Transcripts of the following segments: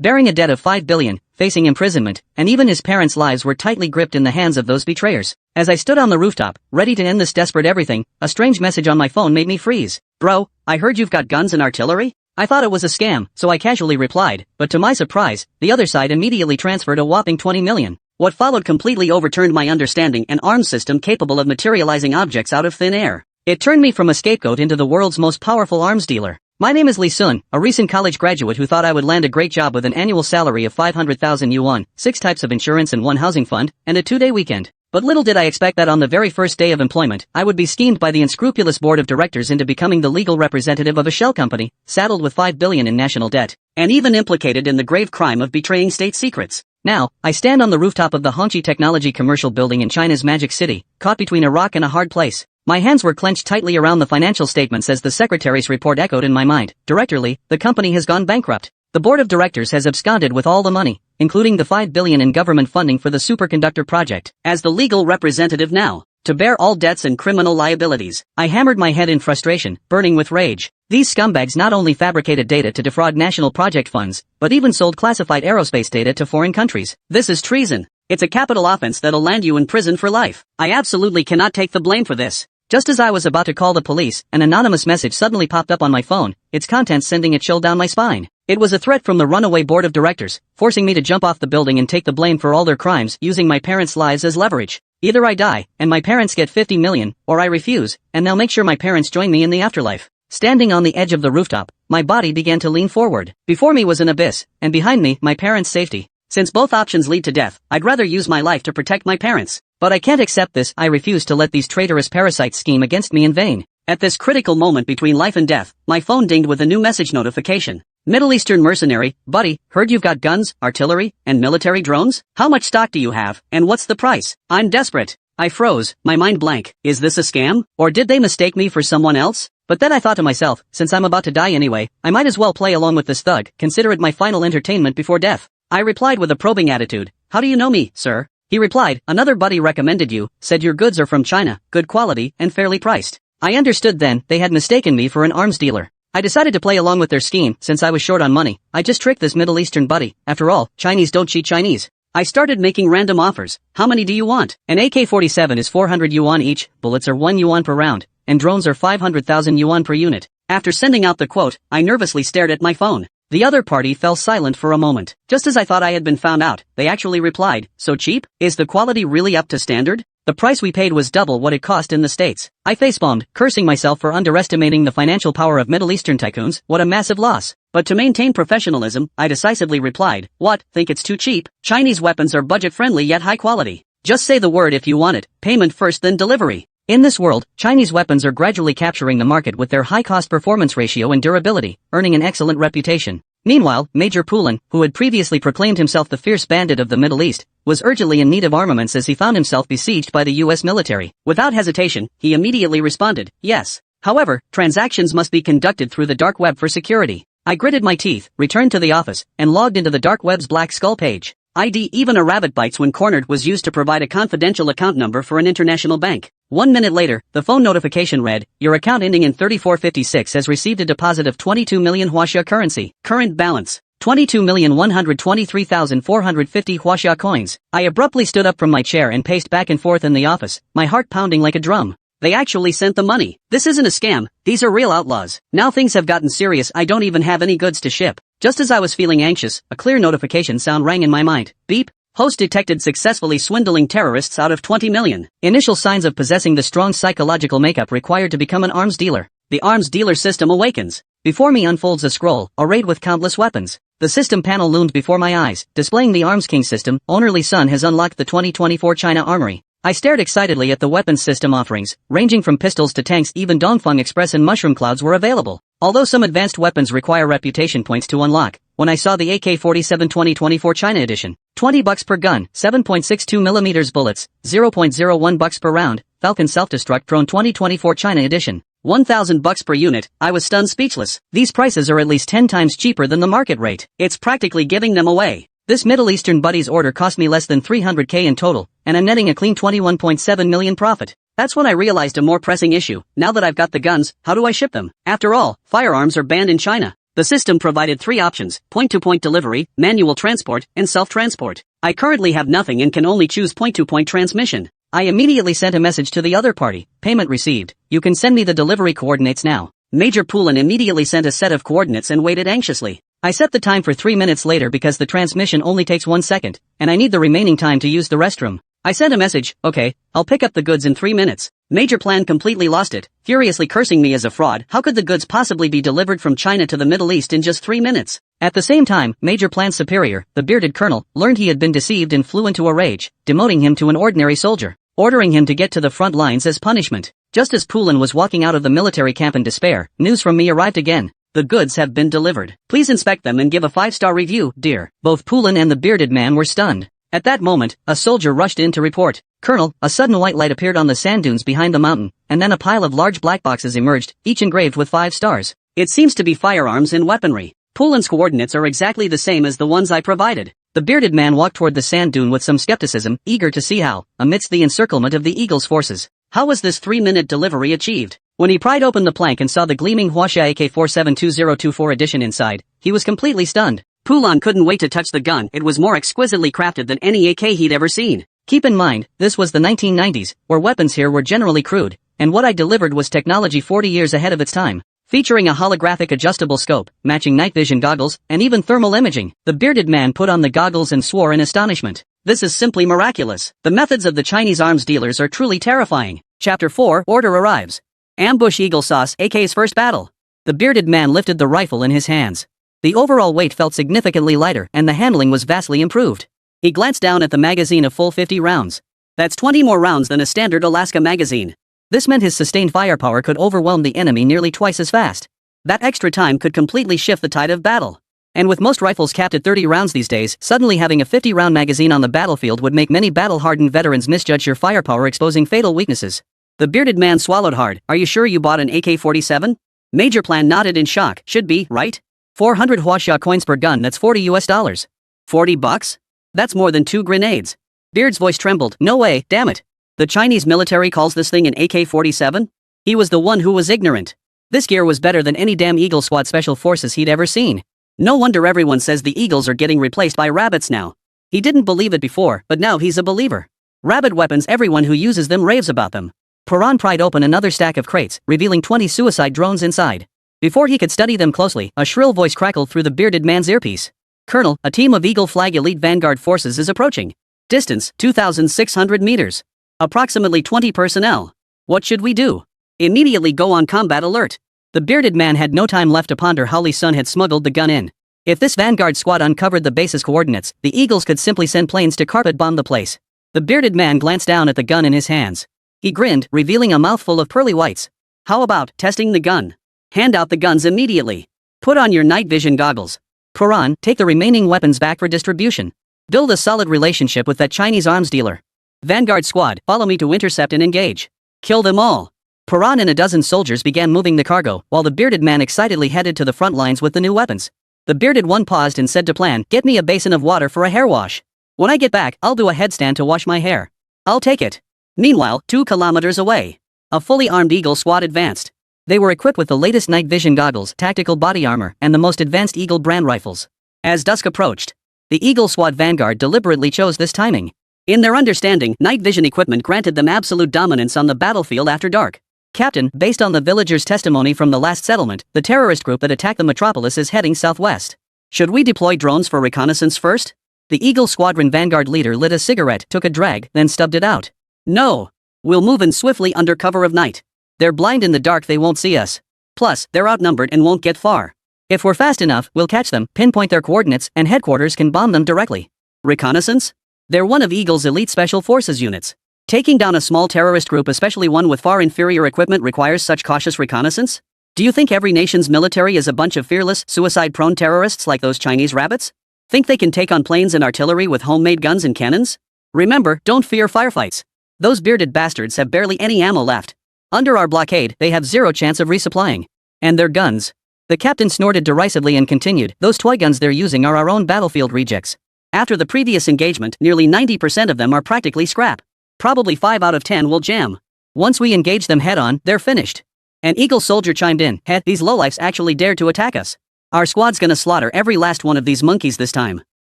bearing a debt of 5 billion, facing imprisonment, and even his parents' lives were tightly gripped in the hands of those betrayers. As I stood on the rooftop, ready to end this desperate everything, a strange message on my phone made me freeze. Bro, I heard you've got guns and artillery? I thought it was a scam, so I casually replied, but to my surprise, the other side immediately transferred a whopping 20 million. What followed completely overturned my understanding an arms system capable of materializing objects out of thin air. It turned me from a scapegoat into the world's most powerful arms dealer. My name is Lee Sun, a recent college graduate who thought I would land a great job with an annual salary of 500,000 yuan, 6 types of insurance and 1 housing fund, and a 2-day weekend. But little did I expect that on the very first day of employment, I would be schemed by the unscrupulous board of directors into becoming the legal representative of a shell company, saddled with 5 billion in national debt, and even implicated in the grave crime of betraying state secrets. Now, I stand on the rooftop of the Hongqi Technology Commercial Building in China's Magic City, caught between a rock and a hard place. My hands were clenched tightly around the financial statements as the secretary's report echoed in my mind. Director Lee, the company has gone bankrupt. The board of directors has absconded with all the money, including the 5 billion in government funding for the superconductor project. As the legal representative now, to bear all debts and criminal liabilities, I hammered my head in frustration, burning with rage. These scumbags not only fabricated data to defraud national project funds, but even sold classified aerospace data to foreign countries. This is treason. It's a capital offense that'll land you in prison for life. I absolutely cannot take the blame for this. Just as I was about to call the police, an anonymous message suddenly popped up on my phone, its contents sending a chill down my spine. It was a threat from the runaway board of directors, forcing me to jump off the building and take the blame for all their crimes using my parents' lives as leverage. Either I die, and my parents get 50 million, or I refuse, and they'll make sure my parents join me in the afterlife. Standing on the edge of the rooftop, my body began to lean forward. Before me was an abyss, and behind me, my parents' safety. Since both options lead to death, I'd rather use my life to protect my parents. But I can't accept this. I refuse to let these traitorous parasites scheme against me in vain. At this critical moment between life and death, my phone dinged with a new message notification. Middle Eastern mercenary, buddy, heard you've got guns, artillery, and military drones? How much stock do you have, and what's the price? I'm desperate. I froze, my mind blank. Is this a scam? Or did they mistake me for someone else? But then I thought to myself, since I'm about to die anyway, I might as well play along with this thug, consider it my final entertainment before death. I replied with a probing attitude. How do you know me, sir? He replied, another buddy recommended you, said your goods are from China, good quality, and fairly priced. I understood then, they had mistaken me for an arms dealer. I decided to play along with their scheme, since I was short on money. I just tricked this Middle Eastern buddy. After all, Chinese don't cheat Chinese. I started making random offers. How many do you want? An AK-47 is 400 yuan each, bullets are 1 yuan per round, and drones are 500,000 yuan per unit. After sending out the quote, I nervously stared at my phone. The other party fell silent for a moment. Just as I thought I had been found out, they actually replied, so cheap? Is the quality really up to standard? The price we paid was double what it cost in the States. I facepalmed, cursing myself for underestimating the financial power of Middle Eastern tycoons. What a massive loss. But to maintain professionalism, I decisively replied, what, think it's too cheap? Chinese weapons are budget-friendly yet high quality. Just say the word if you want it, payment first then delivery. In this world, Chinese weapons are gradually capturing the market with their high cost-performance ratio and durability, earning an excellent reputation. Meanwhile, Major Pulin, who had previously proclaimed himself the fierce bandit of the Middle East, was urgently in need of armaments as he found himself besieged by the U.S. military. Without hesitation, he immediately responded, yes. However, transactions must be conducted through the dark web for security. I gritted my teeth, returned to the office, and logged into the dark web's black skull page. ID even a rabbit bites when cornered was used to provide a confidential account number for an international bank. 1 minute later, the phone notification read, your account ending in 3456 has received a deposit of 22 million Huaxia currency. Current balance, 22,123,450 Huaxia coins. I abruptly stood up from my chair and paced back and forth in the office, my heart pounding like a drum. They actually sent the money. This isn't a scam, these are real outlaws. Now things have gotten serious, I don't even have any goods to ship. Just as I was feeling anxious, a clear notification sound rang in my mind. Beep. Host detected successfully swindling terrorists out of 20 million. Initial signs of possessing the strong psychological makeup required to become an arms dealer. The arms dealer system awakens. Before me unfolds a scroll, arrayed with countless weapons. The system panel loomed before my eyes, displaying the Arms King system. Owner Lee Sun has unlocked the 2024 China Armory. I stared excitedly at the weapons system offerings, ranging from pistols to tanks. Even Dongfeng Express and Mushroom Clouds were available. Although some advanced weapons require reputation points to unlock, when I saw the AK-47 2024 China edition, $20 per gun, 7.62mm bullets, 0.01 bucks per round, Falcon Self-Destruct Drone 2024 China edition, $1,000 per unit, I was stunned speechless. These prices are at least 10 times cheaper than the market rate. It's practically giving them away. This Middle Eastern buddy's order cost me less than 300k in total, and I'm netting a clean 21.7 million profit. That's when I realized a more pressing issue. Now that I've got the guns, how do I ship them? After all, firearms are banned in China. The system provided 3 options: point-to-point delivery, manual transport, and self-transport. I currently have nothing and can only choose point-to-point transmission. I immediately sent a message to the other party: payment received, you can send me the delivery coordinates now. Major Poulin immediately sent a set of coordinates and waited anxiously. I set the time for 3 minutes later because the transmission only takes 1 second, and I need the remaining time to use the restroom. I sent a message: okay, I'll pick up the goods in 3 minutes. Major Plan completely lost it, furiously cursing me as a fraud. How could the goods possibly be delivered from China to the Middle East in just 3 minutes? At the same time, Major Plan's superior, the bearded colonel, learned he had been deceived and flew into a rage, demoting him to an ordinary soldier, ordering him to get to the front lines as punishment. Just as Poulin was walking out of the military camp in despair, news from me arrived again. The goods have been delivered. Please inspect them and give a 5-star review, dear. Both Poulin and the bearded man were stunned. At that moment, a soldier rushed in to report. Colonel, a sudden white light appeared on the sand dunes behind the mountain, and then a pile of large black boxes emerged, each engraved with 5 stars. It seems to be firearms and weaponry. Poulin's coordinates are exactly the same as the ones I provided. The bearded man walked toward the sand dune with some skepticism, eager to see how, amidst the encirclement of the Eagle's forces, how was this 3-minute delivery achieved? When he pried open the plank and saw the gleaming Huaxia AK-472024 edition inside, he was completely stunned. Poulin couldn't wait to touch the gun. It was more exquisitely crafted than any AK he'd ever seen. Keep in mind, this was the 1990s, where weapons here were generally crude, and what I delivered was technology 40 years ahead of its time. Featuring a holographic adjustable scope, matching night vision goggles, and even thermal imaging, the bearded man put on the goggles and swore in astonishment. This is simply miraculous. The methods of the Chinese arms dealers are truly terrifying. Chapter 4, Order arrives. Ambush Eagle Sauce, AK's first battle. The bearded man lifted the rifle in his hands. The overall weight felt significantly lighter, and the handling was vastly improved. He glanced down at the magazine of full 50 rounds. That's 20 more rounds than a standard Alaska magazine. This meant his sustained firepower could overwhelm the enemy nearly twice as fast. That extra time could completely shift the tide of battle. And with most rifles capped at 30 rounds these days, suddenly having a 50-round magazine on the battlefield would make many battle-hardened veterans misjudge your firepower, exposing fatal weaknesses. The bearded man swallowed hard. Are you sure you bought an AK-47? Major Plan nodded in shock. Should be, right? 400 Huaxia coins per gun, that's $40. $40? That's more than 2 grenades. Beard's voice trembled. No way, damn it. The Chinese military calls this thing an AK-47? He was the one who was ignorant. This gear was better than any damn Eagle Squad special forces he'd ever seen. No wonder everyone says the Eagles are getting replaced by rabbits now. He didn't believe it before, but now he's a believer. Rabbit weapons, everyone who uses them raves about them. Pourin pried open another stack of crates, revealing 20 suicide drones inside. Before he could study them closely, a shrill voice crackled through the bearded man's earpiece. Colonel, a team of Eagle Flag Elite Vanguard forces is approaching. Distance, 2,600 meters. Approximately 20 personnel. What should we do? Immediately go on combat alert. The bearded man had no time left to ponder how Li Sun had smuggled the gun in. If this Vanguard squad uncovered the base's coordinates, the Eagles could simply send planes to carpet bomb the place. The bearded man glanced down at the gun in his hands. He grinned, revealing a mouthful of pearly whites. How about testing the gun? Hand out the guns immediately. Put on your night vision goggles. Pourin, take the remaining weapons back for distribution. Build a solid relationship with that Chinese arms dealer. Vanguard squad, follow me to intercept and engage. Kill them all. Pourin and a dozen soldiers began moving the cargo, while the bearded man excitedly headed to the front lines with the new weapons. The bearded one paused and said to Plan, get me a basin of water for a hair wash. When I get back, I'll do a headstand to wash my hair. I'll take it. Meanwhile, 2 kilometers away, a fully armed Eagle squad advanced. They were equipped with the latest night vision goggles, tactical body armor, and the most advanced Eagle brand rifles. As dusk approached, the Eagle Squad Vanguard deliberately chose this timing. In their understanding, night vision equipment granted them absolute dominance on the battlefield after dark. Captain, based on the villagers' testimony from the last settlement, the terrorist group that attacked the metropolis is heading southwest. Should we deploy drones for reconnaissance first? The Eagle Squadron Vanguard leader lit a cigarette, took a drag, then stubbed it out. No. We'll move in swiftly under cover of night. They're blind in the dark, they won't see us. Plus, they're outnumbered and won't get far. If we're fast enough, we'll catch them, pinpoint their coordinates, and headquarters can bomb them directly. Reconnaissance? They're one of Eagle's elite special forces units. Taking down a small terrorist group, especially one with far inferior equipment, requires such cautious reconnaissance? Do you think every nation's military is a bunch of fearless, suicide-prone terrorists like those Chinese rabbits? Think they can take on planes and artillery with homemade guns and cannons? Remember, don't fear firefights. Those bearded bastards have barely any ammo left. Under our blockade, they have 0 chance of resupplying. And their guns. The captain snorted derisively and continued, those toy guns they're using are our own battlefield rejects. After the previous engagement, nearly 90% of them are practically scrap. Probably 5 out of 10 will jam. Once we engage them head-on, they're finished. An Eagle soldier chimed in, these lowlifes actually dared to attack us. Our squad's gonna slaughter every last one of these monkeys this time.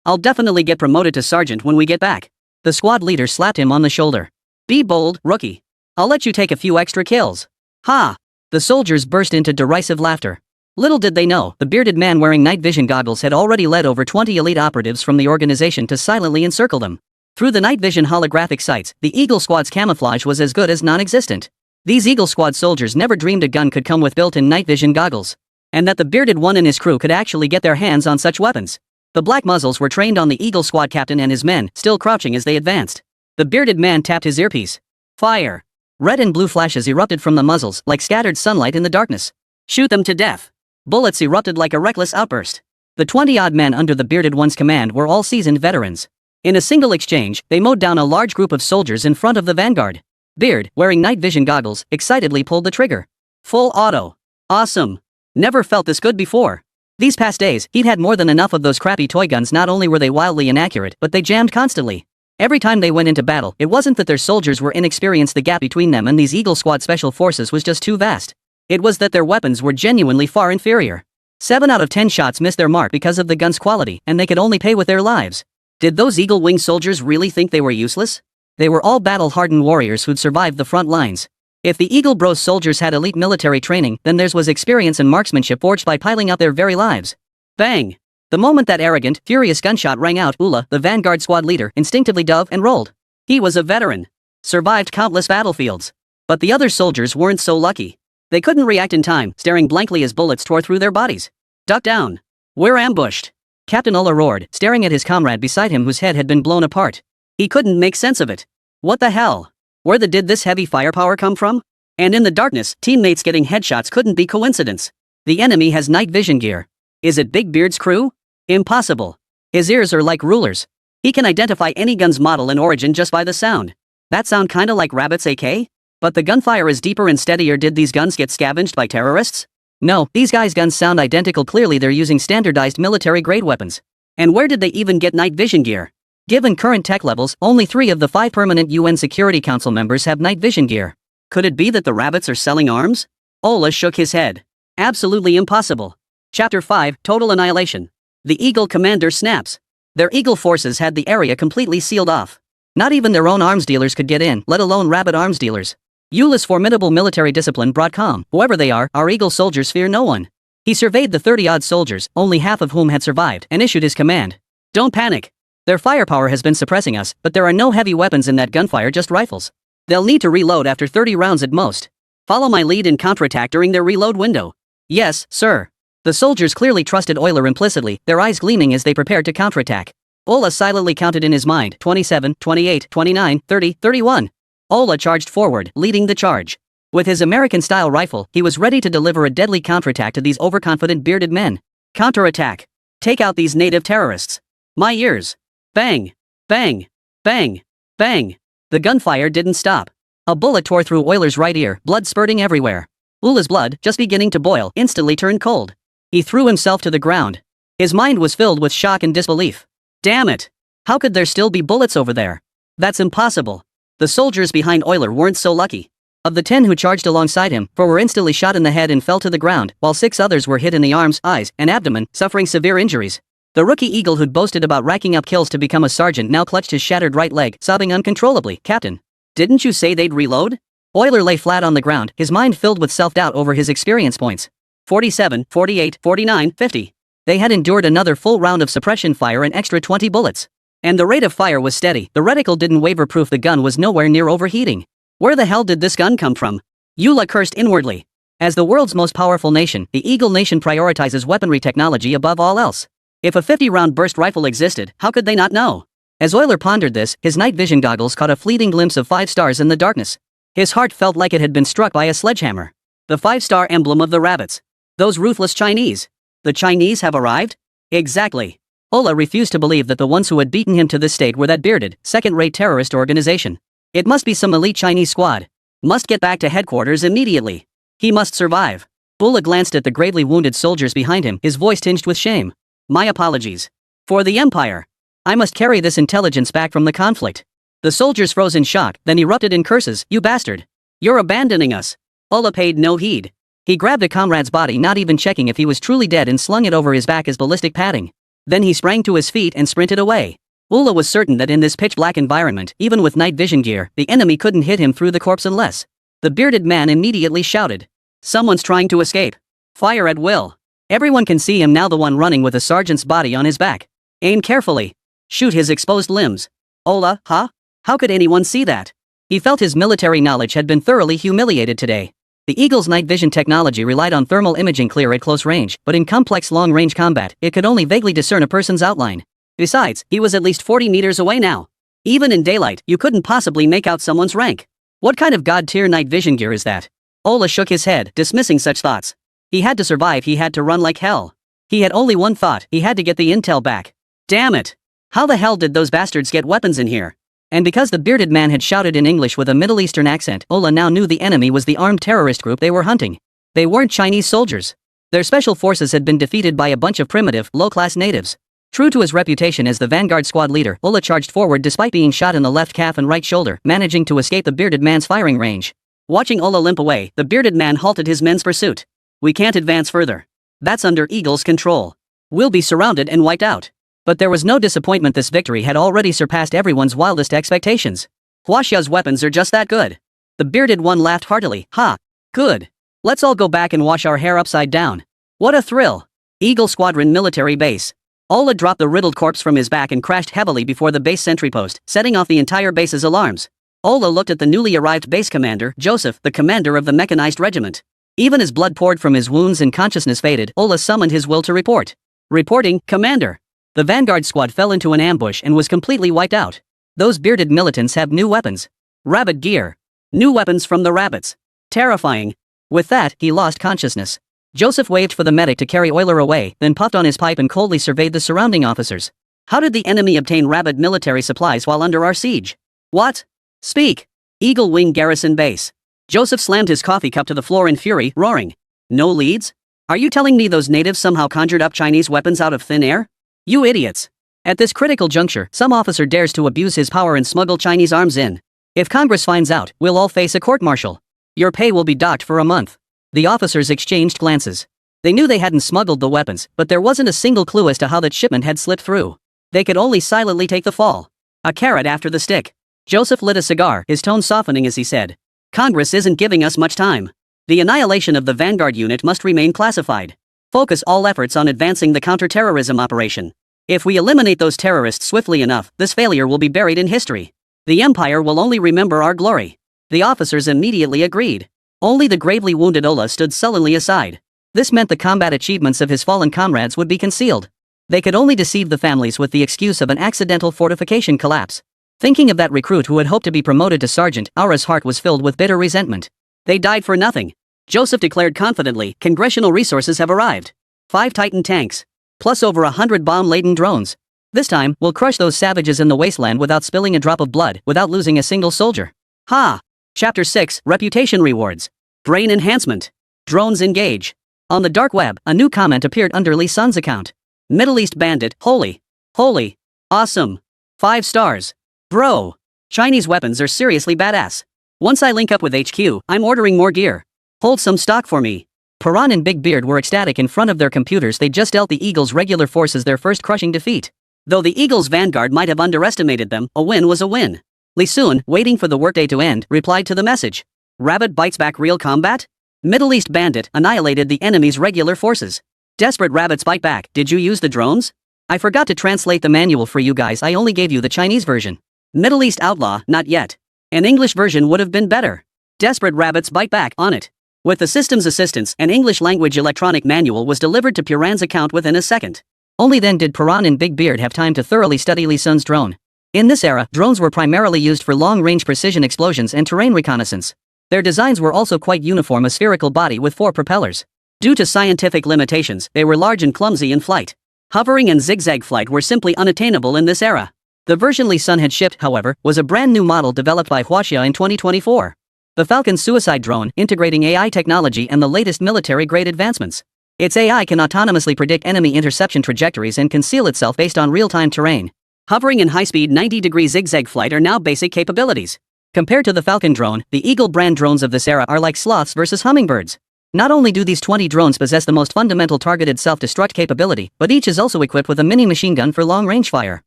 I'll definitely get promoted to sergeant when we get back. The squad leader slapped him on the shoulder. Be bold, rookie. I'll let you take a few extra kills. Ha! The soldiers burst into derisive laughter. Little did they know, the bearded man wearing night vision goggles had already led over 20 elite operatives from the organization to silently encircle them. Through the night vision holographic sights, the Eagle Squad's camouflage was as good as non-existent. These Eagle Squad soldiers never dreamed a gun could come with built-in night vision goggles. And that the bearded one and his crew could actually get their hands on such weapons. The black muzzles were trained on the Eagle Squad captain and his men, still crouching as they advanced. The bearded man tapped his earpiece. Fire! Red and blue flashes erupted from the muzzles like scattered sunlight in the darkness. Shoot them to death! Bullets erupted like a reckless outburst. The 20-odd men under the bearded one's command were all seasoned veterans. In a single exchange, they mowed down a large group of soldiers in front of the vanguard. Beard, wearing night vision goggles, excitedly pulled the trigger. Full auto. Awesome. Never felt this good before. These past days, he'd had more than enough of those crappy toy guns. Not only were they wildly inaccurate, but they jammed constantly. Every time they went into battle, it wasn't that their soldiers were inexperienced, the gap between them and these Eagle Squad special forces was just too vast. It was that their weapons were genuinely far inferior. 7 out of 10 shots missed their mark because of the gun's quality, and they could only pay with their lives. Did those Eagle Wing soldiers really think they were useless? They were all battle-hardened warriors who'd survived the front lines. If the Eagle Bros soldiers had elite military training, then theirs was experience and marksmanship forged by piling up their very lives. Bang! The moment that arrogant, furious gunshot rang out, Ula, the Vanguard squad leader, instinctively dove and rolled. He was a veteran. Survived countless battlefields. But the other soldiers weren't so lucky. They couldn't react in time, staring blankly as bullets tore through their bodies. Duck down. We're ambushed. Captain Ula roared, staring at his comrade beside him whose head had been blown apart. He couldn't make sense of it. What the hell? Where did this heavy firepower come from? And in the darkness, teammates getting headshots couldn't be coincidence. The enemy has night vision gear. Is it Big Beard's crew? Impossible. His ears are like rulers. He can identify any gun's model and origin just by the sound. That sound kinda like Rabbit's AK? But the gunfire is deeper and steadier. Did these guns get scavenged by terrorists? No, these guys' guns sound identical. Clearly they're using standardized military-grade weapons. And where did they even get night vision gear? Given current tech levels, only 3 of the 5 permanent UN Security Council members have night vision gear. Could it be that the rabbits are selling arms? Ola shook his head. Absolutely impossible. Chapter 5, Total Annihilation. The Eagle commander snaps. Their Eagle forces had the area completely sealed off. Not even their own arms dealers could get in, let alone rabbit arms dealers. Eula's formidable military discipline brought calm. Whoever they are, our Eagle soldiers fear no one. He surveyed the 30-odd soldiers, only half of whom had survived, and issued his command. Don't panic. Their firepower has been suppressing us, but there are no heavy weapons in that gunfire, just rifles. They'll need to reload after 30 rounds at most. Follow my lead and counterattack during their reload window. Yes, sir. The soldiers clearly trusted Euler implicitly, their eyes gleaming as they prepared to counterattack. Ola silently counted in his mind, 27, 28, 29, 30, 31. Ola charged forward, leading the charge. With his American-style rifle, he was ready to deliver a deadly counterattack to these overconfident bearded men. Counterattack. Take out these native terrorists. My ears. Bang. Bang. Bang. Bang. The gunfire didn't stop. A bullet tore through Euler's right ear, blood spurting everywhere. Ula's blood, just beginning to boil, instantly turned cold. He threw himself to the ground. His mind was filled with shock and disbelief. Damn it! How could there still be bullets over there? That's impossible. The soldiers behind Euler weren't so lucky. Of the 10 who charged alongside him, 4 were instantly shot in the head and fell to the ground, while 6 others were hit in the arms, eyes, and abdomen, suffering severe injuries. The rookie Eagle who'd boasted about racking up kills to become a sergeant now clutched his shattered right leg, sobbing uncontrollably. Captain, didn't you say they'd reload? Euler lay flat on the ground, his mind filled with self-doubt over his experience points. 47, 48, 49, 50. They had endured another full round of suppression fire and extra 20 bullets. And the rate of fire was steady, the reticle didn't waver, proof the gun was nowhere near overheating. Where the hell did this gun come from? Eula cursed inwardly. As the world's most powerful nation, the Eagle Nation prioritizes weaponry technology above all else. If a 50-round burst rifle existed, how could they not know? As Euler pondered this, his night vision goggles caught a fleeting glimpse of 5 stars in the darkness. His heart felt like it had been struck by a sledgehammer. The 5-star emblem of the rabbits. Those ruthless Chinese. The Chinese have arrived? Exactly. Ola refused to believe that the ones who had beaten him to this state were that bearded, second-rate terrorist organization. It must be some elite Chinese squad. Must get back to headquarters immediately. He must survive. Ola glanced at the gravely wounded soldiers behind him, his voice tinged with shame. My apologies. For the Empire. I must carry this intelligence back from the conflict. The soldiers froze in shock, then erupted in curses. You bastard. You're abandoning us. Ola paid no heed. He grabbed a comrade's body, not even checking if he was truly dead, and slung it over his back as ballistic padding. Then he sprang to his feet and sprinted away. Ulla was certain that in this pitch-black environment, even with night vision gear, the enemy couldn't hit him through the corpse unless. The bearded man immediately shouted. "Someone's trying to escape. Fire at will. Everyone can see him now, the one running with a sergeant's body on his back. Aim carefully. Shoot his exposed limbs." Ulla, huh? How could anyone see that? He felt his military knowledge had been thoroughly humiliated today. The Eagle's night vision technology relied on thermal imaging clear at close range, but in complex long-range combat, it could only vaguely discern a person's outline. Besides, he was at least 40 meters away now. Even in daylight, you couldn't possibly make out someone's rank. What kind of god-tier night vision gear is that? Ulla shook his head, dismissing such thoughts. He had to survive, he had to run like hell. He had only one thought, he had to get the intel back. Damn it! How the hell did those bastards get weapons in here? And because the bearded man had shouted in English with a Middle Eastern accent, Ulla now knew the enemy was the armed terrorist group they were hunting. They weren't Chinese soldiers. Their special forces had been defeated by a bunch of primitive, low-class natives. True to his reputation as the vanguard squad leader, Ulla charged forward despite being shot in the left calf and right shoulder, managing to escape the bearded man's firing range. Watching Ulla limp away, the bearded man halted his men's pursuit. "We can't advance further. That's under Eagle's control. We'll be surrounded and wiped out." But there was no disappointment. This victory had already surpassed everyone's wildest expectations. Huaxia's weapons are just that good. The bearded one laughed heartily. "Ha! Good. Let's all go back and wash our hair upside down. What a thrill." Eagle Squadron Military Base. Ulla dropped the riddled corpse from his back and crashed heavily before the base sentry post, setting off the entire base's alarms. Ulla looked at the newly arrived base commander, Joseph, the commander of the mechanized regiment. Even as blood poured from his wounds and consciousness faded, Ulla summoned his will to report. "Reporting, Commander. The vanguard squad fell into an ambush and was completely wiped out. Those bearded militants have new weapons. Rabbit gear. New weapons from the rabbits. Terrifying." With that, he lost consciousness. Joseph waved for the medic to carry Euler away, then puffed on his pipe and coldly surveyed the surrounding officers. "How did the enemy obtain rabbit military supplies while under our siege? What? Speak." Eagle Wing Garrison Base. Joseph slammed his coffee cup to the floor in fury, roaring. "No leads? Are you telling me those natives somehow conjured up Chinese weapons out of thin air? You idiots. At this critical juncture, some officer dares to abuse his power and smuggle Chinese arms in. If Congress finds out, we'll all face a court-martial. Your pay will be docked for a month." The officers exchanged glances. They knew they hadn't smuggled the weapons, but there wasn't a single clue as to how that shipment had slipped through. They could only silently take the fall. A carrot after the stick. Joseph lit a cigar, his tone softening as he said, "Congress isn't giving us much time. The annihilation of the Vanguard unit must remain classified. Focus all efforts on advancing the counterterrorism operation. If we eliminate those terrorists swiftly enough, this failure will be buried in history. The Empire will only remember our glory." The officers immediately agreed. Only the gravely wounded Ulla stood sullenly aside. This meant the combat achievements of his fallen comrades would be concealed. They could only deceive the families with the excuse of an accidental fortification collapse. Thinking of that recruit who had hoped to be promoted to sergeant, Aura's heart was filled with bitter resentment. They died for nothing. Joseph declared confidently, "Congressional resources have arrived. 5 Titan tanks. Plus over 100 bomb-laden drones. This time, we'll crush those savages in the wasteland without spilling a drop of blood, without losing a single soldier." Ha! Chapter 6, Reputation Rewards. Brain Enhancement. Drones engage. On the dark web, a new comment appeared under Li Sun's account. Middle East Bandit, holy. Holy. Awesome. 5 stars. Bro. Chinese weapons are seriously badass. Once I link up with HQ, I'm ordering more gear. Hold some stock for me. Paran and Big Beard were ecstatic in front of their computers. They just dealt the Eagles' regular forces their first crushing defeat. Though the Eagles' vanguard might have underestimated them, a win was a win. Li Sun, waiting for the workday to end, replied to the message. Rabbit bites back real combat? Middle East Bandit annihilated the enemy's regular forces. Desperate rabbits bite back. Did you use the drones? I forgot to translate the manual for you guys. I only gave you the Chinese version. Middle East Outlaw, not yet. An English version would have been better. Desperate rabbits bite back on it. With the system's assistance, an English language electronic manual was delivered to Puran's account within a second. Only then did Paran and Big Beard have time to thoroughly study Li Sun's drone. In this era, drones were primarily used for long-range precision explosions and terrain reconnaissance. Their designs were also quite uniform, a spherical body with 4 propellers. Due to scientific limitations, they were large and clumsy in flight. Hovering and zigzag flight were simply unattainable in this era. The version Li Sun had shipped, however, was a brand new model developed by Huaxia in 2024. The Falcon suicide drone, integrating AI technology and the latest military-grade advancements. Its AI can autonomously predict enemy interception trajectories and conceal itself based on real-time terrain. Hovering and high-speed 90-degree zigzag flight are now basic capabilities. Compared to the Falcon drone, the Eagle brand drones of this era are like sloths versus hummingbirds. Not only do these 20 drones possess the most fundamental targeted self-destruct capability, but each is also equipped with a mini machine gun for long-range fire.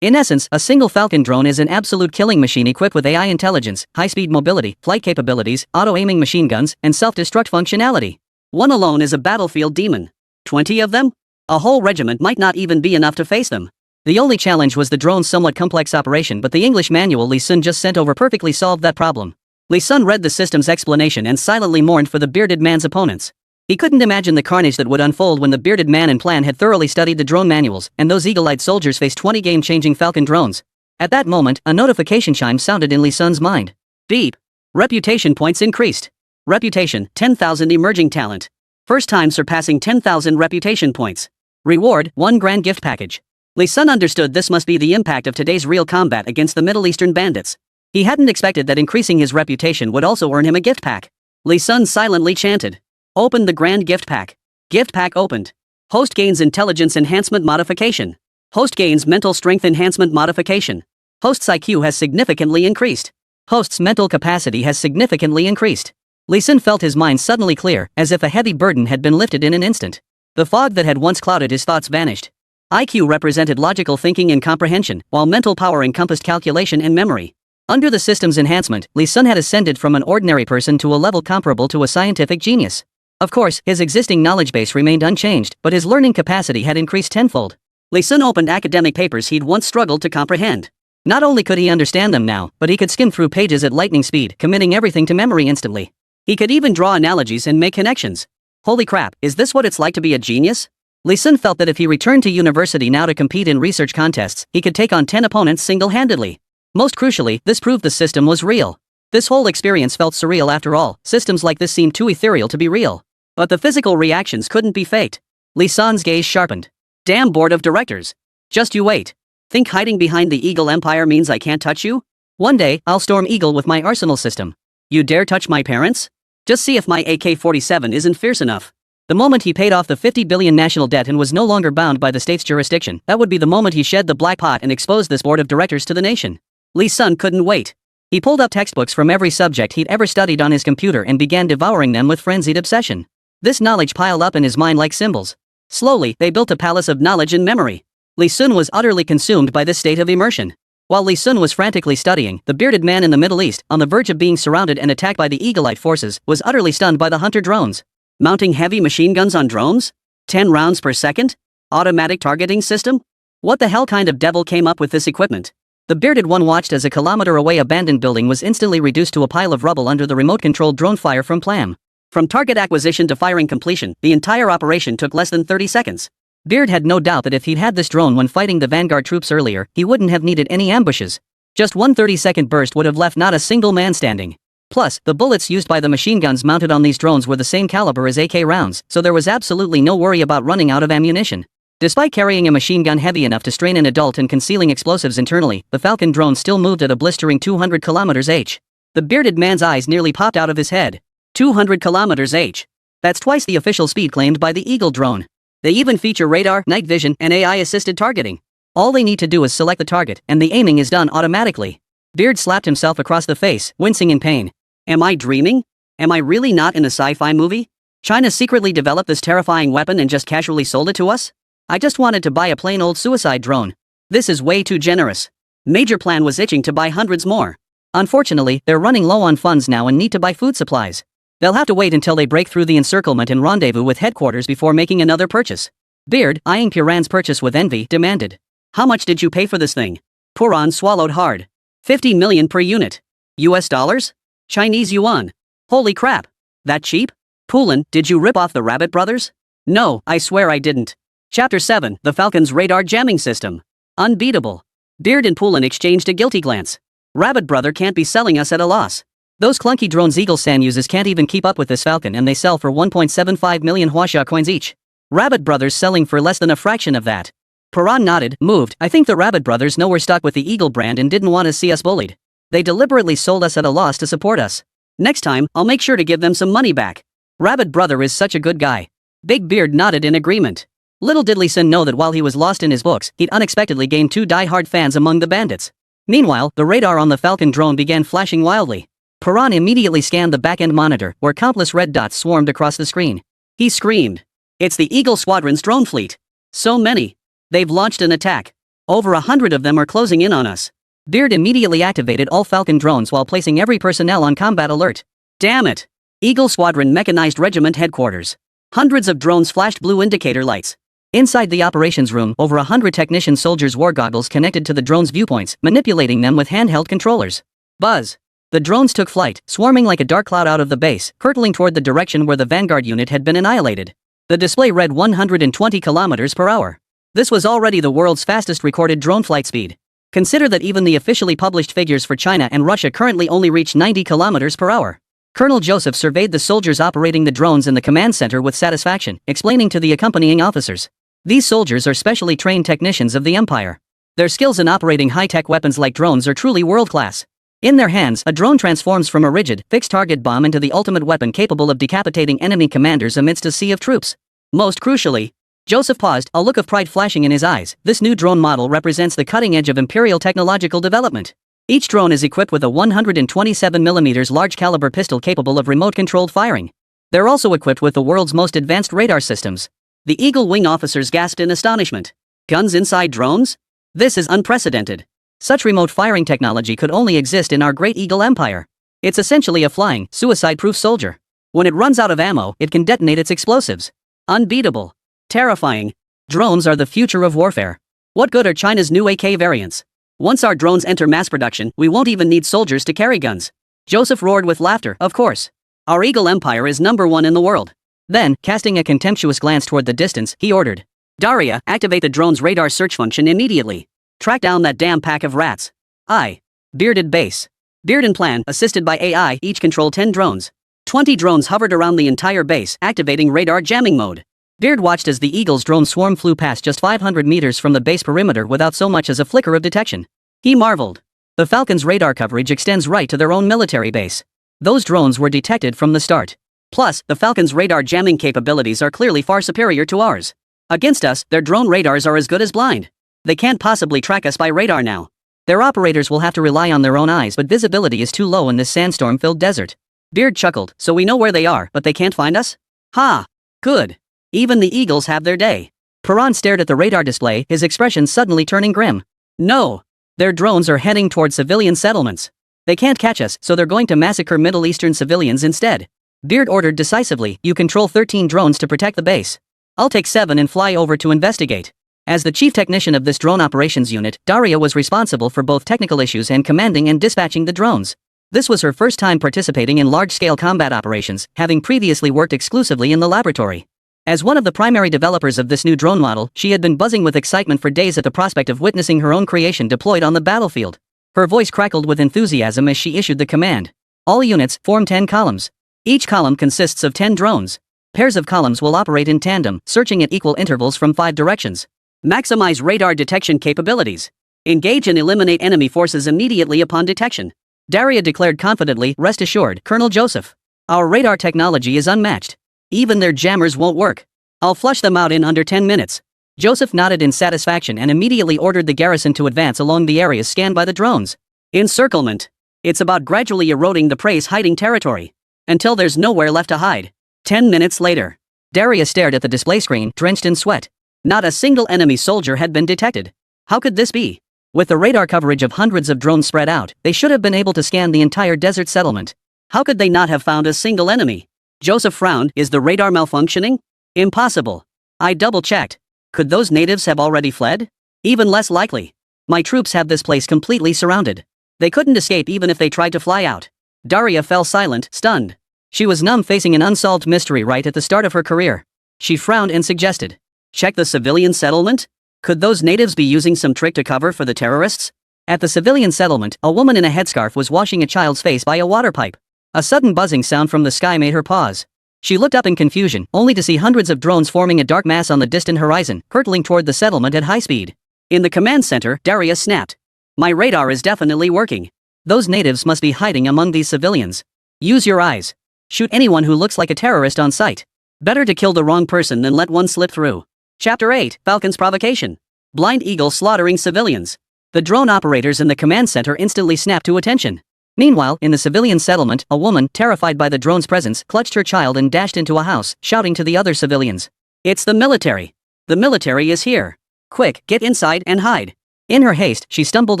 In essence, a single Falcon drone is an absolute killing machine equipped with AI intelligence, high-speed mobility, flight capabilities, auto-aiming machine guns, and self-destruct functionality. One alone is a battlefield demon. 20 of them? A whole regiment might not even be enough to face them. The only challenge was the drone's somewhat complex operation, but the English manual Li Sun just sent over perfectly solved that problem. Li Sun read the system's explanation and silently mourned for the bearded man's opponents. He couldn't imagine the carnage that would unfold when the bearded man and Plan had thoroughly studied the drone manuals, and those eagle-eyed soldiers faced 20 game-changing Falcon drones. At that moment, a notification chime sounded in Li Sun's mind. Beep. Reputation points increased. Reputation, 10,000 emerging talent. First time surpassing 10,000 reputation points. Reward, 1 grand gift package. Li Sun understood this must be the impact of today's real combat against the Middle Eastern bandits. He hadn't expected that increasing his reputation would also earn him a gift pack. Li Sun silently chanted. Open the grand gift pack. Gift pack opened. Host gains intelligence enhancement modification. Host gains mental strength enhancement modification. Host's IQ has significantly increased. Host's mental capacity has significantly increased. Li Sun felt his mind suddenly clear, as if a heavy burden had been lifted in an instant. The fog that had once clouded his thoughts vanished. IQ represented logical thinking and comprehension, while mental power encompassed calculation and memory. Under the system's enhancement, Li Sun had ascended from an ordinary person to a level comparable to a scientific genius. Of course, his existing knowledge base remained unchanged, but his learning capacity had increased tenfold. Li Sun opened academic papers he'd once struggled to comprehend. Not only could he understand them now, but he could skim through pages at lightning speed, committing everything to memory instantly. He could even draw analogies and make connections. Holy crap, is this what it's like to be a genius? Li Sun felt that if he returned to university now to compete in research contests, he could take on 10 opponents single-handedly. Most crucially, this proved the system was real. This whole experience felt surreal after all. Systems like this seemed too ethereal to be real. But the physical reactions couldn't be faked. Li Sun's gaze sharpened. Damn board of directors. Just you wait. Think hiding behind the Eagle Empire means I can't touch you? One day, I'll storm Eagle with my arsenal system. You dare touch my parents? Just see if my AK-47 isn't fierce enough. The moment he paid off the 50 billion national debt and was no longer bound by the state's jurisdiction, that would be the moment he shed the black pot and exposed this board of directors to the nation. Li Sun couldn't wait. He pulled up textbooks from every subject he'd ever studied on his computer and began devouring them with frenzied obsession. This knowledge piled up in his mind like symbols. Slowly, they built a palace of knowledge and memory. Li Sun was utterly consumed by this state of immersion. While Li Sun was frantically studying, the bearded man in the Middle East, on the verge of being surrounded and attacked by the eagle-eyed forces, was utterly stunned by the hunter drones. Mounting heavy machine guns on drones? 10 rounds per second? Automatic targeting system? What the hell kind of devil came up with this equipment? The bearded one watched as a kilometer-away abandoned building was instantly reduced to a pile of rubble under the remote-controlled drone fire from Plam. From target acquisition to firing completion, the entire operation took less than 30 seconds. Beard had no doubt that if he'd had this drone when fighting the Vanguard troops earlier, he wouldn't have needed any ambushes. Just one 30-second burst would have left not a single man standing. Plus, the bullets used by the machine guns mounted on these drones were the same caliber as AK rounds, so there was absolutely no worry about running out of ammunition. Despite carrying a machine gun heavy enough to strain an adult and concealing explosives internally, the Falcon drone still moved at a blistering 200 km/h. The bearded man's eyes nearly popped out of his head. 200 km/h. That's twice the official speed claimed by the Eagle drone. They even feature radar, night vision, and AI-assisted targeting. All they need to do is select the target, and the aiming is done automatically. Beard slapped himself across the face, wincing in pain. Am I dreaming? Am I really not in a sci-fi movie? China secretly developed this terrifying weapon and just casually sold it to us? I just wanted to buy a plain old suicide drone. This is way too generous. Major Plan was itching to buy hundreds more. Unfortunately, they're running low on funds now and need to buy food supplies. They'll have to wait until they break through the encirclement and rendezvous with headquarters before making another purchase. Beard, eyeing Puran's purchase with envy, demanded. How much did you pay for this thing? Puran swallowed hard. 50 million per unit. US dollars? Chinese yuan. Holy crap. That cheap? Pulin, did you rip off the Rabbit brothers? No, I swear I didn't. Chapter 7, The Falcon's Radar Jamming System. Unbeatable. Beard and Pulin exchanged a guilty glance. Rabbit brother can't be selling us at a loss. Those clunky drones Eagle San uses can't even keep up with this Falcon, and they sell for 1.75 million Huaxia coins each. Rabbit brothers selling for less than a fraction of that. Puran nodded, moved. I think the Rabbit brothers know we're stuck with the Eagle brand and didn't want to see us bullied. They deliberately sold us at a loss to support us. Next time, I'll make sure to give them some money back. Rabbit brother is such a good guy. Big Beard nodded in agreement. Little did Li Sun know that while he was lost in his books, he'd unexpectedly gained 2 die-hard fans among the bandits. Meanwhile, the radar on the Falcon drone began flashing wildly. Paran immediately scanned the back-end monitor, where countless red dots swarmed across the screen. He screamed. It's the Eagle Squadron's drone fleet. So many. They've launched an attack. Over 100 of them are closing in on us. Beard immediately activated all Falcon drones while placing every personnel on combat alert. Damn it! Eagle Squadron Mechanized Regiment Headquarters. Hundreds of drones flashed blue indicator lights. Inside the operations room, over 100 technician soldiers wore goggles connected to the drones' viewpoints, manipulating them with handheld controllers. Buzz! The drones took flight, swarming like a dark cloud out of the base, hurtling toward the direction where the Vanguard unit had been annihilated. The display read 120 kilometers per hour. This was already the world's fastest recorded drone flight speed. Consider that even the officially published figures for China and Russia currently only reach 90 kilometers per hour. Colonel Joseph surveyed the soldiers operating the drones in the command center with satisfaction, explaining to the accompanying officers. These soldiers are specially trained technicians of the Empire. Their skills in operating high-tech weapons like drones are truly world-class. In their hands, a drone transforms from a rigid, fixed-target bomb into the ultimate weapon capable of decapitating enemy commanders amidst a sea of troops. Most crucially, Joseph paused, a look of pride flashing in his eyes. This new drone model represents the cutting edge of Imperial technological development. Each drone is equipped with a 127mm large-caliber pistol capable of remote-controlled firing. They're also equipped with the world's most advanced radar systems. The Eagle Wing officers gasped in astonishment. Guns inside drones? This is unprecedented. Such remote firing technology could only exist in our great Eagle Empire. It's essentially a flying, suicide-proof soldier. When it runs out of ammo, it can detonate its explosives. Unbeatable. Terrifying. Drones are the future of warfare. What good are China's new AK variants? Once our drones enter mass production, we won't even need soldiers to carry guns. Joseph roared with laughter, of course. Our Eagle Empire is #1 in the world. Then, casting a contemptuous glance toward the distance, he ordered. Daria, activate the drone's radar search function immediately. Track down that damn pack of rats. I. Bearded Base. Beard and Plan, assisted by AI, each control 10 drones. 20 drones hovered around the entire base, activating radar jamming mode. Beard watched as the Eagle's drone swarm flew past just 500 meters from the base perimeter without so much as a flicker of detection. He marveled. The Falcon's radar coverage extends right to their own military base. Those drones were detected from the start. Plus, the Falcon's radar jamming capabilities are clearly far superior to ours. Against us, their drone radars are as good as blind. They can't possibly track us by radar now. Their operators will have to rely on their own eyes, but visibility is too low in this sandstorm-filled desert. Beard chuckled. So we know where they are, but they can't find us? Ha! Good. Even the Eagles have their day. Paran stared at the radar display, his expression suddenly turning grim. No. Their drones are heading toward civilian settlements. They can't catch us, so they're going to massacre Middle Eastern civilians instead. Beard ordered decisively, you control 13 drones to protect the base. I'll take 7 and fly over to investigate. As the chief technician of this drone operations unit, Daria was responsible for both technical issues and commanding and dispatching the drones. This was her first time participating in large-scale combat operations, having previously worked exclusively in the laboratory. As one of the primary developers of this new drone model, she had been buzzing with excitement for days at the prospect of witnessing her own creation deployed on the battlefield. Her voice crackled with enthusiasm as she issued the command. All units form 10 columns. Each column consists of 10 drones. Pairs of columns will operate in tandem, searching at equal intervals from 5 directions. Maximize radar detection capabilities. Engage and eliminate enemy forces immediately upon detection. Daria declared confidently, rest assured, Colonel Joseph. Our radar technology is unmatched. Even their jammers won't work. I'll flush them out in under 10 minutes. Joseph nodded in satisfaction and immediately ordered the garrison to advance along the areas scanned by the drones. Encirclement. It's about gradually eroding the prey's hiding territory. Until there's nowhere left to hide. 10 minutes later. Daria stared at the display screen, drenched in sweat. Not a single enemy soldier had been detected. How could this be? With the radar coverage of hundreds of drones spread out, they should have been able to scan the entire desert settlement. How could they not have found a single enemy? Joseph frowned. Is the radar malfunctioning? Impossible. I double-checked. Could those natives have already fled? Even less likely. My troops have this place completely surrounded. They couldn't escape even if they tried to fly out. Daria fell silent, stunned. She was numb, facing an unsolved mystery right at the start of her career. She frowned and suggested. Check the civilian settlement? Could those natives be using some trick to cover for the terrorists? At the civilian settlement, a woman in a headscarf was washing a child's face by a water pipe. A sudden buzzing sound from the sky made her pause. She looked up in confusion, only to see hundreds of drones forming a dark mass on the distant horizon, hurtling toward the settlement at high speed. In the command center, Daria snapped. My radar is definitely working. Those natives must be hiding among these civilians. Use your eyes. Shoot anyone who looks like a terrorist on sight. Better to kill the wrong person than let one slip through. Chapter 8, Falcon's Provocation. Blind Eagle slaughtering civilians. The drone operators in the command center instantly snapped to attention. Meanwhile, in the civilian settlement, a woman, terrified by the drone's presence, clutched her child and dashed into a house, shouting to the other civilians. "It's the military! The military is here! Quick, get inside and hide!" In her haste, she stumbled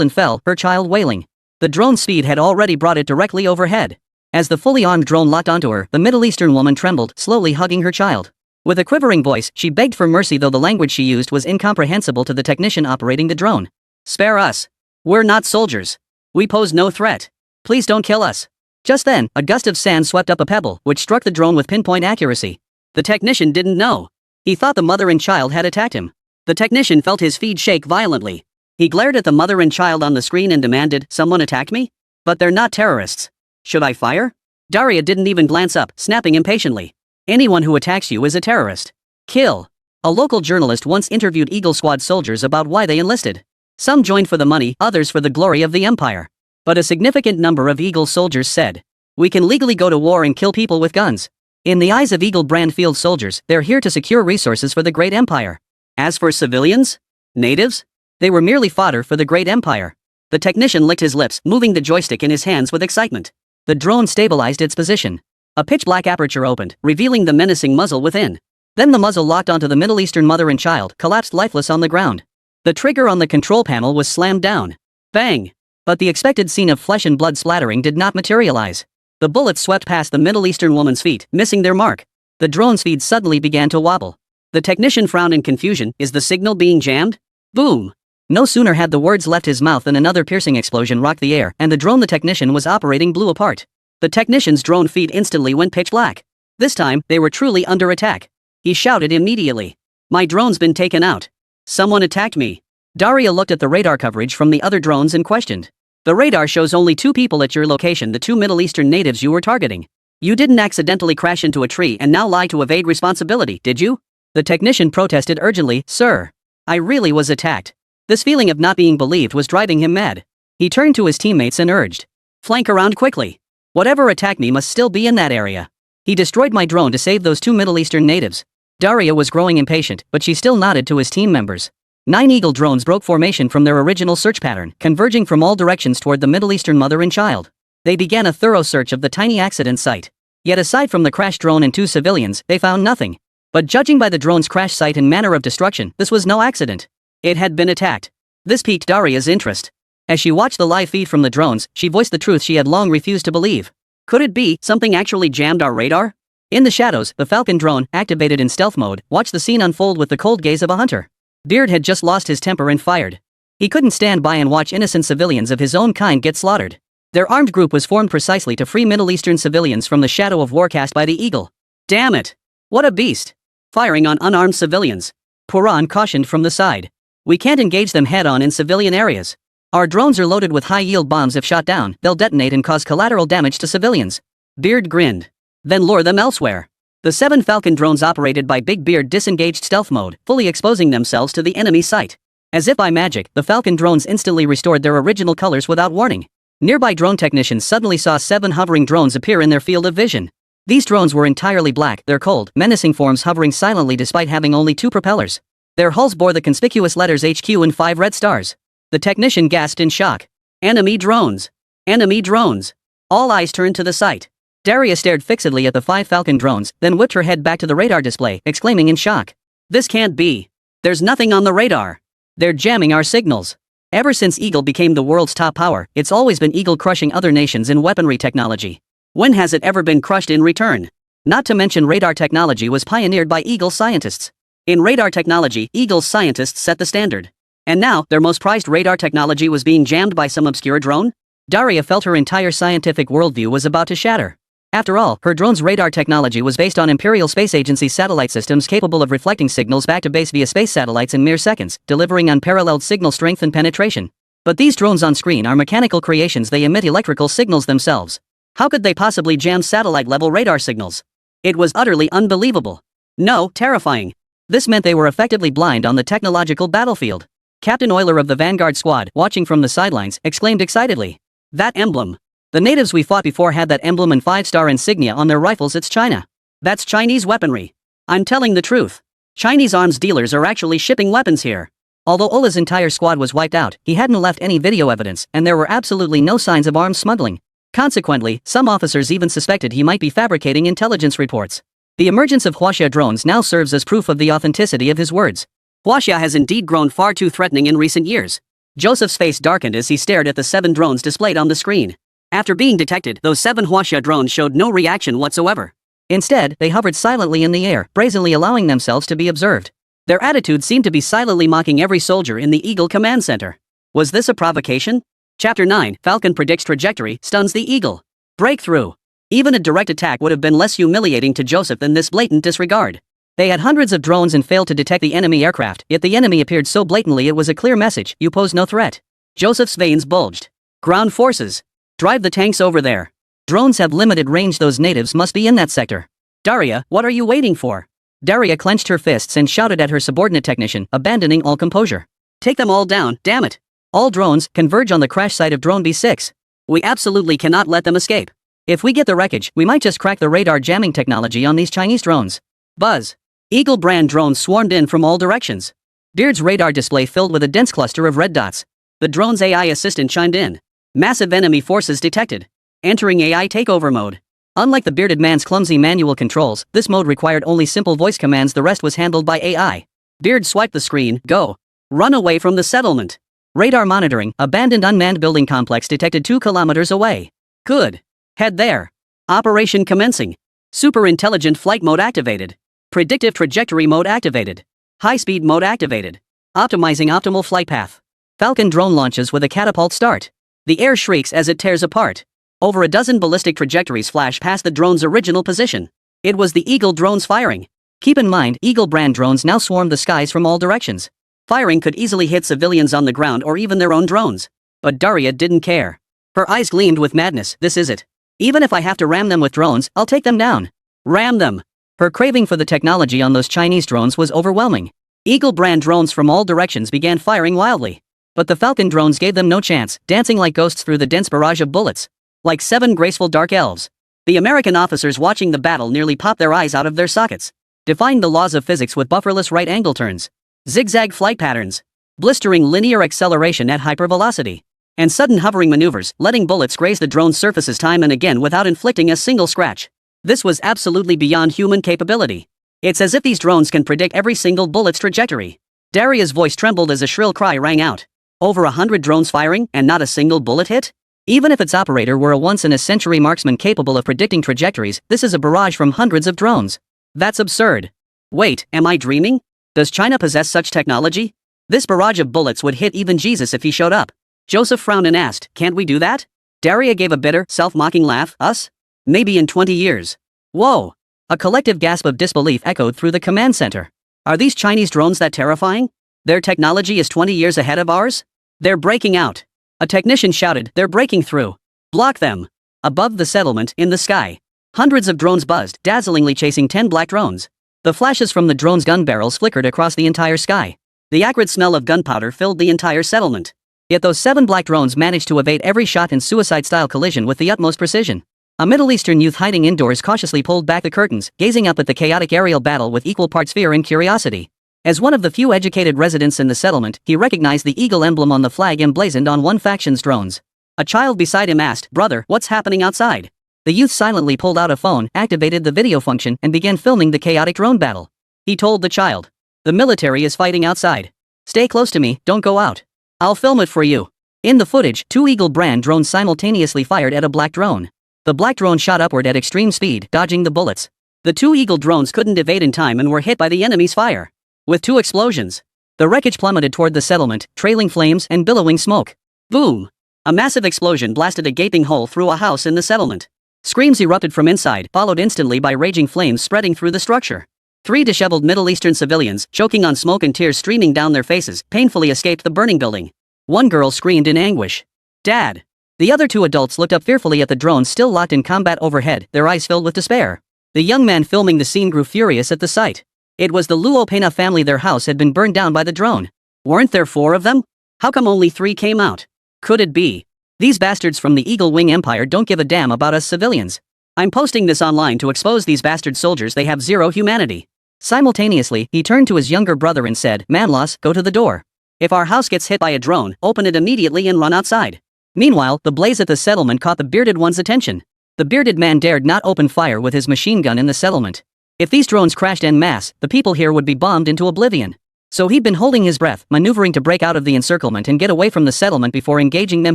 and fell, her child wailing. The drone's speed had already brought it directly overhead. As the fully armed drone locked onto her, the Middle Eastern woman trembled, slowly hugging her child. With a quivering voice, she begged for mercy, though the language she used was incomprehensible to the technician operating the drone. "Spare us! We're not soldiers! We pose no threat! Please don't kill us!" Just then, a gust of sand swept up a pebble, which struck the drone with pinpoint accuracy. The technician didn't know. He thought the mother and child had attacked him. The technician felt his feet shake violently. He glared at the mother and child on the screen and demanded, "Someone attacked me? But they're not terrorists. Should I fire?" Daria didn't even glance up, snapping impatiently. "Anyone who attacks you is a terrorist. Kill." A local journalist once interviewed Eagle Squad soldiers about why they enlisted. Some joined for the money, others for the glory of the empire. But a significant number of Eagle soldiers said, "We can legally go to war and kill people with guns." In the eyes of Eagle brand field soldiers, they're here to secure resources for the great empire. As for civilians? Natives? They were merely fodder for the great empire. The technician licked his lips, moving the joystick in his hands with excitement. The drone stabilized its position. A pitch-black aperture opened, revealing the menacing muzzle within. Then the muzzle locked onto the Middle Eastern mother and child, collapsed lifeless on the ground. The trigger on the control panel was slammed down. Bang! But the expected scene of flesh and blood splattering did not materialize. The bullets swept past the Middle Eastern woman's feet, missing their mark. The drone's feet suddenly began to wobble. The technician frowned in confusion. "Is the signal being jammed?" Boom! No sooner had the words left his mouth than another piercing explosion rocked the air, and the drone the technician was operating blew apart. The technician's drone feed instantly went pitch black. This time, they were truly under attack. He shouted immediately. "My drone's been taken out. Someone attacked me." Daria looked at the radar coverage from the other drones and questioned. "The radar shows only 2 people at your location, the 2 Middle Eastern natives you were targeting. You didn't accidentally crash into a tree and now lie to evade responsibility, did you?" The technician protested urgently. "Sir, I really was attacked." This feeling of not being believed was driving him mad. He turned to his teammates and urged, "Flank around quickly. Whatever attacked me must still be in that area." He destroyed my drone to save those 2 Middle Eastern natives. Daria was growing impatient, but she still nodded to his team members. 9 Eagle drones broke formation from their original search pattern, converging from all directions toward the Middle Eastern mother and child. They began a thorough search of the tiny accident site. Yet aside from the crashed drone and 2 civilians, they found nothing. But judging by the drone's crash site and manner of destruction, this was no accident. It had been attacked. This piqued Daria's interest. As she watched the live feed from the drones, she voiced the truth she had long refused to believe. Could it be something actually jammed our radar? In the shadows, the Falcon drone, activated in stealth mode, watched the scene unfold with the cold gaze of a hunter. Beard had just lost his temper and fired. He couldn't stand by and watch innocent civilians of his own kind get slaughtered. Their armed group was formed precisely to free Middle Eastern civilians from the shadow of war cast by the Eagle. Damn it! What a beast! Firing on unarmed civilians. Puran cautioned from the side. "We can't engage them head-on in civilian areas. Our drones are loaded with high-yield bombs. If shot down, they'll detonate and cause collateral damage to civilians." Beard grinned. "Then lure them elsewhere." The 7 Falcon drones operated by Big Beard disengaged stealth mode, fully exposing themselves to the enemy sight. As if by magic, the Falcon drones instantly restored their original colors without warning. Nearby drone technicians suddenly saw 7 hovering drones appear in their field of vision. These drones were entirely black, their cold, menacing forms hovering silently despite having only 2 propellers. Their hulls bore the conspicuous letters HQ and 5 red stars. The technician gasped in shock. "Enemy drones! Enemy drones!" All eyes turned to the site. Daria stared fixedly at the 5 Falcon drones, then whipped her head back to the radar display, exclaiming in shock. "This can't be. There's nothing on the radar. They're jamming our signals." Ever since Eagle became the world's top power, it's always been Eagle crushing other nations in weaponry technology. When has it ever been crushed in return? Not to mention radar technology was pioneered by Eagle scientists. In radar technology, Eagle's scientists set the standard. And now, their most prized radar technology was being jammed by some obscure drone? Daria felt her entire scientific worldview was about to shatter. After all, her drone's radar technology was based on Imperial Space Agency satellite systems capable of reflecting signals back to base via space satellites in mere seconds, delivering unparalleled signal strength and penetration. But these drones on screen are mechanical creations. They emit electrical signals themselves. How could they possibly jam satellite-level radar signals? It was utterly unbelievable. No, terrifying. This meant they were effectively blind on the technological battlefield. Captain Euler of the Vanguard Squad, watching from the sidelines, exclaimed excitedly. "That emblem. The natives we fought before had that emblem and 5-star insignia on their rifles. It's China. That's Chinese weaponry. I'm telling the truth. Chinese arms dealers are actually shipping weapons here." Although Ola's entire squad was wiped out, he hadn't left any video evidence, and there were absolutely no signs of arms smuggling. Consequently, some officers even suspected he might be fabricating intelligence reports. The emergence of Huaxia drones now serves as proof of the authenticity of his words. Huaxia has indeed grown far too threatening in recent years. Joseph's face darkened as he stared at the 7 drones displayed on the screen. After being detected, those 7 Huaxia drones showed no reaction whatsoever. Instead, they hovered silently in the air, brazenly allowing themselves to be observed. Their attitude seemed to be silently mocking every soldier in the Eagle Command Center. Was this a provocation? Chapter 9, Falcon predicts trajectory, stuns the Eagle. Breakthrough. Even a direct attack would have been less humiliating to Joseph than this blatant disregard. They had hundreds of drones and failed to detect the enemy aircraft, yet the enemy appeared so blatantly it was a clear message: you pose no threat. Joseph's veins bulged. Ground forces. Drive the tanks over there. Drones have limited range, those natives must be in that sector. Daria, what are you waiting for? Daria clenched her fists and shouted at her subordinate technician, abandoning all composure. Take them all down, damn it. All drones, converge on the crash site of drone B6. We absolutely cannot let them escape. If we get the wreckage, we might just crack the radar jamming technology on these Chinese drones. Buzz. Eagle brand drones swarmed in from all directions. Beard's radar display filled with a dense cluster of red dots. The drone's AI assistant chimed in. Massive enemy forces detected. Entering AI takeover mode. Unlike the bearded man's clumsy manual controls, this mode required only simple voice commands, the rest was handled by AI. Beard swiped the screen, go. Run away from the settlement. Radar monitoring, abandoned unmanned building complex detected 2 kilometers away. Good. Head there. Operation commencing. Super intelligent flight mode activated. Predictive trajectory mode activated. High-speed mode activated. Optimizing optimal flight path. Falcon drone launches with a catapult start. The air shrieks as it tears apart. Over a dozen ballistic trajectories flash past the drone's original position. It was the Eagle drones firing. Keep in mind, Eagle brand drones now swarm the skies from all directions. Firing could easily hit civilians on the ground or even their own drones. But Daria didn't care. Her eyes gleamed with madness. This is it. Even if I have to ram them with drones, I'll take them down. Ram them. Her craving for the technology on those Chinese drones was overwhelming. Eagle brand drones from all directions began firing wildly. But the Falcon drones gave them no chance, dancing like ghosts through the dense barrage of bullets. Like 7 graceful dark elves. The American officers watching the battle nearly popped their eyes out of their sockets. Defying the laws of physics with bufferless right angle turns. Zigzag flight patterns. Blistering linear acceleration at hypervelocity. And sudden hovering maneuvers, letting bullets graze the drone's surfaces time and again without inflicting a single scratch. This was absolutely beyond human capability. It's as if these drones can predict every single bullet's trajectory. Daria's voice trembled as a shrill cry rang out. Over 100 drones firing, and not a single bullet hit? Even if its operator were a once-in-a-century marksman capable of predicting trajectories, this is a barrage from hundreds of drones. That's absurd. Wait, am I dreaming? Does China possess such technology? This barrage of bullets would hit even Jesus if he showed up. Joseph frowned and asked, can't we do that? Daria gave a bitter, self-mocking laugh. Us? Maybe in 20 years. Whoa! A collective gasp of disbelief echoed through the command center. Are these Chinese drones that terrifying? Their technology is 20 years ahead of ours? They're breaking out. A technician shouted, they're breaking through. Block them. Above the settlement, in the sky. Hundreds of drones buzzed, dazzlingly chasing 10 black drones. The flashes from the drones' gun barrels flickered across the entire sky. The acrid smell of gunpowder filled the entire settlement. Yet those 7 black drones managed to evade every shot and suicide-style collision with the utmost precision. A Middle Eastern youth hiding indoors cautiously pulled back the curtains, gazing up at the chaotic aerial battle with equal parts fear and curiosity. As one of the few educated residents in the settlement, he recognized the eagle emblem on the flag emblazoned on one faction's drones. A child beside him asked, brother, what's happening outside? The youth silently pulled out a phone, activated the video function, and began filming the chaotic drone battle. He told the child, the military is fighting outside. Stay close to me, don't go out. I'll film it for you. In the footage, 2 Eagle brand drones simultaneously fired at a black drone. The black drone shot upward at extreme speed, dodging the bullets. The 2 Eagle drones couldn't evade in time and were hit by the enemy's fire. With 2 explosions, the wreckage plummeted toward the settlement, trailing flames and billowing smoke. Boom! A massive explosion blasted a gaping hole through a house in the settlement. Screams erupted from inside, followed instantly by raging flames spreading through the structure. 3 disheveled Middle Eastern civilians, choking on smoke and tears streaming down their faces, painfully escaped the burning building. One girl screamed in anguish. Dad! The other 2 adults looked up fearfully at the drones still locked in combat overhead, their eyes filled with despair. The young man filming the scene grew furious at the sight. It was the Luo Pena family. Their house had been burned down by the drone. Weren't there 4 of them? How come only 3 came out? Could it be? These bastards from the Eagle Wing Empire don't give a damn about us civilians. I'm posting this online to expose these bastard soldiers. They have zero humanity. Simultaneously, he turned to his younger brother and said, Manlos, go to the door. If our house gets hit by a drone, open it immediately and run outside. Meanwhile, the blaze at the settlement caught the bearded one's attention. The bearded man dared not open fire with his machine gun in the settlement. If these drones crashed en masse, the people here would be bombed into oblivion. So he'd been holding his breath, maneuvering to break out of the encirclement and get away from the settlement before engaging them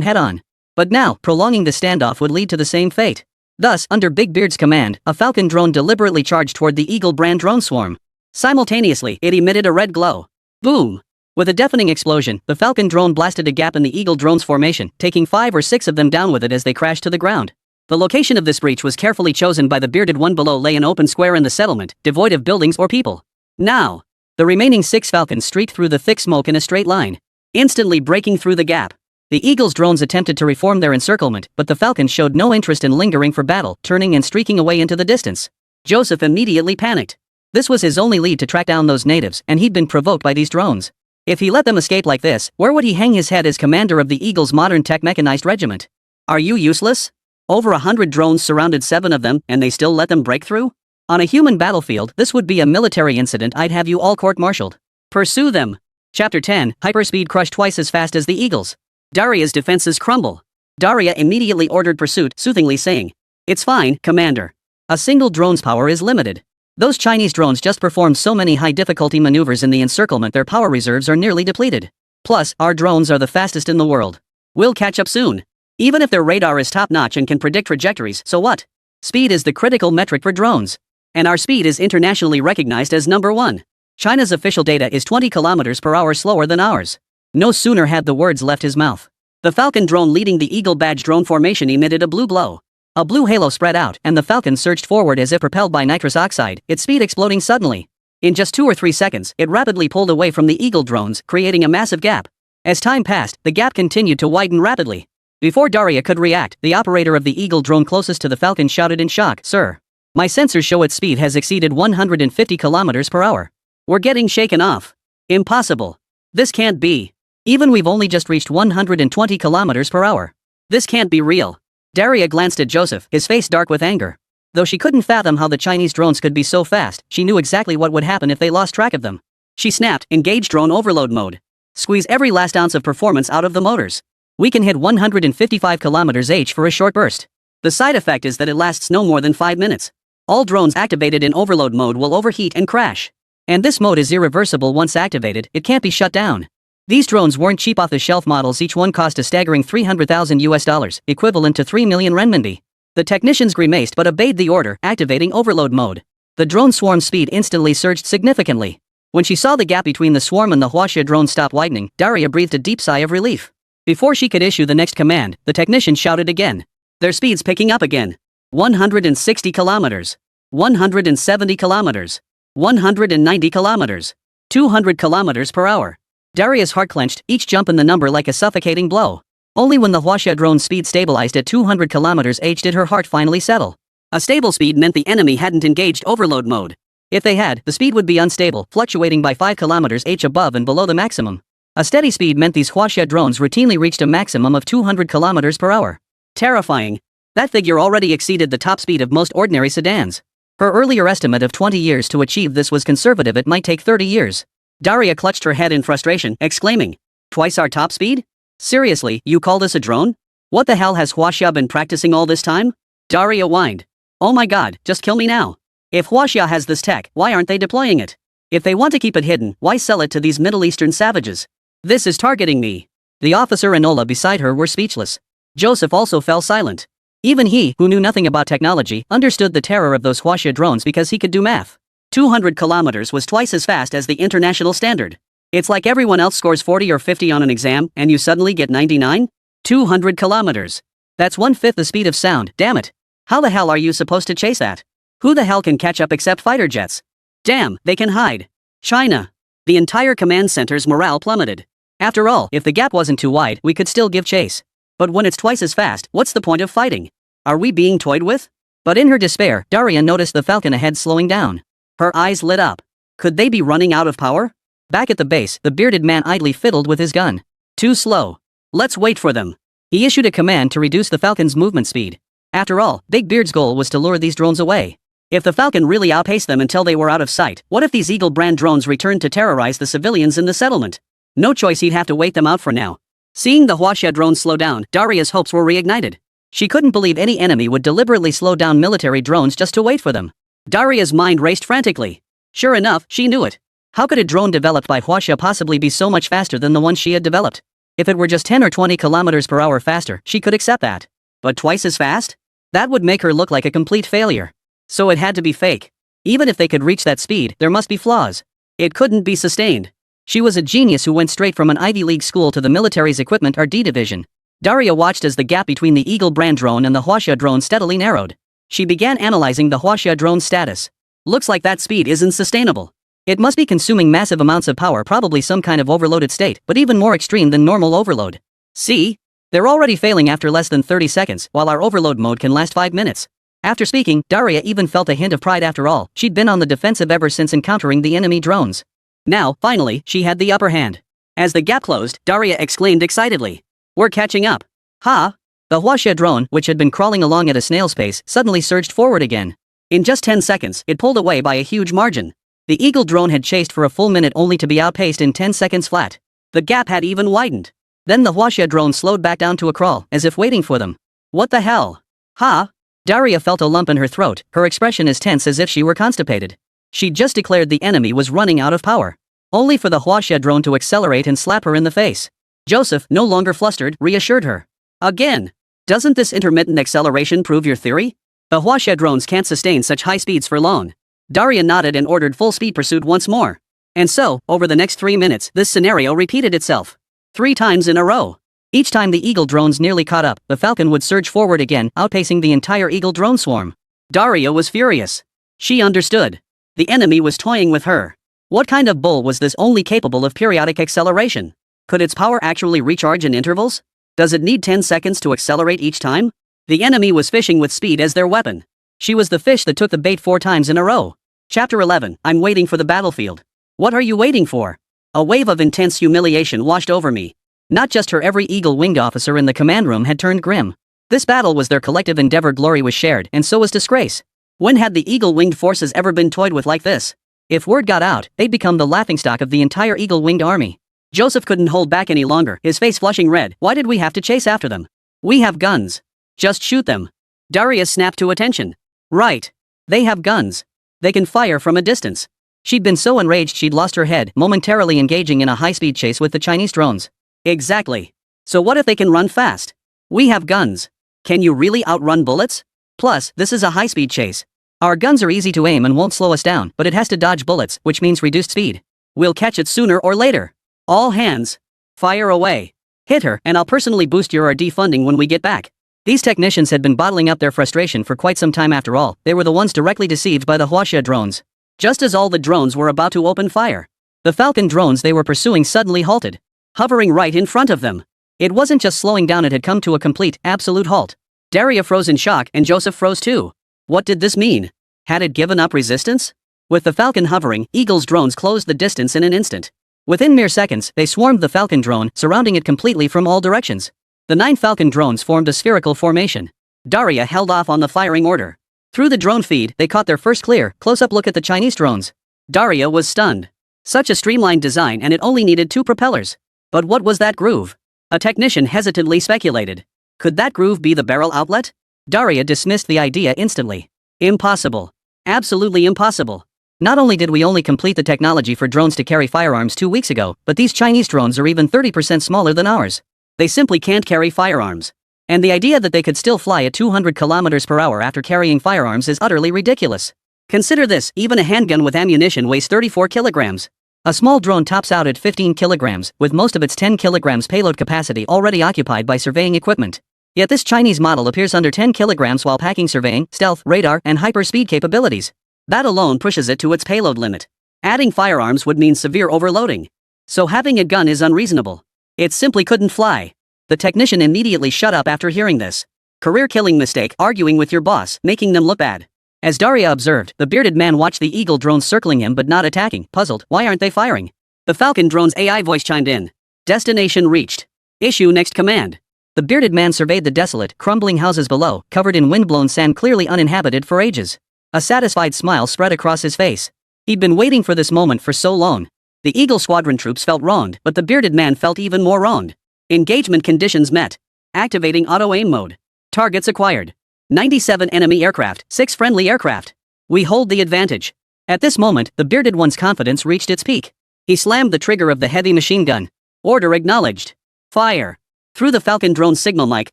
head-on. But now, prolonging the standoff would lead to the same fate. Thus, under Big Beard's command, a Falcon drone deliberately charged toward the Eagle brand drone swarm. Simultaneously, it emitted a red glow. Boom! With a deafening explosion, the Falcon drone blasted a gap in the Eagle drone's formation, taking 5 or 6 of them down with it as they crashed to the ground. The location of this breach was carefully chosen by the bearded one. Below lay an open square in the settlement, devoid of buildings or people. Now, the remaining 6 Falcons streaked through the thick smoke in a straight line, instantly breaking through the gap. The Eagle's drones attempted to reform their encirclement, but the Falcons showed no interest in lingering for battle, turning and streaking away into the distance. Joseph immediately panicked. This was his only lead to track down those natives, and he'd been provoked by these drones. If he let them escape like this, where would he hang his head as commander of the Eagle's modern tech mechanized regiment? Are you useless? Over 100 drones surrounded 7 of them, and they still let them break through? On a human battlefield, this would be a military incident. I'd have you all court-martialed. Pursue them. Chapter 10, Hyperspeed crushed twice as fast as the Eagles. Daria's defenses crumble. Daria immediately ordered pursuit, soothingly saying, "It's fine, Commander. A single drone's power is limited. Those Chinese drones just performed so many high-difficulty maneuvers in the encirclement their power reserves are nearly depleted. Plus, our drones are the fastest in the world. We'll catch up soon. Even if their radar is top-notch and can predict trajectories, so what? Speed is the critical metric for drones. And our speed is internationally recognized as number 1. China's official data is 20 kilometers per hour slower than ours." No sooner had the words left his mouth. The Falcon drone leading the Eagle badge drone formation emitted a blue glow. A blue halo spread out, and the Falcon surged forward as if propelled by nitrous oxide, its speed exploding suddenly. In just 2 or 3 seconds, it rapidly pulled away from the Eagle drones, creating a massive gap. As time passed, the gap continued to widen rapidly. Before Daria could react, the operator of the Eagle drone closest to the Falcon shouted in shock, "Sir, my sensors show its speed has exceeded 150 kilometers per hour. We're getting shaken off. Impossible. This can't be. Even we've only just reached 120 kilometers per hour. This can't be real." Daria glanced at Joseph, his face dark with anger. Though she couldn't fathom how the Chinese drones could be so fast, she knew exactly what would happen if they lost track of them. She snapped, "Engage drone overload mode. Squeeze every last ounce of performance out of the motors. We can hit 155 kilometers h for a short burst. The side effect is that it lasts no more than 5 minutes. All drones activated in overload mode will overheat and crash. And this mode is irreversible once activated, it can't be shut down." These drones weren't cheap off-the-shelf models. Each one cost a staggering $300,000, equivalent to 3 million renminbi. The technicians grimaced but obeyed the order, activating overload mode. The drone swarm speed instantly surged significantly. When she saw the gap between the swarm and the Huaxia drone stop widening, Daria breathed a deep sigh of relief. Before she could issue the next command, the technician shouted again. Their speed's picking up again. 160 kilometers. 170 kilometers. 190 kilometers. 200 kilometers per hour. Daria's heart clenched, each jump in the number like a suffocating blow. Only when the Huaxia drone's speed stabilized at 200 kilometers h did her heart finally settle. A stable speed meant the enemy hadn't engaged overload mode. If they had, the speed would be unstable, fluctuating by 5 kilometers h above and below the maximum. A steady speed meant these Huaxia drones routinely reached a maximum of 200 kilometers per hour. Terrifying. That figure already exceeded the top speed of most ordinary sedans. Her earlier estimate of 20 years to achieve this was conservative. It might take 30 years. Daria clutched her head in frustration, exclaiming, "Twice our top speed? Seriously, you call this a drone? What the hell has Huaxia been practicing all this time?" Daria whined. "Oh my god, just kill me now. If Huaxia has this tech, why aren't they deploying it? If they want to keep it hidden, why sell it to these Middle Eastern savages? This is targeting me." The officer and Ola beside her were speechless. Joseph also fell silent. Even he, who knew nothing about technology, understood the terror of those Huaxia drones because he could do math. 200 kilometers was twice as fast as the international standard. It's like everyone else scores 40 or 50 on an exam, and you suddenly get 99? 200 kilometers. That's 1/5 the speed of sound, damn it. How the hell are you supposed to chase that? Who the hell can catch up except fighter jets? Damn, they can hide. China. The entire command center's morale plummeted. After all, if the gap wasn't too wide, we could still give chase. But when it's twice as fast, what's the point of fighting? Are we being toyed with? But in her despair, Daria noticed the Falcon ahead slowing down. Her eyes lit up. Could they be running out of power? Back at the base, the bearded man idly fiddled with his gun. Too slow. Let's wait for them. He issued a command to reduce the Falcon's movement speed. After all, Big Beard's goal was to lure these drones away. If the Falcon really outpaced them until they were out of sight, what if these Eagle brand drones returned to terrorize the civilians in the settlement? No choice, he'd have to wait them out for now. Seeing the Huaxia drone slow down, Daria's hopes were reignited. She couldn't believe any enemy would deliberately slow down military drones just to wait for them. Daria's mind raced frantically. Sure enough, she knew it. How could a drone developed by Huaxia possibly be so much faster than the one she had developed? If it were just 10 or 20 kilometers per hour faster, she could accept that. But twice as fast? That would make her look like a complete failure. So it had to be fake. Even if they could reach that speed, there must be flaws. It couldn't be sustained. She was a genius who went straight from an Ivy League school to the military's equipment RD division. Daria watched as the gap between the Eagle brand drone and the Huaxia drone steadily narrowed. She began analyzing the Huaxia drone's status. Looks like that speed isn't sustainable. It must be consuming massive amounts of power, probably some kind of overloaded state, but even more extreme than normal overload. See? They're already failing after less than 30 seconds, while our overload mode can last 5 minutes. After speaking, Daria even felt a hint of pride. After all, she'd been on the defensive ever since encountering the enemy drones. Now, finally, she had the upper hand. As the gap closed, Daria exclaimed excitedly. We're catching up. Ha! The Huaxia drone, which had been crawling along at a snail's pace, suddenly surged forward again. In just 10 seconds, it pulled away by a huge margin. The Eagle drone had chased for a full minute only to be outpaced in 10 seconds flat. The gap had even widened. Then the Huaxia drone slowed back down to a crawl, as if waiting for them. What the hell? Ha! Daria felt a lump in her throat, her expression as tense as if she were constipated. She'd just declared the enemy was running out of power. Only for the Huaxia drone to accelerate and slap her in the face. Joseph, no longer flustered, reassured her. Again. Doesn't this intermittent acceleration prove your theory? The Huaxia drones can't sustain such high speeds for long. Daria nodded and ordered full speed pursuit once more. And so, over the next 3 minutes, this scenario repeated itself. 3 times in a row. Each time the Eagle drones nearly caught up, the Falcon would surge forward again, outpacing the entire Eagle drone swarm. Daria was furious. She understood. The enemy was toying with her. What kind of bull was this only capable of periodic acceleration? Could its power actually recharge in intervals? Does it need 10 seconds to accelerate each time? The enemy was fishing with speed as their weapon. She was the fish that took the bait 4 times in a row. Chapter 11, I'm waiting for the battlefield. What are you waiting for? A wave of intense humiliation washed over me. Not just her, every Eagle-winged officer in the command room had turned grim. This battle was their collective endeavor. Glory was shared, and so was disgrace. When had the Eagle-winged forces ever been toyed with like this? If word got out, they'd become the laughingstock of the entire Eagle-winged army. Joseph couldn't hold back any longer, his face flushing red. Why did we have to chase after them? We have guns. Just shoot them. Daria snapped to attention. Right. They have guns. They can fire from a distance. She'd been so enraged she'd lost her head, momentarily engaging in a high-speed chase with the Chinese drones. Exactly. So what if they can run fast? We have guns. Can you really outrun bullets? Plus, this is a high-speed chase. Our guns are easy to aim and won't slow us down, but it has to dodge bullets, which means reduced speed. We'll catch it sooner or later. All hands. Fire away. Hit her, and I'll personally boost your RD funding when we get back. These technicians had been bottling up their frustration for quite some time. After all, they were the ones directly deceived by the Huaxia drones. Just as all the drones were about to open fire, the Falcon drones they were pursuing suddenly halted, hovering right in front of them. It wasn't just slowing down, it had come to a complete, absolute halt. Daria froze in shock, and Joseph froze too. What did this mean? Had it given up resistance? With the Falcon hovering, Eagle's drones closed the distance in an instant. Within mere seconds, they swarmed the Falcon drone, surrounding it completely from all directions. The 9 Falcon drones formed a spherical formation. Daria held off on the firing order. Through the drone feed, they caught their first clear, close-up look at the Chinese drones. Daria was stunned. Such a streamlined design, and it only needed 2 propellers. But what was that groove? A technician hesitantly speculated. Could that groove be the barrel outlet? Daria dismissed the idea instantly. Impossible. Absolutely impossible. Not only did we only complete the technology for drones to carry firearms 2 weeks ago, but these Chinese drones are even 30% smaller than ours. They simply can't carry firearms. And the idea that they could still fly at 200 kilometers per hour after carrying firearms is utterly ridiculous. Consider this, even a handgun with ammunition weighs 34 kilograms. A small drone tops out at 15 kilograms, with most of its 10 kilograms payload capacity already occupied by surveying equipment. Yet this Chinese model appears under 10 kilograms while packing surveying, stealth, radar, and hyperspeed capabilities. That alone pushes it to its payload limit. Adding firearms would mean severe overloading. So having a gun is unreasonable. It simply couldn't fly. The technician immediately shut up after hearing this. Career-killing mistake, arguing with your boss, making them look bad. As Daria observed, the bearded man watched the Eagle drones circling him but not attacking. Puzzled, why aren't they firing? The Falcon drone's AI voice chimed in. Destination reached. Issue next command. The bearded man surveyed the desolate, crumbling houses below, covered in windblown sand clearly uninhabited for ages. A satisfied smile spread across his face. He'd been waiting for this moment for so long. The Eagle squadron troops felt wronged, but the bearded man felt even more wronged. Engagement conditions met. Activating auto-aim mode. Targets acquired. 97 enemy aircraft, 6 friendly aircraft. We hold the advantage. At this moment, the bearded one's confidence reached its peak. He slammed the trigger of the heavy machine gun. Order acknowledged. Fire. Through the Falcon drone's signal mic,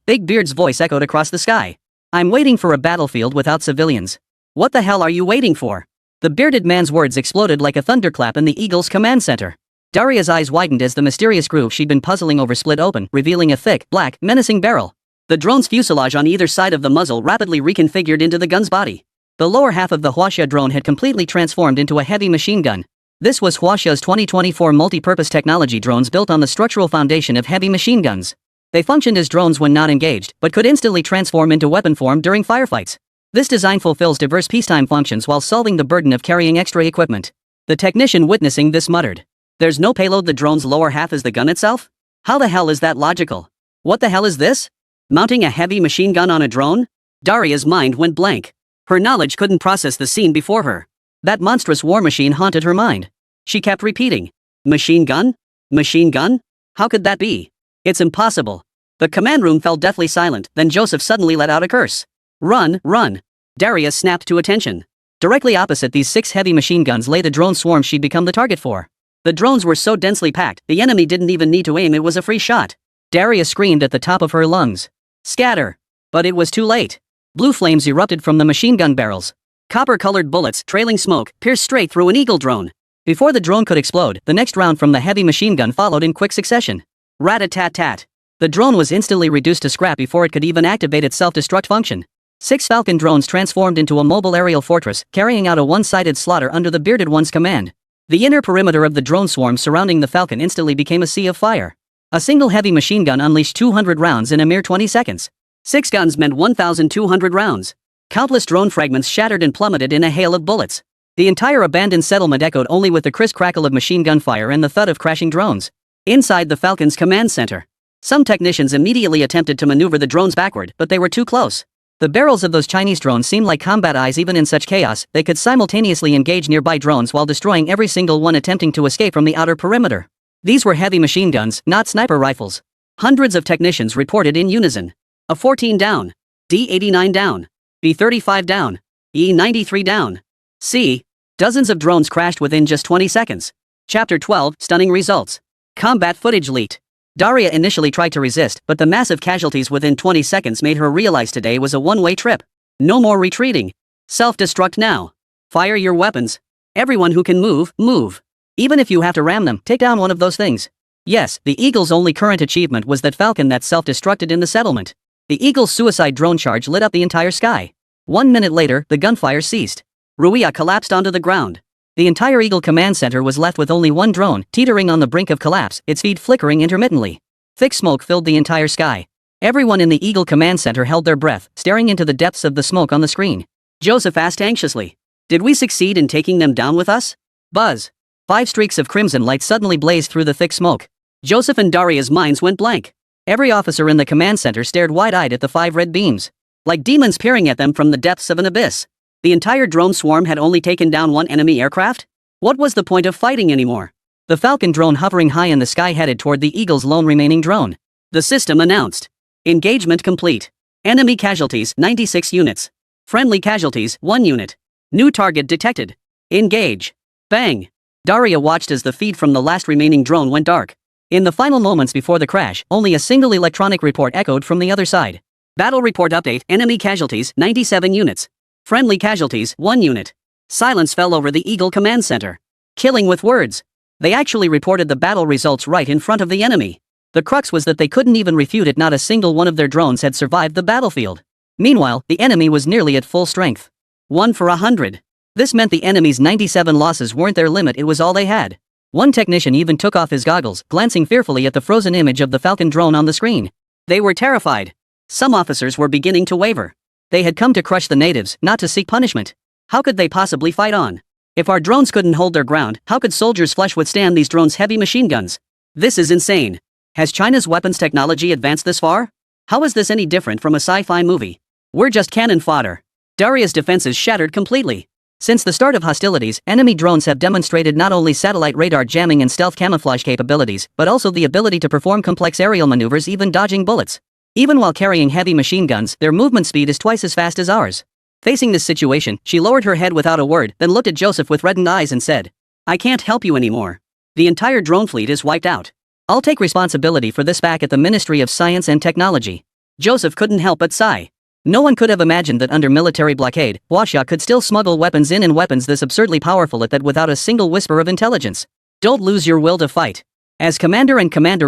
Big Beard's voice echoed across the sky. I'm waiting for a battlefield without civilians. What the hell are you waiting for? The bearded man's words exploded like a thunderclap in the Eagle's command center. Daria's eyes widened as the mysterious groove she'd been puzzling over split open, revealing a thick, black, menacing barrel. The drone's fuselage on either side of the muzzle rapidly reconfigured into the gun's body. The lower half of the Huaxia drone had completely transformed into a heavy machine gun. This was Huaxia's 2024 multi-purpose technology drones built on the structural foundation of heavy machine guns. They functioned as drones when not engaged, but could instantly transform into weapon form during firefights. This design fulfills diverse peacetime functions while solving the burden of carrying extra equipment. The technician witnessing this muttered. There's no payload, the drone's lower half is the gun itself? How the hell is that logical? What the hell is this? Mounting a heavy machine gun on a drone? Daria's mind went blank. Her knowledge couldn't process the scene before her. That monstrous war machine haunted her mind. She kept repeating. Machine gun? Machine gun? How could that be? It's impossible. The command room fell deathly silent, then Joseph suddenly let out a curse. Run, run. Daria snapped to attention. Directly opposite these 6 heavy machine guns lay the drone swarm she'd become the target for. The drones were so densely packed, the enemy didn't even need to aim, it was a free shot. Daria screamed at the top of her lungs. Scatter! But it was too late. Blue flames erupted from the machine gun barrels. Copper-colored bullets, trailing smoke, pierced straight through an Eagle drone. Before the drone could explode, the next round from the heavy machine gun followed in quick succession. Rat-a-tat-tat. The drone was instantly reduced to scrap before it could even activate its self-destruct function. 6 Falcon drones transformed into a mobile aerial fortress, carrying out a one-sided slaughter under the bearded one's command. The inner perimeter of the drone swarm surrounding the Falcon instantly became a sea of fire. A single heavy machine gun unleashed 200 rounds in a mere 20 seconds. 6 guns meant 1,200 rounds. Countless drone fragments shattered and plummeted in a hail of bullets. The entire abandoned settlement echoed only with the crisp crackle of machine gun fire and the thud of crashing drones. Inside the Falcon's command center, some technicians immediately attempted to maneuver the drones backward, but they were too close. The barrels of those Chinese drones seemed like combat eyes. Even in such chaos, they could simultaneously engage nearby drones while destroying every single one attempting to escape from the outer perimeter. These were heavy machine guns, not sniper rifles. Hundreds of technicians reported in unison. A-14 down. D-89 down. B-35 down. E-93 down. C. Dozens of drones crashed within just 20 seconds. Chapter 12, Stunning Results. Combat footage leaked. Daria initially tried to resist, but the massive casualties within 20 seconds made her realize today was a one-way trip. No more retreating. Self-destruct now. Fire your weapons. Everyone who can move, move. Even if you have to ram them, take down one of those things. Yes, the Eagle's only current achievement was that Falcon that self-destructed in the settlement. The Eagle's suicide drone charge lit up the entire sky. 1 minute later, the gunfire ceased. Ruia collapsed onto the ground. The entire Eagle command center was left with only one drone, teetering on the brink of collapse, its feet flickering intermittently. Thick smoke filled the entire sky. Everyone in the Eagle command center held their breath, staring into the depths of the smoke on the screen. Joseph asked anxiously. Did we succeed in taking them down with us? Buzz. 5 streaks of crimson light suddenly blazed through the thick smoke. Joseph and Daria's minds went blank. Every officer in the command center stared wide-eyed at the 5 red beams. Like demons peering at them from the depths of an abyss. The entire drone swarm had only taken down 1 enemy aircraft? What was the point of fighting anymore? The Falcon drone hovering high in the sky headed toward the Eagle's lone remaining drone. The system announced. Engagement complete. Enemy casualties 96 units. Friendly casualties 1 unit. New target detected. Engage. Bang. Daria watched as the feed from the last remaining drone went dark. In the final moments before the crash, only a single electronic report echoed from the other side. Battle report update, enemy casualties 97 units. Friendly casualties 1 unit. Silence fell over the Eagle command center. Killing with words. They actually reported the battle results right in front of the enemy. The crux was that they couldn't even refute it, not a single one of their drones had survived the battlefield. Meanwhile, the enemy was nearly at full strength. 1 for 100. This meant the enemy's 97 losses weren't their limit, it was all they had. One technician even took off his goggles, glancing fearfully at the frozen image of the Falcon drone on the screen. They were terrified. Some officers were beginning to waver. They had come to crush the natives, not to seek punishment. How could they possibly fight on? If our drones couldn't hold their ground, how could soldiers' flesh withstand these drones' heavy machine guns? This is insane. Has China's weapons technology advanced this far? How is this any different from a sci-fi movie? We're just cannon fodder. Daria's defenses shattered completely. Since the start of hostilities, enemy drones have demonstrated not only satellite radar jamming and stealth camouflage capabilities, but also the ability to perform complex aerial maneuvers, even dodging bullets. Even while carrying heavy machine guns, their movement speed is twice as fast as ours. Facing this situation, she lowered her head without a word, then looked at Joseph with reddened eyes and said, "I can't help you anymore. The entire drone fleet is wiped out. I'll take responsibility for this back at the Ministry of Science and Technology." Joseph couldn't help but sigh. No one could have imagined that under military blockade, Huaxia could still smuggle weapons in, and weapons this absurdly powerful at that, without a single whisper of intelligence. Don't lose your will to fight. As commander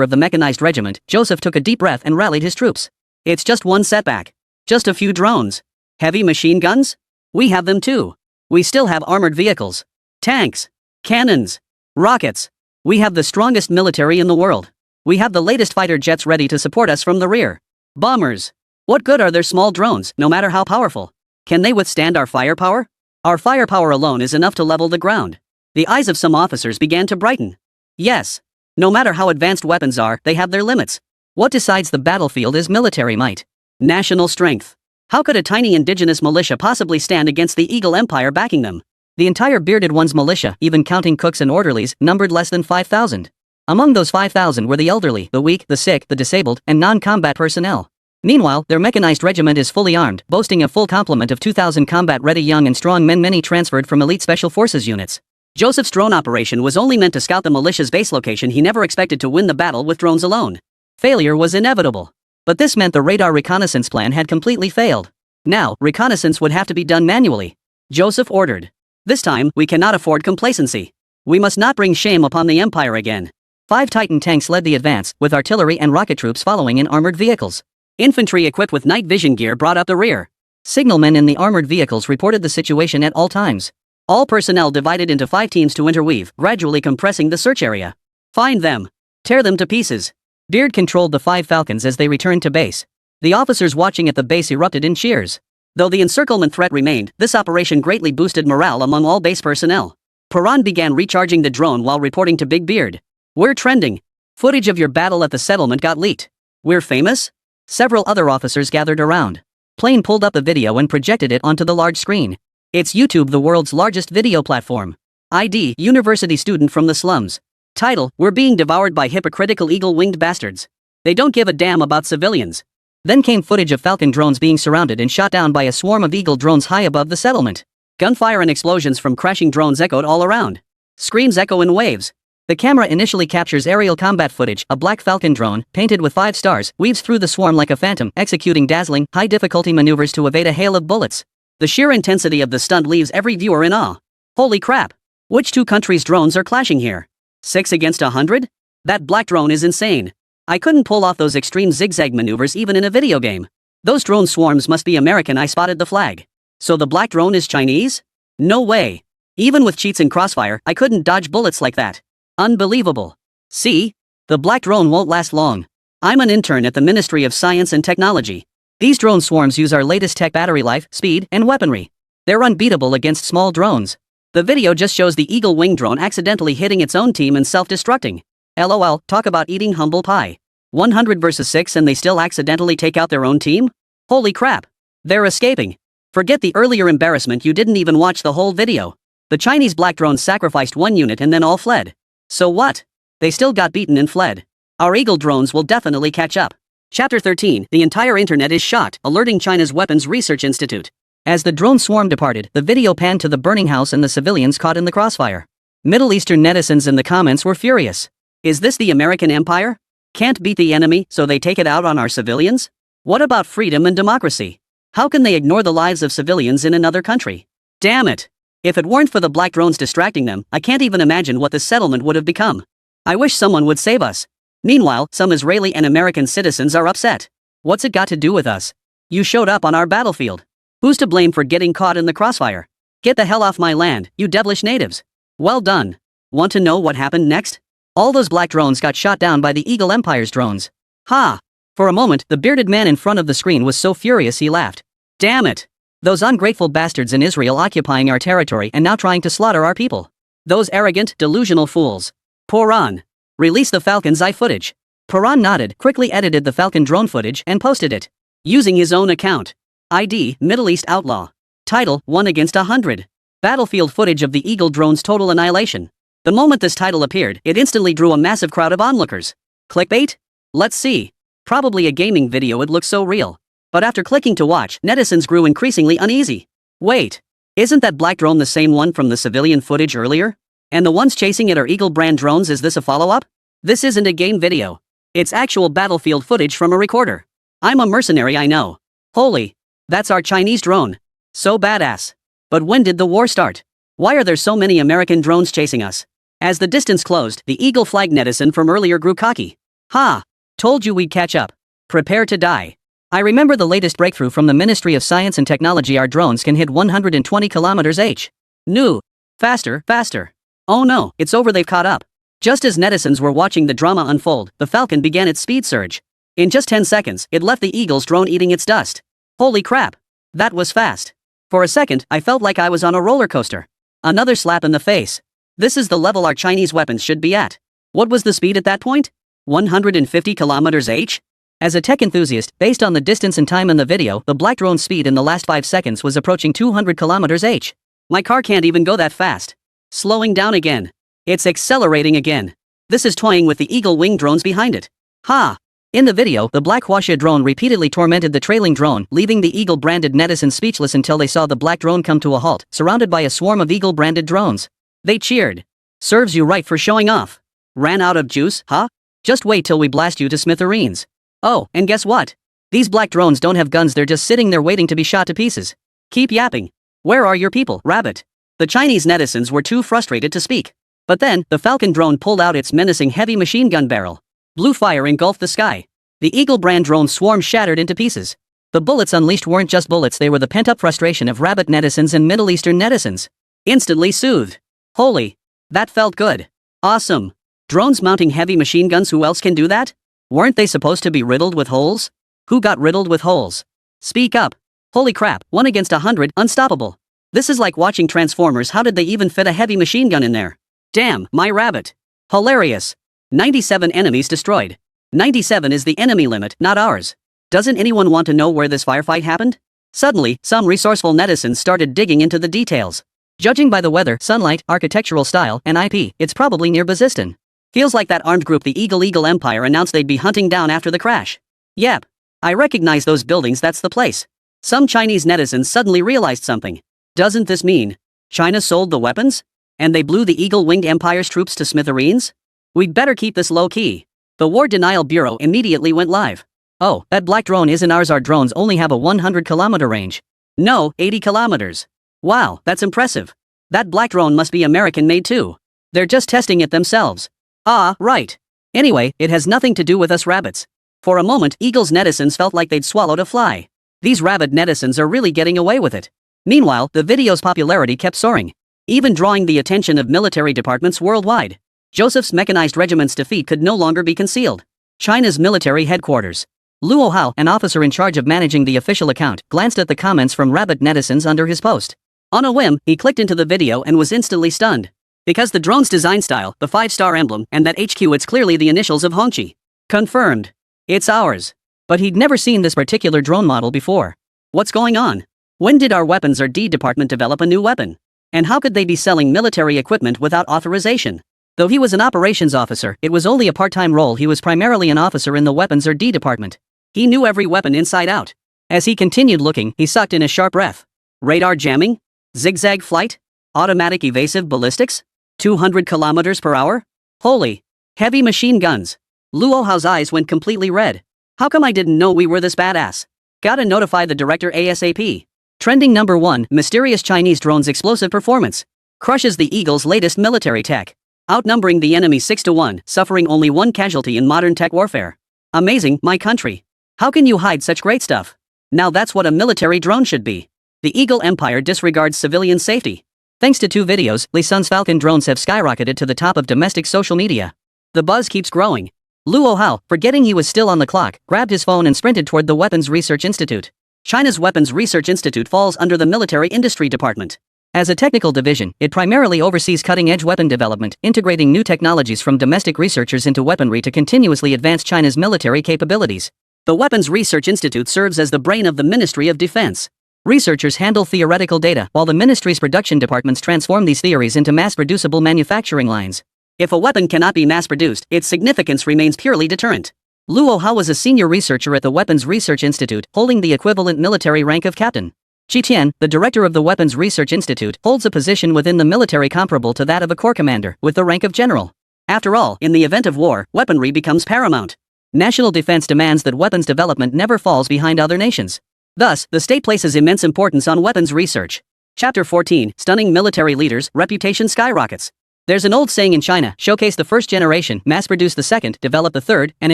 of the mechanized regiment, Joseph took a deep breath and rallied his troops. It's just one setback. Just a few drones. Heavy machine guns? We have them too. We still have armored vehicles. Tanks. Cannons. Rockets. We have the strongest military in the world. We have the latest fighter jets ready to support us from the rear. Bombers. What good are their small drones, no matter how powerful? Can they withstand our firepower? Our firepower alone is enough to level the ground. The eyes of some officers began to brighten. Yes. No matter how advanced weapons are, they have their limits. What decides the battlefield is military might. National strength. How could a tiny indigenous militia possibly stand against the Eagle Empire backing them? The entire Bearded One's militia, even counting cooks and orderlies, numbered less than 5,000. Among those 5,000 were the elderly, the weak, the sick, the disabled, and non-combat personnel. Meanwhile, their mechanized regiment is fully armed, boasting a full complement of 2,000 combat-ready young and strong men, many transferred from elite special forces units. Joseph's drone operation was only meant to scout the militia's base location. He never expected to win the battle with drones alone. Failure was inevitable. But this meant the radar reconnaissance plan had completely failed. Now, reconnaissance would have to be done manually. Joseph ordered. This time, we cannot afford complacency. We must not bring shame upon the Empire again. 5 Titan tanks led the advance, with artillery and rocket troops following in armored vehicles. Infantry equipped with night vision gear brought up the rear. Signalmen in the armored vehicles reported the situation at all times. All personnel divided into 5 teams to interweave, gradually compressing the search area. Find them. Tear them to pieces. Beard controlled the 5 Falcons as they returned to base. The officers watching at the base erupted in cheers. Though the encirclement threat remained, this operation greatly boosted morale among all base personnel. Paran began recharging the drone while reporting to Big Beard. "We're trending. Footage of your battle at the settlement got leaked. We're famous?" Several other officers gathered around. Plane pulled up the video and projected it onto the large screen. It's YouTube, the world's largest video platform. ID, university student from the slums. Title, "We're being devoured by hypocritical eagle-winged bastards. They don't give a damn about civilians." Then came footage of Falcon drones being surrounded and shot down by a swarm of Eagle drones high above the settlement. Gunfire and explosions from crashing drones echoed all around. Screams echo in waves. The camera initially captures aerial combat footage. A black Falcon drone, painted with 5 stars, weaves through the swarm like a phantom, executing dazzling, high-difficulty maneuvers to evade a hail of bullets. The sheer intensity of the stunt leaves every viewer in awe. Holy crap! Which 2 countries' drones are clashing here? 6 against 100? That black drone is insane. I couldn't pull off those extreme zigzag maneuvers even in a video game. Those drone swarms must be American. I spotted the flag. So the black drone is Chinese? No way. Even with cheats in Crossfire, I couldn't dodge bullets like that. Unbelievable. See? The black drone won't last long. I'm an intern at the Ministry of Science and Technology. These drone swarms use our latest tech: battery life, speed, and weaponry. They're unbeatable against small drones. The video just shows the Eagle Wing drone accidentally hitting its own team and self-destructing. LOL, talk about eating humble pie. 100 versus 6 and they still accidentally take out their own team? Holy crap. They're escaping. Forget the earlier embarrassment, you didn't even watch the whole video. The Chinese black drones sacrificed 1 unit and then all fled. So what? They still got beaten and fled. Our Eagle drones will definitely catch up. Chapter 13, the entire internet is shocked, alerting China's Weapons Research Institute. As the drone swarm departed, the video panned to the burning house and the civilians caught in the crossfire. Middle Eastern netizens in the comments were furious. Is this the American empire? Can't beat the enemy, so they take it out on our civilians? What about freedom and democracy? How can they ignore the lives of civilians in another country? Damn it! If it weren't for the black drones distracting them, I can't even imagine what this settlement would have become. I wish someone would save us. Meanwhile, some Israeli and American citizens are upset. What's it got to do with us? You showed up on our battlefield. Who's to blame for getting caught in the crossfire? Get the hell off my land, you devilish natives. Well done. Want to know what happened next? All those black drones got shot down by the Eagle Empire's drones. Ha! For a moment, the bearded man in front of the screen was so furious he laughed. Damn it! Those ungrateful bastards in Israel occupying our territory and now trying to slaughter our people. Those arrogant, delusional fools. Paran. Release the Falcon's eye footage. Paran nodded, quickly edited the Falcon drone footage and posted it. Using his own account. ID, Middle East Outlaw. Title, 1 against 100. Battlefield footage of the Eagle drone's total annihilation. The moment this title appeared, it instantly drew a massive crowd of onlookers. Clickbait? Let's see. Probably a gaming video, it looks so real. But after clicking to watch, netizens grew increasingly uneasy. Wait. Isn't that black drone the same one from the civilian footage earlier? And the ones chasing it are Eagle brand drones, is this a follow-up? This isn't a game video. It's actual battlefield footage from a recorder. I'm a mercenary, I know. Holy. That's our Chinese drone. So badass. But when did the war start? Why are there so many American drones chasing us? As the distance closed, the Eagle flag netizen from earlier grew cocky. Ha! Told you we'd catch up. Prepare to die. I remember the latest breakthrough from the Ministry of Science and Technology. Our drones can hit 120 km/h. New. Faster, faster. Oh no, it's over, they've caught up. Just as netizens were watching the drama unfold, the Falcon began its speed surge. In just 10 seconds, it left the Eagle's drone eating its dust. Holy crap. That was fast. For a second, I felt like I was on a roller coaster. Another slap in the face. This is the level our Chinese weapons should be at. What was the speed at that point? 150 km/h? As a tech enthusiast, based on the distance and time in the video, the black drone's speed in the last 5 seconds was approaching 200 km/h. My car can't even go that fast. Slowing down again. It's accelerating again. This is toying with the Eagle wing drones behind it. Ha! In the video, the black Huaxia drone repeatedly tormented the trailing drone, leaving the Eagle branded netizens speechless until they saw the black drone come to a halt, surrounded by a swarm of Eagle branded drones. They cheered. Serves you right for showing off. Ran out of juice, huh? Just wait till we blast you to smithereens. Oh, and guess what? These black drones don't have guns, they're just sitting there waiting to be shot to pieces. Keep yapping. Where are your people, rabbit? The Chinese netizens were too frustrated to speak. But then, the Falcon drone pulled out its menacing heavy machine gun barrel. Blue fire engulfed the sky. The Eagle brand drone swarm shattered into pieces. The bullets unleashed weren't just bullets, they were the pent-up frustration of rabbit netizens and Middle Eastern netizens. Instantly soothed. Holy. That felt good. Awesome. Drones mounting heavy machine guns, who else can do that? Weren't they supposed to be riddled with holes? Who got riddled with holes? Speak up. Holy crap, 1 against 100, unstoppable. This is like watching Transformers, how did they even fit a heavy machine gun in there? Damn, my rabbit. Hilarious. 97 enemies destroyed. 97 is the enemy limit, not ours. Doesn't anyone want to know where this firefight happened? Suddenly, some resourceful netizens started digging into the details. Judging by the weather, sunlight, architectural style, and IP, it's probably near Bazistan. Feels like that armed group the Eagle Empire announced they'd be hunting down after the crash. Yep. I recognize those buildings, that's the place. Some Chinese netizens suddenly realized something. Doesn't this mean China sold the weapons? And they blew the Eagle-winged Empire's troops to smithereens? We'd better keep this low-key. The War Denial Bureau immediately went live. Oh, that black drone isn't ours, our drones only have a 100-kilometer range. No, 80 kilometers. Wow, that's impressive. That black drone must be American-made too. They're just testing it themselves. Ah, right. Anyway, it has nothing to do with us rabbits. For a moment, Eagle's netizens felt like they'd swallowed a fly. These rabbit netizens are really getting away with it. Meanwhile, the video's popularity kept soaring, even drawing the attention of military departments worldwide. Joseph's mechanized regiment's defeat could no longer be concealed. China's military headquarters. Luo Hao, an officer in charge of managing the official account, glanced at the comments from rabbit netizens under his post. On a whim, he clicked into the video and was instantly stunned. Because the drone's design style, the 5-star emblem, and that HQ, it's clearly the initials of Hongqi. Confirmed. It's ours. But he'd never seen this particular drone model before. What's going on? When did our weapons R&D department develop a new weapon? And how could they be selling military equipment without authorization? Though he was an operations officer, it was only a part-time role. He was primarily an officer in the weapons R&D department. He knew every weapon inside out. As he continued looking, he sucked in a sharp breath. Radar jamming? Zigzag flight? Automatic evasive ballistics? 200 kilometers per hour? Holy. Heavy machine guns. Luo Hao's eyes went completely red. How come I didn't know we were this badass? Gotta notify the director ASAP. Trending number 1, mysterious Chinese drone's explosive performance. Crushes the Eagle's latest military tech. Outnumbering the enemy 6-1, suffering only 1 casualty in modern tech warfare. Amazing, my country. How can you hide such great stuff? Now that's what a military drone should be. The Eagle Empire disregards civilian safety. Thanks to 2 videos, Li Sun's Falcon drones have skyrocketed to the top of domestic social media. The buzz keeps growing. Luo Hao, forgetting he was still on the clock, grabbed his phone and sprinted toward the Weapons Research Institute. China's Weapons Research Institute falls under the Military Industry Department. As a technical division, it primarily oversees cutting-edge weapon development, integrating new technologies from domestic researchers into weaponry to continuously advance China's military capabilities. The Weapons Research Institute serves as the brain of the Ministry of Defense. Researchers handle theoretical data, while the ministry's production departments transform these theories into mass-producible manufacturing lines. If a weapon cannot be mass-produced, its significance remains purely deterrent. Luo Hao was a senior researcher at the Weapons Research Institute, holding the equivalent military rank of captain. Qi Tian, the director of the Weapons Research Institute, holds a position within the military comparable to that of a corps commander, with the rank of general. After all, in the event of war, weaponry becomes paramount. National defense demands that weapons development never falls behind other nations. Thus, the state places immense importance on weapons research. Chapter 14, Stunning Military Leaders, Reputation Skyrockets. There's an old saying in China, showcase the first generation, mass-produce the second, develop the third, and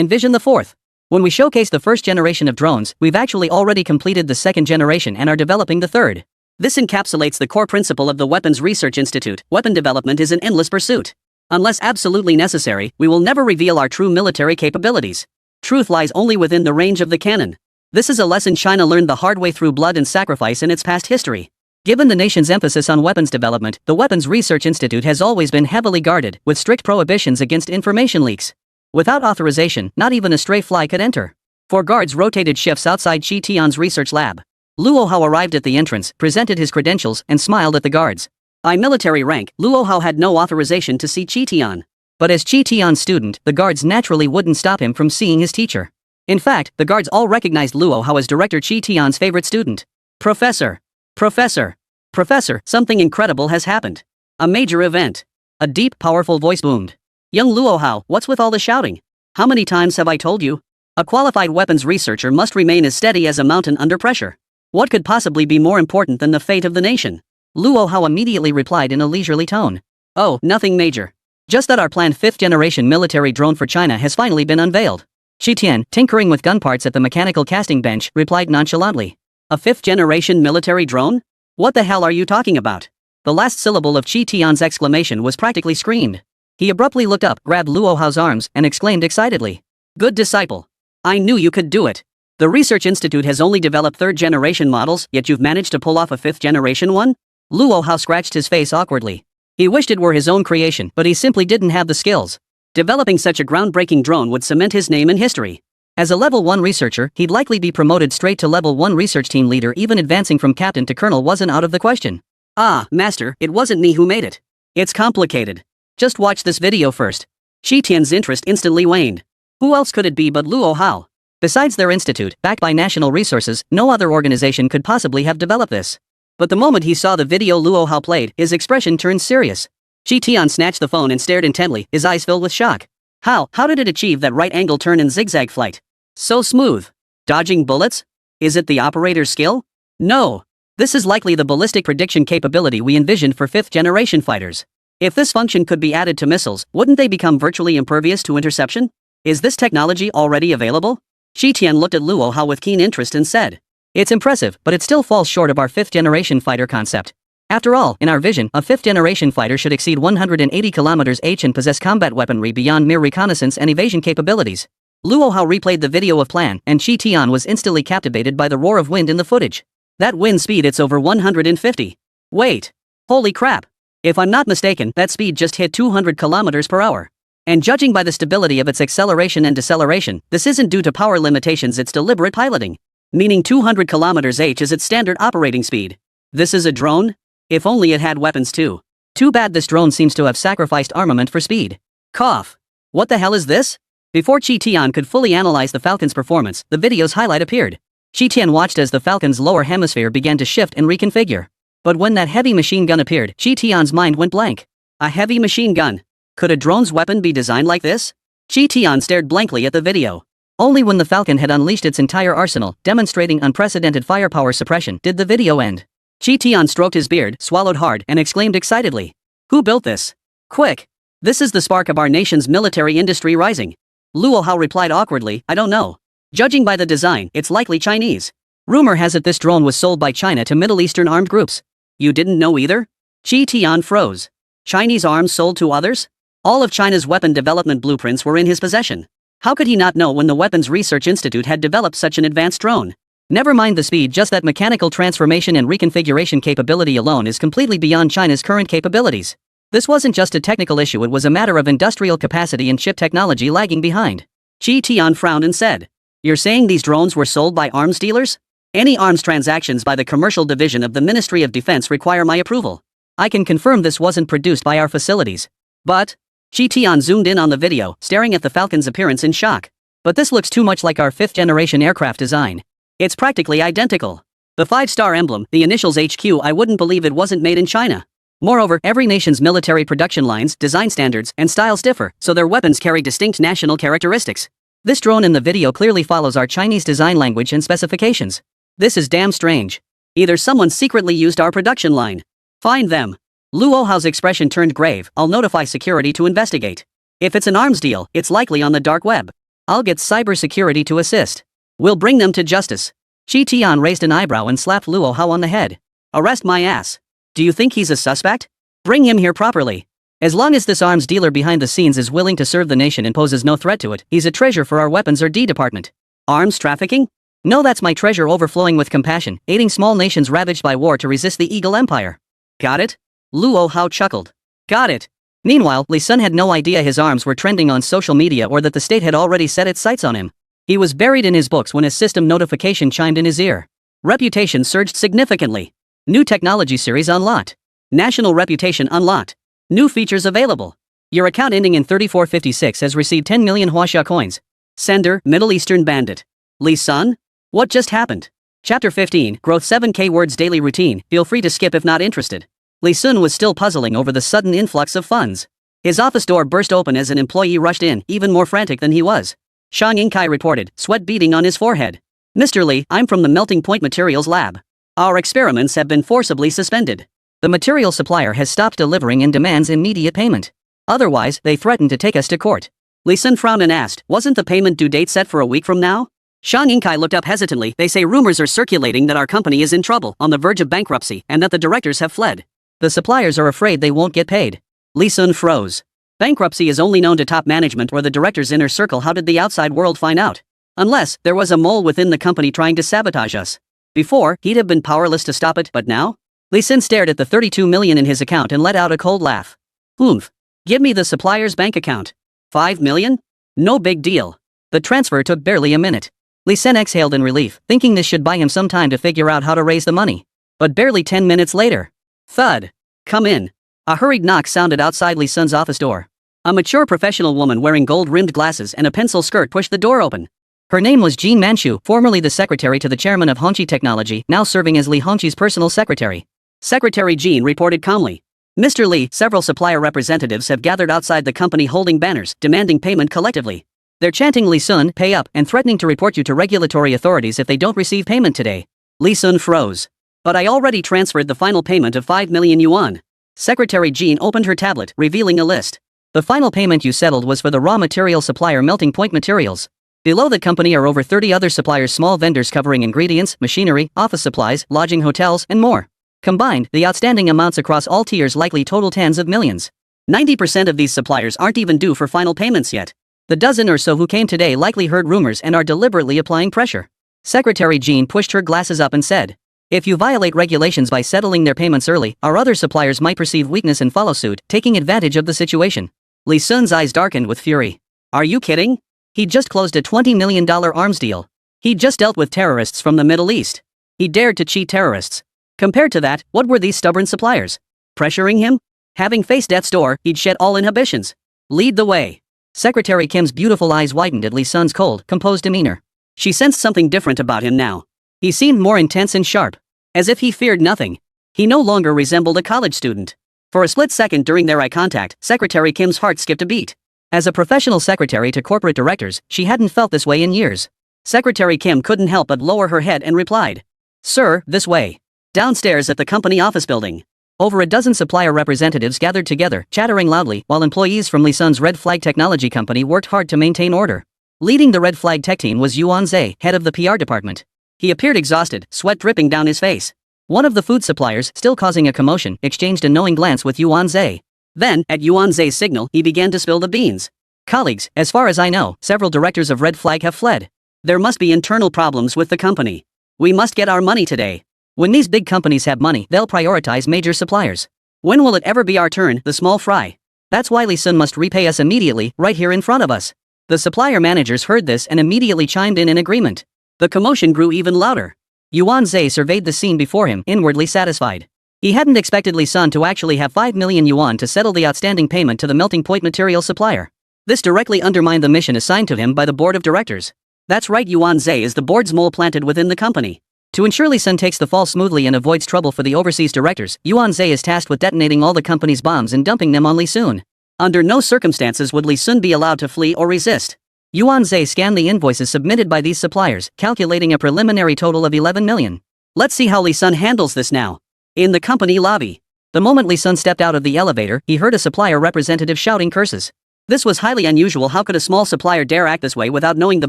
envision the fourth. When we showcase the first generation of drones, we've actually already completed the second generation and are developing the third. This encapsulates the core principle of the Weapons Research Institute. Weapon development is an endless pursuit. Unless absolutely necessary, we will never reveal our true military capabilities. Truth lies only within the range of the cannon. This is a lesson China learned the hard way through blood and sacrifice in its past history. Given the nation's emphasis on weapons development, the Weapons Research Institute has always been heavily guarded, with strict prohibitions against information leaks. Without authorization, not even a stray fly could enter. 4 guards rotated shifts outside Qi Tian's research lab. Luo Hao arrived at the entrance, presented his credentials, and smiled at the guards. By military rank, Luo Hao had no authorization to see Qi Tian. But as Qi Tian's student, the guards naturally wouldn't stop him from seeing his teacher. In fact, the guards all recognized Luo Hao as Director Qi Tian's favorite student. Professor. Professor. Professor, something incredible has happened. A major event. A deep, powerful voice boomed. Young Luo Hao, what's with all the shouting? How many times have I told you? A qualified weapons researcher must remain as steady as a mountain under pressure. What could possibly be more important than the fate of the nation? Luo Hao immediately replied in a leisurely tone. Oh, nothing major. Just that our planned 5th-generation military drone for China has finally been unveiled. Qi Tian, tinkering with gun parts at the mechanical casting bench, replied nonchalantly. A 5th-generation military drone? What the hell are you talking about? The last syllable of Qi Tian's exclamation was practically screamed. He abruptly looked up, grabbed Luo Hao's arms, and exclaimed excitedly. Good disciple. I knew you could do it. The Research Institute has only developed 3rd-generation models, yet you've managed to pull off a 5th-generation one? Luo Hao scratched his face awkwardly. He wished it were his own creation, but he simply didn't have the skills. Developing such a groundbreaking drone would cement his name in history. As a level 1 researcher, he'd likely be promoted straight to level 1 research team leader. Even advancing from captain to colonel wasn't out of the question. Ah, master, it wasn't me who made it. It's complicated. Just watch this video first. Qi Tian's interest instantly waned. Who else could it be but Luo Hao? Besides their institute, backed by national resources, no other organization could possibly have developed this. But the moment he saw the video Luo Hao played, his expression turned serious. Qi Tian snatched the phone and stared intently, his eyes filled with shock. How did it achieve that right-angle turn and zigzag flight? So smooth. Dodging bullets? Is it the operator's skill? No. This is likely the ballistic prediction capability we envisioned for 5th-generation fighters. If this function could be added to missiles, wouldn't they become virtually impervious to interception? Is this technology already available? Qi Tian looked at Luo Hao with keen interest and said. It's impressive, but it still falls short of our 5th-generation fighter concept. After all, in our vision, a 5th-generation fighter should exceed 180 km/h and possess combat weaponry beyond mere reconnaissance and evasion capabilities. Luo Hao replayed the video of plan, and Qi Tian was instantly captivated by the roar of wind in the footage. That wind speed, it's over 150. Wait. Holy crap. If I'm not mistaken, that speed just hit 200 km/h. And judging by the stability of its acceleration and deceleration, this isn't due to power limitations, it's deliberate piloting. Meaning 200 km/h is its standard operating speed. This is a drone? If only it had weapons too. Too bad this drone seems to have sacrificed armament for speed. Cough. What the hell is this? Before Qi Tian could fully analyze the Falcon's performance, the video's highlight appeared. Qi Tian watched as the Falcon's lower hemisphere began to shift and reconfigure. But when that heavy machine gun appeared, Qi Tian's mind went blank. A heavy machine gun? Could a drone's weapon be designed like this? Qi Tian stared blankly at the video. Only when the Falcon had unleashed its entire arsenal, demonstrating unprecedented firepower suppression, did the video end. Qi Tian stroked his beard, swallowed hard, and exclaimed excitedly. Who built this? Quick! This is the spark of our nation's military industry rising. Luo Hao replied awkwardly, I don't know. Judging by the design, it's likely Chinese. Rumor has it this drone was sold by China to Middle Eastern armed groups. You didn't know either? Qi Tian froze. Chinese arms sold to others? All of China's weapon development blueprints were in his possession. How could he not know when the Weapons Research Institute had developed such an advanced drone? Never mind the speed, just that mechanical transformation and reconfiguration capability alone is completely beyond China's current capabilities. This wasn't just a technical issue, it was a matter of industrial capacity and chip technology lagging behind. Qi Tian frowned and said, You're saying these drones were sold by arms dealers? Any arms transactions by the commercial division of the Ministry of Defense require my approval. I can confirm this wasn't produced by our facilities. But, Chi Tian zoomed in on the video, staring at the Falcon's appearance in shock. But this looks too much like our 5th-generation aircraft design. It's practically identical. The 5-star emblem, the initials HQ, I wouldn't believe it wasn't made in China. Moreover, every nation's military production lines, design standards, and styles differ, so their weapons carry distinct national characteristics. This drone in the video clearly follows our Chinese design language and specifications. This is damn strange. Either someone secretly used our production line. Find them. Luo Hao's expression turned grave. I'll notify security to investigate. If it's an arms deal, it's likely on the dark web. I'll get cybersecurity to assist. We'll bring them to justice. Chi Tian raised an eyebrow and slapped Luo Hao on the head. Arrest my ass. Do you think he's a suspect? Bring him here properly. As long as this arms dealer behind the scenes is willing to serve the nation and poses no threat to it, he's a treasure for our weapons or D department. Arms trafficking? No, that's my treasure overflowing with compassion, aiding small nations ravaged by war to resist the Eagle Empire. Got it? Luo Hao chuckled. Got it. Meanwhile, Li Sun had no idea his arms were trending on social media or that the state had already set its sights on him. He was buried in his books when a system notification chimed in his ear. Reputation surged significantly. New technology series unlocked. National reputation unlocked. New features available. Your account ending in 3456 has received 10 million Huaxia coins. Sender, Middle Eastern bandit. Li Sun? What just happened? Chapter 15, Growth 7K Words Daily Routine, feel free to skip if not interested. Li Sun was still puzzling over the sudden influx of funds. His office door burst open as an employee rushed in, even more frantic than he was. Shang Yingkai reported, sweat beading on his forehead. Mr. Li, I'm from the Melting Point Materials Lab. Our experiments have been forcibly suspended. The material supplier has stopped delivering and demands immediate payment. Otherwise, they threaten to take us to court. Li Sun frowned and asked, wasn't the payment due date set for a week from now? Shang Yingkai looked up hesitantly. They say rumors are circulating that our company is in trouble, on the verge of bankruptcy, and that the directors have fled. The suppliers are afraid they won't get paid. Li Sun froze. Bankruptcy is only known to top management or the director's inner circle. How did the outside world find out? Unless there was a mole within the company trying to sabotage us. Before, he'd have been powerless to stop it, but now? Li Sun stared at the 32 million in his account and let out a cold laugh. Oomph. Give me the supplier's bank account. 5 million? No big deal. The transfer took barely a minute. Li Sun exhaled in relief, thinking this should buy him some time to figure out how to raise the money. But barely 10 minutes later. Thud. Come in. A hurried knock sounded outside Li Sun's office door. A mature professional woman wearing gold-rimmed glasses and a pencil skirt pushed the door open. Her name was Jean Manchu, formerly the secretary to the chairman of Hongqi Technology, now serving as Li Hongqi's personal secretary. Secretary Jean reported calmly. Mr. Li, several supplier representatives have gathered outside the company holding banners, demanding payment collectively. They're chanting Li Sun, pay up, and threatening to report you to regulatory authorities if they don't receive payment today. Li Sun froze. But I already transferred the final payment of 5 million yuan. Secretary Jean opened her tablet, revealing a list. The final payment you settled was for the raw material supplier Melting Point Materials. Below the company are over 30 other suppliers, small vendors covering ingredients, machinery, office supplies, lodging, hotels, and more. Combined, the outstanding amounts across all tiers likely total tens of millions. 90% of these suppliers aren't even due for final payments yet. The dozen or so who came today likely heard rumors and are deliberately applying pressure. Secretary Jean pushed her glasses up and said, if you violate regulations by settling their payments early, our other suppliers might perceive weakness and follow suit, taking advantage of the situation. Li Sun's eyes darkened with fury. Are you kidding? He'd just closed a $20 million arms deal. He'd just dealt with terrorists from the Middle East. He dared to cheat terrorists. Compared to that, what were these stubborn suppliers? Pressuring him? Having faced death's door, he'd shed all inhibitions. Lead the way. Secretary Kim's beautiful eyes widened at Li Sun's cold, composed demeanor. She sensed something different about him now. He seemed more intense and sharp. As if he feared nothing. He no longer resembled a college student. For a split second during their eye contact, Secretary Kim's heart skipped a beat. As a professional secretary to corporate directors, she hadn't felt this way in years. Secretary Kim couldn't help but lower her head and replied. Sir, this way. Downstairs at the company office building. Over a dozen supplier representatives gathered together, chattering loudly, while employees from Li Sun's Red Flag Technology Company worked hard to maintain order. Leading the Red Flag Tech team was Yuan Zhe, head of the PR department. He appeared exhausted, sweat dripping down his face. One of the food suppliers, still causing a commotion, exchanged a knowing glance with Yuan Zhe. Then, at Yuan Zhe's signal, he began to spill the beans. Colleagues, as far as I know, several directors of Red Flag have fled. There must be internal problems with the company. We must get our money today. When these big companies have money, they'll prioritize major suppliers. When will it ever be our turn, the small fry? That's why Li Sun must repay us immediately, right here in front of us. The supplier managers heard this and immediately chimed in agreement. The commotion grew even louder. Yuan Zhe surveyed the scene before him, inwardly satisfied. He hadn't expected Li Sun to actually have 5 million yuan to settle the outstanding payment to the melting point material supplier. This directly undermined the mission assigned to him by the board of directors. That's right, Yuan Zhe is the board's mole planted within the company. To ensure Li Sun takes the fall smoothly and avoids trouble for the overseas directors, Yuan Zhe is tasked with detonating all the company's bombs and dumping them on Li Sun. Under no circumstances would Li Sun be allowed to flee or resist. Yuan Zhe scanned the invoices submitted by these suppliers, calculating a preliminary total of 11 million. Let's see how Li Sun handles this now. In the company lobby. The moment Li Sun stepped out of the elevator, he heard a supplier representative shouting curses. This was highly unusual. How could a small supplier dare act this way without knowing the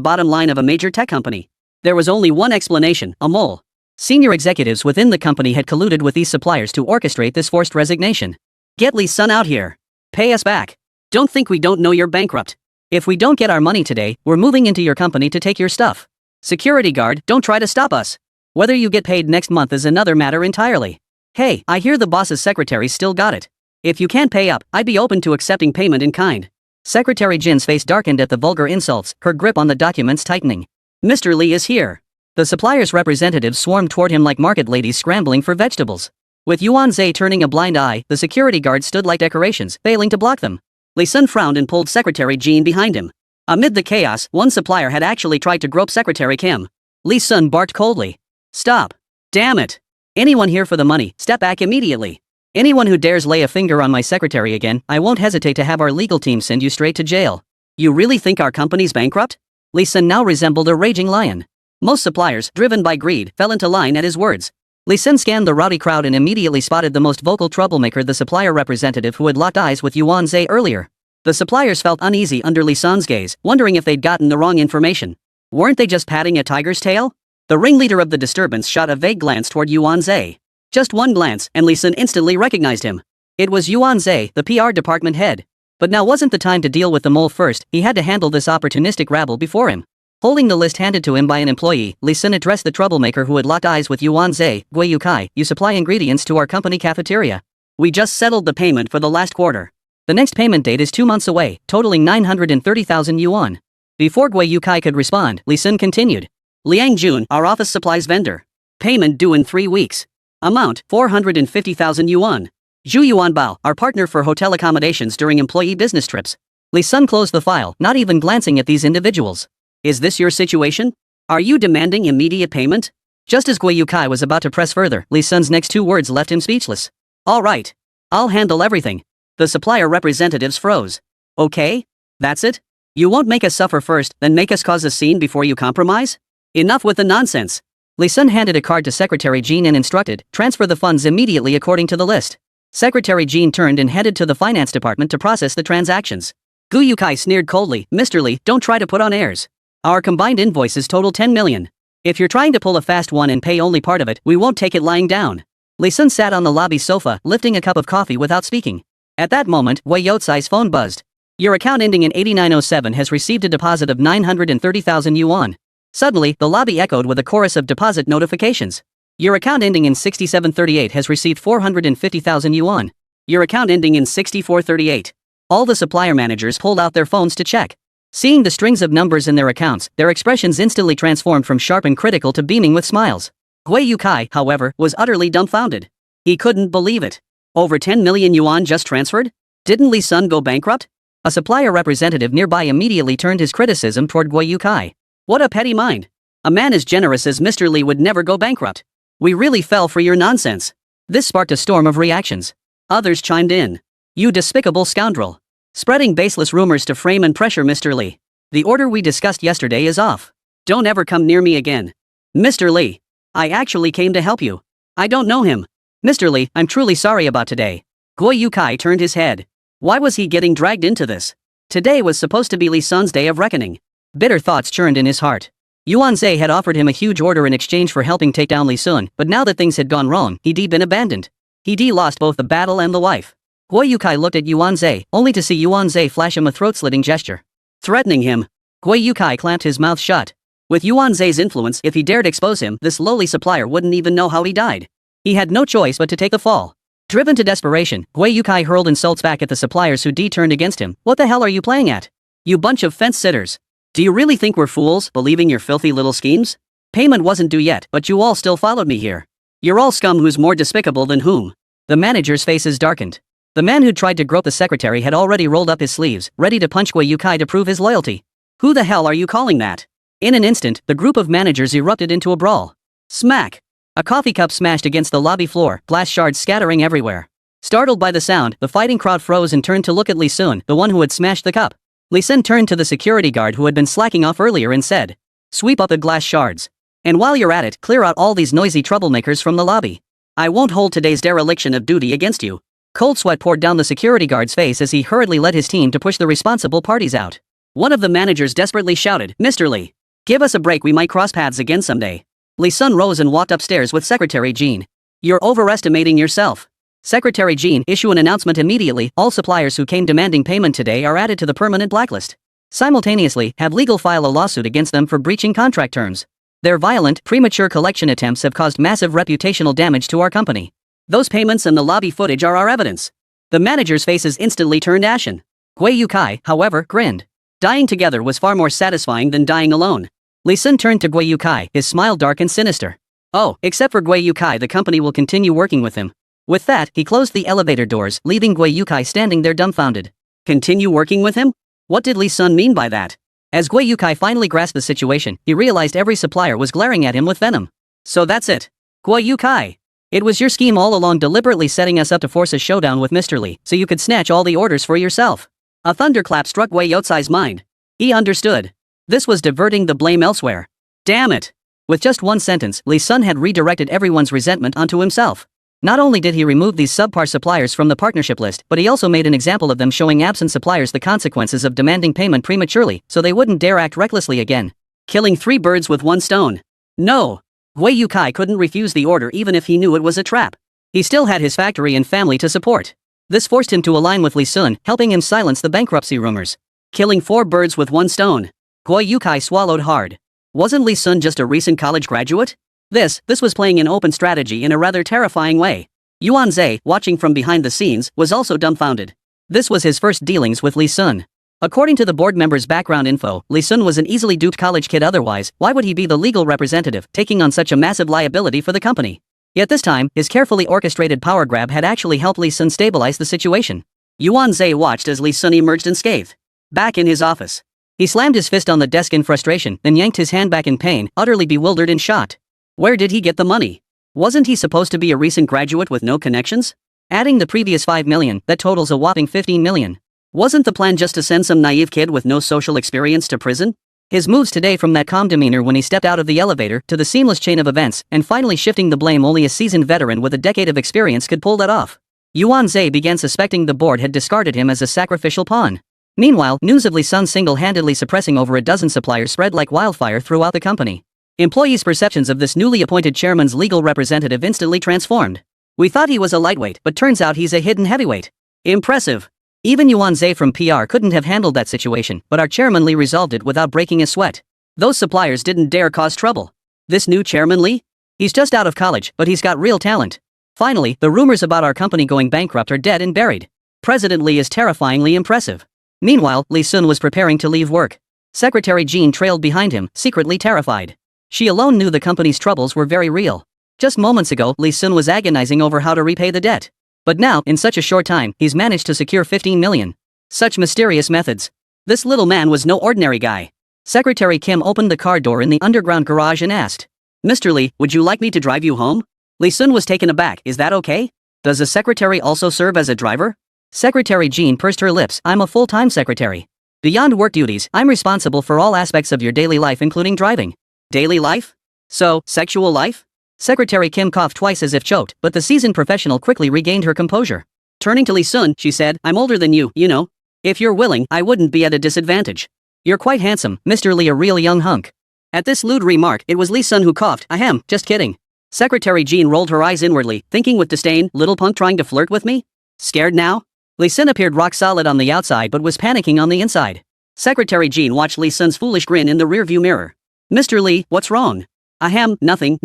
bottom line of a major tech company? There was only one explanation, a mole. Senior executives within the company had colluded with these suppliers to orchestrate this forced resignation. Get Li Sun out here. Pay us back. Don't think we don't know you're bankrupt. If we don't get our money today, we're moving into your company to take your stuff. Security guard, don't try to stop us. Whether you get paid next month is another matter entirely. Hey, I hear the boss's secretary still got it. If you can't pay up, I'd be open to accepting payment in kind. Secretary Jin's face darkened at the vulgar insults, her grip on the documents tightening. Mr. Li is here. The supplier's representatives swarmed toward him like market ladies scrambling for vegetables. With Yuan Zhe turning a blind eye, the security guards stood like decorations, failing to block them. Li Sun frowned and pulled Secretary Jin behind him. Amid the chaos, one supplier had actually tried to grope Secretary Kim. Li Sun barked coldly. Stop. Damn it. Anyone here for the money, step back immediately. Anyone who dares lay a finger on my secretary again, I won't hesitate to have our legal team send you straight to jail. You really think our company's bankrupt? Li Sun now resembled a raging lion. Most suppliers, driven by greed, fell into line at his words. Li Sun scanned the rowdy crowd and immediately spotted the most vocal troublemaker, the supplier representative who had locked eyes with Yuan Zhe earlier. The suppliers felt uneasy under Li Sun's gaze, wondering if they'd gotten the wrong information. Weren't they just patting a tiger's tail? The ringleader of the disturbance shot a vague glance toward Yuan Zhe. Just one glance, and Li Sun instantly recognized him. It was Yuan Zhe, the PR department head. But now wasn't the time to deal with the mole first, he had to handle this opportunistic rabble before him. Holding the list handed to him by an employee, Li Sun addressed the troublemaker who had locked eyes with Yuan Zhe. Gui Yukai, you supply ingredients to our company cafeteria. We just settled the payment for the last quarter. The next payment date is 2 months away, totaling 930,000 yuan. Before Gui Yukai could respond, Li Sun continued. Liang Jun, our office supplies vendor. Payment due in 3 weeks. Amount, 450,000 yuan. Zhu Yuanbao, our partner for hotel accommodations during employee business trips. Li Sun closed the file, not even glancing at these individuals. Is this your situation? Are you demanding immediate payment? Just as Gui Yukai was about to press further, Li Sun's next 2 words left him speechless. All right. I'll handle everything. The supplier representatives froze. Okay? That's it? You won't make us suffer first, then make us cause a scene before you compromise? Enough with the nonsense. Li Sun handed a card to Secretary Jin and instructed, transfer the funds immediately according to the list. Secretary Jin turned and headed to the finance department to process the transactions. Gui Yukai sneered coldly, Mr. Li, don't try to put on airs. Our combined invoices total 10 million. If you're trying to pull a fast one and pay only part of it, we won't take it lying down. Li Sun sat on the lobby sofa, lifting a cup of coffee without speaking. At that moment, Wei Youtsai's phone buzzed. Your account ending in 8907 has received a deposit of 930,000 yuan. Suddenly, the lobby echoed with a chorus of deposit notifications. Your account ending in 6738 has received 450,000 yuan. Your account ending in 6438. All the supplier managers pulled out their phones to check. Seeing the strings of numbers in their accounts, their expressions instantly transformed from sharp and critical to beaming with smiles. Gui Yukai, however, was utterly dumbfounded. He couldn't believe it. Over 10 million yuan just transferred? Didn't Li Sun go bankrupt? A supplier representative nearby immediately turned his criticism toward Gui Yukai. What a petty mind. A man as generous as Mr. Li would never go bankrupt. We really fell for your nonsense. This sparked a storm of reactions. Others chimed in. You despicable scoundrel. Spreading baseless rumors to frame and pressure Mr. Li. The order we discussed yesterday is off. Don't ever come near me again. Mr. Li. I actually came to help you. I don't know him. Mr. Li, I'm truly sorry about today. Gui Yukai turned his head. Why was he getting dragged into this? Today was supposed to be Li Sun's day of reckoning. Bitter thoughts churned in his heart. Yuan Zhe had offered him a huge order in exchange for helping take down Li Sun, but now that things had gone wrong, he'd been abandoned. He'd lost both the battle and the wife. Gui Yukai looked at Yuan Zhe, only to see Yuan Zhe flash him a throat-slitting gesture. Threatening him. Gui Yukai clamped his mouth shut. With Yuan Zhe's influence, if he dared expose him, this lowly supplier wouldn't even know how he died. He had no choice but to take the fall. Driven to desperation, Gui Yukai hurled insults back at the suppliers who turned against him. What the hell are you playing at? You bunch of fence-sitters. Do you really think we're fools, believing your filthy little schemes? Payment wasn't due yet, but you all still followed me here. You're all scum who's more despicable than whom. The manager's faces darkened. The man who'd tried to grope the secretary had already rolled up his sleeves, ready to punch Guo Yukai to prove his loyalty. Who the hell are you calling that? In an instant, the group of managers erupted into a brawl. Smack! A coffee cup smashed against the lobby floor, glass shards scattering everywhere. Startled by the sound, the fighting crowd froze and turned to look at Lee Sun, the one who had smashed the cup. Lee Sun turned to the security guard who had been slacking off earlier and said, "Sweep up the glass shards. And while you're at it, clear out all these noisy troublemakers from the lobby. I won't hold today's dereliction of duty against you." Cold sweat poured down the security guard's face as he hurriedly led his team to push the responsible parties out. One of the managers desperately shouted, "Mr. Lee, give us a break, we might cross paths again someday." Lee Sun rose and walked upstairs with Secretary Jean. "You're overestimating yourself." Secretary Jean, issue an announcement immediately, all suppliers who came demanding payment today are added to the permanent blacklist. Simultaneously, have legal file a lawsuit against them for breaching contract terms. Their violent, premature collection attempts have caused massive reputational damage to our company. Those payments and the lobby footage are our evidence. The managers' faces instantly turned ashen. Guo Yukai, however, grinned. Dying together was far more satisfying than dying alone. Lee Sun turned to Guo Yukai, his smile dark and sinister. "Oh, except for Guo Yukai, the company will continue working with him." With that, he closed the elevator doors, leaving Guo Yukai standing there dumbfounded. Continue working with him? What did Lee Sun mean by that? As Guo Yukai finally grasped the situation, he realized every supplier was glaring at him with venom. "So that's it. Guo Yukai. It was your scheme all along, deliberately setting us up to force a showdown with Mr. Lee, so you could snatch all the orders for yourself." A thunderclap struck Guo Yotsai's mind. He understood. This was diverting the blame elsewhere. Damn it! With just one sentence, Lee Sun had redirected everyone's resentment onto himself. Not only did he remove these subpar suppliers from the partnership list, but he also made an example of them, showing absent suppliers the consequences of demanding payment prematurely, so they wouldn't dare act recklessly again. Killing 3 birds with 1 stone. No! Guo Yukai couldn't refuse the order even if he knew it was a trap. He still had his factory and family to support. This forced him to align with Lee Sun, helping him silence the bankruptcy rumors. Killing 4 birds with 1 stone. Guo Yukai swallowed hard. Wasn't Lee Sun just a recent college graduate? This was playing an open strategy in a rather terrifying way. Yuan Zhe, watching from behind the scenes, was also dumbfounded. This was his first dealings with Lee Sun. According to the board member's background info, Lee Sun was an easily duped college kid. Otherwise, why would he be the legal representative, taking on such a massive liability for the company? Yet this time, his carefully orchestrated power grab had actually helped Lee Sun stabilize the situation. Yuan Zhe watched as Lee Sun emerged unscathed. Back in his office, he slammed his fist on the desk in frustration, then yanked his hand back in pain, utterly bewildered and shocked. Where did he get the money? Wasn't he supposed to be a recent graduate with no connections? Adding the previous 5 million, that totals a whopping 15 million. Wasn't the plan just to send some naive kid with no social experience to prison? His moves today, from that calm demeanor when he stepped out of the elevator to the seamless chain of events, and finally shifting the blame, only a seasoned veteran with a decade of experience could pull that off. Yuan Zhe began suspecting the board had discarded him as a sacrificial pawn. Meanwhile, news of Lee Sun single-handedly suppressing over a dozen suppliers spread like wildfire throughout the company. Employees' perceptions of this newly appointed chairman's legal representative instantly transformed. "We thought he was a lightweight, but turns out he's a hidden heavyweight. Impressive." Even Yuan Zhe from PR couldn't have handled that situation, but our chairman Lee resolved it without breaking a sweat. Those suppliers didn't dare cause trouble. This new chairman Lee? He's just out of college, but he's got real talent. Finally, the rumors about our company going bankrupt are dead and buried. President Lee is terrifyingly impressive. Meanwhile, Lee Sun was preparing to leave work. Secretary Jean trailed behind him, secretly terrified. She alone knew the company's troubles were very real. Just moments ago, Lee Sun was agonizing over how to repay the debt. But now, in such a short time, he's managed to secure 15 million. Such mysterious methods. This little man was no ordinary guy. Secretary Kim opened the car door in the underground garage and asked, "Mr. Lee, would you like me to drive you home?" Lee Sun was taken aback. "Is that okay? Does the secretary also serve as a driver?" Secretary Jean pursed her lips. "I'm a full-time secretary. Beyond work duties, I'm responsible for all aspects of your daily life, including driving." "Daily life? So, sexual life?" Secretary Kim coughed twice as if choked, but the seasoned professional quickly regained her composure. Turning to Lee Sun, she said, "I'm older than you, you know. If you're willing, I wouldn't be at a disadvantage. You're quite handsome, Mr. Lee, a real young hunk." At this lewd remark, it was Lee Sun who coughed. "Ahem, just kidding." Secretary Jean rolled her eyes inwardly, thinking with disdain, "Little punk trying to flirt with me? Scared now?" Lee Sun appeared rock solid on the outside but was panicking on the inside. Secretary Jean watched Lee Sun's foolish grin in the rearview mirror. "Mr. Lee, what's wrong?" "Ahem, nothing.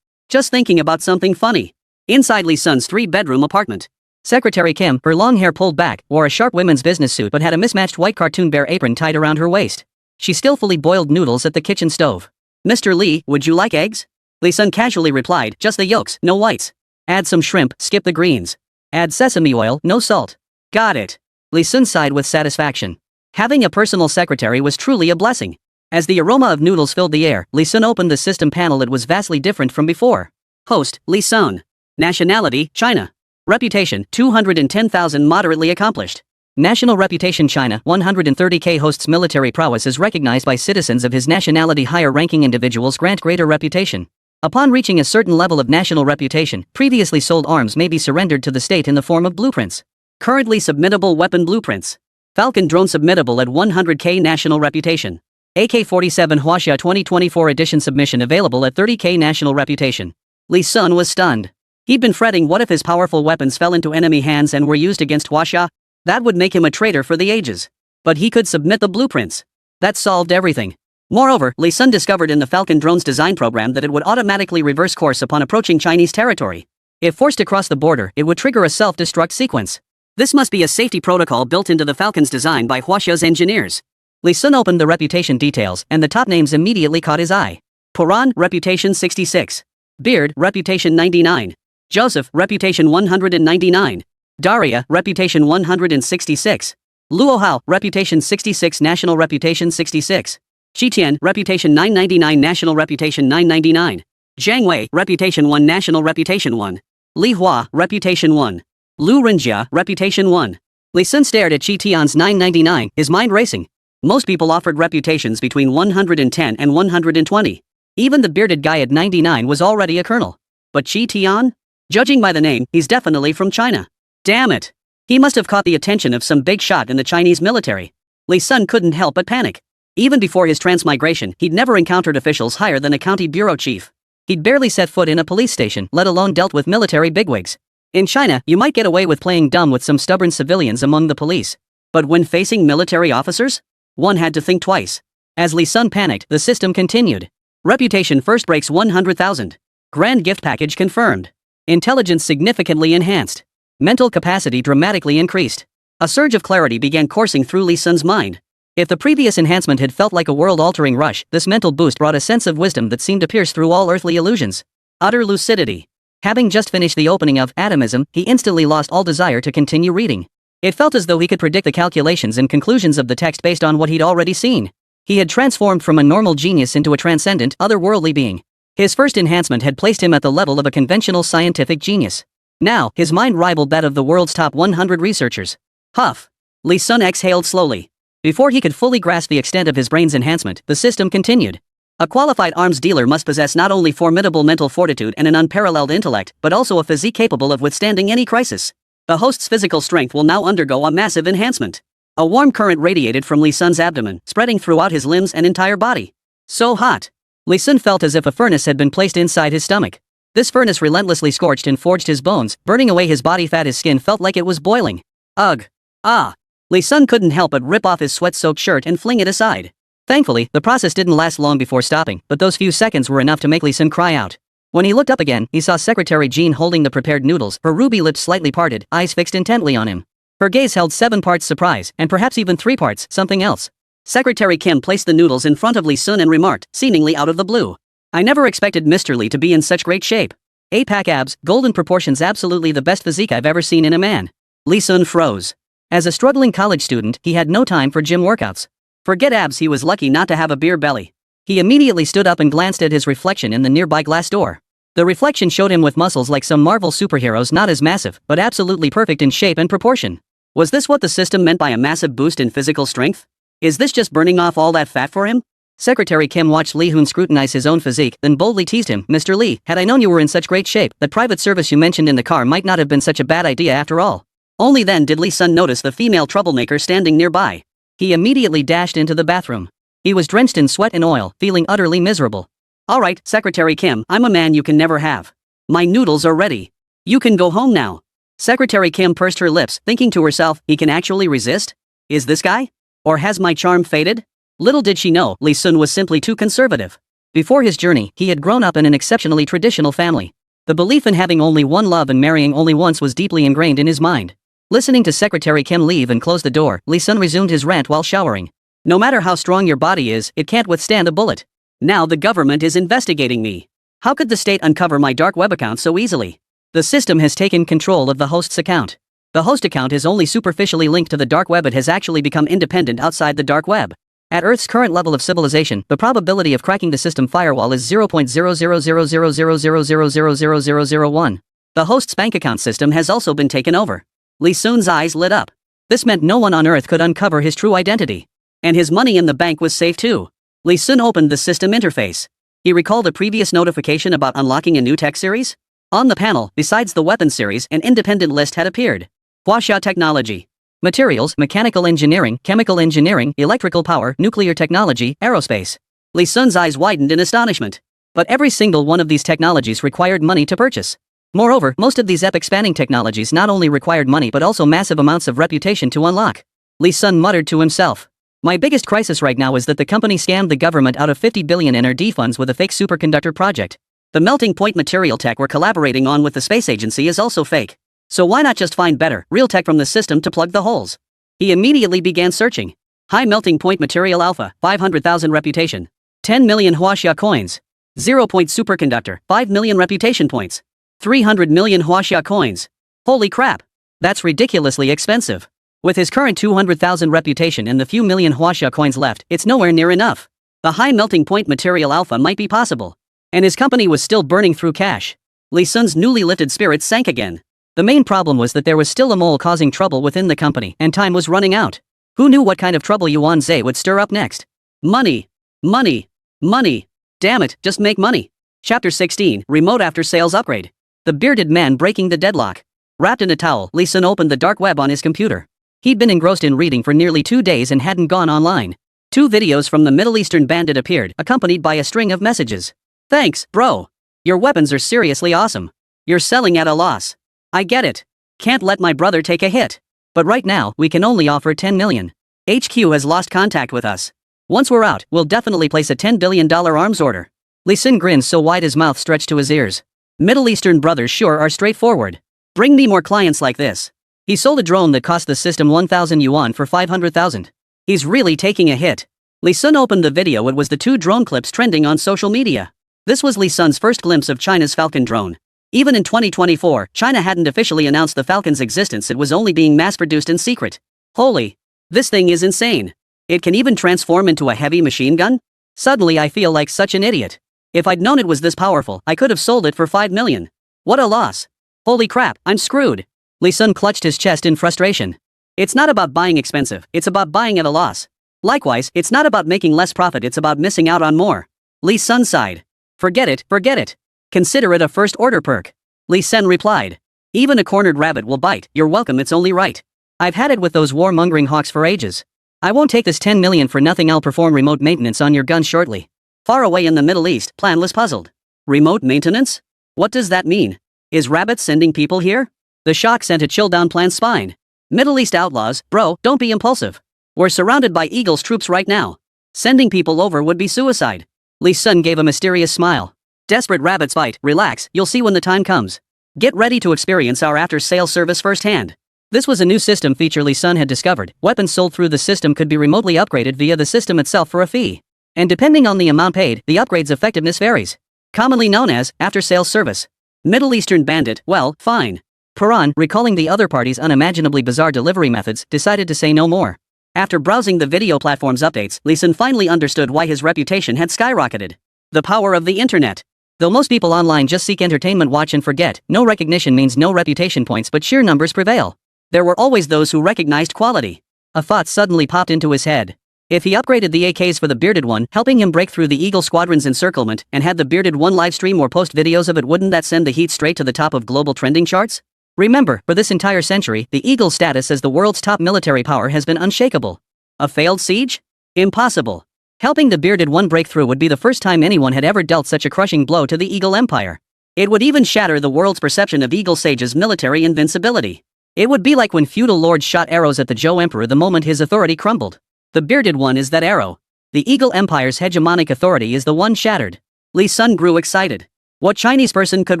Just thinking about something funny." Inside Lee Sun's 3-bedroom apartment, Secretary Kim, her long hair pulled back, wore a sharp women's business suit but had a mismatched white cartoon bear apron tied around her waist. She skillfully boiled noodles at the kitchen stove. Mr. Li, would you like eggs? Li Sun casually replied, just the yolks, no whites. Add some shrimp, skip the greens. Add sesame oil, no salt. Got it. Li Sun sighed with satisfaction. Having a personal secretary was truly a blessing. As the aroma of noodles filled the air, Li Sun opened the system panel. It was vastly different from before. Host, Li Sun. Nationality, China. Reputation, 210,000. Moderately accomplished. National reputation, China, 130K. Host's military prowess is recognized by citizens of his nationality. Higher-ranking individuals grant greater reputation. Upon reaching a certain level of national reputation, previously sold arms may be surrendered to the state in the form of blueprints. Currently submittable weapon blueprints. Falcon drone submittable at 100K. National reputation. AK-47 Huaxia 2024 edition submission available at 30K. National reputation. Li Sun was stunned. He'd been fretting, what if his powerful weapons fell into enemy hands and were used against Huaxia? That would make him a traitor for the ages. But he could submit the blueprints. That solved everything. Moreover, Li Sun discovered in the Falcon drone's design program that it would automatically reverse course upon approaching Chinese territory. If forced to cross the border, it would trigger a self-destruct sequence. This must be a safety protocol built into the Falcon's design by Huaxia's engineers. Li Sun opened the reputation details, and the top names immediately caught his eye. Puran, reputation 66. Beard, reputation 99. Joseph, reputation 199. Daria, reputation 166. Luo Hao, reputation 66. National reputation 66. Shitian, reputation 999. National reputation 999. Zhang Wei, reputation 1. National reputation 1. Li Hua, reputation 1. Lu Renjia, reputation 1. Li Sun stared at Qi Tian's 999, his mind racing. Most people offered reputations between 110 and 120. Even the bearded guy at 99 was already a colonel. But Qi Tian? Judging by the name, he's definitely from China. Damn it. He must have caught the attention of some big shot in the Chinese military. Li Sun couldn't help but panic. Even before his transmigration, he'd never encountered officials higher than a county bureau chief. He'd barely set foot in a police station, let alone dealt with military bigwigs. In China, you might get away with playing dumb with some stubborn civilians among the police. But when facing military officers? One had to think twice. As Li Sun panicked, the system continued. Reputation first breaks 100,000. Grand gift package confirmed. Intelligence significantly enhanced. Mental capacity dramatically increased. A surge of clarity began coursing through Li Sun's mind. If the previous enhancement had felt like a world-altering rush, this mental boost brought a sense of wisdom that seemed to pierce through all earthly illusions. Utter lucidity. Having just finished the opening of Atomism, he instantly lost all desire to continue reading. It felt as though he could predict the calculations and conclusions of the text based on what he'd already seen. He had transformed from a normal genius into a transcendent, otherworldly being. His first enhancement had placed him at the level of a conventional scientific genius. Now, his mind rivaled that of the world's top 100 researchers. Huff. Li Sun exhaled slowly. Before he could fully grasp the extent of his brain's enhancement, the system continued. A qualified arms dealer must possess not only formidable mental fortitude and an unparalleled intellect, but also a physique capable of withstanding any crisis. The host's physical strength will now undergo a massive enhancement. A warm current radiated from Li Sun's abdomen, spreading throughout his limbs and entire body. So hot. Li Sun felt as if a furnace had been placed inside his stomach. This furnace relentlessly scorched and forged his bones, burning away his body fat. His skin felt like it was boiling. Ugh. Ah. Li Sun couldn't help but rip off his sweat-soaked shirt and fling it aside. Thankfully, the process didn't last long before stopping, but those few seconds were enough to make Li Sun cry out. When he looked up again, he saw Secretary Jean holding the prepared noodles, her ruby lips slightly parted, eyes fixed intently on him. Her gaze held 7 parts surprise, and perhaps even 3 parts something else. Secretary Kim placed the noodles in front of Li Sun and remarked, seemingly out of the blue. I never expected Mr. Li to be in such great shape. 8-pack abs, golden proportions, absolutely the best physique I've ever seen in a man. Li Sun froze. As a struggling college student, he had no time for gym workouts. Forget abs, he was lucky not to have a beer belly. He immediately stood up and glanced at his reflection in the nearby glass door. The reflection showed him with muscles like some Marvel superheroes, not as massive, but absolutely perfect in shape and proportion. Was this what the system meant by a massive boost in physical strength? Is this just burning off all that fat for him? Secretary Kim watched Li Hun scrutinize his own physique, then boldly teased him, Mr. Li, had I known you were in such great shape, that private service you mentioned in the car might not have been such a bad idea after all. Only then did Li Sun notice the female troublemaker standing nearby. He immediately dashed into the bathroom. He was drenched in sweat and oil, feeling utterly miserable. Alright, Secretary Kim, I'm a man you can never have. My noodles are ready. You can go home now. Secretary Kim pursed her lips, thinking to herself, he can actually resist? Is this guy? Or has my charm faded? Little did she know, Li Sun was simply too conservative. Before his journey, he had grown up in an exceptionally traditional family. The belief in having only one love and marrying only once was deeply ingrained in his mind. Listening to Secretary Kim leave and close the door, Li Sun resumed his rant while showering. No matter how strong your body is, it can't withstand a bullet. Now the government is investigating me. How could the state uncover my dark web account so easily? The system has taken control of the host's account. The host account is only superficially linked to the dark web. It has actually become independent outside the dark web. At Earth's current level of civilization, the probability of cracking the system firewall is 0.0000000000001. The host's bank account system has also been taken over. Lee Sun's eyes lit up. This meant no one on Earth could uncover his true identity. And his money in the bank was safe too. Lee Sun opened the system interface. He recalled a previous notification about unlocking a new tech series. On the panel, besides the weapon series, an independent list had appeared. Huaxia Technology. Materials, mechanical engineering, chemical engineering, electrical power, nuclear technology, aerospace. Lee Sun's eyes widened in astonishment. But every single one of these technologies required money to purchase. Moreover, most of these epic-spanning technologies not only required money but also massive amounts of reputation to unlock. Lee Sun muttered to himself. My biggest crisis right now is that the company scammed the government out of 50 billion NRD funds with a fake superconductor project. The melting point material tech we're collaborating on with the space agency is also fake. So why not just find better, real tech from the system to plug the holes? He immediately began searching. High melting point material alpha, 500,000 reputation. 10 million Huaxia coins. 0 point superconductor, 5 million reputation points. 300 million Huaxia coins. Holy crap. That's ridiculously expensive. With his current 200,000 reputation and the few million Huaxia coins left, it's nowhere near enough. The high melting point material alpha might be possible. And his company was still burning through cash. Lee Sun's newly lifted spirits sank again. The main problem was that there was still a mole causing trouble within the company, and time was running out. Who knew what kind of trouble Yuan Zhe would stir up next? Money. Money. Money. Damn it, just make money. Chapter 16, Remote After Sales Upgrade. The bearded man breaking the deadlock. Wrapped in a towel, Lee Sun opened the dark web on his computer. He'd been engrossed in reading for nearly 2 days and hadn't gone online. 2 videos from the Middle Eastern bandit appeared, accompanied by a string of messages. Thanks, bro. Your weapons are seriously awesome. You're selling at a loss. I get it. Can't let my brother take a hit. But right now, we can only offer 10 million. HQ has lost contact with us. Once we're out, we'll definitely place a $10 billion arms order. Lee Sun grinned so wide his mouth stretched to his ears. Middle Eastern brothers sure are straightforward. Bring me more clients like this. He sold a drone that cost the system 1,000 yuan for 500,000. He's really taking a hit. Lee Sun opened the video. It was the 2 drone clips trending on social media. This was Lee Sun's first glimpse of China's Falcon drone. Even in 2024, China hadn't officially announced the Falcon's existence. It was only being mass-produced in secret. Holy. This thing is insane. It can even transform into a heavy machine gun? Suddenly I feel like such an idiot. If I'd known it was this powerful, I could have sold it for 5 million. What a loss. Holy crap, I'm screwed. Lee Sun clutched his chest in frustration. It's not about buying expensive, it's about buying at a loss. Likewise, it's not about making less profit, it's about missing out on more. Lee Sun sighed. Forget it, forget it. Consider it a first order perk. Lee Sun replied. Even a cornered rabbit will bite, you're welcome, it's only right. I've had it with those warmongering hawks for ages. I won't take this 10 million for nothing. I'll perform remote maintenance on your gun shortly. Far away in the Middle East, Planless puzzled. Remote maintenance? What does that mean? Is Rabbit sending people here? The shock sent a chill down Plan's spine. Middle East outlaws, bro, don't be impulsive. We're surrounded by Eagle's troops right now. Sending people over would be suicide. Lee Sun gave a mysterious smile. Desperate Rabbit's bite, relax, you'll see when the time comes. Get ready to experience our after-sales service firsthand. This was a new system feature Lee Sun had discovered. Weapons sold through the system could be remotely upgraded via the system itself for a fee. And depending on the amount paid, the upgrade's effectiveness varies. Commonly known as after-sales service. Middle Eastern bandit, well, fine. Paran, recalling the other party's unimaginably bizarre delivery methods, decided to say no more. After browsing the video platform's updates, Lee Sun finally understood why his reputation had skyrocketed. The power of the internet. Though most people online just seek entertainment, watch and forget, no recognition means no reputation points, but sheer numbers prevail. There were always those who recognized quality. A thought suddenly popped into his head. If he upgraded the AKs for the Bearded One, helping him break through the Eagle Squadron's encirclement, and had the Bearded One livestream or post videos of it, wouldn't that send the heat straight to the top of global trending charts? Remember, for this entire century, the Eagle's status as the world's top military power has been unshakable. A failed siege? Impossible. Helping the Bearded One break through would be the first time anyone had ever dealt such a crushing blow to the Eagle Empire. It would even shatter the world's perception of Eagle Sage's military invincibility. It would be like when feudal lords shot arrows at the Zhou Emperor the moment his authority crumbled. The Bearded One is that arrow. The Eagle Empire's hegemonic authority is the one shattered. Lee Sun grew excited. What Chinese person could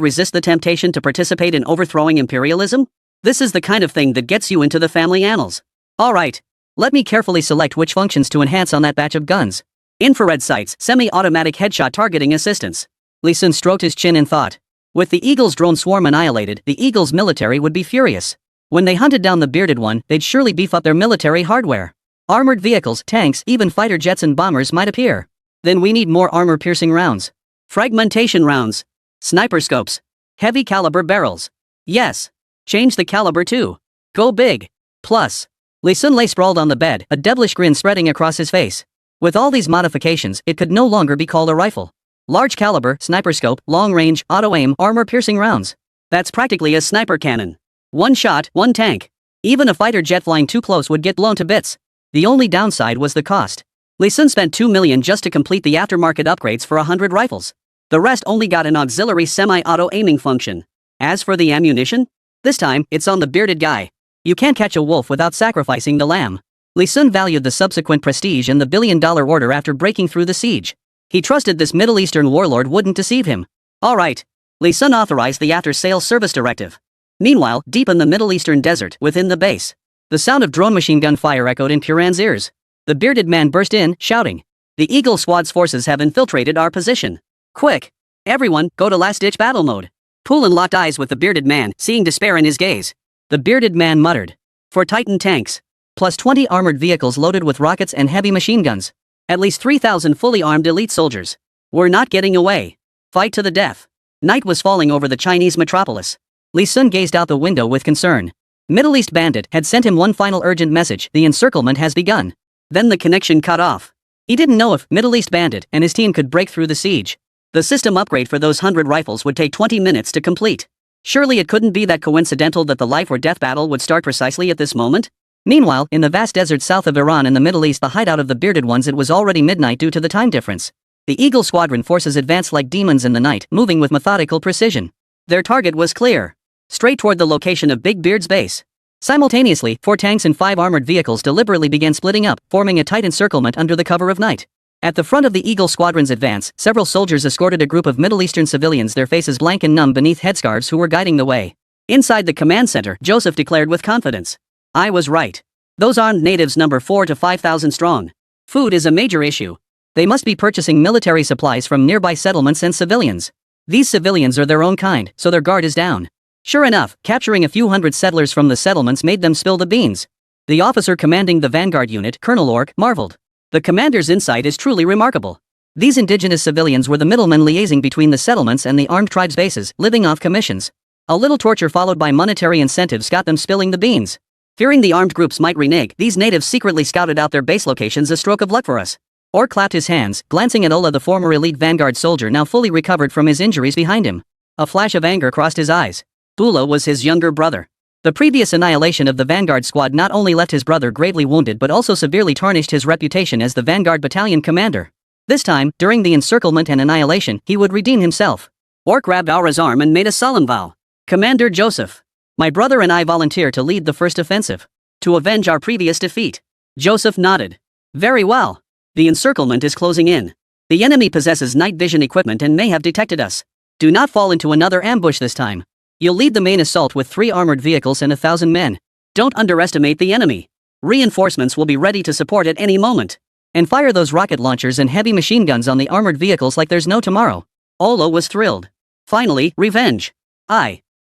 resist the temptation to participate in overthrowing imperialism? This is the kind of thing that gets you into the family annals. Alright. Let me carefully select which functions to enhance on that batch of guns. Infrared sights, semi-automatic headshot targeting assistance. Lee Sun stroked his chin in thought. With the Eagle's drone swarm annihilated, the Eagle's military would be furious. When they hunted down the bearded one, they'd surely beef up their military hardware. Armored vehicles, tanks, even fighter jets and bombers might appear. Then we need more armor-piercing rounds. Fragmentation rounds. Sniper scopes. Heavy caliber barrels. Yes. Change the caliber too. Go big. Plus. Lee Sun lay sprawled on the bed, a devilish grin spreading across his face. With all these modifications, it could no longer be called a rifle. Large caliber, sniper scope, long range, auto-aim, armor-piercing rounds. That's practically a sniper cannon. One shot, one tank. Even a fighter jet flying too close would get blown to bits. The only downside was the cost. Lee Sun spent $2 million just to complete the aftermarket upgrades for 100 rifles. The rest only got an auxiliary semi-auto aiming function. As for the ammunition, this time, it's on the bearded guy. You can't catch a wolf without sacrificing the lamb. Lee Sun valued the subsequent prestige and the billion-dollar order after breaking through the siege. He trusted this Middle Eastern warlord wouldn't deceive him. Alright. Lee Sun authorized the after-sales service directive. Meanwhile, deep in the Middle Eastern desert, within the base, the sound of drone machine gun fire echoed in Puran's ears. The bearded man burst in, shouting, "The Eagle Squad's forces have infiltrated our position. Quick! Everyone, go to last-ditch battle mode." Poulin locked eyes with the bearded man, seeing despair in his gaze. The bearded man muttered, "For Titan tanks. Plus 20 armored vehicles loaded with rockets and heavy machine guns. At least 3,000 fully armed elite soldiers. We're not getting away. Fight to the death." Night was falling over the Chinese metropolis. Lee Sun gazed out the window with concern. Middle East Bandit had sent him one final urgent message: the encirclement has begun. Then the connection cut off. He didn't know if Middle East Bandit and his team could break through the siege. The system upgrade for those 100 rifles would take 20 minutes to complete. Surely it couldn't be that coincidental that the life or death battle would start precisely at this moment? Meanwhile, in the vast desert south of Iran in the Middle East, the hideout of the bearded ones, it was already midnight due to the time difference. The Eagle Squadron forces advanced like demons in the night, moving with methodical precision. Their target was clear. Straight toward the location of Big Beard's base. Simultaneously, 4 tanks and 5 armored vehicles deliberately began splitting up, forming a tight encirclement under the cover of night. At the front of the Eagle Squadron's advance, several soldiers escorted a group of Middle Eastern civilians, their faces blank and numb beneath headscarves, who were guiding the way. Inside the command center, Joseph declared with confidence, "I was right. Those armed natives number 4 to 5,000 strong. Food is a major issue. They must be purchasing military supplies from nearby settlements and civilians. These civilians are their own kind, so their guard is down." Sure enough, capturing a few hundred settlers from the settlements made them spill the beans. The officer commanding the vanguard unit, Colonel Ork, marveled. The commander's insight is truly remarkable. These indigenous civilians were the middlemen liaising between the settlements and the armed tribes' bases, living off commissions. A little torture followed by monetary incentives got them spilling the beans. Fearing the armed groups might renege, these natives secretly scouted out their base locations. A stroke of luck for us. Ork clapped his hands, glancing at Ola, the former elite vanguard soldier now fully recovered from his injuries behind him. A flash of anger crossed his eyes. Bula was his younger brother. The previous annihilation of the Vanguard squad not only left his brother gravely wounded but also severely tarnished his reputation as the Vanguard battalion commander. This time, during the encirclement and annihilation, he would redeem himself. Ork grabbed Aura's arm and made a solemn vow. "Commander Joseph, my brother and I volunteer to lead the first offensive. To avenge our previous defeat." Joseph nodded. "Very well. The encirclement is closing in. The enemy possesses night vision equipment and may have detected us. Do not fall into another ambush this time. You'll lead the main assault with 3 armored vehicles and 1,000 men. Don't underestimate the enemy. Reinforcements will be ready to support at any moment. And fire those rocket launchers and heavy machine guns on the armored vehicles like there's no tomorrow." Olo was thrilled. Finally, revenge.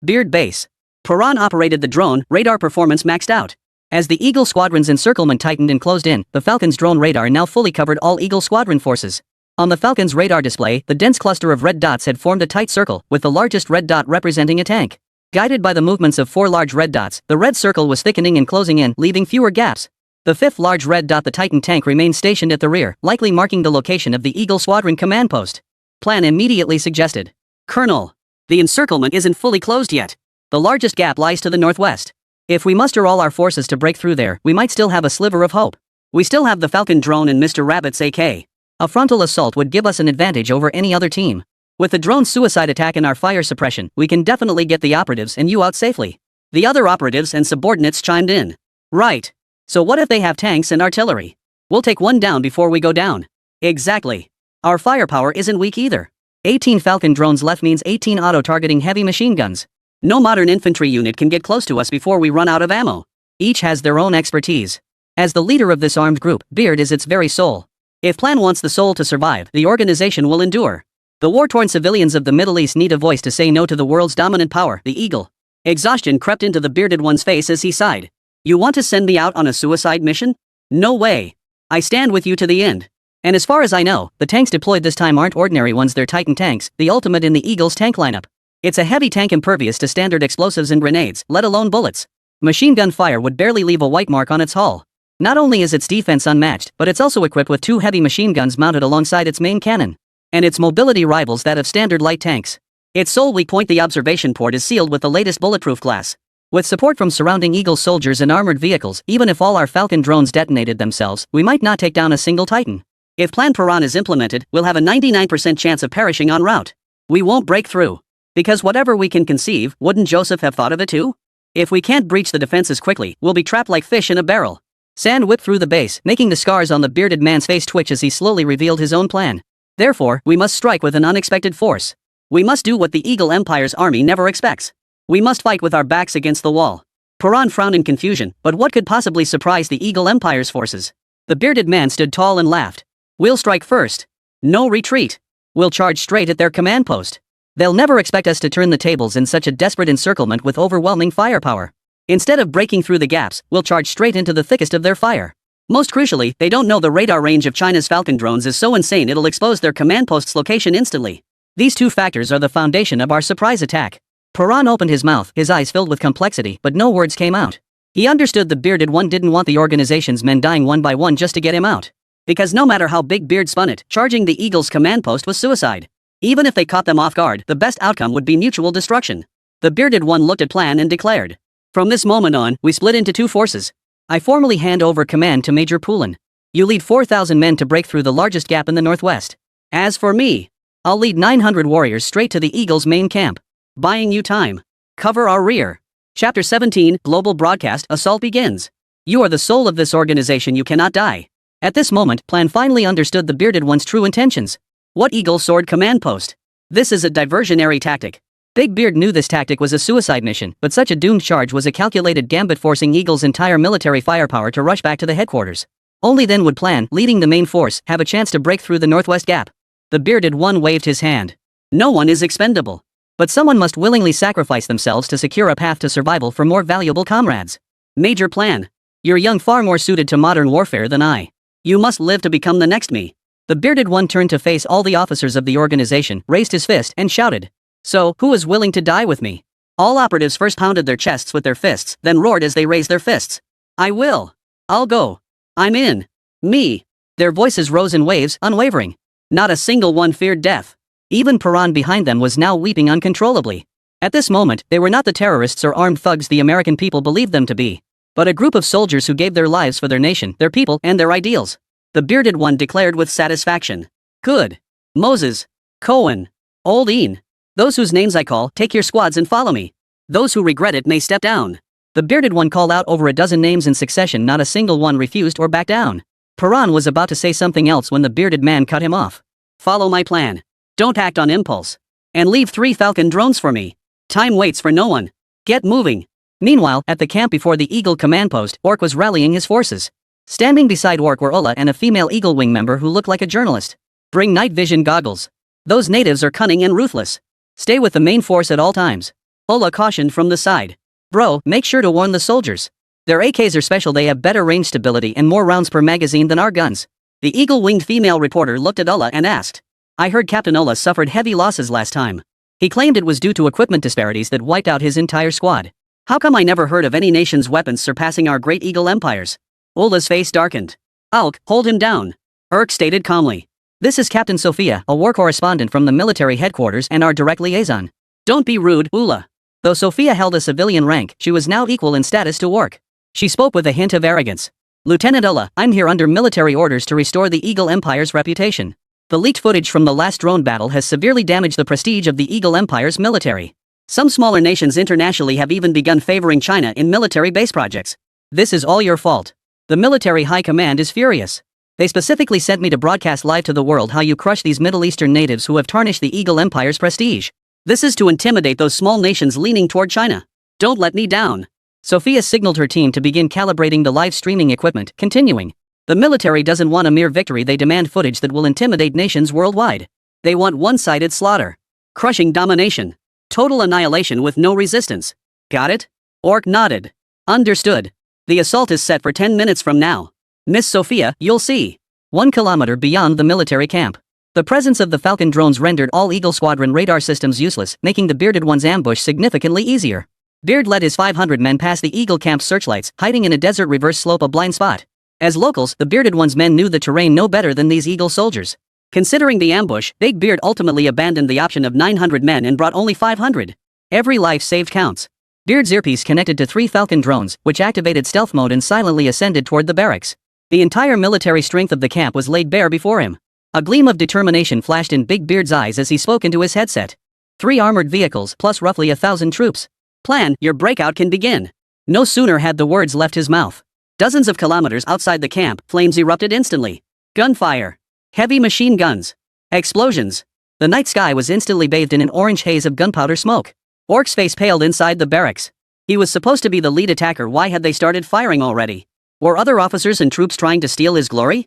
Beard Base. Puran operated the drone, radar performance maxed out. As the Eagle Squadron's encirclement tightened and closed in, the Falcon's drone radar now fully covered all Eagle Squadron forces. On the Falcon's radar display, the dense cluster of red dots had formed a tight circle, with the largest red dot representing a tank. Guided by the movements of 4 large red dots, the red circle was thickening and closing in, leaving fewer gaps. The 5th large red dot, the Titan tank, remained stationed at the rear, likely marking the location of the Eagle Squadron command post. Plan immediately suggested. "Colonel, the encirclement isn't fully closed yet. The largest gap lies to the northwest. If we muster all our forces to break through there, we might still have a sliver of hope. We still have the Falcon drone and Mr. Rabbit's AK. A frontal assault would give us an advantage over any other team. With the drone's suicide attack and our fire suppression, we can definitely get the operatives and you out safely." The other operatives and subordinates chimed in. "Right. So what if they have tanks and artillery? We'll take one down before we go down." "Exactly. Our firepower isn't weak either. 18 Falcon drones left means 18 auto-targeting heavy machine guns. No modern infantry unit can get close to us before we run out of ammo. Each has their own expertise. As the leader of this armed group, Beard is its very soul. If Plan wants the soul to survive, the organization will endure. The war-torn civilians of the Middle East need a voice to say no to the world's dominant power, the Eagle. Exhaustion crept into the bearded one's face as he sighed. You want to send me out on a suicide mission? No way. I stand with you to the end. And as far as I know, the tanks deployed this time aren't ordinary ones, they're Titan tanks, the ultimate in the Eagle's tank lineup. It's a heavy tank impervious to standard explosives and grenades, let alone bullets. Machine gun fire would barely leave a white mark on its hull. Not only is its defense unmatched, but it's also equipped with 2 heavy machine guns mounted alongside its main cannon. And its mobility rivals that of standard light tanks. Its sole weak point, the observation port, is sealed with the latest bulletproof glass. With support from surrounding Eagle soldiers and armored vehicles, even if all our Falcon drones detonated themselves, we might not take down a single Titan. If Plan Piran is implemented, we'll have a 99% chance of perishing en route. We won't break through. Because whatever we can conceive, wouldn't Joseph have thought of it too? If we can't breach the defenses quickly, we'll be trapped like fish in a barrel. Sand whipped through the base, making the scars on the bearded man's face twitch as he slowly revealed his own plan. Therefore, we must strike with an unexpected force. We must do what the Eagle Empire's army never expects. We must fight with our backs against the wall. Piran frowned in confusion, but what could possibly surprise the Eagle Empire's forces? The bearded man stood tall and laughed. We'll strike first. No retreat. We'll charge straight at their command post. They'll never expect us to turn the tables in such a desperate encirclement with overwhelming firepower. Instead of breaking through the gaps, we'll charge straight into the thickest of their fire. Most crucially, they don't know the radar range of China's Falcon drones is so insane it'll expose their command post's location instantly. These 2 factors are the foundation of our surprise attack. Piran opened his mouth, his eyes filled with complexity, but no words came out. He understood the bearded one didn't want the organization's men dying one by one just to get him out. Because no matter how Big Beard spun it, charging the Eagle's command post was suicide. Even if they caught them off guard, the best outcome would be mutual destruction. The bearded one looked at Plan and declared. From this moment on, we split into 2 forces. I formally hand over command to Major Poulin. You lead 4,000 men to break through the largest gap in the northwest. As for me, I'll lead 900 warriors straight to the Eagle's main camp. Buying you time. Cover our rear. Chapter 17, Global Broadcast, Assault begins. You are the soul of this organization, you cannot die. At this moment, Plan finally understood the bearded one's true intentions. What Eagle Sword command post? This is a diversionary tactic. Big Beard knew this tactic was a suicide mission, but such a doomed charge was a calculated gambit, forcing Eagle's entire military firepower to rush back to the headquarters. Only then would Plan, leading the main force, have a chance to break through the northwest gap. The bearded one waved his hand. No one is expendable. But someone must willingly sacrifice themselves to secure a path to survival for more valuable comrades. Major Plan. You're young, far more suited to modern warfare than I. You must live to become the next me. The bearded one turned to face all the officers of the organization, raised his fist, and shouted. So, who is willing to die with me? All operatives first pounded their chests with their fists, then roared as they raised their fists. I will. I'll go. I'm in. Me. Their voices rose in waves, unwavering. Not a single one feared death. Even Piran behind them was now weeping uncontrollably. At this moment, they were not the terrorists or armed thugs the American people believed them to be, but a group of soldiers who gave their lives for their nation, their people, and their ideals. The bearded one declared with satisfaction. Good. Moses. Cohen. Old Ian. Those whose names I call, take your squads and follow me. Those who regret it may step down. The bearded one called out over a dozen names in succession, not a single one refused or backed down. Piran was about to say something else when the bearded man cut him off. Follow my plan. Don't act on impulse. And leave 3 Falcon drones for me. Time waits for no one. Get moving. Meanwhile, at the camp before the Eagle command post, Orc was rallying his forces. Standing beside Orc were Ola and a female Eagle Wing member who looked like a journalist. Bring night vision goggles. Those natives are cunning and ruthless. Stay with the main force at all times. Ola cautioned from the side. Bro, make sure to warn the soldiers. Their AKs are special, they have better range stability and more rounds per magazine than our guns. The eagle-winged female reporter looked at Ola and asked. I heard Captain Ola suffered heavy losses last time. He claimed it was due to equipment disparities that wiped out his entire squad. How come I never heard of any nation's weapons surpassing our great Eagle empires? Ola's face darkened. Alk, hold him down. Urk stated calmly. This is Captain Sophia, a war correspondent from the military headquarters and our direct liaison. Don't be rude, Ula. Though Sophia held a civilian rank, she was now equal in status to Orc. She spoke with a hint of arrogance. Lieutenant Ula, I'm here under military orders to restore the Eagle Empire's reputation. The leaked footage from the last drone battle has severely damaged the prestige of the Eagle Empire's military. Some smaller nations internationally have even begun favoring China in military base projects. This is all your fault. The military high command is furious. They specifically sent me to broadcast live to the world how you crush these Middle Eastern natives who have tarnished the Eagle Empire's prestige. This is to intimidate those small nations leaning toward China. Don't let me down. Sophia signaled her team to begin calibrating the live streaming equipment, continuing. The military doesn't want a mere victory, they demand footage that will intimidate nations worldwide. They want one-sided slaughter. Crushing domination. Total annihilation with no resistance. Got it? Orc nodded. Understood. The assault is set for 10 minutes from now. Miss Sophia, you'll see. 1 kilometer beyond the military camp. The presence of the Falcon drones rendered all Eagle Squadron radar systems useless, making the Bearded One's ambush significantly easier. Beard led his 500 men past the Eagle camp searchlights, hiding in a desert reverse slope, a blind spot. As locals, the Bearded One's men knew the terrain no better than these Eagle soldiers. Considering the ambush, Big Beard ultimately abandoned the option of 900 men and brought only 500. Every life saved counts. Beard's earpiece connected to 3 Falcon drones, which activated stealth mode and silently ascended toward the barracks. The entire military strength of the camp was laid bare before him. A gleam of determination flashed in Big Beard's eyes as he spoke into his headset. 3 armored vehicles plus roughly 1,000 troops. Plan your breakout can begin. No sooner had the words left his mouth. Dozens of kilometers outside the camp, flames erupted instantly. Gunfire. Heavy machine guns. Explosions. The night sky was instantly bathed in an orange haze of gunpowder smoke. Orc's face paled inside the barracks. He was supposed to be the lead attacker, why had they started firing already? Were other officers and troops trying to steal his glory?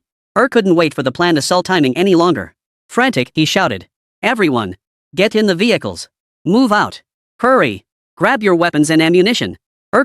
Couldn't wait for the planned assault timing any longer. Frantic, he shouted. Everyone. Get in the vehicles. Move out. Hurry. Grab your weapons and ammunition.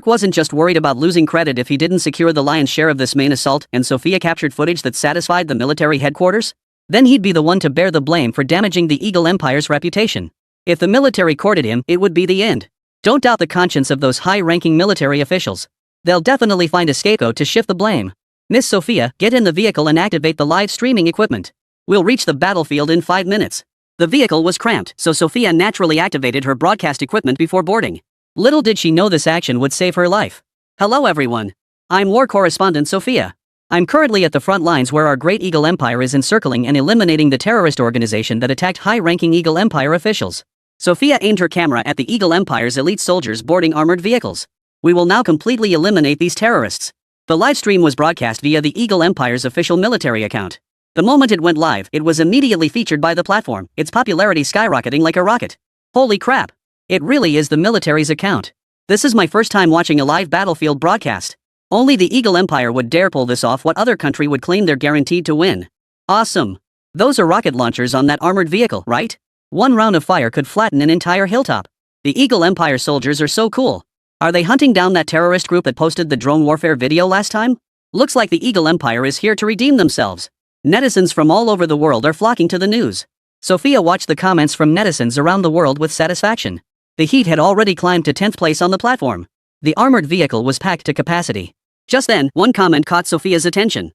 Wasn't just worried about losing credit if he didn't secure the lion's share of this main assault and Sophia captured footage that satisfied the military headquarters. Then he'd be the one to bear the blame for damaging the Eagle Empire's reputation. If the military courted him, it would be the end. Don't doubt the conscience of those high-ranking military officials. They'll definitely find a scapegoat to shift the blame. Miss Sophia, get in the vehicle and activate the live streaming equipment. We'll reach the battlefield in 5 minutes. The vehicle was cramped, so Sophia naturally activated her broadcast equipment before boarding. Little did she know this action would save her life. Hello everyone. I'm War Correspondent Sophia. I'm currently at the front lines where our great Eagle Empire is encircling and eliminating the terrorist organization that attacked high-ranking Eagle Empire officials. Sophia aimed her camera at the Eagle Empire's elite soldiers boarding armored vehicles. We will now completely eliminate these terrorists. The live stream was broadcast via the Eagle Empire's official military account. The moment it went live, it was immediately featured by the platform, its popularity skyrocketing like a rocket. Holy crap! It really is the military's account. This is my first time watching a live battlefield broadcast. Only the Eagle Empire would dare pull this off. What other country would claim they're guaranteed to win? Awesome. Those are rocket launchers on that armored vehicle, right? One round of fire could flatten an entire hilltop. The Eagle Empire soldiers are so cool. Are they hunting down that terrorist group that posted the drone warfare video last time? Looks like the Eagle Empire is here to redeem themselves. Netizens from all over the world are flocking to the news. Sophia watched the comments from netizens around the world with satisfaction. The heat had already climbed to 10th place on the platform. The armored vehicle was packed to capacity. Just then, one comment caught Sophia's attention.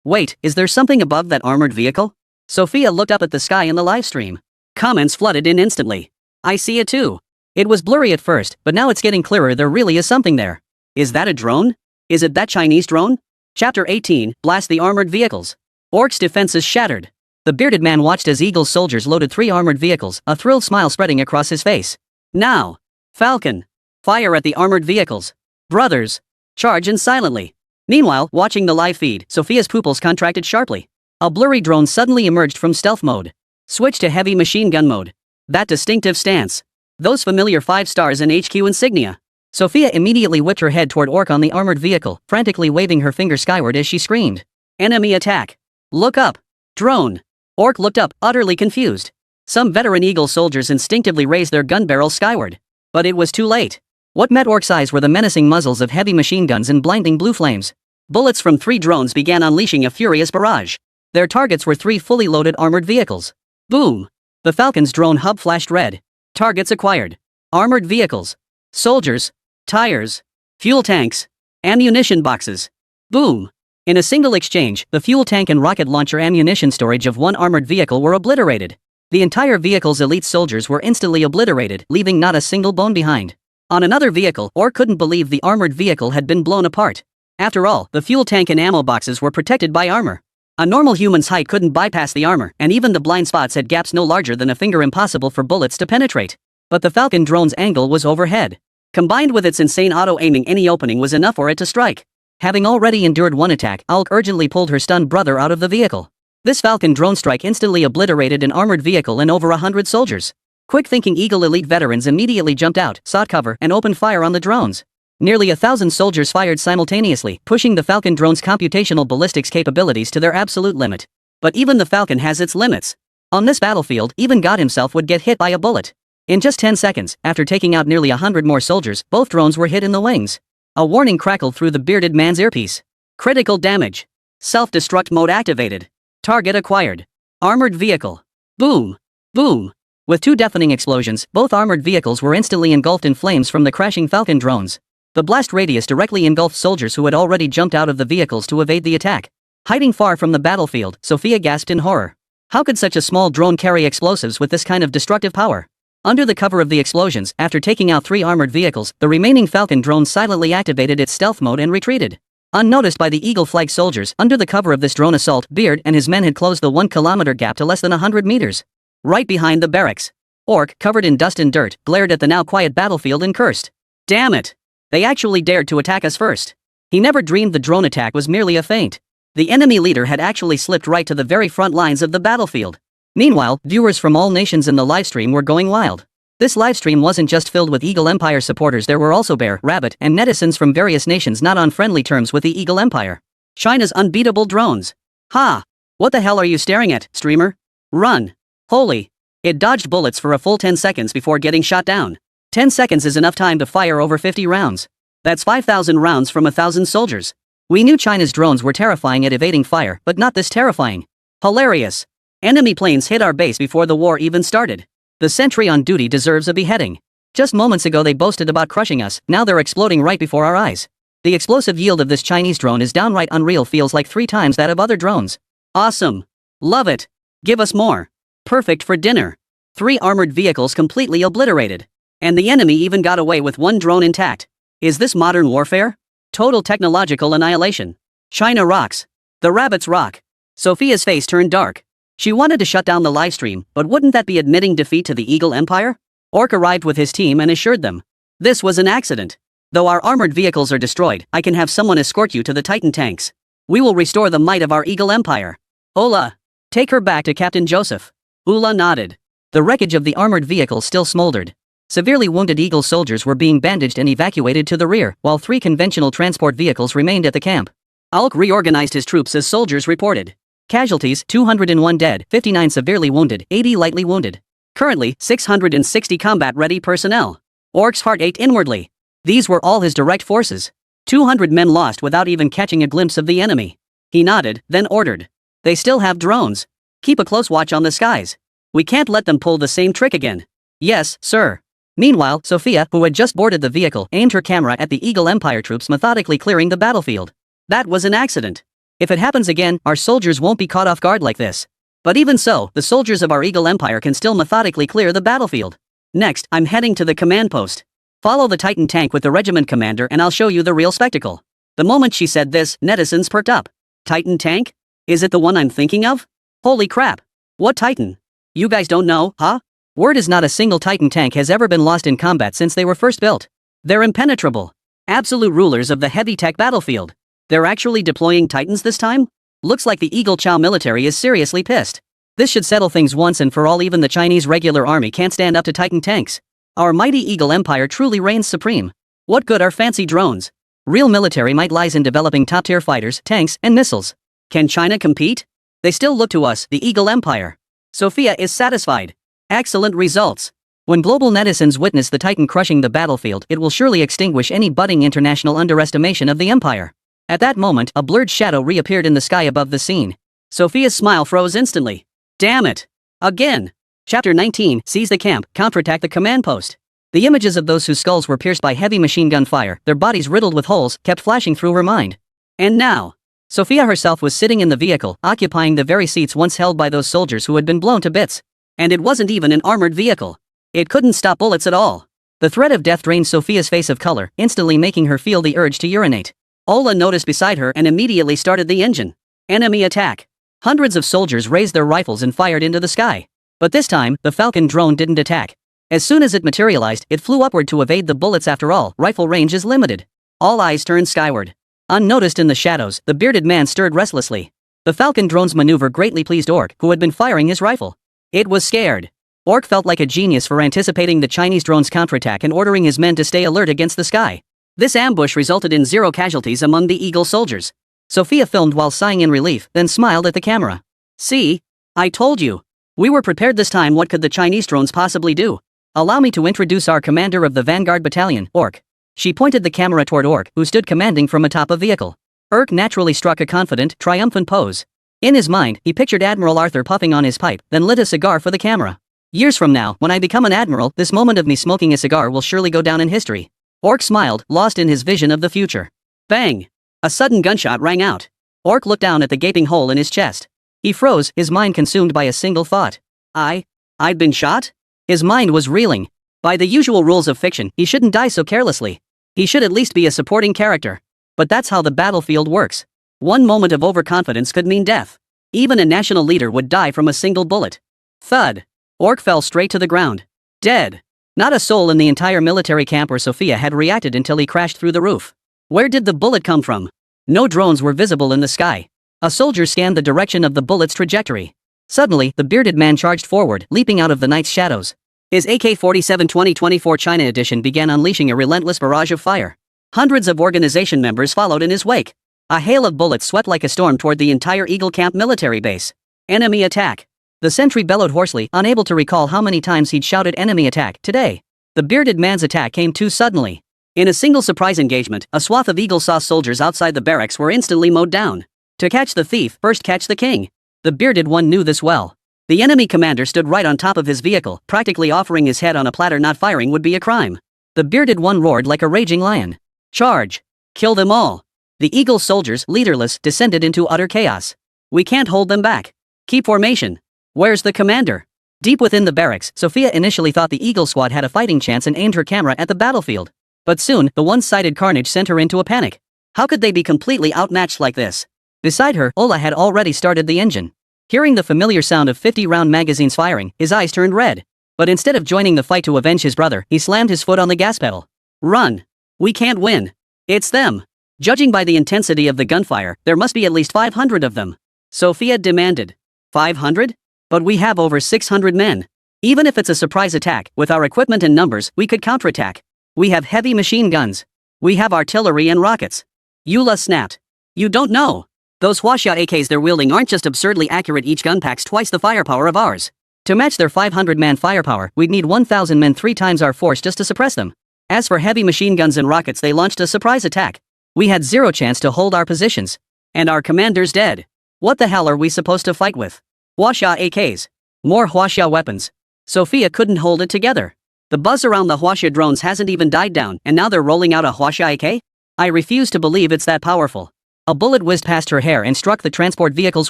Wait, is there something above that armored vehicle? Sophia looked up at the sky in the live stream. Comments flooded in instantly. I see it too. It was blurry at first, but now it's getting clearer, there really is something there. Is that a drone? Is it that Chinese drone? Chapter 18, Blast the Armored Vehicles. Orc's defenses shattered. The bearded man watched as Eagle's soldiers loaded 3 armored vehicles, a thrilled smile spreading across his face. Now! Falcon! Fire at the armored vehicles! Brothers! Charge in silently! Meanwhile, watching the live feed, Sophia's pupils contracted sharply. A blurry drone suddenly emerged from stealth mode. Switch to heavy machine gun mode. That distinctive stance. Those familiar 5 stars and HQ insignia. Sophia immediately whipped her head toward Orc on the armored vehicle, frantically waving her finger skyward as she screamed. Enemy attack! Look up! Drone! Orc looked up, utterly confused. Some veteran Eagle soldiers instinctively raised their gun barrels skyward. But it was too late. What met Orc's eyes were the menacing muzzles of heavy machine guns and blinding blue flames. Bullets from 3 drones began unleashing a furious barrage. Their targets were 3 fully loaded armored vehicles. Boom! The Falcon's drone hub flashed red. Targets acquired. Armored vehicles. Soldiers. Tires. Fuel tanks. Ammunition boxes. Boom! In a single exchange, the fuel tank and rocket launcher ammunition storage of one armored vehicle were obliterated. The entire vehicle's elite soldiers were instantly obliterated, leaving not a single bone behind. On another vehicle, Orc couldn't believe the armored vehicle had been blown apart. After all, the fuel tank and ammo boxes were protected by armor. A normal human's height couldn't bypass the armor, and even the blind spots had gaps no larger than a finger, impossible for bullets to penetrate. But the Falcon drone's angle was overhead. Combined with its insane auto-aiming, any opening was enough for it to strike. Having already endured one attack, Alk urgently pulled her stunned brother out of the vehicle. This Falcon drone strike instantly obliterated an armored vehicle and over 100 soldiers. Quick-thinking Eagle elite veterans immediately jumped out, sought cover, and opened fire on the drones. Nearly 1,000 soldiers fired simultaneously, pushing the Falcon drone's computational ballistics capabilities to their absolute limit. But even the Falcon has its limits. On this battlefield, even God himself would get hit by a bullet. In just 10 seconds, after taking out nearly 100 more soldiers, both drones were hit in the wings. A warning crackled through the bearded man's earpiece. Critical damage. Self-destruct mode activated. Target acquired. Armored vehicle. Boom. Boom. With two deafening explosions, both armored vehicles were instantly engulfed in flames from the crashing Falcon drones. The blast radius directly engulfed soldiers who had already jumped out of the vehicles to evade the attack. Hiding far from the battlefield, Sophia gasped in horror. How could such a small drone carry explosives with this kind of destructive power? Under the cover of the explosions, after taking out 3 armored vehicles, the remaining Falcon drone silently activated its stealth mode and retreated. Unnoticed by the Eagle Flag soldiers, under the cover of this drone assault, Beard and his men had closed the 1-kilometer gap to less than 100 meters. Right behind the barracks. Orc, covered in dust and dirt, glared at the now quiet battlefield and cursed. Damn it! They actually dared to attack us first. He never dreamed the drone attack was merely a feint. The enemy leader had actually slipped right to the very front lines of the battlefield. Meanwhile, viewers from all nations in the livestream were going wild. This livestream wasn't just filled with Eagle Empire supporters, there were also bear, rabbit, and netizens from various nations not on friendly terms with the Eagle Empire. China's unbeatable drones. Ha! What the hell are you staring at, streamer? Run! Holy! It dodged bullets for a full 10 seconds before getting shot down. 10 seconds is enough time to fire over 50 rounds. That's 5,000 rounds from 1,000 soldiers. We knew China's drones were terrifying at evading fire, but not this terrifying. Hilarious. Enemy planes hit our base before the war even started. The sentry on duty deserves a beheading. Just moments ago they boasted about crushing us, now they're exploding right before our eyes. The explosive yield of this Chinese drone is downright unreal, feels like 3 times that of other drones. Awesome. Love it. Give us more. Perfect for dinner. 3 armored vehicles completely obliterated. And the enemy even got away with 1 drone intact. Is this modern warfare? Total technological annihilation. China rocks. The rabbits rock. Sophia's face turned dark. She wanted to shut down the livestream, but wouldn't that be admitting defeat to the Eagle Empire? Orc arrived with his team and assured them. This was an accident. Though our armored vehicles are destroyed, I can have someone escort you to the Titan tanks. We will restore the might of our Eagle Empire. Ola! Take her back to Captain Joseph. Ula nodded. The wreckage of the armored vehicle still smoldered. Severely wounded Eagle soldiers were being bandaged and evacuated to the rear, while 3 conventional transport vehicles remained at the camp. Alk reorganized his troops as soldiers reported. Casualties, 201 dead, 59 severely wounded, 80 lightly wounded. Currently, 660 combat-ready personnel. Orc's heart ached inwardly. These were all his direct forces. 200 men lost without even catching a glimpse of the enemy. He nodded, then ordered. They still have drones. Keep a close watch on the skies. We can't let them pull the same trick again. Yes, sir. Meanwhile, Sophia, who had just boarded the vehicle, aimed her camera at the Eagle Empire troops methodically clearing the battlefield. That was an accident. If it happens again, our soldiers won't be caught off guard like this. But even so, the soldiers of our Eagle Empire can still methodically clear the battlefield. Next, I'm heading to the command post. Follow the Titan tank with the regiment commander and I'll show you the real spectacle. The moment she said this, netizens perked up. Titan tank? Is it the one I'm thinking of? Holy crap. What Titan? You guys don't know, huh? Word is not a single Titan tank has ever been lost in combat since they were first built. They're impenetrable. Absolute rulers of the heavy tech battlefield. They're actually deploying Titans this time? Looks like the Eagle Chow military is seriously pissed. This should settle things once and for all. Even the Chinese regular army can't stand up to Titan tanks. Our mighty Eagle Empire truly reigns supreme. What good are fancy drones? Real military might lies in developing top-tier fighters, tanks, and missiles. Can China compete? They still look to us, the Eagle Empire. Sophia is satisfied. Excellent results. When global netizens witness the Titan crushing the battlefield, it will surely extinguish any budding international underestimation of the Empire. At that moment, a blurred shadow reappeared in the sky above the scene. Sophia's smile froze instantly. Damn it! Again! Chapter 19, Seize the Camp, Counterattack the Command Post. The images of those whose skulls were pierced by heavy machine gun fire, their bodies riddled with holes, kept flashing through her mind. And now, Sophia herself was sitting in the vehicle, occupying the very seats once held by those soldiers who had been blown to bits. And it wasn't even an armored vehicle. It couldn't stop bullets at all. The threat of death drained Sophia's face of color, instantly making her feel the urge to urinate. Ola noticed beside her and immediately started the engine. Enemy attack. Hundreds of soldiers raised their rifles and fired into the sky. But this time, the Falcon drone didn't attack. As soon as it materialized, it flew upward to evade the bullets. After all, rifle range is limited. All eyes turned skyward. Unnoticed in the shadows, the bearded man stirred restlessly. The Falcon drone's maneuver greatly pleased Orc, who had been firing his rifle. It was scared. Orc felt like a genius for anticipating the Chinese drone's counterattack and ordering his men to stay alert against the sky. This ambush resulted in 0 casualties among the Eagle soldiers. Sophia filmed while sighing in relief, then smiled at the camera. See? I told you. We were prepared this time. What could the Chinese drones possibly do? Allow me to introduce our commander of the Vanguard Battalion, Orc. She pointed the camera toward Orc, who stood commanding from atop a vehicle. Orc naturally struck a confident, triumphant pose. In his mind, he pictured Admiral Arthur puffing on his pipe, then lit a cigar for the camera. Years from now, when I become an admiral, this moment of me smoking a cigar will surely go down in history. Orc smiled, lost in his vision of the future. Bang! A sudden gunshot rang out. Orc looked down at the gaping hole in his chest. He froze, his mind consumed by a single thought. I'd been shot? His mind was reeling. By the usual rules of fiction, he shouldn't die so carelessly. He should at least be a supporting character. But that's how the battlefield works. One moment of overconfidence could mean death. Even a national leader would die from a single bullet. Thud. Orc fell straight to the ground. Dead. Not a soul in the entire military camp or Sophia had reacted until he crashed through the roof. Where did the bullet come from? No drones were visible in the sky. A soldier scanned the direction of the bullet's trajectory. Suddenly, the bearded man charged forward, leaping out of the night's shadows. His AK-47 2024 China edition began unleashing a relentless barrage of fire. Hundreds of organization members followed in his wake. A hail of bullets swept like a storm toward the entire Eagle Camp military base. Enemy attack. The sentry bellowed hoarsely, unable to recall how many times he'd shouted enemy attack today. The bearded man's attack came too suddenly. In a single surprise engagement, a swath of Eagle Sauce soldiers outside the barracks were instantly mowed down. To catch the thief, first catch the king. The bearded one knew this well. The enemy commander stood right on top of his vehicle, practically offering his head on a platter. Not firing would be a crime. The bearded one roared like a raging lion. Charge! Kill them all! The Eagle soldiers, leaderless, descended into utter chaos. We can't hold them back. Keep formation. Where's the commander? Deep within the barracks, Sophia initially thought the Eagle squad had a fighting chance and aimed her camera at the battlefield. But soon, the one-sided carnage sent her into a panic. How could they be completely outmatched like this? Beside her, Ola had already started the engine. Hearing the familiar sound of 50-round magazines firing, his eyes turned red. But instead of joining the fight to avenge his brother, he slammed his foot on the gas pedal. Run! We can't win. It's them. Judging by the intensity of the gunfire, there must be at least 500 of them. Sophia demanded. 500? But we have over 600 men. Even if it's a surprise attack, with our equipment and numbers, we could counterattack. We have heavy machine guns. We have artillery and rockets. Eula snapped. You don't know. Those Huaxia AKs they're wielding aren't just absurdly accurate. Each gun packs twice the firepower of ours. To match their 500-man firepower, we'd need 1,000 men, 3 times our force just to suppress them. As for heavy machine guns and rockets, they launched a surprise attack. We had 0 chance to hold our positions. And our commander's dead. What the hell are we supposed to fight with? Huaxia AKs. More Huaxia weapons. Sophia couldn't hold it together. The buzz around the Huaxia drones hasn't even died down, and now they're rolling out a Huaxia AK? I refuse to believe it's that powerful. A bullet whizzed past her hair and struck the transport vehicle's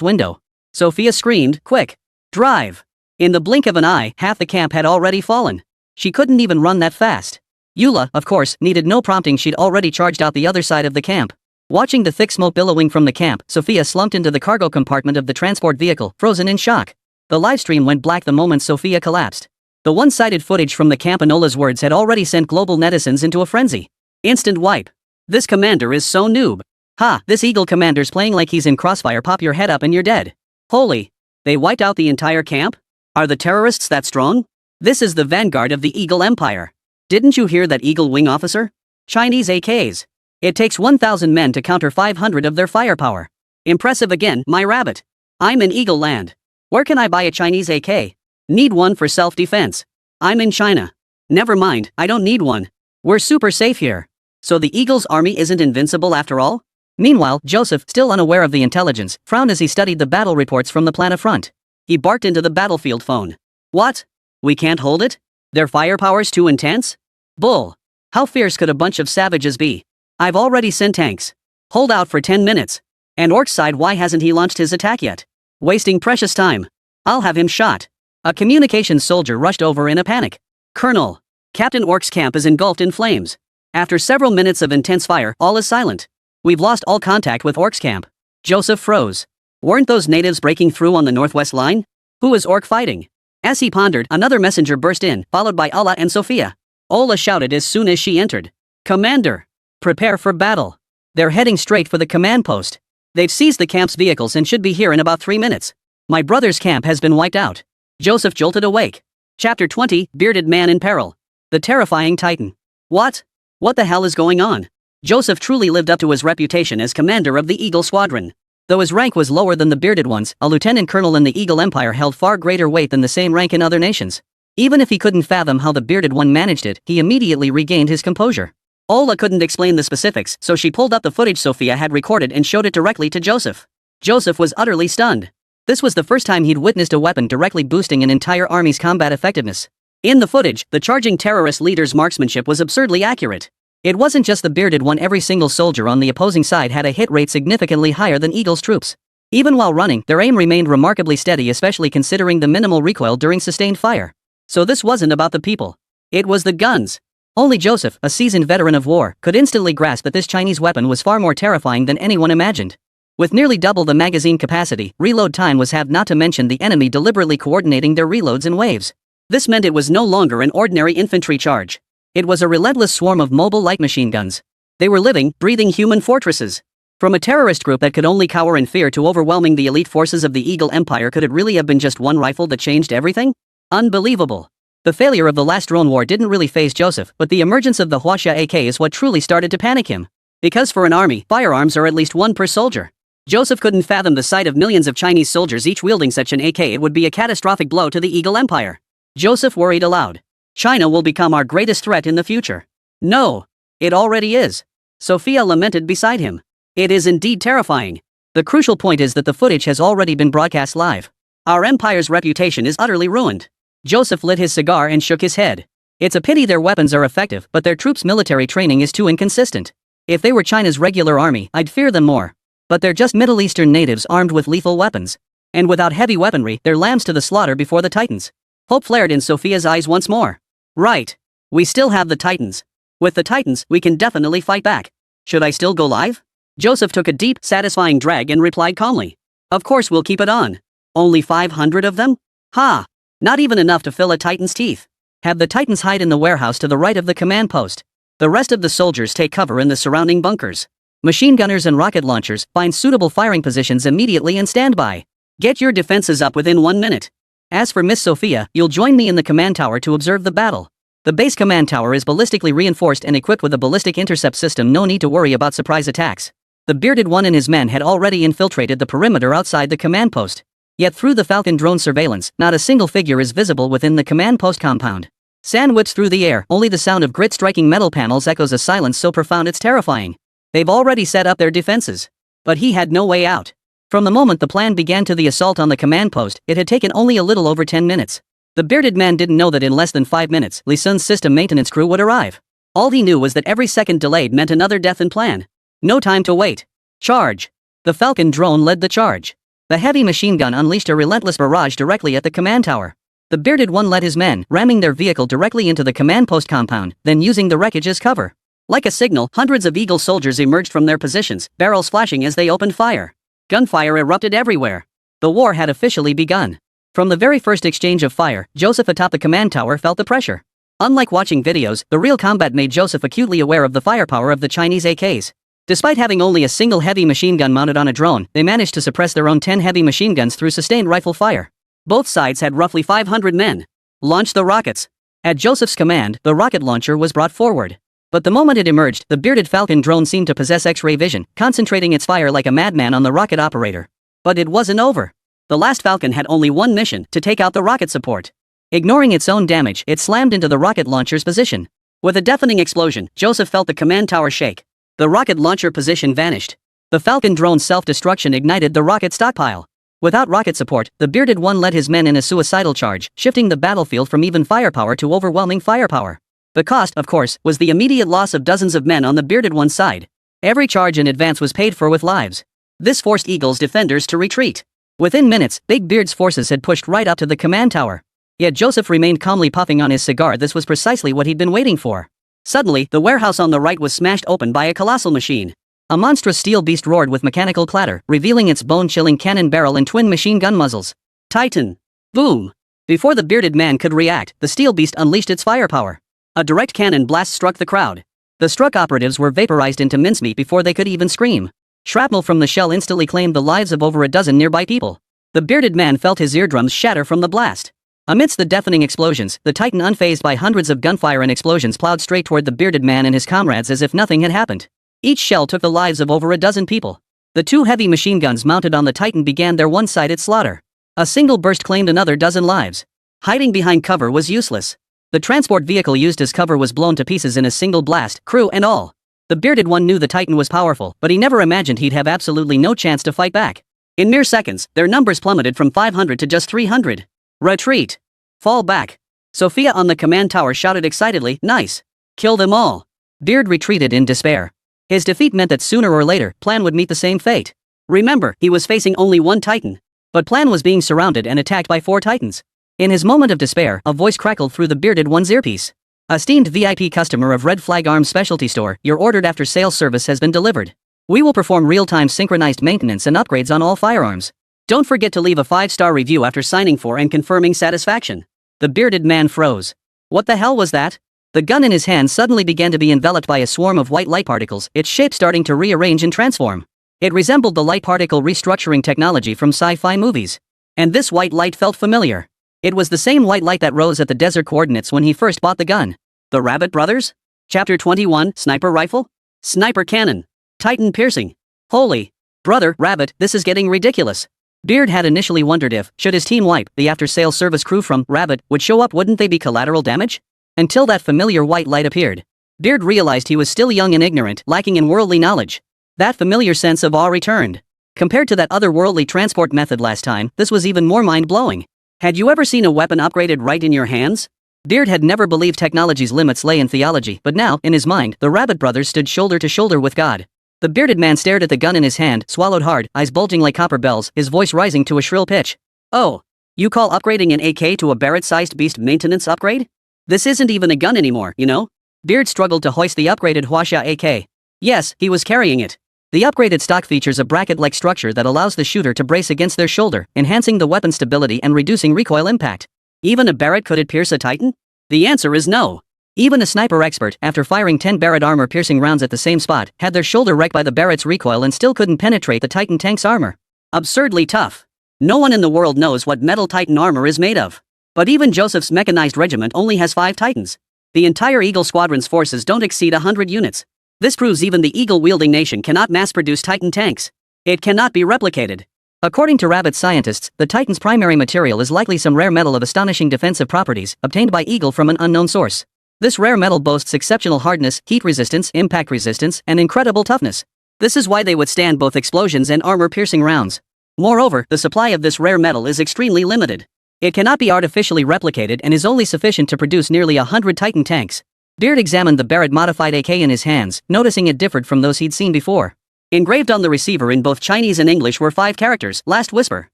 window. Sophia screamed, "Quick! Drive!" In the blink of an eye, half the camp had already fallen. She couldn't even run that fast. Eula, of course, needed no prompting. She'd already charged out the other side of the camp. Watching the thick smoke billowing from the camp, Sophia slumped into the cargo compartment of the transport vehicle, frozen in shock. The livestream went black the moment Sophia collapsed. The one-sided footage from the camp and Ola's words had already sent global netizens into a frenzy. Instant wipe. This commander is so noob. Ha, this Eagle commander's playing like he's in Crossfire. Pop your head up and you're dead. Holy. They wiped out the entire camp? Are the terrorists that strong? This is the vanguard of the Eagle Empire. Didn't you hear that Eagle Wing officer? Chinese AKs. It takes 1,000 men to counter 500 of their firepower. Impressive again, my rabbit. I'm in Eagle Land. Where can I buy a Chinese AK? Need one for self-defense. I'm in China. Never mind, I don't need one. We're super safe here. So the Eagle's army isn't invincible after all? Meanwhile, Joseph, still unaware of the intelligence, frowned as he studied the battle reports from the Plana front. He barked into the battlefield phone. What? We can't hold it? Their firepower's too intense? Bull. How fierce could a bunch of savages be? I've already sent tanks. Hold out for 10 minutes. And Orc's side, why hasn't he launched his attack yet? Wasting precious time. I'll have him shot. A communications soldier rushed over in a panic. Colonel. Captain Orc's camp is engulfed in flames. After several minutes of intense fire, all is silent. We've lost all contact with Orc's camp. Joseph froze. Weren't those natives breaking through on the northwest line? Who is Orc fighting? As he pondered, another messenger burst in, followed by Ola and Sophia. Ola shouted as soon as she entered. Commander. Prepare for battle. They're heading straight for the command post. They've seized the camp's vehicles and should be here in about 3 minutes. My brother's camp has been wiped out. Joseph jolted awake. Chapter 20, Bearded Man in Peril. The Terrifying Titan. What? What the hell is going on? Joseph truly lived up to his reputation as commander of the Eagle Squadron. Though his rank was lower than the bearded ones, a lieutenant colonel in the Eagle Empire held far greater weight than the same rank in other nations. Even if he couldn't fathom how the bearded one managed it, he immediately regained his composure. Ola couldn't explain the specifics, so she pulled up the footage Sophia had recorded and showed it directly to Joseph. Joseph was utterly stunned. This was the first time he'd witnessed a weapon directly boosting an entire army's combat effectiveness. In the footage, the charging terrorist leader's marksmanship was absurdly accurate. It wasn't just the bearded one, every single soldier on the opposing side had a hit rate significantly higher than Eagle's troops. Even while running, their aim remained remarkably steady, especially considering the minimal recoil during sustained fire. So this wasn't about the people. It was the guns. Only Joseph, a seasoned veteran of war, could instantly grasp that this Chinese weapon was far more terrifying than anyone imagined. With nearly double the magazine capacity, reload time was halved, not to mention the enemy deliberately coordinating their reloads in waves. This meant it was no longer an ordinary infantry charge. It was a relentless swarm of mobile light machine guns. They were living, breathing human fortresses. From a terrorist group that could only cower in fear to overwhelming the elite forces of the Eagle Empire, could it really have been just one rifle that changed everything? Unbelievable. The failure of the last drone war didn't really faze Joseph, but the emergence of the Huaxia AK is what truly started to panic him. Because for an army, firearms are at least one per soldier. Joseph couldn't fathom the sight of millions of Chinese soldiers each wielding such an AK. It would be a catastrophic blow to the Eagle Empire. Joseph worried aloud. China will become our greatest threat in the future. No. It already is. Sophia lamented beside him. It is indeed terrifying. The crucial point is that the footage has already been broadcast live. Our empire's reputation is utterly ruined. Joseph lit his cigar and shook his head. It's a pity their weapons are effective, but their troops' military training is too inconsistent. If they were China's regular army, I'd fear them more. But they're just Middle Eastern natives armed with lethal weapons. And without heavy weaponry, they're lambs to the slaughter before the Titans. Hope flared in Sophia's eyes once more. Right. We still have the Titans. With the Titans, we can definitely fight back. Should I still go live? Joseph took a deep, satisfying drag and replied calmly. Of course we'll keep it on. Only 500 of them? Ha! Not even enough to fill a Titan's teeth. Have the Titans hide in the warehouse to the right of the command post. The rest of the soldiers take cover in the surrounding bunkers. Machine gunners and rocket launchers find suitable firing positions immediately and stand by. Get your defenses up within 1 minute. As for Miss Sophia, you'll join me in the command tower to observe the battle. The base command tower is ballistically reinforced and equipped with a ballistic intercept system. No need to worry about surprise attacks. The bearded one and his men had already infiltrated the perimeter outside the command post. Yet through the Falcon drone surveillance, not a single figure is visible within the command post compound. Sand whips through the air, only the sound of grit striking metal panels echoes a silence so profound it's terrifying. They've already set up their defenses. But he had no way out. From the moment the plan began to the assault on the command post, it had taken only a little over 10 minutes. The bearded man didn't know that in less than 5 minutes, Li Sun's system maintenance crew would arrive. All he knew was that every second delayed meant another death in plan. No time to wait. Charge. The Falcon drone led the charge. The heavy machine gun unleashed a relentless barrage directly at the command tower. The bearded one led his men, ramming their vehicle directly into the command post compound, then using the wreckage as cover. Like a signal, hundreds of Eagle soldiers emerged from their positions, barrels flashing as they opened fire. Gunfire erupted everywhere. The war had officially begun. From the very first exchange of fire, Joseph atop the command tower felt the pressure. Unlike watching videos, the real combat made Joseph acutely aware of the firepower of the Chinese AKs. Despite having only a single heavy machine gun mounted on a drone, they managed to suppress their own 10 heavy machine guns through sustained rifle fire. Both sides had roughly 500 men. Launch the rockets. At Joseph's command, the rocket launcher was brought forward. But the moment it emerged, the bearded Falcon drone seemed to possess X-ray vision, concentrating its fire like a madman on the rocket operator. But it wasn't over. The last Falcon had only one mission, to take out the rocket support. Ignoring its own damage, it slammed into the rocket launcher's position. With a deafening explosion, Joseph felt the command tower shake. The rocket launcher position vanished. The Falcon drone's self-destruction ignited the rocket stockpile. Without rocket support, the bearded one led his men in a suicidal charge, shifting the battlefield from even firepower to overwhelming firepower. The cost, of course, was the immediate loss of dozens of men on the bearded one's side. Every charge in advance was paid for with lives. This forced Eagle's defenders to retreat. Within minutes, Big Beard's forces had pushed right up to the command tower. Yet Joseph remained calmly puffing on his cigar. This was precisely what he'd been waiting for. Suddenly, the warehouse on the right was smashed open by a colossal machine. A monstrous steel beast roared with mechanical clatter, revealing its bone-chilling cannon barrel and twin machine gun muzzles. Titan! Boom! Before the bearded man could react, the steel beast unleashed its firepower. A direct cannon blast struck the crowd. The struck operatives were vaporized into mincemeat before they could even scream. Shrapnel from the shell instantly claimed the lives of over a dozen nearby people. The bearded man felt his eardrums shatter from the blast. Amidst the deafening explosions, the Titan, unfazed by hundreds of gunfire and explosions, plowed straight toward the bearded man and his comrades as if nothing had happened. Each shell took the lives of over a dozen people. The 2 heavy machine guns mounted on the Titan began their one-sided slaughter. A single burst claimed another dozen lives. Hiding behind cover was useless. The transport vehicle used as cover was blown to pieces in a single blast, crew and all. The bearded one knew the Titan was powerful, but he never imagined he'd have absolutely no chance to fight back. In mere seconds, their numbers plummeted from 500 to just 300. Retreat. Fall back. Sophia on the command tower shouted excitedly, "Nice. Kill them all." Beard retreated in despair. His defeat meant that sooner or later, Plan would meet the same fate. Remember, he was facing only one Titan. But Plan was being surrounded and attacked by 4 Titans. In his moment of despair, a voice crackled through the bearded one's earpiece. "Esteemed VIP customer of Red Flag Arms Specialty Store, your ordered after-sales service has been delivered. We will perform real-time synchronized maintenance and upgrades on all firearms. Don't forget to leave a 5-star review after signing for and confirming satisfaction." The bearded man froze. What the hell was that? The gun in his hand suddenly began to be enveloped by a swarm of white light particles, its shape starting to rearrange and transform. It resembled the light particle restructuring technology from sci-fi movies. And this white light felt familiar. It was the same white light that rose at the desert coordinates when he first bought the gun. The Rabbit Brothers? Chapter 21, Sniper Rifle? Sniper Cannon. Titan Piercing. Holy. Brother, Rabbit, this is getting ridiculous. Beard had initially wondered if, should his team wipe, the after-sales service crew from Rabbit would show up, wouldn't they be collateral damage? Until that familiar white light appeared. Beard realized he was still young and ignorant, lacking in worldly knowledge. That familiar sense of awe returned. Compared to that otherworldly transport method last time, this was even more mind-blowing. Had you ever seen a weapon upgraded right in your hands? Beard had never believed technology's limits lay in theology, but now, in his mind, the Rabbit brothers stood shoulder to shoulder with God. The bearded man stared at the gun in his hand, swallowed hard, eyes bulging like copper bells, his voice rising to a shrill pitch. "Oh, you call upgrading an AK to a Barrett-sized beast maintenance upgrade? This isn't even a gun anymore, you know?" Beard struggled to hoist the upgraded Huaxia AK. Yes, he was carrying it. The upgraded stock features a bracket-like structure that allows the shooter to brace against their shoulder, enhancing the weapon stability and reducing recoil impact. Even a Barrett, could it pierce a Titan? The answer is no. Even a sniper expert, after firing 10 Barrett armor-piercing rounds at the same spot, had their shoulder wrecked by the Barrett's recoil and still couldn't penetrate the Titan tank's armor. Absurdly tough. No one in the world knows what metal Titan armor is made of. But even Joseph's mechanized regiment only has 5 Titans. The entire Eagle Squadron's forces don't exceed 100 units. This proves even the Eagle-wielding nation cannot mass-produce Titan tanks. It cannot be replicated. According to Rabbit scientists, the Titan's primary material is likely some rare metal of astonishing defensive properties, obtained by Eagle from an unknown source. This rare metal boasts exceptional hardness, heat resistance, impact resistance, and incredible toughness. This is why they withstand both explosions and armor-piercing rounds. Moreover, the supply of this rare metal is extremely limited. It cannot be artificially replicated and is only sufficient to produce nearly 100 Titan tanks. Beard examined the Barrett-modified AK in his hands, noticing it differed from those he'd seen before. Engraved on the receiver in both Chinese and English were 5 characters, "Last Whisper."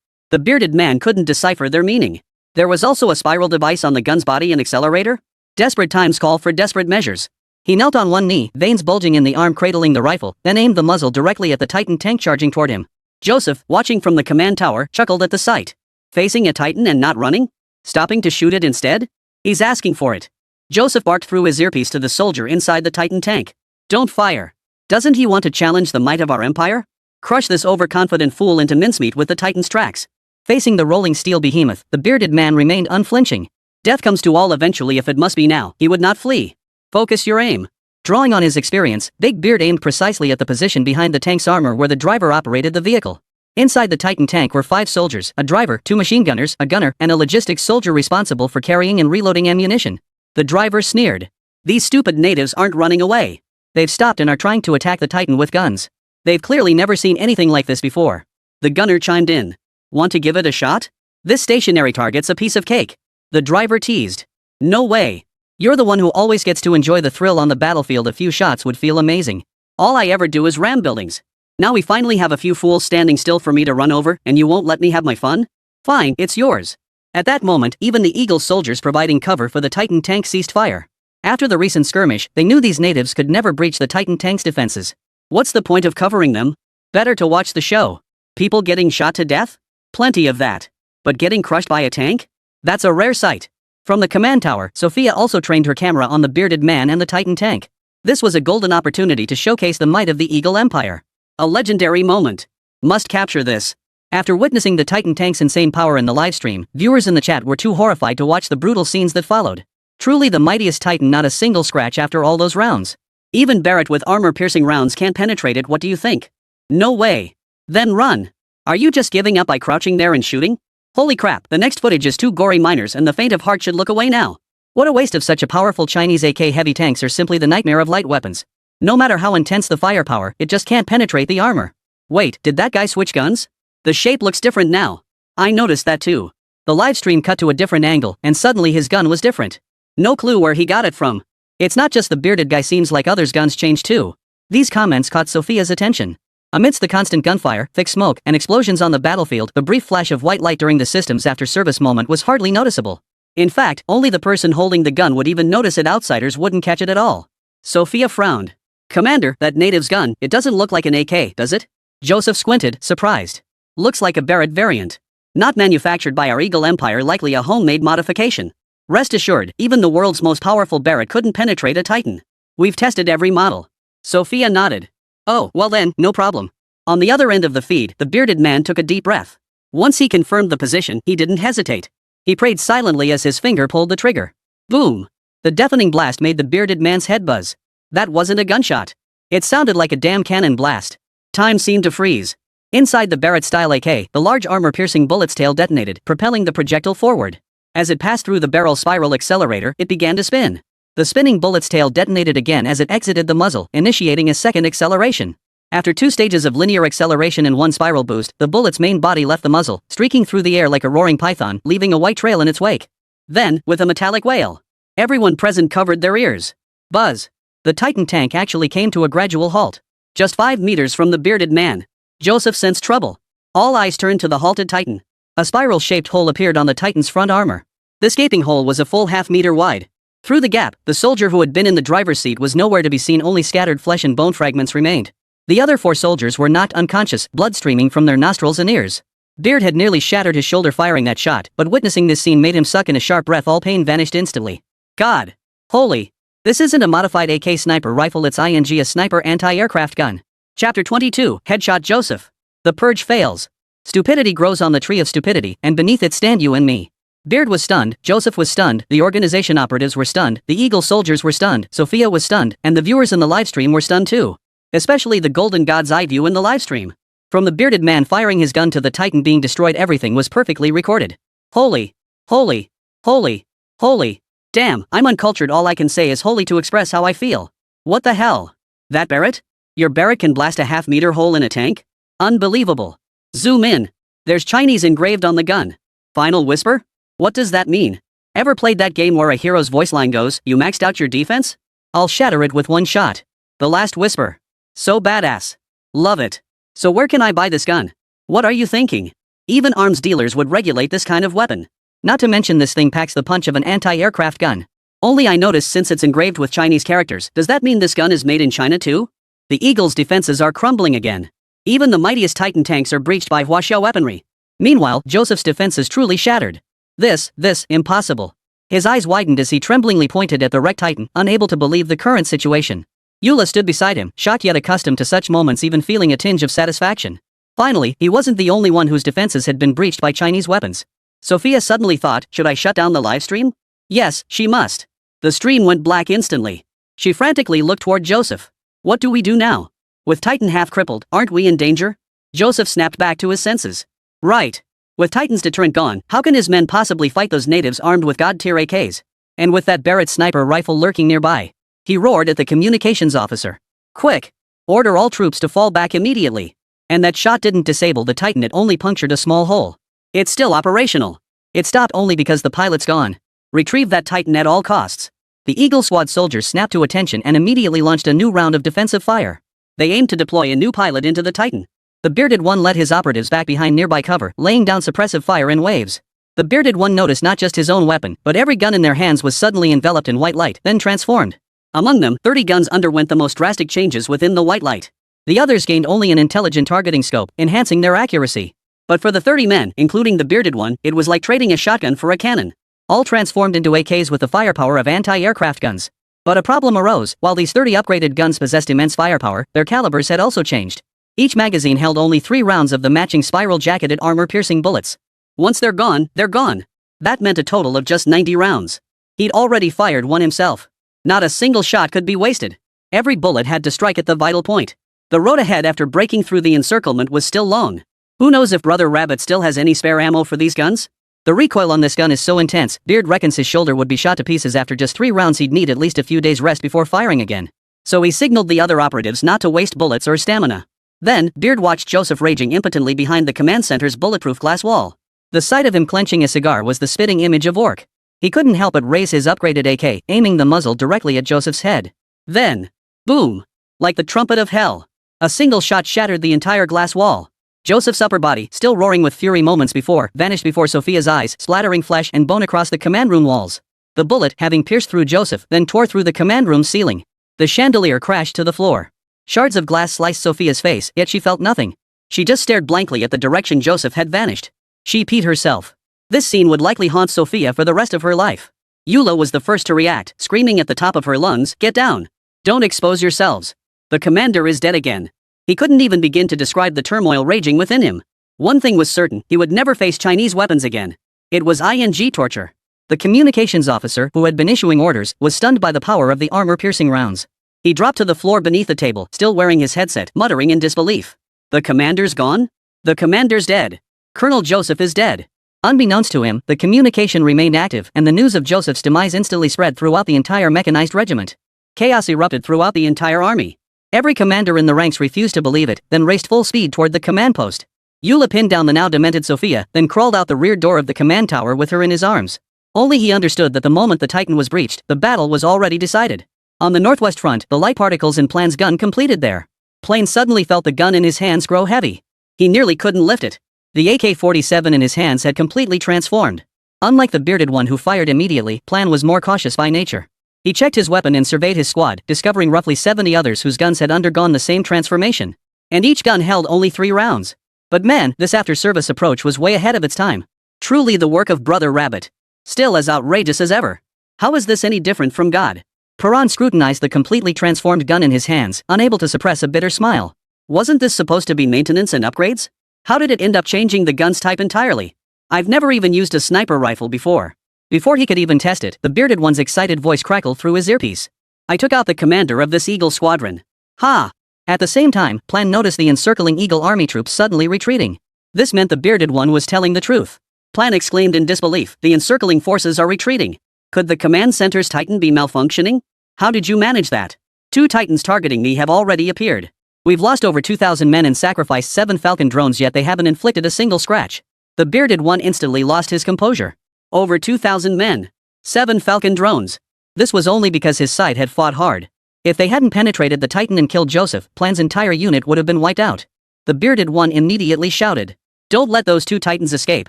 The bearded man couldn't decipher their meaning. There was also a spiral device on the gun's body and accelerator. Desperate times call for desperate measures. He knelt on one knee, veins bulging in the arm cradling the rifle, then aimed the muzzle directly at the Titan tank charging toward him. Joseph, watching from the command tower, chuckled at the sight. Facing a Titan and not running? Stopping to shoot it instead? He's asking for it. Joseph barked through his earpiece to the soldier inside the Titan tank. "Don't fire. Doesn't he want to challenge the might of our empire? Crush this overconfident fool into mincemeat with the Titan's tracks." Facing the rolling steel behemoth, the bearded man remained unflinching. Death comes to all eventually. If it must be now, he would not flee. Focus your aim. Drawing on his experience, Big Beard aimed precisely at the position behind the tank's armor where the driver operated the vehicle. Inside the Titan tank were 5 soldiers, a driver, 2 machine gunners, a gunner, and a logistics soldier responsible for carrying and reloading ammunition. The driver sneered. "These stupid natives aren't running away. They've stopped and are trying to attack the Titan with guns. They've clearly never seen anything like this before." The gunner chimed in. "Want to give it a shot? This stationary target's a piece of cake." The driver teased. "No way. You're the one who always gets to enjoy the thrill on the battlefield. A few shots would feel amazing. All I ever do is ram buildings. Now we finally have a few fools standing still for me to run over, and you won't let me have my fun? Fine, it's yours." At that moment, even the Eagle soldiers providing cover for the Titan tank ceased fire. After the recent skirmish, they knew these natives could never breach the Titan tank's defenses. What's the point of covering them? Better to watch the show. People getting shot to death? Plenty of that. But getting crushed by a tank? That's a rare sight. From the command tower, Sophia also trained her camera on the bearded man and the Titan tank. This was a golden opportunity to showcase the might of the Eagle Empire. A legendary moment. Must capture this. After witnessing the Titan tank's insane power in the livestream, viewers in the chat were too horrified to watch the brutal scenes that followed. Truly the mightiest Titan, not a single scratch after all those rounds. Even Barrett with armor-piercing rounds can't penetrate it. What do you think? No way. Then run. Are you just giving up by crouching there and shooting? Holy crap, the next footage is 2 gory miners and the faint of heart should look away now. What a waste of such a powerful Chinese AK heavy tanks are simply the nightmare of light weapons. No matter how intense the firepower, it just can't penetrate the armor. Wait, did that guy switch guns? The shape looks different now. I noticed that too. The livestream cut to a different angle and suddenly his gun was different. No clue where he got it from. It's not just the bearded guy, seems like others' guns changed too. These comments caught Sophia's attention. Amidst the constant gunfire, thick smoke, and explosions on the battlefield, the brief flash of white light during the system's after-service moment was hardly noticeable. In fact, only the person holding the gun would even notice it. Outsiders wouldn't catch it at all. Sophia frowned. Commander, that native's gun, it doesn't look like an AK, does it? Joseph squinted, surprised. Looks like a Barrett variant. Not manufactured by our Eagle Empire, likely a homemade modification. Rest assured, even the world's most powerful Barrett couldn't penetrate a Titan. We've tested every model. Sophia nodded. Oh, well then, no problem. On the other end of the feed, the bearded man took a deep breath. Once he confirmed the position, he didn't hesitate. He prayed silently as his finger pulled the trigger. Boom! The deafening blast made the bearded man's head buzz. That wasn't a gunshot. It sounded like a damn cannon blast. Time seemed to freeze. Inside the Barrett-style AK, the large armor-piercing bullet's tail detonated, propelling the projectile forward. As it passed through the barrel spiral accelerator, it began to spin. The spinning bullet's tail detonated again as it exited the muzzle, initiating a second acceleration. After 2 stages of linear acceleration and 1 spiral boost, the bullet's main body left the muzzle, streaking through the air like a roaring python, leaving a white trail in its wake. Then, with a metallic wail, everyone present covered their ears. Buzz. The Titan tank actually came to a gradual halt. Just 5 meters from the bearded man. Joseph sensed trouble. All eyes turned to the halted Titan. A spiral-shaped hole appeared on the Titan's front armor. This gaping hole was a full half-meter wide. Through the gap, the soldier who had been in the driver's seat was nowhere to be seen. Only scattered flesh and bone fragments remained. The other 4 soldiers were knocked unconscious, blood streaming from their nostrils and ears. Beard had nearly shattered his shoulder firing that shot, but witnessing this scene made him suck in a sharp breath. All pain vanished instantly. God! Holy! This isn't a modified AK sniper rifle, it's a sniper anti-aircraft gun. Chapter 22, Headshot Joseph. The purge fails. Stupidity grows on the tree of stupidity, and beneath it stand you and me. Beard was stunned, Joseph was stunned, the organization operatives were stunned, the Eagle soldiers were stunned, Sophia was stunned, and the viewers in the livestream were stunned too. Especially the Golden God's eye view in the livestream. From the bearded man firing his gun to the Titan being destroyed, everything was perfectly recorded. Holy, holy, holy, holy. Damn, I'm uncultured. All I can say is holy to express how I feel. What the hell? That Barrett? Your Barrett can blast a half-meter hole in a tank? Unbelievable. Zoom in. There's Chinese engraved on the gun. Final whisper? What does that mean? Ever played that game where a hero's voice line goes, "You maxed out your defense? I'll shatter it with 1 shot." The last whisper. So badass. Love it. So where can I buy this gun? What are you thinking? Even arms dealers would regulate this kind of weapon. Not to mention this thing packs the punch of an anti-aircraft gun. Only I noticed since it's engraved with Chinese characters, does that mean this gun is made in China too? The Eagle's defenses are crumbling again. Even the mightiest Titan tanks are breached by Huaxiao weaponry. Meanwhile, Joseph's defense is truly shattered. This, impossible. His eyes widened as he tremblingly pointed at the wrecked Titan, unable to believe the current situation. Eula stood beside him, shocked yet accustomed to such moments, even feeling a tinge of satisfaction. Finally, he wasn't the only one whose defenses had been breached by Chinese weapons. Sophia suddenly thought, should I shut down the livestream? Yes, she must. The stream went black instantly. She frantically looked toward Joseph. What do we do now? With Titan half crippled, aren't we in danger? Joseph snapped back to his senses. Right. With Titan's deterrent gone, how can his men possibly fight those natives armed with God-tier AKs? And with that Barrett sniper rifle lurking nearby. He roared at the communications officer. Quick! Order all troops to fall back immediately. And that shot didn't disable the Titan, it only punctured a small hole. It's still operational. It stopped only because the pilot's gone. Retrieve that Titan at all costs. The Eagle Squad soldiers snapped to attention and immediately launched a new round of defensive fire. They aimed to deploy a new pilot into the Titan. The bearded one led his operatives back behind nearby cover, laying down suppressive fire in waves. The bearded one noticed not just his own weapon, but every gun in their hands was suddenly enveloped in white light, then transformed. Among them, 30 guns underwent the most drastic changes within the white light. The others gained only an intelligent targeting scope, enhancing their accuracy. But for the 30 men, including the bearded one, it was like trading a shotgun for a cannon. All transformed into AKs with the firepower of anti-aircraft guns. But a problem arose. While these 30 upgraded guns possessed immense firepower, their calibers had also changed. Each magazine held only 3 rounds of the matching spiral-jacketed armor-piercing bullets. Once they're gone, they're gone. That meant a total of just 90 rounds. He'd already fired one himself. Not a single shot could be wasted. Every bullet had to strike at the vital point. The road ahead after breaking through the encirclement was still long. Who knows if Brother Rabbit still has any spare ammo for these guns? The recoil on this gun is so intense, Beard reckons his shoulder would be shot to pieces after just 3 rounds. He'd need at least a few days rest before firing again. So he signaled the other operatives not to waste bullets or stamina. Then, Beard watched Joseph raging impotently behind the command center's bulletproof glass wall. The sight of him clenching a cigar was the spitting image of Orc. He couldn't help but raise his upgraded AK, aiming the muzzle directly at Joseph's head. Then, boom! Like the trumpet of hell. A single shot shattered the entire glass wall. Joseph's upper body, still roaring with fury moments before, vanished before Sophia's eyes, splattering flesh and bone across the command room walls. The bullet, having pierced through Joseph, then tore through the command room ceiling. The chandelier crashed to the floor. Shards of glass sliced Sophia's face, yet she felt nothing. She just stared blankly at the direction Joseph had vanished. She peed herself. This scene would likely haunt Sophia for the rest of her life. Eula was the first to react, screaming at the top of her lungs, "Get down! Don't expose yourselves! The commander is dead again." He couldn't even begin to describe the turmoil raging within him. One thing was certain, he would never face Chinese weapons again. It was ING torture. The communications officer, who had been issuing orders, was stunned by the power of the armor-piercing rounds. He dropped to the floor beneath the table, still wearing his headset, muttering in disbelief. The commander's gone? The commander's dead. Colonel Joseph is dead. Unbeknownst to him, the communication remained active, and the news of Joseph's demise instantly spread throughout the entire mechanized regiment. Chaos erupted throughout the entire army. Every commander in the ranks refused to believe it, then raced full speed toward the command post. Eula pinned down the now demented Sophia, then crawled out the rear door of the command tower with her in his arms. Only he understood that the moment the Titan was breached, the battle was already decided. On the northwest front, the light particles in Plan's gun completed there. Plane suddenly felt the gun in his hands grow heavy. He nearly couldn't lift it. The AK-47 in his hands had completely transformed. Unlike the bearded one who fired immediately, Plan was more cautious by nature. He checked his weapon and surveyed his squad, discovering roughly 70 others whose guns had undergone the same transformation. And each gun held only 3 rounds. But man, this after-service approach was way ahead of its time. Truly the work of Brother Rabbit. Still as outrageous as ever. How is this any different from God? Paran scrutinized the completely transformed gun in his hands, unable to suppress a bitter smile. Wasn't this supposed to be maintenance and upgrades? How did it end up changing the gun's type entirely? I've never even used a sniper rifle before. Before he could even test it, the bearded one's excited voice crackled through his earpiece. I took out the commander of this Eagle squadron. Ha! At the same time, Plan noticed the encircling Eagle army troops suddenly retreating. This meant the bearded one was telling the truth. Plan exclaimed in disbelief, the encircling forces are retreating. Could the command center's Titan be malfunctioning? How did you manage that? 2 Titans targeting me have already appeared. We've lost over 2,000 men and sacrificed 7 Falcon drones, yet they haven't inflicted a single scratch. The bearded one instantly lost his composure. Over 2,000 men. 7 Falcon drones. This was only because his side had fought hard. If they hadn't penetrated the Titan and killed Joseph, Plan's entire unit would have been wiped out. The bearded one immediately shouted. Don't let those 2 Titans escape.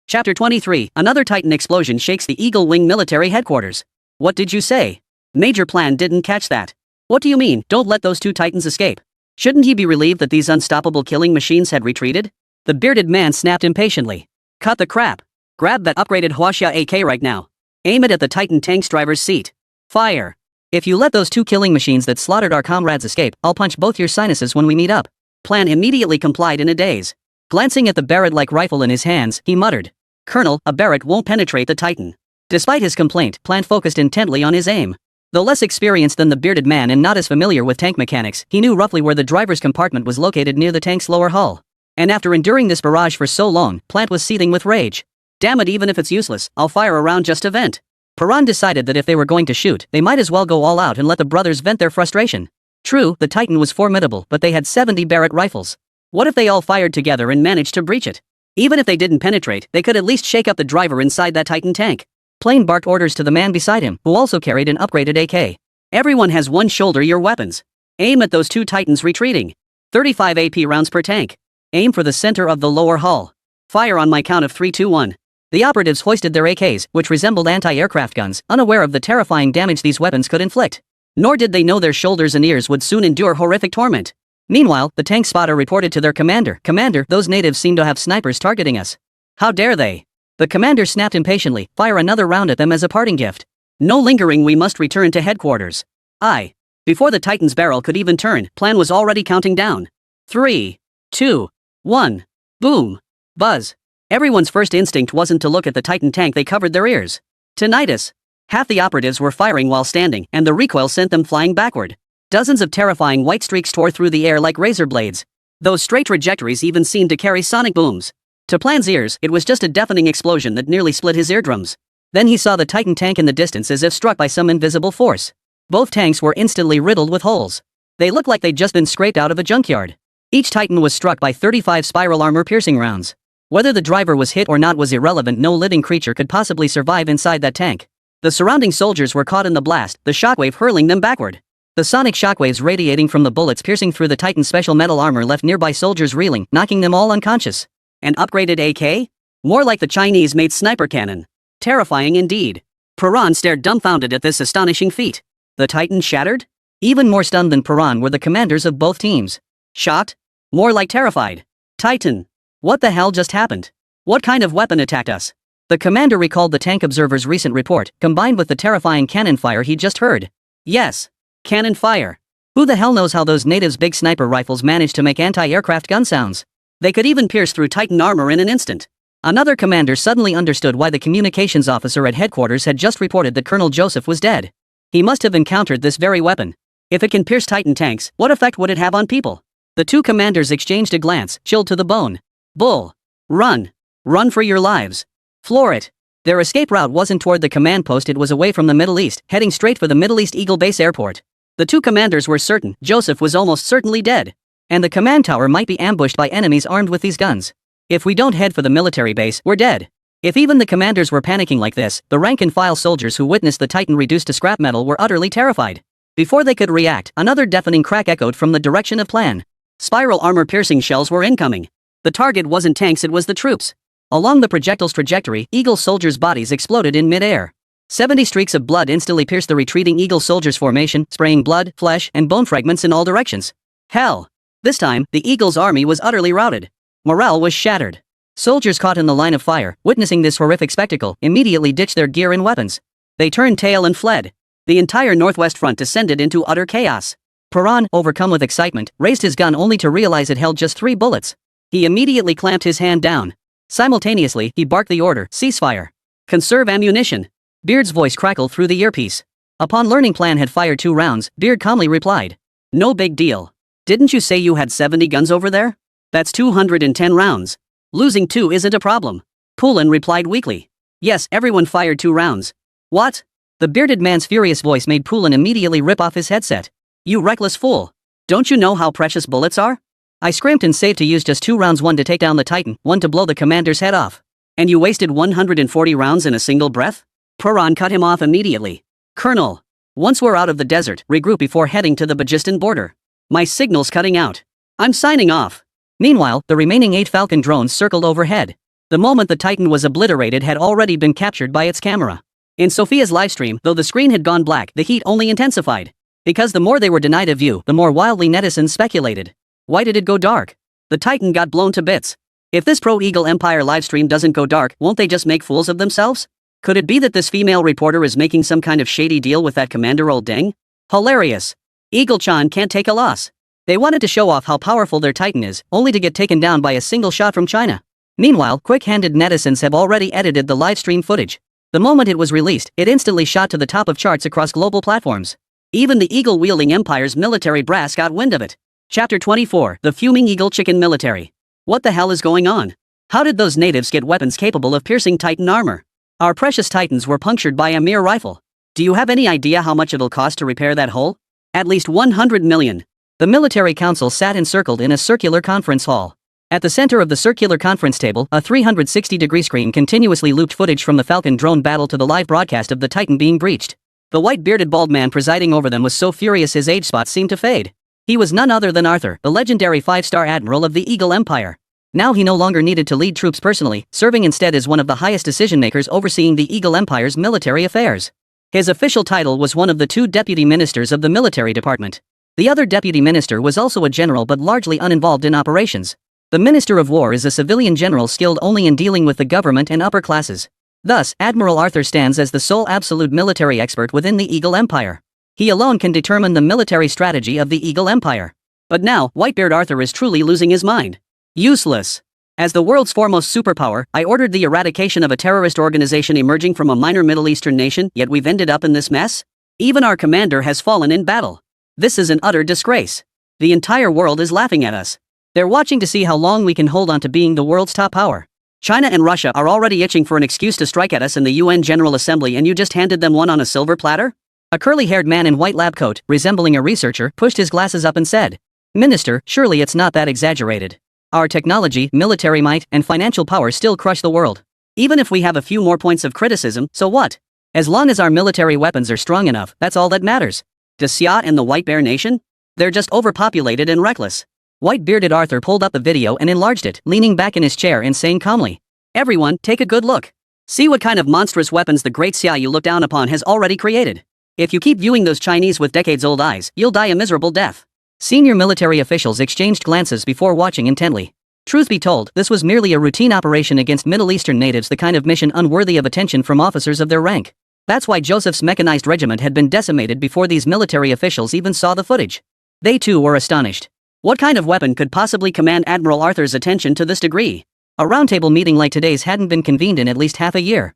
Chapter 23, another Titan explosion shakes the Eagle Wing military headquarters. What did you say? Major Plan didn't catch that. What do you mean, don't let those 2 Titans escape? Shouldn't he be relieved that these unstoppable killing machines had retreated? The bearded man snapped impatiently. Cut the crap. Grab that upgraded Huaxia AK right now. Aim it at the Titan tank's driver's seat. Fire. If you let those 2 killing machines that slaughtered our comrades escape, I'll punch both your sinuses when we meet up. Plan immediately complied in a daze. Glancing at the Barrett-like rifle in his hands, he muttered. Colonel, a Barrett won't penetrate the Titan. Despite his complaint, Plan focused intently on his aim. Though less experienced than the bearded man and not as familiar with tank mechanics, he knew roughly where the driver's compartment was located near the tank's lower hull. And after enduring this barrage for so long, Plant was seething with rage. Damn it, even if it's useless, I'll fire a round just to vent. Paran decided that if they were going to shoot, they might as well go all out and let the brothers vent their frustration. True, the Titan was formidable, but they had 70 Barrett rifles. What if they all fired together and managed to breach it? Even if they didn't penetrate, they could at least shake up the driver inside that Titan tank. Plane barked orders to the man beside him, who also carried an upgraded AK. Everyone has one shoulder your weapons. Aim at those 2 Titans retreating. 35 AP rounds per tank. Aim for the center of the lower hull. Fire on my count of 3, 2, 1. The operatives hoisted their AKs, which resembled anti-aircraft guns, unaware of the terrifying damage these weapons could inflict. Nor did they know their shoulders and ears would soon endure horrific torment. Meanwhile, the tank spotter reported to their commander, Commander, those natives seem to have snipers targeting us. How dare they? The commander snapped impatiently, fire another round at them as a parting gift. No lingering, we must return to headquarters. Aye. Before the Titan's barrel could even turn, Plan was already counting down. 3, 2, 1. Boom. Buzz. Everyone's first instinct wasn't to look at the Titan tank, they covered their ears. Tinnitus. Half the operatives were firing while standing, and the recoil sent them flying backward. Dozens of terrifying white streaks tore through the air like razor blades. Those straight trajectories even seemed to carry sonic booms. To Plan's ears, it was just a deafening explosion that nearly split his eardrums. Then he saw the Titan tank in the distance as if struck by some invisible force. Both tanks were instantly riddled with holes. They looked like they'd just been scraped out of a junkyard. Each Titan was struck by 35 spiral armor-piercing rounds. Whether the driver was hit or not was irrelevant. No living creature could possibly survive inside that tank. The surrounding soldiers were caught in the blast, the shockwave hurling them backward. The sonic shockwaves radiating from the bullets piercing through the Titan's special metal armor left nearby soldiers reeling, knocking them all unconscious. An upgraded AK? More like the Chinese-made sniper cannon. Terrifying indeed. Piran stared dumbfounded at this astonishing feat. The Titan shattered? Even more stunned than Piran were the commanders of both teams. Shocked? More like terrified. Titan. What the hell just happened? What kind of weapon attacked us? The commander recalled the tank observer's recent report, combined with the terrifying cannon fire he'd just heard. Yes. Cannon fire. Who the hell knows how those natives' big sniper rifles managed to make anti-aircraft gun sounds? They could even pierce through Titan armor in an instant. Another commander suddenly understood why the communications officer at headquarters had just reported that Colonel Joseph was dead. He must have encountered this very weapon. If it can pierce Titan tanks, what effect would it have on people? The two commanders exchanged a glance, chilled to the bone. Bull. Run. Run for your lives. Floor it. Their escape route wasn't toward the command post, it was away from the Middle East, heading straight for the Middle East Eagle Base Airport. The two commanders were certain Joseph was almost certainly dead. And the command tower might be ambushed by enemies armed with these guns. If we don't head for the military base, we're dead. If even the commanders were panicking like this, the rank-and-file soldiers who witnessed the Titan reduced to scrap metal were utterly terrified. Before they could react, another deafening crack echoed from the direction of Plan. Spiral armor-piercing shells were incoming. The target wasn't tanks, it was the troops. Along the projectile's trajectory, Eagle soldiers' bodies exploded in mid-air. 70 streaks of blood instantly pierced the retreating Eagle soldiers' formation, spraying blood, flesh, and bone fragments in all directions. Hell! This time, the Eagle's army was utterly routed. Morale was shattered. Soldiers caught in the line of fire, witnessing this horrific spectacle, immediately ditched their gear and weapons. They turned tail and fled. The entire northwest front descended into utter chaos. Piran, overcome with excitement, raised his gun only to realize it held just 3 bullets. He immediately clamped his hand down. Simultaneously, he barked the order, ceasefire. Conserve ammunition. Beard's voice crackled through the earpiece. Upon learning Plan had fired 2 rounds, Beard calmly replied. No big deal. Didn't you say you had 70 guns over there? That's 210 rounds. Losing 2 isn't a problem. Poulin replied weakly. Yes, everyone fired 2 rounds. What? The bearded man's furious voice made Poulin immediately rip off his headset. You reckless fool. Don't you know how precious bullets are? I scrimped and saved to use just 2 rounds, 1 to take down the Titan, 1 to blow the commander's head off. And you wasted 140 rounds in a single breath? Piran cut him off immediately. Colonel. Once we're out of the desert, regroup before heading to the Bajistan border. My signal's cutting out. I'm signing off. Meanwhile, the remaining 8 Falcon drones circled overhead. The moment the Titan was obliterated had already been captured by its camera. In Sophia's livestream, though the screen had gone black, the heat only intensified. Because the more they were denied a view, the more wildly netizens speculated. Why did it go dark? The Titan got blown to bits. If this pro-Eagle Empire livestream doesn't go dark, won't they just make fools of themselves? Could it be that this female reporter is making some kind of shady deal with that Commander Old Deng? Hilarious. Eagle-chan can't take a loss. They wanted to show off how powerful their Titan is, only to get taken down by a single shot from China. Meanwhile, quick-handed netizens have already edited the livestream footage. The moment it was released, it instantly shot to the top of charts across global platforms. Even the Eagle-wielding Empire's military brass got wind of it. Chapter 24, The Fuming Eagle Chicken Military. What the hell is going on? How did those natives get weapons capable of piercing Titan armor? Our precious Titans were punctured by a mere rifle. Do you have any idea how much it'll cost to repair that hole? At least 100 million. The military council sat encircled in a circular conference hall. At the center of the circular conference table, a 360-degree screen continuously looped footage from the Falcon drone battle to the live broadcast of the Titan being breached. The white-bearded bald man presiding over them was so furious his age spots seemed to fade. He was none other than Arthur, the legendary 5-star admiral of the Eagle Empire. Now he no longer needed to lead troops personally, serving instead as one of the highest decision-makers overseeing the Eagle Empire's military affairs. His official title was one of the 2 deputy ministers of the military department. The other deputy minister was also a general but largely uninvolved in operations. The Minister of War is a civilian general skilled only in dealing with the government and upper classes. Thus, Admiral Arthur stands as the sole absolute military expert within the Eagle Empire. He alone can determine the military strategy of the Eagle Empire. But now, Whitebeard Arthur is truly losing his mind. Useless. As the world's foremost superpower, I ordered the eradication of a terrorist organization emerging from a minor Middle Eastern nation, yet we've ended up in this mess? Even our commander has fallen in battle. This is an utter disgrace. The entire world is laughing at us. They're watching to see how long we can hold on to being the world's top power. China and Russia are already itching for an excuse to strike at us in the UN General Assembly, and you just handed them one on a silver platter? A curly-haired man in white lab coat, resembling a researcher, pushed his glasses up and said, "Minister, surely it's not that exaggerated. Our technology, military might, and financial power still crush the world. Even if we have a few more points of criticism, so what? As long as our military weapons are strong enough, that's all that matters. Does Xia and the White Bear Nation? They're just overpopulated and reckless." White-bearded Arthur pulled up the video and enlarged it, leaning back in his chair and saying calmly, "Everyone, take a good look. See what kind of monstrous weapons the great Xia you look down upon has already created. If you keep viewing those Chinese with decades-old eyes, you'll die a miserable death." Senior military officials exchanged glances before watching intently. Truth be told, this was merely a routine operation against Middle Eastern natives, the kind of mission unworthy of attention from officers of their rank. That's why Joseph's mechanized regiment had been decimated before these military officials even saw the footage. They too were astonished. What kind of weapon could possibly command Admiral Arthur's attention to this degree? A roundtable meeting like today's hadn't been convened in at least half a year.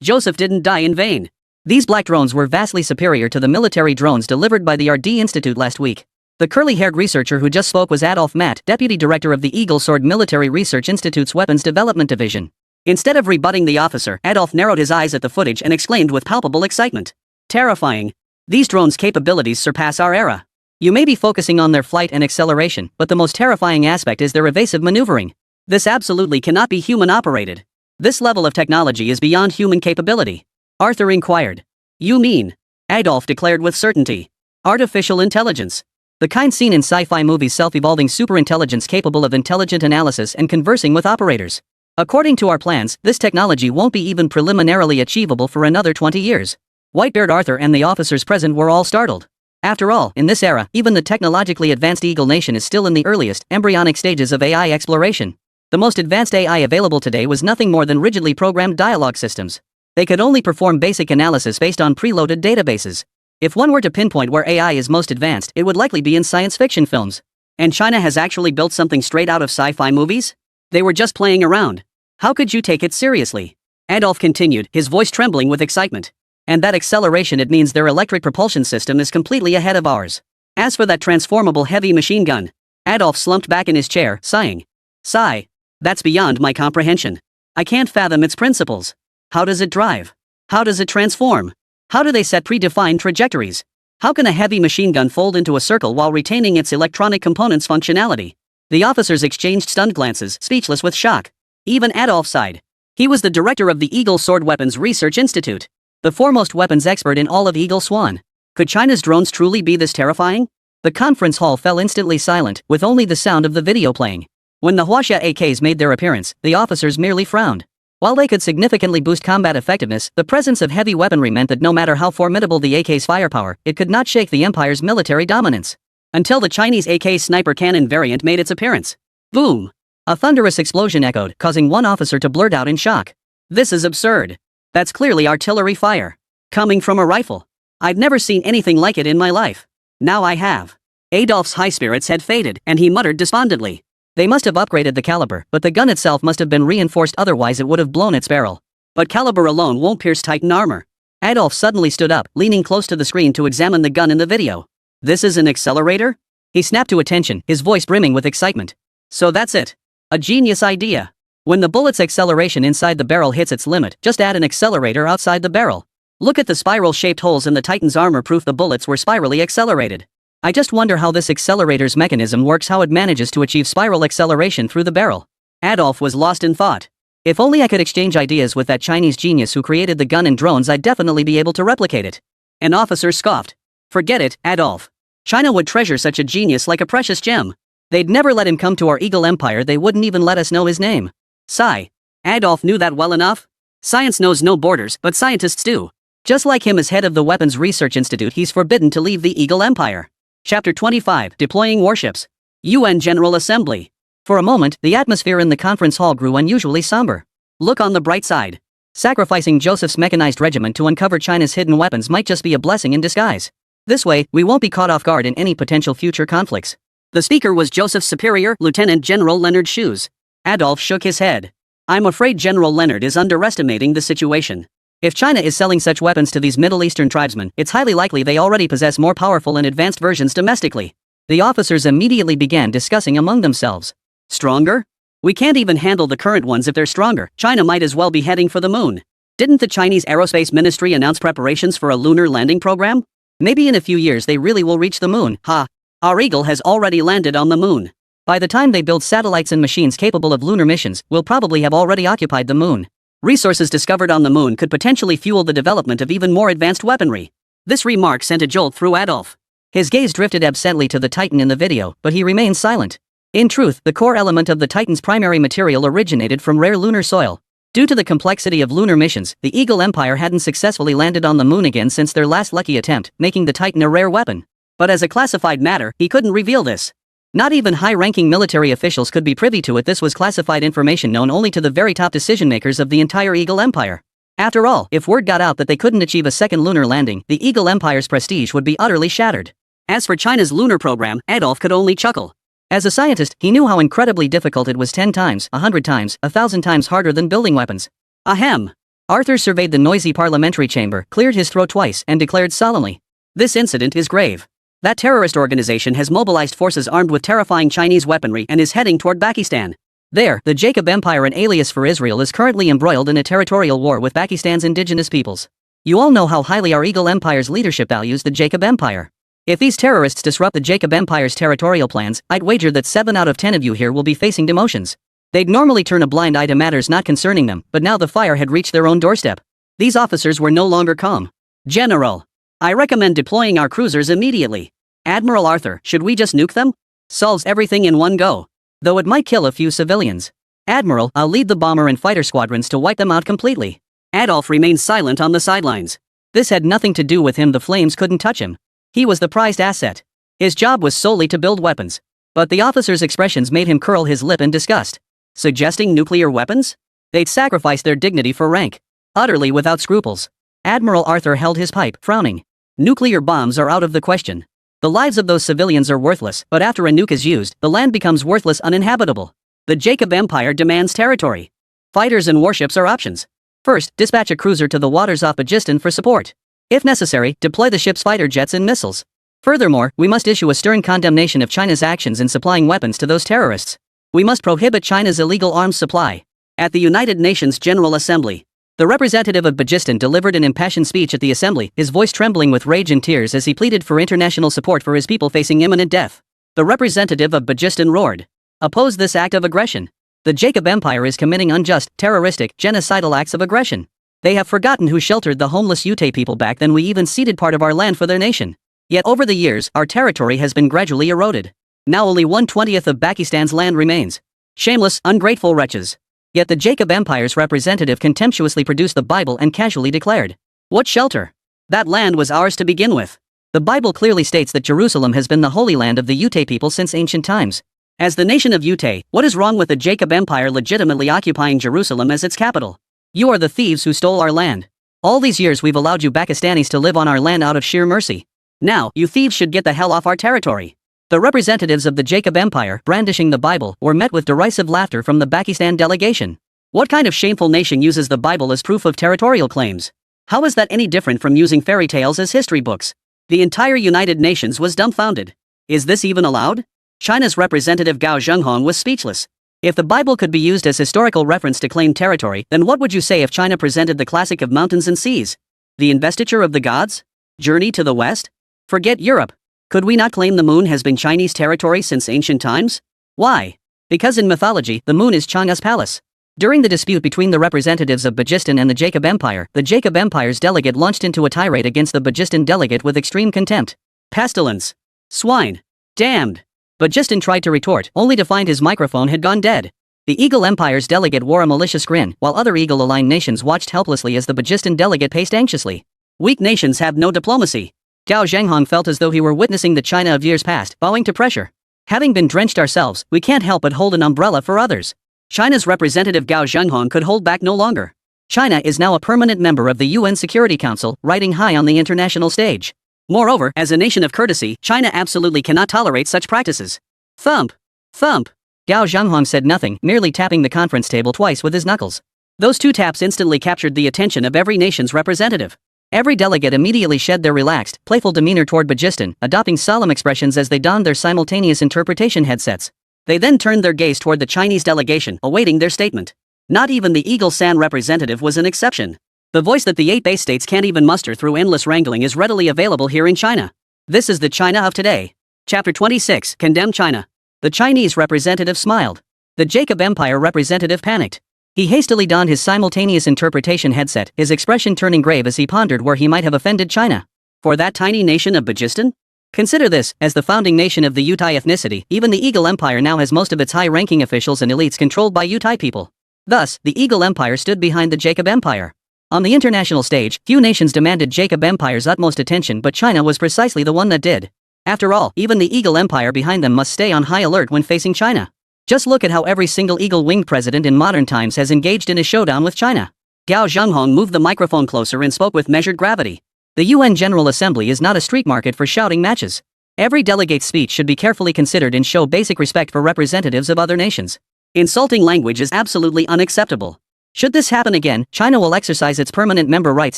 Joseph didn't die in vain. These black drones were vastly superior to the military drones delivered by the RD Institute last week. The curly-haired researcher who just spoke was Adolf Matt, deputy director of the Eagle Sword Military Research Institute's Weapons Development Division. Instead of rebutting the officer, Adolf narrowed his eyes at the footage and exclaimed with palpable excitement, "Terrifying. These drones' capabilities surpass our era. You may be focusing on their flight and acceleration, but the most terrifying aspect is their evasive maneuvering. This absolutely cannot be human-operated. This level of technology is beyond human capability." Arthur inquired. "You mean?" Adolf declared with certainty. "Artificial intelligence. The kind seen in sci-fi movies, self-evolving superintelligence capable of intelligent analysis and conversing with operators. According to our plans, this technology won't be even preliminarily achievable for another 20 years. White-beard Arthur and the officers present were all startled. After all, in this era, even the technologically advanced Eagle Nation is still in the earliest, embryonic stages of AI exploration. The most advanced AI available today was nothing more than rigidly programmed dialogue systems. They could only perform basic analysis based on preloaded databases. If one were to pinpoint where AI is most advanced, it would likely be in science fiction films. And China has actually built something straight out of sci-fi movies? They were just playing around. How could you take it seriously?" Adolf continued, his voice trembling with excitement. "And that acceleration, it means their electric propulsion system is completely ahead of ours. As for that transformable heavy machine gun," Adolf slumped back in his chair, sighing. "Sigh. That's beyond my comprehension. I can't fathom its principles. How does it drive? How does it transform? How do they set predefined trajectories? How can a heavy machine gun fold into a circle while retaining its electronic components' functionality?" The officers exchanged stunned glances, speechless with shock. Even Adolf sighed. He was the director of the Eagle Sword Weapons Research Institute, the foremost weapons expert in all of Eagle Swan. Could China's drones truly be this terrifying? The conference hall fell instantly silent, with only the sound of the video playing. When the Huaxia AKs made their appearance, the officers merely frowned. While they could significantly boost combat effectiveness, the presence of heavy weaponry meant that no matter how formidable the AK's firepower, it could not shake the Empire's military dominance. Until the Chinese AK sniper cannon variant made its appearance. Boom! A thunderous explosion echoed, causing one officer to blurt out in shock. "This is absurd. That's clearly artillery fire. Coming from a rifle. I've never seen anything like it in my life. Now I have." Adolf's high spirits had faded, and he muttered despondently. "They must have upgraded the caliber, but the gun itself must have been reinforced, otherwise it would have blown its barrel. But caliber alone won't pierce Titan armor." Adolf suddenly stood up, leaning close to the screen to examine the gun in the video. "This is an accelerator?" He snapped to attention, his voice brimming with excitement. "So that's it. A genius idea. When the bullet's acceleration inside the barrel hits its limit, just add an accelerator outside the barrel. Look at the spiral-shaped holes in the Titan's armor, proof the bullets were spirally accelerated. I just wonder how this accelerator's mechanism works, how it manages to achieve spiral acceleration through the barrel." Adolf was lost in thought. "If only I could exchange ideas with that Chinese genius who created the gun and drones, I'd definitely be able to replicate it." An officer scoffed. "Forget it, Adolf. China would treasure such a genius like a precious gem. They'd never let him come to our Eagle Empire, they wouldn't even let us know his name." Sigh. Adolf knew that well enough. Science knows no borders, but scientists do. Just like him as head of the Weapons Research Institute, he's forbidden to leave the Eagle Empire. Chapter 25, Deploying Warships. UN General Assembly. For a moment, the atmosphere in the conference hall grew unusually somber. Look on the bright side. Sacrificing Joseph's mechanized regiment to uncover China's hidden weapons might just be a blessing in disguise. This way, we won't be caught off guard in any potential future conflicts. The speaker was Joseph's superior, Lieutenant General Leonard Shoes. Adolf shook his head. "I'm afraid General Leonard is underestimating the situation. If China is selling such weapons to these Middle Eastern tribesmen, it's highly likely they already possess more powerful and advanced versions domestically. The officers immediately began discussing among themselves. Stronger? We can't even handle the current ones if they're stronger. China might as well be heading for the moon. Didn't the Chinese Aerospace Ministry announce preparations for a lunar landing program? Maybe in a few years they really will reach the moon. Ha! Our Eagle has already landed on the moon. By the time they build satellites and machines capable of lunar missions, we'll probably have already occupied the moon. Resources discovered on the moon could potentially fuel the development of even more advanced weaponry. This remark sent a jolt through Adolf. His gaze drifted absently to the Titan in the video, but he remained silent. In truth, the core element of the Titan's primary material originated from rare lunar soil. Due to the complexity of lunar missions, the Eagle Empire hadn't successfully landed on the moon again since their last lucky attempt, making the Titan a rare weapon. But as a classified matter, he couldn't reveal this. Not even high-ranking military officials could be privy to it. This was classified information known only to the very top decision-makers of the entire Eagle Empire. After all, if word got out that they couldn't achieve a second lunar landing, the Eagle Empire's prestige would be utterly shattered. As for China's lunar program, Adolf could only chuckle. As a scientist, he knew how incredibly difficult it was 10 times, 100 times, 1,000 times harder than building weapons. Ahem. Arthur surveyed the noisy parliamentary chamber, cleared his throat twice, and declared solemnly. This incident is grave. That terrorist organization has mobilized forces armed with terrifying Chinese weaponry and is heading toward Pakistan. There, the Jacob Empire, an alias for Israel, is currently embroiled in a territorial war with Pakistan's indigenous peoples. You all know how highly our Eagle Empire's leadership values the Jacob Empire. If these terrorists disrupt the Jacob Empire's territorial plans, I'd wager that 7 out of 10 of you here will be facing demotions. They'd normally turn a blind eye to matters not concerning them, but now the fire had reached their own doorstep. These officers were no longer calm. General, I recommend deploying our cruisers immediately. Admiral Arthur, should we just nuke them? Solves everything in one go. Though it might kill a few civilians. Admiral, I'll lead the bomber and fighter squadrons to wipe them out completely. Adolf remained silent on the sidelines. This had nothing to do with him. The flames couldn't touch him. He was the prized asset. His job was solely to build weapons. But the officer's expressions made him curl his lip in disgust. Suggesting nuclear weapons? They'd sacrifice their dignity for rank. Utterly without scruples. Admiral Arthur held his pipe, frowning. Nuclear bombs are out of the question. The lives of those civilians are worthless, but after a nuke is used, the land becomes worthless, uninhabitable. The Jacob Empire demands territory. Fighters and warships are options. First, dispatch a cruiser to the waters off Bagistan for support. If necessary, deploy the ship's fighter jets and missiles. Furthermore, we must issue a stern condemnation of China's actions in supplying weapons to those terrorists. We must prohibit China's illegal arms supply. At the United Nations General Assembly, the representative of Bagistan delivered an impassioned speech at the assembly, his voice trembling with rage and tears as he pleaded for international support for his people facing imminent death. The representative of Bagistan roared. Oppose this act of aggression. The Jacob Empire is committing unjust, terroristic, genocidal acts of aggression. They have forgotten who sheltered the homeless Ute people back then. We even ceded part of our land for their nation. Yet over the years, our territory has been gradually eroded. Now only 1/20 of Pakistan's land remains. Shameless, ungrateful wretches. Yet the Jacob Empire's representative contemptuously produced the Bible and casually declared, "What shelter? That land was ours to begin with." The Bible clearly states that Jerusalem has been the holy land of the Ute people since ancient times. As the nation of Ute, what is wrong with the Jacob Empire legitimately occupying Jerusalem as its capital? You are the thieves who stole our land. All these years we've allowed you Pakistanis to live on our land out of sheer mercy. Now, you thieves should get the hell off our territory. The representatives of the Jacob Empire, brandishing the Bible, were met with derisive laughter from the Pakistan delegation. What kind of shameful nation uses the Bible as proof of territorial claims? How is that any different from using fairy tales as history books? The entire United Nations was dumbfounded. Is this even allowed? China's representative Gao Zhenghong was speechless. If the Bible could be used as historical reference to claim territory, then what would you say if China presented the classic of mountains and seas? The investiture of the gods? Journey to the west? Forget Europe. Could we not claim the moon has been Chinese territory since ancient times? Why? Because in mythology, the moon is Chang'e's palace. During the dispute between the representatives of Bagistan and the Jacob Empire, the Jacob Empire's delegate launched into a tirade against the Bagistan delegate with extreme contempt. Pestilence. Swine. Damned. Bagistan tried to retort, only to find his microphone had gone dead. The Eagle Empire's delegate wore a malicious grin, while other Eagle-aligned nations watched helplessly as the Bagistan delegate paced anxiously. Weak nations have no diplomacy. Gao Zhenghong felt as though he were witnessing the China of years past, bowing to pressure. Having been drenched ourselves, we can't help but hold an umbrella for others. China's representative Gao Zhenghong could hold back no longer. China is now a permanent member of the UN Security Council, riding high on the international stage. Moreover, as a nation of courtesy, China absolutely cannot tolerate such practices. Thump! Thump! Gao Zhenghong said nothing, merely tapping the conference table twice with his knuckles. Those two taps instantly captured the attention of every nation's representative. Every delegate immediately shed their relaxed, playful demeanor toward Bajistan, adopting solemn expressions as they donned their simultaneous interpretation headsets. They then turned their gaze toward the Chinese delegation, awaiting their statement. Not even the Eagle San representative was an exception. The voice that the 8 base states can't even muster through endless wrangling is readily available here in China. This is the China of today. Chapter 26, Condemn China. The Chinese representative smiled. The Jacob Empire representative panicked. He hastily donned his simultaneous interpretation headset, his expression turning grave as he pondered where he might have offended China. For that tiny nation of Bajistan? Consider this, as the founding nation of the Yutai ethnicity, even the Eagle Empire now has most of its high-ranking officials and elites controlled by Yutai people. Thus, the Eagle Empire stood behind the Jacob Empire. On the international stage, few nations demanded Jacob Empire's utmost attention, but China was precisely the one that did. After all, even the Eagle Empire behind them must stay on high alert when facing China. Just look at how every single eagle-winged president in modern times has engaged in a showdown with China. Gao Zhenghong moved the microphone closer and spoke with measured gravity. The UN General Assembly is not a street market for shouting matches. Every delegate's speech should be carefully considered and show basic respect for representatives of other nations. Insulting language is absolutely unacceptable. Should this happen again, China will exercise its permanent member rights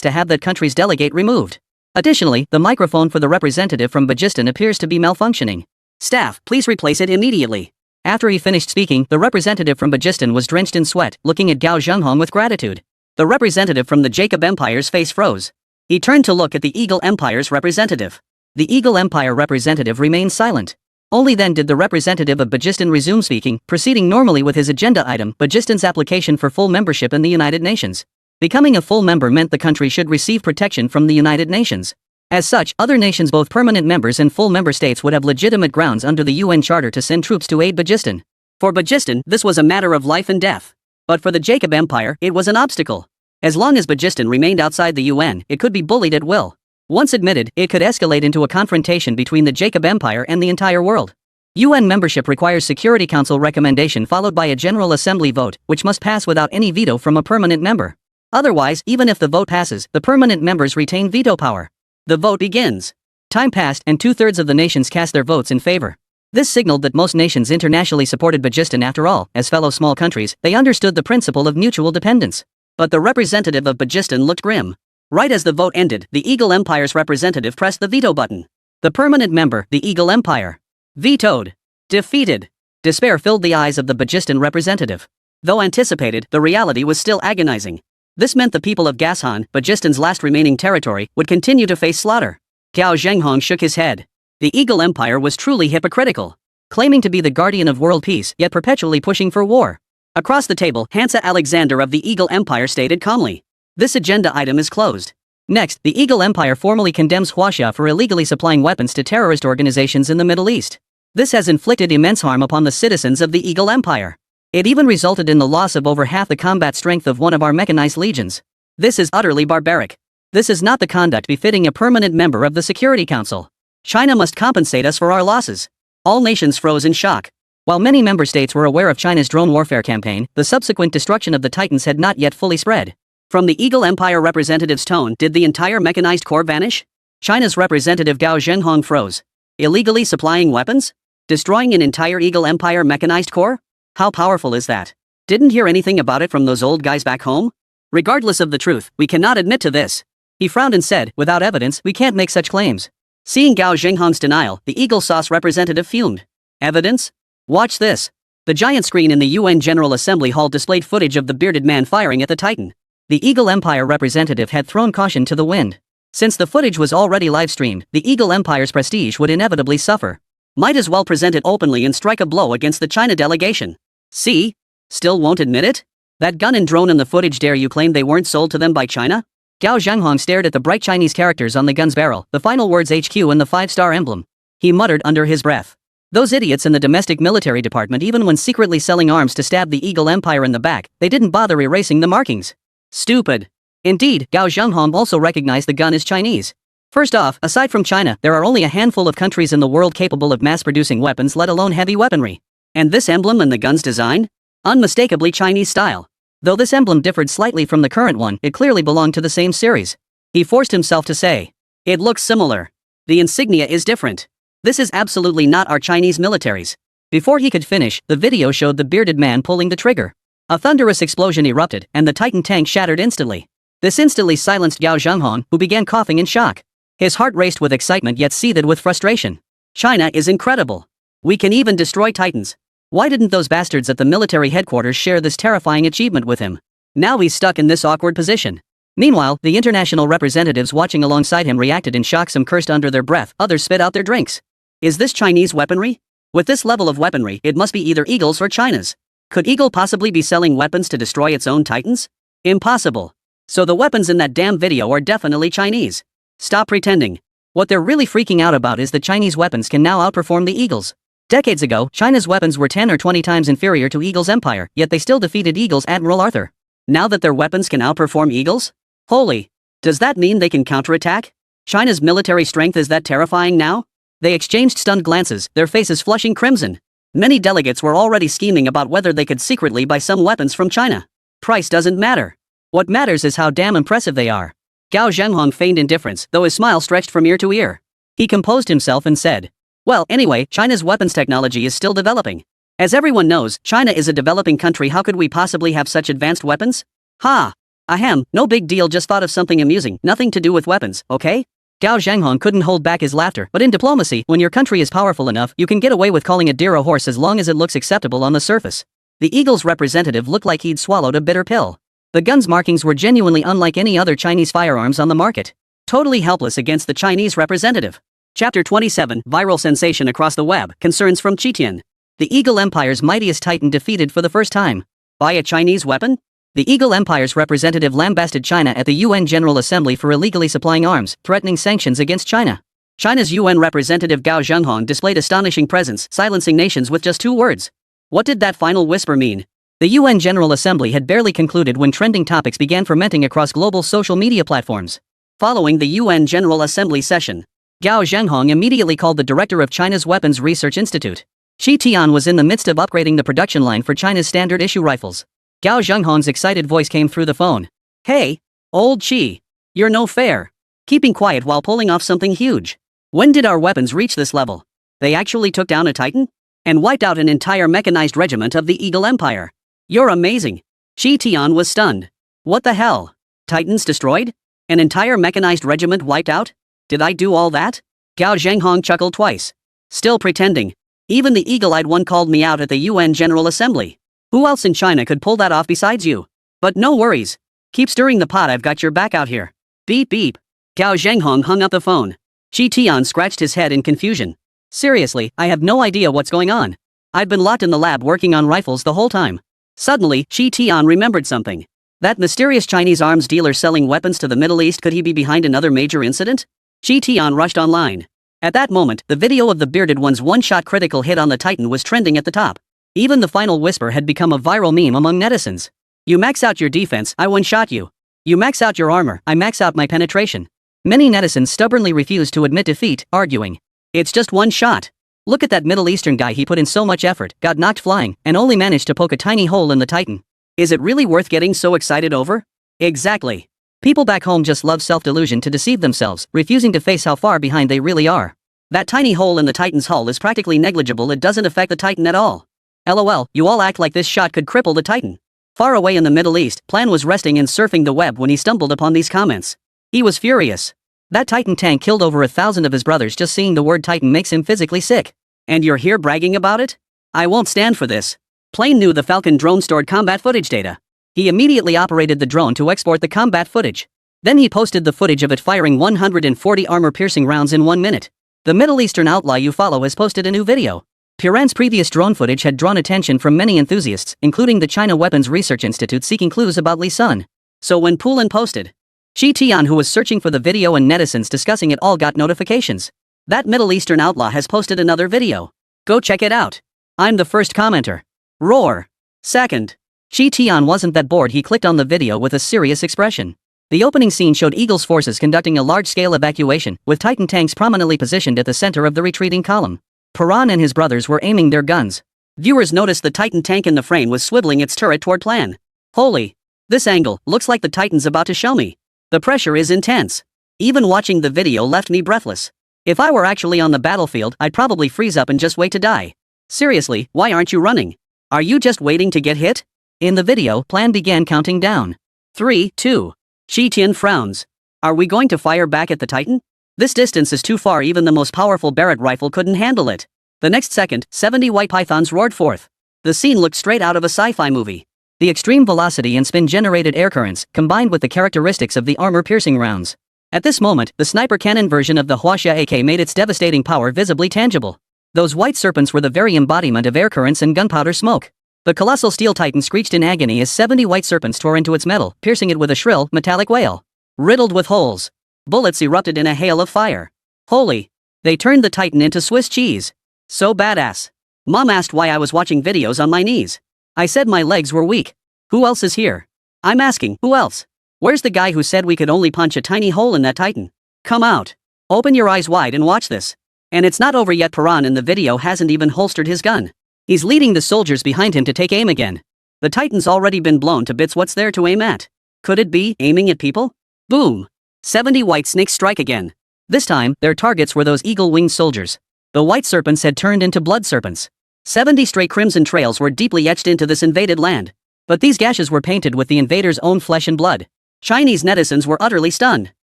to have that country's delegate removed. Additionally, the microphone for the representative from Bajistan appears to be malfunctioning. Staff, please replace it immediately. After he finished speaking, the representative from Bajistan was drenched in sweat, looking at Gao Zhenghong with gratitude. The representative from the Jacob Empire's face froze. He turned to look at the Eagle Empire's representative. The Eagle Empire representative remained silent. Only then did the representative of Bajistan resume speaking, proceeding normally with his agenda item, Bajistan's application for full membership in the United Nations. Becoming a full member meant the country should receive protection from the United Nations. As such, other nations, both permanent members and full member states, would have legitimate grounds under the UN Charter to send troops to aid Bajistan. For Bajistan, this was a matter of life and death. But for the Jacob Empire, it was an obstacle. As long as Bajistan remained outside the UN, it could be bullied at will. Once admitted, it could escalate into a confrontation between the Jacob Empire and the entire world. UN membership requires Security Council recommendation followed by a General Assembly vote, which must pass without any veto from a permanent member. Otherwise, even if the vote passes, the permanent members retain veto power. The vote begins. Time passed and 2/3 of the nations cast their votes in favor. This signaled that most nations internationally supported Bajistan. After all, as fellow small countries, they understood the principle of mutual dependence. But the representative of Bajistan looked grim. Right as the vote ended, the Eagle Empire's representative pressed the veto button. The permanent member, the Eagle Empire, vetoed. Defeated. Despair filled the eyes of the Bajistan representative. Though anticipated, the reality was still agonizing. This meant the people of Gashan, Bajistan's last remaining territory, would continue to face slaughter. Gao Zhenghong shook his head. The Eagle Empire was truly hypocritical. Claiming to be the guardian of world peace, yet perpetually pushing for war. Across the table, Hansa Alexander of the Eagle Empire stated calmly. This agenda item is closed. Next, the Eagle Empire formally condemns Huaxia for illegally supplying weapons to terrorist organizations in the Middle East. This has inflicted immense harm upon the citizens of the Eagle Empire. It even resulted in the loss of over half the combat strength of one of our mechanized legions. This is utterly barbaric. This is not the conduct befitting a permanent member of the Security Council. China must compensate us for our losses. All nations froze in shock. While many member states were aware of China's drone warfare campaign, the subsequent destruction of the Titans had not yet fully spread. From the Eagle Empire representative's tone, did the entire mechanized corps vanish? China's representative Gao Zhenghong froze. Illegally supplying weapons? Destroying an entire Eagle Empire mechanized corps? How powerful is that? Didn't hear anything about it from those old guys back home? Regardless of the truth, we cannot admit to this. He frowned and said, without evidence, we can't make such claims. Seeing Gao Zhenghong's denial, the Eagle Sauce representative fumed. Evidence? Watch this. The giant screen in the UN General Assembly Hall displayed footage of the bearded man firing at the Titan. The Eagle Empire representative had thrown caution to the wind. Since the footage was already live-streamed, the Eagle Empire's prestige would inevitably suffer. Might as well present it openly and strike a blow against the China delegation. See? Still won't admit it? That gun and drone in the footage, dare you claim they weren't sold to them by China? Gao Zhenghong stared at the bright Chinese characters on the gun's barrel, the final words HQ and the 5-star emblem. He muttered under his breath. Those idiots in the domestic military department, even when secretly selling arms to stab the Eagle Empire in the back, they didn't bother erasing the markings. Stupid. Indeed, Gao Zhenghong also recognized the gun as Chinese. First off, aside from China, there are only a handful of countries in the world capable of mass-producing weapons, let alone heavy weaponry. And this emblem and the gun's design? Unmistakably Chinese style. Though this emblem differed slightly from the current one, it clearly belonged to the same series. He forced himself to say, it looks similar. The insignia is different. This is absolutely not our Chinese militaries. Before he could finish, the video showed the bearded man pulling the trigger. A thunderous explosion erupted, and the Titan tank shattered instantly. This instantly silenced Gao Zhenghong, who began coughing in shock. His heart raced with excitement yet seethed with frustration. China is incredible. We can even destroy Titans. Why didn't those bastards at the military headquarters share this terrifying achievement with him? Now he's stuck in this awkward position. Meanwhile, the international representatives watching alongside him reacted in shock. Some cursed under their breath, others spit out their drinks. Is this Chinese weaponry? With this level of weaponry, it must be either Eagle's or China's. Could Eagle possibly be selling weapons to destroy its own Titans? Impossible. So the weapons in that damn video are definitely Chinese. Stop pretending. What they're really freaking out about is that Chinese weapons can now outperform the Eagle's. Decades ago, China's weapons were 10 or 20 times inferior to Eagle's empire, yet they still defeated Eagle's Admiral Arthur. Now that their weapons can outperform Eagle's? Holy! Does that mean they can counterattack? China's military strength is that terrifying now? They exchanged stunned glances, their faces flushing crimson. Many delegates were already scheming about whether they could secretly buy some weapons from China. Price doesn't matter. What matters is how damn impressive they are. Gao Zhenghong feigned indifference, though his smile stretched from ear to ear. He composed himself and said, "Well, anyway, China's weapons technology is still developing. As everyone knows, China is a developing country. How could we possibly have such advanced weapons? Ha! Ahem, no big deal, just thought of something amusing, nothing to do with weapons, okay?" Gao Zhenghong couldn't hold back his laughter, but in diplomacy, when your country is powerful enough, you can get away with calling a deer a horse as long as it looks acceptable on the surface. The Eagle's representative looked like he'd swallowed a bitter pill. The gun's markings were genuinely unlike any other Chinese firearms on the market. Totally helpless against the Chinese representative. Chapter 27, Viral Sensation Across the Web, Concerns from Qitian. The Eagle Empire's mightiest Titan defeated for the first time. By a Chinese weapon? The Eagle Empire's representative lambasted China at the UN General Assembly for illegally supplying arms, threatening sanctions against China. China's UN representative Gao Zhenghong displayed astonishing presence, silencing nations with just 2 words. What did that final whisper mean? The UN General Assembly had barely concluded when trending topics began fermenting across global social media platforms. Following the UN General Assembly session, Gao Zhenghong immediately called the director of China's Weapons Research Institute. Shi Tian was in the midst of upgrading the production line for China's standard issue rifles. Gao Zhenghong's excited voice came through the phone. "Hey, old Chi. You're no fair. Keeping quiet while pulling off something huge. When did our weapons reach this level? They actually took down a Titan? And wiped out an entire mechanized regiment of the Eagle Empire. You're amazing." Shi Tian was stunned. What the hell? Titans destroyed? An entire mechanized regiment wiped out? Did I do all that? Gao Zhenghong chuckled twice. Still pretending. Even the eagle-eyed one called me out at the UN General Assembly. Who else in China could pull that off besides you? But no worries. Keep stirring the pot, I've got your back out here. Beep beep. Gao Zhenghong hung up the phone. Shi Tian scratched his head in confusion. Seriously, I have no idea what's going on. I've been locked in the lab working on rifles the whole time. Suddenly, Shi Tian remembered something. That mysterious Chinese arms dealer selling weapons to the Middle East, could he be behind another major incident? Shi Tian rushed online. At that moment, the video of the bearded one's one-shot critical hit on the Titan was trending at the top. Even the final whisper had become a viral meme among netizens. You max out your defense, I one-shot you. You max out your armor, I max out my penetration. Many netizens stubbornly refused to admit defeat, arguing, "It's just one shot. Look at that Middle Eastern guy, he put in so much effort, got knocked flying, and only managed to poke a tiny hole in the Titan. Is it really worth getting so excited over?" Exactly. People back home just love self-delusion to deceive themselves, refusing to face how far behind they really are. That tiny hole in the Titan's hull is practically negligible, it doesn't affect the Titan at all. LOL, you all act like this shot could cripple the Titan. Far away in the Middle East, Plan was resting and surfing the web when he stumbled upon these comments. He was furious. That Titan tank killed over 1,000 of his brothers. Just seeing the word Titan makes him physically sick. And you're here bragging about it? I won't stand for this. Plane knew the Falcon drone stored combat footage data. He immediately operated the drone to export the combat footage. Then he posted the footage of it firing 140 armor-piercing rounds in 1 minute. The Middle Eastern outlaw you follow has posted a new video. Piran's previous drone footage had drawn attention from many enthusiasts, including the China Weapons Research Institute seeking clues about Li Sun. So when Pulin posted, Shi Tian, who was searching for the video and netizens discussing it all, got notifications. That Middle Eastern outlaw has posted another video. Go check it out. I'm the first commenter. Roar. Second. Shi Tian wasn't that bored, he clicked on the video with a serious expression. The opening scene showed Eagle's forces conducting a large-scale evacuation, with Titan tanks prominently positioned at the center of the retreating column. Piran and his brothers were aiming their guns. Viewers noticed the Titan tank in the frame was swiveling its turret toward Plan. Holy! This angle, looks like the Titan's about to show me. The pressure is intense. Even watching the video left me breathless. If I were actually on the battlefield, I'd probably freeze up and just wait to die. Seriously, why aren't you running? Are you just waiting to get hit? In the video, Plan began counting down. 3, 2. Qi Tian frowns. Are we going to fire back at the Titan? This distance is too far, even the most powerful Barrett rifle couldn't handle it. The next second, 70 white pythons roared forth. The scene looked straight out of a sci-fi movie. The extreme velocity and spin generated air currents, combined with the characteristics of the armor-piercing rounds. At this moment, the sniper cannon version of the Huaxia AK made its devastating power visibly tangible. Those white serpents were the very embodiment of air currents and gunpowder smoke. The colossal steel titan screeched in agony as 70 white serpents tore into its metal, piercing it with a shrill, metallic wail. Riddled with holes. Bullets erupted in a hail of fire. Holy! They turned the titan into Swiss cheese. So badass. Mom asked why I was watching videos on my knees. I said my legs were weak. Who else is here? I'm asking, who else? Where's the guy who said we could only punch a tiny hole in that titan? Come out. Open your eyes wide and watch this. And it's not over yet. Paran in the video hasn't even holstered his gun. He's leading the soldiers behind him to take aim again. The titan's already been blown to bits. What's there to aim at? Could it be aiming at people? Boom. 70 white snakes strike again. This time, their targets were those eagle-winged soldiers. The white serpents had turned into blood serpents. 70 straight crimson trails were deeply etched into this invaded land. But these gashes were painted with the invaders' own flesh and blood. Chinese netizens were utterly stunned.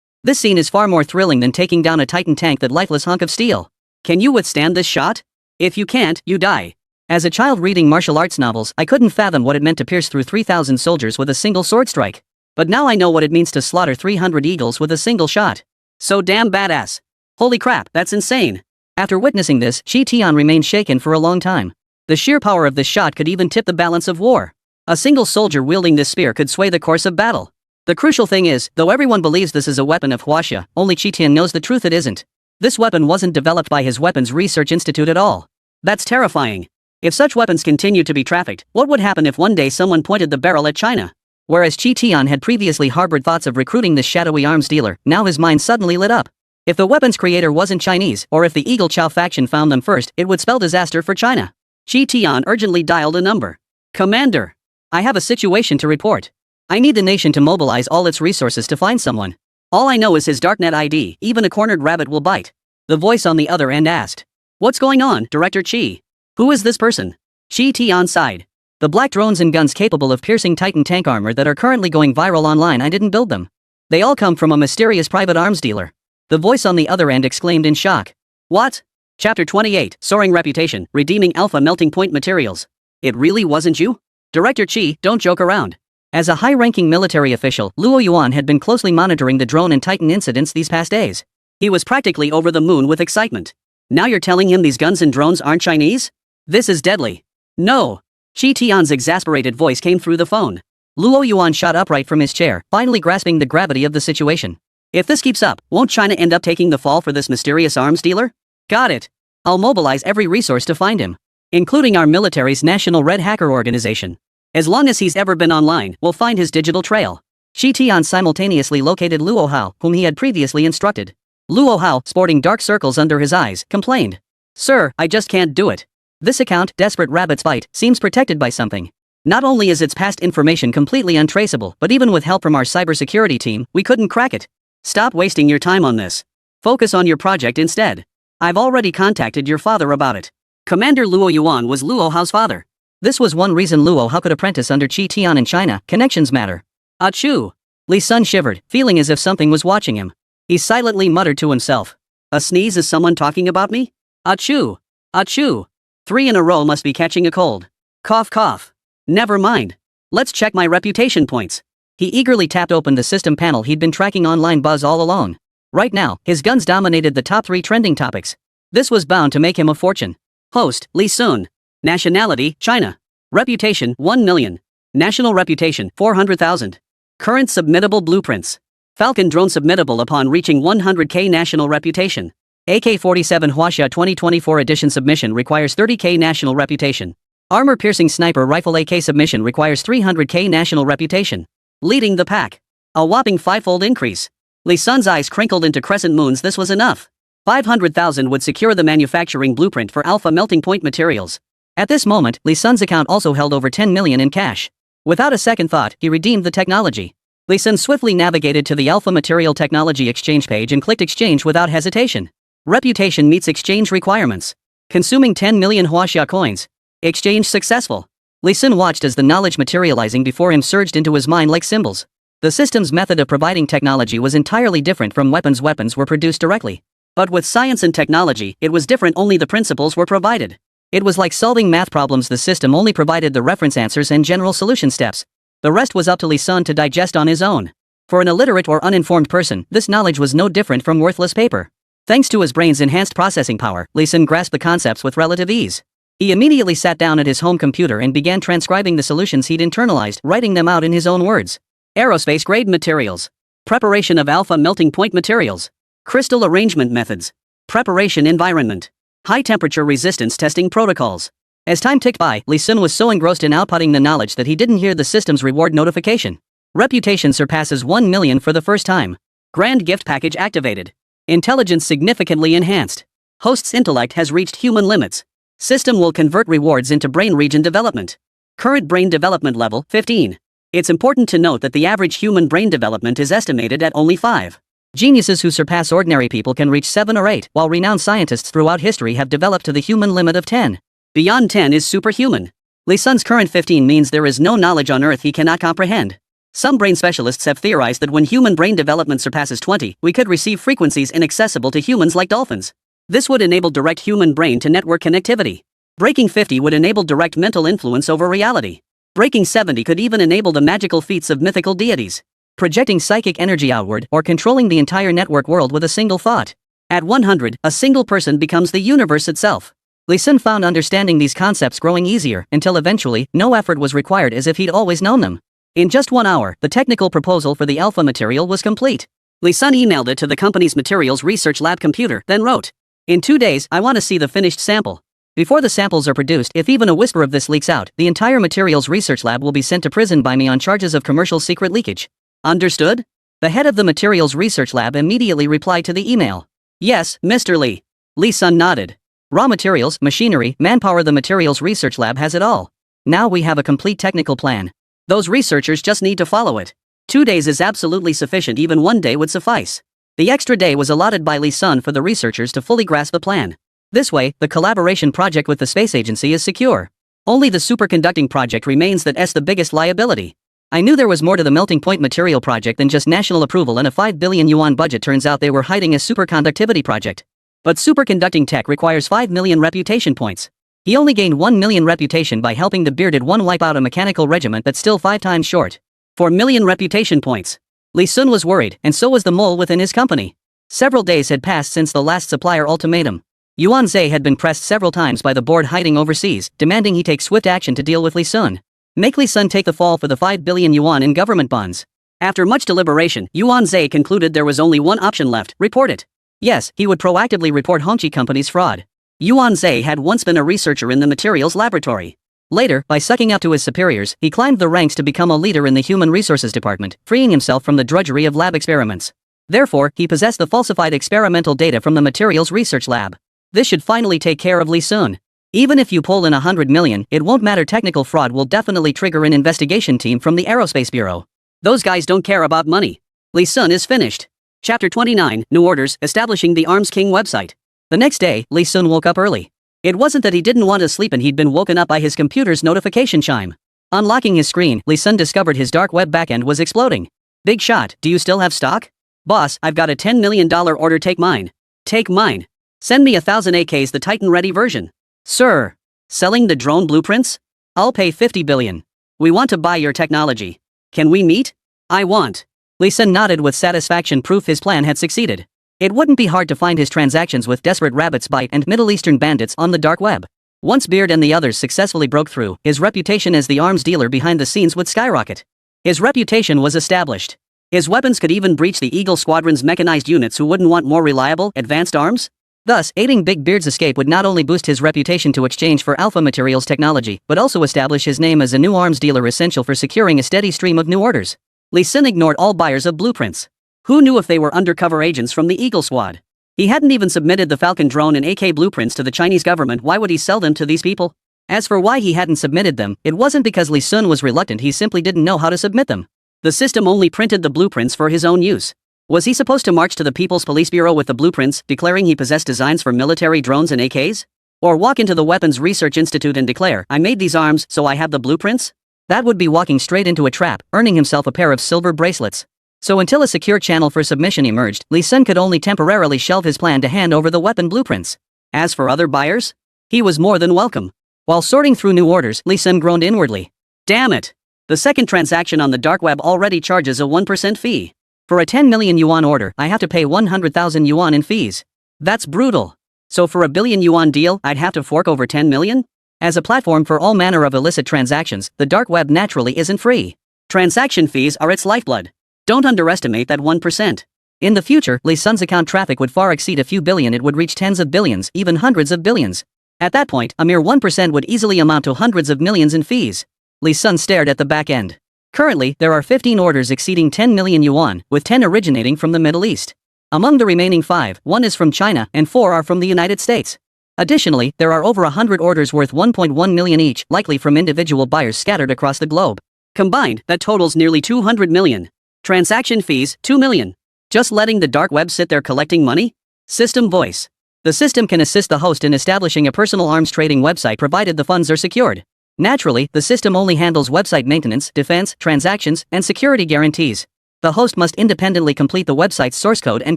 This scene is far more thrilling than taking down a Titan tank, that lifeless hunk of steel. Can you withstand this shot? If you can't, you die. As a child reading martial arts novels, I couldn't fathom what it meant to pierce through 3,000 soldiers with a single sword strike. But now I know what it means to slaughter 300 eagles with a single shot. So damn badass. Holy crap, that's insane. After witnessing this, Qi Tian remained shaken for a long time. The sheer power of this shot could even tip the balance of war. A single soldier wielding this spear could sway the course of battle. The crucial thing is, though everyone believes this is a weapon of Huaxia, only Qi Tian knows the truth: it isn't. This weapon wasn't developed by his Weapons Research Institute at all. That's terrifying. If such weapons continue to be trafficked, what would happen if one day someone pointed the barrel at China? Whereas Qi Tian had previously harbored thoughts of recruiting this shadowy arms dealer, now his mind suddenly lit up. If the weapon's creator wasn't Chinese, or if the Eagle Chow faction found them first, it would spell disaster for China. Qi Tian urgently dialed a number. Commander. I have a situation to report. I need the nation to mobilize all its resources to find someone. All I know is his darknet ID, even a cornered rabbit will bite. The voice on the other end asked. What's going on, Director Qi? Who is this person? Qi Tian sighed. The black drones and guns capable of piercing Titan tank armor that are currently going viral online, I didn't build them. They all come from a mysterious private arms dealer. The voice on the other end exclaimed in shock. What? Chapter 28, Soaring Reputation, Redeeming Alpha Melting Point Materials. It really wasn't you? Director Qi, don't joke around. As a high-ranking military official, Luo Yuan had been closely monitoring the drone and Titan incidents these past days. He was practically over the moon with excitement. Now you're telling him these guns and drones aren't Chinese? This is deadly. No. Qi Tian's exasperated voice came through the phone. Luo Yuan shot upright from his chair, finally grasping the gravity of the situation. If this keeps up, won't China end up taking the fall for this mysterious arms dealer? Got it. I'll mobilize every resource to find him, including our military's National Red Hacker Organization. As long as he's ever been online, we'll find his digital trail. Qi Tian simultaneously located Luo Hao, whom he had previously instructed. Luo Hao, sporting dark circles under his eyes, complained. Sir, I just can't do it. This account, Desperate Rabbit's Bite, seems protected by something. Not only is its past information completely untraceable, but even with help from our cybersecurity team, we couldn't crack it. Stop wasting your time on this. Focus on your project instead. I've already contacted your father about it. Commander Luo Yuan was Luo Hao's father. This was one reason Luo Hao could apprentice under Qi Tian in China. Connections matter. Achoo! Li Sun shivered, feeling as if something was watching him. He silently muttered to himself. A sneeze? Is someone talking about me? Achoo! Achoo! 3 in a row must be catching a cold. Cough cough. Never mind. Let's check my reputation points. He eagerly tapped open the system panel he'd been tracking online buzz all along. Right now, his guns dominated the top 3 trending topics. This was bound to make him a fortune. Host, Li Sun. Nationality, China. Reputation, 1 million. National reputation, 400,000. Current submittable blueprints. Falcon drone submittable upon reaching 100k national reputation. AK-47 Huaxia 2024 edition submission requires 30k national reputation. Armor-piercing sniper rifle AK submission requires 300k national reputation. Leading the pack. A whopping 5-fold increase. Li Sun's eyes crinkled into crescent moons. This was enough. 500,000 would secure the manufacturing blueprint for Alpha Melting Point Materials. At this moment, Li Sun's account also held over 10 million in cash. Without a second thought, he redeemed the technology. Li Sun swiftly navigated to the Alpha Material Technology exchange page and clicked exchange without hesitation. Reputation meets exchange requirements. Consuming 10 million Huaxia coins. Exchange successful. Lee Sun watched as the knowledge materializing before him surged into his mind like symbols. The system's method of providing technology was entirely different from weapons. Weapons were produced directly. But with science and technology, it was different, only the principles were provided. It was like solving math problems, the system only provided the reference answers and general solution steps. The rest was up to Lee Sun to digest on his own. For an illiterate or uninformed person, this knowledge was no different from worthless paper. Thanks to his brain's enhanced processing power, Lee Sun grasped the concepts with relative ease. He immediately sat down at his home computer and began transcribing the solutions he'd internalized, writing them out in his own words. Aerospace-grade materials. Preparation of alpha melting point materials. Crystal arrangement methods. Preparation environment. High-temperature resistance testing protocols. As time ticked by, Lee Sun was so engrossed in outputting the knowledge that he didn't hear the system's reward notification. Reputation surpasses 1 million for the first time. Grand gift package activated. Intelligence significantly enhanced. Host's intellect has reached human limits. System will convert rewards into brain region development. Current brain development level 15. It's important to note that the average human brain development is estimated at only 5. Geniuses who surpass ordinary people can reach 7 or 8, while renowned scientists throughout history have developed to the human limit of 10. Beyond 10 is superhuman. Lee Sun's current 15 means there is no knowledge on Earth he cannot comprehend. Some brain specialists have theorized that when human brain development surpasses 20, we could receive frequencies inaccessible to humans like dolphins. This would enable direct human brain to network connectivity. Breaking 50 would enable direct mental influence over reality. Breaking 70 could even enable the magical feats of mythical deities. Projecting psychic energy outward or controlling the entire network world with a single thought. At 100, a single person becomes the universe itself. Lee Sun found understanding these concepts growing easier until eventually, no effort was required, as if he'd always known them. In just 1 hour, the technical proposal for the alpha material was complete. Lee Sun emailed it to the company's materials research lab computer, then wrote, "In 2 days, I want to see the finished sample. Before the samples are produced, if even a whisper of this leaks out, the entire materials research lab will be sent to prison by me on charges of commercial secret leakage. Understood?" The head of the materials research lab immediately replied to the email. "Yes, Mr. Lee." Lee Sun nodded. Raw materials, machinery, manpower, the materials research lab has it all. Now we have a complete technical plan. Those researchers just need to follow it. 2 days is absolutely sufficient, even 1 day would suffice. The extra day was allotted by Lee Sun for the researchers to fully grasp the plan. This way, the collaboration project with the space agency is secure. Only the superconducting project remains that's the biggest liability. I knew there was more to the melting point material project than just national approval and a 5 billion yuan budget. Turns out they were hiding a superconductivity project. But superconducting tech requires 5 million reputation points. He only gained 1 million reputation by helping the bearded one wipe out a mechanical regiment that's still 5 times short. 4 million reputation points. Lee Sun was worried, and so was the mole within his company. Several days had passed since the last supplier ultimatum. Yuan Zhe had been pressed several times by the board hiding overseas, demanding he take swift action to deal with Lee Sun. Make Lee Sun take the fall for the 5 billion yuan in government bonds. After much deliberation, Yuan Zhe concluded there was only one option left: report it. Yes, he would proactively report Hongqi Company's fraud. Yuan Zhe had once been a researcher in the materials laboratory. Later, by sucking up to his superiors, he climbed the ranks to become a leader in the human resources department, freeing himself from the drudgery of lab experiments. Therefore, he possessed the falsified experimental data from the materials research lab. This should finally take care of Lee Sun. Even if you pull in 100 million, it won't matter. Technical fraud will definitely trigger an investigation team from the Aerospace Bureau. Those guys don't care about money. Lee Sun is finished. Chapter 29, New Orders, Establishing the Arms King website. The next day, Lee Sun woke up early. It wasn't that he didn't want to sleep, and he'd been woken up by his computer's notification chime. Unlocking his screen, Lee Sun discovered his dark web backend was exploding. "Big shot, do you still have stock?" "Boss, I've got a $10 million order, take mine." "Take mine. Send me 1,000 AKs, the Titan-ready version." "Sir." "Selling the drone blueprints? I'll pay 50 billion. We want to buy your technology. Can we meet?" "I want." Lee Sun nodded with satisfaction, proof his plan had succeeded. It wouldn't be hard to find his transactions with Desperate Rabbit's Bite and Middle Eastern bandits on the dark web. Once Beard and the others successfully broke through, his reputation as the arms dealer behind the scenes would skyrocket. His reputation was established. His weapons could even breach the Eagle Squadron's mechanized units, who wouldn't want more reliable, advanced arms? Thus, aiding Big Beard's escape would not only boost his reputation to exchange for Alpha Materials technology, but also establish his name as a new arms dealer essential for securing a steady stream of new orders. Lee Sun ignored all buyers of blueprints. Who knew if they were undercover agents from the Eagle Squad? He hadn't even submitted the Falcon drone and AK blueprints to the Chinese government. Why would he sell them to these people? As for why he hadn't submitted them, it wasn't because Lee Sun was reluctant, he simply didn't know how to submit them. The system only printed the blueprints for his own use. Was he supposed to march to the People's Police Bureau with the blueprints, declaring he possessed designs for military drones and AKs? Or walk into the Weapons Research Institute and declare, I made these arms, so I have the blueprints? That would be walking straight into a trap, earning himself a pair of silver bracelets. So until a secure channel for submission emerged, Lee Sun could only temporarily shelve his plan to hand over the weapon blueprints. As for other buyers, he was more than welcome. While sorting through new orders, Lee Sun groaned inwardly. Damn it! The second transaction on the dark web already charges a 1% fee. For a 10 million yuan order, I have to pay 100,000 yuan in fees. That's brutal. So for a billion yuan deal, I'd have to fork over 10 million? As a platform for all manner of illicit transactions, the dark web naturally isn't free. Transaction fees are its lifeblood. Don't underestimate that 1%. In the future, Lee Sun's account traffic would far exceed a few billion. It would reach tens of billions, even hundreds of billions. At that point, a mere 1% would easily amount to hundreds of millions in fees. Lee Sun stared at the back end. Currently, there are 15 orders exceeding 10 million yuan, with 10 originating from the Middle East. Among the remaining 5, 1 is from China and 4 are from the United States. Additionally, there are over 100 orders worth 1.1 million each, likely from individual buyers scattered across the globe. Combined, that totals nearly 200 million. Transaction fees, 2 million. Just letting the dark web sit there collecting money? System voice. The system can assist the host in establishing a personal arms trading website provided the funds are secured. Naturally, the system only handles website maintenance, defense, transactions, and security guarantees. The host must independently complete the website's source code and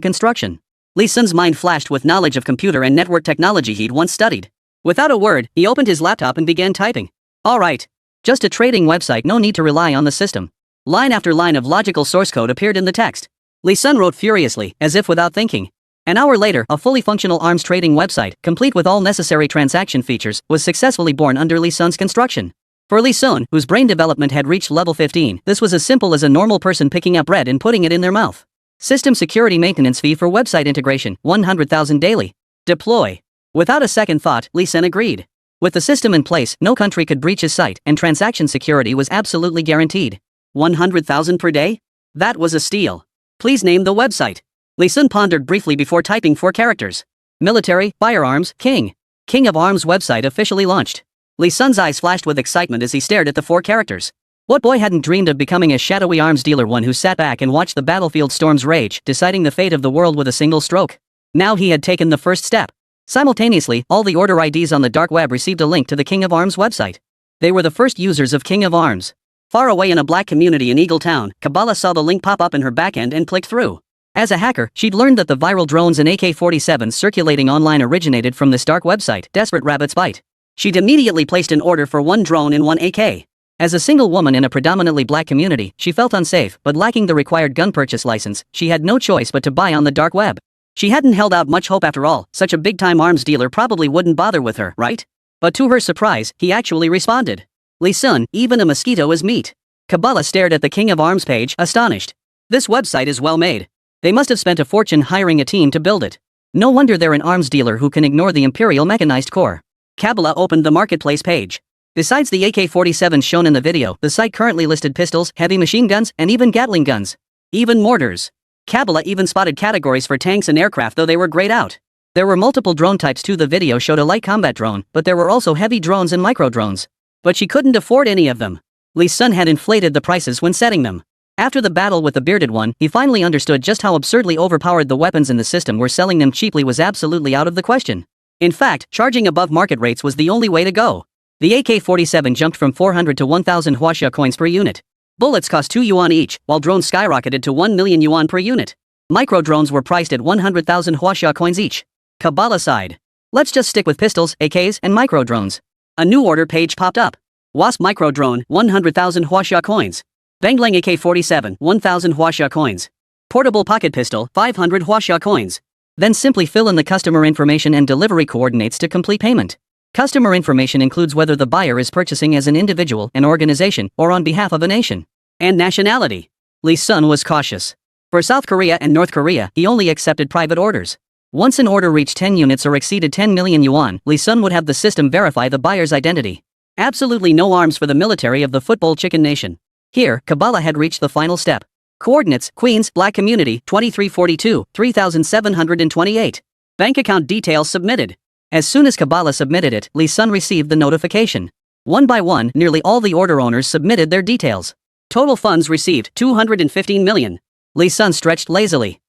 construction. Lee Sun's mind flashed with knowledge of computer and network technology he'd once studied. Without a word, he opened his laptop and began typing. Alright. Just a trading website, no need to rely on the system. Line after line of logical source code appeared in the text. Lee Sun wrote furiously, as if without thinking. An hour later, a fully functional arms trading website, complete with all necessary transaction features, was successfully born under Lee Sun's construction. For Lee Sun, whose brain development had reached level 15, this was as simple as a normal person picking up bread and putting it in their mouth. System security maintenance fee for website integration, 100,000 daily. Deploy. Without a second thought, Lee Sun agreed. With the system in place, no country could breach his site, and transaction security was absolutely guaranteed. 100,000 per day? That was a steal. Please name the website. Lee Sun pondered briefly before typing 4 characters. Military, firearms, king. King of Arms website officially launched. Lee Sun's eyes flashed with excitement as he stared at the 4 characters. What boy hadn't dreamed of becoming a shadowy arms dealer, one who sat back and watched the battlefield storms rage, deciding the fate of the world with a single stroke? Now he had taken the first step. Simultaneously, all the order IDs on the dark web received a link to the King of Arms website. They were the first users of King of Arms. Far away in a black community in Eagle Town, Kabbalah saw the link pop up in her backend and clicked through. As a hacker, she'd learned that the viral drones and AK-47s circulating online originated from this dark website, Desperate Rabbit's Bite. She'd immediately placed an order for 1 drone and 1 AK. As a single woman in a predominantly black community, she felt unsafe, but lacking the required gun purchase license, she had no choice but to buy on the dark web. She hadn't held out much hope after all, such a big-time arms dealer probably wouldn't bother with her, right? But to her surprise, he actually responded. Lee Sun, even a mosquito is meat. Kabbalah stared at the King of Arms page, astonished. This website is well made. They must have spent a fortune hiring a team to build it. No wonder they're an arms dealer who can ignore the Imperial Mechanized Corps. Kabbalah opened the marketplace page. Besides the AK-47s shown in the video, the site currently listed pistols, heavy machine guns, and even Gatling guns. Even mortars. Kabbalah even spotted categories for tanks and aircraft, though they were grayed out. There were multiple drone types too. The video showed a light combat drone, but there were also heavy drones and micro drones. But she couldn't afford any of them. Lee Sun had inflated the prices when setting them. After the battle with the bearded one, he finally understood just how absurdly overpowered the weapons in the system were. Selling them cheaply was absolutely out of the question. In fact, charging above market rates was the only way to go. The AK-47 jumped from 400 to 1,000 Huaxia coins per unit. Bullets cost 2 yuan each, while drones skyrocketed to 1 million yuan per unit. Micro drones were priced at 100,000 Huaxia coins each. Kabbalah sighed. Let's just stick with pistols, AKs, and micro drones. A new order page popped up. Wasp micro drone, 100,000 Huaxia coins. Banglang AK-47, 1,000 Huaxia coins. Portable pocket pistol, 500 Huaxia coins. Then simply fill in the customer information and delivery coordinates to complete payment. Customer information includes whether the buyer is purchasing as an individual, an organization, or on behalf of a nation. And nationality. Lee Sun was cautious. For South Korea and North Korea, he only accepted private orders. Once an order reached 10 units or exceeded 10 million yuan, Lee Sun would have the system verify the buyer's identity. Absolutely no arms for the military of the football chicken nation. Here, Kabbalah had reached the final step. Coordinates, Queens, Black Community, 2342, 3728. Bank account details submitted. As soon as Kabbalah submitted it, Lee Sun received the notification. One by one, nearly all the order owners submitted their details. Total funds received, 215 million. Lee Sun stretched lazily.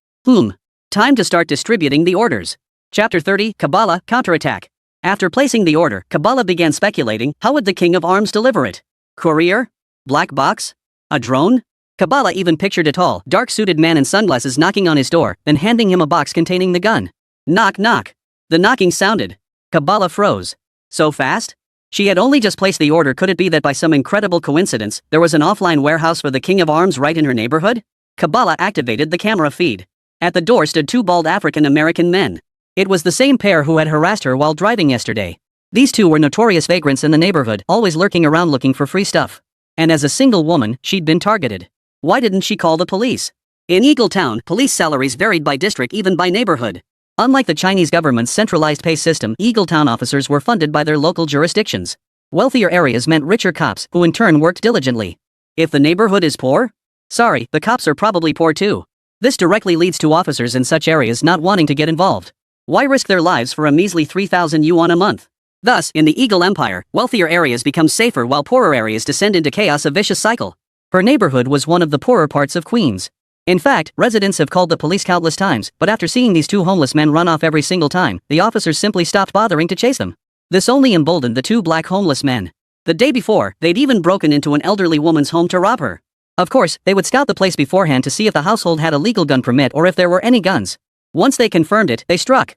Time to start distributing the orders. Chapter 30, Kabbalah, Counterattack. After placing the order, Kabbalah began speculating, how would the King of Arms deliver it? Courier? Black box? A drone? Kabbalah even pictured a tall, dark-suited man in sunglasses knocking on his door, then handing him a box containing the gun. Knock knock. The knocking sounded. Kabbalah froze. So fast? She had only just placed the order. Could it be that by some incredible coincidence, there was an offline warehouse for the King of Arms right in her neighborhood? Kabbalah activated the camera feed. At the door stood two bald African-American men. It was the same pair who had harassed her while driving yesterday. These two were notorious vagrants in the neighborhood, always lurking around looking for free stuff. And as a single woman, she'd been targeted. Why didn't she call the police? In Eagle Town, police salaries varied by district, even by neighborhood. Unlike the Chinese government's centralized pay system, Eagle Town officers were funded by their local jurisdictions. Wealthier areas meant richer cops, who in turn worked diligently. If the neighborhood is poor? Sorry, the cops are probably poor too. This directly leads to officers in such areas not wanting to get involved. Why risk their lives for a measly 3,000 yuan a month? Thus, in the Eagle Empire, wealthier areas become safer while poorer areas descend into chaos, a vicious cycle. Her neighborhood was one of the poorer parts of Queens. In fact, residents have called the police countless times, but after seeing these two homeless men run off every single time, the officers simply stopped bothering to chase them. This only emboldened the two black homeless men. The day before, they'd even broken into an elderly woman's home to rob her. Of course, they would scout the place beforehand to see if the household had a legal gun permit or if there were any guns. Once they confirmed it, they struck.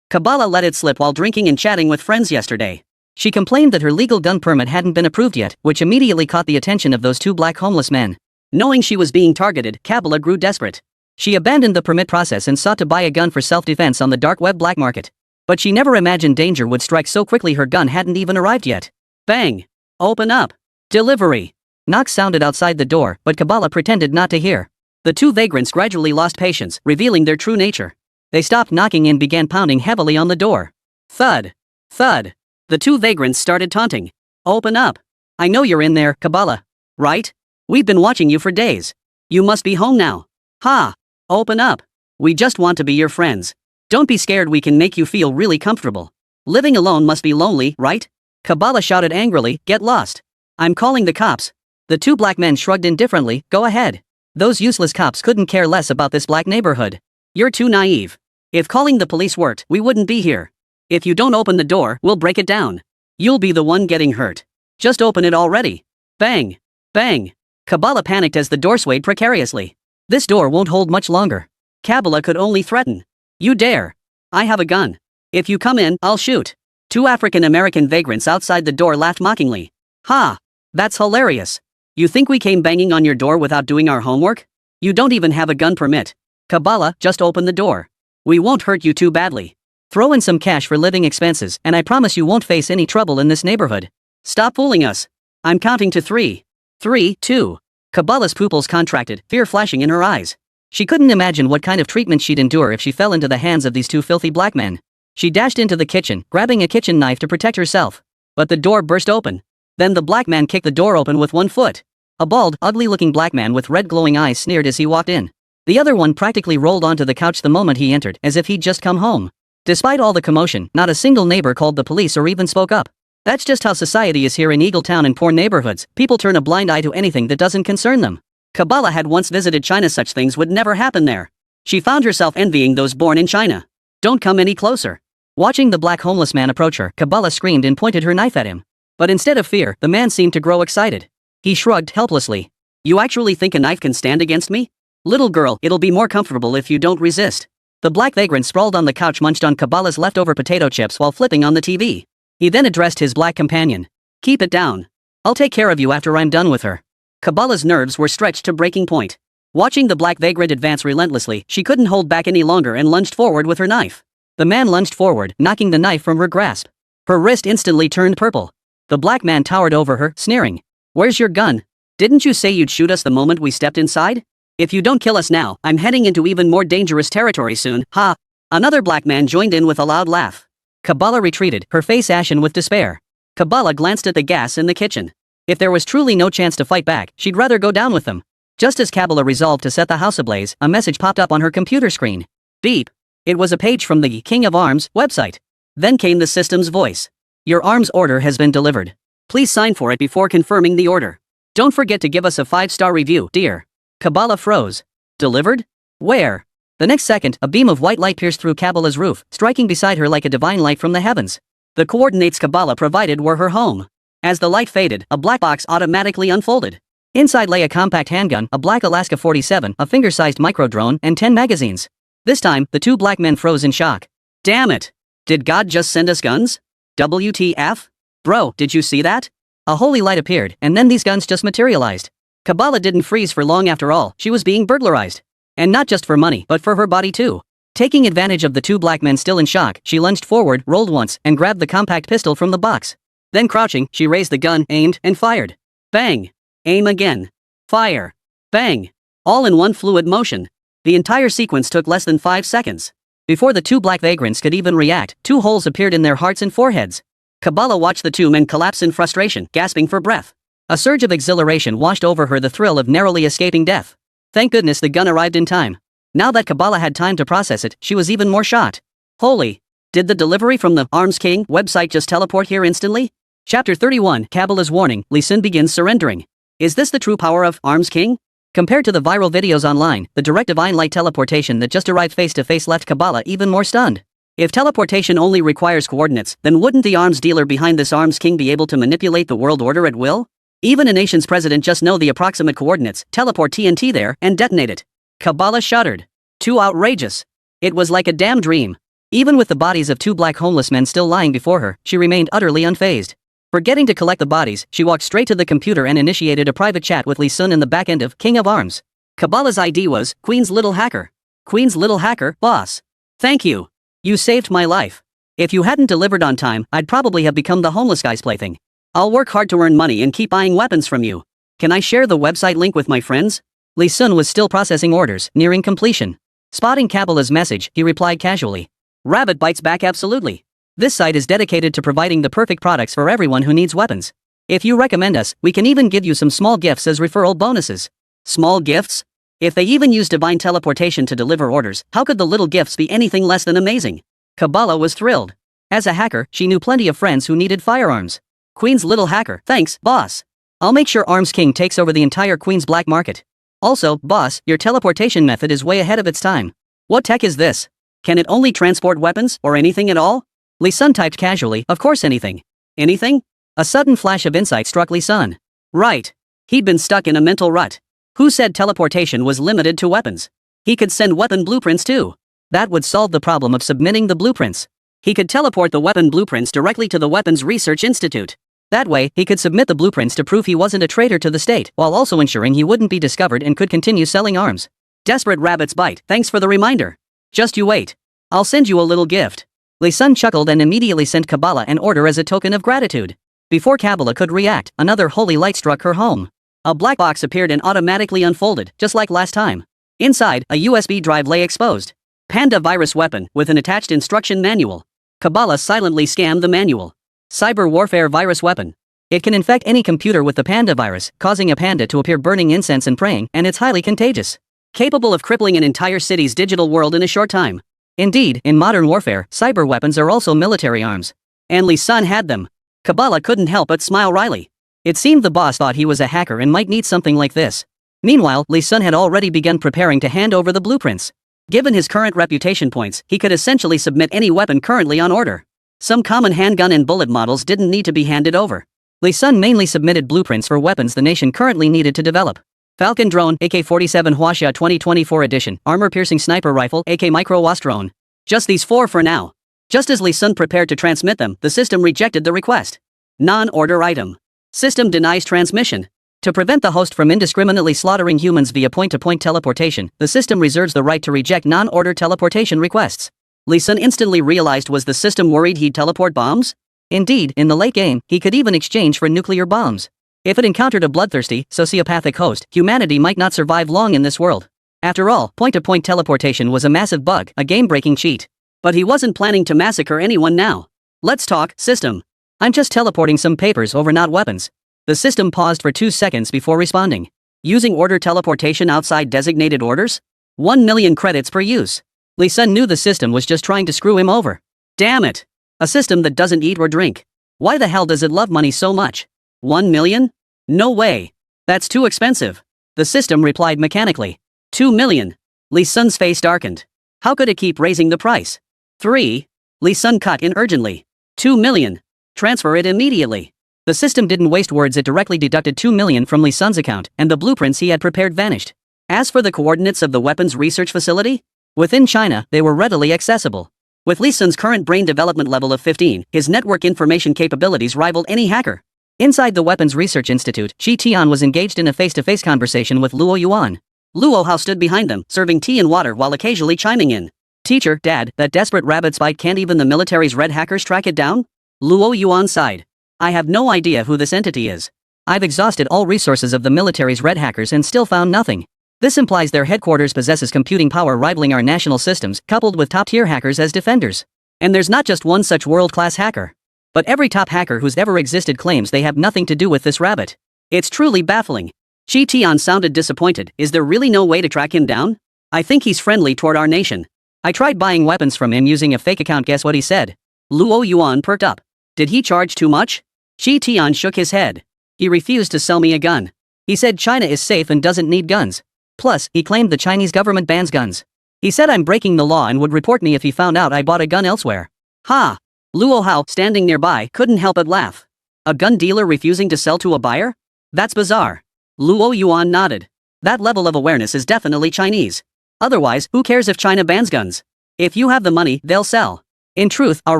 Kabbalah let it slip while drinking and chatting with friends yesterday. She complained that her legal gun permit hadn't been approved yet, which immediately caught the attention of those two black homeless men. Knowing she was being targeted, Kabbalah grew desperate. She abandoned the permit process and sought to buy a gun for self-defense on the dark web black market. But she never imagined danger would strike so quickly. Her gun hadn't even arrived yet. Bang! Open up! Delivery! Knocks sounded outside the door, but Kabbalah pretended not to hear. The two vagrants gradually lost patience, revealing their true nature. They stopped knocking and began pounding heavily on the door. Thud! Thud! The two vagrants started taunting. Open up! I know you're in there, Kabbalah. Right? We've been watching you for days. You must be home now. Ha! Open up. We just want to be your friends. Don't be scared, we can make you feel really comfortable. Living alone must be lonely, right? Kabbalah shouted angrily, get lost. I'm calling the cops. The two black men shrugged indifferently, go ahead. Those useless cops couldn't care less about this black neighborhood. You're too naive. If calling the police worked, we wouldn't be here. If you don't open the door, we'll break it down. You'll be the one getting hurt. Just open it already. Bang! Bang! Kabbalah panicked as the door swayed precariously. This door won't hold much longer. Kabbalah could only threaten. You dare. I have a gun. If you come in, I'll shoot. Two African-American vagrants outside the door laughed mockingly. Ha! That's hilarious. You think we came banging on your door without doing our homework? You don't even have a gun permit. Kabbalah, just open the door. We won't hurt you too badly. Throw in some cash for living expenses, and I promise you won't face any trouble in this neighborhood. Stop fooling us. I'm counting to 3. 3, 2. Kabbalah's pupils contracted, fear flashing in her eyes. She couldn't imagine what kind of treatment she'd endure if she fell into the hands of these two filthy black men. She dashed into the kitchen, grabbing a kitchen knife to protect herself. But the door burst open. Then the black man kicked the door open with one foot. A bald, ugly-looking black man with red glowing eyes sneered as he walked in. The other one practically rolled onto the couch the moment he entered, as if he'd just come home. Despite all the commotion, not a single neighbor called the police or even spoke up. That's just how society is here in Eagle Town. In poor neighborhoods, people turn a blind eye to anything that doesn't concern them. Kabbalah had once visited China. Such things would never happen there. She found herself envying those born in China. Don't come any closer. Watching the black homeless man approach her, Kabbalah screamed and pointed her knife at him. But instead of fear, the man seemed to grow excited. He shrugged helplessly. You actually think a knife can stand against me? Little girl, it'll be more comfortable if you don't resist. The black vagrant sprawled on the couch, munched on Kabbalah's leftover potato chips while flipping on the TV. He then addressed his black companion. Keep it down. I'll take care of you after I'm done with her. Kabbalah's nerves were stretched to breaking point. Watching the black vagrant advance relentlessly, she couldn't hold back any longer and lunged forward with her knife. The man lunged forward, knocking the knife from her grasp. Her wrist instantly turned purple. The black man towered over her, sneering. Where's your gun? Didn't you say you'd shoot us the moment we stepped inside? If you don't kill us now, I'm heading into even more dangerous territory soon, ha! Another black man joined in with a loud laugh. Kabbalah retreated, her face ashen with despair. Kabbalah glanced at the gas in the kitchen. If there was truly no chance to fight back, she'd rather go down with them. Just as Kabbalah resolved to set the house ablaze, a message popped up on her computer screen. Beep. It was a page from the King of Arms website. Then came the system's voice. Your arms order has been delivered. Please sign for it before confirming the order. Don't forget to give us a 5-star review, dear. Kabbalah froze. Delivered? Where? The next second, a beam of white light pierced through Kabbalah's roof, striking beside her like a divine light from the heavens. The coordinates Kabbalah provided were her home. As the light faded, a black box automatically unfolded. Inside lay a compact handgun, a black Alaska 47, a finger-sized micro-drone, and 10 magazines. This time, the two black men froze in shock. Damn it! Did God just send us guns? WTF? Bro, did you see that? A holy light appeared, and then these guns just materialized. Kabbalah didn't freeze for long after all, she was being burglarized. And not just for money, but for her body too. Taking advantage of the two black men still in shock, she lunged forward, rolled once, and grabbed the compact pistol from the box. Then crouching, she raised the gun, aimed, and fired. Bang! Aim again. Fire. Bang! All in one fluid motion. The entire sequence took less than 5 seconds. Before the two black vagrants could even react, 2 holes appeared in their hearts and foreheads. Kabbalah watched the two men collapse in frustration, gasping for breath. A surge of exhilaration washed over her, the thrill of narrowly escaping death. Thank goodness the gun arrived in time. Now that Kabbalah had time to process it, she was even more shocked. Holy! Did the delivery from the Arms King website just teleport here instantly? Chapter 31, Kabbalah's warning, Lee Sun begins surrendering. Is this the true power of Arms King? Compared to the viral videos online, the direct divine light teleportation that just arrived face-to-face left Kabbalah even more stunned. If teleportation only requires coordinates, then wouldn't the arms dealer behind this Arms King be able to manipulate the world order at will? Even a nation's president just know the approximate coordinates, teleport TNT there, and detonate it. Kabbalah shuddered. Too outrageous. It was like a damn dream. Even with the bodies of 2 black homeless men still lying before her, she remained utterly unfazed. Forgetting to collect the bodies, she walked straight to the computer and initiated a private chat with Lee Sun in the back end of King of Arms. Kabbalah's ID was, Queen's Little Hacker. Queen's Little Hacker, boss. Thank you. You saved my life. If you hadn't delivered on time, I'd probably have become the homeless guy's plaything. I'll work hard to earn money and keep buying weapons from you. Can I share the website link with my friends? Lee Sun was still processing orders, nearing completion. Spotting Kabbalah's message, he replied casually. Rabbit bites back, absolutely. This site is dedicated to providing the perfect products for everyone who needs weapons. If you recommend us, we can even give you some small gifts as referral bonuses. Small gifts? If they even use divine teleportation to deliver orders, how could the little gifts be anything less than amazing? Kabbalah was thrilled. As a hacker, she knew plenty of friends who needed firearms. Queen's Little Hacker, thanks, boss. I'll make sure Arms King takes over the entire Queen's black market. Also, boss, your teleportation method is way ahead of its time. What tech is this? Can it only transport weapons, or anything at all? Lee Sun typed casually, of course anything. Anything? A sudden flash of insight struck Lee Sun. Right. He'd been stuck in a mental rut. Who said teleportation was limited to weapons? He could send weapon blueprints too. That would solve the problem of submitting the blueprints. He could teleport the weapon blueprints directly to the Weapons Research Institute. That way, he could submit the blueprints to prove he wasn't a traitor to the state, while also ensuring he wouldn't be discovered and could continue selling arms. Desperate rabbits bite, thanks for the reminder. Just you wait. I'll send you a little gift. Lee Sun chuckled and immediately sent Kabbalah an order as a token of gratitude. Before Kabbalah could react, another holy light struck her home. A black box appeared and automatically unfolded, just like last time. Inside, a USB drive lay exposed. Panda virus weapon, with an attached instruction manual. Kabbalah silently scanned the manual. Cyber warfare virus weapon. It can infect any computer with the panda virus, causing a panda to appear burning incense and praying, and it's highly contagious. Capable of crippling an entire city's digital world in a short time. Indeed, in modern warfare, cyber weapons are also military arms. And Lee Sun had them. Kabbalah couldn't help but smile wryly. It seemed the boss thought he was a hacker and might need something like this. Meanwhile, Lee Sun had already begun preparing to hand over the blueprints. Given his current reputation points, he could essentially submit any weapon currently on order. Some common handgun and bullet models didn't need to be handed over. Lee Sun mainly submitted blueprints for weapons the nation currently needed to develop. Falcon Drone, AK-47 Hwasha 2024 edition, Armor-piercing sniper rifle, AK Micro Was drone. Just these 4 for now. Just as Lee Sun prepared to transmit them, the system rejected the request. Non-order item. System denies transmission. To prevent the host from indiscriminately slaughtering humans via point-to-point teleportation, the system reserves the right to reject non-order teleportation requests. Lee Sun instantly realized, was the system worried he'd teleport bombs? Indeed, in the late game, he could even exchange for nuclear bombs. If it encountered a bloodthirsty, sociopathic host, humanity might not survive long in this world. After all, point-to-point teleportation was a massive bug, a game-breaking cheat. But he wasn't planning to massacre anyone now. Let's talk, system. I'm just teleporting some papers over, not weapons. The system paused for 2 seconds before responding. Using order teleportation outside designated orders? 1 million credits per use. Lee Sun knew the system was just trying to screw him over. Damn it! A system that doesn't eat or drink. Why the hell does it love money so much? 1 million? No way. That's too expensive. The system replied mechanically. 2 million. Lee Sun's face darkened. How could it keep raising the price? 3. Lee Sun cut in urgently. 2 million. Transfer it immediately. The system didn't waste words, it directly deducted 2 million from Li Sun's account, and the blueprints he had prepared vanished. As for the coordinates of the weapons research facility, within China, they were readily accessible. With Li Sun's current brain development level of 15, his network information capabilities rivaled any hacker. Inside the Weapons Research Institute, Qi Tian was engaged in a face-to-face conversation with Luo Yuan. Luo Hao stood behind them, serving tea and water while occasionally chiming in. Teacher, Dad, that desperate rabbit's bite, can't even the military's red hackers track it down? Luo Yuan sighed. I have no idea who this entity is. I've exhausted all resources of the military's red hackers and still found nothing. This implies their headquarters possesses computing power rivaling our national systems, coupled with top-tier hackers as defenders. And there's not just one such world-class hacker. But every top hacker who's ever existed claims they have nothing to do with this rabbit. It's truly baffling. Qi Tian sounded disappointed. Is there really no way to track him down? I think he's friendly toward our nation. I tried buying weapons from him using a fake account. Guess what he said? Luo Yuan perked up. Did he charge too much? Qi Tian shook his head. He refused to sell me a gun. He said China is safe and doesn't need guns. Plus, he claimed the Chinese government bans guns. He said I'm breaking the law and would report me if he found out I bought a gun elsewhere. Ha! Luo Hao, standing nearby, couldn't help but laugh. A gun dealer refusing to sell to a buyer? That's bizarre. Luo Yuan nodded. That level of awareness is definitely Chinese. Otherwise, who cares if China bans guns? If you have the money, they'll sell. In truth, our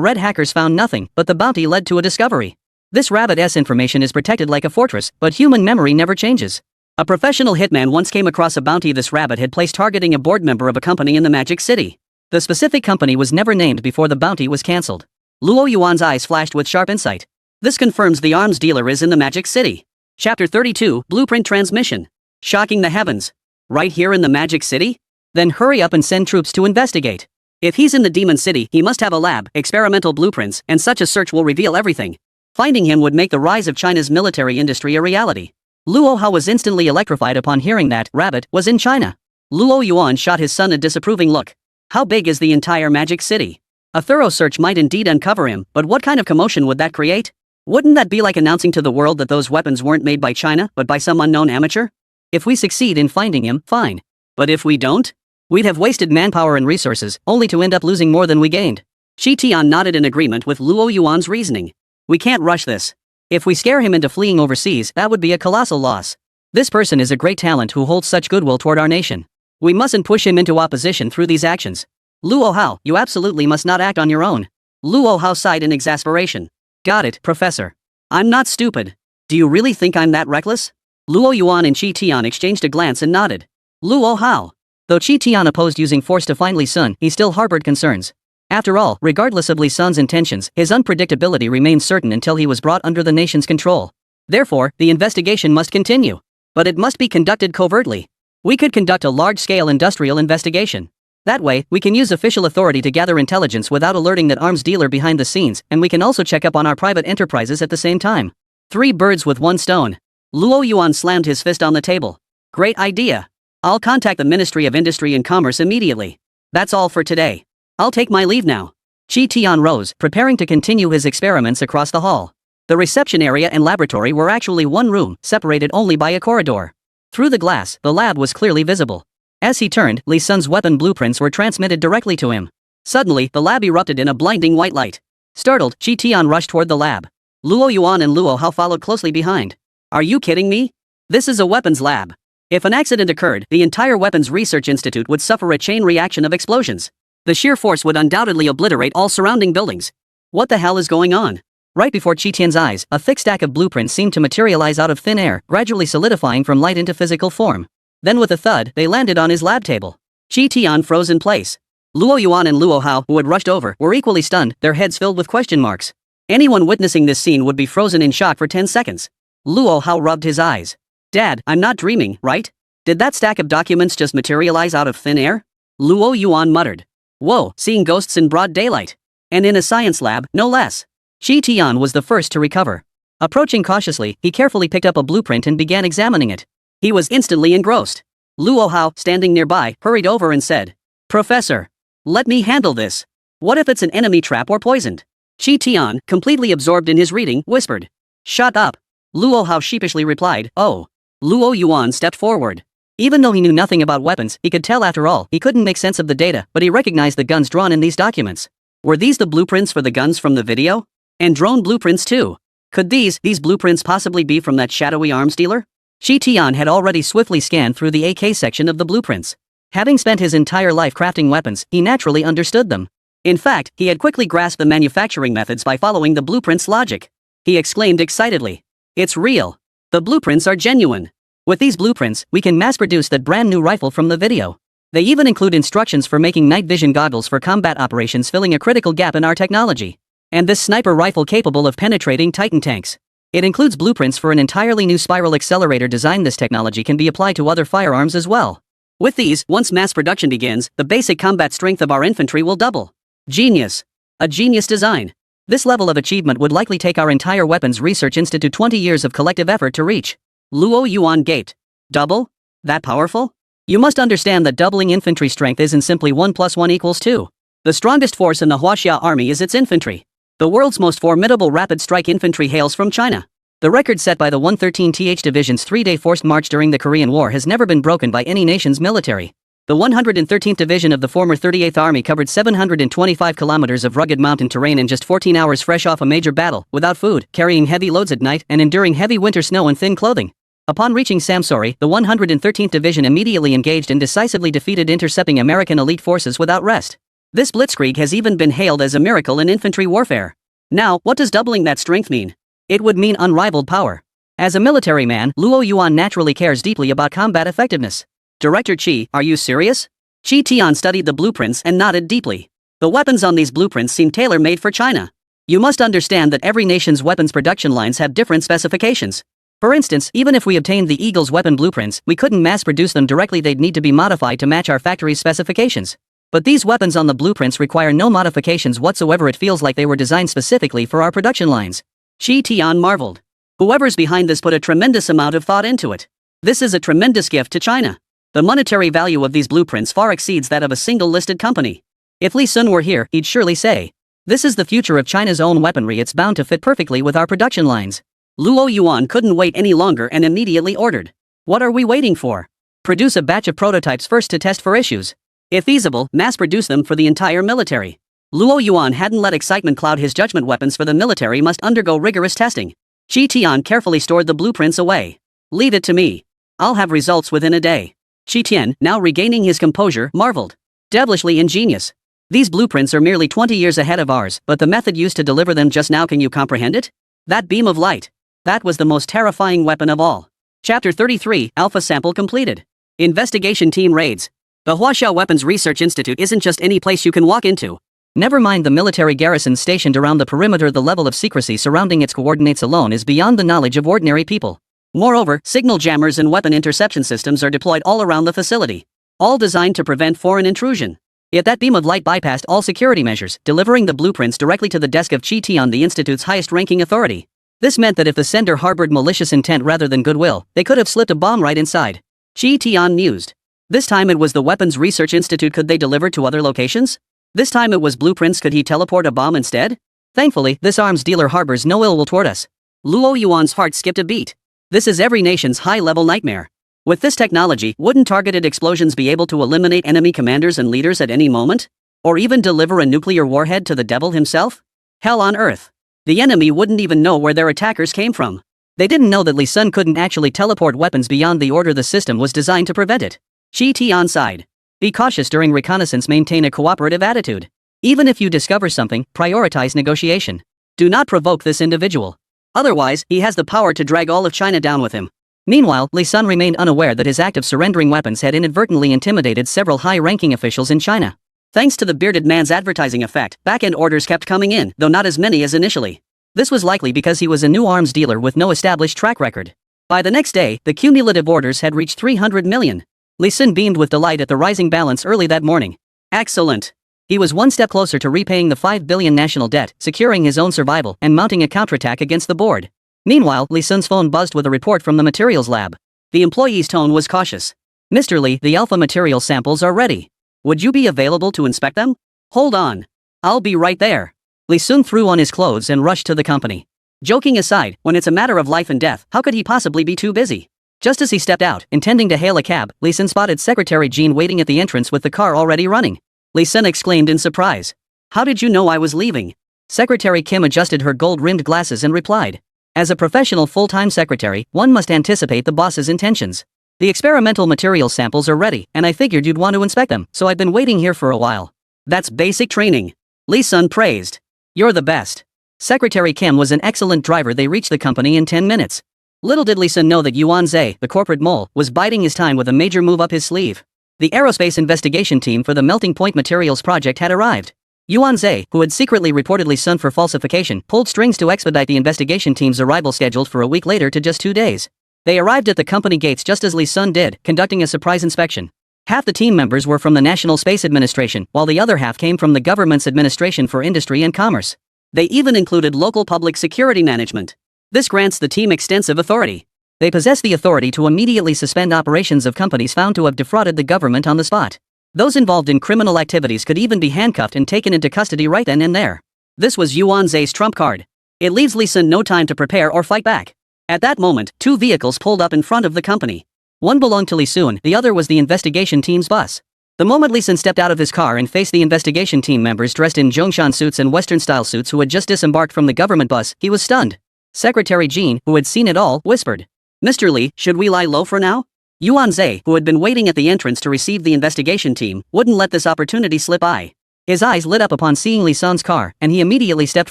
red hackers found nothing, but the bounty led to a discovery. This rabbit's information is protected like a fortress, but human memory never changes. A professional hitman once came across a bounty this rabbit had placed targeting a board member of a company in the Magic City. The specific company was never named before the bounty was cancelled. Luo Yuan's eyes flashed with sharp insight. This confirms the arms dealer is in the Magic City. Chapter 32, Blueprint Transmission. Shocking the heavens. Right here in the Magic City? Then hurry up and send troops to investigate. If he's in the Demon City, he must have a lab, experimental blueprints, and such a search will reveal everything. Finding him would make the rise of China's military industry a reality. Luo Hao was instantly electrified upon hearing that rabbit was in China. Luo Yuan shot his son a disapproving look. How big is the entire Magic City? A thorough search might indeed uncover him, but what kind of commotion would that create? Wouldn't that be like announcing to the world that those weapons weren't made by China, but by some unknown amateur? If we succeed in finding him, fine. But if we don't? We'd have wasted manpower and resources, only to end up losing more than we gained. Qi Tian nodded in agreement with Luo Yuan's reasoning. We can't rush this. If we scare him into fleeing overseas, that would be a colossal loss. This person is a great talent who holds such goodwill toward our nation. We mustn't push him into opposition through these actions. Luo Hao, you absolutely must not act on your own. Luo Hao sighed in exasperation. Got it, Professor. I'm not stupid. Do you really think I'm that reckless? Luo Yuan and Qi Tian exchanged a glance and nodded. Luo Hao. Though Qi Tian opposed using force to find Li Sun, he still harbored concerns. After all, regardless of Li Sun's intentions, his unpredictability remained certain until he was brought under the nation's control. Therefore, the investigation must continue. But it must be conducted covertly. We could conduct a large-scale industrial investigation. That way, we can use official authority to gather intelligence without alerting that arms dealer behind the scenes, and we can also check up on our private enterprises at the same time. 3 birds with 1 stone. Luo Yuan slammed his fist on the table. Great idea. I'll contact the Ministry of Industry and Commerce immediately. That's all for today. I'll take my leave now. Qi Tian rose, preparing to continue his experiments across the hall. The reception area and laboratory were actually one room, separated only by a corridor. Through the glass, the lab was clearly visible. As he turned, Li Sun's weapon blueprints were transmitted directly to him. Suddenly, the lab erupted in a blinding white light. Startled, Qi Tian rushed toward the lab. Luo Yuan and Luo Hao followed closely behind. Are you kidding me? This is a weapons lab. If an accident occurred, the entire Weapons Research Institute would suffer a chain reaction of explosions. The sheer force would undoubtedly obliterate all surrounding buildings. What the hell is going on? Right before Qi Tian's eyes, a thick stack of blueprints seemed to materialize out of thin air, gradually solidifying from light into physical form. Then with a thud, they landed on his lab table. Qi Tian froze in place. Luo Yuan and Luo Hao, who had rushed over, were equally stunned, their heads filled with question marks. Anyone witnessing this scene would be frozen in shock for 10 seconds. Luo Hao rubbed his eyes. Dad, I'm not dreaming, right? Did that stack of documents just materialize out of thin air? Luo Yuan muttered. Whoa, seeing ghosts in broad daylight. And in a science lab, no less. Qi Tian was the first to recover. Approaching cautiously, he carefully picked up a blueprint and began examining it. He was instantly engrossed. Luo Hao, standing nearby, hurried over and said, Professor, let me handle this. What if it's an enemy trap or poisoned? Qi Tian, completely absorbed in his reading, whispered. Shut up. Luo Hao sheepishly replied, Oh. Luo Yuan stepped forward. Even though he knew nothing about weapons, he could tell after all, he couldn't make sense of the data, but he recognized the guns drawn in these documents. Were these the blueprints for the guns from the video? And drone blueprints too. Could these blueprints possibly be from that shadowy arms dealer? Shi Tian had already swiftly scanned through the AK section of the blueprints. Having spent his entire life crafting weapons, he naturally understood them. In fact, he had quickly grasped the manufacturing methods by following the blueprints' logic. He exclaimed excitedly. It's real. The blueprints are genuine. With these blueprints, we can mass-produce that brand new rifle from the video. They even include instructions for making night vision goggles for combat operations, filling a critical gap in our technology. And this sniper rifle capable of penetrating Titan tanks. It includes blueprints for an entirely new spiral accelerator design. This technology can be applied to other firearms as well. With these, once mass production begins, the basic combat strength of our infantry will double. Genius. A genius design. This level of achievement would likely take our entire Weapons Research Institute 20 years of collective effort to reach. Luo Yuan gaped. Double? That powerful? You must understand that doubling infantry strength isn't simply 1 + 1 = 2. The strongest force in the Huaxia army is its infantry. The world's most formidable rapid strike infantry hails from China. The record set by the 113th Division's 3-day forced march during the Korean War has never been broken by any nation's military. The 113th Division of the former 38th Army covered 725 kilometers of rugged mountain terrain in just 14 hours fresh off a major battle, without food, carrying heavy loads at night, and enduring heavy winter snow in thin clothing. Upon reaching Samsori, the 113th Division immediately engaged and decisively defeated intercepting American elite forces without rest. This blitzkrieg has even been hailed as a miracle in infantry warfare. Now, what does doubling that strength mean? It would mean unrivaled power. As a military man, Luo Yuan naturally cares deeply about combat effectiveness. Director Qi, are you serious? Shi Tian studied the blueprints and nodded deeply. The weapons on these blueprints seem tailor-made for China. You must understand that every nation's weapons production lines have different specifications. For instance, even if we obtained the Eagle's weapon blueprints, we couldn't mass-produce them directly. They'd need to be modified to match our factory's specifications. But these weapons on the blueprints require no modifications whatsoever. It feels like they were designed specifically for our production lines. Shi Tian marveled. Whoever's behind this put a tremendous amount of thought into it. This is a tremendous gift to China. The monetary value of these blueprints far exceeds that of a single listed company. If Li Sun were here, he'd surely say, "This is the future of China's own weaponry. It's bound to fit perfectly with our production lines." Luo Yuan couldn't wait any longer and immediately ordered. "What are we waiting for? Produce a batch of prototypes first to test for issues. If feasible, mass-produce them for the entire military." Luo Yuan hadn't let excitement cloud his judgment. Weapons for the military must undergo rigorous testing. Shi Tian carefully stored the blueprints away. "Leave it to me. I'll have results within a day." Shi Tian, now regaining his composure, marveled. "Devilishly ingenious. These blueprints are merely 20 years ahead of ours, but the method used to deliver them just now, can you comprehend it? That beam of light. That was the most terrifying weapon of all." Chapter 33, Alpha Sample completed. Investigation Team Raids. The Huaxia Weapons Research Institute isn't just any place you can walk into. Never mind the military garrisons stationed around the perimeter. The level of secrecy surrounding its coordinates alone is beyond the knowledge of ordinary people. Moreover, signal jammers and weapon interception systems are deployed all around the facility, all designed to prevent foreign intrusion. Yet that beam of light bypassed all security measures, delivering the blueprints directly to the desk of Qi Tian, the institute's highest-ranking authority. This meant that if the sender harbored malicious intent rather than goodwill, they could have slipped a bomb right inside. Qi Tian mused. This time it was the Weapons Research Institute. Could they deliver to other locations? This time it was blueprints. Could he teleport a bomb instead? Thankfully, this arms dealer harbors no ill will toward us. Luo Yuan's heart skipped a beat. This is every nation's high-level nightmare. With this technology, wouldn't targeted explosions be able to eliminate enemy commanders and leaders at any moment? Or even deliver a nuclear warhead to the devil himself? Hell on earth. The enemy wouldn't even know where their attackers came from. They didn't know that Li Sun couldn't actually teleport weapons beyond the order. The system was designed to prevent it. Shi Tian sighed. Be cautious during reconnaissance. Maintain a cooperative attitude. Even if you discover something, prioritize negotiation. Do not provoke this individual. Otherwise, he has the power to drag all of China down with him. Meanwhile, Li Sun remained unaware that his act of surrendering weapons had inadvertently intimidated several high-ranking officials in China. Thanks to the bearded man's advertising effect, back-end orders kept coming in, though not as many as initially. This was likely because he was a new arms dealer with no established track record. By the next day, the cumulative orders had reached 300 million. Li Sun beamed with delight at the rising balance early that morning. Excellent. He was one step closer to repaying the 5 billion national debt, securing his own survival, and mounting a counterattack against the board. Meanwhile, Li Sun's phone buzzed with a report from the materials lab. The employee's tone was cautious. "Mr. Li, the alpha material samples are ready. Would you be available to inspect them?" "Hold on. I'll be right there." Li Sun threw on his clothes and rushed to the company. Joking aside, when it's a matter of life and death, how could he possibly be too busy? Just as he stepped out, intending to hail a cab, Li Sun spotted Secretary Jean waiting at the entrance with the car already running. Li Sun exclaimed in surprise. "How did you know I was leaving?" Secretary Kim adjusted her gold-rimmed glasses and replied. As a professional full-time secretary, one must anticipate the boss's intentions. The experimental material samples are ready, and I figured you'd want to inspect them, so I've been waiting here for a while. That's basic training. Lee Sun praised. You're the best. Secretary Kim was an excellent driver. They reached the company in 10 minutes. Little did Lee Sun know that Yuan Zhe, the corporate mole, was biding his time with a major move up his sleeve. The aerospace investigation team for the Melting Point Materials project had arrived. Yuan Zhe, who had secretly reported Lee Sun for falsification, pulled strings to expedite the investigation team's arrival scheduled for a week later to just 2 days. They arrived at the company gates just as Lee Sun did, conducting a surprise inspection. Half the team members were from the National Space Administration, while the other half came from the government's Administration for Industry and Commerce. They even included local public security management. This grants the team extensive authority. They possess the authority to immediately suspend operations of companies found to have defrauded the government on the spot. Those involved in criminal activities could even be handcuffed and taken into custody right then and there. This was Yuan Zhe's trump card. It leaves Lee Sun no time to prepare or fight back. At that moment, 2 vehicles pulled up in front of the company. One belonged to Lee Sun, the other was the investigation team's bus. The moment Lee Sun stepped out of his car and faced the investigation team members dressed in Zhongshan suits and Western-style suits who had just disembarked from the government bus, he was stunned. Secretary Jean, who had seen it all, whispered. Mr. Lee, should we lie low for now? Yuan Zhe, who had been waiting at the entrance to receive the investigation team, wouldn't let this opportunity slip by. His eyes lit up upon seeing Lee Sun's car, and he immediately stepped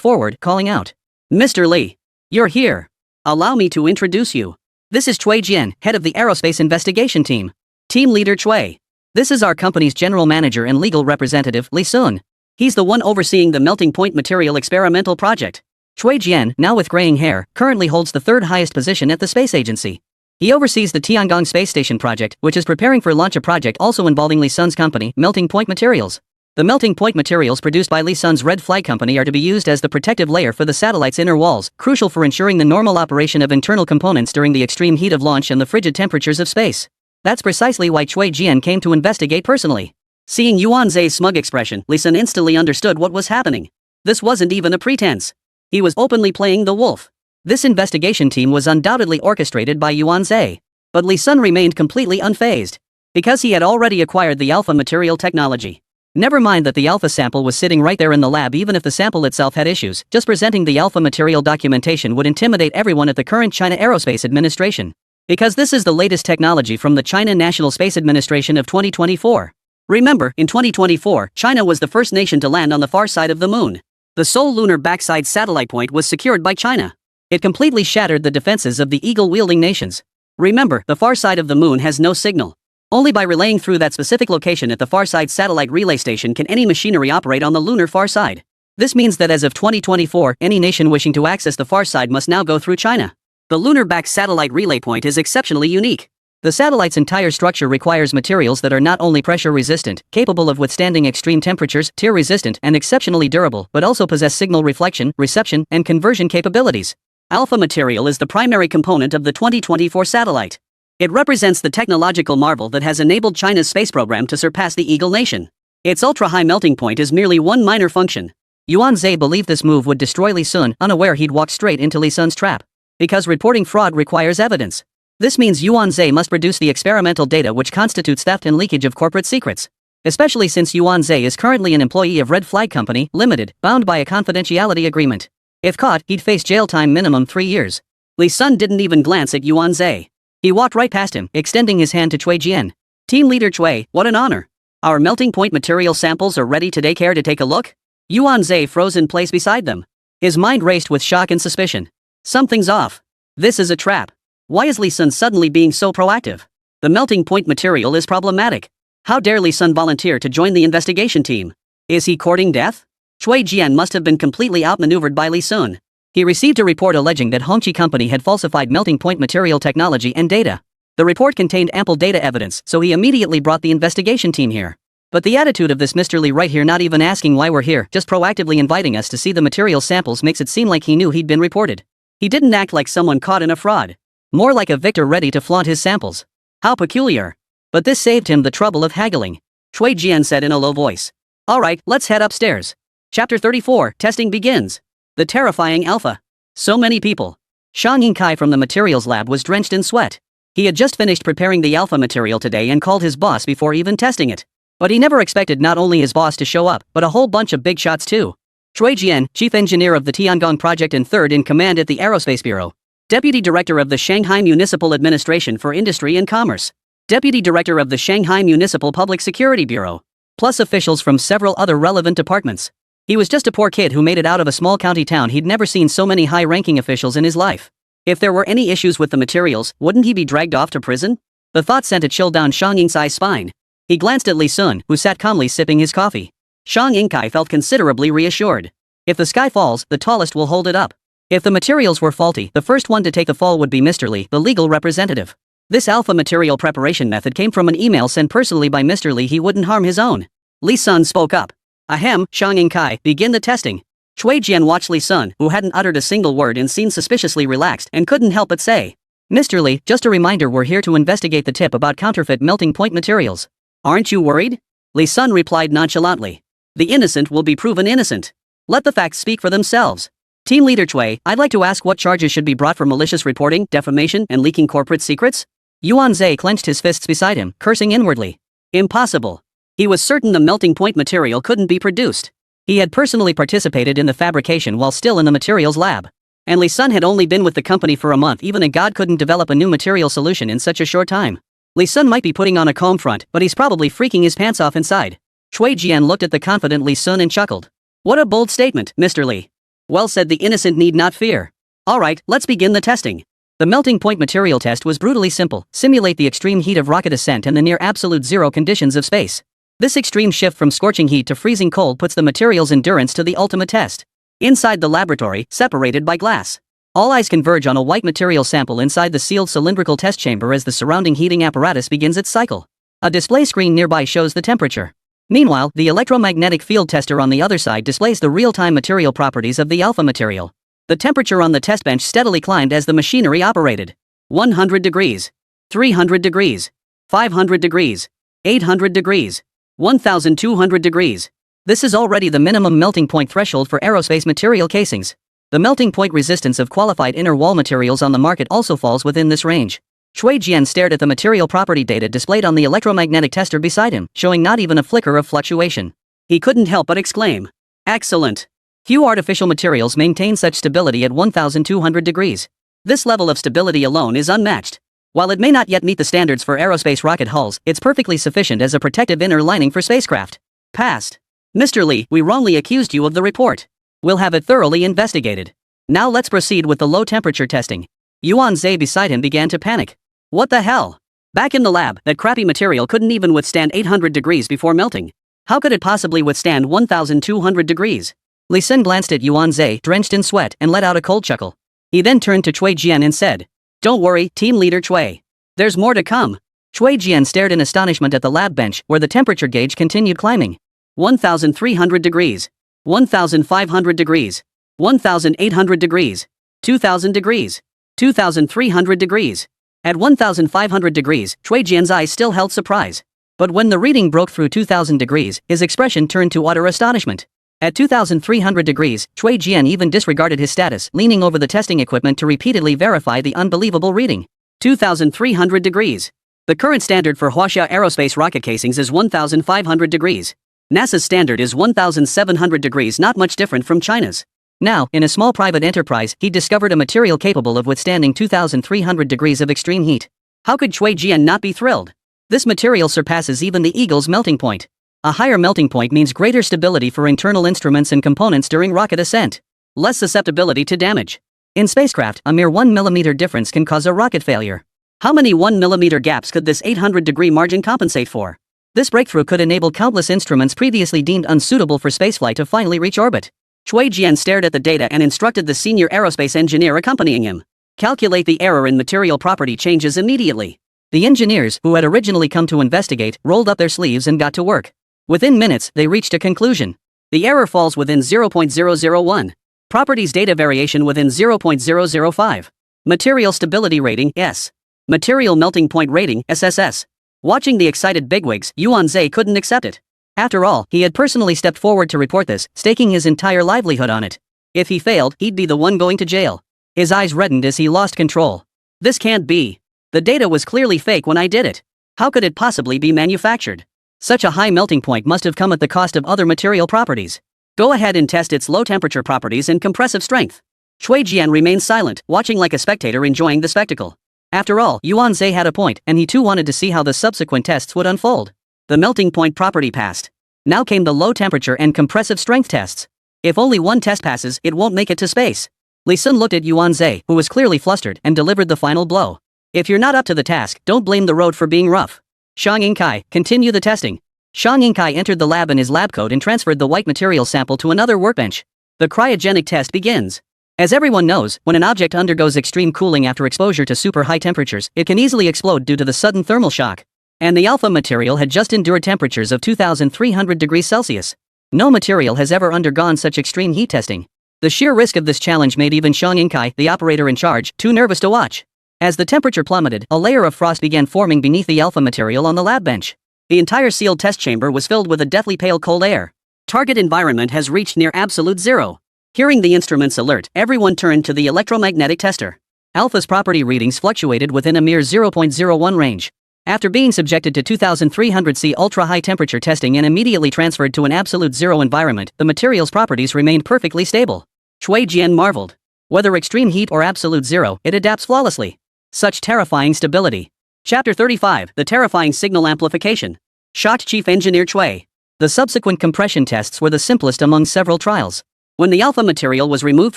forward, calling out. Mr. Lee. You're here. Allow me to introduce you. This is Cui Jian, head of the aerospace investigation team. Team leader Cui. This is our company's general manager and legal representative, Lee Sun. He's the one overseeing the Melting Point Material experimental project. Cui Jian, now with graying hair, currently holds the 3rd highest position at the space agency. He oversees the Tiangong Space Station project, which is preparing for launch a project also involving Lee Sun's company, Melting Point Materials. The melting point materials produced by Lee Sun's Red Flag Company are to be used as the protective layer for the satellite's inner walls, crucial for ensuring the normal operation of internal components during the extreme heat of launch and the frigid temperatures of space. That's precisely why Cui Jian came to investigate personally. Seeing Yuan Zhe's smug expression, Lee Sun instantly understood what was happening. This wasn't even a pretense. He was openly playing the wolf. This investigation team was undoubtedly orchestrated by Yuan Zhe. But Lee Sun remained completely unfazed. Because he had already acquired the alpha material technology. Never mind that the alpha sample was sitting right there in the lab. Even if the sample itself had issues, just presenting the alpha material documentation would intimidate everyone at the current China Aerospace Administration. Because this is the latest technology from the China National Space Administration of 2024. Remember, in 2024, China was the first nation to land on the far side of the moon. The sole lunar backside satellite point was secured by China. It completely shattered the defenses of the eagle-wielding nations. Remember, the far side of the moon has no signal. Only by relaying through that specific location at the far side satellite relay station can any machinery operate on the lunar far side. This means that as of 2024, any nation wishing to access the far side must now go through China. The lunar back satellite relay point is exceptionally unique. The satellite's entire structure requires materials that are not only pressure-resistant, capable of withstanding extreme temperatures, tear-resistant, and exceptionally durable, but also possess signal reflection, reception, and conversion capabilities. Alpha material is the primary component of the 2024 satellite. It represents the technological marvel that has enabled China's space program to surpass the Eagle Nation. Its ultra-high melting point is merely one minor function. Yuan Zhe believed this move would destroy Lee Sun, unaware he'd walked straight into Lee Sun's trap. Because reporting fraud requires evidence. This means Yuan Zhe must produce the experimental data which constitutes theft and leakage of corporate secrets. Especially since Yuan Zhe is currently an employee of Red Flag Company, Limited, bound by a confidentiality agreement. If caught, he'd face jail time minimum 3 years. Lee Sun didn't even glance at Yuan Zhe. He walked right past him, extending his hand to Cui Jian. Team leader Cui, what an honor. Our melting point material samples are ready today. Care to take a look? Yuan Zhe froze in place beside them. His mind raced with shock and suspicion. Something's off. This is a trap. Why is Lee Sun suddenly being so proactive? The melting point material is problematic. How dare Lee Sun volunteer to join the investigation team? Is he courting death? Cui Jian must have been completely outmaneuvered by Lee Sun. He received a report alleging that Hongqi Company had falsified melting point material technology and data. The report contained ample data evidence, so he immediately brought the investigation team here. But the attitude of this Mr. Lee right here, not even asking why we're here, just proactively inviting us to see the material samples, makes it seem like he knew he'd been reported. He didn't act like someone caught in a fraud. More like a victor ready to flaunt his samples. How peculiar. But this saved him the trouble of haggling. Cui Jian said in a low voice. Alright, let's head upstairs. Chapter 34, Testing begins. The terrifying Alpha. So many people. Shang Yingkai from the materials lab was drenched in sweat. He had just finished preparing the Alpha material today and called his boss before even testing it. But he never expected not only his boss to show up, but a whole bunch of big shots too. Chui Jian, Chief Engineer of the Tiangong Project and third in command at the Aerospace Bureau. Deputy Director of the Shanghai Municipal Administration for Industry and Commerce. Deputy Director of the Shanghai Municipal Public Security Bureau. Plus officials from several other relevant departments. He was just a poor kid who made it out of a small county town. He'd never seen so many high-ranking officials in his life. If there were any issues with the materials, wouldn't he be dragged off to prison? The thought sent a chill down Xiang Yingcai's spine. He glanced at Li Sun, who sat calmly sipping his coffee. Xiang Yingcai felt considerably reassured. If the sky falls, the tallest will hold it up. If the materials were faulty, the first one to take the fall would be Mr. Li, the legal representative. This alpha material preparation method came from an email sent personally by Mr. Li. He wouldn't harm his own. Li Sun spoke up. Ahem, Xiang Yingcai, begin the testing. Chui Jian watched Li Sun, who hadn't uttered a single word and seemed suspiciously relaxed, and couldn't help but say, Mr. Li, just a reminder, we're here to investigate the tip about counterfeit melting point materials. Aren't you worried? Li Sun replied nonchalantly. The innocent will be proven innocent. Let the facts speak for themselves. Team Leader Chui, I'd like to ask what charges should be brought for malicious reporting, defamation, and leaking corporate secrets? Yuan Zhe clenched his fists beside him, cursing inwardly. Impossible. He was certain the melting point material couldn't be produced. He had personally participated in the fabrication while still in the materials lab. And Li Sun had only been with the company for a month. Even a god couldn't develop a new material solution in such a short time. Li Sun might be putting on a calm front, but he's probably freaking his pants off inside. Chui Jian looked at the confident Li Sun and chuckled. What a bold statement, Mr. Li. Well said, the innocent need not fear. Alright, let's begin the testing. The melting point material test was brutally simple. Simulate the extreme heat of rocket ascent and the near absolute zero conditions of space. This extreme shift from scorching heat to freezing cold puts the material's endurance to the ultimate test. Inside the laboratory, separated by glass. All eyes converge on a white material sample inside the sealed cylindrical test chamber as the surrounding heating apparatus begins its cycle. A display screen nearby shows the temperature. Meanwhile, the electromagnetic field tester on the other side displays the real-time material properties of the alpha material. The temperature on the test bench steadily climbed as the machinery operated. 100 degrees. 300 degrees. 500 degrees. 800 degrees. 1,200 degrees. This is already the minimum melting point threshold for aerospace material casings. The melting point resistance of qualified inner wall materials on the market also falls within this range. Chui Jian stared at the material property data displayed on the electromagnetic tester beside him, showing not even a flicker of fluctuation. He couldn't help but exclaim. Excellent. Few artificial materials maintain such stability at 1,200 degrees. This level of stability alone is unmatched. While it may not yet meet the standards for aerospace rocket hulls, it's perfectly sufficient as a protective inner lining for spacecraft. Passed. Mr. Li, we wrongly accused you of the report. We'll have it thoroughly investigated. Now let's proceed with the low temperature testing. Yuan Zhe beside him began to panic. What the hell? Back in the lab, that crappy material couldn't even withstand 800 degrees before melting. How could it possibly withstand 1,200 degrees? Li Sun glanced at Yuan Zhe, drenched in sweat, and let out a cold chuckle. He then turned to Chui Jian and said, Don't worry, Team Leader Chui. There's more to come. Chui Jian stared in astonishment at the lab bench, where the temperature gauge continued climbing. 1,300 degrees. 1,500 degrees. 1,800 degrees. 2,000 degrees. 2,300 degrees. At 1,500 degrees, Chui Jian's eyes still held surprise. But when the reading broke through 2,000 degrees, his expression turned to utter astonishment. At 2,300 degrees, Chui Jian even disregarded his status, leaning over the testing equipment to repeatedly verify the unbelievable reading. 2,300 degrees. The current standard for Huaxia aerospace rocket casings is 1,500 degrees. NASA's standard is 1,700 degrees, not much different from China's. Now, in a small private enterprise, he discovered a material capable of withstanding 2,300 degrees of extreme heat. How could Chui Jian not be thrilled? This material surpasses even the Eagle's melting point. A higher melting point means greater stability for internal instruments and components during rocket ascent. Less susceptibility to damage. In spacecraft, a mere 1 mm difference can cause a rocket failure. How many 1 mm gaps could this 800-degree margin compensate for? This breakthrough could enable countless instruments previously deemed unsuitable for spaceflight to finally reach orbit. Chui Jian stared at the data and instructed the senior aerospace engineer accompanying him. Calculate the error in material property changes immediately. The engineers, who had originally come to investigate, rolled up their sleeves and got to work. Within minutes, they reached a conclusion. The error falls within 0.001. Properties data variation within 0.005. Material stability rating, S. Material melting point rating, SSS. Watching the excited bigwigs, Yuan Zhe couldn't accept it. After all, he had personally stepped forward to report this, staking his entire livelihood on it. If he failed, he'd be the one going to jail. His eyes reddened as he lost control. This can't be. The data was clearly fake when I did it. How could it possibly be manufactured? Such a high melting point must have come at the cost of other material properties. Go ahead and test its low temperature properties and compressive strength. Cui Jian remained silent, watching like a spectator enjoying the spectacle. After all, Yuan Zhe had a point, and he too wanted to see how the subsequent tests would unfold. The melting point property passed. Now came the low temperature and compressive strength tests. If only one test passes, it won't make it to space. Li Sun looked at Yuan Zhe, who was clearly flustered, and delivered the final blow. If you're not up to the task, don't blame the road for being rough. Shang Yingkai, continue the testing. Shang Yingkai entered the lab in his lab coat and transferred the white material sample to another workbench. The cryogenic test begins. As everyone knows, when an object undergoes extreme cooling after exposure to super high temperatures, it can easily explode due to the sudden thermal shock. And the alpha material had just endured temperatures of 2,300 degrees Celsius. No material has ever undergone such extreme heat testing. The sheer risk of this challenge made even Shang Yingkai, the operator in charge, too nervous to watch. As the temperature plummeted, a layer of frost began forming beneath the alpha material on the lab bench. The entire sealed test chamber was filled with a deathly pale cold air. Target environment has reached near absolute zero. Hearing the instrument's alert, everyone turned to the electromagnetic tester. Alpha's property readings fluctuated within a mere 0.01 range. After being subjected to 2300 C ultra-high temperature testing and immediately transferred to an absolute zero environment, the material's properties remained perfectly stable. Cui Jian marveled. Whether extreme heat or absolute zero, it adapts flawlessly. Such terrifying stability. Chapter 35, The Terrifying Signal Amplification. Shocked Chief Engineer Cui. The subsequent compression tests were the simplest among several trials. When the alpha material was removed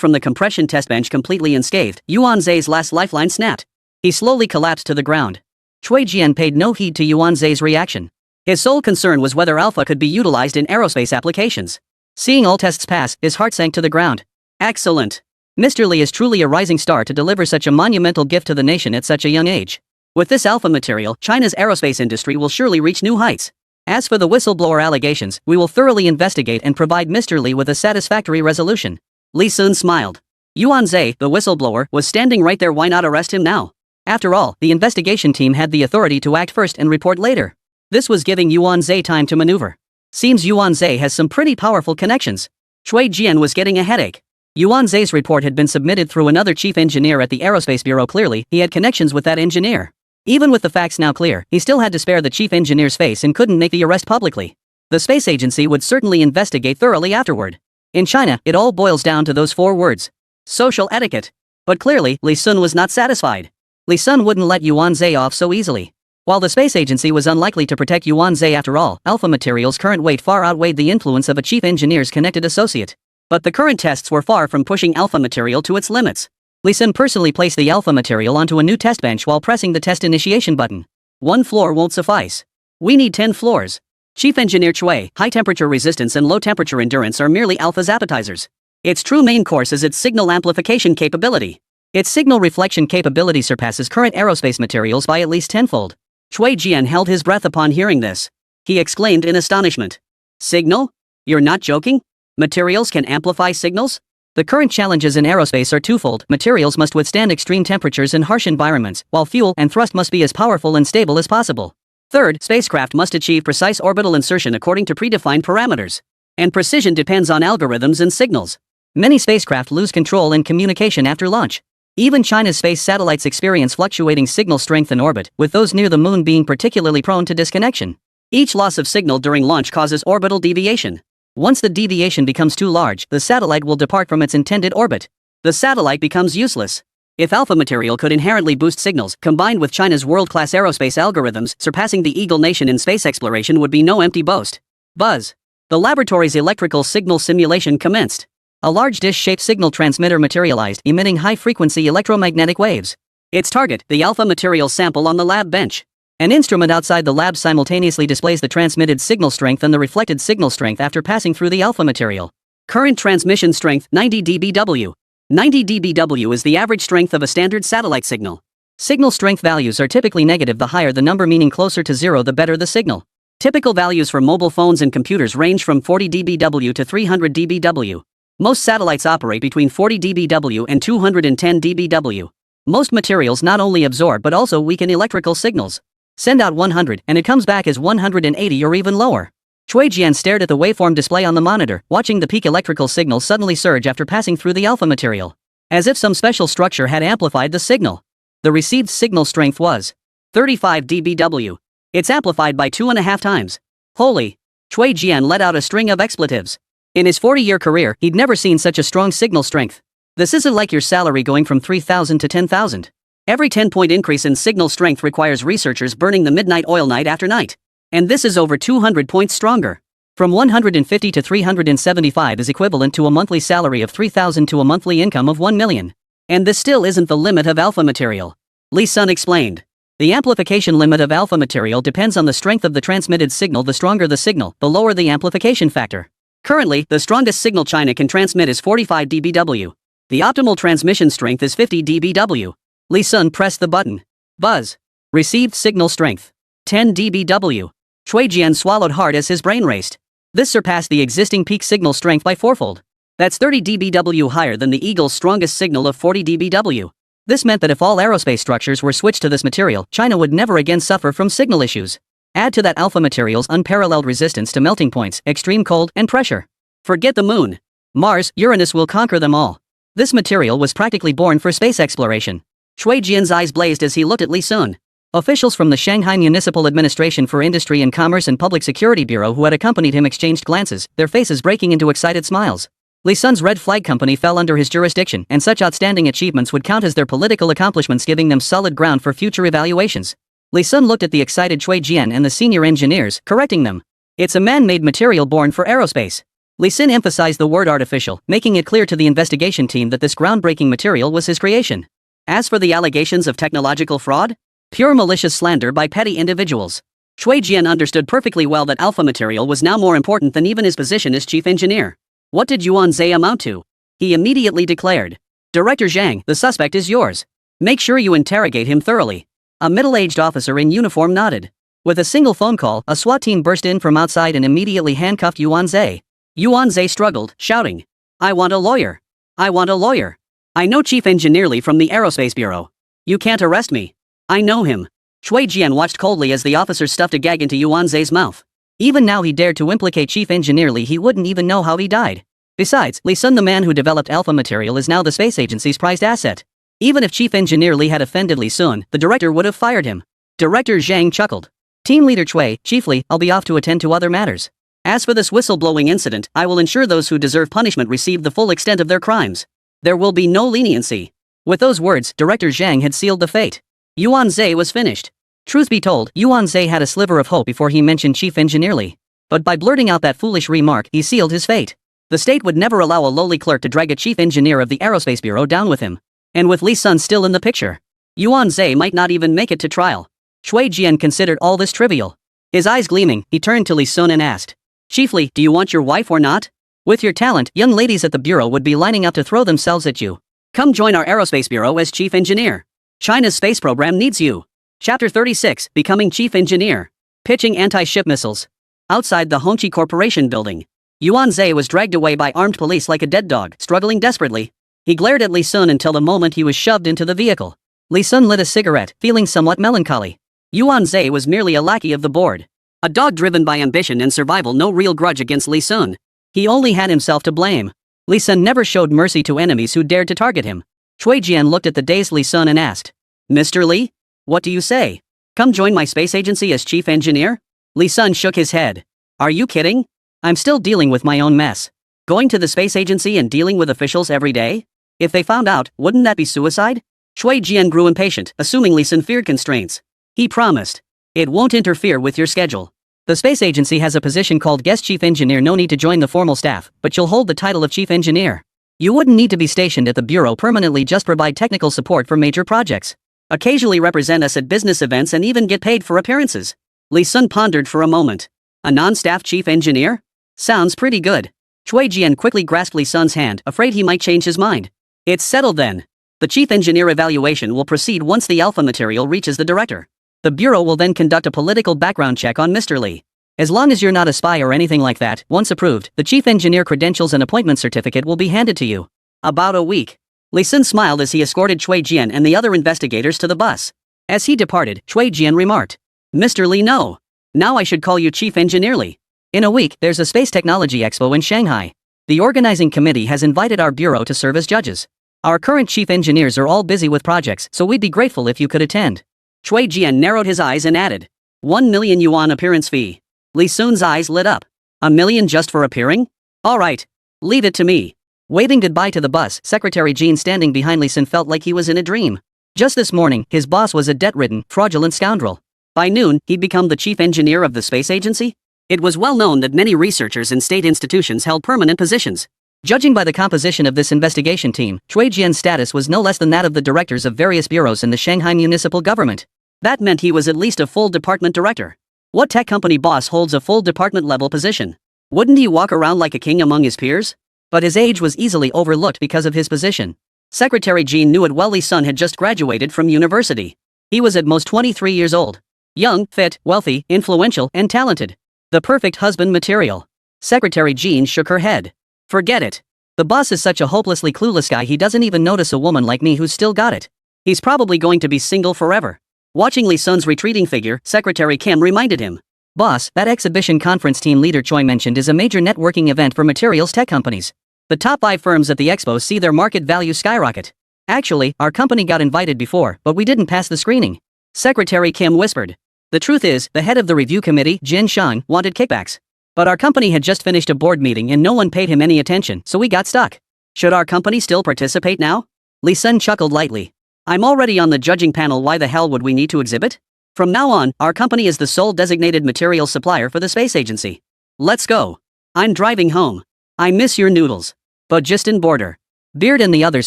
from the compression test bench completely unscathed, Yuan Zhe's last lifeline snapped. He slowly collapsed to the ground. Cui Jian paid no heed to Yuan Zhe's reaction. His sole concern was whether alpha could be utilized in aerospace applications. Seeing all tests pass, his heart sank to the ground. Excellent. Mr. Li is truly a rising star to deliver such a monumental gift to the nation at such a young age. With this alpha material, China's aerospace industry will surely reach new heights. As for the whistleblower allegations, we will thoroughly investigate and provide Mr. Li with a satisfactory resolution. Li Sun smiled. Yuan Zhe, the whistleblower, was standing right there. Why not arrest him now? After all, the investigation team had the authority to act first and report later. This was giving Yuan Zhe time to maneuver. Seems Yuan Zhe has some pretty powerful connections. Cui Jian was getting a headache. Yuan Zhe's report had been submitted through another chief engineer at the Aerospace Bureau. Clearly, he had connections with that engineer. Even with the facts now clear, he still had to spare the chief engineer's face and couldn't make the arrest publicly. The space agency would certainly investigate thoroughly afterward. In China, it all boils down to those 4 words. Social etiquette. But clearly, Li Sun was not satisfied. Li Sun wouldn't let Yuan Zhe off so easily. While the space agency was unlikely to protect Yuan Zhe after all, alpha material's current weight far outweighed the influence of a chief engineer's connected associate. But the current tests were far from pushing alpha material to its limits. Li Sun personally placed the alpha material onto a new test bench while pressing the test initiation button. 1 floor won't suffice. We need 10 floors. Chief Engineer Cui, high temperature resistance and low temperature endurance are merely alpha's appetizers. Its true main course is its signal amplification capability. Its signal reflection capability surpasses current aerospace materials by at least tenfold. Cui Jian held his breath upon hearing this. He exclaimed in astonishment. Signal? You're not joking? Materials can amplify signals? The current challenges in aerospace are twofold. Materials must withstand extreme temperatures and harsh environments, while fuel and thrust must be as powerful and stable as possible. Third, spacecraft must achieve precise orbital insertion according to predefined parameters. And precision depends on algorithms and signals. Many spacecraft lose control and communication after launch. Even China's space satellites experience fluctuating signal strength in orbit, with those near the moon being particularly prone to disconnection. Each loss of signal during launch causes orbital deviation. Once the deviation becomes too large, the satellite will depart from its intended orbit. The satellite becomes useless. If alpha material could inherently boost signals, combined with China's world-class aerospace algorithms, surpassing the Eagle Nation in space exploration would be no empty boast. Buzz. The laboratory's electrical signal simulation commenced. A large dish-shaped signal transmitter materialized, emitting high-frequency electromagnetic waves. Its target, the alpha material sample on the lab bench. An instrument outside the lab simultaneously displays the transmitted signal strength and the reflected signal strength after passing through the alpha material. Current transmission strength, 90 dBW. 90 dBW is the average strength of a standard satellite signal. Signal strength values are typically negative. The higher the number, meaning closer to 0, the better the signal. Typical values for mobile phones and computers range from 40 dBW to 300 dBW. Most satellites operate between 40 dBW and 210 dBW. Most materials not only absorb but also weaken electrical signals. Send out 100 and it comes back as 180 or even lower. Cui Jian stared at the waveform display on the monitor, watching the peak electrical signal suddenly surge after passing through the alpha material. As if some special structure had amplified the signal. The received signal strength was 35 dBW. It's amplified by 2.5 times. Holy! Cui Jian let out a string of expletives. In his 40-year career, he'd never seen such a strong signal strength. This isn't like your salary going from 3,000 to 10,000. Every 10-point increase in signal strength requires researchers burning the midnight oil night after night. And this is over 200 points stronger. From 150 to 375 is equivalent to a monthly salary of 3,000 to a monthly income of 1 million. And this still isn't the limit of alpha material. Lee Sun explained. The amplification limit of alpha material depends on the strength of the transmitted signal. The stronger the signal, the lower the amplification factor. Currently, the strongest signal China can transmit is 45 dBW. The optimal transmission strength is 50 dBW. Lee Sun pressed the button. Buzz. Received signal strength. 10 dBW. Cui Jian swallowed hard as his brain raced. This surpassed the existing peak signal strength by fourfold. That's 30 dBW higher than the Eagle's strongest signal of 40 dBW. This meant that if all aerospace structures were switched to this material, China would never again suffer from signal issues. Add to that alpha material's unparalleled resistance to melting points, extreme cold, and pressure. Forget the moon. Mars, Uranus will conquer them all. This material was practically born for space exploration. Cui Jian's eyes blazed as he looked at Lee Sun. Officials from the Shanghai Municipal Administration for Industry and Commerce and Public Security Bureau who had accompanied him exchanged glances, their faces breaking into excited smiles. Lee Sun's Red Flag Company fell under his jurisdiction, and such outstanding achievements would count as their political accomplishments, giving them solid ground for future evaluations. Lee Sun looked at the excited Cui Jian and the senior engineers, correcting them. It's a man-made material born for aerospace. Lee Sun emphasized the word artificial, making it clear to the investigation team that this groundbreaking material was his creation. As for the allegations of technological fraud, pure malicious slander by petty individuals. Cui Jian understood perfectly well that alpha material was now more important than even his position as chief engineer. What did Yuan Zhe amount to? He immediately declared. Director Zhang, the suspect is yours. Make sure you interrogate him thoroughly. A middle-aged officer in uniform nodded. With a single phone call, a SWAT team burst in from outside and immediately handcuffed Yuan Zhe. Yuan Zhe struggled, shouting. I want a lawyer. I want a lawyer. I know Chief Engineer Lee from the Aerospace Bureau. You can't arrest me. I know him. Cui Jian watched coldly as the officer stuffed a gag into Yuan Zhe's mouth. Even now he dared to implicate Chief Engineer Lee. He wouldn't even know how he died. Besides, Lee Sun, the man who developed alpha material, is now the space agency's prized asset. Even if Chief Engineer Lee had offended Lee Sun, the director would have fired him. Director Zhang chuckled. Team Leader Cui, chiefly, I'll be off to attend to other matters. As for this whistleblowing incident, I will ensure those who deserve punishment receive the full extent of their crimes. There will be no leniency. With those words, Director Zhang had sealed the fate. Yuan Zhe was finished. Truth be told, Yuan Zhe had a sliver of hope before he mentioned Chief Engineer Lee. But by blurting out that foolish remark, he sealed his fate. The state would never allow a lowly clerk to drag a chief engineer of the Aerospace Bureau down with him. And with Lee Sun still in the picture, Yuan Zhe might not even make it to trial. Cui Jian considered all this trivial. His eyes gleaming, he turned to Lee Sun and asked, Chief Lee, do you want your wife or not? With your talent, young ladies at the Bureau would be lining up to throw themselves at you. Come join our Aerospace Bureau as Chief Engineer. China's space program needs you. Chapter 36, Becoming Chief Engineer. Pitching anti-ship missiles. Outside the Hongqi Corporation building, Yuan Zhe was dragged away by armed police like a dead dog, struggling desperately. He glared at Lee Sun until the moment he was shoved into the vehicle. Lee Sun lit a cigarette, feeling somewhat melancholy. Yuan Zhe was merely a lackey of the board. A dog driven by ambition and survival, no real grudge against Lee Sun. He only had himself to blame. Lee Sun never showed mercy to enemies who dared to target him. Cui Jian looked at the dazed Lee Sun and asked, Mr. Lee? What do you say? Come join my space agency as chief engineer? Lee Sun shook his head. Are you kidding? I'm still dealing with my own mess. Going to the space agency and dealing with officials every day? If they found out, wouldn't that be suicide? Cui Jian grew impatient, assuming Lee Sun feared constraints. He promised. It won't interfere with your schedule. The space agency has a position called guest chief engineer. No need to join the formal staff, but you'll hold the title of chief engineer. You wouldn't need to be stationed at the bureau permanently, just provide technical support for major projects. Occasionally represent us at business events and even get paid for appearances. Lee Sun pondered for a moment. A non-staff chief engineer? Sounds pretty good. Cui Jian quickly grasped Lee Sun's hand, afraid he might change his mind. It's settled then. The chief engineer evaluation will proceed once the alpha material reaches the director. The bureau will then conduct a political background check on Mr. Lee. As long as you're not a spy or anything like that, once approved, the chief engineer credentials and appointment certificate will be handed to you. About a week. Lee Sun smiled as he escorted Cui Jian and the other investigators to the bus. As he departed, Cui Jian remarked, Mr. Lee, no. Now I should call you Chief Engineer Lee. In a week, there's a Space Technology Expo in Shanghai. The organizing committee has invited our bureau to serve as judges. Our current chief engineers are all busy with projects, so we'd be grateful if you could attend. Cui Jian narrowed his eyes and added, 1 million yuan appearance fee. Lee Sun's eyes lit up. $1 million just for appearing? Alright. Leave it to me. Waving goodbye to the bus, Secretary Jean standing behind Lee Sun felt like he was in a dream. Just this morning, his boss was a debt-ridden, fraudulent scoundrel. By noon, he'd become the chief engineer of the space agency. It was well known that many researchers in state institutions held permanent positions. Judging by the composition of this investigation team, Cui Jian's status was no less than that of the directors of various bureaus in the Shanghai municipal government. That meant he was at least a full department director. What tech company boss holds a full department-level position? Wouldn't he walk around like a king among his peers? But his age was easily overlooked because of his position. Secretary Jean knew it well. Lee Sun had just graduated from university. He was at most 23 years old. Young, fit, wealthy, influential, and talented. The perfect husband material. Secretary Jean shook her head. Forget it. The boss is such a hopelessly clueless guy he doesn't even notice a woman like me who's still got it. He's probably going to be single forever. Watching Lee Sun's retreating figure, Secretary Kim reminded him. Boss, that exhibition conference team leader Choi mentioned is a major networking event for materials tech companies. The top 5 firms at the expo see their market value skyrocket. Actually, our company got invited before, but we didn't pass the screening. Secretary Kim whispered. The truth is, the head of the review committee, Jin Shang, wanted kickbacks. But our company had just finished a board meeting and no one paid him any attention, so we got stuck. Should our company still participate now? Lee Sun chuckled lightly. I'm already on the judging panel, why the hell would we need to exhibit? From now on, our company is the sole designated materials supplier for the space agency. Let's go. I'm driving home. I miss your noodles. Bajistan border. Beard and the others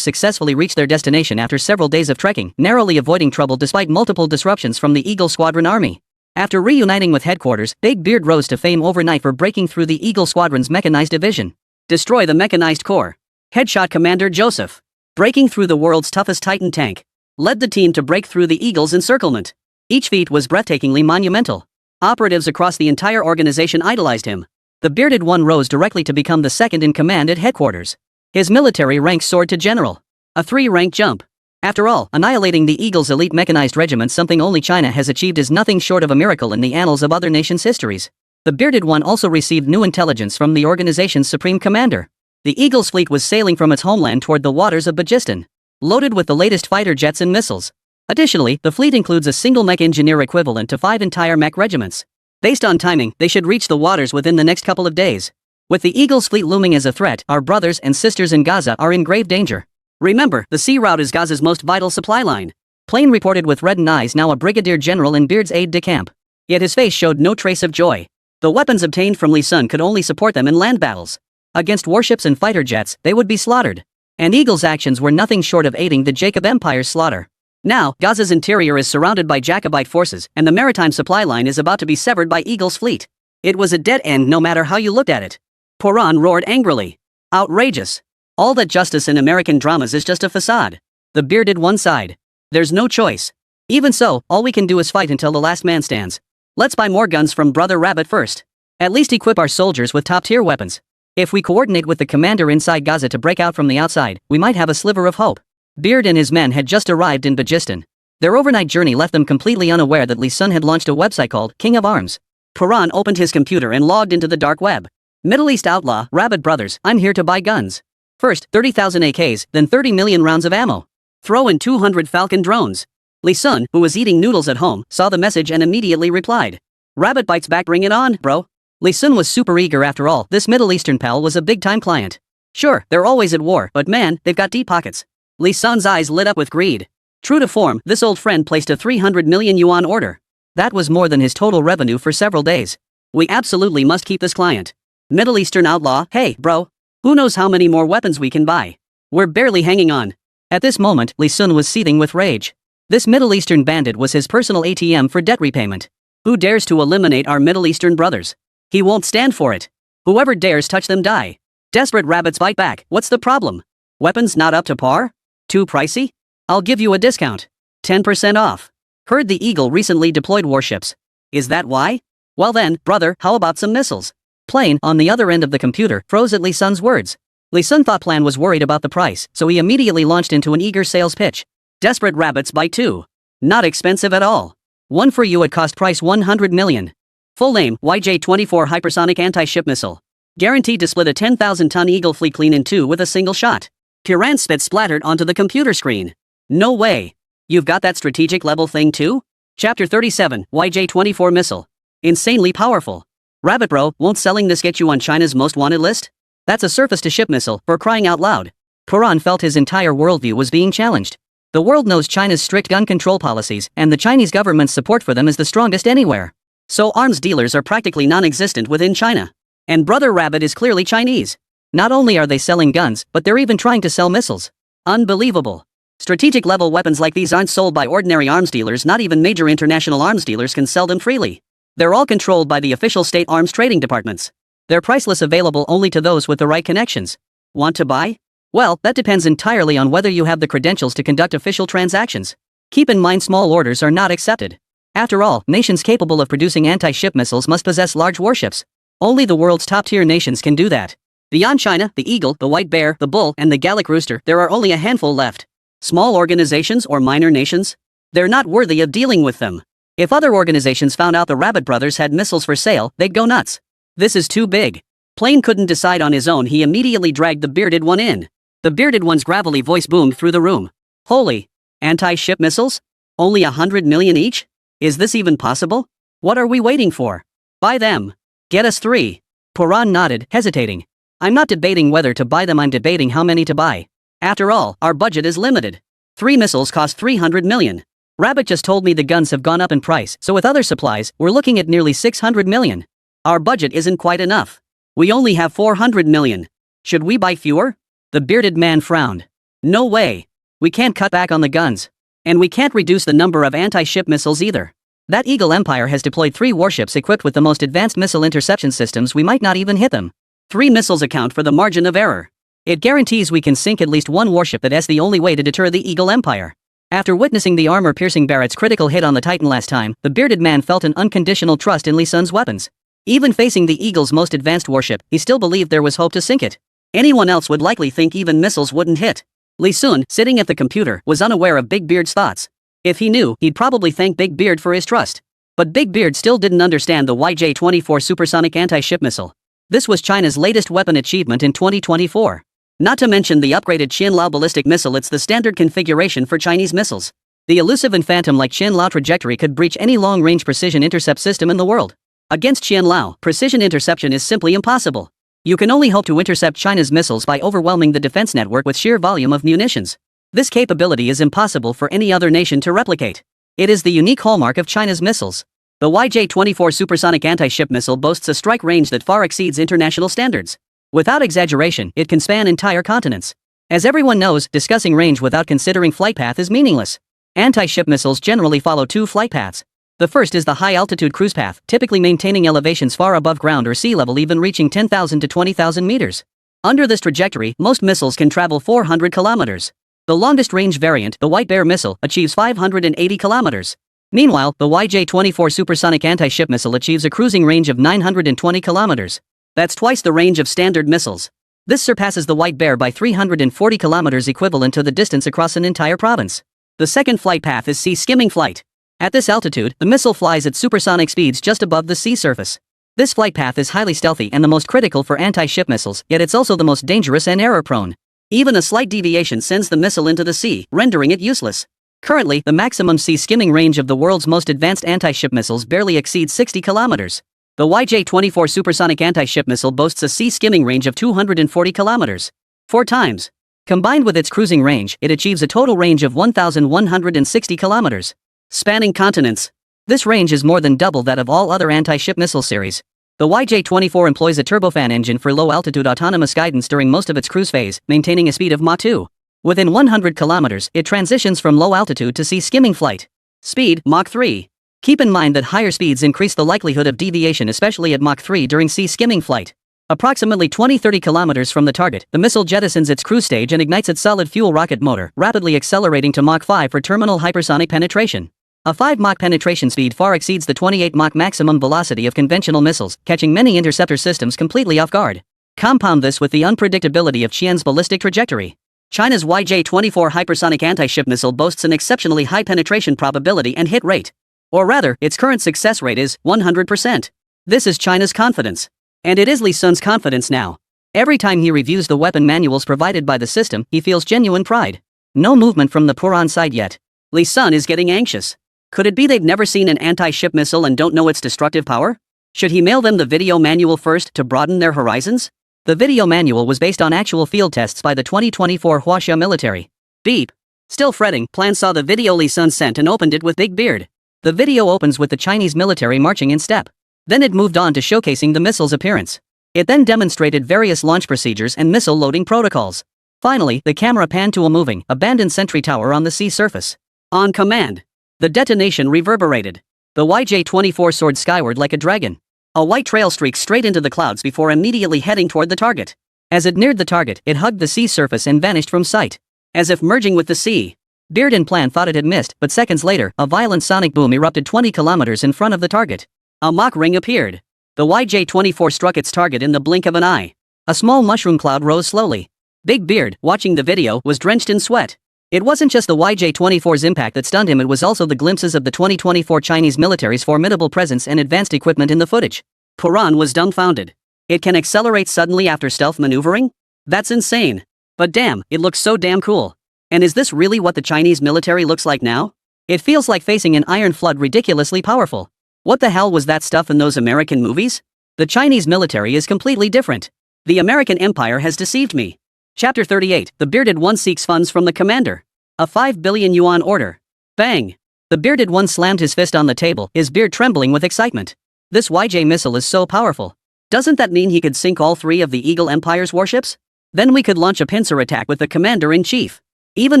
successfully reached their destination after several days of trekking, narrowly avoiding trouble despite multiple disruptions from the Eagle Squadron army. After reuniting with headquarters, Big Beard rose to fame overnight for breaking through the Eagle Squadron's mechanized division. Destroy the mechanized corps. Headshot Commander Joseph. Breaking through the world's toughest Titan tank. Led the team to break through the Eagle's encirclement. Each feat was breathtakingly monumental. Operatives across the entire organization idolized him. The bearded one rose directly to become the second in command at headquarters. His military rank soared to general. A 3-rank jump. After all, annihilating the Eagle's elite mechanized regiment, something only China has achieved, is nothing short of a miracle in the annals of other nations' histories. The bearded one also received new intelligence from the organization's supreme commander. The Eagle's fleet was sailing from its homeland toward the waters of Bajistan, loaded with the latest fighter jets and missiles. Additionally, the fleet includes a single mech engineer equivalent to 5 entire mech regiments. Based on timing, they should reach the waters within the next couple of days. With the Eagle's fleet looming as a threat, our brothers and sisters in Gaza are in grave danger. Remember, the sea route is Gaza's most vital supply line. Plane reported with reddened eyes, now a brigadier general in Beard's aide-de-camp. Yet his face showed no trace of joy. The weapons obtained from Lee Sun could only support them in land battles. Against warships and fighter jets, they would be slaughtered. And Eagle's actions were nothing short of aiding the Jacob Empire's slaughter. Now, Gaza's interior is surrounded by Jacobite forces, and the maritime supply line is about to be severed by Eagle's fleet. It was a dead end no matter how you looked at it. Poran roared angrily. Outrageous. All that justice in American dramas is just a facade. The bearded one sighed. There's no choice. Even so, all we can do is fight until the last man stands. Let's buy more guns from Brother Rabbit first. At least equip our soldiers with top-tier weapons. If we coordinate with the commander inside Gaza to break out from the outside, we might have a sliver of hope. Beard and his men had just arrived in Bajistan. Their overnight journey left them completely unaware that Lee Sun had launched a website called King of Arms. Poran opened his computer and logged into the dark web. Middle East outlaw, Rabbit Brothers, I'm here to buy guns. First, 30,000 AKs, then 30 million rounds of ammo. Throw in 200 Falcon drones. Lee Sun, who was eating noodles at home, saw the message and immediately replied. Rabbit bites back, bring it on, bro. Lee Sun was super eager. After all, this Middle Eastern pal was a big-time client. Sure, they're always at war, but man, they've got deep pockets. Lee Sun's eyes lit up with greed. True to form, this old friend placed a 300 million yuan order. That was more than his total revenue for several days. We absolutely must keep this client. Middle Eastern outlaw, hey, bro. Who knows how many more weapons we can buy? We're barely hanging on. At this moment, Lee Sun was seething with rage. This Middle Eastern bandit was his personal ATM for debt repayment. Who dares to eliminate our Middle Eastern brothers? He won't stand for it. Whoever dares touch them die. Desperate rabbits bite back. What's the problem? Weapons not up to par? Too pricey? I'll give you a discount. 10% off. Heard the Eagle recently deployed warships. Is that why? Well then, brother, how about some missiles? Plane, on the other end of the computer, froze at Lee Sun's words. Lee Sun thought Plan was worried about the price, so he immediately launched into an eager sales pitch. Desperate rabbits bite 2. Not expensive at all. One for you at cost price 100 million. Full name, YJ-24 Hypersonic Anti-Ship Missile. Guaranteed to split a 10,000-ton Eagle fleet clean in 2 with a single shot. Piran spit splattered onto the computer screen. No way. You've got that strategic level thing too? Chapter 37, YJ-24 Missile. Insanely powerful. Rabbit bro, won't selling this get you on China's most wanted list? That's a surface-to-ship missile, for crying out loud. Puran felt his entire worldview was being challenged. The world knows China's strict gun control policies, and the Chinese government's support for them is the strongest anywhere. So arms dealers are practically non-existent within China. And Brother Rabbit is clearly Chinese. Not only are they selling guns, but they're even trying to sell missiles. Unbelievable. Strategic-level weapons like these aren't sold by ordinary arms dealers. Not even major international arms dealers can sell them freely. They're all controlled by the official state arms trading departments. They're priceless, available only to those with the right connections. Want to buy? Well, that depends entirely on whether you have the credentials to conduct official transactions. Keep in mind, small orders are not accepted. After all, nations capable of producing anti-ship missiles must possess large warships. Only the world's top-tier nations can do that. Beyond China, the Eagle, the White Bear, the Bull, and the Gallic Rooster, there are only a handful left. Small organizations or minor nations? They're not worthy of dealing with them. If other organizations found out the Rabbit brothers had missiles for sale, they'd go nuts. This is too big. Plane couldn't decide on his own. He immediately dragged the bearded one in. The bearded one's gravelly voice boomed through the room. Holy! Anti-ship missiles? Only 100 million each? Is this even possible? What are we waiting for? Buy them. Get us 3. Puran nodded, hesitating. I'm not debating whether to buy them, I'm debating how many to buy. After all, our budget is limited. 3 missiles cost 300 million. Rabbit just told me the guns have gone up in price, so with other supplies, we're looking at nearly 600 million. Our budget isn't quite enough. We only have 400 million. Should we buy fewer? The bearded man frowned. No way. We can't cut back on the guns. And we can't reduce the number of anti-ship missiles either. That Eagle Empire has deployed 3 warships equipped with the most advanced missile interception systems. We might not even hit them. 3 missiles account for the margin of error. It guarantees we can sink at least 1 warship. That's the only way to deter the Eagle Empire. After witnessing the armor-piercing Barrett's critical hit on the Titan last time, the bearded man felt an unconditional trust in Lee Sun's weapons. Even facing the Eagle's most advanced warship, he still believed there was hope to sink it. Anyone else would likely think even missiles wouldn't hit. Lee Sun, sitting at the computer, was unaware of Big Beard's thoughts. If he knew, he'd probably thank Big Beard for his trust. But Big Beard still didn't understand the YJ-24 supersonic anti-ship missile. This was China's latest weapon achievement in 2024. Not to mention the upgraded Qianlao ballistic missile. It's the standard configuration for Chinese missiles. The elusive and phantom-like Qianlao trajectory could breach any long-range precision intercept system in the world. Against Qianlao, precision interception is simply impossible. You can only hope to intercept China's missiles by overwhelming the defense network with sheer volume of munitions. This capability is impossible for any other nation to replicate. It is the unique hallmark of China's missiles. The YJ-24 supersonic anti-ship missile boasts a strike range that far exceeds international standards. Without exaggeration, it can span entire continents. As everyone knows, discussing range without considering flight path is meaningless. Anti-ship missiles generally follow 2 flight paths. The first is the high-altitude cruise path, typically maintaining elevations far above ground or sea level, even reaching 10,000 to 20,000 meters. Under this trajectory, most missiles can travel 400 kilometers. The longest-range variant, the White Bear missile, achieves 580 kilometers. Meanwhile, the YJ-24 supersonic anti-ship missile achieves a cruising range of 920 kilometers. That's twice the range of standard missiles. This surpasses the White Bear by 340 kilometers, equivalent to the distance across an entire province. The second flight path is sea skimming flight. At this altitude, the missile flies at supersonic speeds just above the sea surface. This flight path is highly stealthy and the most critical for anti-ship missiles, yet it's also the most dangerous and error-prone. Even a slight deviation sends the missile into the sea, rendering it useless. Currently, the maximum sea skimming range of the world's most advanced anti-ship missiles barely exceeds 60 kilometers. The YJ-24 supersonic anti-ship missile boasts a sea skimming range of 240 kilometers. 4 times. Combined with its cruising range, it achieves a total range of 1,160 kilometers. Spanning continents. This range is more than double that of all other anti-ship missile series. The YJ-24 employs a turbofan engine for low-altitude autonomous guidance during most of its cruise phase, maintaining a speed of Mach 2. Within 100 kilometers, it transitions from low altitude to sea skimming flight. Speed, Mach 3. Keep in mind that higher speeds increase the likelihood of deviation, especially at Mach 3 during sea skimming flight. Approximately 20-30 kilometers from the target, the missile jettisons its cruise stage and ignites its solid-fuel rocket motor, rapidly accelerating to Mach 5 for terminal hypersonic penetration. A 5 Mach penetration speed far exceeds the 28 Mach maximum velocity of conventional missiles, catching many interceptor systems completely off guard. Compound this with the unpredictability of Qian's ballistic trajectory. China's YJ-24 hypersonic anti-ship missile boasts an exceptionally high penetration probability and hit rate. Or rather, its current success rate is 100%. This is China's confidence. And it is Lee Sun's confidence now. Every time he reviews the weapon manuals provided by the system, he feels genuine pride. No movement from the Puran side yet. Lee Sun is getting anxious. Could it be they've never seen an anti-ship missile and don't know its destructive power? Should he mail them the video manual first to broaden their horizons? The video manual was based on actual field tests by the 2024 Huaxia military. Beep. Still fretting, Plan saw the video Li Sun sent and opened it with Big Beard. The video opens with the Chinese military marching in step. Then it moved on to showcasing the missile's appearance. It then demonstrated various launch procedures and missile loading protocols. Finally, the camera panned to a moving, abandoned sentry tower on the sea surface. On command. The detonation reverberated. The YJ-24 soared skyward like a dragon. A white trail streaked straight into the clouds before immediately heading toward the target. As it neared the target, it hugged the sea surface and vanished from sight. As if merging with the sea. Beard and Plan thought it had missed, but seconds later, a violent sonic boom erupted 20 kilometers in front of the target. A mock ring appeared. The YJ-24 struck its target in the blink of an eye. A small mushroom cloud rose slowly. Big Beard, watching the video, was drenched in sweat. It wasn't just the YJ-24's impact that stunned him, it was also the glimpses of the 2024 Chinese military's formidable presence and advanced equipment in the footage. Puran was dumbfounded. It can accelerate suddenly after stealth maneuvering? That's insane. But damn, it looks so damn cool. And is this really what the Chinese military looks like now? It feels like facing an iron flood, ridiculously powerful. What the hell was that stuff in those American movies? The Chinese military is completely different. The American Empire has deceived me. Chapter 38, The Bearded One seeks funds from the commander. A 5 billion yuan order. Bang! The Bearded One slammed his fist on the table, his beard trembling with excitement. This YJ missile is so powerful. Doesn't that mean he could sink all 3 of the Eagle Empire's warships? Then we could launch a pincer attack with the commander-in-chief. Even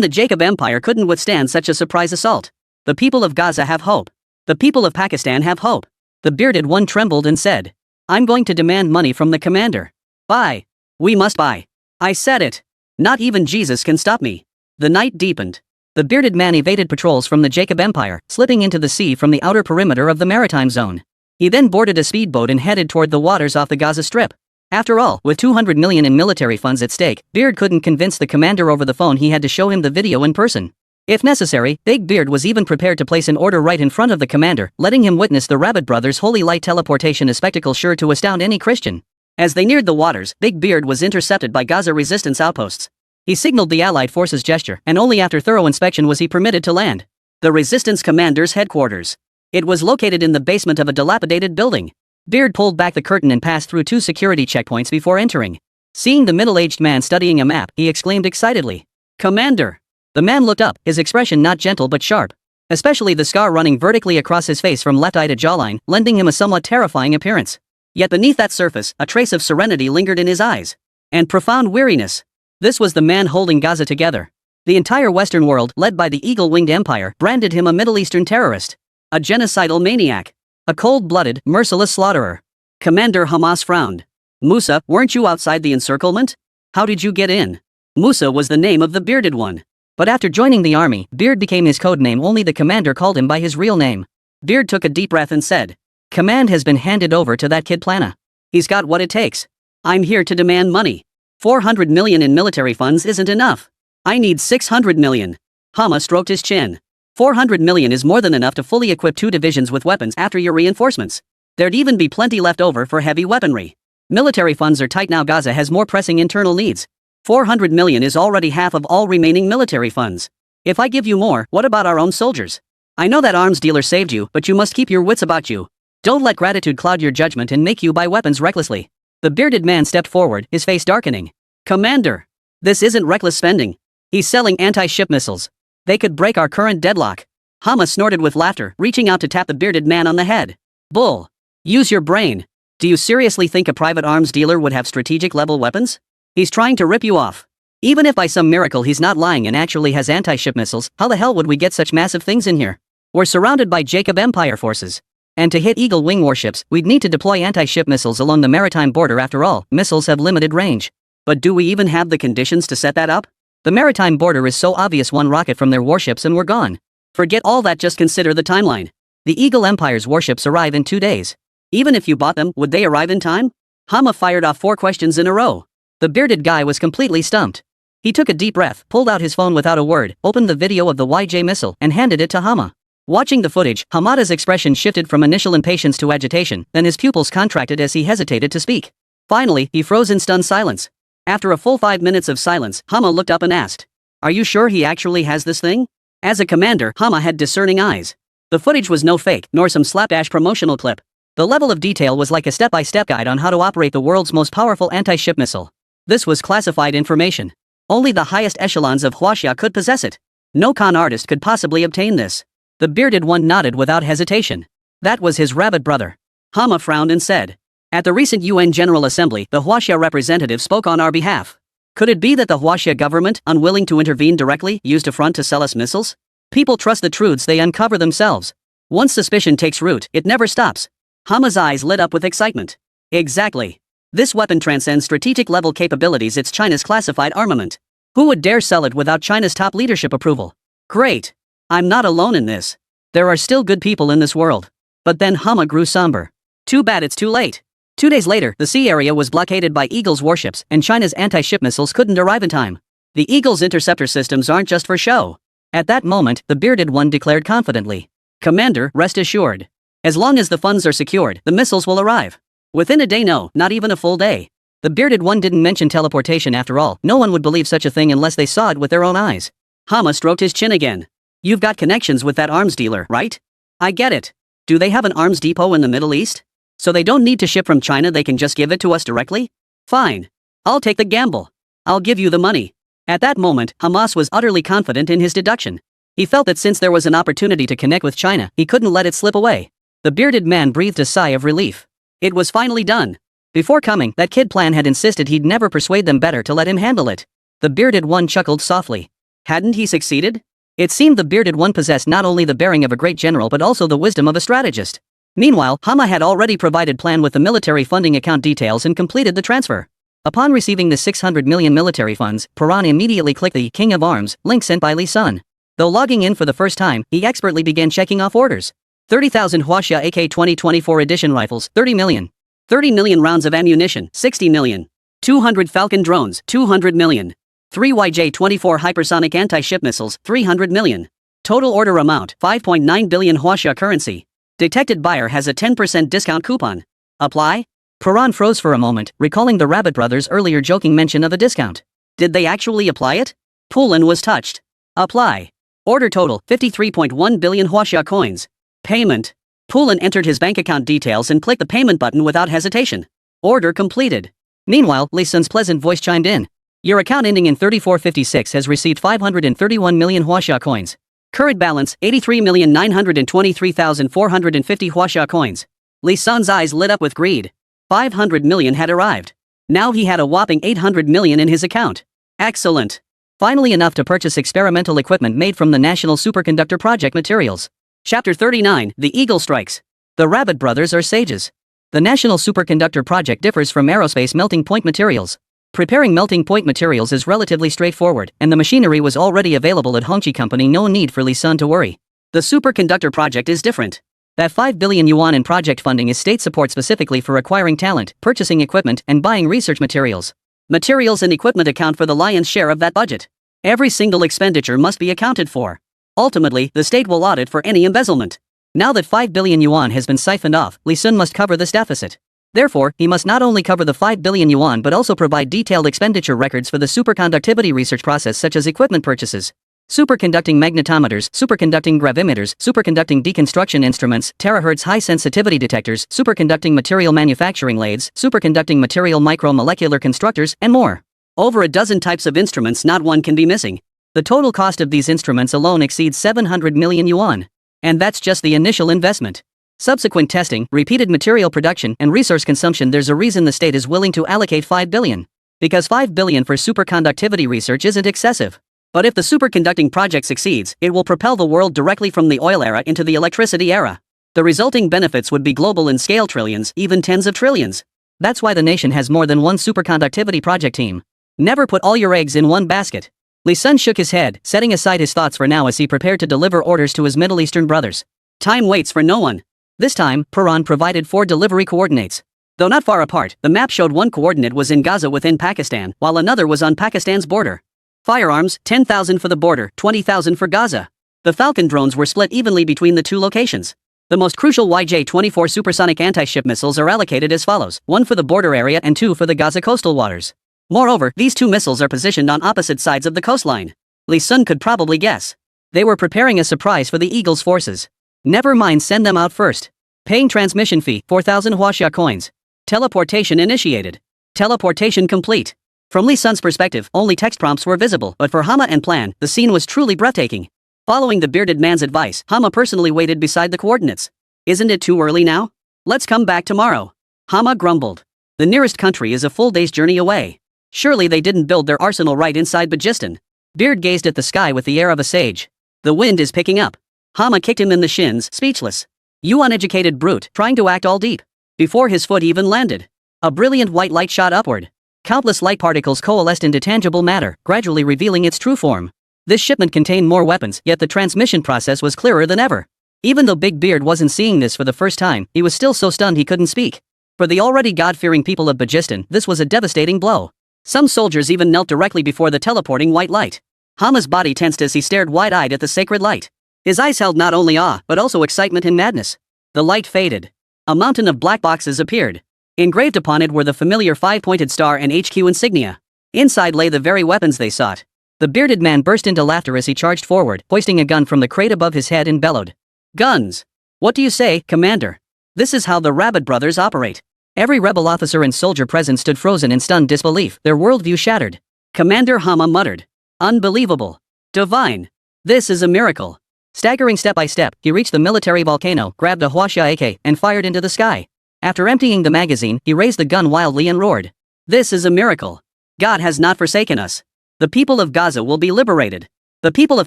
the Jacob Empire couldn't withstand such a surprise assault. The people of Gaza have hope. The people of Pakistan have hope. The Bearded One trembled and said, I'm going to demand money from the commander. Buy. We must buy. I said it. Not even Jesus can stop me. The night deepened. The bearded man evaded patrols from the Jacob Empire, slipping into the sea from the outer perimeter of the maritime zone. He then boarded a speedboat and headed toward the waters off the Gaza Strip. After all, with 200 million in military funds at stake, Beard couldn't convince the commander over the phone. He had to show him the video in person. If necessary, Big Beard was even prepared to place an order right in front of the commander, letting him witness the Rabbit Brothers' holy light teleportation, a spectacle sure to astound any Christian. As they neared the waters, Big Beard was intercepted by Gaza resistance outposts. He signaled the Allied forces' gesture, and only after thorough inspection was he permitted to land. The resistance commander's headquarters. It was located in the basement of a dilapidated building. Beard pulled back the curtain and passed through 2 security checkpoints before entering. Seeing the middle-aged man studying a map, he exclaimed excitedly, "Commander!" The man looked up, his expression not gentle but sharp. Especially the scar running vertically across his face from left eye to jawline, lending him a somewhat terrifying appearance. Yet beneath that surface, a trace of serenity lingered in his eyes. And profound weariness. This was the man holding Gaza together. The entire Western world, led by the Eagle-Winged Empire, branded him a Middle Eastern terrorist. A genocidal maniac. A cold-blooded, merciless slaughterer. Commander Hamas frowned. Musa, weren't you outside the encirclement? How did you get in? Musa was the name of the bearded one. But after joining the army, Beard became his code name. Only the commander called him by his real name. Beard took a deep breath and said, "Command has been handed over to that kid Plana. He's got what it takes. I'm here to demand money. 400 million in military funds isn't enough. I need 600 million. Hama stroked his chin. 400 million is more than enough to fully equip 2 divisions with weapons after your reinforcements. There'd even be plenty left over for heavy weaponry. Military funds are tight now. Gaza has more pressing internal needs. 400 million is already half of all remaining military funds. If I give you more, what about our own soldiers? I know that arms dealer saved you, but you must keep your wits about you. Don't let gratitude cloud your judgment and make you buy weapons recklessly." The bearded man stepped forward, his face darkening. "Commander, this isn't reckless spending. He's selling anti-ship missiles. They could break our current deadlock." Hama snorted with laughter, reaching out to tap the bearded man on the head. "Bull. Use your brain. Do you seriously think a private arms dealer would have strategic level weapons? He's trying to rip you off. Even if by some miracle he's not lying and actually has anti-ship missiles, how the hell would we get such massive things in here? We're surrounded by Jacob Empire forces. And to hit Eagle Wing warships, we'd need to deploy anti-ship missiles along the maritime border. After all, missiles have limited range. But do we even have the conditions to set that up? The maritime border is so obvious, one rocket from their warships and we're gone. Forget all that, just consider the timeline. The Eagle Empire's warships arrive in 2 days. Even if you bought them, would they arrive in time?" Hama fired off 4 questions in a row. The bearded guy was completely stumped. He took a deep breath, pulled out his phone without a word, opened the video of the YJ missile, and handed it to Hama. Watching the footage, Hamada's expression shifted from initial impatience to agitation, then his pupils contracted as he hesitated to speak. Finally, he froze in stunned silence. After a full 5 minutes of silence, Hama looked up and asked, "Are you sure he actually has this thing?" As a commander, Hama had discerning eyes. The footage was no fake, nor some slapdash promotional clip. The level of detail was like a step-by-step guide on how to operate the world's most powerful anti-ship missile. This was classified information. Only the highest echelons of Huaxia could possess it. No con artist could possibly obtain this. The bearded one nodded without hesitation. That was his rabbit brother. Hama frowned and said, "At the recent UN General Assembly, the Huaxia representative spoke on our behalf. Could it be that the Huaxia government, unwilling to intervene directly, used a front to sell us missiles? People trust the truths they uncover themselves. Once suspicion takes root, it never stops." Hama's eyes lit up with excitement. Exactly. This weapon transcends strategic level capabilities. It's China's classified armament. Who would dare sell it without China's top leadership approval? Great. I'm not alone in this. There are still good people in this world. But then Hama grew somber. Too bad it's too late. 2 days later, the sea area was blockaded by Eagle's warships, and China's anti-ship missiles couldn't arrive in time. The Eagle's interceptor systems aren't just for show. At that moment, the bearded one declared confidently, "Commander, rest assured. As long as the funds are secured, the missiles will arrive. Within a day. No, not even a full day." The bearded one didn't mention teleportation after all. No one would believe such a thing unless they saw it with their own eyes. Hama stroked his chin again. "You've got connections with that arms dealer, right? I get it. Do they have an arms depot in the Middle East? So they don't need to ship from China, they can just give it to us directly? Fine. I'll take the gamble. I'll give you the money." At that moment, Hamas was utterly confident in his deduction. He felt that since there was an opportunity to connect with China, he couldn't let it slip away. The bearded man breathed a sigh of relief. It was finally done. Before coming, that kid Plan had insisted he'd never persuade them better to let him handle it. The bearded one chuckled softly. Hadn't he succeeded? It seemed the bearded one possessed not only the bearing of a great general but also the wisdom of a strategist. Meanwhile, Hama had already provided Plan with the military funding account details and completed the transfer. Upon receiving the 600 million military funds, Paran immediately clicked the King of Arms link sent by Li Sun. Though logging in for the first time, he expertly began checking off orders. 30,000 Huaxia AK 2024 edition rifles, 30 million. 30 million rounds of ammunition, 60 million. 200 Falcon drones, 200 million. 3 YJ-24 hypersonic anti-ship missiles, 300 million. Total order amount, 5.9 billion Huaxia currency. Detected buyer has a 10% discount coupon. Apply? Paran froze for a moment, recalling the Rabbit brothers' earlier joking mention of a discount. Did they actually apply it? Pulin was touched. Apply. Order total, 53.1 billion Huaxia coins. Payment. Pulin entered his bank account details and clicked the payment button without hesitation. Order completed. Meanwhile, Li Sun's pleasant voice chimed in. Your account ending in 3456 has received 531 million Huaxia coins. Current balance, 83,923,450 Huaxia coins. Li Sun's eyes lit up with greed. 500 million had arrived. Now he had a whopping 800 million in his account. Excellent. Finally enough to purchase experimental equipment made from the National Superconductor Project materials. Chapter 39, The Eagle Strikes. The Rabbit brothers are sages. The National Superconductor Project differs from aerospace melting point materials. Preparing melting point materials is relatively straightforward, and the machinery was already available at Hongqi Company. No need for Li Sun to worry. The Superconductor Project is different. That 5 billion yuan in project funding is state support specifically for acquiring talent, purchasing equipment, and buying research materials. Materials and equipment account for the lion's share of that budget. Every single expenditure must be accounted for. Ultimately, the state will audit for any embezzlement. Now that 5 billion yuan has been siphoned off, Li Sun must cover this deficit. Therefore, he must not only cover the 5 billion yuan but also provide detailed expenditure records for the superconductivity research process, such as equipment purchases, superconducting magnetometers, superconducting gravimeters, superconducting deconstruction instruments, terahertz high sensitivity detectors, superconducting material manufacturing lathes, superconducting material micromolecular constructors, and more. Over a dozen types of instruments, not one can be missing. The total cost of these instruments alone exceeds 700 million yuan. And that's just the initial investment. Subsequent testing, repeated material production, and resource consumption. There's a reason the state is willing to allocate 5 billion. Because 5 billion for superconductivity research isn't excessive. But if the superconducting project succeeds, it will propel the world directly from the oil era into the electricity era. The resulting benefits would be global in scale, trillions, even tens of trillions. That's why the nation has more than one superconductivity project team. Never put all your eggs in one basket. Li Sun shook his head, setting aside his thoughts for now as he prepared to deliver orders to his Middle Eastern brothers. Time waits for no one. This time, Paran provided 4 delivery coordinates. Though not far apart, the map showed one coordinate was in Gaza within Pakistan, while another was on Pakistan's border. Firearms, 10,000 for the border, 20,000 for Gaza. The Falcon drones were split evenly between the two locations. The most crucial YJ-24 supersonic anti-ship missiles are allocated as follows, 1 for the border area and 2 for the Gaza coastal waters. Moreover, these 2 missiles are positioned on opposite sides of the coastline. Li Sun could probably guess. They were preparing a surprise for the Eagle's forces. Never mind, send them out first. Paying transmission fee, 4,000 Huaxia coins. Teleportation initiated. Teleportation complete. From Li Sun's perspective, only text prompts were visible, but for Hama and Plan, the scene was truly breathtaking. Following the bearded man's advice, Hama personally waited beside the coordinates. Isn't it too early now? Let's come back tomorrow. Hama grumbled. The nearest country is a full day's journey away. Surely they didn't build their arsenal right inside Bajistan. Beard gazed at the sky with the air of a sage. The wind is picking up. Hama kicked him in the shins, speechless. You uneducated brute, trying to act all deep. Before his foot even landed, a brilliant white light shot upward. Countless light particles coalesced into tangible matter, gradually revealing its true form. This shipment contained more weapons, yet the transmission process was clearer than ever. Even though Big Beard wasn't seeing this for the first time, he was still so stunned he couldn't speak. For the already God-fearing people of Bajistan, this was a devastating blow. Some soldiers even knelt directly before the teleporting white light. Hama's body tensed as he stared wide-eyed at the sacred light. His eyes held not only awe, but also excitement and madness. The light faded. A mountain of black boxes appeared. Engraved upon it were the familiar 5-pointed star and HQ insignia. Inside lay the very weapons they sought. The bearded man burst into laughter as he charged forward, hoisting a gun from the crate above his head and bellowed. Guns! What do you say, Commander? This is how the Rabbit brothers operate. Every rebel officer and soldier present stood frozen in stunned disbelief, their worldview shattered. Commander Hama muttered. Unbelievable. Divine. This is a miracle. Staggering step by step, he reached the military volcano, grabbed a Huaxia AK, and fired into the sky. After emptying the magazine, he raised the gun wildly and roared. This is a miracle. God has not forsaken us. The people of Gaza will be liberated. The people of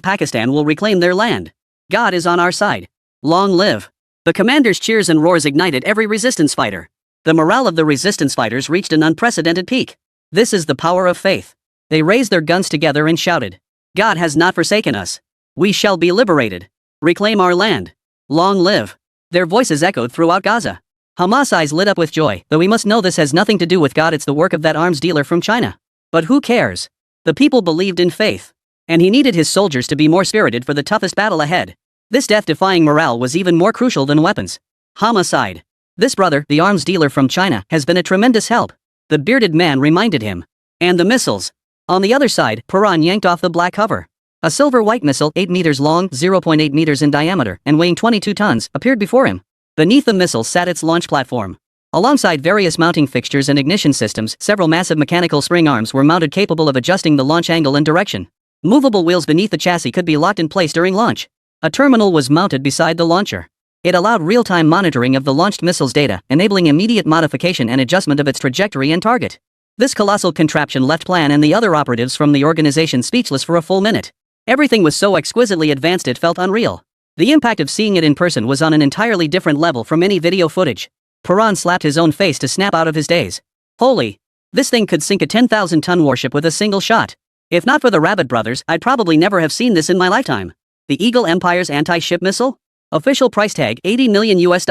Pakistan will reclaim their land. God is on our side. Long live. The commander's cheers and roars ignited every resistance fighter. The morale of the resistance fighters reached an unprecedented peak. This is the power of faith. They raised their guns together and shouted. God has not forsaken us. We shall be liberated. Reclaim our land. Long live. Their voices echoed throughout Gaza. Hama's eyes lit up with joy, though we must know this has nothing to do with God, it's the work of that arms dealer from China. But who cares? The people believed in faith. And he needed his soldiers to be more spirited for the toughest battle ahead. This death-defying morale was even more crucial than weapons. Hama sighed. This brother, the arms dealer from China, has been a tremendous help. The bearded man reminded him. And the missiles. On the other side, Paran yanked off the black cover. A silver-white missile, 8 meters long, 0.8 meters in diameter, and weighing 22 tons, appeared before him. Beneath the missile sat its launch platform. Alongside various mounting fixtures and ignition systems, several massive mechanical spring arms were mounted capable of adjusting the launch angle and direction. Movable wheels beneath the chassis could be locked in place during launch. A terminal was mounted beside the launcher. It allowed real-time monitoring of the launched missile's data, enabling immediate modification and adjustment of its trajectory and target. This colossal contraption left Plan and the other operatives from the organization speechless for a full minute. Everything was so exquisitely advanced it felt unreal. The impact of seeing it in person was on an entirely different level from any video footage. Paran slapped his own face to snap out of his daze. Holy! This thing could sink a 10,000-ton warship with a single shot. If not for the Rabbit brothers, I'd probably never have seen this in my lifetime. The Eagle Empire's anti-ship missile? Official price tag, $80 million US.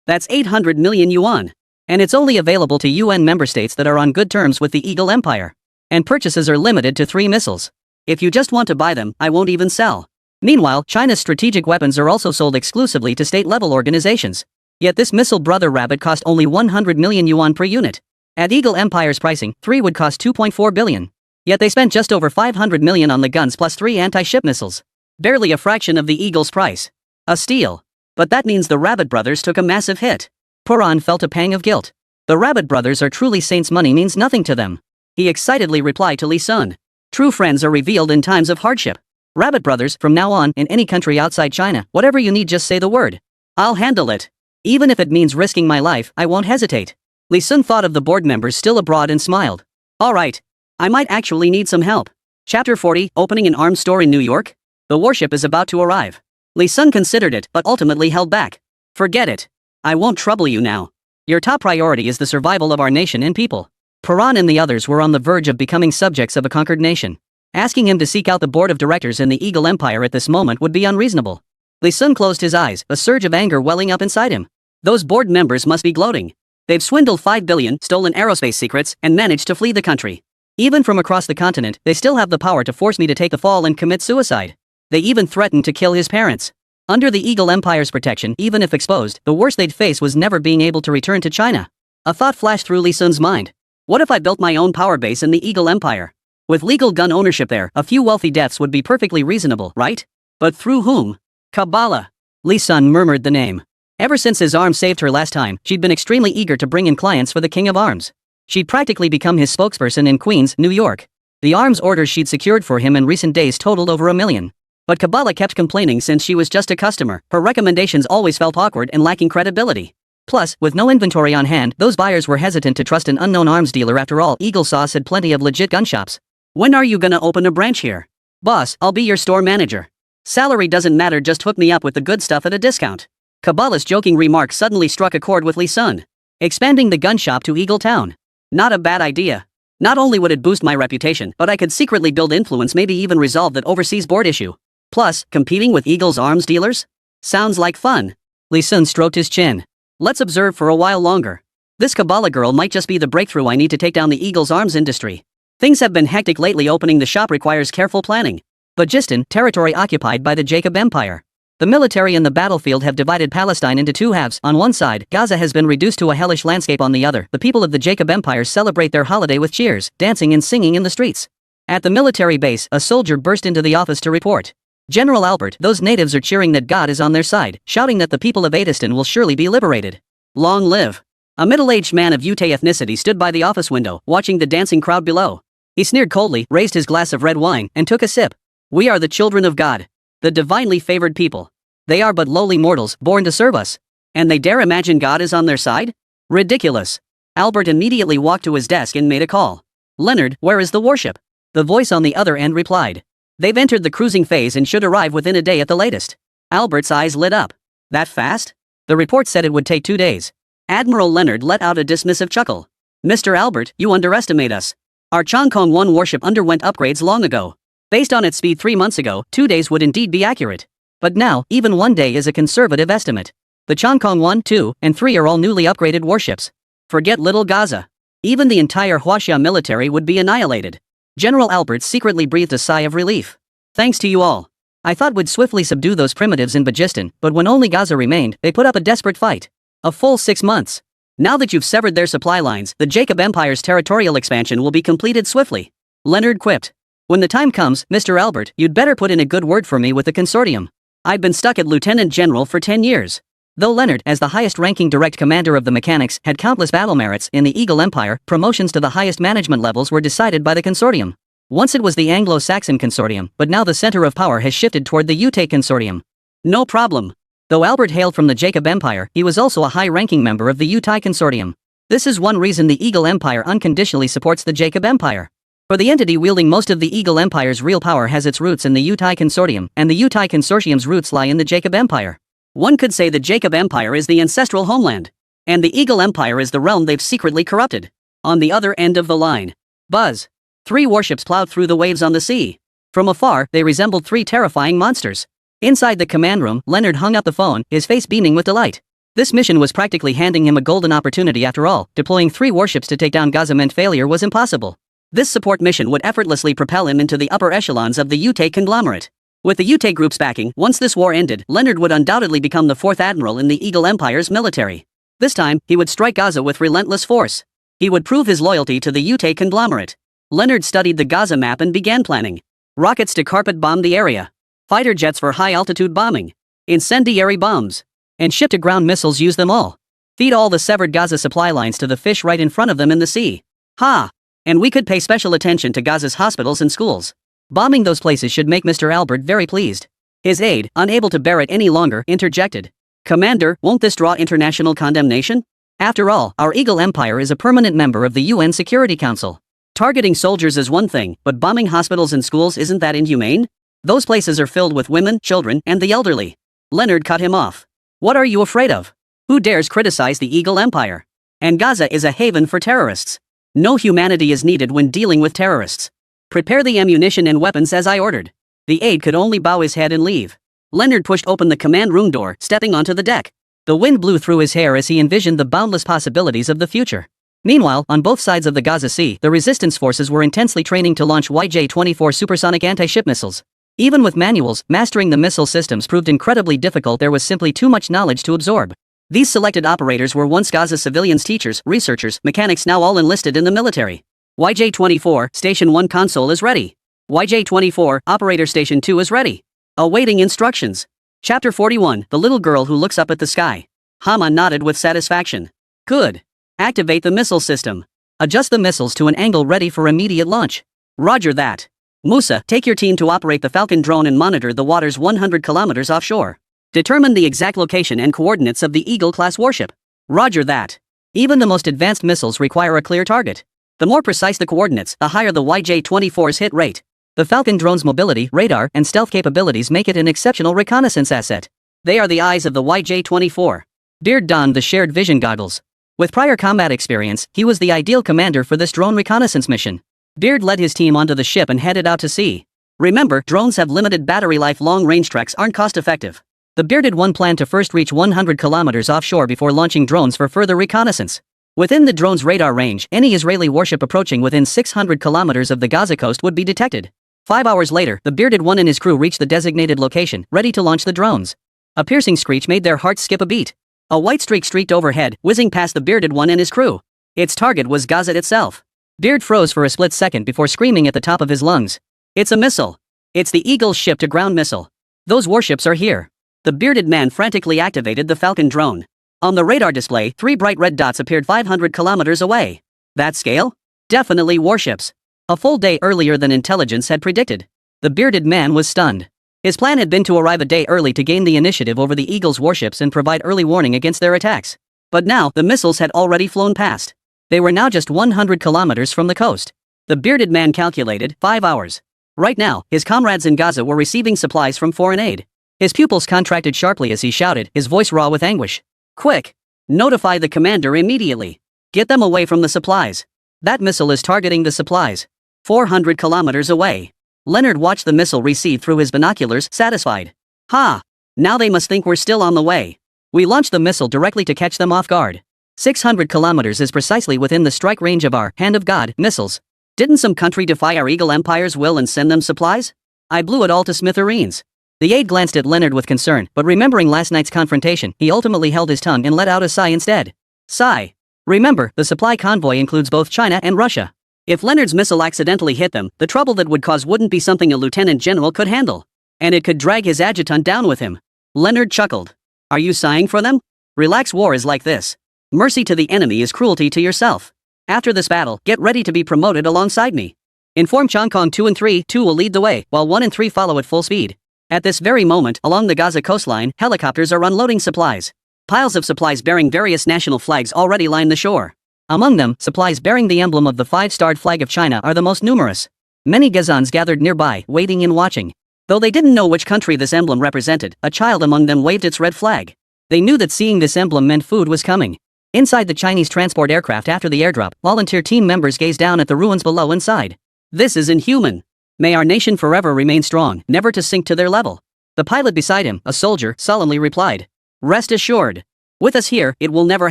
That's 800 million yuan. And it's only available to UN member states that are on good terms with the Eagle Empire. And purchases are limited to 3 missiles. If you just want to buy them, I won't even sell. Meanwhile, China's strategic weapons are also sold exclusively to state-level organizations. Yet this missile Brother Rabbit cost only 100 million yuan per unit. At Eagle Empire's pricing, 3 would cost 2.4 billion. Yet they spent just over 500 million on the guns plus 3 anti-ship missiles. Barely a fraction of the Eagle's price. A steal. But that means the Rabbit brothers took a massive hit. Paran felt a pang of guilt. The Rabbit brothers are truly saints, money means nothing to them. He excitedly replied to Li Sun. True friends are revealed in times of hardship. Rabbit brothers, from now on, in any country outside China, whatever you need just say the word. I'll handle it. Even if it means risking my life, I won't hesitate. Li Sun thought of the board members still abroad and smiled. Alright. I might actually need some help. Chapter 40, Opening an arms store in New York? The warship is about to arrive. Li Sun considered it, but ultimately held back. Forget it. I won't trouble you now. Your top priority is the survival of our nation and people. Paran and the others were on the verge of becoming subjects of a conquered nation. Asking him to seek out the board of directors in the Eagle Empire at this moment would be unreasonable. Li Sun closed his eyes, a surge of anger welling up inside him. Those board members must be gloating. They've swindled 5 billion, stolen aerospace secrets, and managed to flee the country. Even from across the continent, they still have the power to force me to take the fall and commit suicide. They even threatened to kill his parents. Under the Eagle Empire's protection, even if exposed, the worst they'd face was never being able to return to China. A thought flashed through Li Sun's mind. What if I built my own power base in the Eagle Empire? With legal gun ownership there, a few wealthy deaths would be perfectly reasonable, right? But through whom? Kabbalah. Li Sun murmured the name. Ever since his arms saved her last time, she'd been extremely eager to bring in clients for the King of Arms. She'd practically become his spokesperson in Queens, New York. The arms orders she'd secured for him in recent days totaled over 1 million. But Kabbalah kept complaining since she was just a customer, her recommendations always felt awkward and lacking credibility. Plus, with no inventory on hand, those buyers were hesitant to trust an unknown arms dealer. After all, Eagle Sauce had plenty of legit gun shops. When are you gonna open a branch here? Boss, I'll be your store manager. Salary doesn't matter, just hook me up with the good stuff at a discount. Kabbalah's joking remark suddenly struck a chord with Lee Sun. Expanding the gun shop to Eagle Town. Not a bad idea. Not only would it boost my reputation, but I could secretly build influence, maybe even resolve that overseas board issue. Plus, competing with Eagle's arms dealers? Sounds like fun. Lee Sun stroked his chin. Let's observe for a while longer. This Kabbalah girl might just be the breakthrough I need to take down the Eagle's arms industry. Things have been hectic lately. Opening the shop requires careful planning. Bajistan, territory occupied by the Jacob Empire. The military and the battlefield have divided Palestine into two halves. On one side, Gaza has been reduced to a hellish landscape. On the other, the people of the Jacob Empire celebrate their holiday with cheers, dancing and singing in the streets. At the military base, a soldier burst into the office to report. General Albert, those natives are cheering that God is on their side, shouting that the people of Adistan will surely be liberated. Long live. A middle-aged man of Ute ethnicity stood by the office window, watching the dancing crowd below. He sneered coldly, raised his glass of red wine, and took a sip. We are the children of God. The divinely favored people. They are but lowly mortals, born to serve us. And they dare imagine God is on their side? Ridiculous. Albert immediately walked to his desk and made a call. Leonard, where is the warship? The voice on the other end replied. They've entered the cruising phase and should arrive within a day at the latest. Albert's eyes lit up. That fast? The report said it would take 2 days. Admiral Leonard let out a dismissive chuckle. Mr. Albert, you underestimate us. Our Changkong 1 warship underwent upgrades long ago. Based on its speed 3 months ago, 2 days would indeed be accurate. But now, even 1 day is a conservative estimate. The Changkong 1, 2, and 3 are all newly upgraded warships. Forget Little Gaza. Even the entire Huaxia military would be annihilated. General Albert secretly breathed a sigh of relief. Thanks to you all. I thought we'd swiftly subdue those primitives in Bajistan, but when only Gaza remained, they put up a desperate fight. A full 6 months. Now that you've severed their supply lines, the Jacob Empire's territorial expansion will be completed swiftly. Leonard quipped. When the time comes, Mr. Albert, you'd better put in a good word for me with the consortium. I've been stuck at Lieutenant General for 10 years. Though Leonard, as the highest-ranking direct commander of the mechanics, had countless battle merits in the Eagle Empire, promotions to the highest management levels were decided by the consortium. Once it was the Anglo-Saxon consortium, but now the center of power has shifted toward the Ute consortium. No problem. Though Albert hailed from the Jacob Empire, he was also a high-ranking member of the Ute consortium. This is one reason the Eagle Empire unconditionally supports the Jacob Empire. For the entity wielding most of the Eagle Empire's real power has its roots in the Ute consortium, and the Ute consortium's roots lie in the Jacob Empire. One could say the Jacob Empire is the ancestral homeland, and the Eagle Empire is the realm they've secretly corrupted. On the other end of the line. Buzz. 3 warships plowed through the waves on the sea. From afar, they resembled 3 terrifying monsters. Inside the command room, Leonard hung up the phone, his face beaming with delight. This mission was practically handing him a golden opportunity. After all, deploying 3 warships to take down Gaza meant failure was impossible. This support mission would effortlessly propel him into the upper echelons of the Ute conglomerate. With the Ute group's backing, once this war ended, Leonard would undoubtedly become the 4th admiral in the Eagle Empire's military. This time, he would strike Gaza with relentless force. He would prove his loyalty to the Ute conglomerate. Leonard studied the Gaza map and began planning. Rockets to carpet bomb the area. Fighter jets for high-altitude bombing. Incendiary bombs. And ship-to-ground missiles use them all. Feed all the severed Gaza supply lines to the fish right in front of them in the sea. Ha! And we could pay special attention to Gaza's hospitals and schools. Bombing those places should make Mr. Albert very pleased. His aide, unable to bear it any longer, interjected. Commander, won't this draw international condemnation? After all, our Eagle Empire is a permanent member of the UN Security Council. Targeting soldiers is one thing, but bombing hospitals and schools, isn't that inhumane? Those places are filled with women, children, and the elderly. Leonard cut him off. What are you afraid of? Who dares criticize the Eagle Empire? And Gaza is a haven for terrorists. No humanity is needed when dealing with terrorists. Prepare the ammunition and weapons as I ordered. The aide could only bow his head and leave. Leonard pushed open the command room door, stepping onto the deck. The wind blew through his hair as he envisioned the boundless possibilities of the future. Meanwhile, on both sides of the Gaza Sea, the resistance forces were intensely training to launch YJ-24 supersonic anti-ship missiles. Even with manuals, mastering the missile systems proved incredibly difficult. There was simply too much knowledge to absorb. These selected operators were once Gaza civilians, teachers, researchers, mechanics, now all enlisted in the military. YJ-24, Station 1 console is ready. YJ-24, Operator Station 2 is ready. Awaiting instructions. Chapter 41, The Little Girl Who Looks Up at the Sky. Hama nodded with satisfaction. Good. Activate the missile system. Adjust the missiles to an angle ready for immediate launch. Roger that. Musa, take your team to operate the Falcon drone and monitor the waters 100 kilometers offshore. Determine the exact location and coordinates of the Eagle-class warship. Roger that. Even the most advanced missiles require a clear target. The more precise the coordinates, the higher the YJ-24's hit rate. The Falcon drone's mobility, radar, and stealth capabilities make it an exceptional reconnaissance asset. They are the eyes of the YJ-24. Beard donned the shared vision goggles. With prior combat experience, he was the ideal commander for this drone reconnaissance mission. Beard led his team onto the ship and headed out to sea. Remember, drones have limited battery life. Long-range treks aren't cost-effective. The Bearded One planned to first reach 100 kilometers offshore before launching drones for further reconnaissance. Within the drone's radar range, any Israeli warship approaching within 600 kilometers of the Gaza coast would be detected. 5 hours later, the Bearded One and his crew reached the designated location, ready to launch the drones. A piercing screech made their hearts skip a beat. A white streak streaked overhead, whizzing past the Bearded One and his crew. Its target was Gaza itself. Beard froze for a split second before screaming at the top of his lungs. It's a missile. It's the Eagle's ship-to-ground missile. Those warships are here. The bearded man frantically activated the Falcon drone. On the radar display, 3 bright red dots appeared 500 kilometers away. That scale? Definitely warships. A full day earlier than intelligence had predicted. The bearded man was stunned. His plan had been to arrive a day early to gain the initiative over the Eagle's warships and provide early warning against their attacks. But now, the missiles had already flown past. They were now just 100 kilometers from the coast. The bearded man calculated 5 hours. Right now, his comrades in Gaza were receiving supplies from foreign aid. His pupils contracted sharply as he shouted, his voice raw with anguish. Quick! Notify the commander immediately. Get them away from the supplies. That missile is targeting the supplies. 400 kilometers away. Leonard watched the missile recede through his binoculars, satisfied. Ha! Now they must think we're still on the way. We launched the missile directly to catch them off guard. 600 kilometers is precisely within the strike range of our Hand of God missiles. Didn't some country defy our Eagle Empire's will and send them supplies? I blew it all to smithereens. The aide glanced at Leonard with concern, but remembering last night's confrontation, he ultimately held his tongue and let out a sigh instead. Sigh. Remember, the supply convoy includes both China and Russia. If Leonard's missile accidentally hit them, the trouble that would cause wouldn't be something a lieutenant general could handle. And it could drag his adjutant down with him. Leonard chuckled. Are you sighing for them? Relax, war is like this. Mercy to the enemy is cruelty to yourself. After this battle, get ready to be promoted alongside me. Inform Changkong 2 and 3, 2 will lead the way, while 1 and 3 follow at full speed. At this very moment, along the Gaza coastline, helicopters are unloading supplies. Piles of supplies bearing various national flags already line the shore. Among them, supplies bearing the emblem of the 5-starred flag of China are the most numerous. Many Gazans gathered nearby, waiting and watching. Though they didn't know which country this emblem represented, a child among them waved its red flag. They knew that seeing this emblem meant food was coming. Inside the Chinese transport aircraft after the airdrop, volunteer team members gazed down at the ruins below and sighed. This is inhuman. May our nation forever remain strong, never to sink to their level. The pilot beside him, a soldier, solemnly replied. Rest assured. With us here, it will never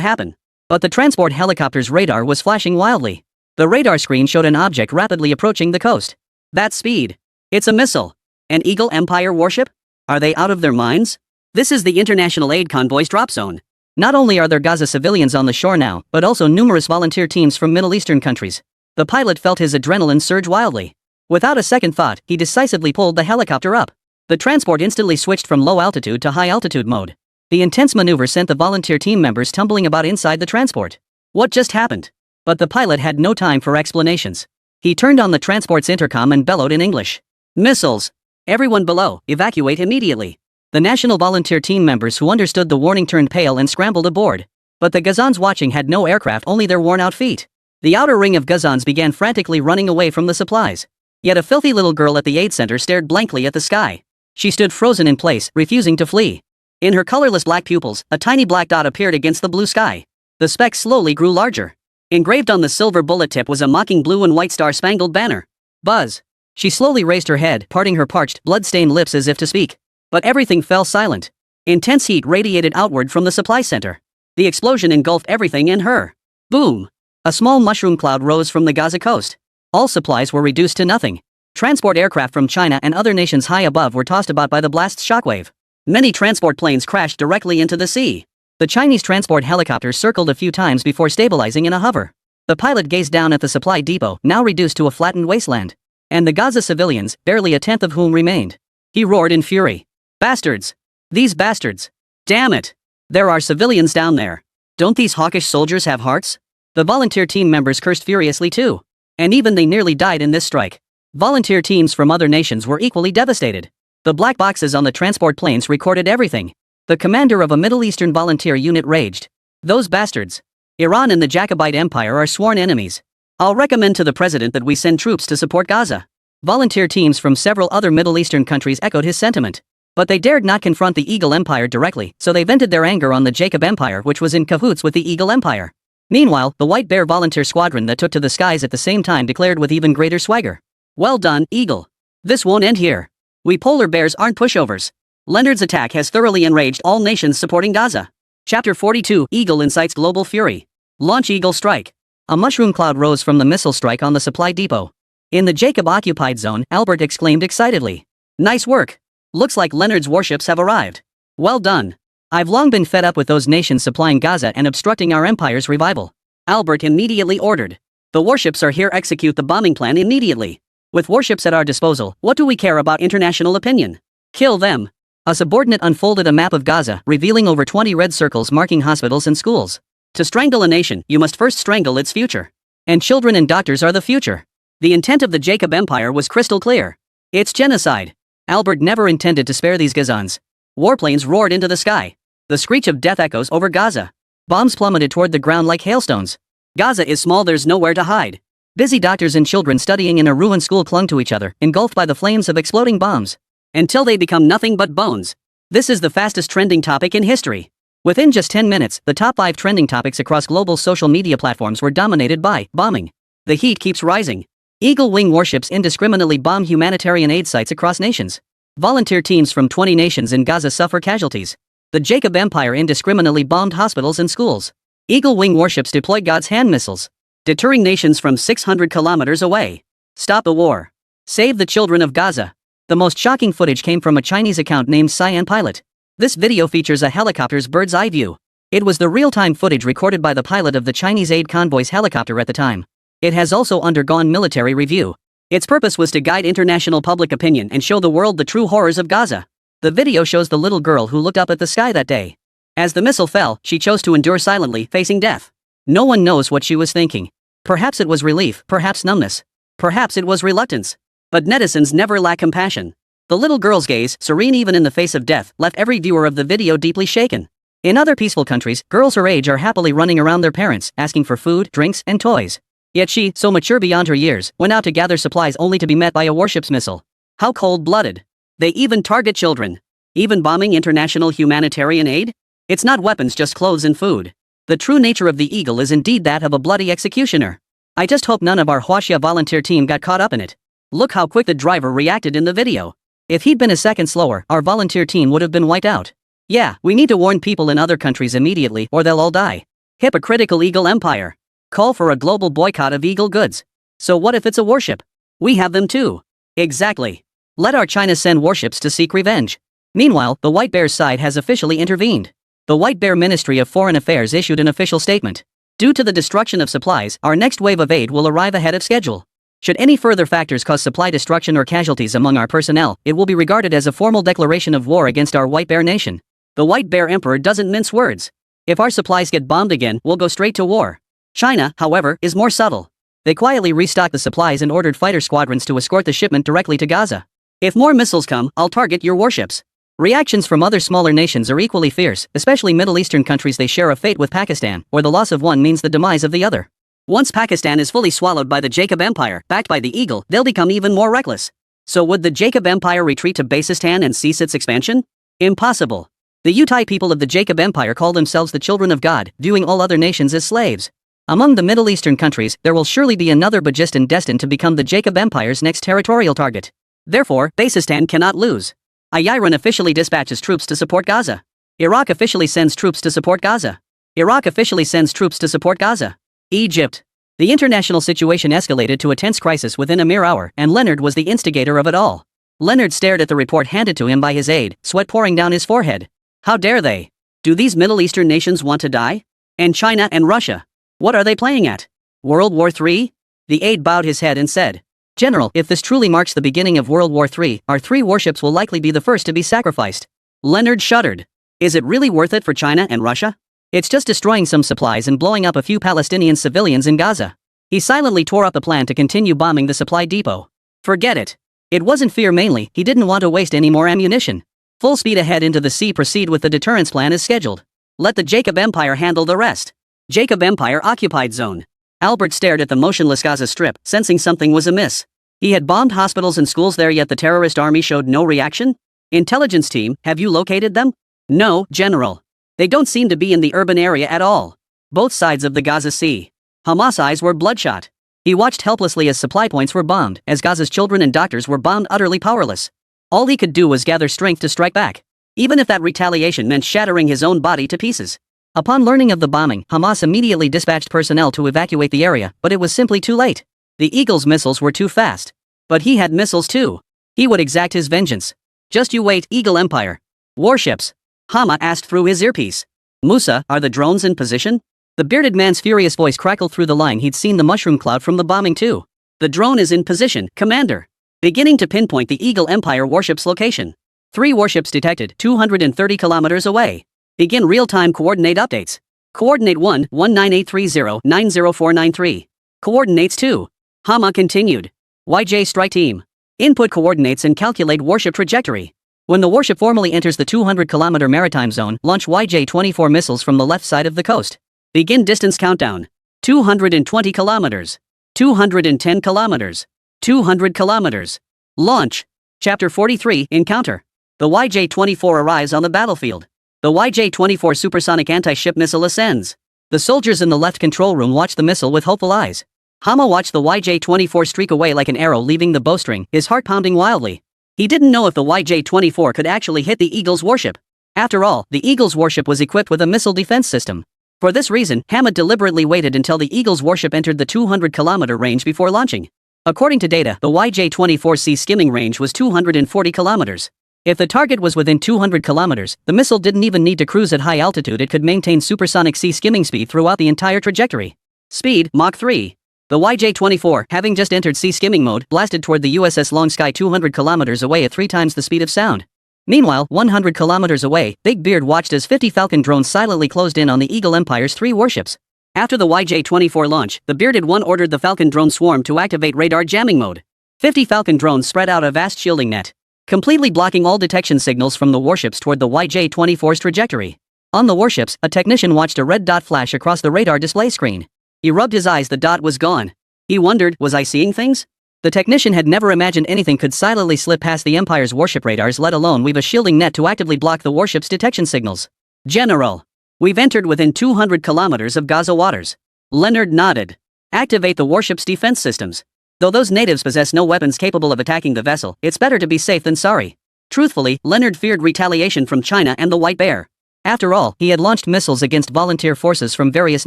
happen. But the transport helicopter's radar was flashing wildly. The radar screen showed an object rapidly approaching the coast. That speed. It's a missile. An Eagle Empire warship? Are they out of their minds? This is the International Aid Convoy's drop zone. Not only are there Gaza civilians on the shore now, but also numerous volunteer teams from Middle Eastern countries. The pilot felt his adrenaline surge wildly. Without a second thought, he decisively pulled the helicopter up. The transport instantly switched from low altitude to high altitude mode. The intense maneuver sent the volunteer team members tumbling about inside the transport. What just happened? But the pilot had no time for explanations. He turned on the transport's intercom and bellowed in English. Missiles! Everyone below, evacuate immediately. The national volunteer team members who understood the warning turned pale and scrambled aboard. But the Gazans watching had no aircraft, only their worn-out feet. The outer ring of Gazans began frantically running away from the supplies. Yet a filthy little girl at the aid center stared blankly at the sky. She stood frozen in place, refusing to flee. In her colorless black pupils, a tiny black dot appeared against the blue sky. The speck slowly grew larger. Engraved on the silver bullet tip was a mocking blue and white star-spangled banner. Buzz. She slowly raised her head, parting her parched, blood-stained lips as if to speak. But everything fell silent. Intense heat radiated outward from the supply center. The explosion engulfed everything and her. Boom! A small mushroom cloud rose from the Gaza coast. All supplies were reduced to nothing. Transport aircraft from China and other nations high above were tossed about by the blast's shockwave. Many transport planes crashed directly into the sea. The Chinese transport helicopter circled a few times before stabilizing in a hover. The pilot gazed down at the supply depot, now reduced to a flattened wasteland. And the Gaza civilians, barely a tenth of whom remained. He roared in fury. Bastards! These bastards! Damn it! There are civilians down there. Don't these hawkish soldiers have hearts? The volunteer team members cursed furiously too. And even they nearly died in this strike. Volunteer teams from other nations were equally devastated. The black boxes on the transport planes recorded everything. The commander of a Middle Eastern volunteer unit raged. Those bastards. Iran and the Jacobite Empire are sworn enemies. I'll recommend to the president that we send troops to support Gaza. Volunteer teams from several other Middle Eastern countries echoed his sentiment. But they dared not confront the Eagle Empire directly, so they vented their anger on the Jacob Empire, which was in cahoots with the Eagle Empire. Meanwhile, the White Bear volunteer squadron that took to the skies at the same time declared with even greater swagger. Well done, Eagle. This won't end here. We polar bears aren't pushovers. Leonard's attack has thoroughly enraged all nations supporting Gaza. Chapter 42, Eagle incites global fury. Launch Eagle strike. A mushroom cloud rose from the missile strike on the supply depot. In the Jacob-occupied zone, Albert exclaimed excitedly. Nice work. Looks like Leonard's warships have arrived. Well done. I've long been fed up with those nations supplying Gaza and obstructing our empire's revival. Albert immediately ordered. The warships are here, execute the bombing plan immediately. With warships at our disposal, what do we care about international opinion? Kill them. A subordinate unfolded a map of Gaza, revealing over 20 red circles marking hospitals and schools. To strangle a nation, you must first strangle its future. And children and doctors are the future. The intent of the Jacob Empire was crystal clear. It's genocide. Albert never intended to spare these Gazans. Warplanes roared into the sky. The screech of death echoes over Gaza. Bombs plummeted toward the ground like hailstones. Gaza is small, there's nowhere to hide. Busy doctors and children studying in a ruined school clung to each other, engulfed by the flames of exploding bombs. Until they become nothing but bones. This is the fastest trending topic in history. Within just 10 minutes, the top 5 trending topics across global social media platforms were dominated by bombing. The heat keeps rising. Eagle Wing warships indiscriminately bomb humanitarian aid sites across nations. Volunteer teams from 20 nations in Gaza suffer casualties. The Jacob Empire indiscriminately bombed hospitals and schools. Eagle Wing warships deploy God's hand missiles, deterring nations from 600 kilometers away. Stop the war. Save the children of Gaza. The most shocking footage came from a Chinese account named Cyan Pilot. This video features a helicopter's bird's eye view. It was the real-time footage recorded by the pilot of the Chinese aid convoy's helicopter at the time. It has also undergone military review. Its purpose was to guide international public opinion and show the world the true horrors of Gaza. The video shows the little girl who looked up at the sky that day. As the missile fell, she chose to endure silently, facing death. No one knows what she was thinking. Perhaps it was relief, perhaps numbness. Perhaps it was reluctance. But netizens never lack compassion. The little girl's gaze, serene even in the face of death, left every viewer of the video deeply shaken. In other peaceful countries, girls her age are happily running around their parents, asking for food, drinks, and toys. Yet she, so mature beyond her years, went out to gather supplies only to be met by a warship's missile. How cold-blooded. They even target children. Even bombing international humanitarian aid? It's not weapons, just clothes and food. The true nature of the Eagle is indeed that of a bloody executioner. I just hope none of our Huaxia volunteer team got caught up in it. Look how quick the driver reacted in the video. If he'd been a second slower, our volunteer team would have been wiped out. Yeah, we need to warn people in other countries immediately or they'll all die. Hypocritical Eagle Empire. Call for a global boycott of Eagle goods. So what if it's a warship? We have them too. Exactly. Let our China send warships to seek revenge. Meanwhile, the White Bear's side has officially intervened. The White Bear Ministry of Foreign Affairs issued an official statement. Due to the destruction of supplies, our next wave of aid will arrive ahead of schedule. Should any further factors cause supply destruction or casualties among our personnel, it will be regarded as a formal declaration of war against our White Bear nation. The White Bear Emperor doesn't mince words. If our supplies get bombed again, we'll go straight to war. China, however, is more subtle. They quietly restocked the supplies and ordered fighter squadrons to escort the shipment directly to Gaza. If more missiles come, I'll target your warships. Reactions from other smaller nations are equally fierce, especially Middle Eastern countries. They share a fate with Pakistan, where the loss of one means the demise of the other. Once Pakistan is fully swallowed by the Jacob Empire, backed by the Eagle, they'll become even more reckless. So would the Jacob Empire retreat to Basistan and cease its expansion? Impossible. The Yutai people of the Jacob Empire call themselves the children of God, viewing all other nations as slaves. Among the Middle Eastern countries, there will surely be another Bajistan destined to become the Jacob Empire's next territorial target. Therefore, Basistan cannot lose. Iran officially dispatches troops to support Gaza. Iraq officially sends troops to support Gaza. Iraq officially sends troops to support Gaza. Egypt. The international situation escalated to a tense crisis within a mere hour, and Leonard was the instigator of it all. Leonard stared at the report handed to him by his aide, sweat pouring down his forehead. How dare they? Do these Middle Eastern nations want to die? And China and Russia? What are they playing at? World War III? The aide bowed his head and said, General, if this truly marks the beginning of World War III, our 3 warships will likely be the first to be sacrificed. Leonard shuddered. Is it really worth it for China and Russia? It's just destroying some supplies and blowing up a few Palestinian civilians in Gaza. He silently tore up the plan to continue bombing the supply depot. Forget it. It wasn't fear mainly, he didn't want to waste any more ammunition. Full speed ahead into the sea, proceed with the deterrence plan as scheduled. Let the Jacob Empire handle the rest. Jacob Empire occupied zone. Albert stared at the motionless Gaza Strip, sensing something was amiss. He had bombed hospitals and schools there, yet the terrorist army showed no reaction? Intelligence team, have you located them? No, General. They don't seem to be in the urban area at all. Both sides of the Gaza Sea. Hamas' eyes were bloodshot. He watched helplessly as supply points were bombed, as Gaza's children and doctors were bombed, utterly powerless. All he could do was gather strength to strike back, even if that retaliation meant shattering his own body to pieces. Upon learning of the bombing, Hamas immediately dispatched personnel to evacuate the area, but it was simply too late. The Eagle's missiles were too fast. But he had missiles too. He would exact his vengeance. Just you wait, Eagle Empire. Warships. Hama asked through his earpiece. Musa, are the drones in position? The bearded man's furious voice crackled through the line. He'd seen the mushroom cloud from the bombing too. The drone is in position, Commander. Beginning to pinpoint the Eagle Empire warship's location. 3 warships detected, 230 kilometers away. Begin real-time coordinate updates. Coordinate 1, 19830, 90493. Coordinates 2. Hama continued. YJ Strike Team. Input coordinates and calculate warship trajectory. When the warship formally enters the 200-kilometer maritime zone, launch YJ-24 missiles from the left side of the coast. Begin distance countdown. 220 kilometers. 210 kilometers. 200 kilometers. Launch. Chapter 43, Encounter. The YJ-24 arrives on the battlefield. The YJ-24 supersonic anti-ship missile ascends. The soldiers in the left control room watch the missile with hopeful eyes. Hama watched the YJ-24 streak away like an arrow leaving the bowstring, his heart pounding wildly. He didn't know if the YJ-24 could actually hit the Eagle's warship. After all, the Eagle's warship was equipped with a missile defense system. For this reason, Hama deliberately waited until the Eagle's warship entered the 200-kilometer range before launching. According to data, the YJ-24's skimming range was 240 kilometers. If the target was within 200 kilometers, the missile didn't even need to cruise at high altitude. It could maintain supersonic sea skimming speed throughout the entire trajectory. Speed, Mach 3. The YJ-24, having just entered sea skimming mode, blasted toward the USS Long Sky 200 kilometers away at 3 times the speed of sound. Meanwhile, 100 kilometers away, Big Beard watched as 50 Falcon drones silently closed in on the Eagle Empire's 3 warships. After the YJ-24 launch, the Bearded One ordered the Falcon drone swarm to activate radar jamming mode. 50 Falcon drones spread out a vast shielding net, completely blocking all detection signals from the warships toward the YJ-24's trajectory. On the warships, a technician watched a red dot flash across the radar display screen. He rubbed his eyes, the dot was gone. He wondered, was I seeing things? The technician had never imagined anything could silently slip past the Empire's warship radars, let alone weave a shielding net to actively block the warship's detection signals. General. We've entered within 200 kilometers of Gaza waters. Leonard nodded. Activate the warship's defense systems. Though those natives possess no weapons capable of attacking the vessel, it's better to be safe than sorry. Truthfully, Leonard feared retaliation from China and the White Bear. After all, he had launched missiles against volunteer forces from various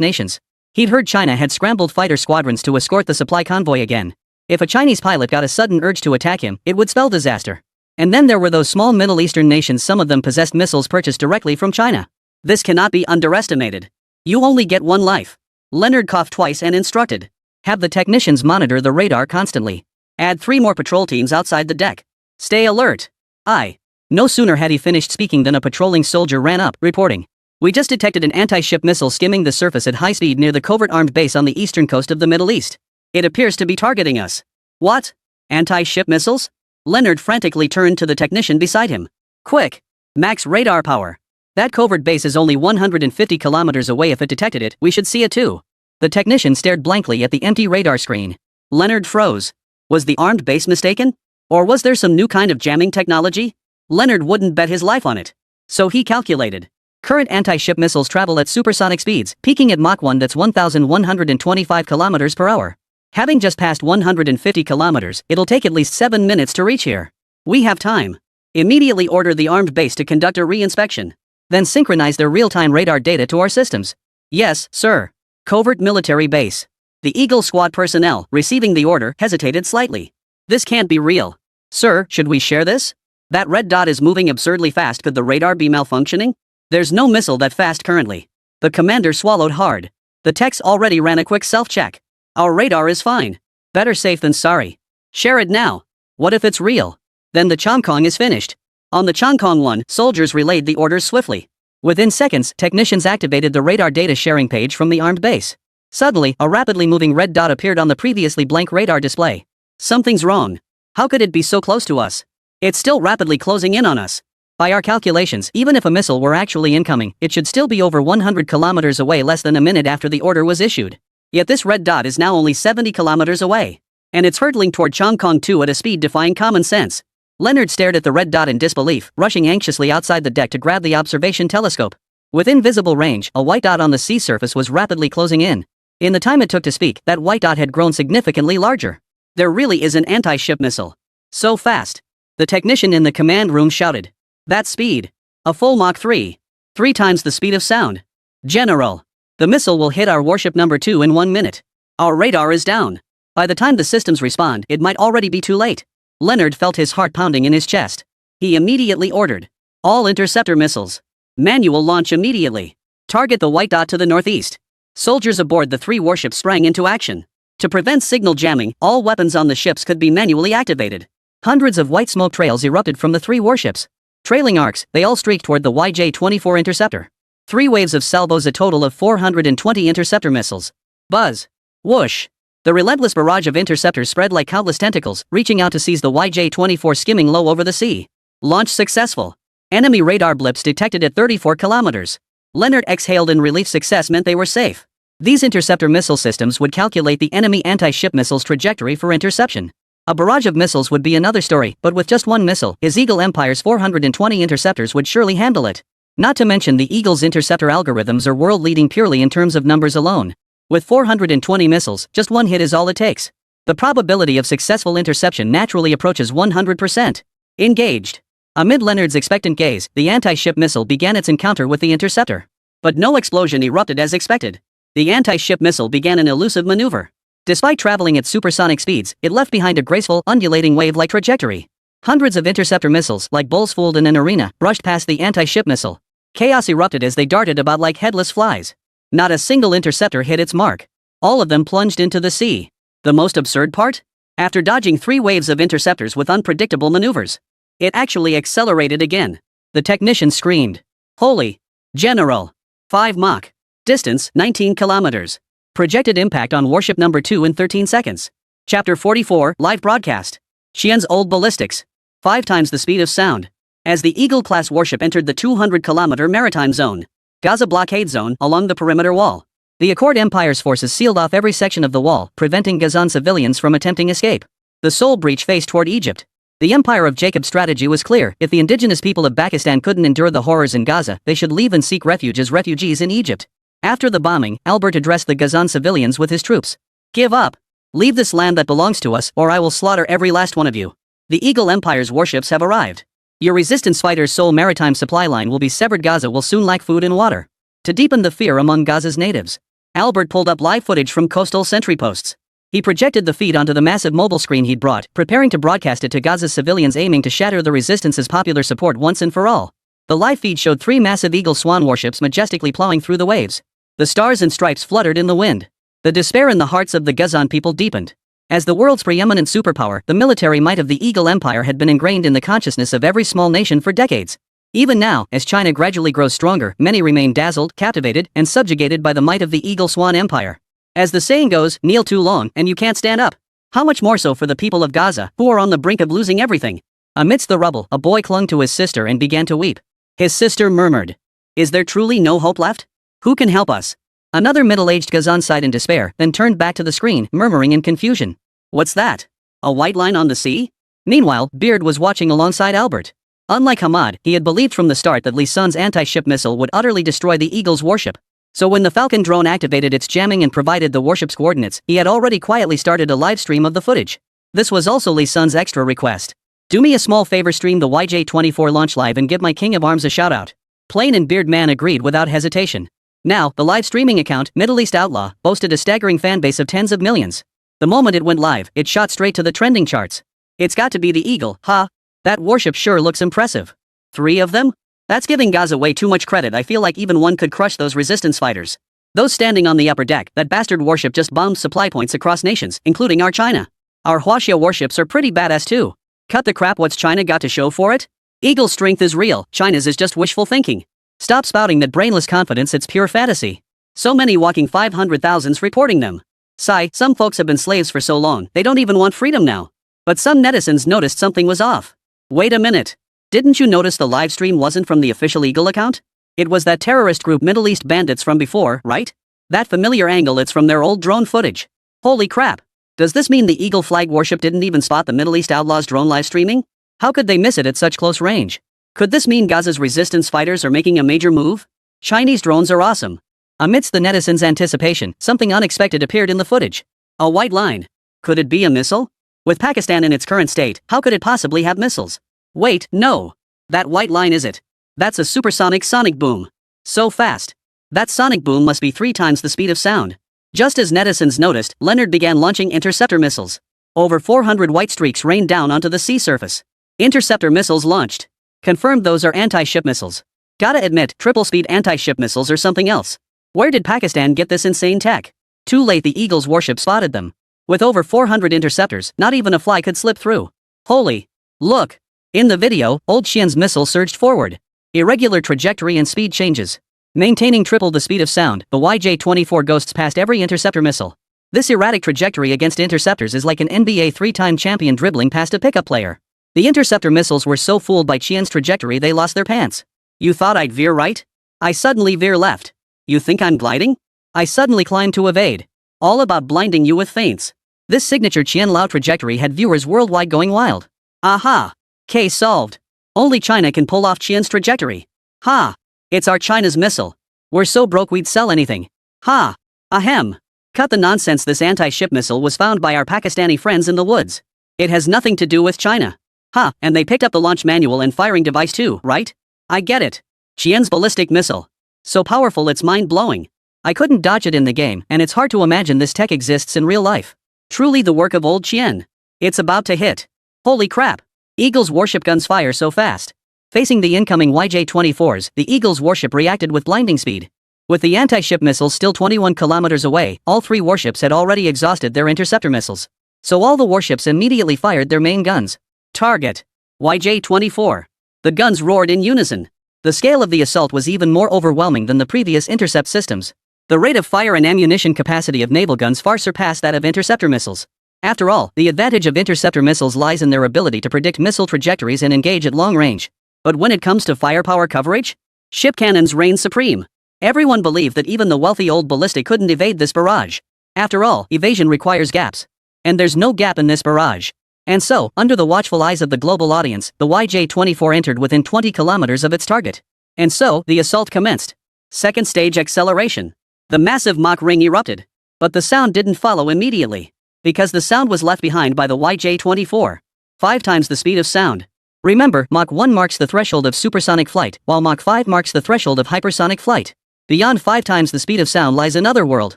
nations. He'd heard China had scrambled fighter squadrons to escort the supply convoy again. If a Chinese pilot got a sudden urge to attack him, it would spell disaster. And then there were those small Middle Eastern nations, some of them possessed missiles purchased directly from China. This cannot be underestimated. You only get one life. Leonard coughed twice and instructed. Have the technicians monitor the radar constantly. Add 3 more patrol teams outside the deck. Stay alert. Aye. No sooner had he finished speaking than a patrolling soldier ran up, reporting. We just detected an anti-ship missile skimming the surface at high speed near the covert armed base on the eastern coast of the Middle East. It appears to be targeting us. What? Anti-ship missiles? Leonard frantically turned to the technician beside him. Quick! Max radar power. That covert base is only 150 kilometers away. If it detected it, we should see it too. The technician stared blankly at the empty radar screen. Leonard froze. Was the armed base mistaken? Or was there some new kind of jamming technology? Leonard wouldn't bet his life on it. So he calculated. Current anti-ship missiles travel at supersonic speeds, peaking at Mach 1, that's 1,125 kilometers per hour. Having just passed 150 kilometers, it'll take at least 7 minutes to reach here. We have time. Immediately order the armed base to conduct a re-inspection. Then synchronize their real-time radar data to our systems. Yes, sir. Covert military base. The Eagle Squad personnel, receiving the order, hesitated slightly. This can't be real. Sir, should we share this? That red dot is moving absurdly fast. Could the radar be malfunctioning? There's no missile that fast currently. The commander swallowed hard. The techs already ran a quick self-check. Our radar is fine. Better safe than sorry. Share it now. What if it's real? Then the Chongkong is finished. On the Chongkong 1, soldiers relayed the orders swiftly. Within seconds, technicians activated the radar data sharing page from the armed base. Suddenly, a rapidly moving red dot appeared on the previously blank radar display. Something's wrong. How could it be so close to us? It's still rapidly closing in on us. By our calculations, even if a missile were actually incoming, it should still be over 100 kilometers away less than a minute after the order was issued. Yet this red dot is now only 70 kilometers away. And it's hurtling toward Chongqing 2 at a speed defying common sense. Leonard stared at the red dot in disbelief, rushing anxiously outside the deck to grab the observation telescope. Within visible range, a white dot on the sea surface was rapidly closing in. In the time it took to speak, that white dot had grown significantly larger. There really is an anti-ship missile. So fast. The technician in the command room shouted. That speed. A full Mach 3. 3 times the speed of sound. General. The missile will hit our warship number 2 in 1 minute. Our radar is down. By the time the systems respond, it might already be too late. Leonard felt his heart pounding in his chest. He immediately ordered. All interceptor missiles. Manual launch immediately. Target the white dot to the northeast. Soldiers aboard the 3 warships sprang into action. To prevent signal jamming, all weapons on the ships could be manually activated. Hundreds of white smoke trails erupted from the 3 warships. Trailing arcs, they all streaked toward the YJ-24 interceptor. 3 waves of salvos, a total of 420 interceptor missiles. Buzz. Whoosh. The relentless barrage of interceptors spread like countless tentacles, reaching out to seize the YJ-24 skimming low over the sea. Launch successful. Enemy radar blips detected at 34 kilometers. Leonard exhaled in relief. Success meant they were safe. These interceptor missile systems would calculate the enemy anti-ship missile's trajectory for interception. A barrage of missiles would be another story, but with just one missile, his Eagle Empire's 420 interceptors would surely handle it. Not to mention the Eagle's interceptor algorithms are world-leading purely in terms of numbers alone. With 420 missiles, just one hit is all it takes. The probability of successful interception naturally approaches 100%. Engaged. Amid Leonard's expectant gaze, the anti-ship missile began its encounter with the interceptor. But no explosion erupted as expected. The anti-ship missile began an elusive maneuver. Despite traveling at supersonic speeds, it left behind a graceful, undulating wave-like trajectory. Hundreds of interceptor missiles, like bulls fooled in an arena, brushed past the anti-ship missile. Chaos erupted as they darted about like headless flies. Not a single interceptor hit its mark. All of them plunged into the sea. The most absurd part? After dodging 3 waves of interceptors with unpredictable maneuvers, it actually accelerated again. The technician screamed. Holy! General! 5 Mach. Distance, 19 kilometers. Projected impact on warship number 2 in 13 seconds. Chapter 44, Live Broadcast. Xian's Old Ballistics. 5 times the speed of sound. As the Eagle-class warship entered the 200-kilometer maritime zone, Gaza blockade zone along the perimeter wall, the Accord Empire's forces sealed off every section of the wall, preventing Gazan civilians from attempting escape. The sole breach faced toward Egypt. The Empire of Jacob's strategy was clear. If the indigenous people of Pakistan couldn't endure the horrors in Gaza, they should leave and seek refuge as refugees in Egypt. After the bombing, Albert addressed the Gazan civilians with his troops. Give up. Leave this land that belongs to us, or I will slaughter every last one of you. The Eagle Empire's warships have arrived. Your resistance fighters' sole maritime supply line will be severed. Gaza will soon lack food and water. To deepen the fear among Gaza's natives, Albert pulled up live footage from coastal sentry posts. He projected the feed onto the massive mobile screen he'd brought, preparing to broadcast it to Gaza's civilians, aiming to shatter the resistance's popular support once and for all. The live feed showed 3 massive Eagle Swan warships majestically plowing through the waves. The stars and stripes fluttered in the wind. The despair in the hearts of the Gazan people deepened. As the world's preeminent superpower, the military might of the Eagle Empire had been ingrained in the consciousness of every small nation for decades. Even now, as China gradually grows stronger, many remain dazzled, captivated, and subjugated by the might of the Eagle Swan Empire. As the saying goes, kneel too long and you can't stand up. How much more so for the people of Gaza, who are on the brink of losing everything? Amidst the rubble, a boy clung to his sister and began to weep. His sister murmured, "Is there truly no hope left? Who can help us?" Another middle-aged Gazan sighed in despair, then turned back to the screen, murmuring in confusion. What's that? A white line on the sea? Meanwhile, Beard was watching alongside Albert. Unlike Hamad, he had believed from the start that Li Sun's anti-ship missile would utterly destroy the Eagle's warship. So when the Falcon drone activated its jamming and provided the warship's coordinates, he had already quietly started a live stream of the footage. This was also Li Sun's extra request. Do me a small favor, stream the YJ-24 launch live and give my King of Arms a shout-out. Plain and Beard Man agreed without hesitation. Now, the live streaming account, Middle East Outlaw, boasted a staggering fan base of tens of millions. The moment it went live, it shot straight to the trending charts. It's got to be the Eagle, huh? That warship sure looks impressive. 3 of them? That's giving Gaza way too much credit. I feel like even one could crush those resistance fighters. Those standing on the upper deck, that bastard warship just bombed supply points across nations, including our China. Our Huaxia warships are pretty badass too. Cut the crap, what's China got to show for it? Eagle's strength is real, China's is just wishful thinking. Stop spouting that brainless confidence, it's pure fantasy. So many walking 500,000s reporting them. Sigh, some folks have been slaves for so long, they don't even want freedom now. But some netizens noticed something was off. Wait a minute. Didn't you notice the live stream wasn't from the official Eagle account? It was that terrorist group Middle East Bandits from before, right? That familiar angle, it's from their old drone footage. Holy crap. Does this mean the Eagle flag warship didn't even spot the Middle East Outlaws drone live streaming? How could they miss it at such close range? Could this mean Gaza's resistance fighters are making a major move? Chinese drones are awesome. Amidst the netizens' anticipation, something unexpected appeared in the footage. A white line. Could it be a missile? With Pakistan in its current state, how could it possibly have missiles? Wait, no. That white line is it. That's a supersonic sonic boom. So fast. That sonic boom must be 3 times the speed of sound. Just as netizens noticed, Leonard began launching interceptor missiles. Over 400 white streaks rained down onto the sea surface. Interceptor missiles launched. Confirmed those are anti-ship missiles. Gotta admit, triple-speed anti-ship missiles are something else. Where did Pakistan get this insane tech? Too late, the Eagle's warship spotted them. With over 400 interceptors, not even a fly could slip through. Holy. Look. In the video, Old Qian's missile surged forward. Irregular trajectory and speed changes. Maintaining triple the speed of sound, the YJ-24 ghosts past every interceptor missile. This erratic trajectory against interceptors is like an NBA 3-time champion dribbling past a pickup player. The interceptor missiles were so fooled by Qian's trajectory they lost their pants. You thought I'd veer right? I suddenly veer left. You think I'm gliding? I suddenly climb to evade. All about blinding you with feints. This signature Qian Lao trajectory had viewers worldwide going wild. Aha! Case solved. Only China can pull off Qian's trajectory. Ha! It's our China's missile. We're so broke we'd sell anything. Ha! Ahem. Cut the nonsense, this anti-ship missile was found by our Pakistani friends in the woods. It has nothing to do with China. Ha, and they picked up the launch manual and firing device too, right? I get it. Qian's ballistic missile. So powerful it's mind-blowing. I couldn't dodge it in the game, and it's hard to imagine this tech exists in real life. Truly the work of Old Qian. It's about to hit. Holy crap. Eagle's warship guns fire so fast. Facing the incoming YJ-24s, the Eagle's warship reacted with blinding speed. With the anti-ship missiles still 21 kilometers away, all 3 warships had already exhausted their interceptor missiles. So all the warships immediately fired their main guns. Target. YJ-24. The guns roared in unison. The scale of the assault was even more overwhelming than the previous intercept systems. The rate of fire and ammunition capacity of naval guns far surpassed that of interceptor missiles. After all, the advantage of interceptor missiles lies in their ability to predict missile trajectories and engage at long range. But when it comes to firepower coverage, ship cannons reign supreme. Everyone believed that even the wealthy old ballistic couldn't evade this barrage. After all, evasion requires gaps. And there's no gap in this barrage. And so, under the watchful eyes of the global audience, the YJ-24 entered within 20 kilometers of its target. And so, the assault commenced. Second stage acceleration. The massive Mach ring erupted. But the sound didn't follow immediately. Because the sound was left behind by the YJ-24. 5 times the speed of sound. Remember, Mach 1 marks the threshold of supersonic flight, while Mach 5 marks the threshold of hypersonic flight. Beyond 5 times the speed of sound lies another world.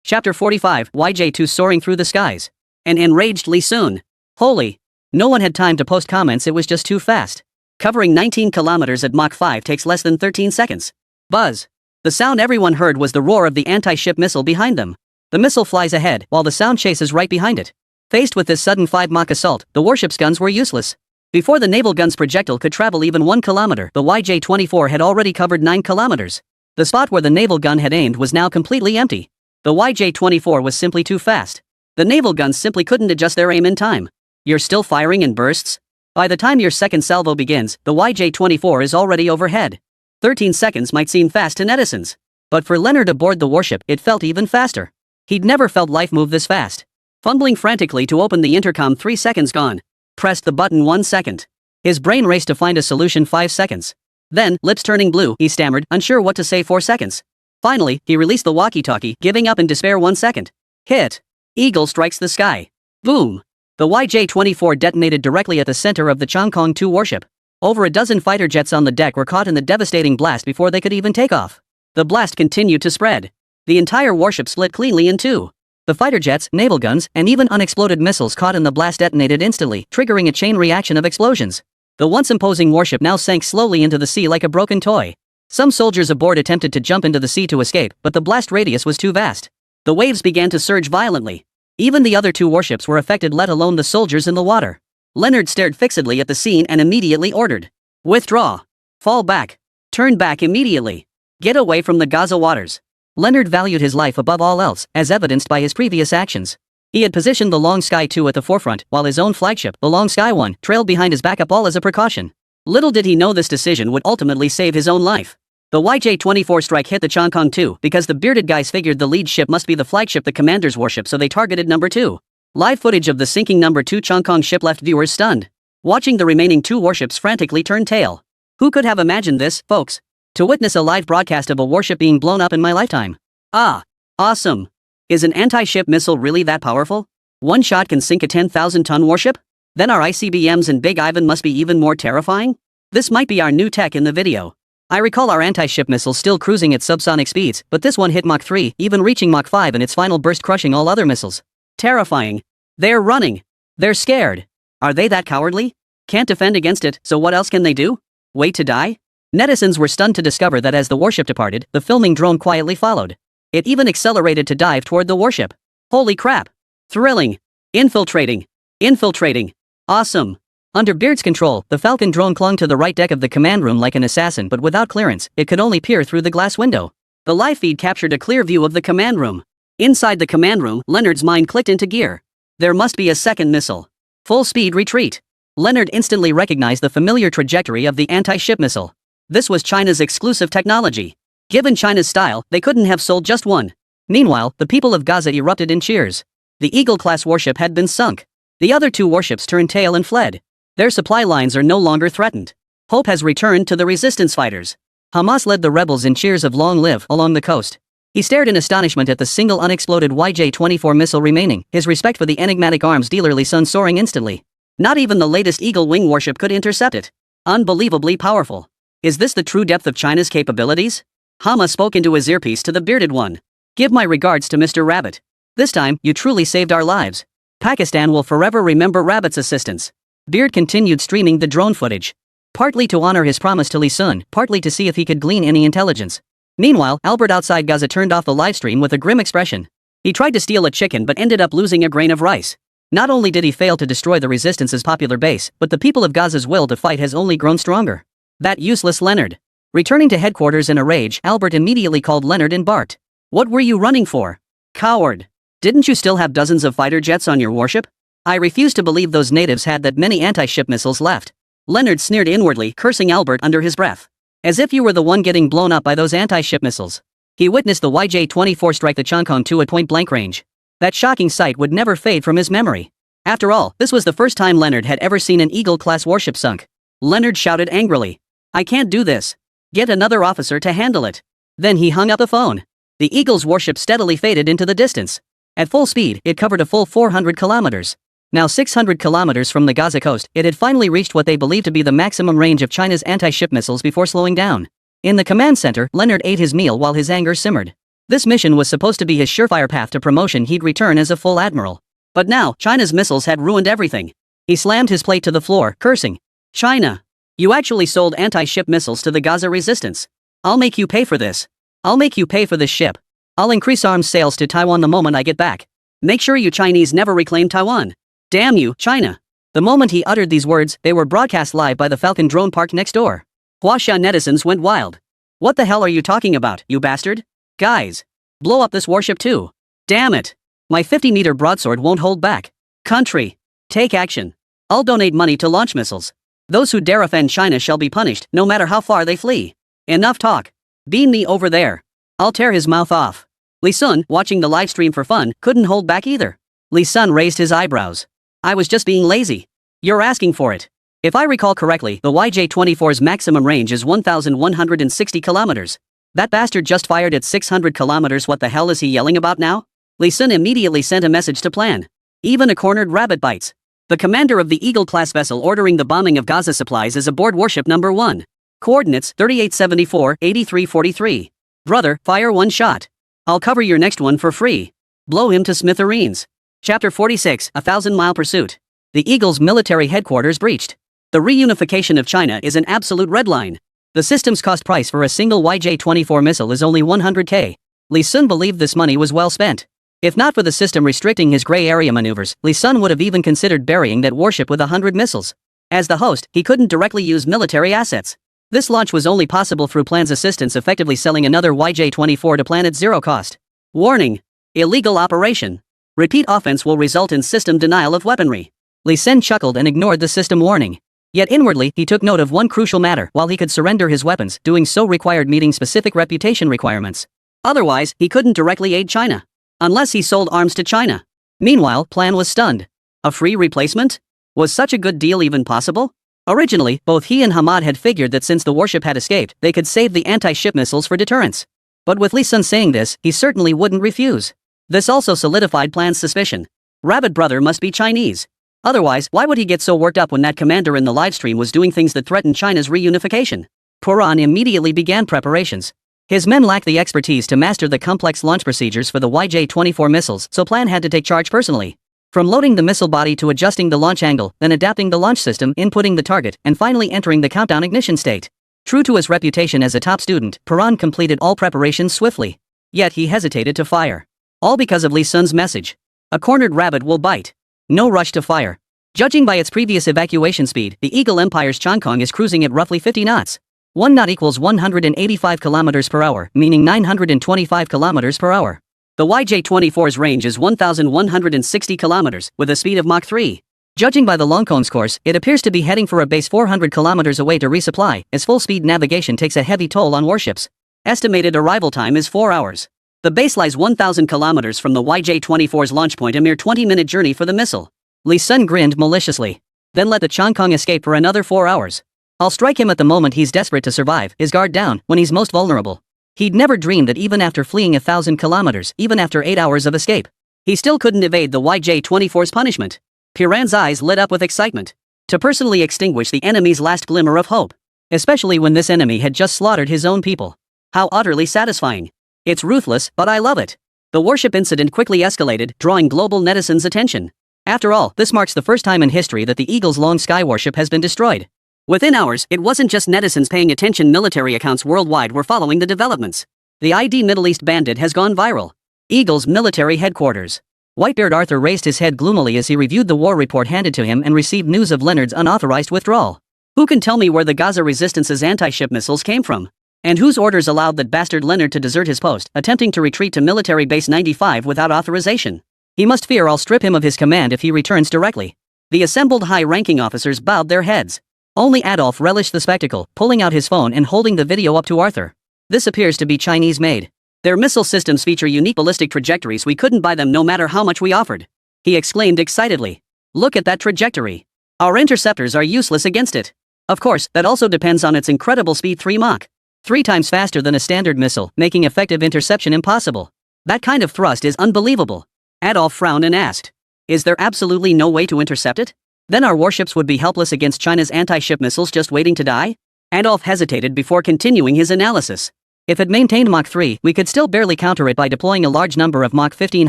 Chapter 45, YJ-2 soaring through the skies. An enraged Li Sun. Holy. No one had time to post comments, it was just too fast. Covering 19 kilometers at Mach 5 takes less than 13 seconds. Buzz. The sound everyone heard was the roar of the anti-ship missile behind them. The missile flies ahead, while the sound chases right behind it. Faced with this sudden 5 Mach assault, the warship's guns were useless. Before the naval gun's projectile could travel even 1 kilometer, the YJ-24 had already covered 9 kilometers. The spot where the naval gun had aimed was now completely empty. The YJ-24 was simply too fast. The naval guns simply couldn't adjust their aim in time. You're still firing in bursts? By the time your second salvo begins, the YJ-24 is already overhead. 13 seconds might seem fast to netizens. But for Leonard aboard the warship, it felt even faster. He'd never felt life move this fast. Fumbling frantically to open the intercom, 3 seconds gone. Pressed the button 1 second. His brain raced to find a solution, 5 seconds. Then, lips turning blue, he stammered, unsure what to say, 4 seconds. Finally, he released the walkie-talkie, giving up in despair, 1 second. Hit. Eagle strikes the sky. Boom. The YJ-24 detonated directly at the center of the Changkong 2 warship. Over a dozen fighter jets on the deck were caught in the devastating blast before they could even take off. The blast continued to spread. The entire warship split cleanly in 2. The fighter jets, naval guns, and even unexploded missiles caught in the blast detonated instantly, triggering a chain reaction of explosions. The once imposing warship now sank slowly into the sea like a broken toy. Some soldiers aboard attempted to jump into the sea to escape, but the blast radius was too vast. The waves began to surge violently. Even the other 2 warships were affected, let alone the soldiers in the water. Leonard stared fixedly at the scene and immediately ordered. Withdraw. Fall back. Turn back immediately. Get away from the Gaza waters. Leonard valued his life above all else, as evidenced by his previous actions. He had positioned the Long Sky 2 at the forefront, while his own flagship, the Long Sky 1, trailed behind his backup, all as a precaution. Little did he know this decision would ultimately save his own life. The YJ-24 strike hit the Changkong 2 because the bearded guys figured the lead ship must be the flagship, the commander's warship, so they targeted number 2. Live footage of the sinking number 2 Changkong ship left viewers stunned, watching the remaining 2 warships frantically turn tail. Who could have imagined this, folks? To witness a live broadcast of a warship being blown up in my lifetime. Ah, awesome. Is an anti-ship missile really that powerful? One shot can sink a 10,000-ton warship? Then our ICBMs and Big Ivan must be even more terrifying? This might be our new tech in the video. I recall our anti-ship missiles still cruising at subsonic speeds, but this one hit Mach 3, even reaching Mach 5 in its final burst, crushing all other missiles. Terrifying. They're running. They're scared. Are they that cowardly? Can't defend against it, so what else can they do? Wait to die? Netizens were stunned to discover that as the warship departed, the filming drone quietly followed. It even accelerated to dive toward the warship. Holy crap. Thrilling. Infiltrating. Infiltrating. Awesome. Under Beard's control, the Falcon drone clung to the right deck of the command room like an assassin, but without clearance, it could only peer through the glass window. The live feed captured a clear view of the command room. Inside the command room, Leonard's mind clicked into gear. There must be a second missile. Full speed retreat. Leonard instantly recognized the familiar trajectory of the anti-ship missile. This was China's exclusive technology. Given China's style, they couldn't have sold just one. Meanwhile, the people of Gaza erupted in cheers. The Eagle-class warship had been sunk. The other 2 warships turned tail and fled. Their supply lines are no longer threatened. Hope has returned to the resistance fighters. Hamas led the rebels in cheers of long live along the coast. He stared in astonishment at the single unexploded YJ-24 missile remaining, his respect for the enigmatic arms dealer Lee Sun soaring instantly. Not even the latest Eagle Wing warship could intercept it. Unbelievably powerful. Is this the true depth of China's capabilities? Hama spoke into his earpiece to the bearded one. Give my regards to Mr. Rabbit. This time, you truly saved our lives. Pakistan will forever remember Rabbit's assistance. Beard continued streaming the drone footage. Partly to honor his promise to Lee Sun, partly to see if he could glean any intelligence. Meanwhile, Albert outside Gaza turned off the livestream with a grim expression. He tried to steal a chicken but ended up losing a grain of rice. Not only did he fail to destroy the Resistance's popular base, but the people of Gaza's will to fight has only grown stronger. That useless Leonard. Returning to headquarters in a rage, Albert immediately called Leonard and barked. What were you running for? Coward. Didn't you still have dozens of fighter jets on your warship? I refuse to believe those natives had that many anti-ship missiles left. Leonard sneered inwardly, cursing Albert under his breath. As if you were the one getting blown up by those anti-ship missiles. He witnessed the YJ-24 strike the Changkong 2 at point-blank range. That shocking sight would never fade from his memory. After all, this was the first time Leonard had ever seen an Eagle-class warship sunk. Leonard shouted angrily. I can't do this. Get another officer to handle it. Then he hung up the phone. The Eagle's warship steadily faded into the distance. At full speed, it covered a full 400 kilometers. Now 600 kilometers from the Gaza coast, it had finally reached what they believed to be the maximum range of China's anti-ship missiles before slowing down. In the command center, Leonard ate his meal while his anger simmered. This mission was supposed to be his surefire path to promotion. He'd return as a full admiral. But now, China's missiles had ruined everything. He slammed his plate to the floor, cursing. China. You actually sold anti-ship missiles to the Gaza resistance. I'll make you pay for this. I'll make you pay for this ship. I'll increase arms sales to Taiwan the moment I get back. Make sure you Chinese never reclaim Taiwan. Damn you, China. The moment he uttered these words, they were broadcast live by the Falcon drone parked next door. Huaxia netizens went wild. What the hell are you talking about, you bastard? Guys. Blow up this warship too. Damn it. My 50-meter broadsword won't hold back. Country. Take action. I'll donate money to launch missiles. Those who dare offend China shall be punished, no matter how far they flee. Enough talk. Beam me over there. I'll tear his mouth off. Lee Sun, watching the live stream for fun, couldn't hold back either. Lee Sun raised his eyebrows. I was just being lazy. You're asking for it. If I recall correctly, the YJ-24's maximum range is 1,160 kilometers. That bastard just fired at 600 kilometers. What the hell is he yelling about now? Lee Sun immediately sent a message to Plan. Even a cornered rabbit bites. The commander of the Eagle-class vessel ordering the bombing of Gaza supplies is aboard warship number 1. Coordinates 3874-8343. Brother, fire one shot. I'll cover your next one for free. Blow him to smithereens. Chapter 46, A 1,000-Mile Pursuit. The Eagle's military headquarters breached. The reunification of China is an absolute red line. The system's cost price for a single YJ-24 missile is only 100K. Lee Sun believed this money was well spent. If not for the system restricting his gray area maneuvers, Lee Sun would have even considered burying that warship with 100 missiles. As the host, he couldn't directly use military assets. This launch was only possible through Plan's assistance effectively selling another YJ-24 to Plan at zero cost. Warning. Illegal operation. Repeat offense will result in system denial of weaponry. Lee Sen chuckled and ignored the system warning. Yet inwardly, he took note of one crucial matter: while he could surrender his weapons, doing so required meeting specific reputation requirements. Otherwise, he couldn't directly aid China. Unless he sold arms to China. Meanwhile, Plan was stunned. A free replacement? Was such a good deal even possible? Originally, both he and Hamad had figured that since the warship had escaped, they could save the anti-ship missiles for deterrence. But with Lee Sun saying this, he certainly wouldn't refuse. This also solidified Plan's suspicion. Rabbit Brother must be Chinese. Otherwise, why would he get so worked up when that commander in the livestream was doing things that threatened China's reunification? Puran immediately began preparations. His men lacked the expertise to master the complex launch procedures for the YJ-24 missiles, so Plan had to take charge personally. From loading the missile body to adjusting the launch angle, then adapting the launch system, inputting the target, and finally entering the countdown ignition state. True to his reputation as a top student, Puran completed all preparations swiftly. Yet he hesitated to fire. All because of Lee Sun's message. A cornered rabbit will bite. No rush to fire. Judging by its previous evacuation speed, the Eagle Empire's Changkong is cruising at roughly 50 knots. 1 knot equals 185 km per hour, meaning 925 km per hour. The YJ-24's range is 1,160 kilometers, with a speed of Mach 3. Judging by the Longkong's course, it appears to be heading for a base 400 kilometers away to resupply, as full-speed navigation takes a heavy toll on warships. Estimated arrival time is 4 hours. The base lies 1,000 kilometers from the YJ-24's launch point, a mere 20-minute journey for the missile. Lee Sun grinned maliciously. Then let the Changkong escape for another 4 hours. I'll strike him at the moment he's desperate to survive, his guard down, when he's most vulnerable. He'd never dreamed that even after fleeing 1,000 kilometers, even after 8 hours of escape, he still couldn't evade the YJ-24's punishment. Puran's eyes lit up with excitement. To personally extinguish the enemy's last glimmer of hope. Especially when this enemy had just slaughtered his own people. How utterly satisfying. It's ruthless, but I love it. The warship incident quickly escalated, drawing global netizens' attention. After all, this marks the first time in history that the Eagle's Long Sky warship has been destroyed. Within hours, it wasn't just netizens paying attention, military accounts worldwide were following the developments. The ID Middle East bandit has gone viral. Eagle's military headquarters. Whitebeard Arthur raised his head gloomily as he reviewed the war report handed to him and received news of Leonard's unauthorized withdrawal. Who can tell me where the Gaza Resistance's anti-ship missiles came from? And whose orders allowed that bastard Leonard to desert his post, attempting to retreat to Military Base 95 without authorization? He must fear I'll strip him of his command if he returns directly. The assembled high-ranking officers bowed their heads. Only Adolf relished the spectacle, pulling out his phone and holding the video up to Arthur. This appears to be Chinese-made. Their missile systems feature unique ballistic trajectories. We couldn't buy them no matter how much we offered. He exclaimed excitedly. Look at that trajectory. Our interceptors are useless against it. Of course, that also depends on its incredible speed, 3 Mach. 3 times faster than a standard missile, making effective interception impossible. That kind of thrust is unbelievable. Adolf frowned and asked. Is there absolutely no way to intercept it? Then our warships would be helpless against China's anti-ship missiles just waiting to die? Adolf hesitated before continuing his analysis. If it maintained Mach 3, we could still barely counter it by deploying a large number of Mach 15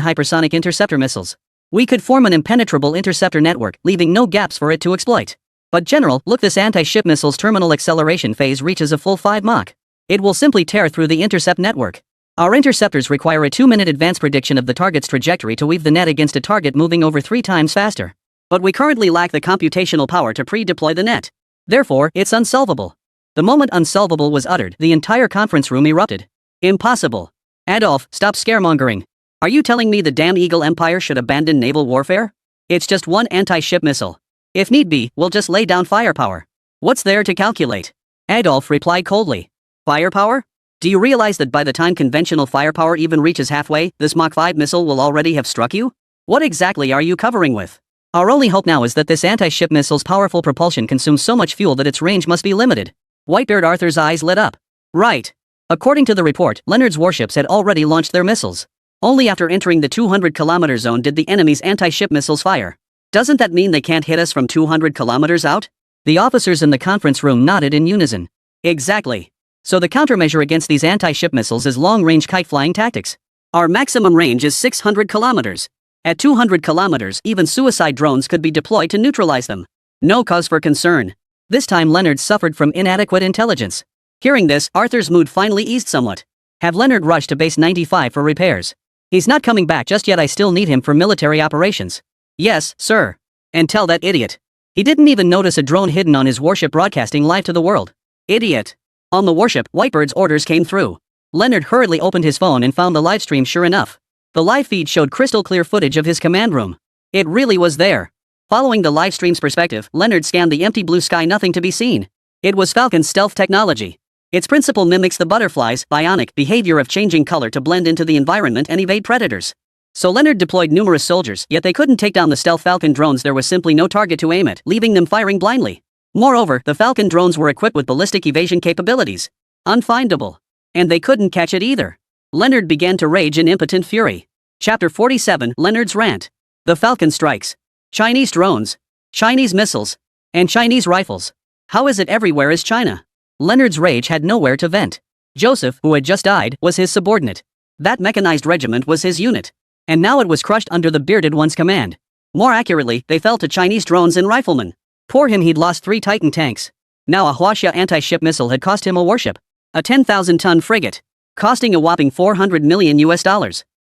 hypersonic interceptor missiles. We could form an impenetrable interceptor network, leaving no gaps for it to exploit. But General, look, this anti-ship missile's terminal acceleration phase reaches a full 5 Mach. It will simply tear through the intercept network. Our interceptors require a 2-minute advance prediction of the target's trajectory to weave the net against a target moving over 3 times faster. But we currently lack the computational power to pre-deploy the net. Therefore, it's unsolvable. The moment unsolvable was uttered, the entire conference room erupted. Impossible. Adolf, stop scaremongering. Are you telling me the damn Eagle Empire should abandon naval warfare? It's just one anti-ship missile. If need be, we'll just lay down firepower. What's there to calculate? Adolf replied coldly. Firepower? Do you realize that by the time conventional firepower even reaches halfway, this Mach 5 missile will already have struck you? What exactly are you covering with? Our only hope now is that this anti-ship missile's powerful propulsion consumes so much fuel that its range must be limited. Whitebeard Arthur's eyes lit up. Right. According to the report, Leonard's warships had already launched their missiles. Only after entering the 200-kilometer zone did the enemy's anti-ship missiles fire. Doesn't that mean they can't hit us from 200 kilometers out? The officers in the conference room nodded in unison. Exactly. So the countermeasure against these anti-ship missiles is long-range kite-flying tactics. Our maximum range is 600 kilometers. At 200 kilometers, even suicide drones could be deployed to neutralize them. No cause for concern. This time Leonard suffered from inadequate intelligence. Hearing this, Arthur's mood finally eased somewhat. Have Leonard rush to base 95 for repairs. He's not coming back just yet. I still need him for military operations. Yes, sir. And tell that idiot. He didn't even notice a drone hidden on his warship broadcasting live to the world. Idiot. On the warship, Whitebird's orders came through. Leonard hurriedly opened his phone and found the livestream. Sure enough, the live feed showed crystal clear footage of his command room. It really was there. Following the livestream's perspective, Leonard scanned the empty blue sky. Nothing to be seen. It was Falcon's stealth technology. Its principle mimics the butterfly's bionic behavior of changing color to blend into the environment and evade predators. So Leonard deployed numerous soldiers, yet they couldn't take down the stealth Falcon drones. There was simply no target to aim at, leaving them firing blindly. Moreover, the Falcon drones were equipped with ballistic evasion capabilities. Unfindable. And they couldn't catch it either. Leonard began to rage in impotent fury. Chapter 47, Leonard's Rant. The Falcon strikes. Chinese drones. Chinese missiles. And Chinese rifles. How is it everywhere is China? Leonard's rage had nowhere to vent. Joseph, who had just died, was his subordinate. That mechanized regiment was his unit. And now it was crushed under the bearded one's command. More accurately, they fell to Chinese drones and riflemen. Poor him, he'd lost 3 Titan tanks. Now a Huaxia anti-ship missile had cost him a warship. A 10,000-ton frigate. Costing a whopping $400 million.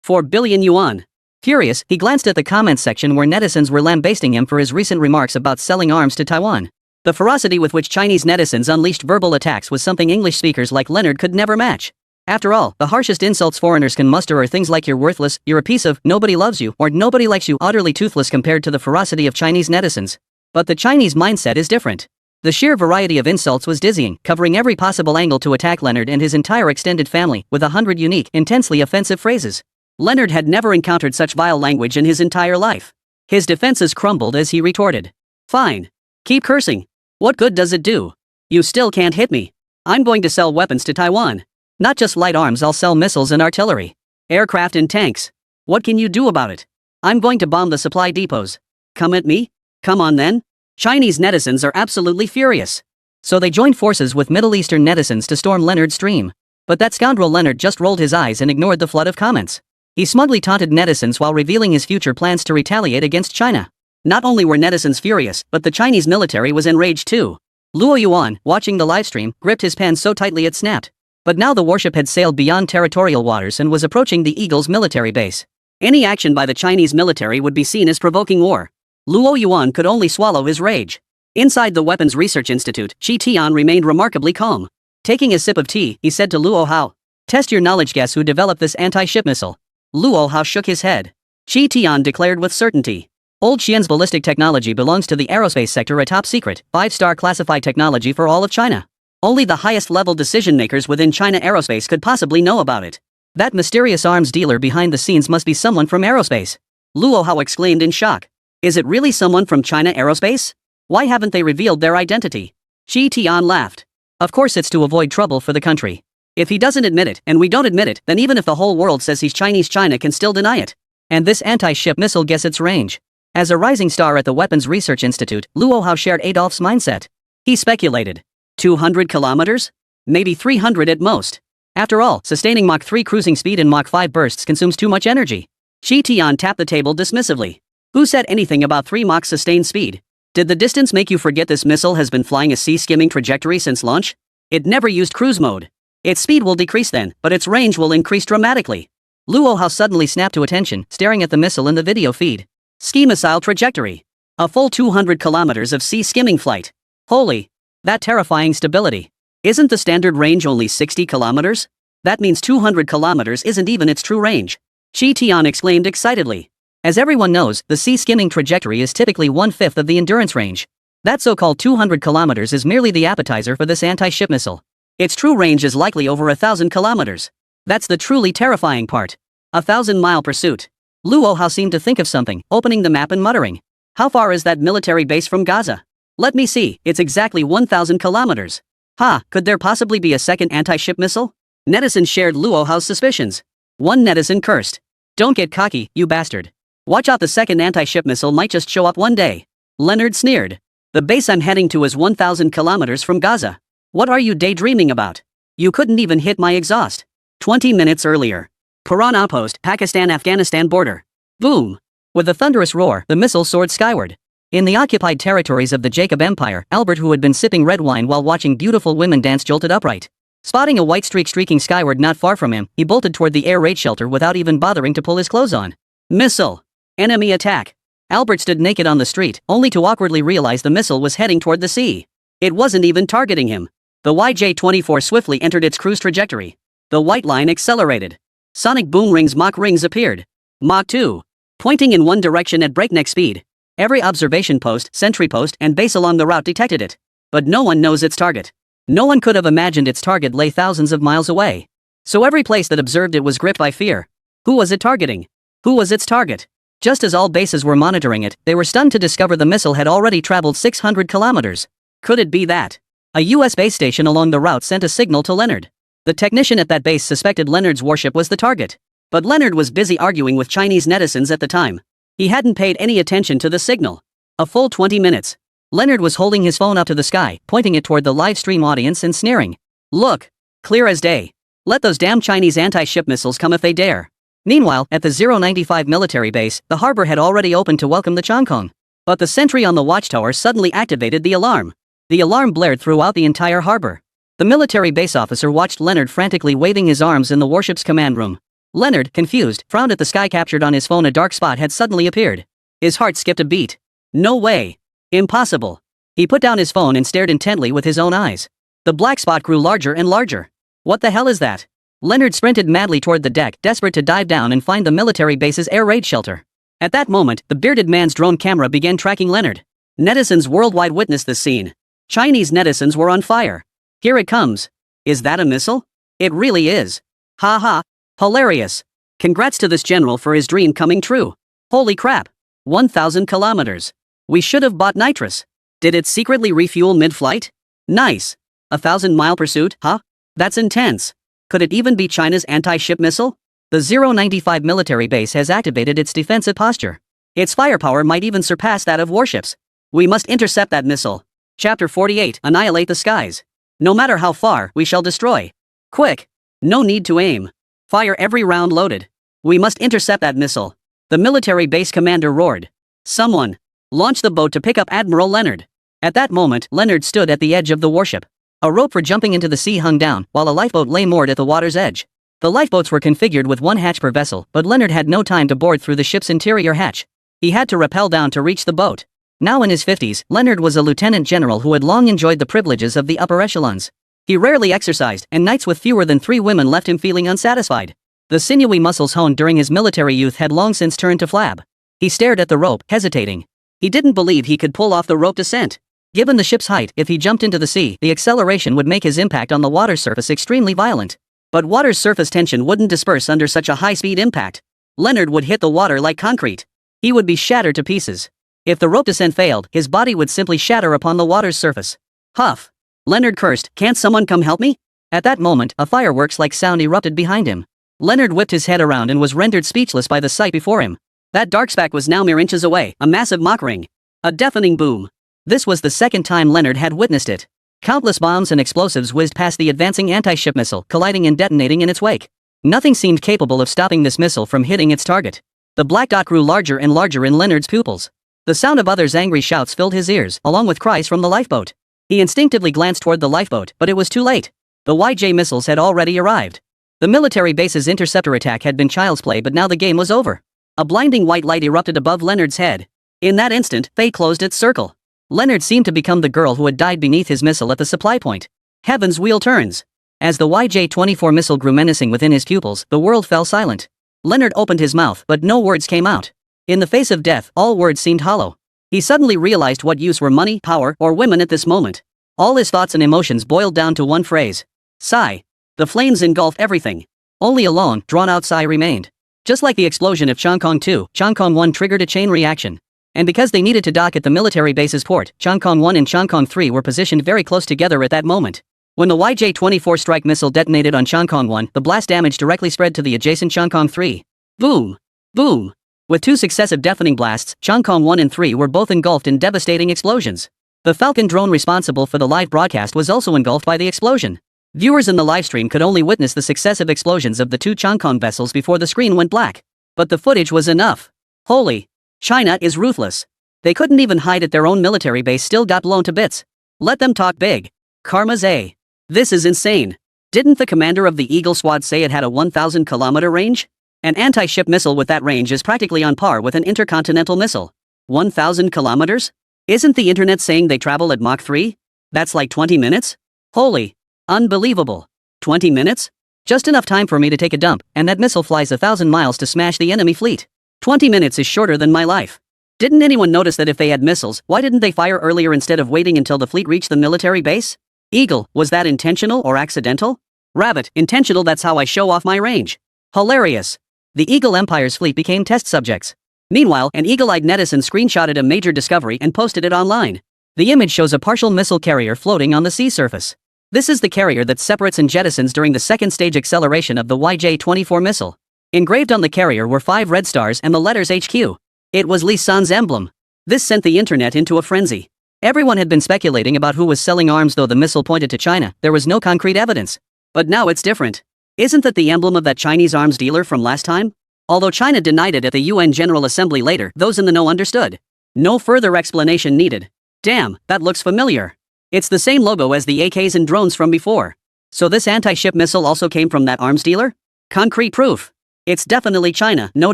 4 billion yuan. Furious, he glanced at the comments section where netizens were lambasting him for his recent remarks about selling arms to Taiwan. The ferocity with which Chinese netizens unleashed verbal attacks was something English speakers like Leonard could never match. After all, the harshest insults foreigners can muster are things like "you're worthless," "you're a piece of," "nobody loves you," or "nobody likes you," utterly toothless compared to the ferocity of Chinese netizens. But the Chinese mindset is different. The sheer variety of insults was dizzying, covering every possible angle to attack Leonard and his entire extended family, with 100 unique, intensely offensive phrases. Leonard had never encountered such vile language in his entire life. His defenses crumbled as he retorted. Fine. Keep cursing. What good does it do? You still can't hit me. I'm going to sell weapons to Taiwan. Not just light arms, I'll sell missiles and artillery. Aircraft and tanks. What can you do about it? I'm going to bomb the supply depots. Come at me? Come on then. Chinese netizens are absolutely furious. So they joined forces with Middle Eastern netizens to storm Leonard's stream. But that scoundrel Leonard just rolled his eyes and ignored the flood of comments. He smugly taunted netizens while revealing his future plans to retaliate against China. Not only were netizens furious, but the Chinese military was enraged too. Luo Yuan, watching the livestream, gripped his pen so tightly it snapped. But now the warship had sailed beyond territorial waters and was approaching the Eagle's military base. Any action by the Chinese military would be seen as provoking war. Luo Yuan could only swallow his rage. Inside the Weapons Research Institute, Qi Tian remained remarkably calm. Taking a sip of tea, he said to Luo Hao, "Test your knowledge, guess who developed this anti-ship missile?" Luo Hao shook his head. Qi Tian declared with certainty. Old Xian's ballistic technology belongs to the aerospace sector, a top secret, 5-star classified technology for all of China. Only the highest level decision makers within China Aerospace could possibly know about it. That mysterious arms dealer behind the scenes must be someone from aerospace. Luo Hao exclaimed in shock. Is it really someone from China Aerospace? Why haven't they revealed their identity? Qi Tian laughed. Of course it's to avoid trouble for the country. If he doesn't admit it, and we don't admit it, then even if the whole world says he's Chinese, China can still deny it. And this anti-ship missile, guess its range. As a rising star at the Weapons Research Institute, Luo Hao shared Adolf's mindset. He speculated. 200 kilometers? Maybe 300 at most. After all, sustaining Mach 3 cruising speed in Mach 5 bursts consumes too much energy. Qi Tian tapped the table dismissively. Who said anything about 3 Mach sustained speed? Did the distance make you forget this missile has been flying a sea-skimming trajectory since launch? It never used cruise mode. Its speed will decrease then, but its range will increase dramatically. Luo Hao suddenly snapped to attention, staring at the missile in the video feed. Ski missile trajectory. A full 200 kilometers of sea-skimming flight. Holy. That terrifying stability. Isn't the standard range only 60 kilometers? That means 200 kilometers isn't even its true range. Qi Tian exclaimed excitedly. As everyone knows, the sea-skimming trajectory is typically 1/5 of the endurance range. That so-called 200 kilometers is merely the appetizer for this anti-ship missile. Its true range is likely over 1,000 kilometers. That's the truly terrifying part. 1,000-mile pursuit. Luo Hao seemed to think of something, opening the map and muttering. How far is that military base from Gaza? Let me see, it's exactly 1,000 kilometers. Ha, could there possibly be a second anti-ship missile? Netizens shared Luo Hao's suspicions. One netizen cursed. Don't get cocky, you bastard. Watch out, the second anti-ship missile might just show up one day. Leonard sneered. The base I'm heading to is 1,000 kilometers from Gaza. What are you daydreaming about? You couldn't even hit my exhaust. 20 minutes earlier. Paran outpost, Pakistan-Afghanistan border. Boom! With a thunderous roar, the missile soared skyward. In the occupied territories of the Jacob Empire, Albert, who had been sipping red wine while watching beautiful women dance, jolted upright. Spotting a white streak streaking skyward not far from him, he bolted toward the air raid shelter without even bothering to pull his clothes on. Missile! Enemy attack! Albert stood naked on the street, only to awkwardly realize the missile was heading toward the sea. It wasn't even targeting him. The YJ-24 swiftly entered its cruise trajectory. The white line accelerated. Sonic boom rings, Mach rings appeared. Mach 2. Pointing in one direction at breakneck speed. Every observation post, sentry post, and base along the route detected it. But no one knows its target. No one could have imagined its target lay thousands of miles away. So every place that observed it was gripped by fear. Who was it targeting? Who was its target? Just as all bases were monitoring it, they were stunned to discover the missile had already traveled 600 kilometers. Could it be that a US base station along the route sent a signal to Leonard? The technician at that base suspected Leonard's warship was the target. But Leonard was busy arguing with Chinese netizens at the time. He hadn't paid any attention to the signal. A full 20 minutes. Leonard was holding his phone up to the sky, pointing it toward the live stream audience and sneering. Look. Clear as day. Let those damn Chinese anti-ship missiles come if they dare. Meanwhile, at the 095 military base, the harbor had already opened to welcome the Changkong. But the sentry on the watchtower suddenly activated the alarm. The alarm blared throughout the entire harbor. The military base officer watched Leonard frantically waving his arms in the warship's command room. Leonard, confused, frowned at the sky. Captured on his phone, a dark spot had suddenly appeared. His heart skipped a beat. No way. Impossible. He put down his phone and stared intently with his own eyes. The black spot grew larger and larger. What the hell is that? Leonard sprinted madly toward the deck, desperate to dive down and find the military base's air raid shelter. At that moment, the bearded man's drone camera began tracking Leonard. Netizens worldwide witnessed this scene. Chinese netizens were on fire. Here it comes. Is that a missile? It really is. Ha ha. Hilarious. Congrats to this general for his dream coming true. Holy crap. 1,000 kilometers. We should have bought nitrous. Did it secretly refuel mid-flight? Nice. 1,000-mile pursuit, huh? That's intense. Could it even be China's anti-ship missile? The 095 military base has activated its defensive posture. Its firepower might even surpass that of warships. We must intercept that missile. Chapter 48. Annihilate the skies. No matter how far, we shall destroy. Quick. No need to aim. Fire every round loaded. We must intercept that missile. The military base commander roared. Someone. Launch the boat to pick up Admiral Leonard. At that moment, Leonard stood at the edge of the warship. A rope for jumping into the sea hung down, while a lifeboat lay moored at the water's edge. The lifeboats were configured with one hatch per vessel, but Leonard had no time to board through the ship's interior hatch. He had to rappel down to reach the boat. Now in his 50s, Leonard was a lieutenant general who had long enjoyed the privileges of the upper echelons. He rarely exercised, and nights with fewer than 3 women left him feeling unsatisfied. The sinewy muscles honed during his military youth had long since turned to flab. He stared at the rope, hesitating. He didn't believe he could pull off the rope descent. Given the ship's height, if he jumped into the sea, the acceleration would make his impact on the water's surface extremely violent. But water's surface tension wouldn't disperse under such a high-speed impact. Leonard would hit the water like concrete. He would be shattered to pieces. If the rope descent failed, his body would simply shatter upon the water's surface. Huff. Leonard cursed, "Can't someone come help me?" At that moment, a fireworks-like sound erupted behind him. Leonard whipped his head around and was rendered speechless by the sight before him. That dark speck was now mere inches away, a massive Mach ring. A deafening boom. This was the second time Leonard had witnessed it. Countless bombs and explosives whizzed past the advancing anti-ship missile, colliding and detonating in its wake. Nothing seemed capable of stopping this missile from hitting its target. The black dot grew larger and larger in Leonard's pupils. The sound of others' angry shouts filled his ears, along with cries from the lifeboat. He instinctively glanced toward the lifeboat, but it was too late. The YJ missiles had already arrived. The military base's interceptor attack had been child's play, but now the game was over. A blinding white light erupted above Leonard's head. In that instant, fate closed its circle. Leonard seemed to become the girl who had died beneath his missile at the supply point. Heaven's wheel turns. As the YJ-24 missile grew menacing within his pupils, the world fell silent. Leonard opened his mouth, but no words came out. In the face of death, all words seemed hollow. He suddenly realized what use were money, power, or women at this moment. All his thoughts and emotions boiled down to one phrase. Sigh. The flames engulfed everything. Only a long, drawn-out sigh remained. Just like the explosion of Changkong 2, Changkong 1 triggered a chain reaction. And because they needed to dock at the military base's port, Changkong 1 and Changkong 3 were positioned very close together at that moment. When the YJ-24 strike missile detonated on Changkong 1, the blast damage directly spread to the adjacent Changkong 3. Boom! Boom! With 2 successive deafening blasts, Changkong 1 and 3 were both engulfed in devastating explosions. The Falcon drone responsible for the live broadcast was also engulfed by the explosion. Viewers in the livestream could only witness the successive explosions of the 2 Changkong vessels before the screen went black. But the footage was enough. Holy! China is ruthless. They couldn't even hide it, their own military base still got blown to bits. Let them talk big. Karma's A. This is insane. Didn't the commander of the Eagle Squad say it had a 1,000-kilometer range? An anti-ship missile with that range is practically on par with an intercontinental missile. 1,000 kilometers? Isn't the internet saying they travel at Mach 3? That's like 20 minutes? Holy. Unbelievable. 20 minutes? Just enough time for me to take a dump, and that missile flies 1,000 miles to smash the enemy fleet. 20 minutes is shorter than my life. Didn't anyone notice that if they had missiles, why didn't they fire earlier instead of waiting until the fleet reached the military base? Eagle, was that intentional or accidental? Rabbit, intentional, that's how I show off my range. Hilarious. The Eagle Empire's fleet became test subjects. Meanwhile, an eagle-eyed netizen screenshotted a major discovery and posted it online. The image shows a partial missile carrier floating on the sea surface. This is the carrier that separates and jettisons during the second stage acceleration of the YJ-24 missile. Engraved on the carrier were 5 red stars and the letters HQ. It was Lee San's emblem. This sent the internet into a frenzy. Everyone had been speculating about who was selling arms, though the missile pointed to China. There was no concrete evidence. But now it's different. Isn't that the emblem of that Chinese arms dealer from last time? Although China denied it at the UN General Assembly later, those in the know understood. No further explanation needed. Damn, that looks familiar. It's the same logo as the AKs and drones from before. So this anti-ship missile also came from that arms dealer? Concrete proof. It's definitely China, no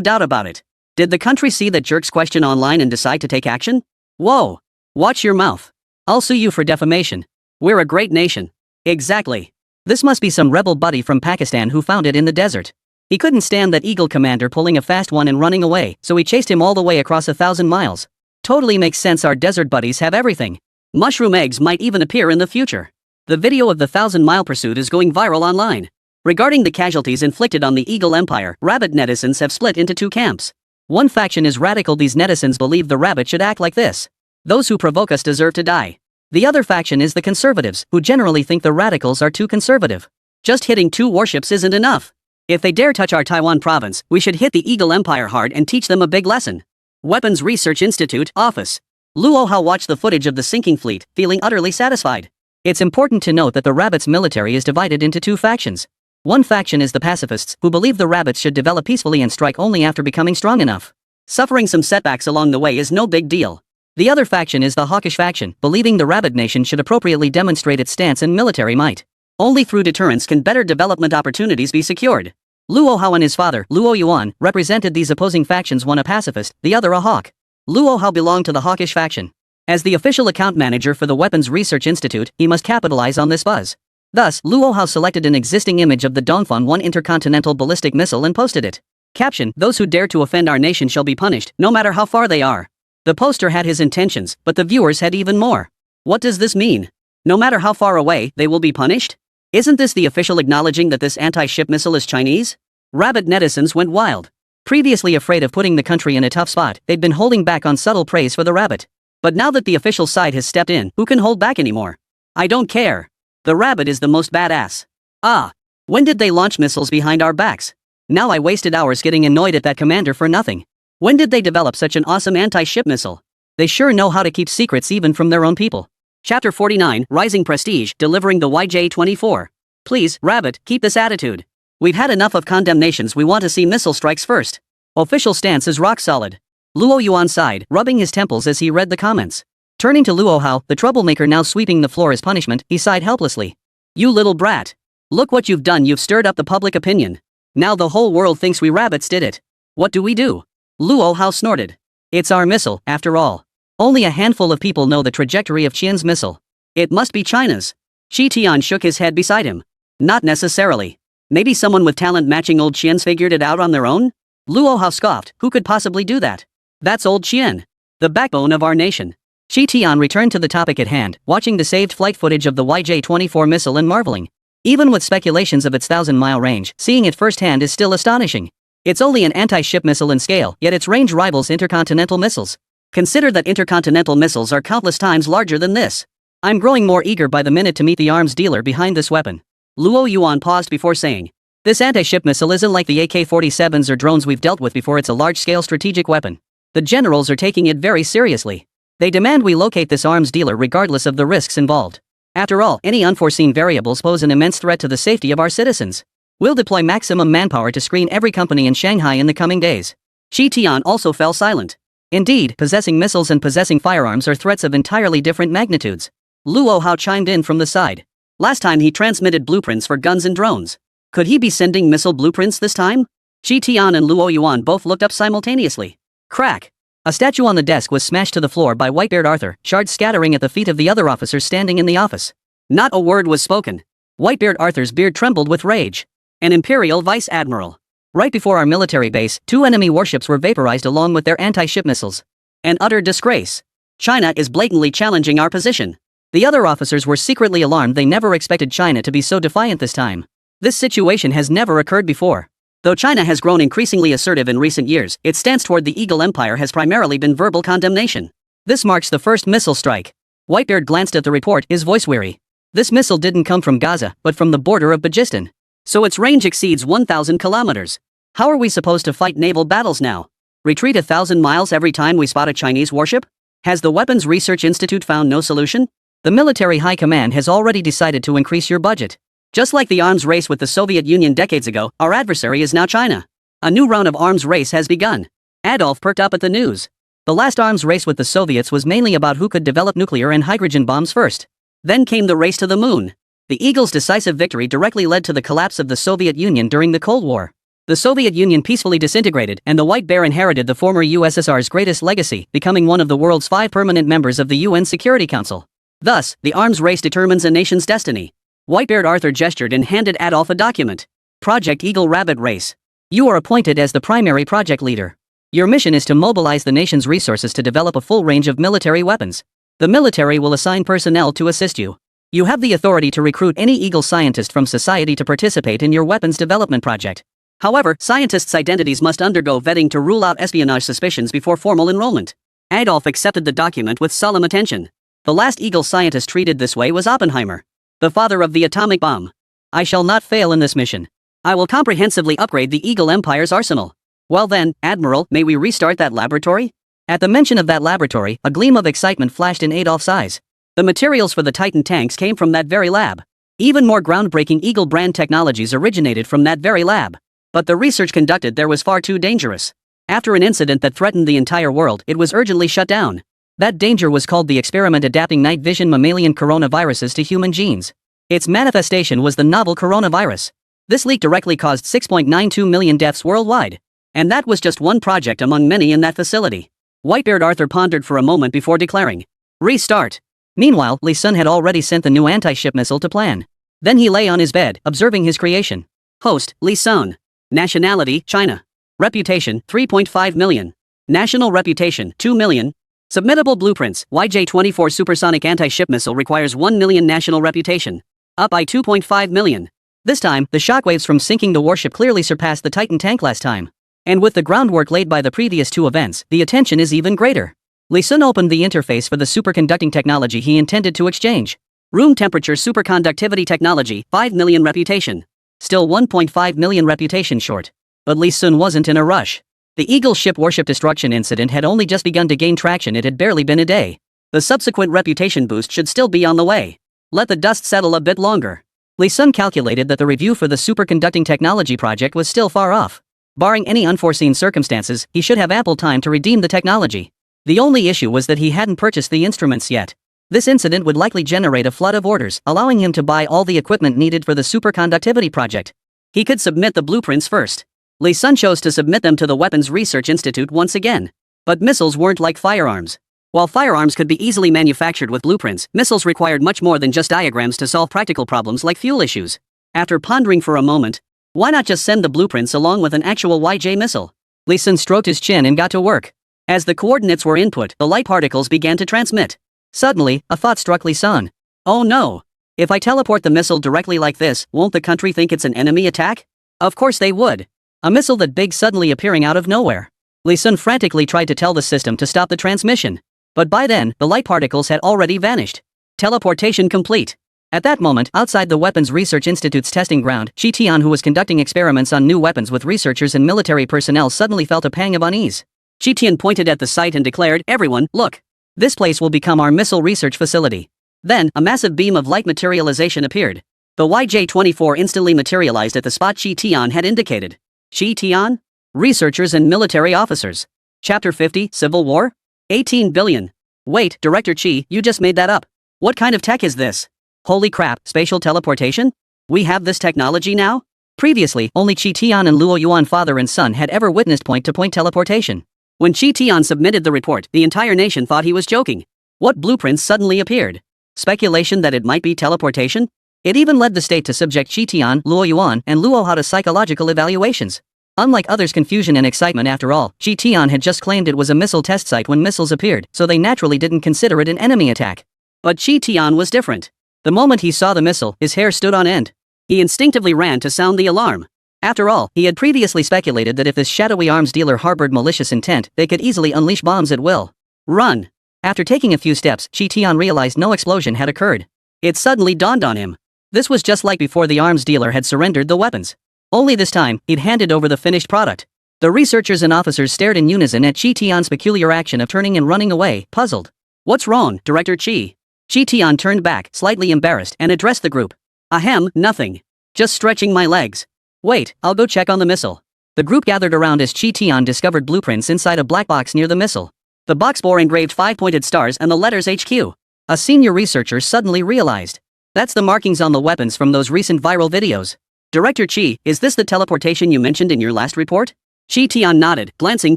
doubt about it. Did the country see that jerk's question online and decide to take action? Whoa. Watch your mouth. I'll sue you for defamation. We're a great nation. Exactly. This must be some rebel buddy from Pakistan who found it in the desert. He couldn't stand that Eagle commander pulling a fast one and running away, so he chased him all the way across 1,000 miles. Totally makes sense, our desert buddies have everything. Mushroom eggs might even appear in the future. The video of the 1,000-mile pursuit is going viral online. Regarding the casualties inflicted on the Eagle Empire, rabbit netizens have split into 2 camps. One faction is radical. These netizens believe the rabbit should act like this. Those who provoke us deserve to die. The other faction is the conservatives, who generally think the radicals are too conservative. Just hitting 2 warships isn't enough. If they dare touch our Taiwan province, we should hit the Eagle Empire hard and teach them a big lesson. Weapons Research Institute, Office. Luo Hao watched the footage of the sinking fleet, feeling utterly satisfied. It's important to note that the rabbit's military is divided into 2 factions. One faction is the pacifists, who believe the rabbits should develop peacefully and strike only after becoming strong enough. Suffering some setbacks along the way is no big deal. The other faction is the hawkish faction, believing the rabbit nation should appropriately demonstrate its stance and military might. Only through deterrence can better development opportunities be secured. Luo Hao and his father, Luo Yuan, represented these opposing factions, one a pacifist, the other a hawk. Luo Hao belonged to the hawkish faction. As the official account manager for the Weapons Research Institute, he must capitalize on this buzz. Thus, Luo Hao selected an existing image of the Dongfeng 1 intercontinental ballistic missile and posted it. Caption: those who dare to offend our nation shall be punished, no matter how far they are. The poster had his intentions, but the viewers had even more. What does this mean? No matter how far away, they will be punished? Isn't this the official acknowledging that this anti-ship missile is Chinese? Rabbit netizens went wild. Previously afraid of putting the country in a tough spot, they'd been holding back on subtle praise for the rabbit. But now that the official side has stepped in, who can hold back anymore? I don't care. The rabbit is the most badass. Ah. When did they launch missiles behind our backs? Now I wasted hours getting annoyed at that commander for nothing. When did they develop such an awesome anti-ship missile? They sure know how to keep secrets even from their own people. Chapter 49, Rising Prestige, Delivering the YJ-24. Please, rabbit, keep this attitude. We've had enough of condemnations, we want to see missile strikes first. Official stance is rock solid. Luo Yuan sighed, rubbing his temples as he read the comments. Turning to Luo Hao, the troublemaker now sweeping the floor as punishment, he sighed helplessly. You little brat. Look what you've done, you've stirred up the public opinion. Now the whole world thinks we rabbits did it. What do we do? Luo Hao snorted. It's our missile, after all. Only a handful of people know the trajectory of Qian's missile. It must be China's. Shi Tian shook his head beside him. Not necessarily. Maybe someone with talent matching old Qian's figured it out on their own? Luo Hao scoffed, who could possibly do that? That's old Qian. The backbone of our nation. Shi Tian returned to the topic at hand, watching the saved flight footage of the YJ-24 missile and marveling. Even with speculations of its 1,000-mile range, seeing it firsthand is still astonishing. It's only an anti-ship missile in scale, yet its range rivals intercontinental missiles. Consider that intercontinental missiles are countless times larger than this. I'm growing more eager by the minute to meet the arms dealer behind this weapon. Luo Yuan paused before saying, this anti-ship missile isn't like the AK-47s or drones we've dealt with before. It's a large-scale strategic weapon. The generals are taking it very seriously. They demand we locate this arms dealer regardless of the risks involved. After all, any unforeseen variables pose an immense threat to the safety of our citizens. We'll deploy maximum manpower to screen every company in Shanghai in the coming days. Shi Tian also fell silent. Indeed, possessing missiles and possessing firearms are threats of entirely different magnitudes. Luo Hao chimed in from the side. Last time he transmitted blueprints for guns and drones. Could he be sending missile blueprints this time? Shi Tian and Luo Yuan both looked up simultaneously. Crack! A statue on the desk was smashed to the floor by Whitebeard Arthur, shards scattering at the feet of the other officers standing in the office. Not a word was spoken. Whitebeard Arthur's beard trembled with rage. An Imperial Vice Admiral. Right before our military base, 2 enemy warships were vaporized along with their anti-ship missiles. An utter disgrace. China is blatantly challenging our position. The other officers were secretly alarmed. They never expected China to be so defiant this time. This situation has never occurred before. Though China has grown increasingly assertive in recent years, its stance toward the Eagle Empire has primarily been verbal condemnation. This marks the first missile strike. Whitebeard glanced at the report, his voice weary. This missile didn't come from Gaza, but from the border of Bajistan. So its range exceeds 1,000 kilometers. How are we supposed to fight naval battles now? Retreat 1,000 miles every time we spot a Chinese warship? Has the Weapons Research Institute found no solution? The military high command has already decided to increase your budget. Just like the arms race with the Soviet Union decades ago, our adversary is now China. A new round of arms race has begun. Adolf perked up at the news. The last arms race with the Soviets was mainly about who could develop nuclear and hydrogen bombs first. Then came the race to the moon. The Eagles' decisive victory directly led to the collapse of the Soviet Union during the Cold War. The Soviet Union peacefully disintegrated, and the White Bear inherited the former USSR's greatest legacy, becoming one of the world's 5 permanent members of the UN Security Council. Thus, the arms race determines a nation's destiny. Whitebeard Arthur gestured and handed Adolf a document. Project Eagle Rabbit Race. You are appointed as the primary project leader. Your mission is to mobilize the nation's resources to develop a full range of military weapons. The military will assign personnel to assist you. You have the authority to recruit any Eagle scientist from society to participate in your weapons development project. However, scientists' identities must undergo vetting to rule out espionage suspicions before formal enrollment. Adolf accepted the document with solemn attention. The last Eagle scientist treated this way was Oppenheimer, the father of the atomic bomb. I shall not fail in this mission. I will comprehensively upgrade the Eagle Empire's arsenal. Well then, Admiral, may we restart that laboratory? At the mention of that laboratory, a gleam of excitement flashed in Adolf's eyes. The materials for the Titan tanks came from that very lab. Even more groundbreaking Eagle brand technologies originated from that very lab. But the research conducted there was far too dangerous. After an incident that threatened the entire world, it was urgently shut down. That danger was called the experiment adapting night vision mammalian coronaviruses to human genes. Its manifestation was the novel coronavirus. This leak directly caused 6.92 million deaths worldwide. And that was just one project among many in that facility. Whitebeard Arthur pondered for a moment before declaring, "Restart." Meanwhile, Li Sun had already sent the new anti-ship missile to plan. Then he lay on his bed, observing his creation. Host, Li Sun. Nationality, China. Reputation, 3.5 million. National reputation, 2 million. Submittable blueprints, YJ-24 supersonic anti-ship missile requires 1 million national reputation. Up by 2.5 million. This time, the shockwaves from sinking the warship clearly surpassed the Titan tank last time. And with the groundwork laid by the previous 2 events, the attention is even greater. Li Sun opened the interface for the superconducting technology he intended to exchange. Room temperature superconductivity technology, 5 million reputation. Still 1.5 million reputation short. But Li Sun wasn't in a rush. The Eagle ship warship destruction incident had only just begun to gain traction. It had barely been a day. The subsequent reputation boost should still be on the way. Let the dust settle a bit longer. Li Sun calculated that the review for the superconducting technology project was still far off. Barring any unforeseen circumstances, he should have ample time to redeem the technology. The only issue was that he hadn't purchased the instruments yet. This incident would likely generate a flood of orders, allowing him to buy all the equipment needed for the superconductivity project. He could submit the blueprints first. Li Sun chose to submit them to the Weapons Research Institute once again. But missiles weren't like firearms. While firearms could be easily manufactured with blueprints, missiles required much more than just diagrams to solve practical problems like fuel issues. After pondering for a moment, why not just send the blueprints along with an actual YJ missile? Li Sun stroked his chin and got to work. As the coordinates were input, the light particles began to transmit. Suddenly, a thought struck Li Sun. Oh no! If I teleport the missile directly like this, won't the country think it's an enemy attack? Of course they would. A missile that big suddenly appearing out of nowhere. Li Sun frantically tried to tell the system to stop the transmission. But by then, the light particles had already vanished. Teleportation complete. At that moment, outside the Weapons Research Institute's testing ground, Shi Tian, who was conducting experiments on new weapons with researchers and military personnel, suddenly felt a pang of unease. Shi Tian pointed at the site and declared, "Everyone, look! This place will become our missile research facility." Then, a massive beam of light materialization appeared. The YJ-24 instantly materialized at the spot Shi Tian had indicated. Shi Tian? Researchers and military officers. Chapter 50, Civil War? 18 billion. Wait, Director Chi, you just made that up. What kind of tech is this? Holy crap, spatial teleportation? We have this technology now? Previously, only Chi Tian and Luo Yuan, father and son, had ever witnessed point-to-point teleportation. When Chi Tian submitted the report, the entire nation thought he was joking. What blueprints suddenly appeared? Speculation that it might be teleportation? It even led the state to subject Qitian, Luoyuan, and Luohao to psychological evaluations. Unlike others' confusion and excitement, after all, Qitian had just claimed it was a missile test site when missiles appeared, so they naturally didn't consider it an enemy attack. But Qitian was different. The moment he saw the missile, his hair stood on end. He instinctively ran to sound the alarm. After all, he had previously speculated that if this shadowy arms dealer harbored malicious intent, they could easily unleash bombs at will. Run! After taking a few steps, Qitian realized no explosion had occurred. It suddenly dawned on him. This was just like before the arms dealer had surrendered the weapons. Only this time, he'd handed over the finished product. The researchers and officers stared in unison at Qitian's peculiar action of turning and running away, puzzled. What's wrong, Director Qi? Qitian turned back, slightly embarrassed, and addressed the group. Ahem, nothing. Just stretching my legs. Wait, I'll go check on the missile. The group gathered around as Qitian discovered blueprints inside a black box near the missile. The box bore engraved 5-pointed stars and the letters HQ. A senior researcher suddenly realized. That's the markings on the weapons from those recent viral videos. Director Qi, is this the teleportation you mentioned in your last report? Qitian nodded, glancing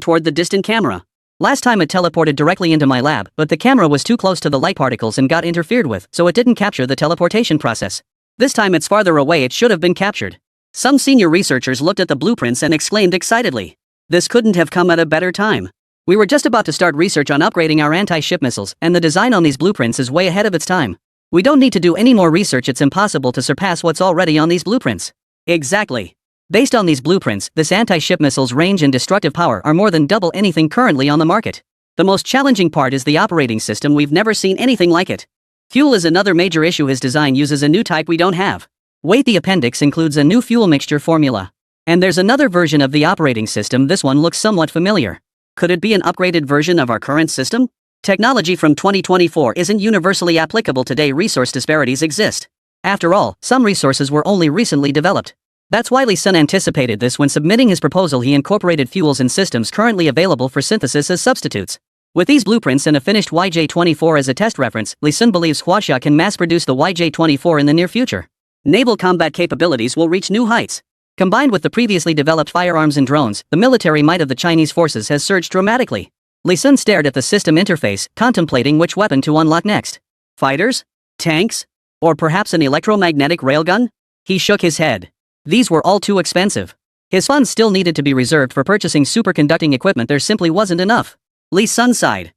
toward the distant camera. Last time it teleported directly into my lab, but the camera was too close to the light particles and got interfered with, so it didn't capture the teleportation process. This time it's farther away, it should have been captured. Some senior researchers looked at the blueprints and exclaimed excitedly. This couldn't have come at a better time. We were just about to start research on upgrading our anti-ship missiles, and the design on these blueprints is way ahead of its time. We don't need to do any more research, it's impossible to surpass what's already on these blueprints. Exactly. Based on these blueprints, this anti-ship missile's range and destructive power are more than double anything currently on the market. The most challenging part is the operating system. We've never seen anything like it. Fuel is another major issue. His design uses a new type we don't have. Wait, the appendix includes a new fuel mixture formula. And there's another version of the operating system. This one looks somewhat familiar. Could it be an upgraded version of our current system? Technology from 2024 isn't universally applicable today. Resource disparities exist. After all, some resources were only recently developed. That's why Li Sun anticipated this when submitting his proposal. He incorporated fuels and systems currently available for synthesis as substitutes. With these blueprints and a finished YJ-24 as a test reference, Li Sun believes Huaxia can mass-produce the YJ-24 in the near future. Naval combat capabilities will reach new heights. Combined with the previously developed firearms and drones, the military might of the Chinese forces has surged dramatically. Li Sun stared at the system interface, contemplating which weapon to unlock next. Fighters? Tanks? Or perhaps an electromagnetic railgun? He shook his head. These were all too expensive. His funds still needed to be reserved for purchasing superconducting equipment. There simply wasn't enough. Li Sun sighed.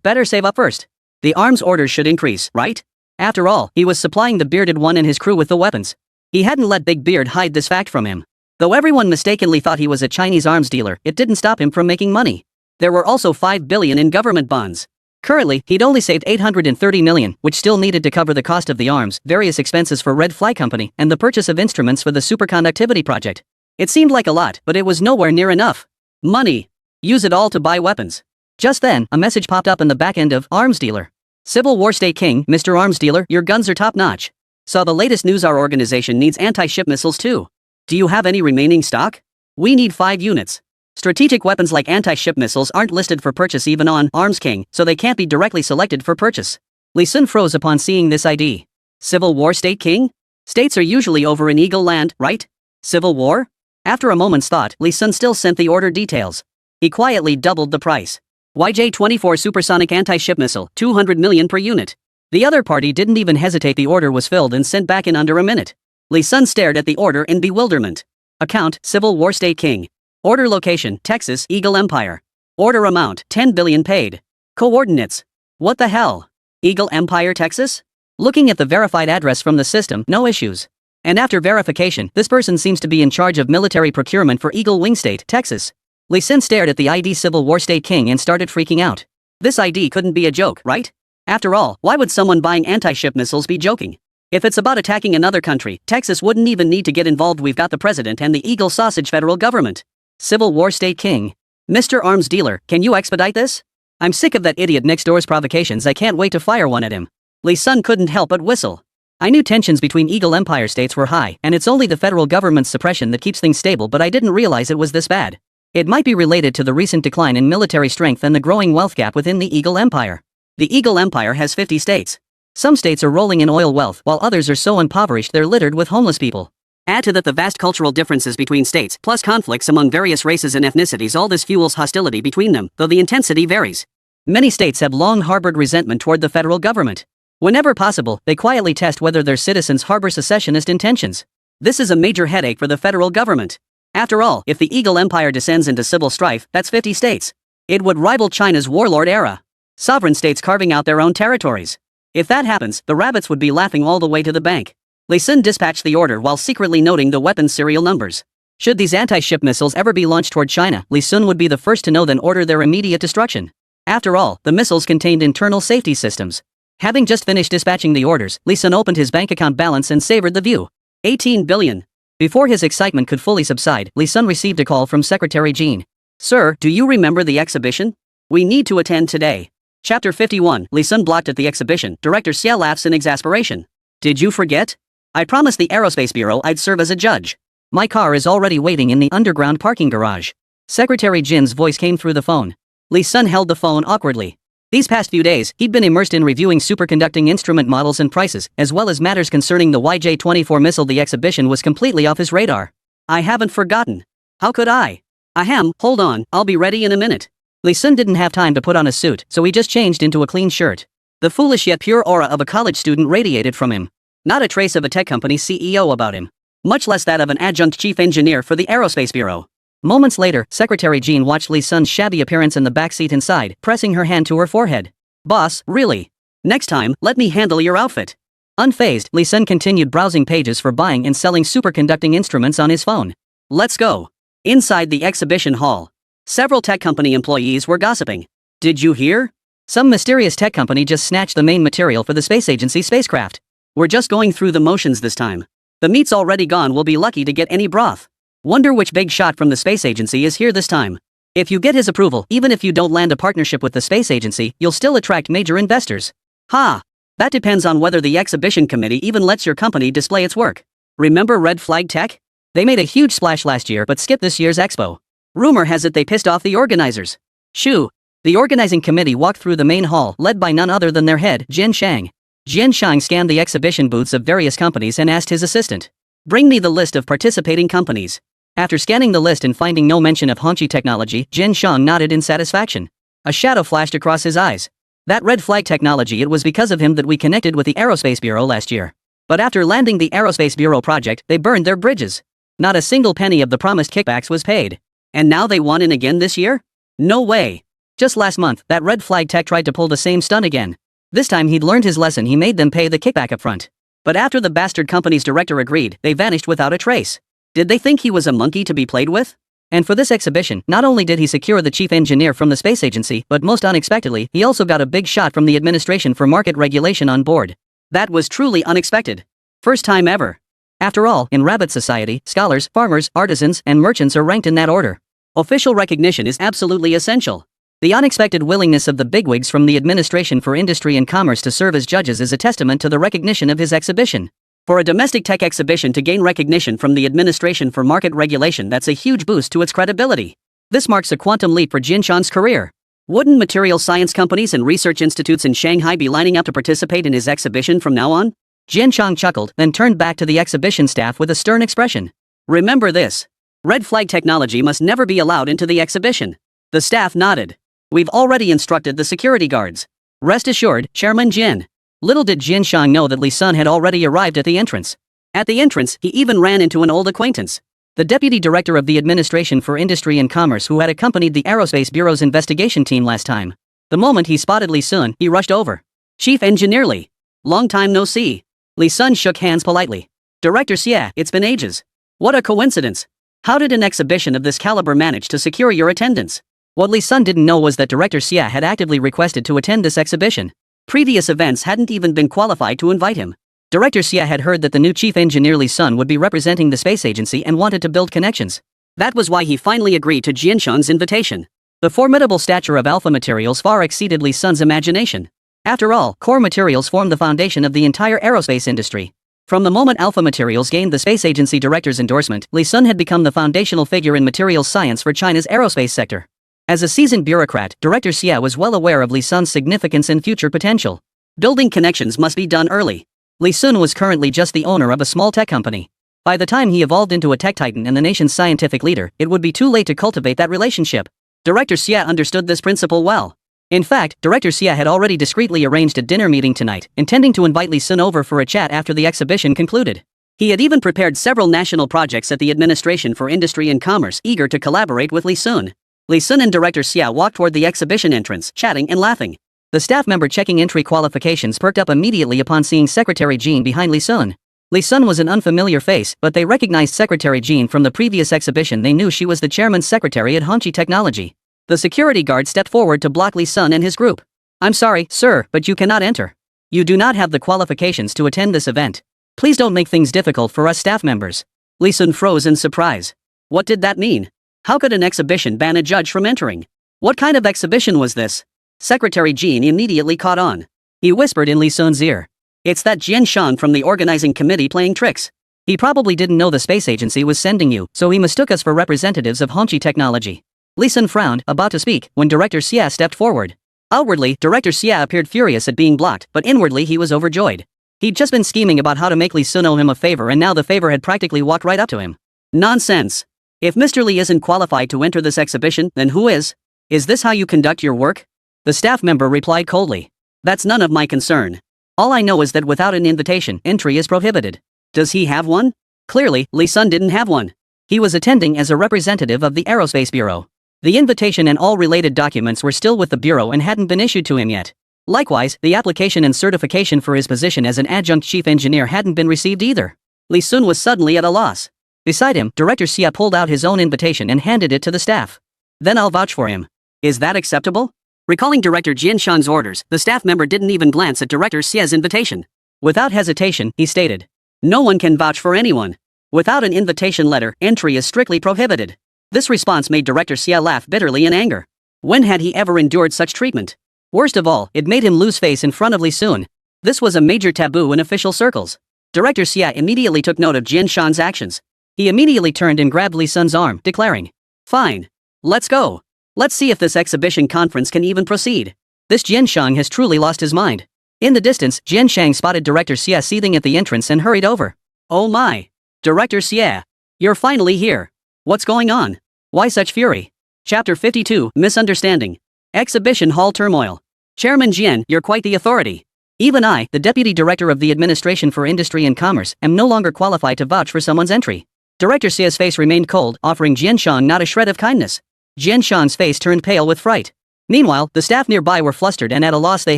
Better save up first. The arms orders should increase, right? After all, he was supplying the bearded one and his crew with the weapons. He hadn't let Big Beard hide this fact from him. Though everyone mistakenly thought he was a Chinese arms dealer, it didn't stop him from making money. There were also 5 billion in government bonds. Currently, he'd only saved 830 million, which still needed to cover the cost of the arms, various expenses for Red Fly Company, and the purchase of instruments for the superconductivity project. It seemed like a lot, but it was nowhere near enough. Money. Use it all to buy weapons. Just then, a message popped up in the back end of Arms Dealer. Civil War State King, Mr. Arms Dealer, your guns are top-notch. Saw the latest news, our organization needs anti-ship missiles too. Do you have any remaining stock? We need 5 units. Strategic weapons like anti-ship missiles aren't listed for purchase even on Arms King, so they can't be directly selected for purchase. Li Sun froze upon seeing this ID. Civil War State King? States are usually over in Eagle Land, right? Civil War? After a moment's thought, Li Sun still sent the order details. He quietly doubled the price. YJ-24 supersonic anti-ship missile, 200 million per unit. The other party didn't even hesitate. The order was filled and sent back in under a minute. Li Sun stared at the order in bewilderment. Account, Civil War State King. Order location, Texas, Eagle Empire. Order amount, 10 billion paid. Coordinates. What the hell? Eagle Empire, Texas? Looking at the verified address from the system, no issues. And after verification, this person seems to be in charge of military procurement for Eagle Wing State, Texas. Li Sun stared at the ID Civil War State King and started freaking out. This ID couldn't be a joke, right? After all, why would someone buying anti-ship missiles be joking? If it's about attacking another country, Texas wouldn't even need to get involved. We've got the president and the Eagle Sausage federal government. Civil War State King. Mr. Arms Dealer, can you expedite this? I'm sick of that idiot next door's provocations. I can't wait to fire one at him. Li Sun couldn't help but whistle. I knew tensions between Eagle Empire states were high, and it's only the federal government's suppression that keeps things stable, but I didn't realize it was this bad. It might be related to the recent decline in military strength and the growing wealth gap within the Eagle Empire. The Eagle Empire has 50 states. Some states are rolling in oil wealth, while others are so impoverished they're littered with homeless people. Add to that the vast cultural differences between states, plus conflicts among various races and ethnicities. All this fuels hostility between them, though the intensity varies. Many states have long harbored resentment toward the federal government. Whenever possible, they quietly test whether their citizens harbor secessionist intentions. This is a major headache for the federal government. After all, if the Eagle Empire descends into civil strife, that's 50 states. It would rival China's warlord era. Sovereign states carving out their own territories. If that happens, the rabbits would be laughing all the way to the bank. Li Sun dispatched the order while secretly noting the weapons' serial numbers. Should these anti-ship missiles ever be launched toward China, Li Sun would be the first to know, then order their immediate destruction. After all, the missiles contained internal safety systems. Having just finished dispatching the orders, Li Sun opened his bank account balance and savored the view. 18 billion. Before his excitement could fully subside, Li Sun received a call from Secretary Jean. Sir, do you remember the exhibition? We need to attend today. Chapter 51. Li Sun blocked at the exhibition. Director Xia laughs in exasperation. Did you forget? I promised the Aerospace Bureau I'd serve as a judge. My car is already waiting in the underground parking garage. Secretary Jin's voice came through the phone. Li Sun held the phone awkwardly. These past few days, he'd been immersed in reviewing superconducting instrument models and prices, as well as matters concerning the YJ-24 missile. The exhibition was completely off his radar. I haven't forgotten. How could I? Ahem, hold on, I'll be ready in a minute. Li Sun didn't have time to put on a suit, so he just changed into a clean shirt. The foolish yet pure aura of a college student radiated from him. Not a trace of a tech company CEO about him. Much less that of an adjunct chief engineer for the Aerospace Bureau. Moments later, Secretary Jean watched Li Sun's shabby appearance in the back seat inside, pressing her hand to her forehead. Boss, really? Next time, let me handle your outfit. Unfazed, Li Sun continued browsing pages for buying and selling superconducting instruments on his phone. Let's go. Inside the exhibition hall, several tech company employees were gossiping. Did you hear? Some mysterious tech company just snatched the main material for the space agency spacecraft. We're just going through the motions this time. The meat's already gone, we'll be lucky to get any broth. Wonder which big shot from the space agency is here this time. If you get his approval, even if you don't land a partnership with the space agency, you'll still attract major investors. Ha! That depends on whether the exhibition committee even lets your company display its work. Remember Red Flag Tech? They made a huge splash last year but skipped this year's expo. Rumor has it they pissed off the organizers. Shoo! The organizing committee walked through the main hall, led by none other than their head, Jian Shang. Jian Shang scanned the exhibition booths of various companies and asked his assistant. Bring me the list of participating companies. After scanning the list and finding no mention of Hongqi Technology, Jian Shang nodded in satisfaction. A shadow flashed across his eyes. That Red Flag Technology, it was because of him that we connected with the Aerospace Bureau last year. But after landing the Aerospace Bureau project, they burned their bridges. Not a single penny of the promised kickbacks was paid. And now they want in again this year? No way. Just last month, that Red Flag Tech tried to pull the same stunt again. This time he'd learned his lesson, he made them pay the kickback upfront. But after the bastard company's director agreed, they vanished without a trace. Did they think he was a monkey to be played with? And for this exhibition, not only did he secure the chief engineer from the space agency, but most unexpectedly, he also got a big shot from the Administration for Market Regulation on board. That was truly unexpected. First time ever. After all, in Rabbit Society, scholars, farmers, artisans, and merchants are ranked in that order. Official recognition is absolutely essential. The unexpected willingness of the bigwigs from the Administration for Industry and Commerce to serve as judges is a testament to the recognition of his exhibition. For a domestic tech exhibition to gain recognition from the Administration for Market Regulation, that's a huge boost to its credibility. This marks a quantum leap for Jian Shang's career. Wouldn't material science companies and research institutes in Shanghai be lining up to participate in his exhibition from now on? Jian Shang chuckled, then turned back to the exhibition staff with a stern expression. Remember this. Red Flag Technology must never be allowed into the exhibition. The staff nodded. We've already instructed the security guards. Rest assured, Chairman Jin. Little did Jian Shang know that Li Sun had already arrived at the entrance. At the entrance, he even ran into an old acquaintance. The deputy director of the Administration for Industry and Commerce, who had accompanied the Aerospace Bureau's investigation team last time. The moment he spotted Li Sun, he rushed over. Chief Engineer Li. Long time no see. Li Sun shook hands politely. Director Xia, it's been ages. What a coincidence. How did an exhibition of this caliber manage to secure your attendance? What Li Sun didn't know was that Director Xia had actively requested to attend this exhibition. Previous events hadn't even been qualified to invite him. Director Xia had heard that the new chief engineer Li Sun would be representing the space agency and wanted to build connections. That was why he finally agreed to Jian Shang's invitation. The formidable stature of Alpha Materials far exceeded Li Sun's imagination. After all, core materials form the foundation of the entire aerospace industry. From the moment Alpha Materials gained the space agency director's endorsement, Li Sun had become the foundational figure in materials science for China's aerospace sector. As a seasoned bureaucrat, Director Xia was well aware of Li Sun's significance and future potential. Building connections must be done early. Li Sun was currently just the owner of a small tech company. By the time he evolved into a tech titan and the nation's scientific leader, it would be too late to cultivate that relationship. Director Xia understood this principle well. In fact, Director Xia had already discreetly arranged a dinner meeting tonight, intending to invite Li Sun over for a chat after the exhibition concluded. He had even prepared several national projects at the Administration for Industry and Commerce, eager to collaborate with Li Sun. Li Sun and Director Xia walked toward the exhibition entrance, chatting and laughing. The staff member checking entry qualifications perked up immediately upon seeing Secretary Jean behind Li Sun. Li Sun was an unfamiliar face, but they recognized Secretary Jean from the previous exhibition. They knew she was the chairman's secretary at Hongqi Technology. The security guard stepped forward to block Li Sun and his group. "I'm sorry, sir, but you cannot enter. You do not have the qualifications to attend this event. Please don't make things difficult for us staff members." Li Sun froze in surprise. What did that mean? How could an exhibition ban a judge from entering? What kind of exhibition was this? Secretary Jean immediately caught on. He whispered in Li Sun's ear. "It's that Jian Shan from the organizing committee playing tricks. He probably didn't know the space agency was sending you, so he mistook us for representatives of Hongqi Technology." Li Sun frowned, about to speak, when Director Xia stepped forward. Outwardly, Director Xia appeared furious at being blocked, but inwardly he was overjoyed. He'd just been scheming about how to make Li Sun owe him a favor, and now the favor had practically walked right up to him. Nonsense. If Mr. Li isn't qualified to enter this exhibition, then who is? Is this how you conduct your work? The staff member replied coldly. That's none of my concern. All I know is that without an invitation, entry is prohibited. Does he have one? Clearly, Li Sun didn't have one. He was attending as a representative of the Aerospace Bureau. The invitation and all related documents were still with the Bureau and hadn't been issued to him yet. Likewise, the application and certification for his position as an adjunct chief engineer hadn't been received either. Li Sun was suddenly at a loss. Beside him, Director Xia pulled out his own invitation and handed it to the staff. "Then I'll vouch for him. Is that acceptable?" Recalling Director Jian Shan's orders, the staff member didn't even glance at Director Xia's invitation. Without hesitation, he stated, "No one can vouch for anyone. Without an invitation letter, entry is strictly prohibited." This response made Director Xia laugh bitterly in anger. When had he ever endured such treatment? Worst of all, it made him lose face in front of Li Sun. This was a major taboo in official circles. Director Xia immediately took note of Jian Shan's actions. He immediately turned and grabbed Li Sun's arm, declaring, "Fine. Let's go. Let's see if this exhibition conference can even proceed." This Jian Shan has truly lost his mind. In the distance, Jian Shang spotted Director Xia seething at the entrance and hurried over. "Oh my! Director Xia! You're finally here. What's going on? Why such fury?" Chapter 52, Misunderstanding. Exhibition Hall Turmoil. "Chairman Jian, you're quite the authority. Even I, the Deputy Director of the Administration for Industry and Commerce, am no longer qualified to vouch for someone's entry." Director Xia's face remained cold, offering Jian Shan not a shred of kindness. Jian Shan's face turned pale with fright. Meanwhile, the staff nearby were flustered and at a loss. They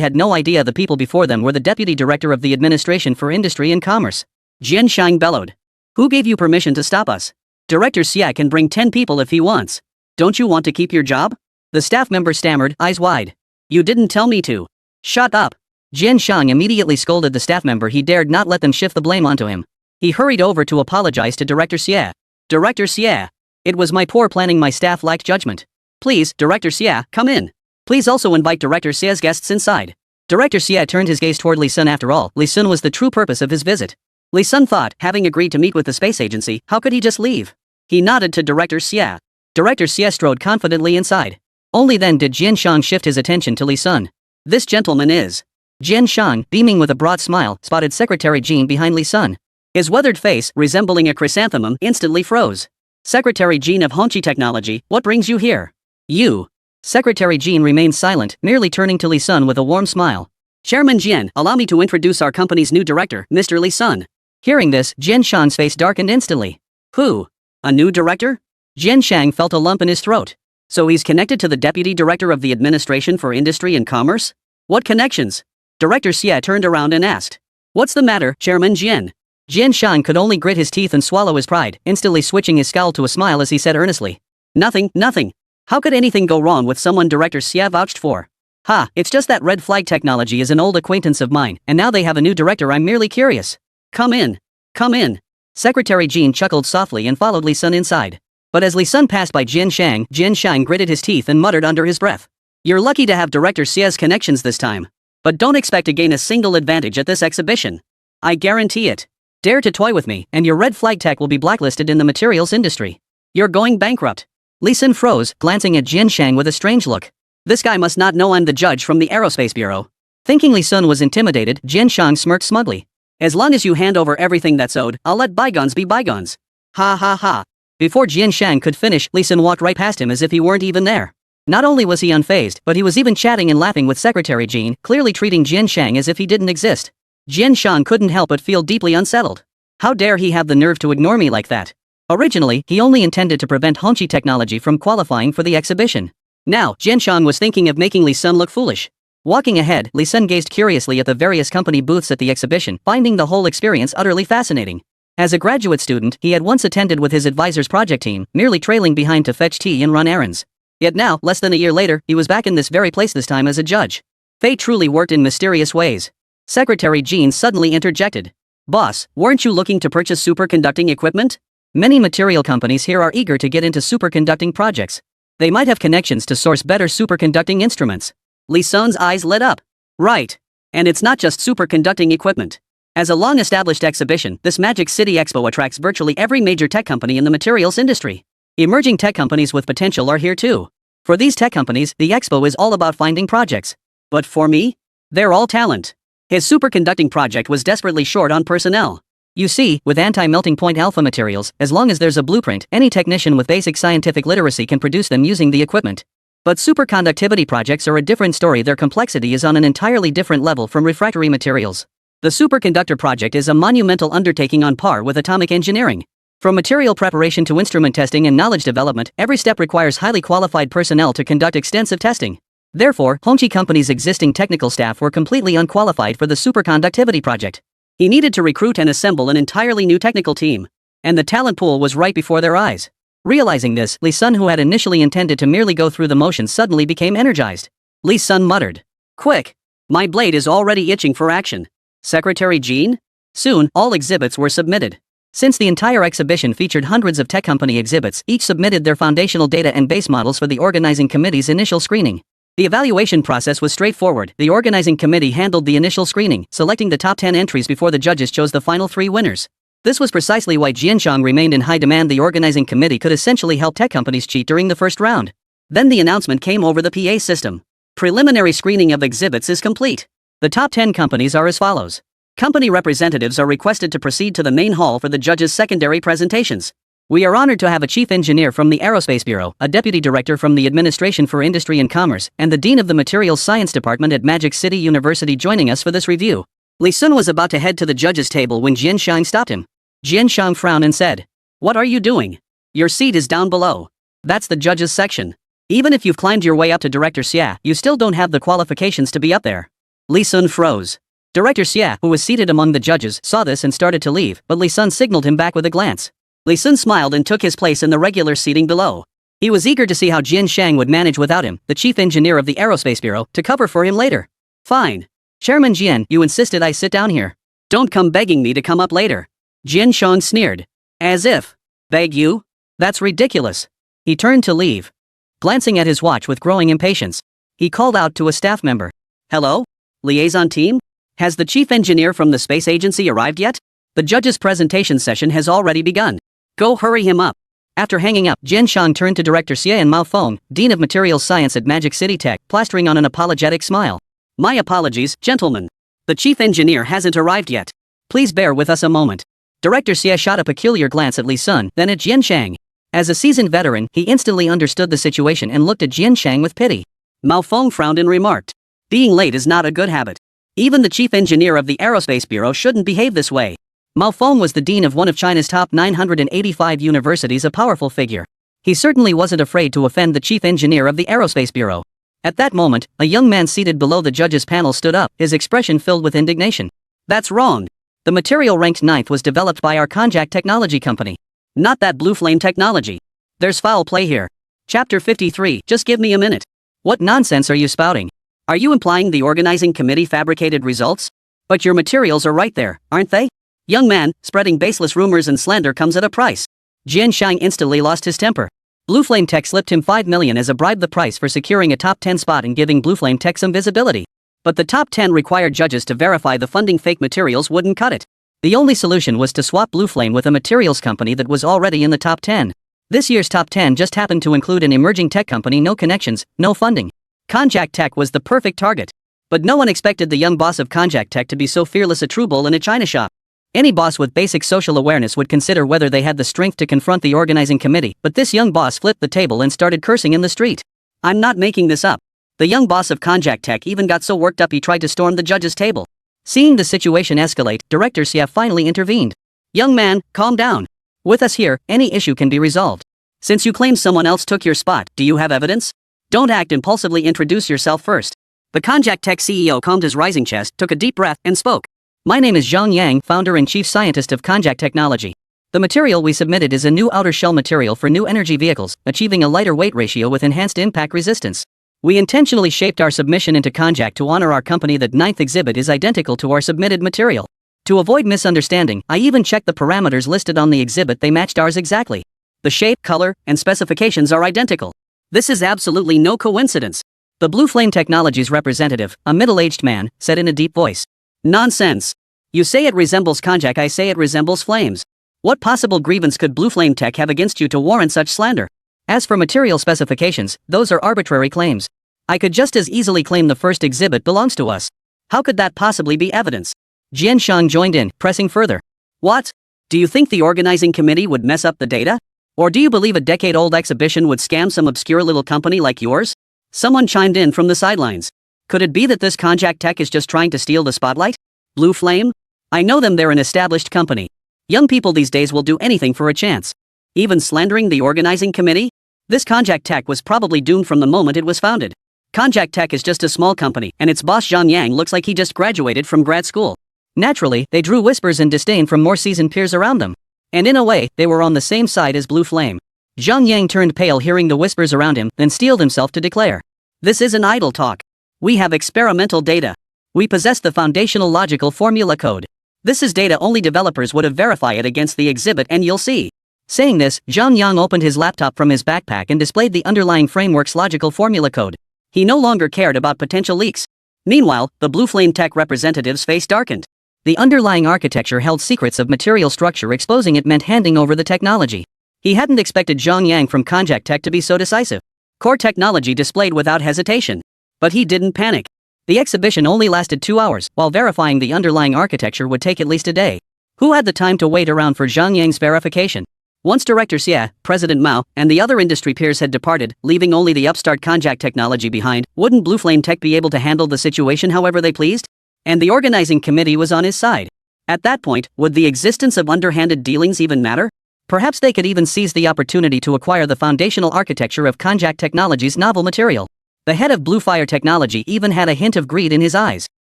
had no idea the people before them were the Deputy Director of the Administration for Industry and Commerce. Jian Shan bellowed. "Who gave you permission to stop us? Director Xia can bring 10 people if he wants. Don't you want to keep your job?" The staff member stammered, eyes wide. "You didn't tell me to." "Shut up." Jian Shan immediately scolded the staff member. He dared not let them shift the blame onto him. He hurried over to apologize to Director Xia. "Director Xia. It was my poor planning. My staff lacked judgment. Please, Director Xia, come in. Please also invite Director Xia's guests inside." Director Xia turned his gaze toward Li Sun. After all, Li Sun was the true purpose of his visit. Li Sun thought, having agreed to meet with the space agency, how could he just leave? He nodded to Director Xia. Director Xia strode confidently inside. Only then did Jian Shan shift his attention to Li Sun. "This gentleman is..." Jian Shan, beaming with a broad smile, spotted Secretary Jean behind Li Sun. His weathered face, resembling a chrysanthemum, instantly froze. "Secretary Jean of Hongqi Technology, what brings you here?" "You." Secretary Jean remained silent, merely turning to Li Sun with a warm smile. "Chairman Jian, allow me to introduce our company's new director, Mr. Li Sun." Hearing this, Jian Shan's face darkened instantly. "Who? A new director?" Jian Shang felt a lump in his throat. "So he's connected to the Deputy Director of the Administration for Industry and Commerce? What connections?" Director Xia turned around and asked. "What's the matter, Chairman Jian?" Jian Shan could only grit his teeth and swallow his pride, instantly switching his scowl to a smile as he said earnestly. "Nothing, nothing. How could anything go wrong with someone Director Xia vouched for? Ha, it's just that Red Flag Technology is an old acquaintance of mine, and now they have a new director. I'm merely curious." Come in. Come in." Secretary Jean chuckled softly and followed Li Sun inside. But as Li Sun passed by Jian Shang gritted his teeth and muttered under his breath. "You're lucky to have Director Xia's connections this time. But don't expect to gain a single advantage at this exhibition. I guarantee it. Dare to toy with me, and your Red Flag Tech will be blacklisted in the materials industry. You're going bankrupt." Li Sun froze, glancing at Jian Shang with a strange look. This guy must not know I'm the judge from the Aerospace Bureau. Thinking Li Sun was intimidated, Jian Shang smirked smugly. "As long as you hand over everything that's owed, I'll let bygones be bygones." Ha ha ha. Before Jian Shang could finish, Li Sun walked right past him as if he weren't even there. Not only was he unfazed, but he was even chatting and laughing with Secretary Jean, clearly treating Jian Shang as if he didn't exist. Jian Shang couldn't help but feel deeply unsettled. How dare he have the nerve to ignore me like that? Originally, he only intended to prevent Hongqi Technology from qualifying for the exhibition. Now, Jian Shang was thinking of making Li Sun look foolish. Walking ahead, Li Sun gazed curiously at the various company booths at the exhibition, finding the whole experience utterly fascinating. As a graduate student, he had once attended with his advisor's project team, merely trailing behind to fetch tea and run errands. Yet now, less than a year later, he was back in this very place, this time as a judge. Fate truly worked in mysterious ways. Secretary Jean suddenly interjected. Boss, weren't you looking to purchase superconducting equipment? Many material companies here are eager to get into superconducting projects. They might have connections to source better superconducting instruments. Li Sun's eyes lit up. Right. And it's not just superconducting equipment. As a long-established exhibition, this Magic City Expo attracts virtually every major tech company in the materials industry. Emerging tech companies with potential are here too. For these tech companies, the expo is all about finding projects. But for me? They're all talent. His superconducting project was desperately short on personnel. You see, with anti-melting point alpha materials, as long as there's a blueprint, any technician with basic scientific literacy can produce them using the equipment. But superconductivity projects are a different story. Their complexity is on an entirely different level from refractory materials. The superconductor project is a monumental undertaking on par with atomic engineering. From material preparation to instrument testing and knowledge development, every step requires highly qualified personnel to conduct extensive testing. Therefore, Hongqi Company's existing technical staff were completely unqualified for the superconductivity project. He needed to recruit and assemble an entirely new technical team. And the talent pool was right before their eyes. Realizing this, Li Sun, who had initially intended to merely go through the motions, suddenly became energized. Li Sun muttered. Quick! My blade is already itching for action. Secretary Jean? Soon, all exhibits were submitted. Since the entire exhibition featured hundreds of tech company exhibits, each submitted their foundational data and base models for the organizing committee's initial screening. The evaluation process was straightforward. The organizing committee handled the initial screening, selecting the top 10 entries before the judges chose the final 3 winners. This was precisely why Jian Shang remained in high demand. The organizing committee could essentially help tech companies cheat during the first round. Then the announcement came over the PA system. Preliminary screening of exhibits is complete. The top 10 companies are as follows. Company representatives are requested to proceed to the main hall for the judges' secondary presentations. We are honored to have a chief engineer from the Aerospace Bureau, a deputy director from the Administration for Industry and Commerce, and the dean of the Materials Science Department at Magic City University joining us for this review. Li Sun was about to head to the judges' table when Jian Shang stopped him. Jian Shang frowned and said, What are you doing? Your seat is down below. That's the judges' section. Even if you've climbed your way up to Director Xia, you still don't have the qualifications to be up there. Li Sun froze. Director Xia, who was seated among the judges, saw this and started to leave, but Li Sun signaled him back with a glance. Li Sun smiled and took his place in the regular seating below. He was eager to see how Jian Shang would manage without him, the chief engineer of the Aerospace Bureau, to cover for him later. Fine. Chairman Jian, you insisted I sit down here. Don't come begging me to come up later. Jian Shang sneered. As if. Beg you? That's ridiculous. He turned to leave. Glancing at his watch with growing impatience, he called out to a staff member. Hello? Liaison team? Has the chief engineer from the space agency arrived yet? The judge's presentation session has already begun. Go hurry him up. After hanging up, Jian Shang turned to Director Xie and Mao Feng, Dean of Materials Science at Magic City Tech, plastering on an apologetic smile. My apologies, gentlemen. The chief engineer hasn't arrived yet. Please bear with us a moment. Director Xie shot a peculiar glance at Li Sun, then at Jian Shang. As a seasoned veteran, he instantly understood the situation and looked at Jian Shang with pity. Mao Feng frowned and remarked. Being late is not a good habit. Even the chief engineer of the Aerospace Bureau shouldn't behave this way. Mao Feng was the dean of one of China's top 985 universities, a powerful figure. He certainly wasn't afraid to offend the chief engineer of the Aerospace Bureau. At that moment, a young man seated below the judges' panel stood up, his expression filled with indignation. That's wrong. The material ranked 9th was developed by our Konjac Technology Company. Not that Blue Flame Technology. There's foul play here. Chapter 53, just give me a minute. What nonsense are you spouting? Are you implying the organizing committee fabricated results? But your materials are right there, aren't they? Young man, spreading baseless rumors and slander comes at a price. Jian Shang instantly lost his temper. Blue Flame Tech slipped him 5 million as a bribe, the price for securing a top 10 spot and giving Blue Flame Tech some visibility. But the top 10 required judges to verify the funding. Fake materials wouldn't cut it. The only solution was to swap Blue Flame with a materials company that was already in the top 10. This year's top 10 just happened to include an emerging tech company, no connections, no funding. Konjac Tech was the perfect target. But no one expected the young boss of Konjac Tech to be so fearless, a true bull in a china shop. Any boss with basic social awareness would consider whether they had the strength to confront the organizing committee, but this young boss flipped the table and started cursing in the street. I'm not making this up. The young boss of Konjac Tech even got so worked up he tried to storm the judge's table. Seeing the situation escalate, Director Xie finally intervened. Young man, calm down. With us here, any issue can be resolved. Since you claim someone else took your spot, do you have evidence? Don't act impulsively, introduce yourself first. The Konjac Tech CEO calmed his rising chest, took a deep breath, and spoke. My name is Zhang Yang, founder and chief scientist of Konjac Technology. The material we submitted is a new outer shell material for new energy vehicles, achieving a lighter weight ratio with enhanced impact resistance. We intentionally shaped our submission into Konjac to honor our company. That ninth exhibit is identical to our submitted material. To avoid misunderstanding, I even checked the parameters listed on the exhibit. They matched ours exactly. The shape, color, and specifications are identical. This is absolutely no coincidence. The Blue Flame Technologies representative, a middle-aged man, said in a deep voice. Nonsense. You say it resembles Konjac, I say it resembles flames. What possible grievance could Blue Flame Tech have against you to warrant such slander? As for material specifications, those are arbitrary claims. I could just as easily claim the first exhibit belongs to us. How could that possibly be evidence? Jian Shang joined in, pressing further. What? Do you think the organizing committee would mess up the data? Or do you believe a decade-old exhibition would scam some obscure little company like yours? Someone chimed in from the sidelines. Could it be that this Konjac Tech is just trying to steal the spotlight? Blue Flame? I know them, they're an established company. Young people these days will do anything for a chance. Even slandering the organizing committee? This Konjac Tech was probably doomed from the moment it was founded. Konjac Tech is just a small company, and its boss Zhang Yang looks like he just graduated from grad school. Naturally, they drew whispers and disdain from more seasoned peers around them. And in a way, they were on the same side as Blue Flame. Zhang Yang turned pale hearing the whispers around him, then steeled himself to declare. This isn't idle talk. We have experimental data. We possess the foundational logical formula code. This is data only developers would have verified it against the exhibit, and you'll see. Saying this, Zhang Yang opened his laptop from his backpack and displayed the underlying framework's logical formula code. He no longer cared about potential leaks. Meanwhile, the Blue Flame Tech representative's face darkened. The underlying architecture held secrets of material structure. Exposing it meant handing over the technology. He hadn't expected Zhang Yang from Konjac Tech to be so decisive. Core technology displayed without hesitation. But he didn't panic. The exhibition only lasted 2 hours, while verifying the underlying architecture would take at least a day. Who had the time to wait around for Zhang Yang's verification? Once Director Xie, President Mao, and the other industry peers had departed, leaving only the upstart Konjac Technology behind, wouldn't Blue Flame Tech be able to handle the situation however they pleased? And the organizing committee was on his side. At that point, would the existence of underhanded dealings even matter? Perhaps they could even seize the opportunity to acquire the foundational architecture of Konjac Technology's novel material. The head of Blue Fire Technology even had a hint of greed in his eyes.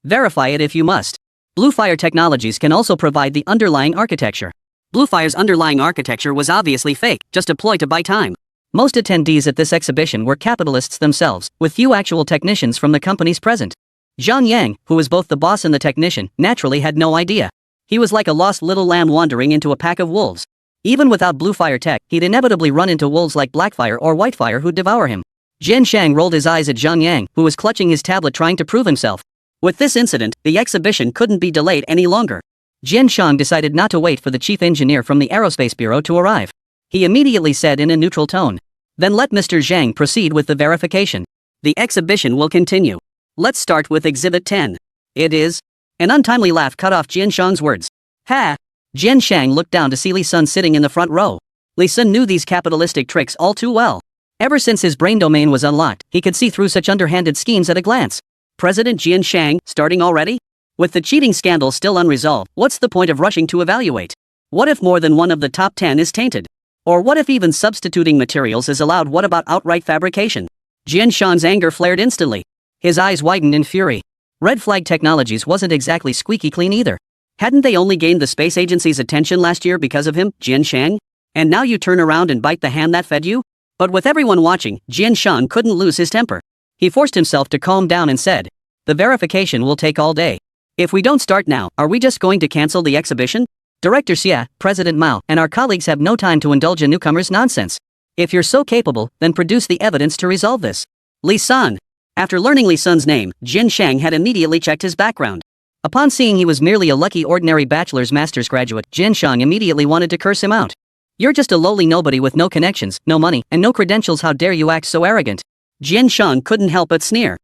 Verify it if you must. Blue Fire Technologies can also provide the underlying architecture. Blue Fire's underlying architecture was obviously fake, just a ploy to buy time. Most attendees at this exhibition were capitalists themselves, with few actual technicians from the companies present. Zhang Yang, who was both the boss and the technician, naturally had no idea. He was like a lost little lamb wandering into a pack of wolves. Even without Blue Fire Tech, he'd inevitably run into wolves like Blackfire or Whitefire who'd devour him. Jian Shang rolled his eyes at Zhang Yang, who was clutching his tablet trying to prove himself. With this incident, the exhibition couldn't be delayed any longer. Jian Shang decided not to wait for the chief engineer from the Aerospace Bureau to arrive. He immediately said in a neutral tone. Then let Mr. Zhang proceed with the verification. The exhibition will continue. Let's start with Exhibit 10. It is. An untimely laugh cut off Jian Shang's words. Ha! Jian Shang looked down to see Li Sun sitting in the front row. Li Sun knew these capitalistic tricks all too well. Ever since his brain domain was unlocked, he could see through such underhanded schemes at a glance. President Jian Shang, starting already? With the cheating scandal still unresolved, what's the point of rushing to evaluate? What if more than one of the top 10 is tainted? Or what if even substituting materials is allowed? What about outright fabrication? Jian Shang's anger flared instantly. His eyes widened in fury. Red Flag Technologies wasn't exactly squeaky clean either. Hadn't they only gained the space agency's attention last year because of him, Jian Shang? And now you turn around and bite the hand that fed you? But with everyone watching, Jian Shang couldn't lose his temper. He forced himself to calm down and said, the verification will take all day. If we don't start now, are we just going to cancel the exhibition? Director Xie, President Mao, and our colleagues have no time to indulge in newcomers' nonsense. If you're so capable, then produce the evidence to resolve this. Li Sun. After learning Li Sun's name, Jian Shang had immediately checked his background. Upon seeing he was merely a lucky ordinary bachelor's master's graduate, Jian Shang immediately wanted to curse him out. You're just a lowly nobody with no connections, no money, and no credentials. How dare you act so arrogant? Jian Shang couldn't help but sneer.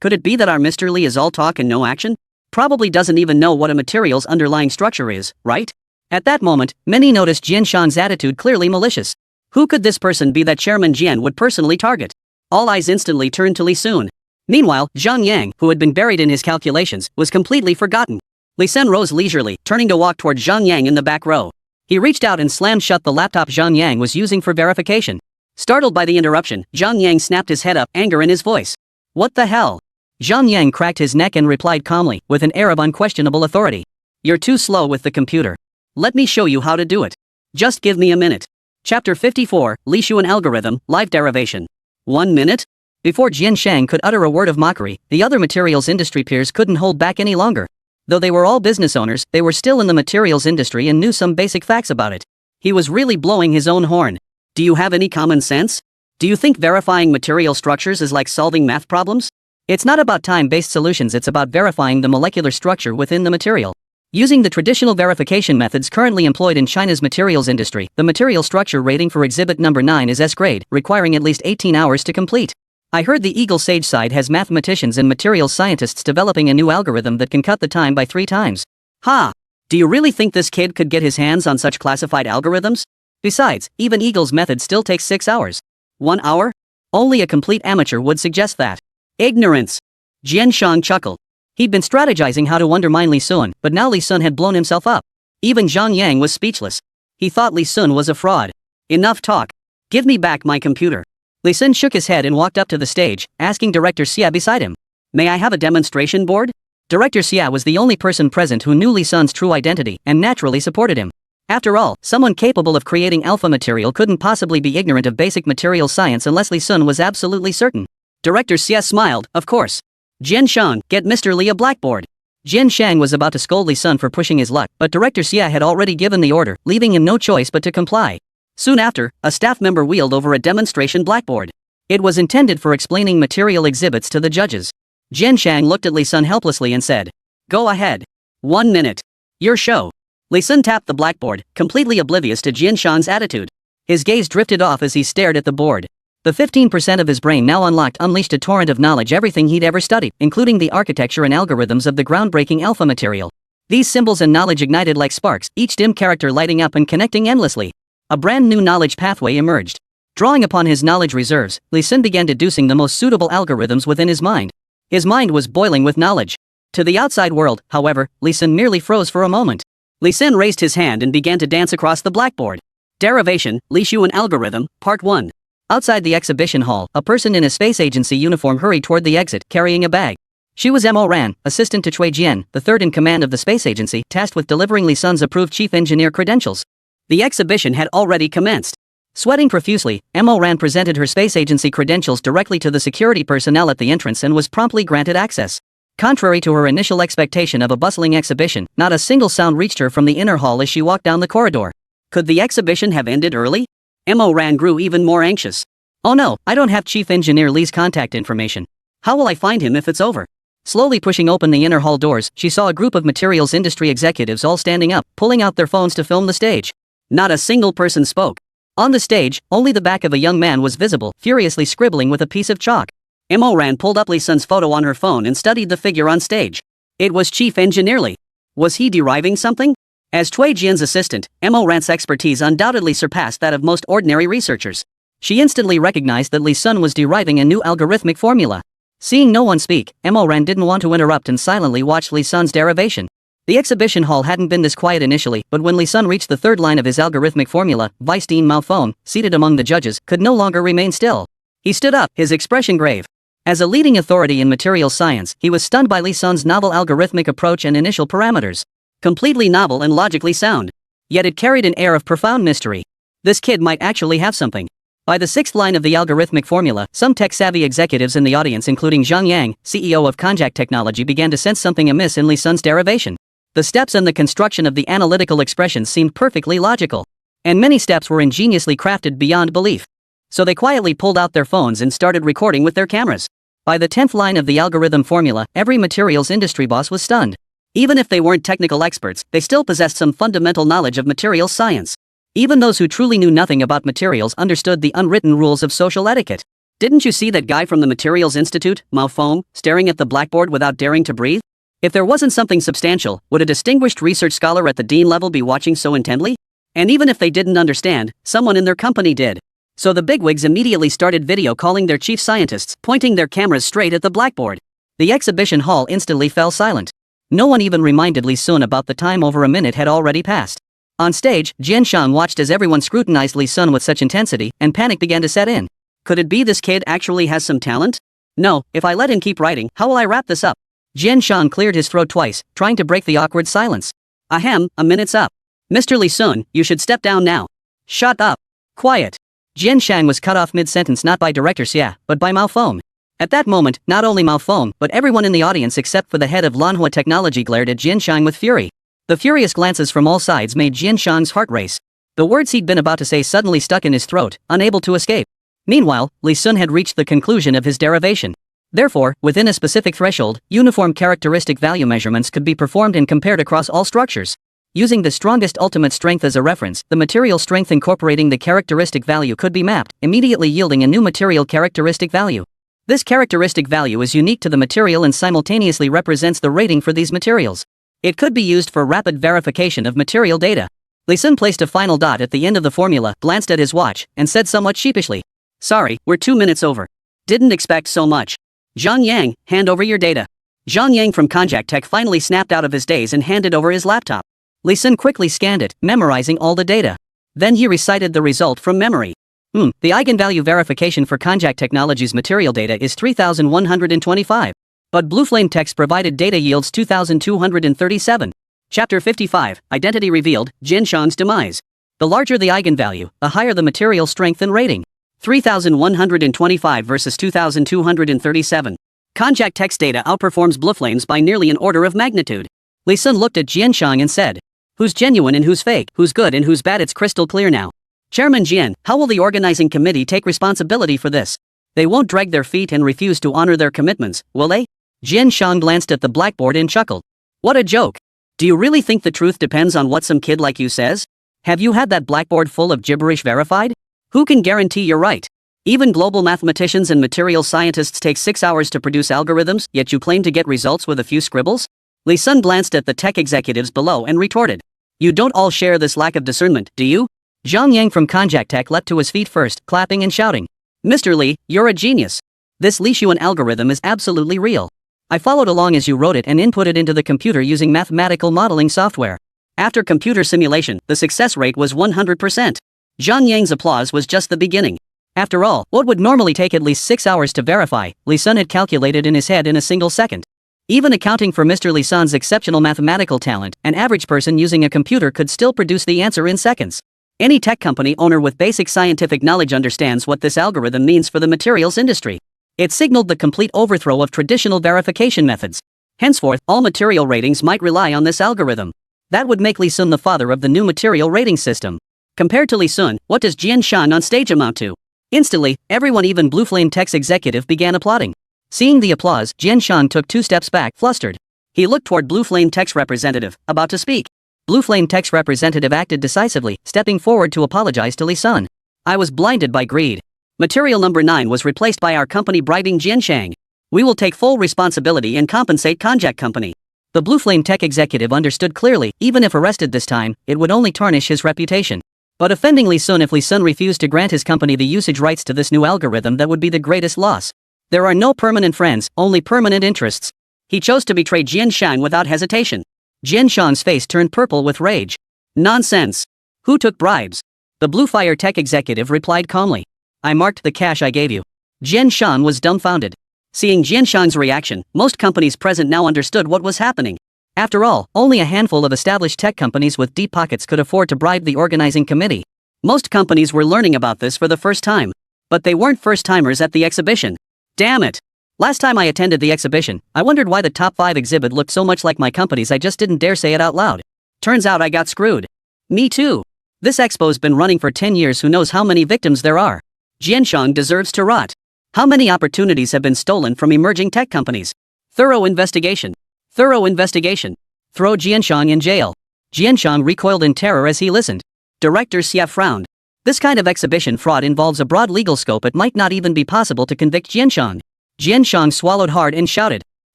Could it be that our Mr. Li is all talk and no action? Probably doesn't even know what a material's underlying structure is, right? At that moment, many noticed Jian Shang's attitude clearly malicious. Who could this person be that Chairman Jian would personally target? All eyes instantly turned to Li Sun. Meanwhile, Zhang Yang, who had been buried in his calculations, was completely forgotten. Li Sun rose leisurely, turning to walk toward Zhang Yang in the back row. He reached out and slammed shut the laptop Zhang Yang was using for verification. Startled by the interruption, Zhang Yang snapped his head up, anger in his voice. What the hell? Zhang Yang cracked his neck and replied calmly, with an air of unquestionable authority. You're too slow with the computer. Let me show you how to do it. Just give me a minute. Chapter 54, Li Xuan Algorithm, Live Derivation. 1 minute? Before Jian Shang could utter a word of mockery, the other materials industry peers couldn't hold back any longer. Though they were all business owners, they were still in the materials industry and knew some basic facts about it. He was really blowing his own horn. Do you have any common sense? Do you think verifying material structures is like solving math problems? It's not about time-based solutions, it's about verifying the molecular structure within the material. Using the traditional verification methods currently employed in China's materials industry, the material structure rating for exhibit number 9 is S grade, requiring at least 18 hours to complete. I heard the Eagle Sage side has mathematicians and materials scientists developing a new algorithm that can cut the time by 3 times. Ha! Do you really think this kid could get his hands on such classified algorithms? Besides, even Eagle's method still takes 6 hours. 1 hour? Only a complete amateur would suggest that. Ignorance! Jian Shang chuckled. He'd been strategizing how to undermine Li Sun, but now Li Sun had blown himself up. Even Zhang Yang was speechless. He thought Li Sun was a fraud. Enough talk. Give me back my computer. Li Sun shook his head and walked up to the stage, asking Director Xia beside him. May I have a demonstration board? Director Xia was the only person present who knew Li Sun's true identity and naturally supported him. After all, someone capable of creating alpha material couldn't possibly be ignorant of basic material science unless Li Sun was absolutely certain. Director Xia smiled, of course. Jian Shang, get Mr. Li a blackboard. Jian Shang was about to scold Li Sun for pushing his luck, but Director Xia had already given the order, leaving him no choice but to comply. Soon after, a staff member wheeled over a demonstration blackboard. It was intended for explaining material exhibits to the judges. Jian Shang looked at Li Sun helplessly and said, Go ahead. 1 minute. Your show. Li Sun tapped the blackboard, completely oblivious to Jian Shang's attitude. His gaze drifted off as he stared at the board. The 15% of his brain now unlocked unleashed a torrent of knowledge, everything he'd ever studied, including the architecture and algorithms of the groundbreaking alpha material. These symbols and knowledge ignited like sparks, each dim character lighting up and connecting endlessly. A brand new knowledge pathway emerged. Drawing upon his knowledge reserves, Li Sun began deducing the most suitable algorithms within his mind. His mind was boiling with knowledge. To the outside world, however, Li Sun merely froze for a moment. Li Sun raised his hand and began to dance across the blackboard. Derivation, Li Xuan Algorithm, Part 1. Outside the exhibition hall, a person in a space agency uniform hurried toward the exit, carrying a bag. She was Mo Ran, assistant to Cui Jian, the third in command of the space agency, tasked with delivering Li Sun's approved chief engineer credentials. The exhibition had already commenced. Sweating profusely, Mo Ran presented her space agency credentials directly to the security personnel at the entrance and was promptly granted access. Contrary to her initial expectation of a bustling exhibition, not a single sound reached her from the inner hall as she walked down the corridor. Could the exhibition have ended early? Mo Ran grew even more anxious. Oh no, I don't have Chief Engineer Li's contact information. How will I find him if it's over? Slowly pushing open the inner hall doors, she saw a group of materials industry executives all standing up, pulling out their phones to film the stage. Not a single person spoke. On the stage, only the back of a young man was visible, furiously scribbling with a piece of chalk. Mo Ran pulled up Li Sun's photo on her phone and studied the figure on stage. It was Chief Engineer Li. Was he deriving something? As Cui Jian's assistant, Mo Ran's expertise undoubtedly surpassed that of most ordinary researchers. She instantly recognized that Li Sun was deriving a new algorithmic formula. Seeing no one speak, Mo Ran didn't want to interrupt and silently watched Li Sun's derivation. The exhibition hall hadn't been this quiet initially, but when Li Sun reached the third line of his algorithmic formula, Vice Dean Mao Feng, seated among the judges, could no longer remain still. He stood up, his expression grave. As a leading authority in materials science, he was stunned by Li Sun's novel algorithmic approach and initial parameters. Completely novel and logically sound. Yet it carried an air of profound mystery. This kid might actually have something. By the sixth line of the algorithmic formula, some tech-savvy executives in the audience, including Zhang Yang, CEO of Konjac Technology, began to sense something amiss in Li Sun's derivation. The steps and the construction of the analytical expressions seemed perfectly logical. And many steps were ingeniously crafted beyond belief. So they quietly pulled out their phones and started recording with their cameras. By the 10th line of the algorithm formula, every materials industry boss was stunned. Even if they weren't technical experts, they still possessed some fundamental knowledge of materials science. Even those who truly knew nothing about materials understood the unwritten rules of social etiquette. Didn't you see that guy from the Materials Institute, Mao Feng, staring at the blackboard without daring to breathe? If there wasn't something substantial, would a distinguished research scholar at the dean level be watching so intently? And even if they didn't understand, someone in their company did. So the bigwigs immediately started video calling their chief scientists, pointing their cameras straight at the blackboard. The exhibition hall instantly fell silent. No one even reminded Li Sun about the time. Over a minute had already passed. On stage, Jian Shang watched as everyone scrutinized Li Sun with such intensity, and panic began to set in. Could it be this kid actually has some talent? No, if I let him keep writing, how will I wrap this up? Jian Shang cleared his throat twice, trying to break the awkward silence. Ahem, a minute's up. Mr. Li Sun, you should step down now. Shut up. Quiet. Jian Shang was cut off mid-sentence not by Director Xia, but by Mao Feng. At that moment, not only Mao Feng, but everyone in the audience except for the head of Lanhua Technology glared at Jian Shang with fury. The furious glances from all sides made Jian Shang's heart race. The words he'd been about to say suddenly stuck in his throat, unable to escape. Meanwhile, Li Sun had reached the conclusion of his derivation. Therefore, within a specific threshold, uniform characteristic value measurements could be performed and compared across all structures. Using the strongest ultimate strength as a reference, the material strength incorporating the characteristic value could be mapped, immediately yielding a new material characteristic value. This characteristic value is unique to the material and simultaneously represents the rating for these materials. It could be used for rapid verification of material data. Li Sun placed a final dot at the end of the formula, glanced at his watch, and said somewhat sheepishly, "Sorry, we're 2 minutes over. Didn't expect so much. Zhang Yang, hand over your data." Zhang Yang from Konjac Tech finally snapped out of his daze and handed over his laptop. Li Sun quickly scanned it, memorizing all the data. Then he recited the result from memory. The eigenvalue verification for Konjac Technology's material data is 3125. But Blue Flame Tech's provided data yields 2237. Chapter 55, Identity Revealed, Jian Shang's Demise. The larger the eigenvalue, the higher the material strength and rating. 3125 versus 2237. Konjac Tech's data outperforms Blue Flame's by nearly an order of magnitude. Li Sun looked at Jian Shang and said, "Who's genuine and who's fake, who's good and who's bad? It's crystal clear now. Chairman Jian, how will the organizing committee take responsibility for this? They won't drag their feet and refuse to honor their commitments, will they?" Jian Shang glanced at the blackboard and chuckled. "What a joke. Do you really think the truth depends on what some kid like you says? Have you had that blackboard full of gibberish verified? Who can guarantee you're right? Even global mathematicians and material scientists take 6 hours to produce algorithms, yet you claim to get results with a few scribbles?" Li Sun glanced at the tech executives below and retorted, "You don't all share this lack of discernment, do you?" Zhang Yang from Konjac Tech leapt to his feet first, clapping and shouting, "Mr. Li, you're a genius. This Li Xuan algorithm is absolutely real. I followed along as you wrote it and input it into the computer using mathematical modeling software. After computer simulation, the success rate was 100%. Zhang Yang's applause was just the beginning. After all, what would normally take at least 6 hours to verify, Li Sun had calculated in his head in a single second. Even accounting for Mr. Li Sun's exceptional mathematical talent, an average person using a computer could still produce the answer in seconds. Any tech company owner with basic scientific knowledge understands what this algorithm means for the materials industry. It signaled the complete overthrow of traditional verification methods. Henceforth, all material ratings might rely on this algorithm. That would make Li Sun the father of the new material rating system. Compared to Li Sun, what does Jian Shang on stage amount to? Instantly, everyone, even Blue Flame Tech's executive, began applauding. Seeing the applause, Jian Shang took 2 steps back, flustered. He looked toward Blue Flame Tech's representative, about to speak. Blue Flame Tech's representative acted decisively, stepping forward to apologize to Li Sun. "I was blinded by greed. Material number 9 was replaced by our company bribing Jian Shang. We will take full responsibility and compensate Konjac Company." The Blue Flame Tech executive understood clearly, even if arrested this time, it would only tarnish his reputation. But offending Li Sun, if Li Sun refused to grant his company the usage rights to this new algorithm, that would be the greatest loss. There are no permanent friends, only permanent interests. He chose to betray Jian Shang without hesitation. Jian Shang's face turned purple with rage. "Nonsense. Who took bribes?" The Blue Fire Tech executive replied calmly. "I marked the cash I gave you." Jian Shang was dumbfounded. Seeing Jian Shang's reaction, most companies present now understood what was happening. After all, only a handful of established tech companies with deep pockets could afford to bribe the organizing committee. Most companies were learning about this for the first time. But they weren't first-timers at the exhibition. Damn it! Last time I attended the exhibition, I wondered why the top 5 exhibit looked so much like my company's. I just didn't dare say it out loud. Turns out I got screwed. Me too. This expo's been running for 10 years. Who knows how many victims there are? Jian Shang deserves to rot. How many opportunities have been stolen from emerging tech companies? Thorough investigation. Thorough investigation. Throw Jian Shang in jail. Jian Shang recoiled in terror as he listened. Director Xia frowned. This kind of exhibition fraud involves a broad legal scope. It might not even be possible to convict Jian Shang. Jian Shang swallowed hard and shouted.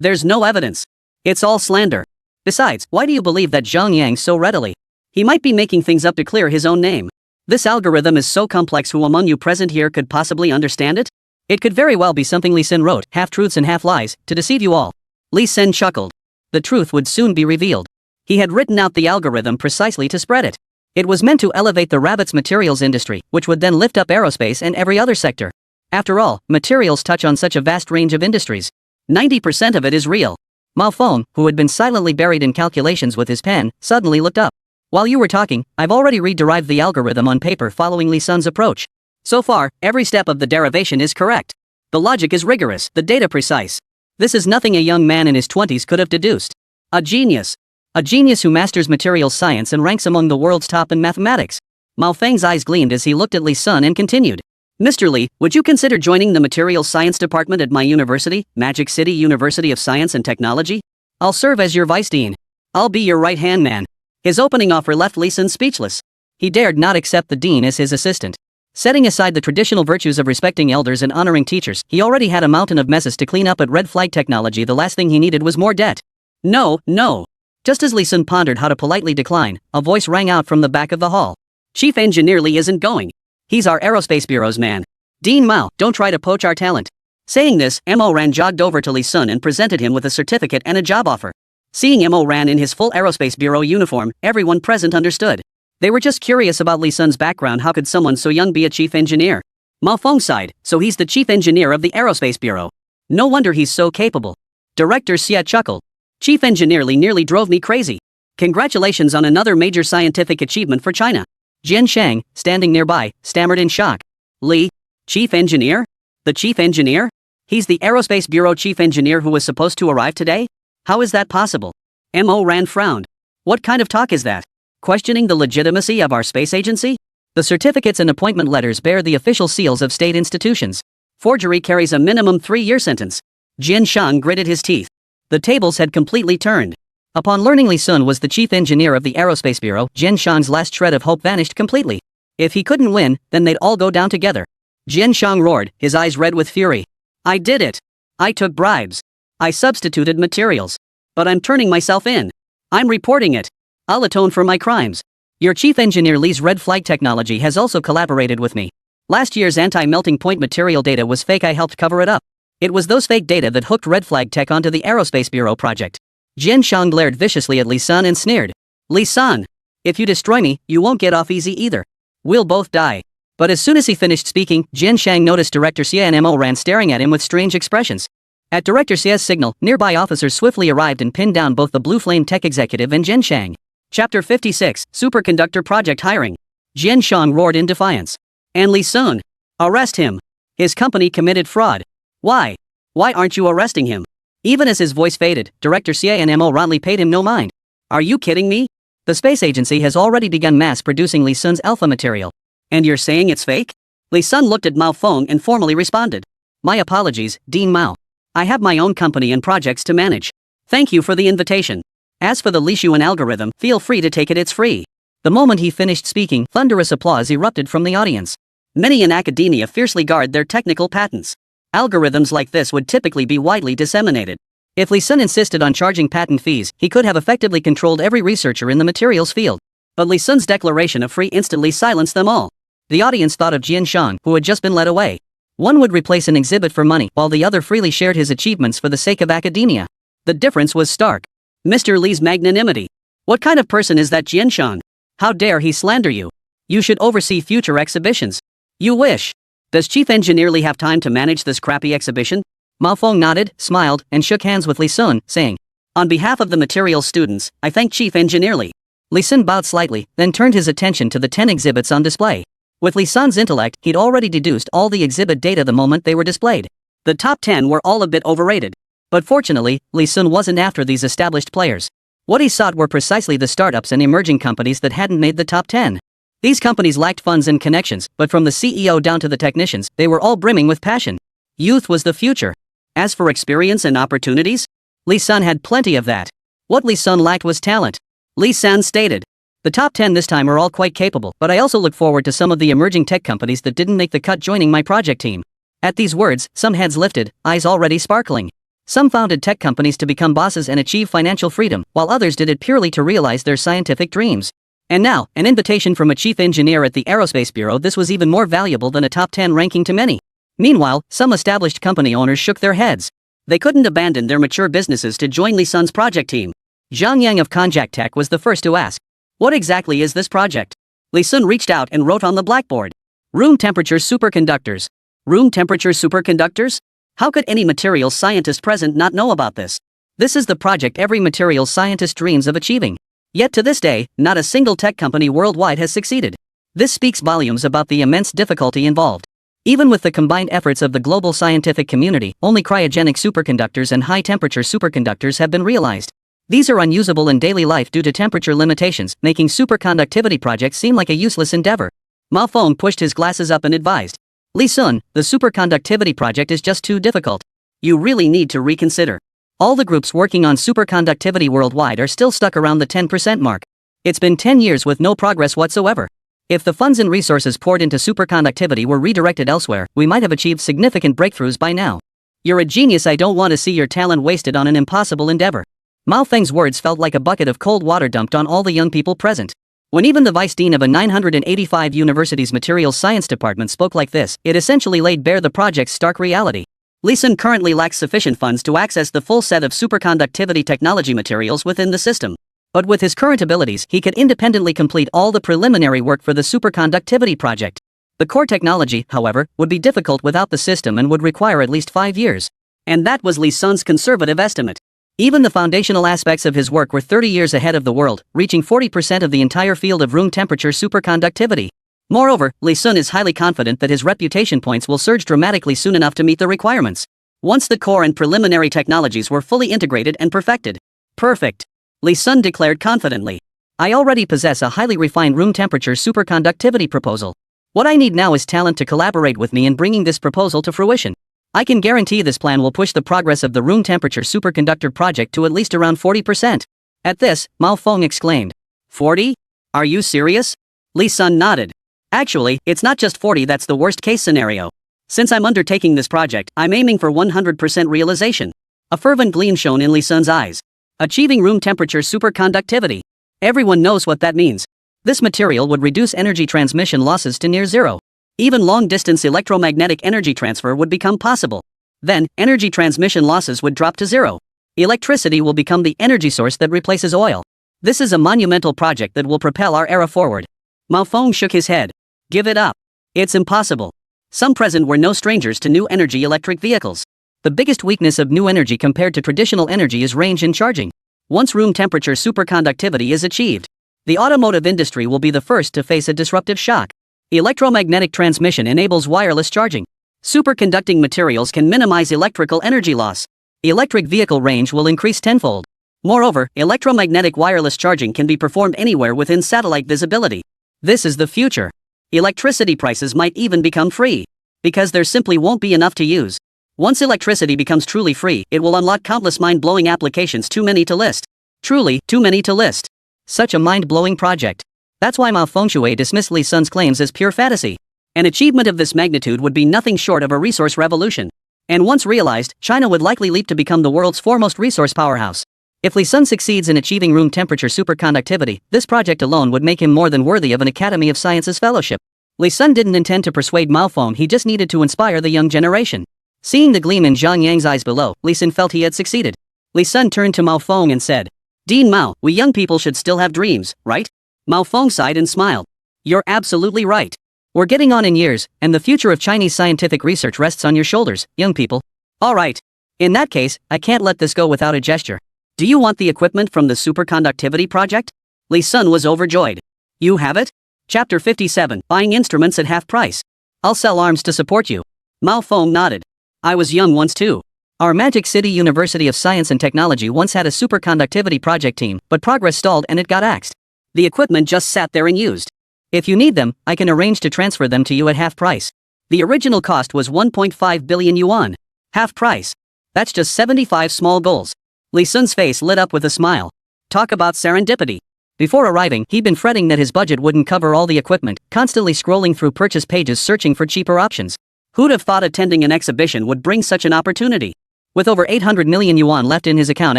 "There's no evidence. It's all slander. Besides, why do you believe that Zhang Yang so readily? He might be making things up to clear his own name." This algorithm is so complex, who among you present here could possibly understand it? It could very well be something Lee Sin wrote, half-truths and half-lies, to deceive you all. Lee Sin chuckled. The truth would soon be revealed. He had written out the algorithm precisely to spread it. It was meant to elevate the rabbit's materials industry, which would then lift up aerospace and every other sector. After all, materials touch on such a vast range of industries. 90% of it is real. Mao Feng, who had been silently buried in calculations with his pen, suddenly looked up. While you were talking, I've already re-derived the algorithm on paper following Lee Sun's approach. So far, every step of the derivation is correct. The logic is rigorous, the data precise. This is nothing a young man in his 20s could have deduced. A genius. A genius who masters materials science and ranks among the world's top in mathematics. Mao Feng's eyes gleamed as he looked at Lee Sun and continued. Mr. Lee, would you consider joining the materials science department at my university, Magic City University of Science and Technology? I'll serve as your vice dean. I'll be your right-hand man. His opening offer left Lee Sun speechless. He dared not accept the dean as his assistant. Setting aside the traditional virtues of respecting elders and honoring teachers, he already had a mountain of messes to clean up at Red Flag Technology. The last thing he needed was more debt. No, no. Just as Lee Sun pondered how to politely decline, a voice rang out from the back of the hall. Chief Engineer Lee isn't going. He's our Aerospace Bureau's man. Dean Mao, don't try to poach our talent. Saying this, Mo Ran jogged over to Lee Sun and presented him with a certificate and a job offer. Seeing Mo Ran in his full Aerospace Bureau uniform, everyone present understood. They were just curious about Lee Sun's background. How could someone so young be a chief engineer? Mao Feng sighed, so he's the chief engineer of the Aerospace Bureau. No wonder he's so capable. Director Xie chuckled. Chief Engineer Lee nearly drove me crazy. Congratulations on another major scientific achievement for China. Jian Shang, standing nearby, stammered in shock. Lee? Chief Engineer? The Chief Engineer? He's the Aerospace Bureau Chief Engineer who was supposed to arrive today? How is that possible? Mo Ran frowned. What kind of talk is that? Questioning the legitimacy of our space agency? The certificates and appointment letters bear the official seals of state institutions. Forgery carries a minimum 3-year sentence. Jian Shang gritted his teeth. The tables had completely turned. Upon learning Lee Sun was the chief engineer of the Aerospace Bureau, Jian Shang's last shred of hope vanished completely. If he couldn't win, then they'd all go down together. Jian Shang roared, his eyes red with fury. I did it. I took bribes. I substituted materials. But I'm turning myself in. I'm reporting it. I'll atone for my crimes. Your chief engineer Lee's Red Flag Technology has also collaborated with me. Last year's anti-melting point material data was fake. I helped cover it up. It was those fake data that hooked Red Flag Tech onto the Aerospace Bureau project. Jian Shang glared viciously at Lee Sun and sneered. Lee Sun, if you destroy me, you won't get off easy either. We'll both die. But as soon as he finished speaking, Jian Shang noticed Director Xie and Mo Ran staring at him with strange expressions. At Director Xie's signal, nearby officers swiftly arrived and pinned down both the Blue Flame Tech executive and Jian Shang. Chapter 56, Superconductor Project Hiring. Jian Shang roared in defiance. And Lee Sun. Arrest him. His company committed fraud. Why? Why aren't you arresting him? Even as his voice faded, Director Xie and Mo Ran paid him no mind. Are you kidding me? The space agency has already begun mass-producing Lee Sun's alpha material. And you're saying it's fake? Lee Sun looked at Mao Feng and formally responded. My apologies, Dean Mao. I have my own company and projects to manage. Thank you for the invitation. As for the Li Xuan algorithm, feel free to take it, it's free. The moment he finished speaking, thunderous applause erupted from the audience. Many in academia fiercely guard their technical patents. Algorithms like this would typically be widely disseminated. If Lee Sun insisted on charging patent fees, he could have effectively controlled every researcher in the materials field. But Lee Sun's declaration of free instantly silenced them all. The audience thought of Jian Shang, who had just been led away. One would replace an exhibit for money, while the other freely shared his achievements for the sake of academia. The difference was stark. Mr. Lee's magnanimity. What kind of person is that Jian Shang? How dare he slander you? You should oversee future exhibitions. You wish. Does Chief Engineer Lee have time to manage this crappy exhibition? Mao Feng nodded, smiled, and shook hands with Lee Sun, saying, on behalf of the materials students, I thank Chief Engineer Lee. Lee Sun bowed slightly, then turned his attention to the 10 exhibits on display. With Lee Sun's intellect, he'd already deduced all the exhibit data the moment they were displayed. The top 10 were all a bit overrated. But fortunately, Lee Sun wasn't after these established players. What he sought were precisely the startups and emerging companies that hadn't made the top 10. These companies lacked funds and connections, but from the CEO down to the technicians, they were all brimming with passion. Youth was the future. As for experience and opportunities, Lee Sun had plenty of that. What Lee Sun lacked was talent. Lee Sun stated, the top 10 this time are all quite capable, but I also look forward to some of the emerging tech companies that didn't make the cut joining my project team. At these words, some heads lifted, eyes already sparkling. Some founded tech companies to become bosses and achieve financial freedom, while others did it purely to realize their scientific dreams. And now, an invitation from a chief engineer at the Aerospace Bureau. This was even more valuable than a top 10 ranking to many. Meanwhile, some established company owners shook their heads. They couldn't abandon their mature businesses to join Li Sun's project team. Zhang Yang of Konjac Tech was the first to ask, "What exactly is this project?" Li Sun reached out and wrote on the blackboard, "Room temperature superconductors." Room temperature superconductors? How could any materials scientist present not know about this? This is the project every materials scientist dreams of achieving. Yet to this day, not a single tech company worldwide has succeeded. This speaks volumes about the immense difficulty involved. Even with the combined efforts of the global scientific community, only cryogenic superconductors and high-temperature superconductors have been realized. These are unusable in daily life due to temperature limitations, making superconductivity projects seem like a useless endeavor. Mao Feng pushed his glasses up and advised, "Li Sun, the superconductivity project is just too difficult. You really need to reconsider. All the groups working on superconductivity worldwide are still stuck around the 10% mark. It's been 10 years with no progress whatsoever. If the funds and resources poured into superconductivity were redirected elsewhere, we might have achieved significant breakthroughs by now. You're a genius. I don't want to see your talent wasted on an impossible endeavor." Mao Feng's words felt like a bucket of cold water dumped on all the young people present. When even the vice dean of a 985 university's materials science department spoke like this, it essentially laid bare the project's stark reality. Li Sun currently lacks sufficient funds to access the full set of superconductivity technology materials within the system. But with his current abilities, he could independently complete all the preliminary work for the superconductivity project. The core technology, however, would be difficult without the system and would require at least 5 years. And that was Li Sun's conservative estimate. Even the foundational aspects of his work were 30 years ahead of the world, reaching 40% of the entire field of room temperature superconductivity. Moreover, Li Sun is highly confident that his reputation points will surge dramatically soon enough to meet the requirements. Once the core and preliminary technologies were fully integrated and perfected. "Perfect," Li Sun declared confidently. "I already possess a highly refined room temperature superconductivity proposal. What I need now is talent to collaborate with me in bringing this proposal to fruition. I can guarantee this plan will push the progress of the room temperature superconductor project to at least around 40%. At this, Mao Feng exclaimed, "40? Are you serious?" Li Sun nodded. "Actually, it's not just 40 that's the worst case scenario. Since I'm undertaking this project, I'm aiming for 100% realization." A fervent gleam shone in Li Sun's eyes. Achieving room temperature superconductivity. Everyone knows what that means. This material would reduce energy transmission losses to near zero. Even long-distance electromagnetic energy transfer would become possible. Then, energy transmission losses would drop to zero. Electricity will become the energy source that replaces oil. This is a monumental project that will propel our era forward. Mao Feng shook his head. "Give it up. It's impossible." Some present were no strangers to new energy electric vehicles. The biggest weakness of new energy compared to traditional energy is range in charging. Once room temperature superconductivity is achieved, the automotive industry will be the first to face a disruptive shock. Electromagnetic transmission enables wireless charging. Superconducting materials can minimize electrical energy loss. Electric vehicle range will increase tenfold. Moreover, electromagnetic wireless charging can be performed anywhere within satellite visibility. This is the future. Electricity prices might even become free, because there simply won't be enough to use. Once electricity becomes truly free, it will unlock countless mind-blowing applications too many to list. Truly, too many to list. Such a mind-blowing project. That's why Mao Fengshui dismissed Li Sun's claims as pure fantasy. An achievement of this magnitude would be nothing short of a resource revolution. And once realized, China would likely leap to become the world's foremost resource powerhouse. If Li Sun succeeds in achieving room temperature superconductivity, this project alone would make him more than worthy of an Academy of Sciences fellowship. Li Sun didn't intend to persuade Mao Feng, he just needed to inspire the young generation. Seeing the gleam in Zhang Yang's eyes below, Li Sun felt he had succeeded. Li Sun turned to Mao Feng and said, "Dean Mao, we young people should still have dreams, right?" Mao Feng sighed and smiled. "You're absolutely right. We're getting on in years, and the future of Chinese scientific research rests on your shoulders, young people. All right. In that case, I can't let this go without a gesture. Do you want the equipment from the superconductivity project?" Li Sun was overjoyed. "You have it?" Chapter 57, Buying Instruments at Half Price. "I'll sell arms to support you." Mao Feng nodded. "I was young once too. Our Magic City University of Science and Technology once had a superconductivity project team, but progress stalled and it got axed. The equipment just sat there unused. If you need them, I can arrange to transfer them to you at half price. The original cost was 1.5 billion yuan. Half price. That's just 75 small goals." Li Sun's face lit up with a smile. Talk about serendipity. Before arriving, he'd been fretting that his budget wouldn't cover all the equipment, constantly scrolling through purchase pages searching for cheaper options. Who'd have thought attending an exhibition would bring such an opportunity? With over 800 million yuan left in his account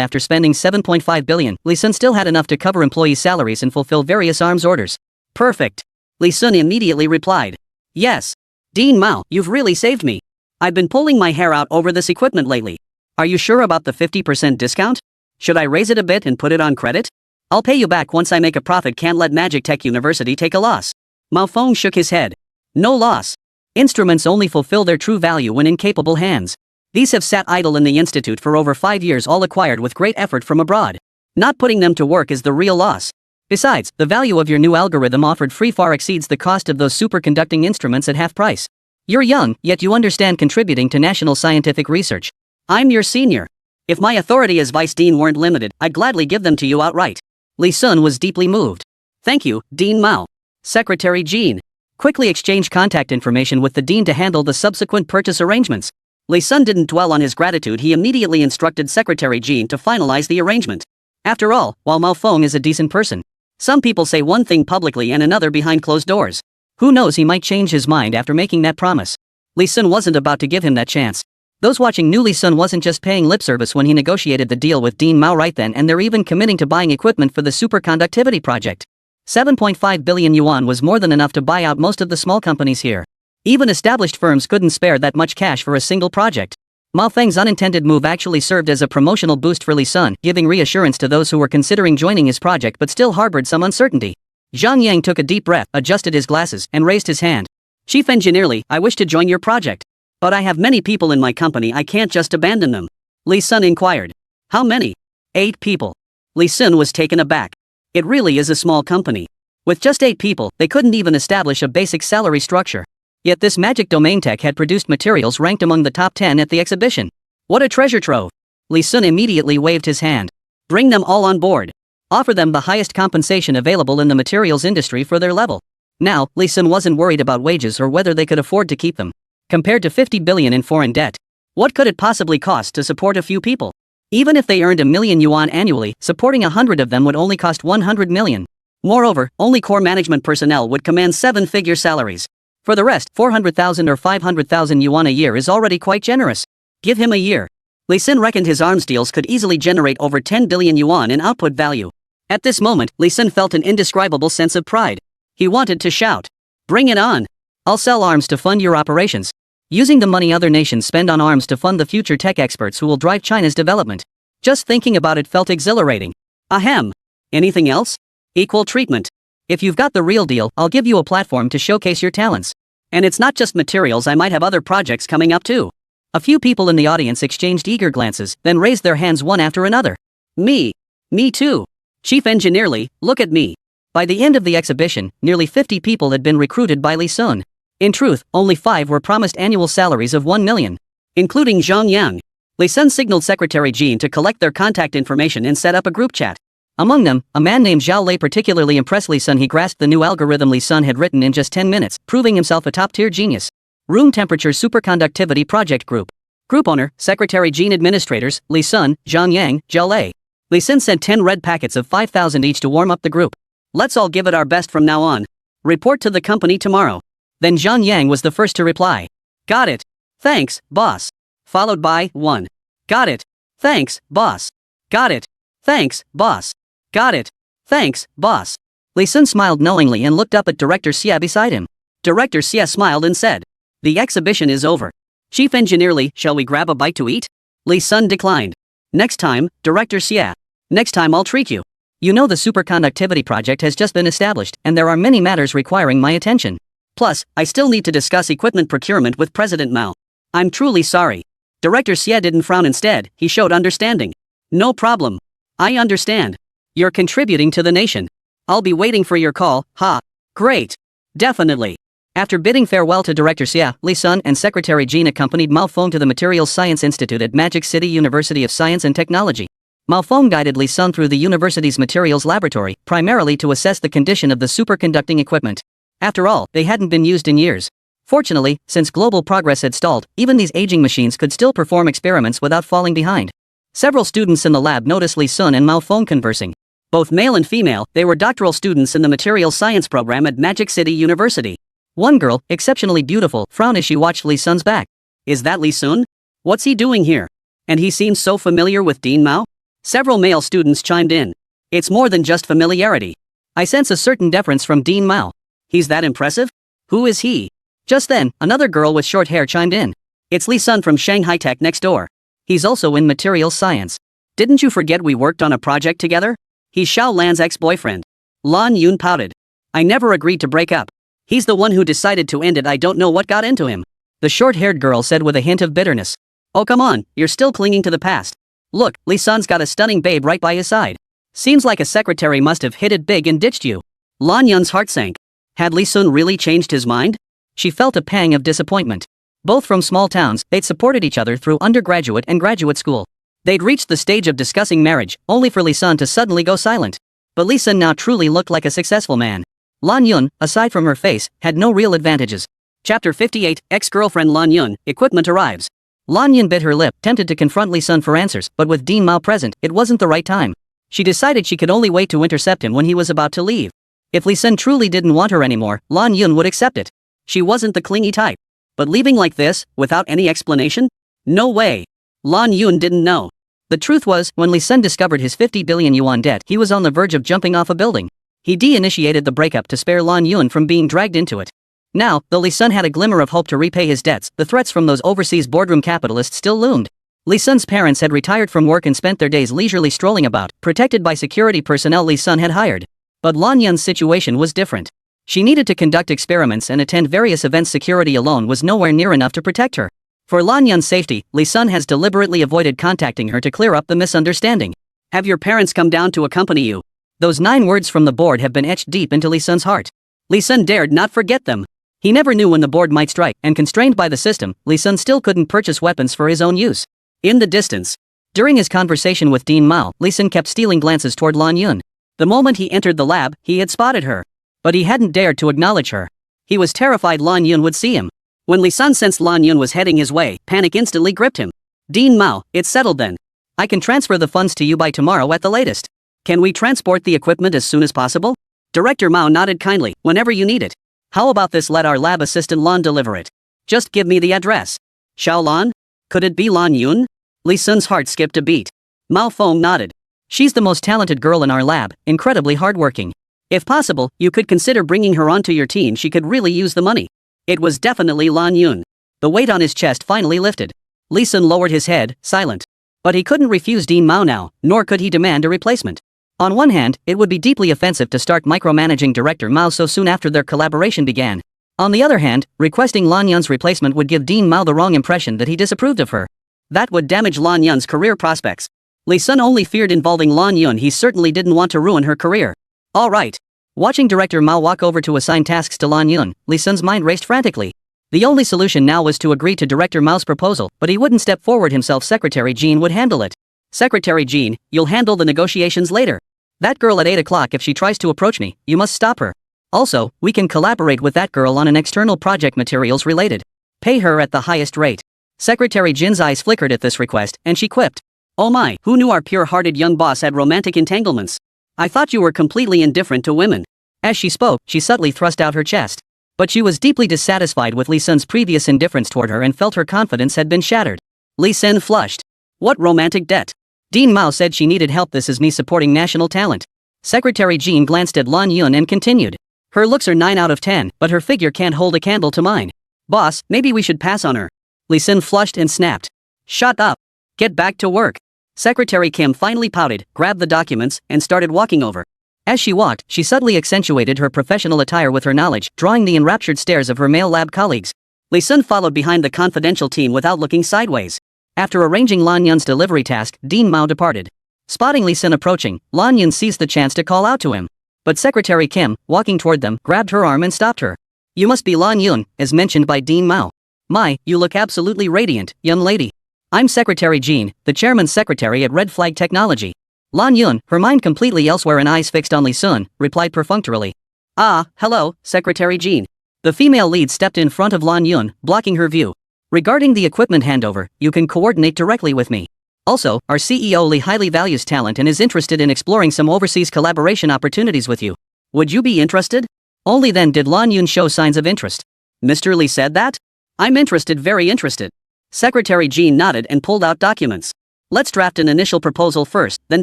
after spending 7.5 billion, Li Sun still had enough to cover employees' salaries and fulfill various arms orders. Perfect. Li Sun immediately replied. Yes. Dean Mao, you've really saved me. I've been pulling my hair out over this equipment lately. Are you sure about the 50% discount? Should I raise it a bit and put it on credit? I'll pay you back once I make a profit. Can't let Magic Tech University take a loss. Mao Feng shook his head. No loss. Instruments only fulfill their true value when in capable hands. These have sat idle in the institute for over 5 years, all acquired with great effort from abroad. Not putting them to work is the real loss. Besides, the value of your new algorithm offered free far exceeds the cost of those superconducting instruments at half price. You're young, yet you understand contributing to national scientific research. I'm your senior. If my authority as vice dean weren't limited, I'd gladly give them to you outright. Li Sun was deeply moved. Thank you, Dean Mao. Secretary Jean. Quickly exchange contact information with the dean to handle the subsequent purchase arrangements. Li Sun didn't dwell on his gratitude. He immediately instructed Secretary Jean to finalize the arrangement. After all, while Mao Feng is a decent person, some people say one thing publicly and another behind closed doors. Who knows, he might change his mind after making that promise. Li Sun wasn't about to give him that chance. Those watching knew Li Sun wasn't just paying lip service when he negotiated the deal with Dean Mao right then and they're even committing to buying equipment for the superconductivity project. 7.5 billion yuan was more than enough to buy out most of the small companies here. Even established firms couldn't spare that much cash for a single project. Mao Feng's unintended move actually served as a promotional boost for Li Sun, giving reassurance to those who were considering joining his project but still harbored some uncertainty. Zhang Yang took a deep breath, adjusted his glasses, and raised his hand. Chief Engineer Li, I wish to join your project. But I have many people in my company, I can't just abandon them. Li Sun inquired. How many? 8 people. Li Sun was taken aback. It really is a small company. With just 8 people, they couldn't even establish a basic salary structure. Yet this Magic Domain Tech had produced materials ranked among the top 10 at the exhibition. What a treasure trove! Li Sun immediately waved his hand. Bring them all on board. Offer them the highest compensation available in the materials industry for their level. Now, Li Sun wasn't worried about wages or whether they could afford to keep them. Compared to 50 billion in foreign debt, what could it possibly cost to support a few people? Even if they earned 1 million yuan annually, supporting 100 of them would only cost 100 million. Moreover, only core management personnel would command 7-figure salaries. For the rest, 400,000 or 500,000 yuan a year is already quite generous. Give him a year. Li Sun reckoned his arms deals could easily generate over 10 billion yuan in output value. At this moment, Li Sun felt an indescribable sense of pride. He wanted to shout. Bring it on! I'll sell arms to fund your operations. Using the money other nations spend on arms to fund the future tech experts who will drive China's development. Just thinking about it felt exhilarating. Ahem. Anything else? Equal treatment. If you've got the real deal, I'll give you a platform to showcase your talents. And it's not just materials, I might have other projects coming up too. A few people in the audience exchanged eager glances, then raised their hands one after another. Me. Me too. Chief Engineer Li, look at me. By the end of the exhibition, nearly 50 people had been recruited by Li Sun. In truth, only 5 were promised annual salaries of 1 million. Including Zhang Yang. Li Sun signaled Secretary Jean to collect their contact information and set up a group chat. Among them, a man named Zhao Lei particularly impressed Li Sun. He grasped the new algorithm Li Sun had written in just 10 minutes, proving himself a top-tier genius. Room Temperature Superconductivity Project Group. Group Owner, Secretary Jean. Administrators, Li Sun, Zhang Yang, Zhao Lei. Li Sun sent 10 red packets of 5,000 each to warm up the group. Let's all give it our best from now on. Report to the company tomorrow. Then Zhang Yang was the first to reply. Got it. Thanks, boss. Followed by 1. Got it. Thanks, boss. Got it. Thanks, boss. Got it. Thanks, boss. Li Sun smiled knowingly and looked up at Director Xia beside him. Director Xia smiled and said, the exhibition is over. Chief Engineer Li, shall we grab a bite to eat? Li Sun declined. Next time, Director Xia. Next time I'll treat you. You know the superconductivity project has just been established, and there are many matters requiring my attention. Plus, I still need to discuss equipment procurement with President Mao. I'm truly sorry. Director Xie didn't frown. Instead, he showed understanding. No problem. I understand. You're contributing to the nation. I'll be waiting for your call. Ha. Great. Definitely. After bidding farewell to Director Xie, Li Sun and Secretary Jean accompanied Mao Feng to the Materials Science Institute at Magic City University of Science and Technology. Mao Feng guided Li Sun through the university's materials laboratory, primarily to assess the condition of the superconducting equipment. After all, they hadn't been used in years. Fortunately, since global progress had stalled, even these aging machines could still perform experiments without falling behind. Several students in the lab noticed Li Sun and Mao Feng conversing. Both male and female, they were doctoral students in the materials science program at Magic City University. One girl, exceptionally beautiful, frowned as she watched Li Sun's back. Is that Li Sun? What's he doing here? And he seems so familiar with Dean Mao? Several male students chimed in. It's more than just familiarity. I sense a certain deference from Dean Mao. He's that impressive? Who is he? Just then, another girl with short hair chimed in. It's Lee Sun from Shanghai Tech next door. He's also in materials science. Didn't you forget we worked on a project together? He's Xiao Lan's ex-boyfriend. Lan Yun pouted. I never agreed to break up. He's the one who decided to end it. I don't know what got into him. The short-haired girl said with a hint of bitterness. Oh come on, you're still clinging to the past. Look, Lee Sun's got a stunning babe right by his side. Seems like a secretary must have hit it big and ditched you. Lan Yun's heart sank. Had Lee Sun really changed his mind? She felt a pang of disappointment. Both from small towns, they'd supported each other through undergraduate and graduate school. They'd reached the stage of discussing marriage, only for Lee Sun to suddenly go silent. But Lee Sun now truly looked like a successful man. Lan Yun, aside from her face, had no real advantages. Chapter 58, Ex-Girlfriend Lan Yun, Equipment Arrives. Lan Yun bit her lip, tempted to confront Lee Sun for answers, but with Dean Mao present, it wasn't the right time. She decided she could only wait to intercept him when he was about to leave. If Lee Sun truly didn't want her anymore, Lan Yun would accept it. She wasn't the clingy type. But leaving like this, without any explanation? No way. Lan Yun didn't know. The truth was, when Lee Sun discovered his 50 billion yuan debt, he was on the verge of jumping off a building. He de-initiated the breakup to spare Lan Yun from being dragged into it. Now, though Lee Sun had a glimmer of hope to repay his debts, the threats from those overseas boardroom capitalists still loomed. Lee Sun's parents had retired from work and spent their days leisurely strolling about, protected by security personnel Lee Sun had hired. But Lan Yun's situation was different. She needed to conduct experiments and attend various events. Security alone was nowhere near enough to protect her. For Lan Yun's safety, Lee Sun has deliberately avoided contacting her to clear up the misunderstanding. Have your parents come down to accompany you? Those 9 words from the board have been etched deep into Lee Sun's heart. Lee Sun dared not forget them. He never knew when the board might strike, and constrained by the system, Lee Sun still couldn't purchase weapons for his own use. In the distance. During his conversation with Dean Mao, Lee Sun kept stealing glances toward Lan Yun. The moment he entered the lab, he had spotted her. But he hadn't dared to acknowledge her. He was terrified Lan Yun would see him. When Lee Sun sensed Lan Yun was heading his way, panic instantly gripped him. Dean Mao, it's settled then. I can transfer the funds to you by tomorrow at the latest. Can we transport the equipment as soon as possible? Director Mao nodded kindly, whenever you need it. How about this, let our lab assistant Lan deliver it. Just give me the address. Xiao Lan? Could it be Lan Yun? Lee Sun's heart skipped a beat. Mao Feng nodded. She's the most talented girl in our lab, incredibly hardworking. If possible, you could consider bringing her onto your team. She could really use the money. It was definitely Lan Yun. The weight on his chest finally lifted. Lee Sun lowered his head, silent. But he couldn't refuse Dean Mao now, nor could he demand a replacement. On one hand, it would be deeply offensive to start micromanaging Director Mao so soon after their collaboration began. On the other hand, requesting Lan Yun's replacement would give Dean Mao the wrong impression that he disapproved of her. That would damage Lan Yun's career prospects. Lee Sun only feared involving Lan Yun. He certainly didn't want to ruin her career. All right. Watching Director Mao walk over to assign tasks to Lan Yun, Lee Sun's mind raced frantically. The only solution now was to agree to Director Mao's proposal, but he wouldn't step forward himself. Secretary Jean would handle it. Secretary Jean, you'll handle the negotiations later. That girl at 8 o'clock, if she tries to approach me, you must stop her. Also, we can collaborate with that girl on an external project, materials related. Pay her at the highest rate. Secretary Jin's eyes flickered at this request, and she quipped. Oh my, who knew our pure-hearted young boss had romantic entanglements? I thought you were completely indifferent to women. As she spoke, she subtly thrust out her chest. But she was deeply dissatisfied with Lee Sun's previous indifference toward her and felt her confidence had been shattered. Lee Sun flushed. What romantic debt? Dean Mao said she needed help. This is me supporting national talent. Secretary Jean glanced at Lan Yun and continued. Her looks are 9 out of 10, but her figure can't hold a candle to mine. Boss, maybe we should pass on her. Lee Sun flushed and snapped. Shut up. Get back to work. Secretary Kim finally pouted, grabbed the documents, and started walking over. As she walked, she subtly accentuated her professional attire with her knowledge, drawing the enraptured stares of her male lab colleagues. Lee Sun followed behind the confidential team without looking sideways. After arranging Lan Yun's delivery task, Dean Mao departed. Spotting Lee Sun approaching, Lan Yun seized the chance to call out to him. But Secretary Kim, walking toward them, grabbed her arm and stopped her. You must be Lan Yun, as mentioned by Dean Mao. My, you look absolutely radiant, young lady. I'm Secretary Jean, the chairman's secretary at Red Flag Technology. Lan Yun, her mind completely elsewhere and eyes fixed on Lee Sun, replied perfunctorily. Ah, hello, Secretary Jean. The female lead stepped in front of Lan Yun, blocking her view. Regarding the equipment handover, you can coordinate directly with me. Also, our CEO Lee highly values talent and is interested in exploring some overseas collaboration opportunities with you. Would you be interested? Only then did Lan Yun show signs of interest. Mr. Lee said that? I'm interested, very interested. Secretary Jean nodded and pulled out documents. Let's draft an initial proposal first, then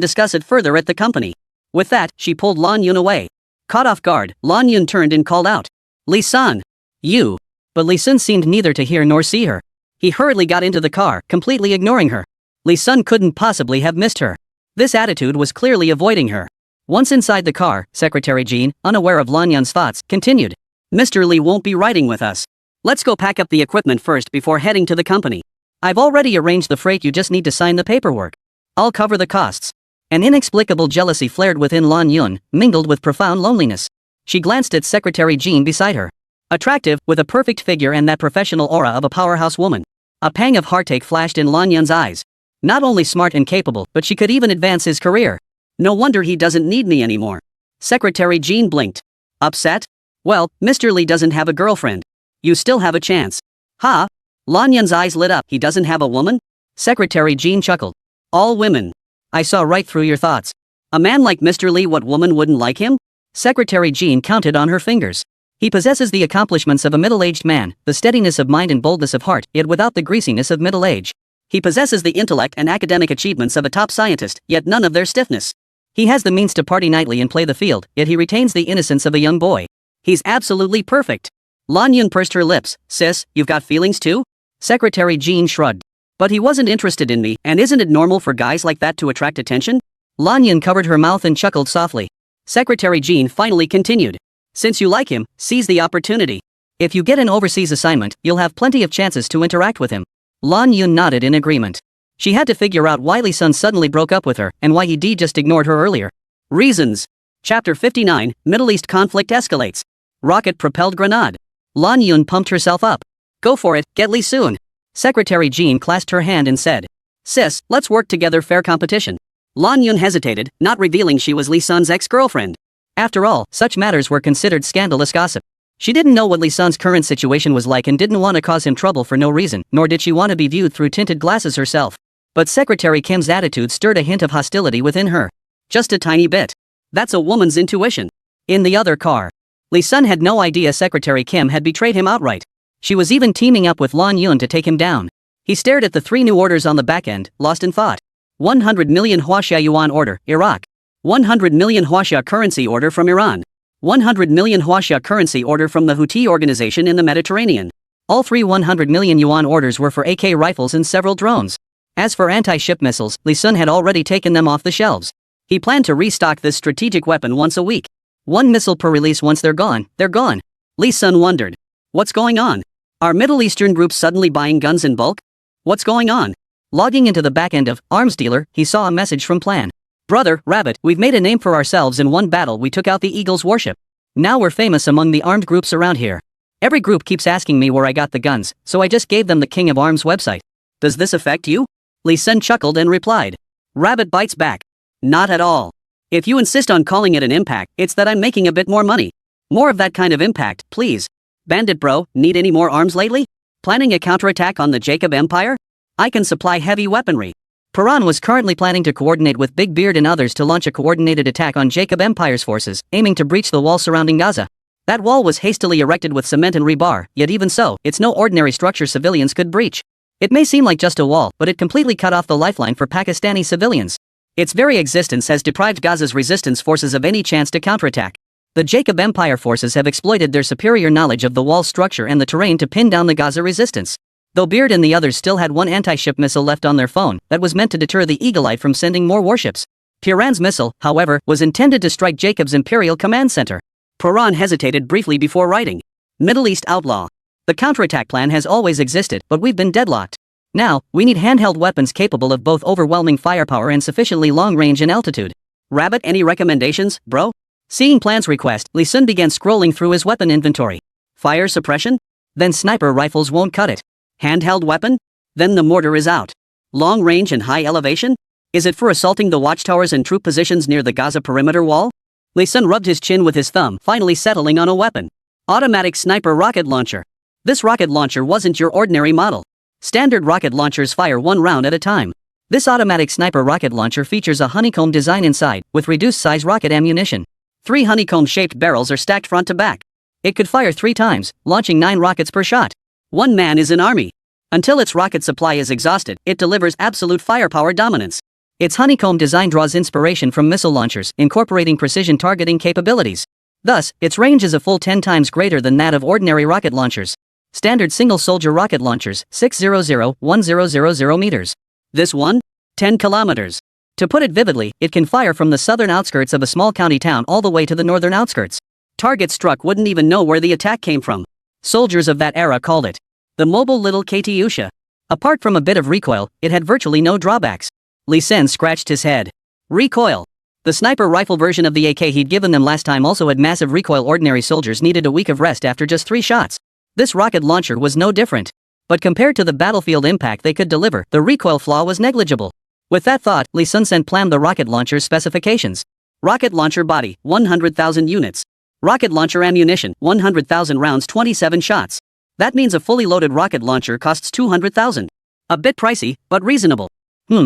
discuss it further at the company. With that, she pulled Lan Yun away. Caught off guard, Lan Yun turned and called out. Lee Sun. You. But Lee Sun seemed neither to hear nor see her. He hurriedly got into the car, completely ignoring her. Lee Sun couldn't possibly have missed her. This attitude was clearly avoiding her. Once inside the car, Secretary Jean, unaware of Lan Yun's thoughts, continued. Mr. Lee won't be riding with us. Let's go pack up the equipment first before heading to the company. I've already arranged the freight, you just need to sign the paperwork. I'll cover the costs. An inexplicable jealousy flared within Lan Yun, mingled with profound loneliness. She glanced at Secretary Jean beside her. Attractive, with a perfect figure and that professional aura of a powerhouse woman. A pang of heartache flashed in Lan Yun's eyes. Not only smart and capable, but she could even advance his career. No wonder he doesn't need me anymore. Secretary Jean blinked. Upset? Well, Mr. Lee doesn't have a girlfriend. You still have a chance. Ha? Lan Yun's eyes lit up. He doesn't have a woman? Secretary Jean chuckled. All women. I saw right through your thoughts. A man like Mr. Lee, what woman wouldn't like him? Secretary Jean counted on her fingers. He possesses the accomplishments of a middle-aged man, the steadiness of mind and boldness of heart, yet without the greasiness of middle age. He possesses the intellect and academic achievements of a top scientist, yet none of their stiffness. He has the means to party nightly and play the field, yet he retains the innocence of a young boy. He's absolutely perfect. Lan Yun pursed her lips. Sis, you've got feelings too? Secretary Jean shrugged. But he wasn't interested in me, and isn't it normal for guys like that to attract attention? Lan Yun covered her mouth and chuckled softly. Secretary Jean finally continued. Since you like him, seize the opportunity. If you get an overseas assignment, you'll have plenty of chances to interact with him. Lan Yun nodded in agreement. She had to figure out why Lee Sun suddenly broke up with her, and why he just ignored her earlier. Reasons. Chapter 59, Middle East conflict escalates. Rocket-propelled grenade. Lan Yun pumped herself up. Go for it, get Lee soon. Secretary Jean clasped her hand and said. Sis, let's work together, fair competition. Lan Yun hesitated, not revealing she was Lee Sun's ex-girlfriend. After all, such matters were considered scandalous gossip. She didn't know what Lee Sun's current situation was like and didn't want to cause him trouble for no reason, nor did she want to be viewed through tinted glasses herself. But Secretary Kim's attitude stirred a hint of hostility within her. Just a tiny bit. That's a woman's intuition. In the other car, Lee Sun had no idea Secretary Kim had betrayed him outright. She was even teaming up with Lan Yun to take him down. He stared at the 3 new orders on the back end, lost in thought. 100 million Huaxia yuan order, Iraq. 100 million Huaxia currency order from Iran. 100 million Huaxia currency order from the Houthi organization in the Mediterranean. All 3 100 million yuan orders were for AK rifles and several drones. As for anti-ship missiles, Lee Sun had already taken them off the shelves. He planned to restock this strategic weapon once a week. 1 missile per release. Once they're gone, they're gone. Lee Sun wondered. What's going on? Are Middle Eastern groups suddenly buying guns in bulk? What's going on? Logging into the back end of Arms Dealer, he saw a message from Plan. Brother, Rabbit, we've made a name for ourselves in one battle. We took out the Eagles warship. Now we're famous among the armed groups around here. Every group keeps asking me where I got the guns, so I just gave them the King of Arms website. Does this affect you? Lee Sun chuckled and replied. Rabbit bites back. Not at all. If you insist on calling it an impact, it's that I'm making a bit more money. More of that kind of impact, please. Bandit bro, need any more arms lately? Planning a counterattack on the Jacob Empire? I can supply heavy weaponry. Paran was currently planning to coordinate with Big Beard and others to launch a coordinated attack on Jacob Empire's forces, aiming to breach the wall surrounding Gaza. That wall was hastily erected with cement and rebar, yet even so, it's no ordinary structure civilians could breach. It may seem like just a wall, but it completely cut off the lifeline for Pakistani civilians. Its very existence has deprived Gaza's resistance forces of any chance to counterattack. The Jacob Empire forces have exploited their superior knowledge of the wall's structure and the terrain to pin down the Gaza resistance. Though Beard and the others still had 1 anti-ship missile left on their phone, that was meant to deter the Eagle Eye from sending more warships. Piran's missile, however, was intended to strike Jacob's Imperial Command Center. Piran hesitated briefly before writing. Middle East outlaw. The counterattack plan has always existed, but we've been deadlocked. Now, we need handheld weapons capable of both overwhelming firepower and sufficiently long range and altitude. Rabbit, any recommendations, bro? Seeing Plan's request, Lee Sun began scrolling through his weapon inventory. Fire suppression? Then sniper rifles won't cut it. Handheld weapon? Then the mortar is out. Long range and high elevation? Is it for assaulting the watchtowers and troop positions near the Gaza perimeter wall? Lee Sun rubbed his chin with his thumb, finally settling on a weapon. Automatic sniper rocket launcher. This rocket launcher wasn't your ordinary model. Standard rocket launchers fire 1 round at a time. This automatic sniper rocket launcher features a honeycomb design inside, with reduced size rocket ammunition. 3 honeycomb-shaped barrels are stacked front to back. It could fire 3 times, launching 9 rockets per shot. 1 man is an army. Until its rocket supply is exhausted, it delivers absolute firepower dominance. Its honeycomb design draws inspiration from missile launchers, incorporating precision targeting capabilities. Thus, its range is a full 10 times greater than that of ordinary rocket launchers. Standard single-soldier rocket launchers, 600-1000 meters. This one? 10 kilometers. To put it vividly, it can fire from the southern outskirts of a small county town all the way to the northern outskirts. Targets struck wouldn't even know where the attack came from. Soldiers of that era called it the mobile little Katyusha. Apart from a bit of recoil, it had virtually no drawbacks. Li Sen scratched his head. Recoil. The sniper rifle version of the AK he'd given them last time also had massive recoil. Ordinary soldiers needed a week of rest after just 3 shots. This rocket launcher was no different. But compared to the battlefield impact they could deliver, the recoil flaw was negligible. With that thought, Li Sun planned the rocket launcher's specifications. Rocket launcher body, 100,000 units. Rocket launcher ammunition, 100,000 rounds, 27 shots. That means a fully loaded rocket launcher costs 200,000. A bit pricey, but reasonable.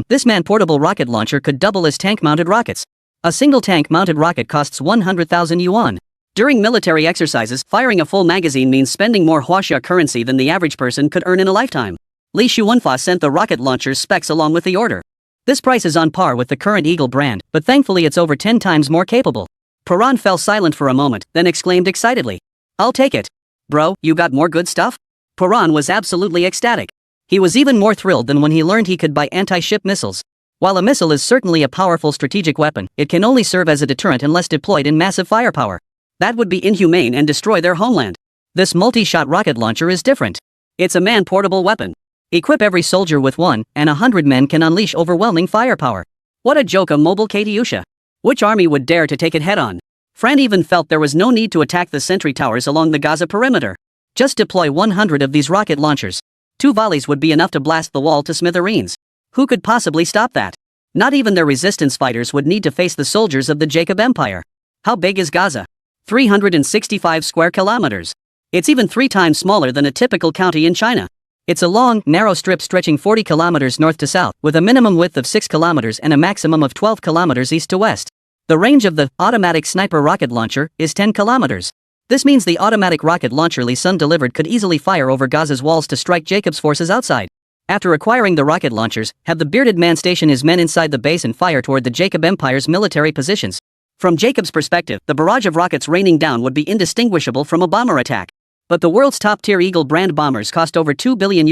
This man-portable rocket launcher could double as tank-mounted rockets. A single tank-mounted rocket costs 100,000 yuan. During military exercises, firing a full magazine means spending more Huaxia currency than the average person could earn in a lifetime. Li Xuanfa sent the rocket launcher's specs along with the order. This price is on par with the current Eagle brand, but thankfully it's over 10 times more capable. Paran fell silent for a moment, then exclaimed excitedly. I'll take it. Bro, you got more good stuff? Paran was absolutely ecstatic. He was even more thrilled than when he learned he could buy anti-ship missiles. While a missile is certainly a powerful strategic weapon, it can only serve as a deterrent unless deployed in massive firepower. That would be inhumane and destroy their homeland. This multi-shot rocket launcher is different. It's a man-portable weapon. Equip every soldier with one, and 100 men can unleash overwhelming firepower. What a joke, a mobile Katyusha. Which army would dare to take it head-on? Fran even felt there was no need to attack the sentry towers along the Gaza perimeter. Just deploy 100 of these rocket launchers. 2 volleys would be enough to blast the wall to smithereens. Who could possibly stop that? Not even their resistance fighters would need to face the soldiers of the Jacob Empire. How big is Gaza? 365 square kilometers. It's even 3 times smaller than a typical county in China. It's a long, narrow strip stretching 40 kilometers north to south, with a minimum width of 6 kilometers and a maximum of 12 kilometers east to west. The range of the automatic sniper rocket launcher is 10 kilometers. This means the automatic rocket launcher Li Sun delivered could easily fire over Gaza's walls to strike Jacob's forces outside. After acquiring the rocket launchers, have the bearded man station his men inside the base and fire toward the Jacob Empire's military positions. From Jacob's perspective, the barrage of rockets raining down would be indistinguishable from a bomber attack. But the world's top-tier Eagle brand bombers cost over $2 billion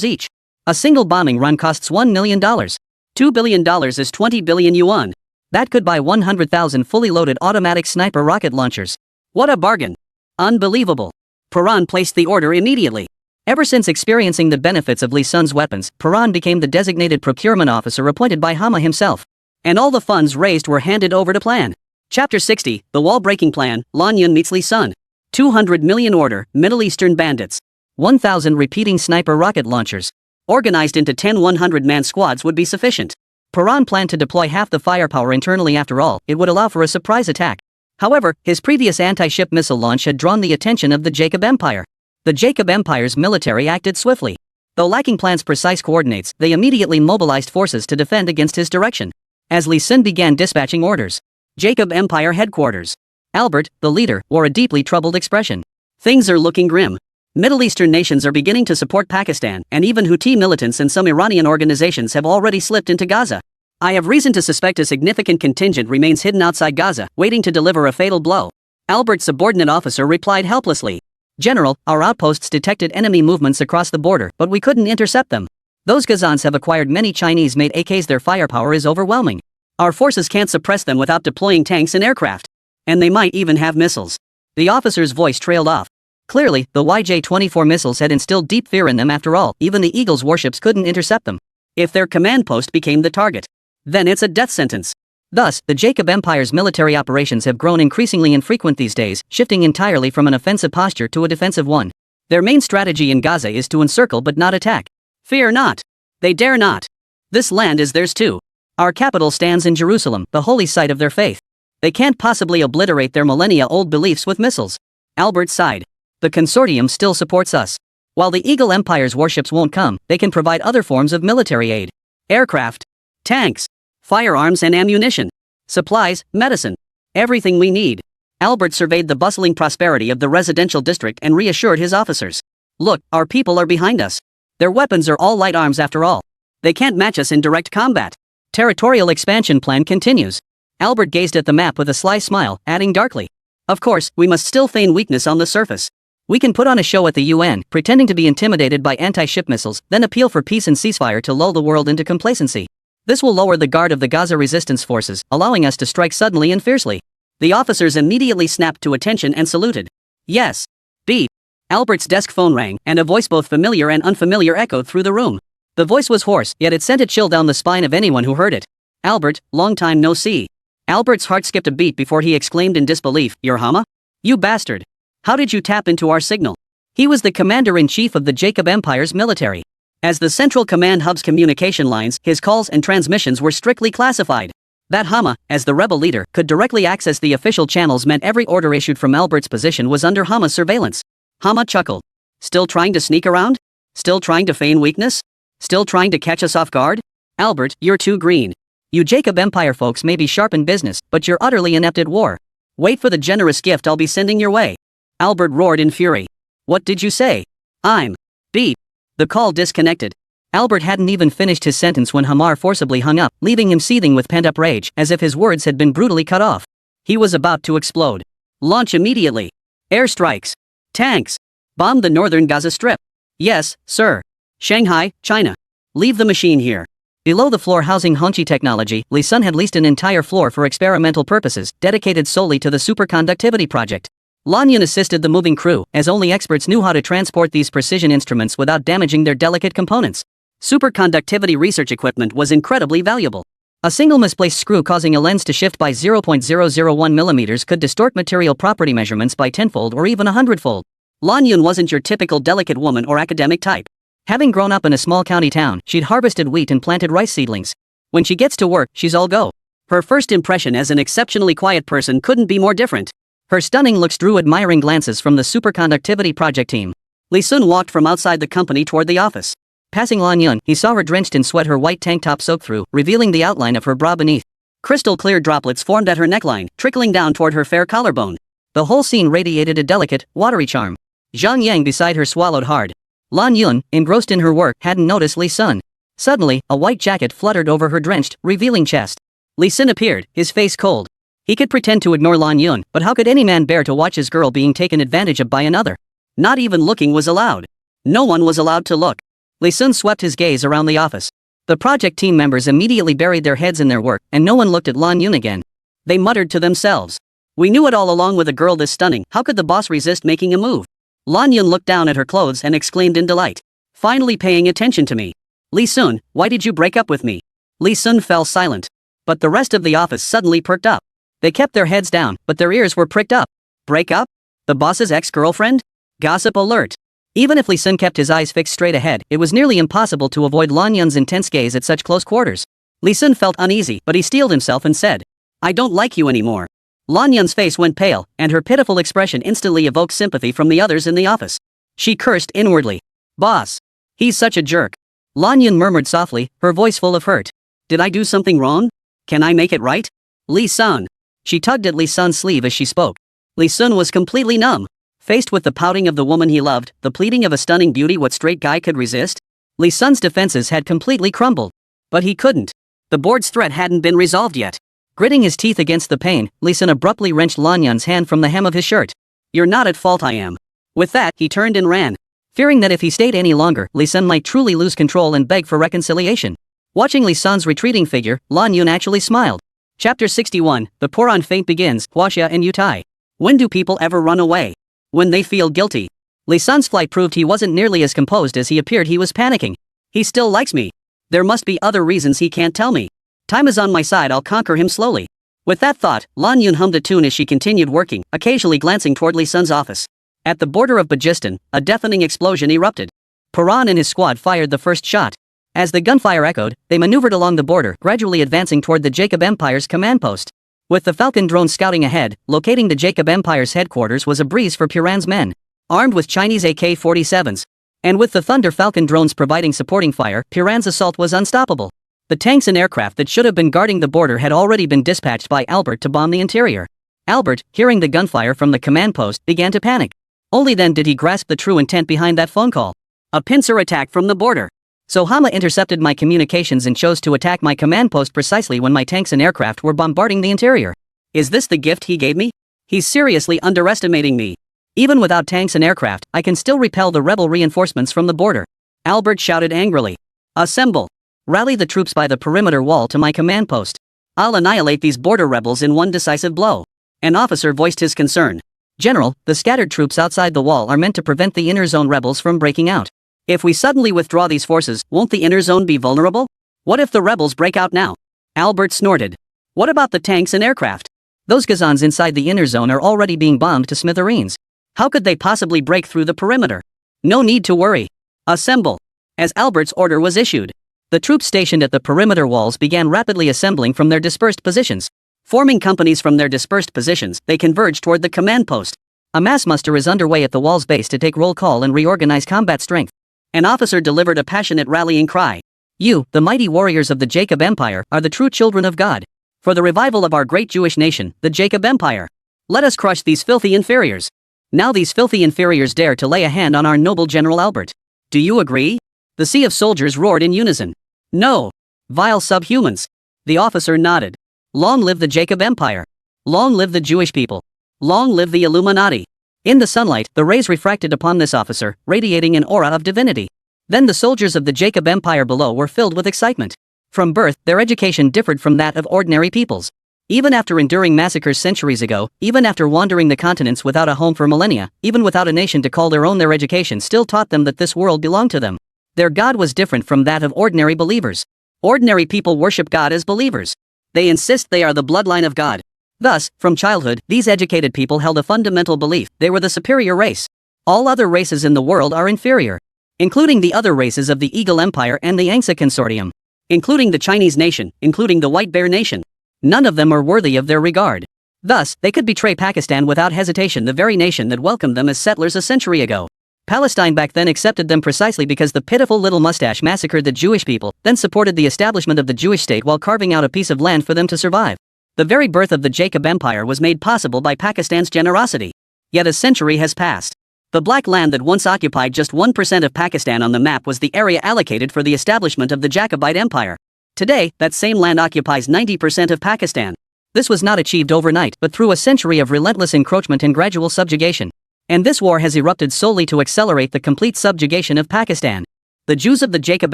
each. A single bombing run costs $1 million. $2 billion is 20 billion yuan. That could buy 100,000 fully loaded automatic sniper rocket launchers. What a bargain. Unbelievable. Paran placed the order immediately. Ever since experiencing the benefits of Li Sun's weapons, Paran became the designated procurement officer appointed by Hama himself. And all the funds raised were handed over to plan. Chapter 60, The Wall-Breaking Plan, Lan Yun meets Li Sun. 200 million order, Middle Eastern bandits. 1,000 repeating sniper rocket launchers. Organized into 10 100-man squads would be sufficient. Paran planned to deploy half the firepower internally. After all, it would allow for a surprise attack. However, his previous anti-ship missile launch had drawn the attention of the Jacob Empire. The Jacob Empire's military acted swiftly. Though lacking Plan's precise coordinates, they immediately mobilized forces to defend against his direction. As Li Sun began dispatching orders, Jacob Empire headquarters. Albert, the leader, wore a deeply troubled expression. Things are looking grim. Middle Eastern nations are beginning to support Pakistan, and even Houthi militants and some Iranian organizations have already slipped into Gaza. I have reason to suspect a significant contingent remains hidden outside Gaza, waiting to deliver a fatal blow. Albert's subordinate officer replied helplessly. General, our outposts detected enemy movements across the border, but we couldn't intercept them. Those Gazans have acquired many Chinese-made AKs. Their firepower is overwhelming. Our forces can't suppress them without deploying tanks and aircraft. And they might even have missiles. The officer's voice trailed off. Clearly, the YJ-24 missiles had instilled deep fear in them. After all, even the Eagle's warships couldn't intercept them. If their command post became the target, then it's a death sentence. Thus, the Jacob Empire's military operations have grown increasingly infrequent these days, shifting entirely from an offensive posture to a defensive one. Their main strategy in Gaza is to encircle but not attack. Fear not. They dare not. This land is theirs too. Our capital stands in Jerusalem, the holy site of their faith. They can't possibly obliterate their millennia-old beliefs with missiles. Albert sighed. The consortium still supports us. While the Eagle Empire's warships won't come, they can provide other forms of military aid. Aircraft, tanks, firearms and ammunition, supplies, medicine. Everything we need. Albert surveyed the bustling prosperity of the residential district and reassured his officers. Look, our people are behind us. Their weapons are all light arms after all. They can't match us in direct combat. Territorial expansion plan continues. Albert gazed at the map with a sly smile, adding darkly. Of course, we must still feign weakness on the surface. We can put on a show at the UN, pretending to be intimidated by anti-ship missiles, then appeal for peace and ceasefire to lull the world into complacency. This will lower the guard of the Gaza resistance forces, allowing us to strike suddenly and fiercely. The officers immediately snapped to attention and saluted. Yes. Beep. Albert's desk phone rang, and a voice both familiar and unfamiliar echoed through the room. The voice was hoarse, yet it sent a chill down the spine of anyone who heard it. Albert, long time no see. Albert's heart skipped a beat before he exclaimed in disbelief, Your Hama? You bastard. How did you tap into our signal? He was the commander-in-chief of the Jacob Empire's military. As the central command hub's communication lines, his calls and transmissions were strictly classified. That Hama, as the rebel leader, could directly access the official channels meant every order issued from Albert's position was under Hama's surveillance. Hama chuckled. Still trying to sneak around? Still trying to feign weakness? Still trying to catch us off guard? Albert, you're too green. You Jacob Empire folks may be sharp in business, but you're utterly inept at war. Wait for the generous gift I'll be sending your way. Albert roared in fury. What did you say? I'm. Beep. The call disconnected. Albert hadn't even finished his sentence when Hamar forcibly hung up, leaving him seething with pent-up rage, as if his words had been brutally cut off. He was about to explode. Launch immediately. Airstrikes. Tanks. Bomb the northern Gaza Strip. Yes, sir. Shanghai, China. Leave the machine here. Below the floor housing Hongqi Technology, Li Sun had leased an entire floor for experimental purposes, dedicated solely to the superconductivity project. Lan Yun assisted the moving crew, as only experts knew how to transport these precision instruments without damaging their delicate components. Superconductivity research equipment was incredibly valuable. A single misplaced screw causing a lens to shift by 0.001 mm could distort material property measurements by tenfold or even 100-fold. Lan Yun wasn't your typical delicate woman or academic type. Having grown up in a small county town, she'd harvested wheat and planted rice seedlings. When she gets to work, she's all go. Her first impression as an exceptionally quiet person couldn't be more different. Her stunning looks drew admiring glances from the superconductivity project team. Li Sun walked from outside the company toward the office. Passing Lan Yun, he saw her drenched in sweat, her white tank top soaked through, revealing the outline of her bra beneath. Crystal-clear droplets formed at her neckline, trickling down toward her fair collarbone. The whole scene radiated a delicate, watery charm. Zhang Yang beside her swallowed hard. Lan Yun, engrossed in her work, hadn't noticed Li Sun. Suddenly, a white jacket fluttered over her drenched, revealing chest. Li Sun appeared, his face cold. He could pretend to ignore Lan Yun, but how could any man bear to watch his girl being taken advantage of by another? Not even looking was allowed. No one was allowed to look. Li Sun swept his gaze around the office. The project team members immediately buried their heads in their work, and no one looked at Lan Yun again. They muttered to themselves. We knew it all along, with a girl this stunning, how could the boss resist making a move? Lan Yun looked down at her clothes and exclaimed in delight. Finally paying attention to me. Li Sun, why did you break up with me? Li Sun fell silent. But the rest of the office suddenly perked up. They kept their heads down, but their ears were pricked up. Break up? The boss's ex-girlfriend? Gossip alert. Even if Li Sun kept his eyes fixed straight ahead, it was nearly impossible to avoid Lan Yun's intense gaze at such close quarters. Li Sun felt uneasy, but he steeled himself and said, I don't like you anymore. Lan Yun's face went pale, and her pitiful expression instantly evoked sympathy from the others in the office. She cursed inwardly. Boss. He's such a jerk. Lan Yun murmured softly, her voice full of hurt. Did I do something wrong? Can I make it right? Li Sun. She tugged at Li Sun's sleeve as she spoke. Li Sun was completely numb. Faced with the pouting of the woman he loved, the pleading of a stunning beauty, what straight guy could resist? Li Sun's defenses had completely crumbled. But he couldn't. The board's threat hadn't been resolved yet. Gritting his teeth against the pain, Li Sun abruptly wrenched Lan Yun's hand from the hem of his shirt. You're not at fault, I am. With that, he turned and ran. Fearing that if he stayed any longer, Li Sun might truly lose control and beg for reconciliation. Watching Li Sun's retreating figure, Lan Yun actually smiled. Chapter 61, The Pour-on Feint begins, Huaxia and Yutai. When do people ever run away? When they feel guilty. Li Sun's flight proved he wasn't nearly as composed as he appeared. He was panicking. He still likes me. There must be other reasons he can't tell me. Time is on my side, I'll conquer him slowly. With that thought, Lan Yun hummed a tune as she continued working, occasionally glancing toward Li Sun's office. At the border of Bajistan, a deafening explosion erupted. Paran and his squad fired the first shot. As the gunfire echoed, they maneuvered along the border, gradually advancing toward the Jacob Empire's command post. With the Falcon drone scouting ahead, locating the Jacob Empire's headquarters was a breeze for Piran's men. Armed with Chinese AK-47s. And with the Thunder Falcon drones providing supporting fire, Piran's assault was unstoppable. The tanks and aircraft that should have been guarding the border had already been dispatched by Albert to bomb the interior. Albert, hearing the gunfire from the command post, began to panic. Only then did he grasp the true intent behind that phone call. A pincer attack from the border. So Hama intercepted my communications and chose to attack my command post precisely when my tanks and aircraft were bombarding the interior. Is this the gift he gave me? He's seriously underestimating me. Even without tanks and aircraft, I can still repel the rebel reinforcements from the border. Albert shouted angrily. Assemble. Rally the troops by the perimeter wall to my command post. I'll annihilate these border rebels in one decisive blow. An officer voiced his concern. General, the scattered troops outside the wall are meant to prevent the inner zone rebels from breaking out. If we suddenly withdraw these forces, won't the inner zone be vulnerable? What if the rebels break out now? Albert snorted. What about the tanks and aircraft? Those Gazans inside the inner zone are already being bombed to smithereens. How could they possibly break through the perimeter? No need to worry. Assemble. As Albert's order was issued, the troops stationed at the perimeter walls began rapidly assembling from their dispersed positions. Forming companies from their dispersed positions, they converged toward the command post. A mass muster is underway at the wall's base to take roll call and reorganize combat strength. An officer delivered a passionate rallying cry. You, the mighty warriors of the Jacob Empire, are the true children of God. For the revival of our great Jewish nation, the Jacob Empire. Let us crush these filthy inferiors. Now these filthy inferiors dare to lay a hand on our noble General Albert. Do you agree? The sea of soldiers roared in unison. No. Vile subhumans. The officer nodded. Long live the Jacob Empire. Long live the Jewish people. Long live the Illuminati. In the sunlight, the rays refracted upon this officer, radiating an aura of divinity. Then the soldiers of the Jacob Empire below were filled with excitement. From birth, their education differed from that of ordinary peoples. Even after enduring massacres centuries ago, even after wandering the continents without a home for millennia, even without a nation to call their own, their education still taught them that this world belonged to them. Their God was different from that of ordinary believers. Ordinary people worship God as believers. They insist they are the bloodline of God. Thus, from childhood, these educated people held a fundamental belief: they were the superior race. All other races in the world are inferior. Including the other races of the Eagle Empire and the Yangtze Consortium. Including the Chinese nation, including the White Bear Nation. None of them are worthy of their regard. Thus, they could betray Pakistan without hesitation, the very nation that welcomed them as settlers a century ago. Palestine back then accepted them precisely because the pitiful little mustache massacred the Jewish people, then supported the establishment of the Jewish state while carving out a piece of land for them to survive. The very birth of the Jacob Empire was made possible by Pakistan's generosity. Yet a century has passed. The black land that once occupied just 1% of Pakistan on the map was the area allocated for the establishment of the Jacobite Empire. Today, that same land occupies 90% of Pakistan. This was not achieved overnight, but through a century of relentless encroachment and gradual subjugation. And this war has erupted solely to accelerate the complete subjugation of Pakistan. The Jews of the Jacob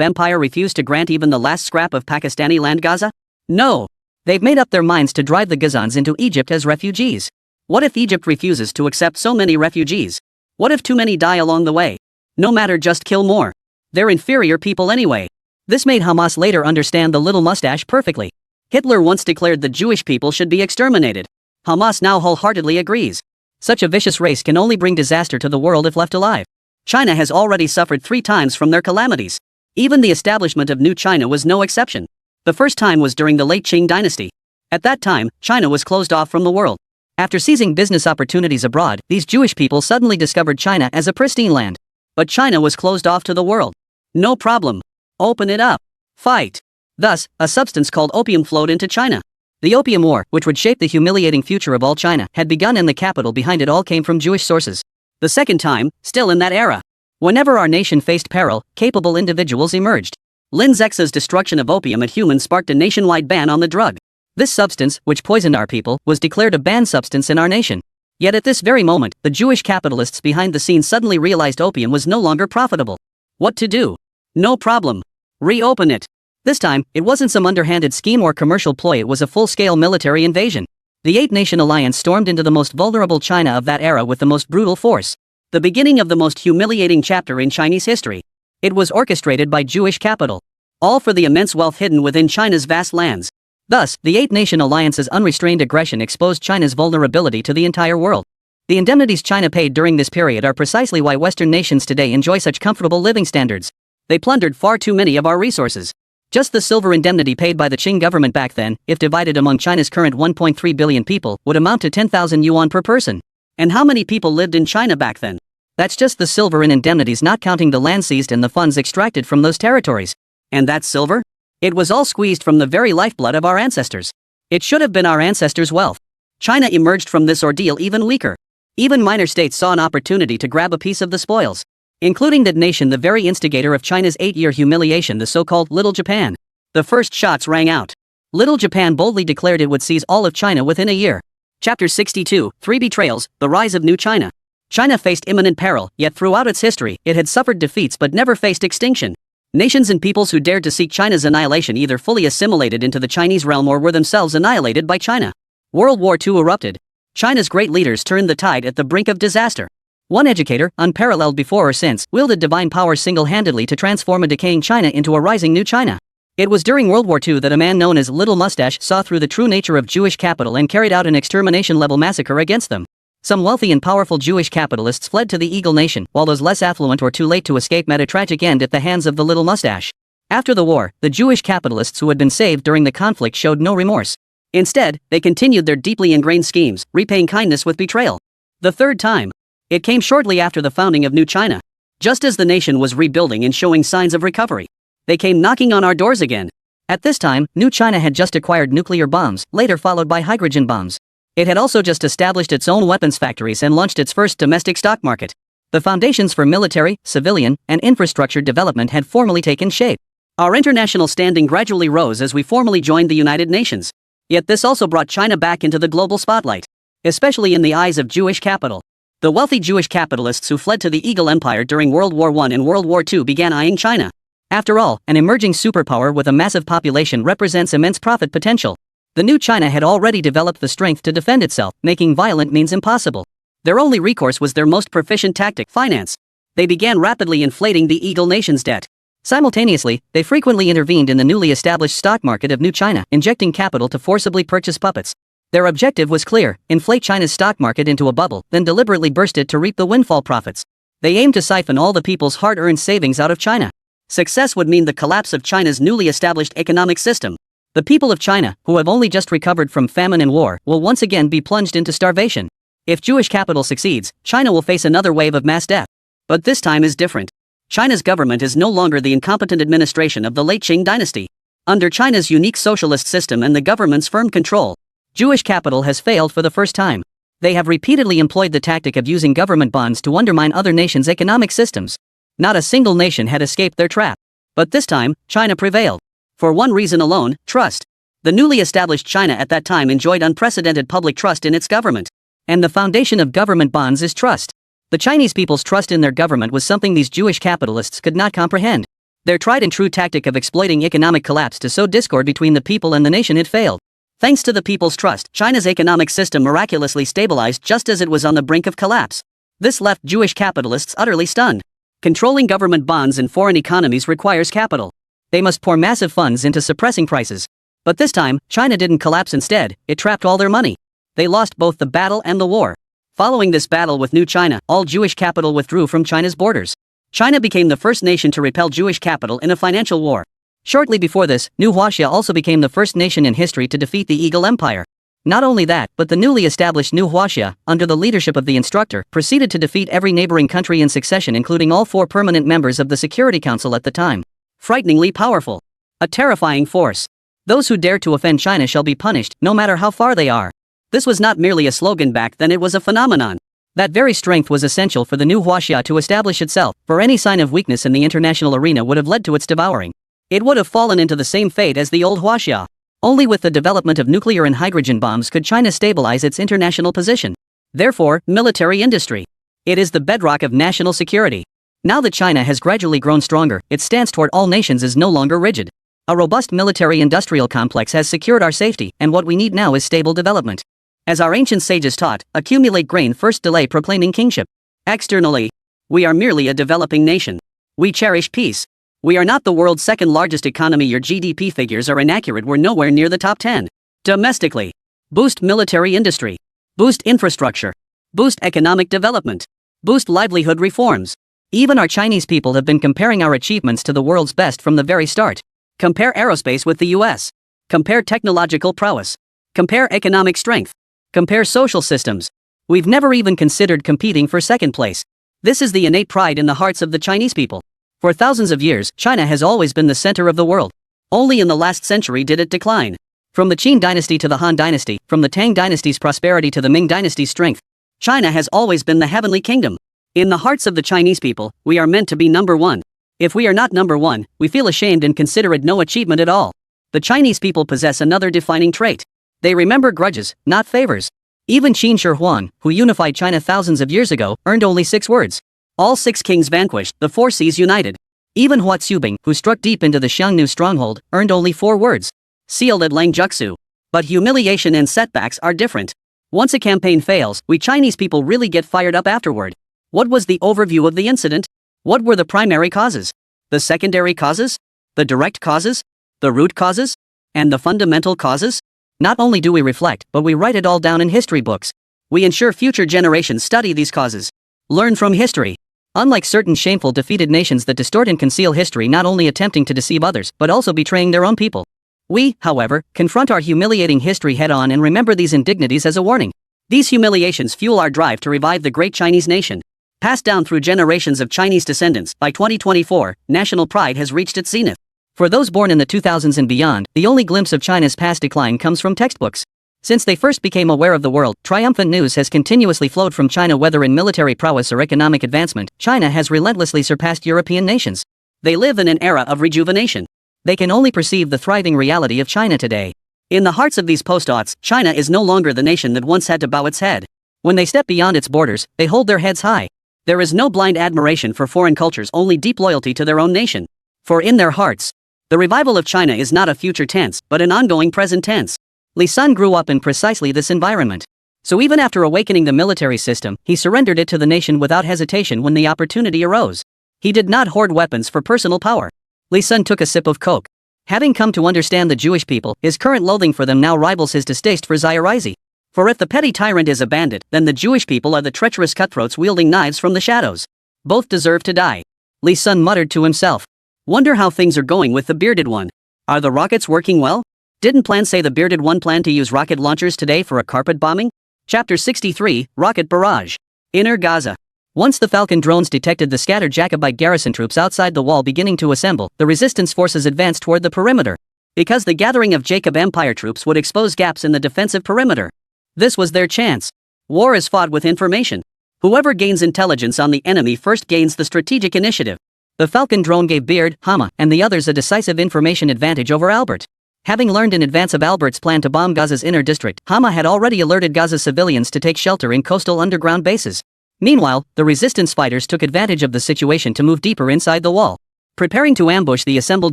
Empire refuse to grant even the last scrap of Pakistani land, Gaza? No. They've made up their minds to drive the Gazans into Egypt as refugees. What if Egypt refuses to accept so many refugees? What if too many die along the way? No matter, just kill more. They're inferior people anyway. This made Hamas later understand the little mustache perfectly. Hitler once declared the Jewish people should be exterminated. Hamas now wholeheartedly agrees. Such a vicious race can only bring disaster to the world if left alive. China has already suffered 3 times from their calamities. Even the establishment of New China was no exception. The first time was during the late Qing dynasty. At that time, China was closed off from the world. After seizing business opportunities abroad, these Jewish people suddenly discovered China as a pristine land. But China was closed off to the world. No problem. Open it up. Fight. Thus, a substance called opium flowed into China. The Opium War, which would shape the humiliating future of all China, had begun, and the capital behind it all came from Jewish sources. The second time, still in that era. Whenever our nation faced peril, capable individuals emerged. Lin Zexa's destruction of opium at humans sparked a nationwide ban on the drug. This substance, which poisoned our people, was declared a banned substance in our nation. Yet at this very moment, the Jewish capitalists behind the scenes suddenly realized opium was no longer profitable. What to do? No problem. Reopen it. This time, it wasn't some underhanded scheme or commercial ploy, it was a full-scale military invasion. The 8-nation alliance stormed into the most vulnerable China of that era with the most brutal force. The beginning of the most humiliating chapter in Chinese history. It was orchestrated by Jewish capital. All for the immense wealth hidden within China's vast lands. Thus, the 8-nation alliance's unrestrained aggression exposed China's vulnerability to the entire world. The indemnities China paid during this period are precisely why Western nations today enjoy such comfortable living standards. They plundered far too many of our resources. Just the silver indemnity paid by the Qing government back then, if divided among China's current 1.3 billion people, would amount to 10,000 yuan per person. And how many people lived in China back then? That's just the silver in indemnities, not counting the land seized and the funds extracted from those territories. And that silver? It was all squeezed from the very lifeblood of our ancestors. It should have been our ancestors' wealth. China emerged from this ordeal even weaker. Even minor states saw an opportunity to grab a piece of the spoils. including that nation the very instigator of China's 8-year humiliation, the so-called Little Japan. The first shots rang out. Little Japan boldly declared it would seize all of China within a year. Chapter 62, 3 Betrayals, The Rise of New China. China faced imminent peril, yet throughout its history, it had suffered defeats but never faced extinction. Nations and peoples who dared to seek China's annihilation either fully assimilated into the Chinese realm or were themselves annihilated by China. World War II erupted. China's great leaders turned the tide at the brink of disaster. One educator, unparalleled before or since, wielded divine power single-handedly to transform a decaying China into a rising new China. It was during World War II that a man known as Little Mustache saw through the true nature of Jewish capital and carried out an extermination-level massacre against them. Some wealthy and powerful Jewish capitalists fled to the Eagle Nation, while those less affluent or too late to escape met a tragic end at the hands of the Little Mustache. After the war, the Jewish capitalists who had been saved during the conflict showed no remorse. Instead, they continued their deeply ingrained schemes, repaying kindness with betrayal. The third time. It came shortly after the founding of New China. Just as the nation was rebuilding and showing signs of recovery, they came knocking on our doors again. At this time, New China had just acquired nuclear bombs, later followed by hydrogen bombs. It had also just established its own weapons factories and launched its first domestic stock market. The foundations for military, civilian, and infrastructure development had formally taken shape. Our international standing gradually rose as we formally joined the United Nations. Yet this also brought China back into the global spotlight, especially in the eyes of Jewish capital. The wealthy Jewish capitalists who fled to the Eagle Empire during World War I and World War II began eyeing China. After all, an emerging superpower with a massive population represents immense profit potential. The new China had already developed the strength to defend itself, making violent means impossible. Their only recourse was their most proficient tactic, finance. They began rapidly inflating the Eagle Nation's debt. Simultaneously, they frequently intervened in the newly established stock market of New China, injecting capital to forcibly purchase puppets. Their objective was clear: inflate China's stock market into a bubble, then deliberately burst it to reap the windfall profits. They aimed to siphon all the people's hard-earned savings out of China. Success would mean the collapse of China's newly established economic system. The people of China, who have only just recovered from famine and war, will once again be plunged into starvation. If Jewish capital succeeds, China will face another wave of mass death. But this time is different. China's government is no longer the incompetent administration of the late Qing dynasty. Under China's unique socialist system and the government's firm control, Jewish capital has failed for the first time. They have repeatedly employed the tactic of using government bonds to undermine other nations' economic systems. Not a single nation had escaped their trap. But this time, China prevailed. For one reason alone: trust. The newly established China at that time enjoyed unprecedented public trust in its government. And the foundation of government bonds is trust. The Chinese people's trust in their government was something these Jewish capitalists could not comprehend. Their tried and true tactic of exploiting economic collapse to sow discord between the people and the nation had failed. Thanks to the people's trust, China's economic system miraculously stabilized just as it was on the brink of collapse. This left Jewish capitalists utterly stunned. Controlling government bonds in foreign economies requires capital. They must pour massive funds into suppressing prices. But this time, China didn't collapse. Instead, it trapped all their money. They lost both the battle and the war. Following this battle with New China, all Jewish capital withdrew from China's borders. China became the first nation to repel Jewish capital in a financial war. Shortly before this, New Huaxia also became the first nation in history to defeat the Eagle Empire. Not only that, but the newly established New Huaxia, under the leadership of the instructor, proceeded to defeat every neighboring country in succession, including all 4 permanent members of the Security Council at the time. Frighteningly powerful. A terrifying force. Those who dare to offend China shall be punished, no matter how far they are. This was not merely a slogan back then, it was a phenomenon. That very strength was essential for the New Huaxia to establish itself, for any sign of weakness in the international arena would have led to its devouring. It would have fallen into the same fate as the old Huaxia. Only with the development of nuclear and hydrogen bombs could China stabilize its international position. Therefore, military industry. It is the bedrock of national security. Now that China has gradually grown stronger, its stance toward all nations is no longer rigid. A robust military-industrial complex has secured our safety, and what we need now is stable development. As our ancient sages taught, accumulate grain first, delay proclaiming kingship. Externally, we are merely a developing nation. We cherish peace. We are not the world's second largest economy. Your GDP figures are inaccurate. We're nowhere near the top 10. Domestically, boost military industry. Boost infrastructure. Boost economic development. Boost livelihood reforms. Even our Chinese people have been comparing our achievements to the world's best from the very start. Compare aerospace with the US. Compare technological prowess. Compare economic strength. Compare social systems. We've never even considered competing for second place. This is the innate pride in the hearts of the Chinese people. For thousands of years, China has always been the center of the world. Only in the last century did it decline. From the Qin dynasty to the Han dynasty, from the Tang dynasty's prosperity to the Ming dynasty's strength, China has always been the heavenly kingdom. In the hearts of the Chinese people, we are meant to be number one. If we are not number one, we feel ashamed and consider it no achievement at all. The Chinese people possess another defining trait. They remember grudges, not favors. Even Qin Shi Huang, who unified China thousands of years ago, earned only 6 words. All 6 kings vanquished, the 4 seas united. Even Hua Tsubing, who struck deep into the Xiongnu stronghold, earned only 4 words. Sealed at Langjuxu. But humiliation and setbacks are different. Once a campaign fails, we Chinese people really get fired up afterward. What was the overview of the incident? What were the primary causes? The secondary causes? The direct causes? The root causes? And the fundamental causes? Not only do we reflect, but we write it all down in history books. We ensure future generations study these causes. Learn from history. Unlike certain shameful defeated nations that distort and conceal history, not only attempting to deceive others, but also betraying their own people. We, however, confront our humiliating history head-on and remember these indignities as a warning. These humiliations fuel our drive to revive the great Chinese nation. Passed down through generations of Chinese descendants, by 2024, national pride has reached its zenith. For those born in the 2000s and beyond, the only glimpse of China's past decline comes from textbooks. Since they first became aware of the world, triumphant news has continuously flowed from China. Whether in military prowess or economic advancement, China has relentlessly surpassed European nations. They live in an era of rejuvenation. They can only perceive the thriving reality of China today. In the hearts of these post-aughts, China is no longer the nation that once had to bow its head. When they step beyond its borders, they hold their heads high. There is no blind admiration for foreign cultures, only deep loyalty to their own nation. For in their hearts, the revival of China is not a future tense, but an ongoing present tense. Li Sun grew up in precisely this environment. So even after awakening the military system, he surrendered it to the nation without hesitation when the opportunity arose. He did not hoard weapons for personal power. Li Sun took a sip of coke. Having come to understand the Jewish people, his current loathing for them now rivals his distaste for Zayarazi. For if the petty tyrant is a bandit, then the Jewish people are the treacherous cutthroats wielding knives from the shadows. Both deserve to die. Li Sun muttered to himself. Wonder how things are going with the bearded one. Are the rockets working well? Didn't Plan say the bearded one planned to use rocket launchers today for a carpet bombing? Chapter 63, Rocket Barrage. Inner Gaza. Once the Falcon drones detected the scattered Jacobite garrison troops outside the wall beginning to assemble, the resistance forces advanced toward the perimeter. Because the gathering of Jacob Empire troops would expose gaps in the defensive perimeter. This was their chance. War is fought with information. Whoever gains intelligence on the enemy first gains the strategic initiative. The Falcon drone gave Beard, Hama, and the others a decisive information advantage over Albert. Having learned in advance of Albert's plan to bomb Gaza's inner district, Hama had already alerted Gaza's civilians to take shelter in coastal underground bases. Meanwhile, the resistance fighters took advantage of the situation to move deeper inside the wall, preparing to ambush the assembled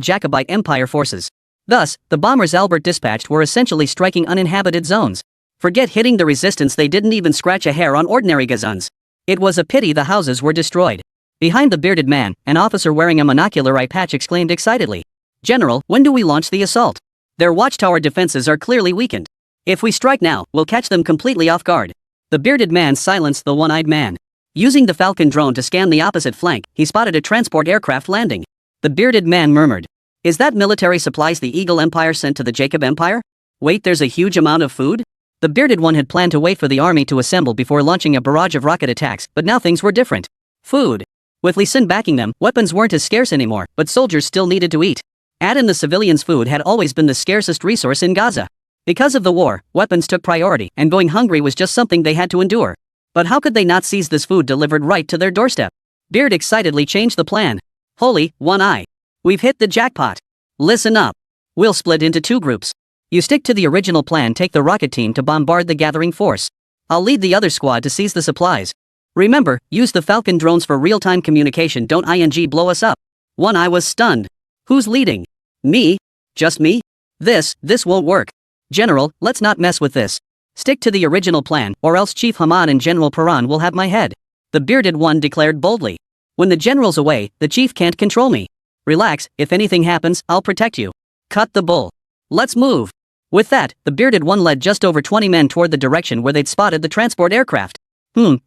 Jacobite Empire forces. Thus, the bombers Albert dispatched were essentially striking uninhabited zones. Forget hitting the resistance, they didn't even scratch a hair on ordinary Gazans. It was a pity the houses were destroyed. Behind the bearded man, an officer wearing a monocular eye patch exclaimed excitedly. General, when do we launch the assault? Their watchtower defenses are clearly weakened. If we strike now, we'll catch them completely off guard. The bearded man silenced the one-eyed man. Using the Falcon drone to scan the opposite flank, he spotted a transport aircraft landing. The bearded man murmured. Is that military supplies the Eagle Empire sent to the Jacob Empire? Wait, there's a huge amount of food? The bearded one had planned to wait for the army to assemble before launching a barrage of rocket attacks, but now things were different. Food. With Li Sun backing them, weapons weren't as scarce anymore, but soldiers still needed to eat. Add in the civilians' food had always been the scarcest resource in Gaza. Because of the war, weapons took priority, and going hungry was just something they had to endure. But how could they not seize this food delivered right to their doorstep? Beard excitedly changed the plan. Holy, one eye. We've hit the jackpot. Listen up. We'll split into 2 groups. You stick to the original plan, take the rocket team to bombard the gathering force. I'll lead the other squad to seize the supplies. Remember, use the Falcon drones for real-time communication, don't blow us up. One Eye was stunned. Who's leading? Me? Just me? This won't work. General, let's not mess with this. Stick to the original plan, or else Chief Hamad and General Paran will have my head. The bearded one declared boldly. When the general's away, the chief can't control me. Relax, if anything happens, I'll protect you. Cut the bull. Let's move. With that, the bearded one led just over 20 men toward the direction where they'd spotted the transport aircraft.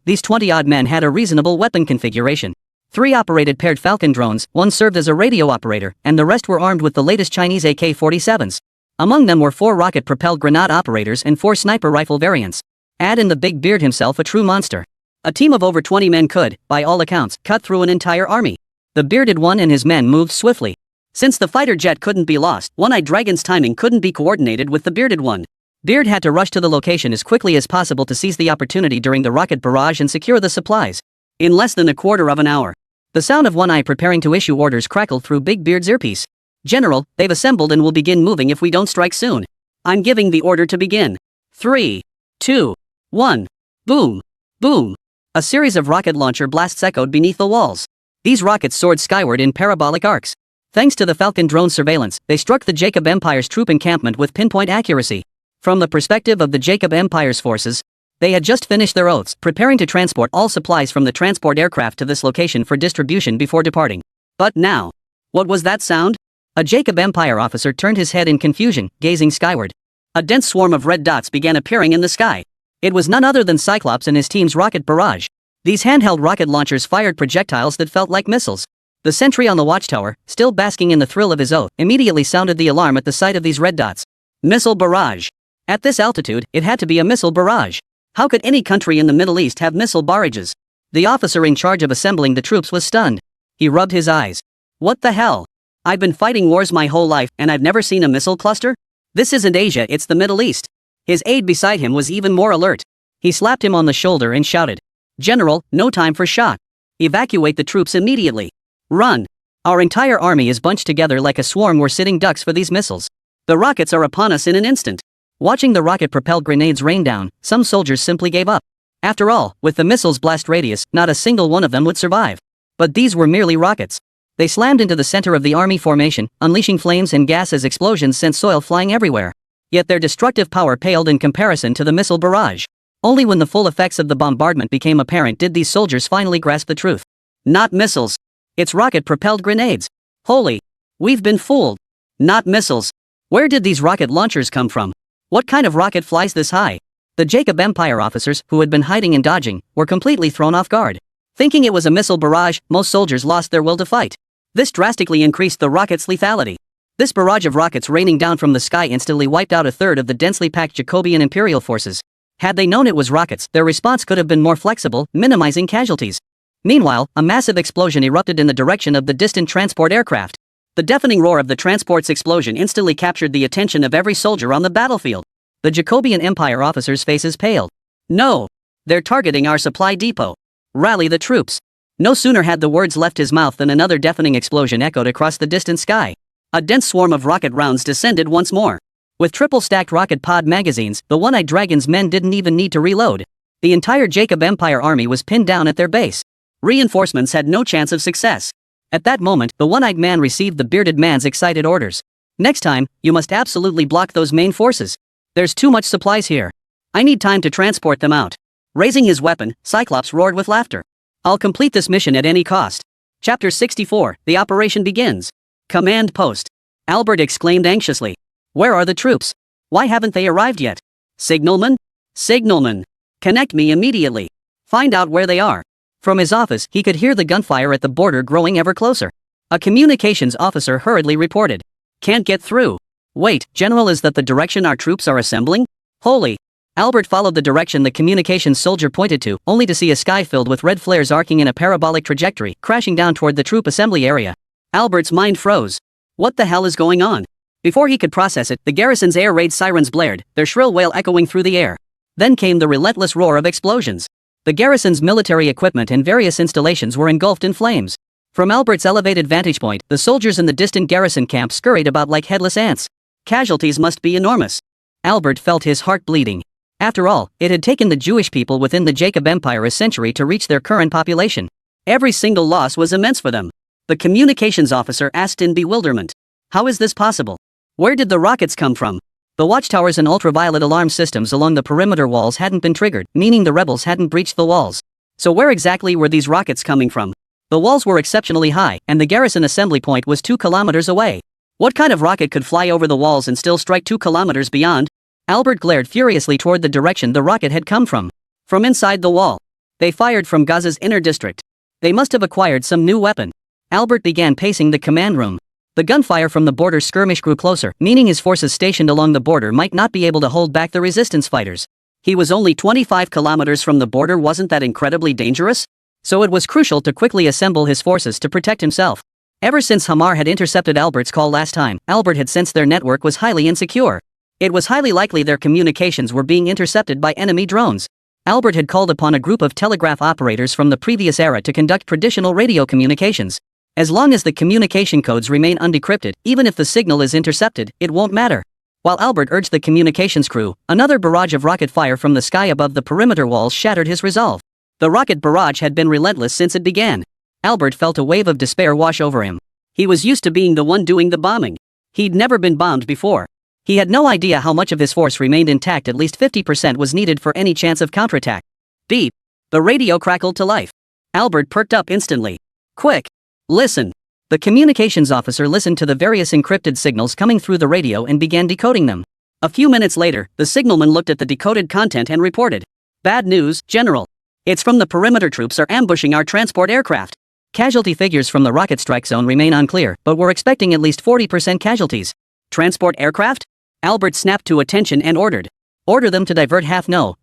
These 20-odd men had a reasonable weapon configuration. 3 operated paired Falcon drones, 1 served as a radio operator, and the rest were armed with the latest Chinese AK-47s. Among them were 4 rocket-propelled grenade operators and 4 sniper rifle variants. Add in the big beard himself, a true monster. A team of over 20 men could, by all accounts, cut through an entire army. The bearded one and his men moved swiftly. Since the fighter jet couldn't be lost, One-Eyed Dragon's timing couldn't be coordinated with the bearded one. Beard had to rush to the location as quickly as possible to seize the opportunity during the rocket barrage and secure the supplies. in less than a quarter of an hour. The sound of One Eye preparing to issue orders crackled through Big Beard's earpiece. General, they've assembled and will begin moving if we don't strike soon. I'm giving the order to begin. 3, 2, 1. Boom. Boom. A series of rocket launcher blasts echoed beneath the walls. These rockets soared skyward in parabolic arcs. Thanks to the Falcon drone surveillance, they struck the Jacob Empire's troop encampment with pinpoint accuracy. From the perspective of the Jacob Empire's forces, they had just finished their oaths, preparing to transport all supplies from the transport aircraft to this location for distribution before departing. But now, what was that sound? A Jacob Empire officer turned his head in confusion, gazing skyward. A dense swarm of red dots began appearing in the sky. It was none other than Cyclops and his team's rocket barrage. These handheld rocket launchers fired projectiles that felt like missiles. The sentry on the watchtower, still basking in the thrill of his oath, immediately sounded the alarm at the sight of these red dots. Missile barrage. At this altitude, it had to be a missile barrage. How could any country in the Middle East have missile barrages? The officer in charge of assembling the troops was stunned. He rubbed his eyes. What the hell? I've been fighting wars my whole life and I've never seen a missile cluster? This isn't Asia, it's the Middle East. His aide beside him was even more alert. He slapped him on the shoulder and shouted, General, no time for shock. Evacuate the troops immediately. Run. Our entire army is bunched together like a swarm. We're sitting ducks for these missiles. The rockets are upon us in an instant. Watching the rocket-propelled grenades rain down, some soldiers simply gave up. After all, with the missile's blast radius, not a single one of them would survive. But these were merely rockets. They slammed into the center of the army formation, unleashing flames and gas as explosions sent soil flying everywhere. Yet their destructive power paled in comparison to the missile barrage. Only when the full effects of the bombardment became apparent did these soldiers finally grasp the truth. Not missiles. It's rocket-propelled grenades. Holy. We've been fooled. Not missiles. Where did these rocket launchers come from? What kind of rocket flies this high? The Jacob Empire officers, who had been hiding and dodging, were completely thrown off guard. Thinking it was a missile barrage, most soldiers lost their will to fight. This drastically increased the rocket's lethality. This barrage of rockets raining down from the sky instantly wiped out a third of the densely packed Jacobian Imperial forces. Had they known it was rockets, their response could have been more flexible, minimizing casualties. Meanwhile, a massive explosion erupted in the direction of the distant transport aircraft. The deafening roar of the transport's explosion instantly captured the attention of every soldier on the battlefield. The Jacobian Empire officers' faces paled. No! They're targeting our supply depot. Rally the troops. No sooner had the words left his mouth than another deafening explosion echoed across the distant sky. A dense swarm of rocket rounds descended once more. With triple-stacked rocket pod magazines, the One-Eyed Dragon's men didn't even need to reload. The entire Jacob Empire army was pinned down at their base. Reinforcements had no chance of success. At that moment, the One-Eyed Man received the Bearded Man's excited orders. Next time, you must absolutely block those main forces. There's too much supplies here. I need time to transport them out. Raising his weapon, Cyclops roared with laughter. I'll complete this mission at any cost. Chapter 64, the operation begins. Command post. Albert exclaimed anxiously. Where are the troops? Why haven't they arrived yet? Signalman? Signalman. Connect me immediately. Find out where they are. From his office, he could hear the gunfire at the border growing ever closer. A communications officer hurriedly reported. Can't get through. Wait, General, is that the direction our troops are assembling? Holy. Albert followed the direction the communications soldier pointed to, only to see a sky filled with red flares arcing in a parabolic trajectory, crashing down toward the troop assembly area. Albert's mind froze. What the hell is going on? Before he could process it, the garrison's air raid sirens blared, their shrill wail echoing through the air. Then came the relentless roar of explosions. The garrison's military equipment and various installations were engulfed in flames. From Albert's elevated vantage point, the soldiers in the distant garrison camp scurried about like headless ants. Casualties must be enormous. Albert felt his heart bleeding. After all, it had taken the Jewish people within the Jacob Empire a century to reach their current population. Every single loss was immense for them. The communications officer asked in bewilderment. How is this possible? Where did the rockets come from? The watchtowers and ultraviolet alarm systems along the perimeter walls hadn't been triggered, meaning the rebels hadn't breached the walls. So where exactly were these rockets coming from? The walls were exceptionally high, and the garrison assembly point was 2 kilometers away. What kind of rocket could fly over the walls and still strike 2 kilometers beyond? Albert glared furiously toward the direction the rocket had come from. From inside the wall. They fired from Gaza's inner district. They must have acquired some new weapon. Albert began pacing the command room. The gunfire from the border skirmish grew closer, meaning his forces stationed along the border might not be able to hold back the resistance fighters. He was only 25 kilometers from the border. Wasn't that incredibly dangerous? So it was crucial to quickly assemble his forces to protect himself. Ever since Hamar had intercepted Albert's call last time, Albert had sensed their network was highly insecure. It was highly likely their communications were being intercepted by enemy drones. Albert had called upon a group of telegraph operators from the previous era to conduct traditional radio communications. As long as the communication codes remain undecrypted, even if the signal is intercepted, it won't matter. While Albert urged the communications crew, another barrage of rocket fire from the sky above the perimeter walls shattered his resolve. The rocket barrage had been relentless since it began. Albert felt a wave of despair wash over him. He was used to being the one doing the bombing. He'd never been bombed before. He had no idea how much of his force remained intact. At least 50% was needed for any chance of counterattack. Beep. The radio crackled to life. Albert perked up instantly. Quick. Listen. The communications officer listened to the various encrypted signals coming through the radio and began decoding them. A few minutes later, the signalman looked at the decoded content and reported. Bad news, General. It's from the perimeter. Troops are ambushing our transport aircraft. Casualty figures from the rocket strike zone remain unclear, but we're expecting at least 40% casualties. Transport aircraft? Albert snapped to attention and ordered. Order them to divert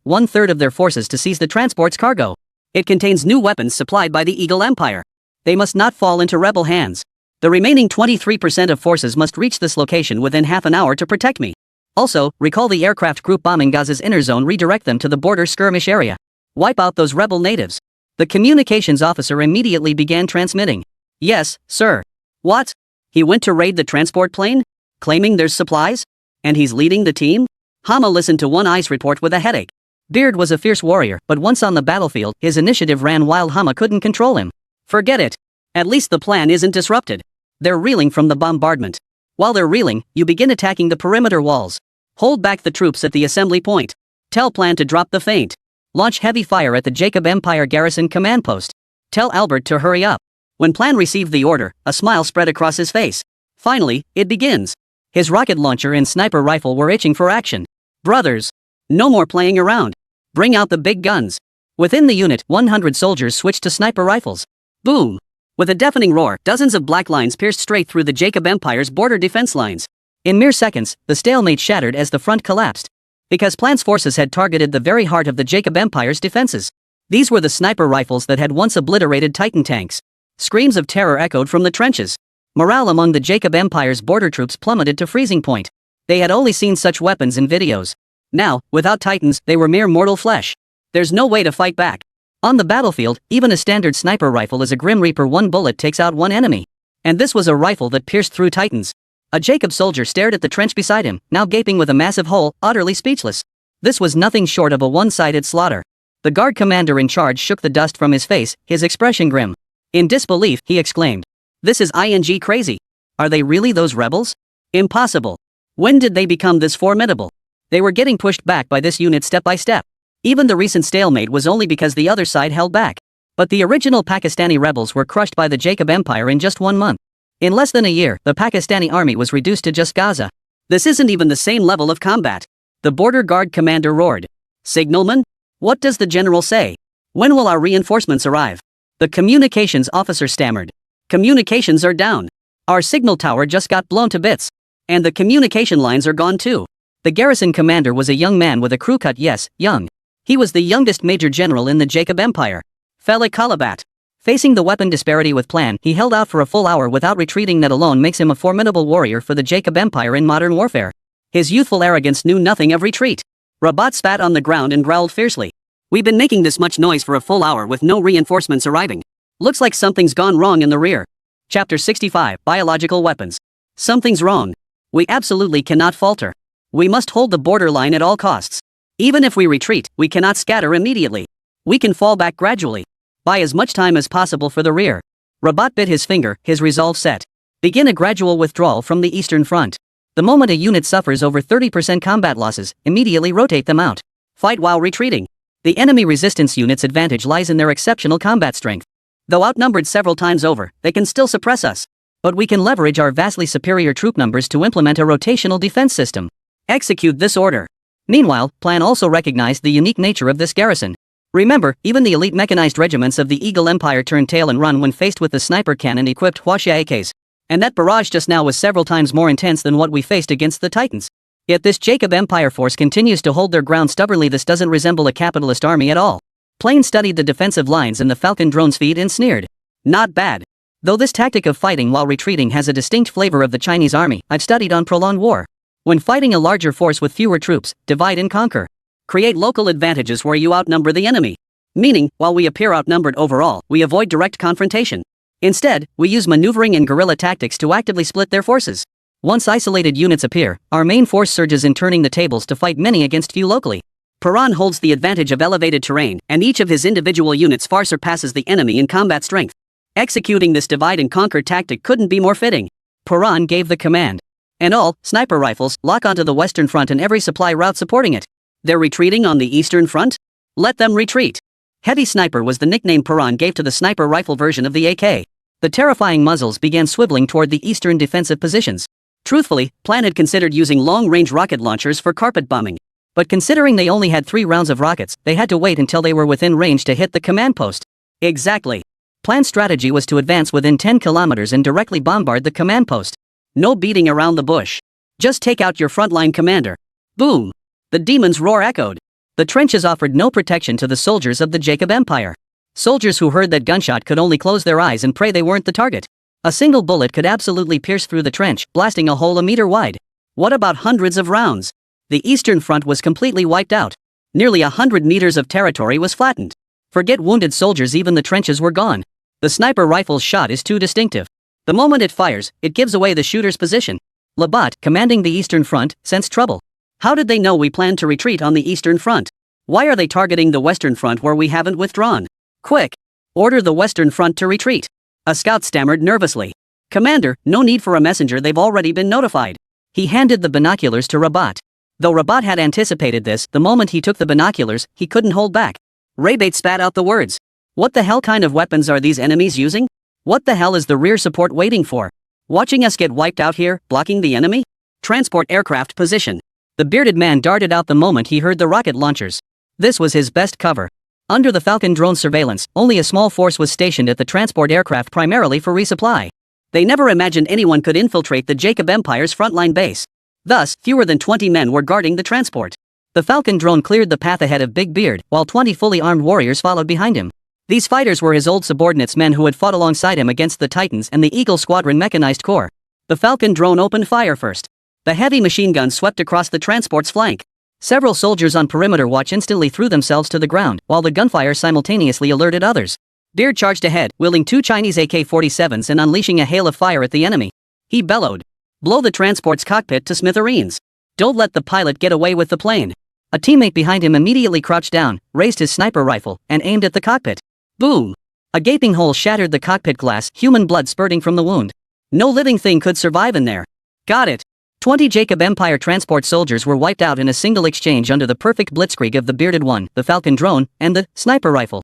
one-third of their forces to seize the transport's cargo. It contains new weapons supplied by the Eagle Empire. They must not fall into rebel hands. The remaining 23% of forces must reach this location within half an hour to protect me. Also, recall the aircraft group bombing Gaza's inner zone. Redirect them to the border skirmish area. Wipe out those rebel natives. The communications officer immediately began transmitting. Yes, sir. What? He went to raid the transport plane? Claiming there's supplies? And he's leading the team? Hama listened to One Eye's report with a headache. Beard was a fierce warrior, but once on the battlefield, his initiative ran wild. Hama couldn't control him. Forget it. At least the plan isn't disrupted. They're reeling from the bombardment. While they're reeling, you begin attacking the perimeter walls. Hold back the troops at the assembly point. Tell Plan to drop the feint. Launch heavy fire at the Jacob Empire garrison command post. Tell Albert to hurry up. When Plan received the order, a smile spread across his face. Finally, it begins. His rocket launcher and sniper rifle were itching for action. Brothers. No more playing around. Bring out the big guns. Within the unit, 100 soldiers switched to sniper rifles. Boom! With a deafening roar, dozens of black lines pierced straight through the Jacob Empire's border defense lines. In mere seconds, the stalemate shattered as the front collapsed. Because Plan's forces had targeted the very heart of the Jacob Empire's defenses. These were the sniper rifles that had once obliterated Titan tanks. Screams of terror echoed from the trenches. Morale among the Jacob Empire's border troops plummeted to freezing point. They had only seen such weapons in videos. Now, without Titans, they were mere mortal flesh. There's no way to fight back. On the battlefield, even a standard sniper rifle is a Grim Reaper. One bullet takes out one enemy. And this was a rifle that pierced through Titans. A Jacob soldier stared at the trench beside him, now gaping with a massive hole, utterly speechless. This was nothing short of a one-sided slaughter. The guard commander in charge shook the dust from his face, his expression grim. In disbelief, he exclaimed. This is crazy. Are they really those rebels? Impossible. When did they become this formidable? They were getting pushed back by this unit step by step. Even the recent stalemate was only because the other side held back. But the original Pakistani rebels were crushed by the Jacob Empire in just 1 month. In less than a year, the Pakistani army was reduced to just Gaza. This isn't even the same level of combat. The border guard commander roared. Signalman? What does the general say? When will our reinforcements arrive? The communications officer stammered. Communications are down. Our signal tower just got blown to bits. And the communication lines are gone too. The garrison commander was a young man with a crew cut. Yes, young. He was the youngest major general in the Jacob Empire. Felix Kalabat. Facing the weapon disparity with Plan, he held out for a full hour without retreating. That alone makes him a formidable warrior for the Jacob Empire in modern warfare. His youthful arrogance knew nothing of retreat. Rabat spat on the ground and growled fiercely. We've been making this much noise for a full hour with no reinforcements arriving. Looks like something's gone wrong in the rear. Chapter 65, Biological Weapons. Something's wrong. We absolutely cannot falter. We must hold the borderline at all costs. Even if we retreat, we cannot scatter immediately. We can fall back gradually. Buy as much time as possible for the rear. Rabat bit his finger, his resolve set. Begin a gradual withdrawal from the eastern front. The moment a unit suffers over 30% combat losses, immediately rotate them out. Fight while retreating. The enemy resistance unit's advantage lies in their exceptional combat strength. Though outnumbered several times over, they can still suppress us. But we can leverage our vastly superior troop numbers to implement a rotational defense system. Execute this order. Meanwhile, Plan also recognized the unique nature of this garrison. Remember, even the elite mechanized regiments of the Eagle Empire turned tail and run when faced with the sniper cannon-equipped Huaxia AKs. And that barrage just now was several times more intense than what we faced against the Titans. Yet this Jacob Empire force continues to hold their ground stubbornly. This doesn't resemble a capitalist army at all. Plain studied the defensive lines and the Falcon drone's feed and sneered. Not bad. Though this tactic of fighting while retreating has a distinct flavor of the Chinese army I've studied on prolonged war. When fighting a larger force with fewer troops, divide and conquer. Create local advantages where you outnumber the enemy. Meaning, while we appear outnumbered overall, we avoid direct confrontation. Instead, we use maneuvering and guerrilla tactics to actively split their forces. Once isolated units appear, our main force surges in, turning the tables to fight many against few locally. Perron holds the advantage of elevated terrain, and each of his individual units far surpasses the enemy in combat strength. Executing this divide-and-conquer tactic couldn't be more fitting. Perron gave the command. And all sniper rifles lock onto the western front and every supply route supporting it. They're retreating on the eastern front? Let them retreat. Heavy Sniper was the nickname Perron gave to the sniper rifle version of the AK. The terrifying muzzles began swiveling toward the eastern defensive positions. Truthfully, Plan had considered using long-range rocket launchers for carpet bombing. But considering they only had 3 rounds of rockets, they had to wait until they were within range to hit the command post. Exactly. Plan's strategy was to advance within 10 kilometers and directly bombard the command post. No beating around the bush. Just take out your frontline commander. Boom! The demon's roar echoed. The trenches offered no protection to the soldiers of the Jacob Empire. Soldiers who heard that gunshot could only close their eyes and pray they weren't the target. A single bullet could absolutely pierce through the trench, blasting a hole a meter wide. What about hundreds of rounds? The eastern front was completely wiped out. Nearly 100 meters of territory was flattened. Forget wounded soldiers, even the trenches were gone. The sniper rifle's shot is too distinctive. The moment it fires, it gives away the shooter's position. Labat, commanding the eastern front, sensed trouble. How did they know we planned to retreat on the eastern front? Why are they targeting the western front where we haven't withdrawn? Quick! Order the western front to retreat. A scout stammered nervously. Commander, no need for a messenger, they've already been notified. He handed the binoculars to Rabat. Though Rabat had anticipated this, the moment he took the binoculars, he couldn't hold back. Rabat spat out the words. What the hell kind of weapons are these enemies using? What the hell is the rear support waiting for? Watching us get wiped out here, blocking the enemy? Transport aircraft position. The bearded man darted out the moment he heard the rocket launchers. This was his best cover. Under the Falcon drone surveillance, only a small force was stationed at the transport aircraft, primarily for resupply. They never imagined anyone could infiltrate the Jacob Empire's frontline base. Thus, fewer than 20 men were guarding the transport. The Falcon drone cleared the path ahead of Big Beard, while 20 fully armed warriors followed behind him. These fighters were his old subordinates, men who had fought alongside him against the Titans and the Eagle Squadron Mechanized Corps. The Falcon drone opened fire first. The heavy machine gun swept across the transport's flank. Several soldiers on perimeter watch instantly threw themselves to the ground, while the gunfire simultaneously alerted others. Beard charged ahead, wielding 2 Chinese AK-47s and unleashing a hail of fire at the enemy. He bellowed. Blow the transport's cockpit to smithereens. Don't let the pilot get away with the plane. A teammate behind him immediately crouched down, raised his sniper rifle, and aimed at the cockpit. Boom! A gaping hole shattered the cockpit glass, human blood spurting from the wound. No living thing could survive in there. Got it. 20 Jacob Empire transport soldiers were wiped out in a single exchange under the perfect blitzkrieg of the Bearded One, the Falcon drone, and the sniper rifle.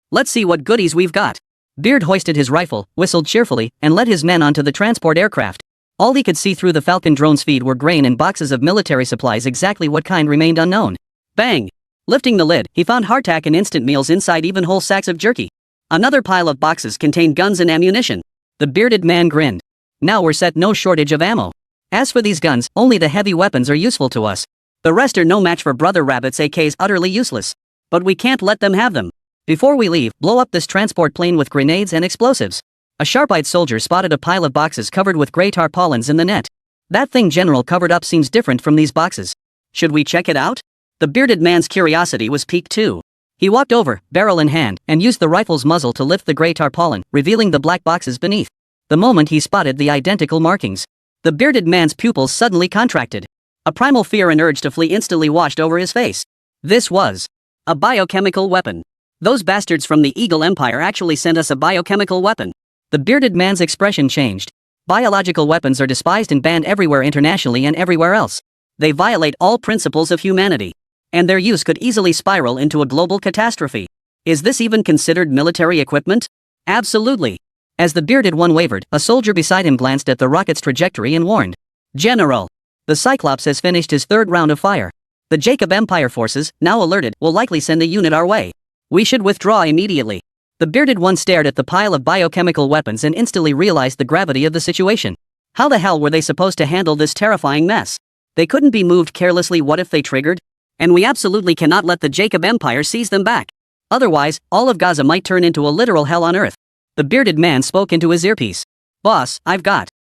Let's see what goodies we've got. Beard hoisted his rifle, whistled cheerfully, and led his men onto the transport aircraft. All he could see through the Falcon drone's feed were grain and boxes of military supplies, exactly what kind remained unknown. Bang! Lifting the lid, he found hardtack and instant meals inside, even whole sacks of jerky. Another pile of boxes contained guns and ammunition. The bearded man grinned. Now we're set, no shortage of ammo. As for these guns, only the heavy weapons are useful to us. The rest are no match for Brother Rabbit's AKs, utterly useless. But we can't let them have them. Before we leave, blow up this transport plane with grenades and explosives. A sharp-eyed soldier spotted a pile of boxes covered with grey tarpaulins in the net. That thing General covered up seems different from these boxes. Should we check it out? The bearded man's curiosity was piqued too. He walked over, barrel in hand, and used the rifle's muzzle to lift the grey tarpaulin, revealing the black boxes beneath. The moment he spotted the identical markings, the bearded man's pupils suddenly contracted. A primal fear and urge to flee instantly washed over his face. This was a biochemical weapon. Those bastards from the Eagle Empire actually sent us a biochemical weapon. The bearded man's expression changed. Biological weapons are despised and banned everywhere internationally and everywhere else. They violate all principles of humanity. And their use could easily spiral into a global catastrophe. Is this even considered military equipment? Absolutely. As the bearded one wavered, a soldier beside him glanced at the rocket's trajectory and warned. General, the Cyclops has finished his 3rd round of fire. The Jacob Empire forces, now alerted, will likely send a unit our way. We should withdraw immediately. The bearded one stared at the pile of biochemical weapons and instantly realized the gravity of the situation. How the hell were they supposed to handle this terrifying mess? They couldn't be moved carelessly. What if they triggered? And we absolutely cannot let the Jacob Empire seize them back. Otherwise, all of Gaza might turn into a literal hell on earth. The bearded man spoke into his earpiece. Boss,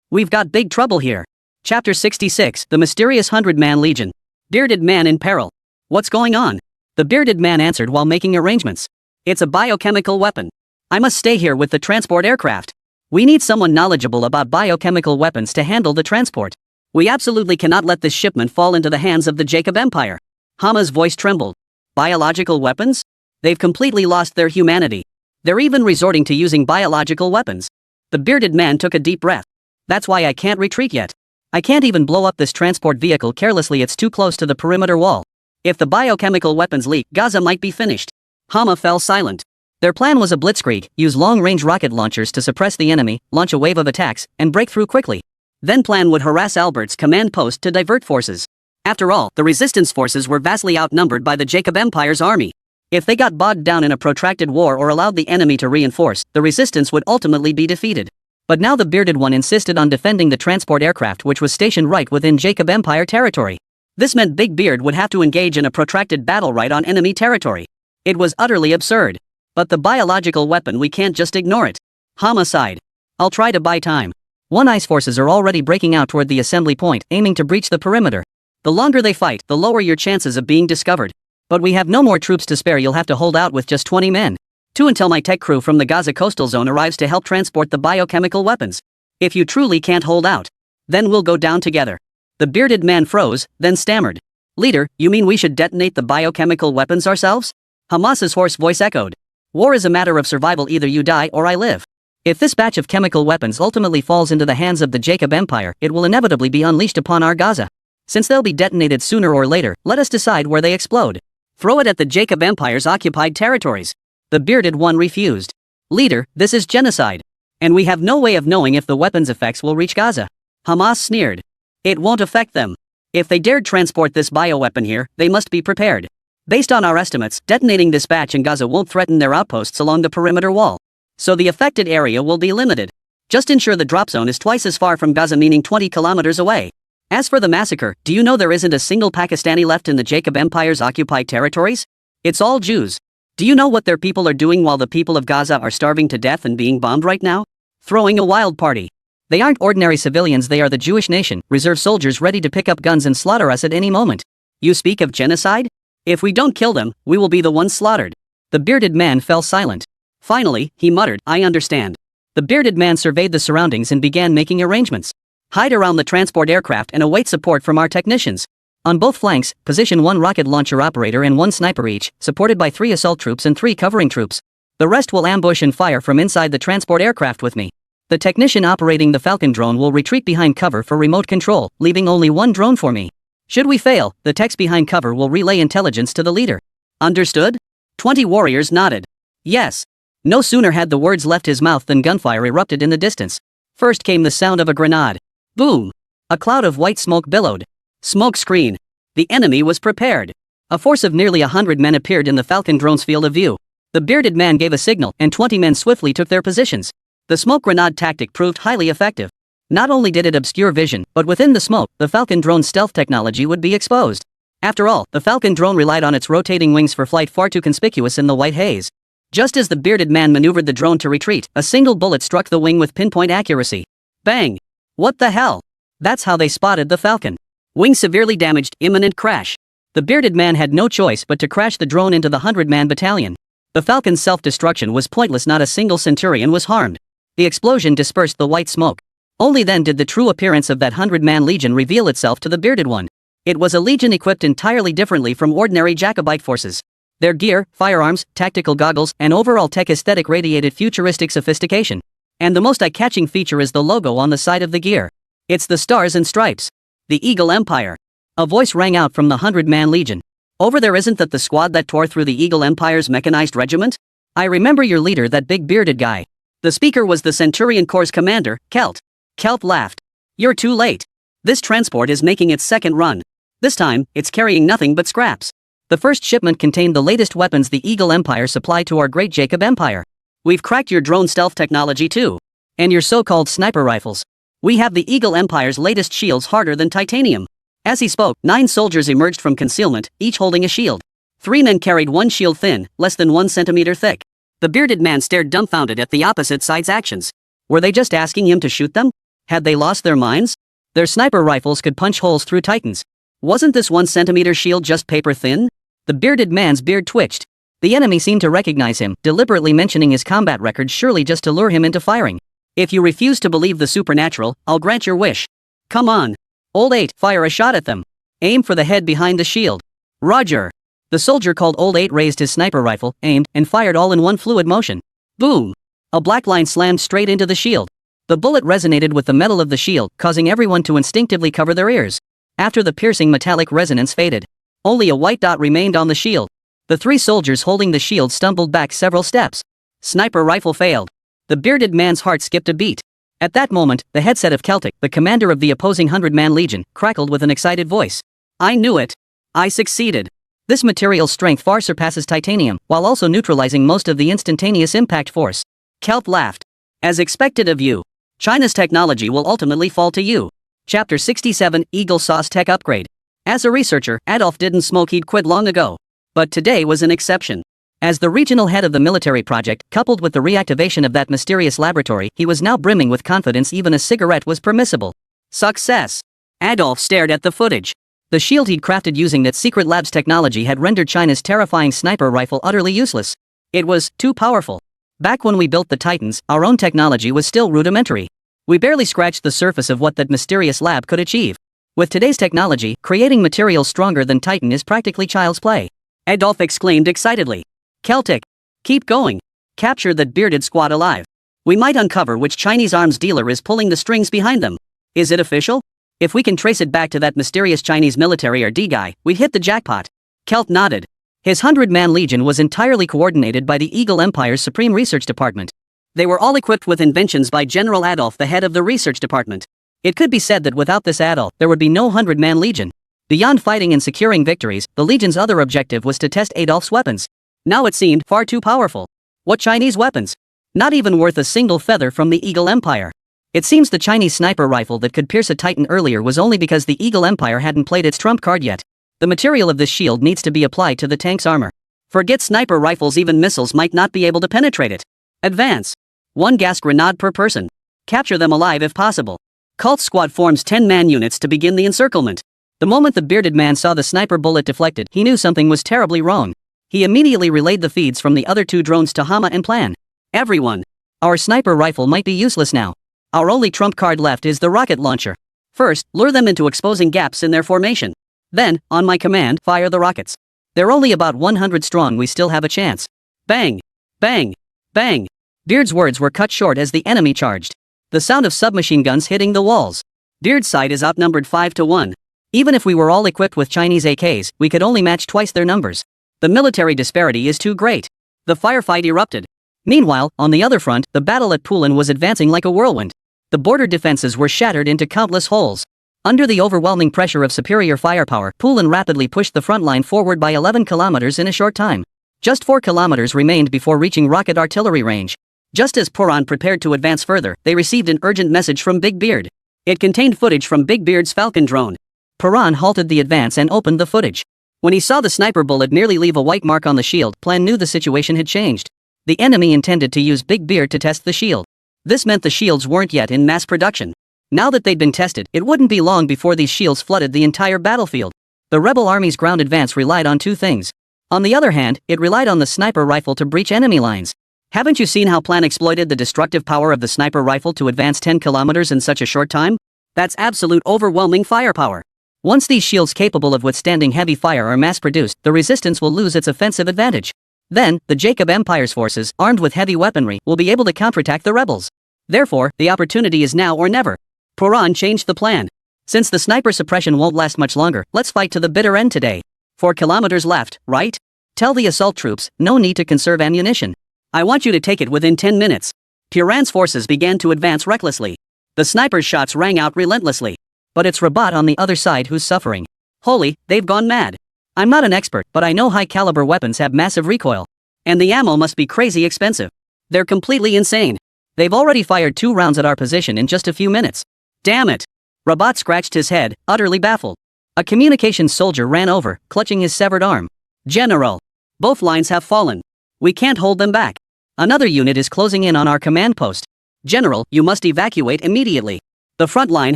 we've got big trouble here. Chapter 66, The Mysterious 100-Man Legion. Bearded man in peril. What's going on? The bearded man answered while making arrangements. It's a biochemical weapon. I must stay here with the transport aircraft. We need someone knowledgeable about biochemical weapons to handle the transport. We absolutely cannot let this shipment fall into the hands of the Jacob Empire. Hama's voice trembled. Biological weapons? They've completely lost their humanity. They're even resorting to using biological weapons. The bearded man took a deep breath. That's why I can't retreat yet. I can't even blow up this transport vehicle carelessly, it's too close to the perimeter wall. If the biochemical weapons leak, Gaza might be finished. Hama fell silent. Their plan was a blitzkrieg, use long-range rocket launchers to suppress the enemy, launch a wave of attacks, and break through quickly. Then plan would harass Albert's command post to divert forces. After all, the resistance forces were vastly outnumbered by the Jacob Empire's army. If they got bogged down in a protracted war or allowed the enemy to reinforce, the resistance would ultimately be defeated. But now the bearded one insisted on defending the transport aircraft which was stationed right within Jacob Empire territory. This meant Big Beard would have to engage in a protracted battle right on enemy territory. It was utterly absurd. But the biological weapon, we can't just ignore it. Hama sighed. I'll try to buy time. One Ice forces are already breaking out toward the assembly point, aiming to breach the perimeter. The longer they fight, the lower your chances of being discovered. But we have no more troops to spare, you'll have to hold out with just 20 men. 2 until my tech crew from the Gaza coastal zone arrives to help transport the biochemical weapons. If you truly can't hold out, then we'll go down together. The bearded man froze, then stammered. Leader, you mean we should detonate the biochemical weapons ourselves? Hamas's hoarse voice echoed. War is a matter of survival, either you die or I live. If this batch of chemical weapons ultimately falls into the hands of the Jacob Empire, it will inevitably be unleashed upon our Gaza. Since they'll be detonated sooner or later, let us decide where they explode. Throw it at the Jacob Empire's occupied territories. The bearded one refused. Leader, this is genocide. And we have no way of knowing if the weapon's effects will reach Gaza. Hamas sneered. It won't affect them. If they dared transport this bioweapon here, they must be prepared. Based on our estimates, detonating this batch in Gaza won't threaten their outposts along the perimeter wall. So the affected area will be limited. Just ensure the drop zone is twice as far from Gaza, meaning 20 kilometers away. As for the massacre, do you know there isn't a single Pakistani left in the Jacob Empire's occupied territories? It's all Jews. Do you know what their people are doing while the people of Gaza are starving to death and being bombed right now? Throwing a wild party. They aren't ordinary civilians, they are the Jewish nation, reserve soldiers ready to pick up guns and slaughter us at any moment. You speak of genocide? If we don't kill them, we will be the ones slaughtered. The bearded man fell silent. Finally, he muttered, I understand. The bearded man surveyed the surroundings and began making arrangements. Hide around the transport aircraft and await support from our technicians. On both flanks, position 1 rocket launcher operator and 1 sniper each, supported by 3 assault troops and 3 covering troops. The rest will ambush and fire from inside the transport aircraft with me. The technician operating the Falcon drone will retreat behind cover for remote control, leaving only 1 drone for me. Should we fail, the techs behind cover will relay intelligence to the leader. Understood? 20 warriors nodded. Yes. No sooner had the words left his mouth than gunfire erupted in the distance. First came the sound of a grenade. Boom! A cloud of white smoke billowed. Smoke screen. The enemy was prepared. A force of nearly 100 men appeared in the Falcon drone's field of view. The bearded man gave a signal, and 20 men swiftly took their positions. The smoke grenade tactic proved highly effective. Not only did it obscure vision, but within the smoke, the Falcon drone's stealth technology would be exposed. After all, the Falcon drone relied on its rotating wings for flight, far too conspicuous in the white haze. Just as the bearded man maneuvered the drone to retreat, a single bullet struck the wing with pinpoint accuracy. Bang! What the hell? That's how they spotted the Falcon. Wing severely damaged, imminent crash. The bearded man had no choice but to crash the drone into the 100-man battalion. The Falcon's self-destruction was pointless, not a single Centurion was harmed. The explosion dispersed the white smoke. Only then did the true appearance of that 100-man legion reveal itself to the bearded one. It was a legion equipped entirely differently from ordinary Jacobite forces. Their gear, firearms, tactical goggles, and overall tech aesthetic radiated futuristic sophistication. And the most eye-catching feature is the logo on the side of the gear. It's the stars and stripes. The Eagle Empire. A voice rang out from the 100-man legion. Over there, isn't that the squad that tore through the Eagle Empire's mechanized regiment? I remember your leader, that big bearded guy. The speaker was the Centurion Corps commander, Kelt. Kelt laughed. You're too late. This transport is making its second run. This time, it's carrying nothing but scraps. The first shipment contained the latest weapons the Eagle Empire supplied to our great Jacob Empire. We've cracked your drone stealth technology too. And your so-called sniper rifles. We have the Eagle Empire's latest shields, harder than titanium. As he spoke, 9 soldiers emerged from concealment, each holding a shield. 3 men carried one shield thin, less than 1 centimeter thick. The bearded man stared dumbfounded at the opposite side's actions. Were they just asking him to shoot them? Had they lost their minds? Their sniper rifles could punch holes through titans. Wasn't this 1 centimeter shield just paper thin? The bearded man's beard twitched. The enemy seemed to recognize him, deliberately mentioning his combat record surely just to lure him into firing. If you refuse to believe the supernatural, I'll grant your wish. Come on. Old 8, fire a shot at them. Aim for the head behind the shield. Roger. The soldier called Old 8 raised his sniper rifle, aimed, and fired all in one fluid motion. Boom. A black line slammed straight into the shield. The bullet resonated with the metal of the shield, causing everyone to instinctively cover their ears. After the piercing metallic resonance faded, only a white dot remained on the shield. The 3 soldiers holding the shield stumbled back several steps. Sniper rifle failed. The bearded man's heart skipped a beat. At that moment, the headset of Celtic, the commander of the opposing 100-man legion, crackled with an excited voice. I knew it. I succeeded. This material's strength far surpasses titanium, while also neutralizing most of the instantaneous impact force. Celt laughed. As expected of you. China's technology will ultimately fall to you. Chapter 67, Eagle Sauce Tech Upgrade. As a researcher, Adolf didn't smoke, he'd quit long ago. But today was an exception. As the regional head of the military project, coupled with the reactivation of that mysterious laboratory, he was now brimming with confidence. Even a cigarette was permissible. Success. Adolf stared at the footage. The shield he'd crafted using that secret lab's technology had rendered China's terrifying sniper rifle utterly useless. It was too powerful. Back when we built the Titans, our own technology was still rudimentary. We barely scratched the surface of what that mysterious lab could achieve. With today's technology, creating materials stronger than Titan is practically child's play. Adolf exclaimed excitedly. Celtic. Keep going. Capture that bearded squad alive. We might uncover which Chinese arms dealer is pulling the strings behind them. Is it official? If we can trace it back to that mysterious Chinese military or D guy, we've hit the jackpot. Celt nodded. His 100-man legion was entirely coordinated by the Eagle Empire's Supreme Research Department. They were all equipped with inventions by General Adolf, the head of the research department. It could be said that without this Adolf, there would be no 100-man legion. Beyond fighting and securing victories, the legion's other objective was to test Adolf's weapons. Now it seemed far too powerful. What Chinese weapons? Not even worth a single feather from the Eagle Empire. It seems the Chinese sniper rifle that could pierce a Titan earlier was only because the Eagle Empire hadn't played its trump card yet. The material of this shield needs to be applied to the tank's armor. Forget sniper rifles, even missiles might not be able to penetrate it. Advance. 1 gas grenade per person. Capture them alive if possible. Cult squad forms 10-man units to begin the encirclement. The moment the bearded man saw the sniper bullet deflected, he knew something was terribly wrong. He immediately relayed the feeds from the other 2 drones to Hama and Plan. Everyone. Our sniper rifle might be useless now. Our only trump card left is the rocket launcher. First, lure them into exposing gaps in their formation. Then, on my command, fire the rockets. They're only about 100 strong, we still have a chance. Bang! Bang! Bang! Beard's words were cut short as the enemy charged. The sound of submachine guns hitting the walls. Beard's side is outnumbered 5-1. Even if we were all equipped with Chinese AKs, we could only match twice their numbers. The military disparity is too great. The firefight erupted. Meanwhile, on the other front, the battle at Pulin was advancing like a whirlwind. The border defenses were shattered into countless holes. Under the overwhelming pressure of superior firepower, Pulin rapidly pushed the front line forward by 11 kilometers in a short time. Just 4 kilometers remained before reaching rocket artillery range. Just as Puran prepared to advance further, they received an urgent message from Big Beard. It contained footage from Big Beard's Falcon drone. Puran halted the advance and opened the footage. When he saw the sniper bullet nearly leave a white mark on the shield, Plan knew the situation had changed. The enemy intended to use Big Beard to test the shield. This meant the shields weren't yet in mass production. Now that they'd been tested, it wouldn't be long before these shields flooded the entire battlefield. The rebel army's ground advance relied on 2 things. On the other hand, it relied on the sniper rifle to breach enemy lines. Haven't you seen how Plan exploited the destructive power of the sniper rifle to advance 10 kilometers in such a short time? That's absolute overwhelming firepower. Once these shields capable of withstanding heavy fire are mass-produced, the resistance will lose its offensive advantage. Then, the Jacob Empire's forces, armed with heavy weaponry, will be able to counterattack the rebels. Therefore, the opportunity is now or never. Puran changed the plan. Since the sniper suppression won't last much longer, let's fight to the bitter end today. 4 kilometers left, right? Tell the assault troops, no need to conserve ammunition. I want you to take it within 10 minutes. Puran's forces began to advance recklessly. The sniper's shots rang out relentlessly. But it's Rabat on the other side who's suffering. Holy, they've gone mad. I'm not an expert, but I know high-caliber weapons have massive recoil. And the ammo must be crazy expensive. They're completely insane. They've already fired 2 rounds at our position in just a few minutes. Damn it! Rabat scratched his head, utterly baffled. A communications soldier ran over, clutching his severed arm. General! Both lines have fallen. We can't hold them back. Another unit is closing in on our command post. General, you must evacuate immediately. The front line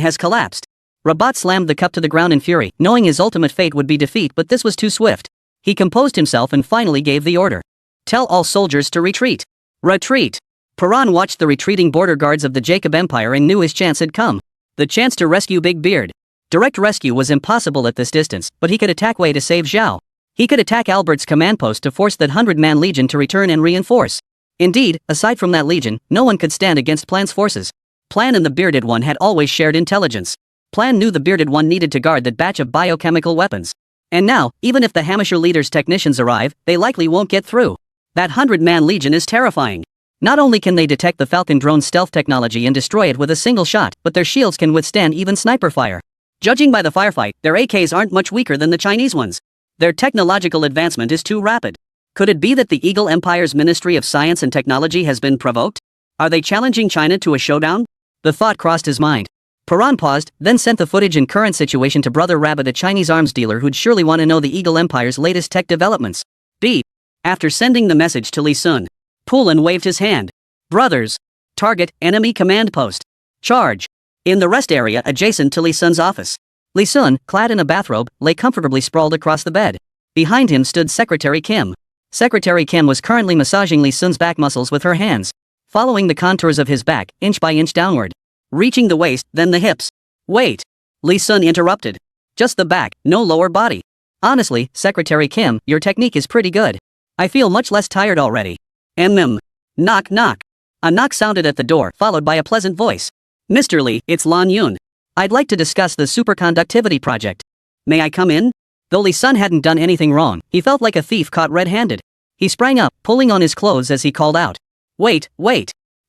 has collapsed. Rabat slammed the cup to the ground in fury, knowing his ultimate fate would be defeat, but this was too swift. He composed himself and finally gave the order. Tell all soldiers to retreat. Retreat. Paran watched the retreating border guards of the Jacob Empire and knew his chance had come. The chance to rescue Big Beard. Direct rescue was impossible at this distance, but he could attack Wei to save Zhao. He could attack Albert's command post to force that 100-man legion to return and reinforce. Indeed, aside from that legion, no one could stand against Plan's forces. Plan and the Bearded One had always shared intelligence. Plan knew the Bearded One needed to guard that batch of biochemical weapons. And now, even if the Hamisher leader's technicians arrive, they likely won't get through. That 100-man legion is terrifying. Not only can they detect the Falcon drone's stealth technology and destroy it with a single shot, but their shields can withstand even sniper fire. Judging by the firefight, their AKs aren't much weaker than the Chinese ones. Their technological advancement is too rapid. Could it be that the Eagle Empire's Ministry of Science and Technology has been provoked? Are they challenging China to a showdown? The thought crossed his mind. Paran paused, then sent the footage and current situation to Brother Rabbit, a Chinese arms dealer who'd surely want to know the Eagle Empire's latest tech developments. Beep. After sending the message to Li Sun, Pulin waved his hand. Brothers. Target, enemy command post. Charge. In the rest area adjacent to Li Sun's office. Li Sun, clad in a bathrobe, lay comfortably sprawled across the bed. Behind him stood Secretary Kim. Secretary Kim was currently massaging Li Sun's back muscles with her hands, following the contours of his back, inch by inch downward. Reaching the waist, then the hips. Wait. Li Sun interrupted. Just the back, no lower body. Honestly, Secretary Kim, your technique is pretty good. I feel much less tired already. Knock knock. A knock sounded at the door, followed by a pleasant voice. Mr. Li, it's Lan Yun. I'd like to discuss the superconductivity project. May I come in? Though Li Sun hadn't done anything wrong, he felt like a thief caught red-handed. He sprang up, pulling on his clothes as he called out. Wait.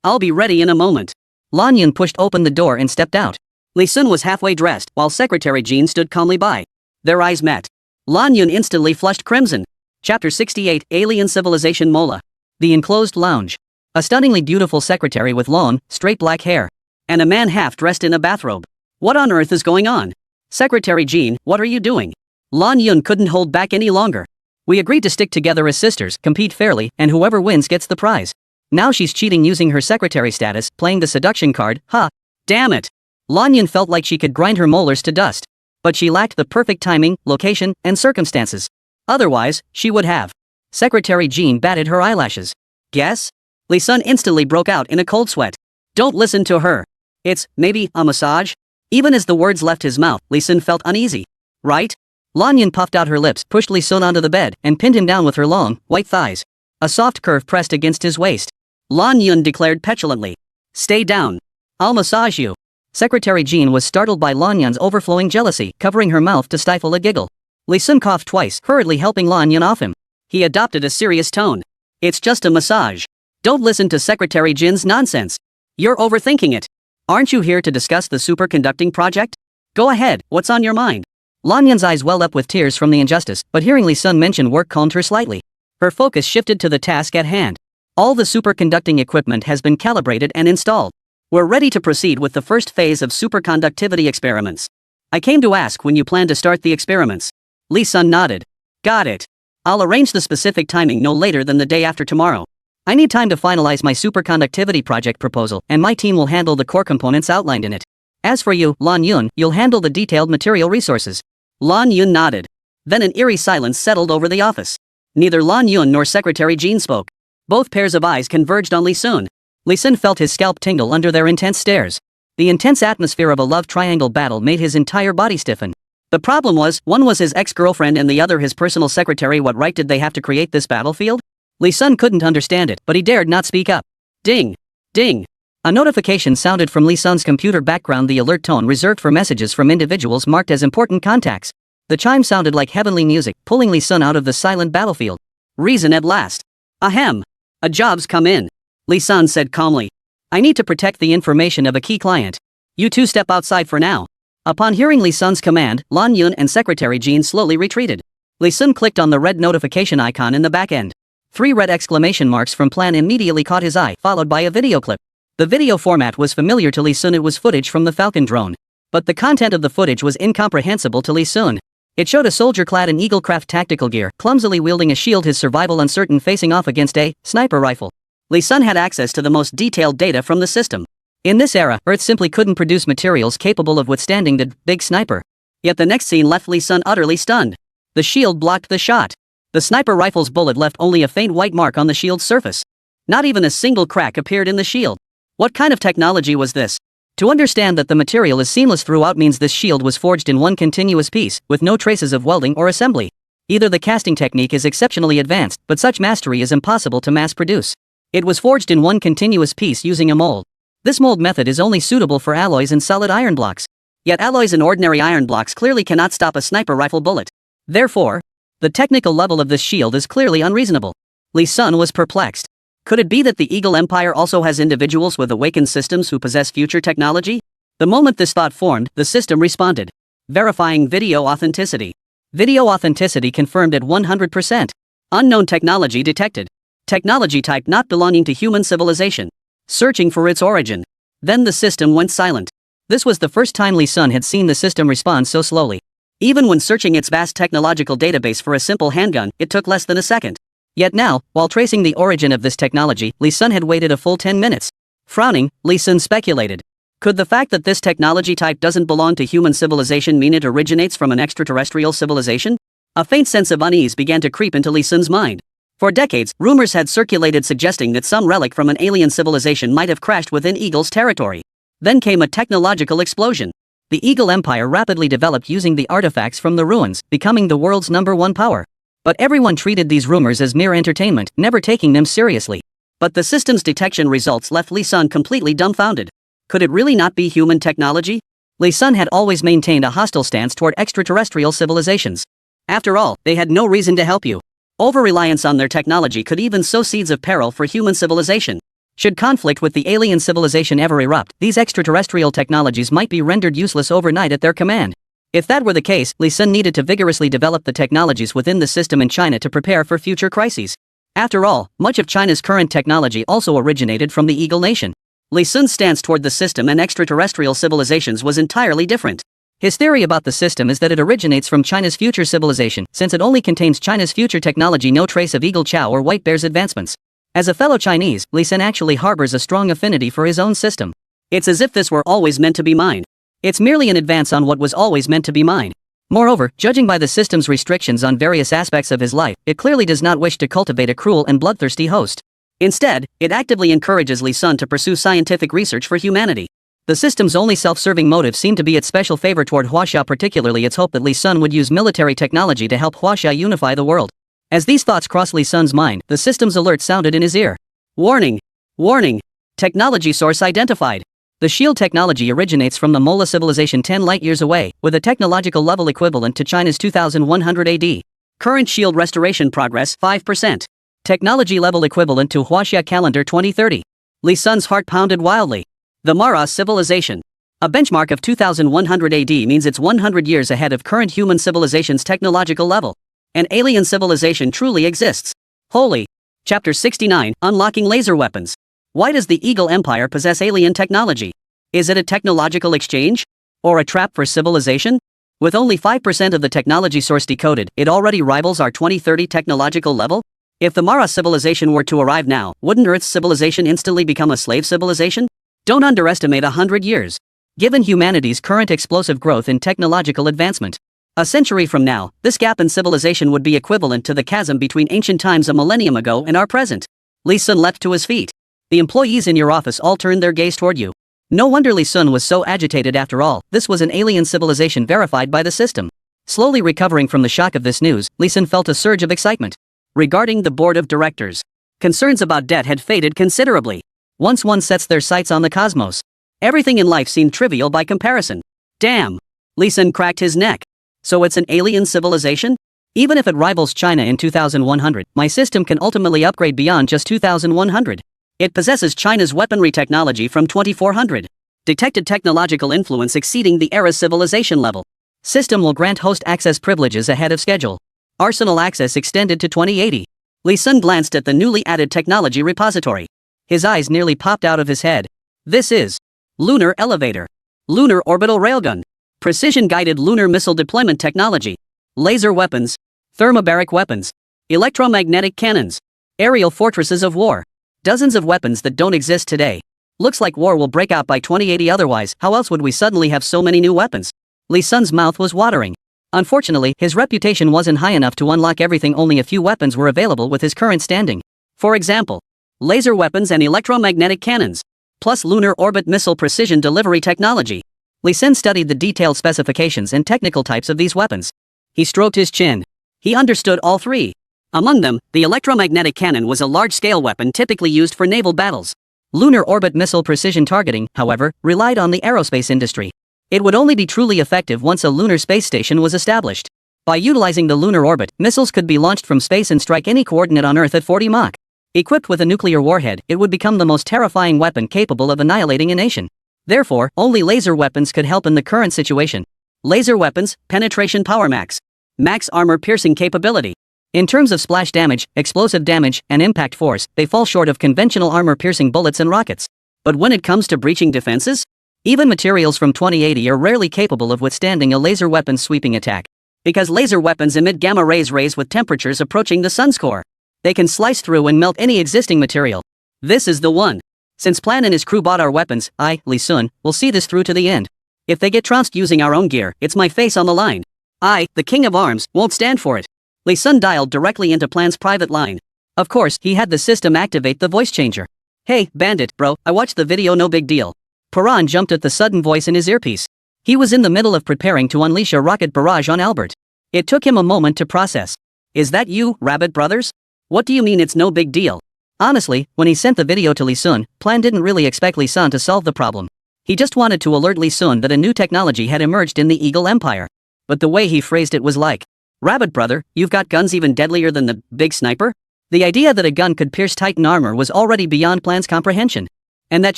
I'll be ready in a moment. Lan Yun pushed open the door and stepped out. Li Sun was halfway dressed, while Secretary Jean stood calmly by. Their eyes met. Lan Yun instantly flushed crimson. Chapter 68, Alien Civilization Mola. The enclosed lounge. A stunningly beautiful secretary with long, straight black hair. And a man half-dressed in a bathrobe. What on earth is going on? Secretary Jean, what are you doing? Lan Yun couldn't hold back any longer. We agreed to stick together as sisters, compete fairly, and whoever wins gets the prize. Now she's cheating using her secretary status, playing the seduction card, huh? Damn it! Lan Yun felt like she could grind her molars to dust. But she lacked the perfect timing, location, and circumstances. Otherwise, she would have. Secretary Jean batted her eyelashes. Guess? Li Sun instantly broke out in a cold sweat. Don't listen to her. It's, maybe, a massage? Even as the words left his mouth, Li Sun felt uneasy. Right? Lan Yun puffed out her lips, pushed Li Sun onto the bed, and pinned him down with her long, white thighs. A soft curve pressed against his waist. Lan Yun declared petulantly. Stay down. I'll massage you. Secretary Jean was startled by Lan Yun's overflowing jealousy, covering her mouth to stifle a giggle. Li Sun coughed twice, hurriedly helping Lan Yun off him. He adopted a serious tone. It's just a massage. Don't listen to Secretary Jin's nonsense. You're overthinking it. Aren't you here to discuss the superconducting project? Go ahead, what's on your mind? Lan Yun's eyes welled up with tears from the injustice, but hearing Li Sun mention work calmed her slightly. Her focus shifted to the task at hand. All the superconducting equipment has been calibrated and installed. We're ready to proceed with the first phase of superconductivity experiments. I came to ask when you plan to start the experiments. Li Sun nodded. Got it. I'll arrange the specific timing no later than the day after tomorrow. I need time to finalize my superconductivity project proposal, and my team will handle the core components outlined in it. As for you, Lan Yun, you'll handle the detailed material resources. Lan Yun nodded. Then an eerie silence settled over the office. Neither Lan Yun nor Secretary Jean spoke. Both pairs of eyes converged on Li Sun. Li Sun felt his scalp tingle under their intense stares. The intense atmosphere of a love triangle battle made his entire body stiffen. The problem was, one was his ex-girlfriend and the other his personal secretary. What right did they have to create this battlefield? Li Sun couldn't understand it, but he dared not speak up. Ding! Ding! A notification sounded from Li Sun's computer background, the alert tone reserved for messages from individuals marked as important contacts. The chime sounded like heavenly music, pulling Li Sun out of the silent battlefield. Reason at last. Ahem. A job's come in. Li Sun said calmly. I need to protect the information of a key client. You two step outside for now. Upon hearing Li Sun's command, Lan Yun and Secretary Jean slowly retreated. Li Sun clicked on the red notification icon in the back end. 3 red exclamation marks from Plan immediately caught his eye, followed by a video clip. The video format was familiar to Li Sun. It was footage from the Falcon drone. But the content of the footage was incomprehensible to Li Sun. It showed a soldier clad in Eaglecraft tactical gear, clumsily wielding a shield, his survival uncertain, facing off against a sniper rifle. Li Sun had access to the most detailed data from the system. In this era, Earth simply couldn't produce materials capable of withstanding the big sniper. Yet the next scene left Li Sun utterly stunned. The shield blocked the shot. The sniper rifle's bullet left only a faint white mark on the shield's surface. Not even a single crack appeared in the shield. What kind of technology was this? To understand that the material is seamless throughout means this shield was forged in one continuous piece, with no traces of welding or assembly. Either the casting technique is exceptionally advanced, but such mastery is impossible to mass produce. It was forged in one continuous piece using a mold. This mold method is only suitable for alloys and solid iron blocks. Yet alloys and ordinary iron blocks clearly cannot stop a sniper rifle bullet. Therefore, the technical level of this shield is clearly unreasonable. Li Sun was perplexed. Could it be that the Eagle Empire also has individuals with awakened systems who possess future technology? The moment this thought formed, the system responded. Verifying video authenticity. Video authenticity confirmed at 100%. Unknown technology detected. Technology type not belonging to human civilization. Searching for its origin. Then the system went silent. This was the first time Li Sun had seen the system respond so slowly. Even when searching its vast technological database for a simple handgun, it took less than a second. Yet now, while tracing the origin of this technology, Li Sun had waited a full 10 minutes. Frowning, Li Sun speculated. Could the fact that this technology type doesn't belong to human civilization mean it originates from an extraterrestrial civilization? A faint sense of unease began to creep into Li Sun's mind. For decades, rumors had circulated suggesting that some relic from an alien civilization might have crashed within Eagle's territory. Then came a technological explosion. The Eagle Empire rapidly developed using the artifacts from the ruins, becoming the world's #1 power. But everyone treated these rumors as mere entertainment, never taking them seriously. But the system's detection results left Li Sun completely dumbfounded. Could it really not be human technology? Li Sun had always maintained a hostile stance toward extraterrestrial civilizations. After all, they had no reason to help you. Over-reliance on their technology could even sow seeds of peril for human civilization. Should conflict with the alien civilization ever erupt, these extraterrestrial technologies might be rendered useless overnight at their command. If that were the case, Li Sun needed to vigorously develop the technologies within the system in China to prepare for future crises. After all, much of China's current technology also originated from the Eagle Nation. Li Sun's stance toward the system and extraterrestrial civilizations was entirely different. His theory about the system is that it originates from China's future civilization, since it only contains China's future technology, no trace of Eagle Chow or White Bear's advancements. As a fellow Chinese, Li Sun actually harbors a strong affinity for his own system. It's as if this were always meant to be mine. It's merely an advance on what was always meant to be mine. Moreover, judging by the system's restrictions on various aspects of his life, it clearly does not wish to cultivate a cruel and bloodthirsty host. Instead, it actively encourages Li Sun to pursue scientific research for humanity. The system's only self-serving motive seemed to be its special favor toward Huaxia, particularly its hope that Li Sun would use military technology to help Huaxia unify the world. As these thoughts crossed Li Sun's mind, the system's alert sounded in his ear. Warning! Warning! Technology source identified. The shield technology originates from the Mola civilization 10 light-years away, with a technological level equivalent to China's 2100 AD. Current shield restoration progress 5%. Technology level equivalent to Huaxia calendar 2030. Li Sun's heart pounded wildly. The Mara civilization. A benchmark of 2100 AD means it's 100 years ahead of current human civilization's technological level. An alien civilization truly exists. Holy. Chapter 69, Unlocking Laser Weapons. Why does the Eagle Empire possess alien technology? Is it a technological exchange? Or a trap for civilization? With only 5% of the technology source decoded, it already rivals our 2030 technological level? If the Mara civilization were to arrive now, wouldn't Earth's civilization instantly become a slave civilization? Don't underestimate 100 years. Given humanity's current explosive growth in technological advancement, a century from now, this gap in civilization would be equivalent to the chasm between ancient times a millennium ago and our present. Li Sun leapt to his feet. The employees in your office all turned their gaze toward you. No wonder Li Sun was so agitated. After all, this was an alien civilization verified by the system. Slowly recovering from the shock of this news, Li Sun felt a surge of excitement. Regarding the board of directors, concerns about debt had faded considerably. Once one sets their sights on the cosmos, everything in life seemed trivial by comparison. Damn! Li Sun cracked his neck. So it's an alien civilization? Even if it rivals China in 2100, my system can ultimately upgrade beyond just 2100. It possesses China's weaponry technology from 2400. Detected technological influence exceeding the era's civilization level. System will grant host access privileges ahead of schedule. Arsenal access extended to 2080. Li Sun glanced at the newly added technology repository. His eyes nearly popped out of his head. This is Lunar Elevator. Lunar Orbital Railgun. Precision-guided lunar missile deployment technology. Laser weapons. Thermobaric weapons. Electromagnetic cannons. Aerial fortresses of war. Dozens of weapons that don't exist today. Looks like war will break out by 2080, otherwise, how else would we suddenly have so many new weapons? Li Sun's mouth was watering. Unfortunately, his reputation wasn't high enough to unlock everything. Only a few weapons were available with his current standing. For example, laser weapons and electromagnetic cannons, plus lunar orbit missile precision delivery technology. Lee Sin studied the detailed specifications and technical types of these weapons. He stroked his chin. He understood all three. Among them, the electromagnetic cannon was a large-scale weapon typically used for naval battles. Lunar orbit missile precision targeting, however, relied on the aerospace industry. It would only be truly effective once a lunar space station was established. By utilizing the lunar orbit, missiles could be launched from space and strike any coordinate on Earth at 40 Mach. Equipped with a nuclear warhead, it would become the most terrifying weapon capable of annihilating a nation. Therefore, only laser weapons could help in the current situation. Laser weapons, penetration power max. Max armor piercing capability. In terms of splash damage, explosive damage, and impact force, they fall short of conventional armor-piercing bullets and rockets. But when it comes to breaching defenses, even materials from 2080 are rarely capable of withstanding a laser weapon's sweeping attack. Because laser weapons emit gamma rays with temperatures approaching the sun's core. They can slice through and melt any existing material. This is the one. Since Plan and his crew bought our weapons, I, Lee Sun, will see this through to the end. If they get trounced using our own gear, it's my face on the line. I, the King of Arms, won't stand for it. Lee Sun dialed directly into Plan's private line. Of course, he had the system activate the voice changer. Hey, Bandit, bro, I watched the video, no big deal. Piran jumped at the sudden voice in his earpiece. He was in the middle of preparing to unleash a rocket barrage on Albert. It took him a moment to process. Is that you, Rabbit Brothers? What do you mean it's no big deal? Honestly, when he sent the video to Lee Sun, Plan didn't really expect Lee Sun to solve the problem. He just wanted to alert Lee Sun that a new technology had emerged in the Eagle Empire. But the way he phrased it was like, Rabbit brother, you've got guns even deadlier than the big sniper? The idea that a gun could pierce Titan armor was already beyond Plan's comprehension. And that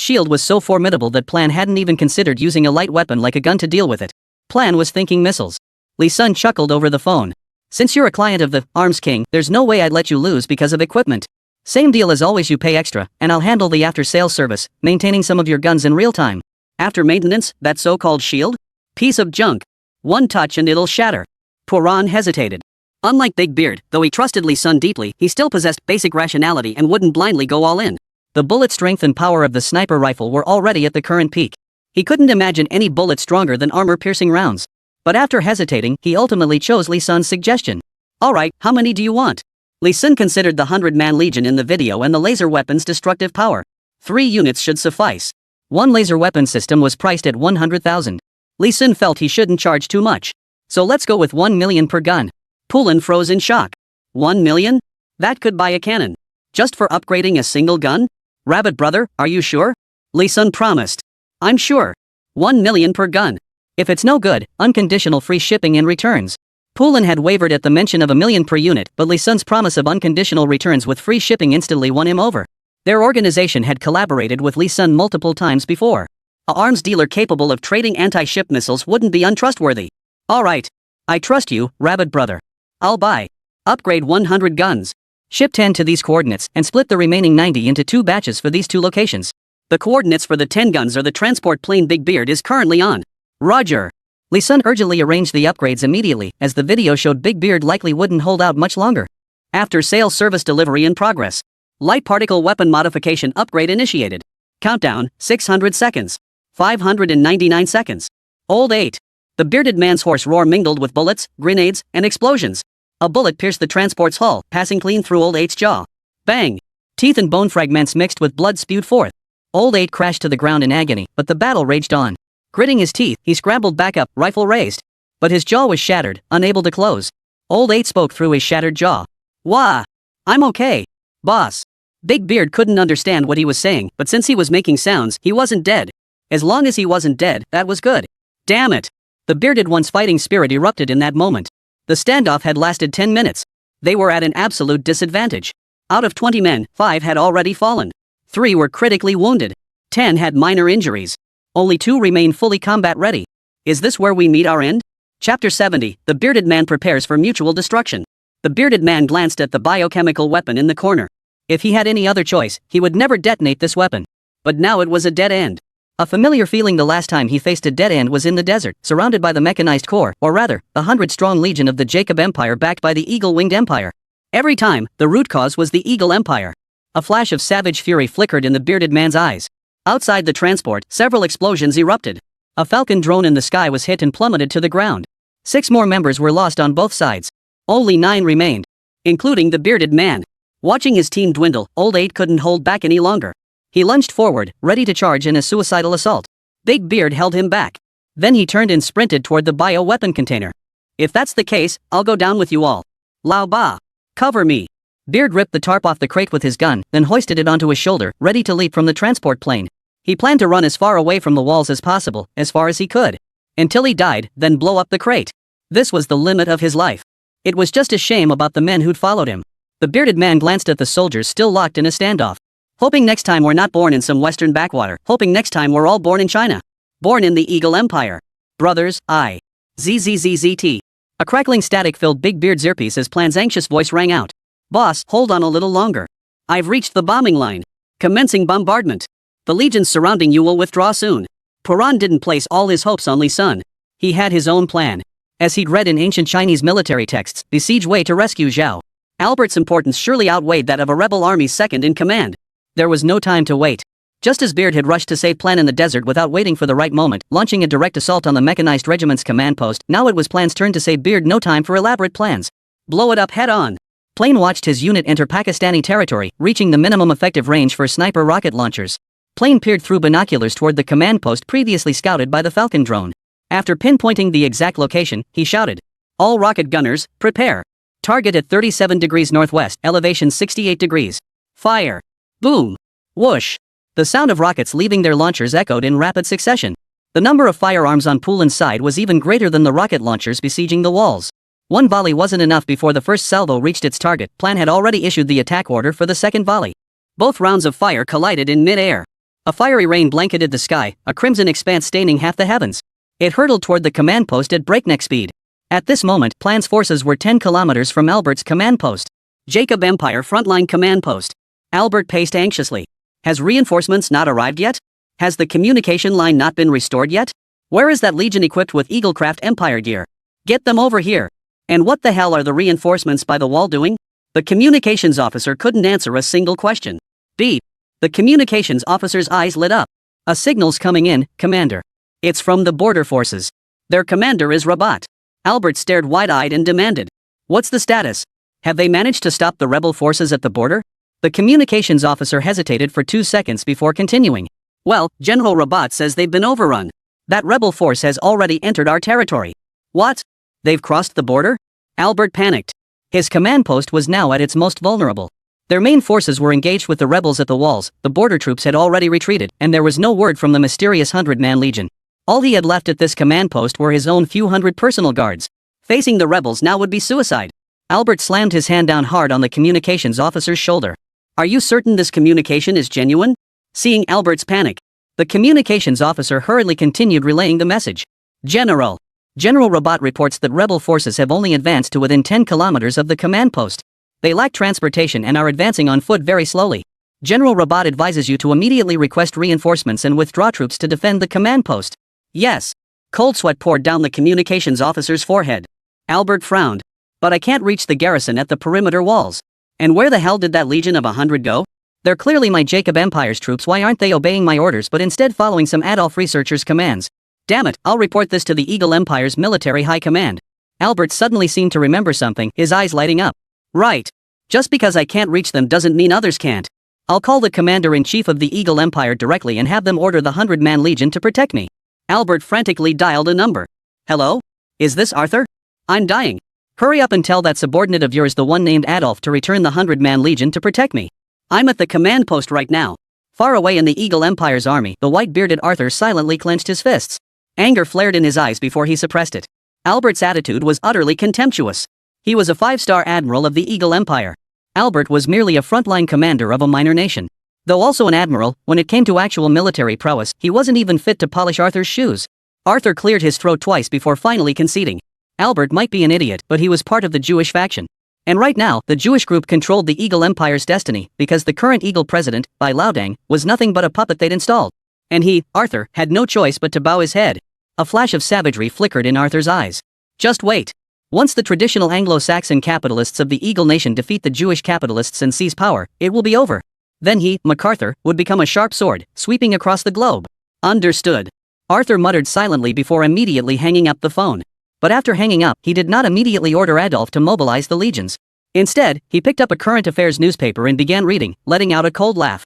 shield was so formidable that Plan hadn't even considered using a light weapon like a gun to deal with it. Plan was thinking missiles. Lee Sun chuckled over the phone. Since you're a client of the Arms King, there's no way I'd let you lose because of equipment. Same deal as always, you pay extra, and I'll handle the after-sales service, maintaining some of your guns in real time. After maintenance, that so-called shield? Piece of junk. One touch and it'll shatter. Piran hesitated. Unlike Big Beard, though he trusted Lee Sun deeply, he still possessed basic rationality and wouldn't blindly go all in. The bullet strength and power of the sniper rifle were already at the current peak. He couldn't imagine any bullet stronger than armor-piercing rounds. But after hesitating, he ultimately chose Lee Sun's suggestion. Alright, how many do you want? Lee Sun considered the 100-man legion in the video and the laser weapon's destructive power. 3 units should suffice. One laser weapon system was priced at 100,000. Lee Sun felt he shouldn't charge too much. So let's go with 1 million per gun. Pulin froze in shock. 1 million? That could buy a cannon. Just for upgrading a single gun? Rabbit brother, are you sure? Lee Sun promised. I'm sure. 1 million per gun. If it's no good, unconditional free shipping and returns. Pulin had wavered at the mention of $1 million per unit, but Lee Sun's promise of unconditional returns with free shipping instantly won him over. Their organization had collaborated with Lee Sun multiple times before. A arms dealer capable of trading anti-ship missiles wouldn't be untrustworthy. Alright. I trust you, Rabbit brother. I'll buy. Upgrade 100 guns. Ship 10 to these coordinates and split the remaining 90 into 2 batches for these 2 locations. The coordinates for the 10 guns are the transport plane Big Beard is currently on. Roger. Lee Sun urgently arranged the upgrades immediately, as the video showed Big Beard likely wouldn't hold out much longer. After sale service delivery in progress. Light particle weapon modification upgrade initiated. Countdown, 600 seconds. 599 seconds. Old 8. The bearded man's hoarse roar mingled with bullets, grenades, and explosions. A bullet pierced the transport's hull, passing clean through Old 8's jaw. Bang! Teeth and bone fragments mixed with blood spewed forth. Old 8 crashed to the ground in agony, but the battle raged on. Gritting his teeth, he scrambled back up, rifle raised. But his jaw was shattered, unable to close. Old 8 spoke through his shattered jaw. Wah! I'm okay. Boss. Big Beard couldn't understand what he was saying, but since he was making sounds, he wasn't dead. As long as he wasn't dead, that was good. Damn it! The bearded one's fighting spirit erupted in that moment. The standoff had lasted 10 minutes. They were at an absolute disadvantage. Out of 20 men, 5 had already fallen. 3 were critically wounded. 10 had minor injuries. Only 2 remained fully combat ready. Is this where we meet our end? Chapter 70, The Bearded Man Prepares for Mutual Destruction. The bearded man glanced at the biochemical weapon in the corner. If he had any other choice, he would never detonate this weapon. But now it was a dead end. A familiar feeling the last time he faced a dead end was in the desert, surrounded by the mechanized corps, or rather, the 100-strong legion of the Jacob Empire backed by the Eagle-Winged Empire. Every time, the root cause was the Eagle Empire. A flash of savage fury flickered in the bearded man's eyes. Outside the transport, several explosions erupted. A Falcon drone in the sky was hit and plummeted to the ground. 6 more members were lost on both sides. Only 9 remained, including the bearded man. Watching his team dwindle, Old 8 couldn't hold back any longer. He lunged forward, ready to charge in a suicidal assault. Big Beard held him back. Then he turned and sprinted toward the bioweapon container. If that's the case, I'll go down with you all. Lao Ba. Cover me. Beard ripped the tarp off the crate with his gun, then hoisted it onto his shoulder, ready to leap from the transport plane. He planned to run as far away from the walls as possible, as far as he could. Until he died, then blow up the crate. This was the limit of his life. It was just a shame about the men who'd followed him. The bearded man glanced at the soldiers still locked in a standoff. Hoping next time we're not born in some western backwater. Hoping next time we're all born in China. Born in the Eagle Empire. Brothers, I. ZZZZT. A crackling static filled Big Beard's earpiece as Plan's anxious voice rang out. Boss, hold on a little longer. I've reached the bombing line. Commencing bombardment. The legions surrounding you will withdraw soon. Puran didn't place all his hopes on Li Sun. He had his own plan. As he'd read in ancient Chinese military texts, the siege way to rescue Zhao. Albert's importance surely outweighed that of a rebel army's second in command. There was no time to wait. Just as Beard had rushed to save Plan in the desert without waiting for the right moment, launching a direct assault on the mechanized regiment's command post, now it was Plan's turn to save Beard. No time for elaborate plans. Blow it up head on. Plan watched his unit enter Pakistani territory, reaching the minimum effective range for sniper rocket launchers. Plan peered through binoculars toward the command post previously scouted by the Falcon drone. After pinpointing the exact location, he shouted, "All rocket gunners, prepare. Target at 37 degrees northwest, elevation 68 degrees. Fire." Boom. Whoosh. The sound of rockets leaving their launchers echoed in rapid succession. The number of firearms on Pulan's side was even greater than the rocket launchers besieging the walls. One volley wasn't enough before the first salvo reached its target. Plan had already issued the attack order for the second volley. Both rounds of fire collided in mid-air. A fiery rain blanketed the sky, a crimson expanse staining half the heavens. It hurtled toward the command post at breakneck speed. At this moment, Plan's forces were 10 kilometers from Albert's command post. Jacob Empire frontline command post. Albert paced anxiously. Has reinforcements not arrived yet? Has the communication line not been restored yet? Where is that legion equipped with Eaglecraft Empire gear? Get them over here. And what the hell are the reinforcements by the wall doing? The communications officer couldn't answer a single question. Beep. The communications officer's eyes lit up. A signal's coming in, Commander. It's from the border forces. Their commander is Rabat. Albert stared wide-eyed and demanded. What's the status? Have they managed to stop the rebel forces at the border? The communications officer hesitated for 2 seconds before continuing. Well, General Rabat says they've been overrun. That rebel force has already entered our territory. What? They've crossed the border? Albert panicked. His command post was now at its most vulnerable. Their main forces were engaged with the rebels at the walls, the border troops had already retreated, and there was no word from the mysterious 100-man legion. All he had left at this command post were his own few hundred personal guards. Facing the rebels now would be suicide. Albert slammed his hand down hard on the communications officer's shoulder. Are you certain this communication is genuine? Seeing Albert's panic, the communications officer hurriedly continued relaying the message. General Rabat reports that rebel forces have only advanced to within 10 kilometers of the command post. They lack transportation and are advancing on foot very slowly. General Rabat advises you to immediately request reinforcements and withdraw troops to defend the command post. Yes. Cold sweat poured down the communications officer's forehead. Albert frowned. But I can't reach the garrison at the perimeter walls. And where the hell did that legion of 100 go? They're clearly my Jacob Empire's troops. Why aren't they obeying my orders but instead following some Adolf researcher's commands? Damn it, I'll report this to the Eagle Empire's military high command. Albert suddenly seemed to remember something, his eyes lighting up. Right. Just because I can't reach them doesn't mean others can't. I'll call the commander-in-chief of the Eagle Empire directly and have them order the 100-man legion to protect me. Albert frantically dialed a number. Hello? Is this Arthur? I'm dying. Hurry up and tell that subordinate of yours, the one named Adolf, to return the 100-man legion to protect me. I'm at the command post right now. Far away in the Eagle Empire's army, the white-bearded Arthur silently clenched his fists. Anger flared in his eyes before he suppressed it. Albert's attitude was utterly contemptuous. He was a 5-star admiral of the Eagle Empire. Albert was merely a frontline commander of a minor nation. Though also an admiral, when it came to actual military prowess, he wasn't even fit to polish Arthur's shoes. Arthur cleared his throat twice before finally conceding. Albert might be an idiot, but he was part of the Jewish faction. And right now, the Jewish group controlled the Eagle Empire's destiny, because the current Eagle president, Bai Laodang, was nothing but a puppet they'd installed. And he, Arthur, had no choice but to bow his head. A flash of savagery flickered in Arthur's eyes. Just wait. Once the traditional Anglo-Saxon capitalists of the Eagle Nation defeat the Jewish capitalists and seize power, it will be over. Then he, MacArthur, would become a sharp sword, sweeping across the globe. Understood. Arthur muttered silently before immediately hanging up the phone. But after hanging up, he did not immediately order Adolf to mobilize the legions. Instead, he picked up a current affairs newspaper and began reading, letting out a cold laugh.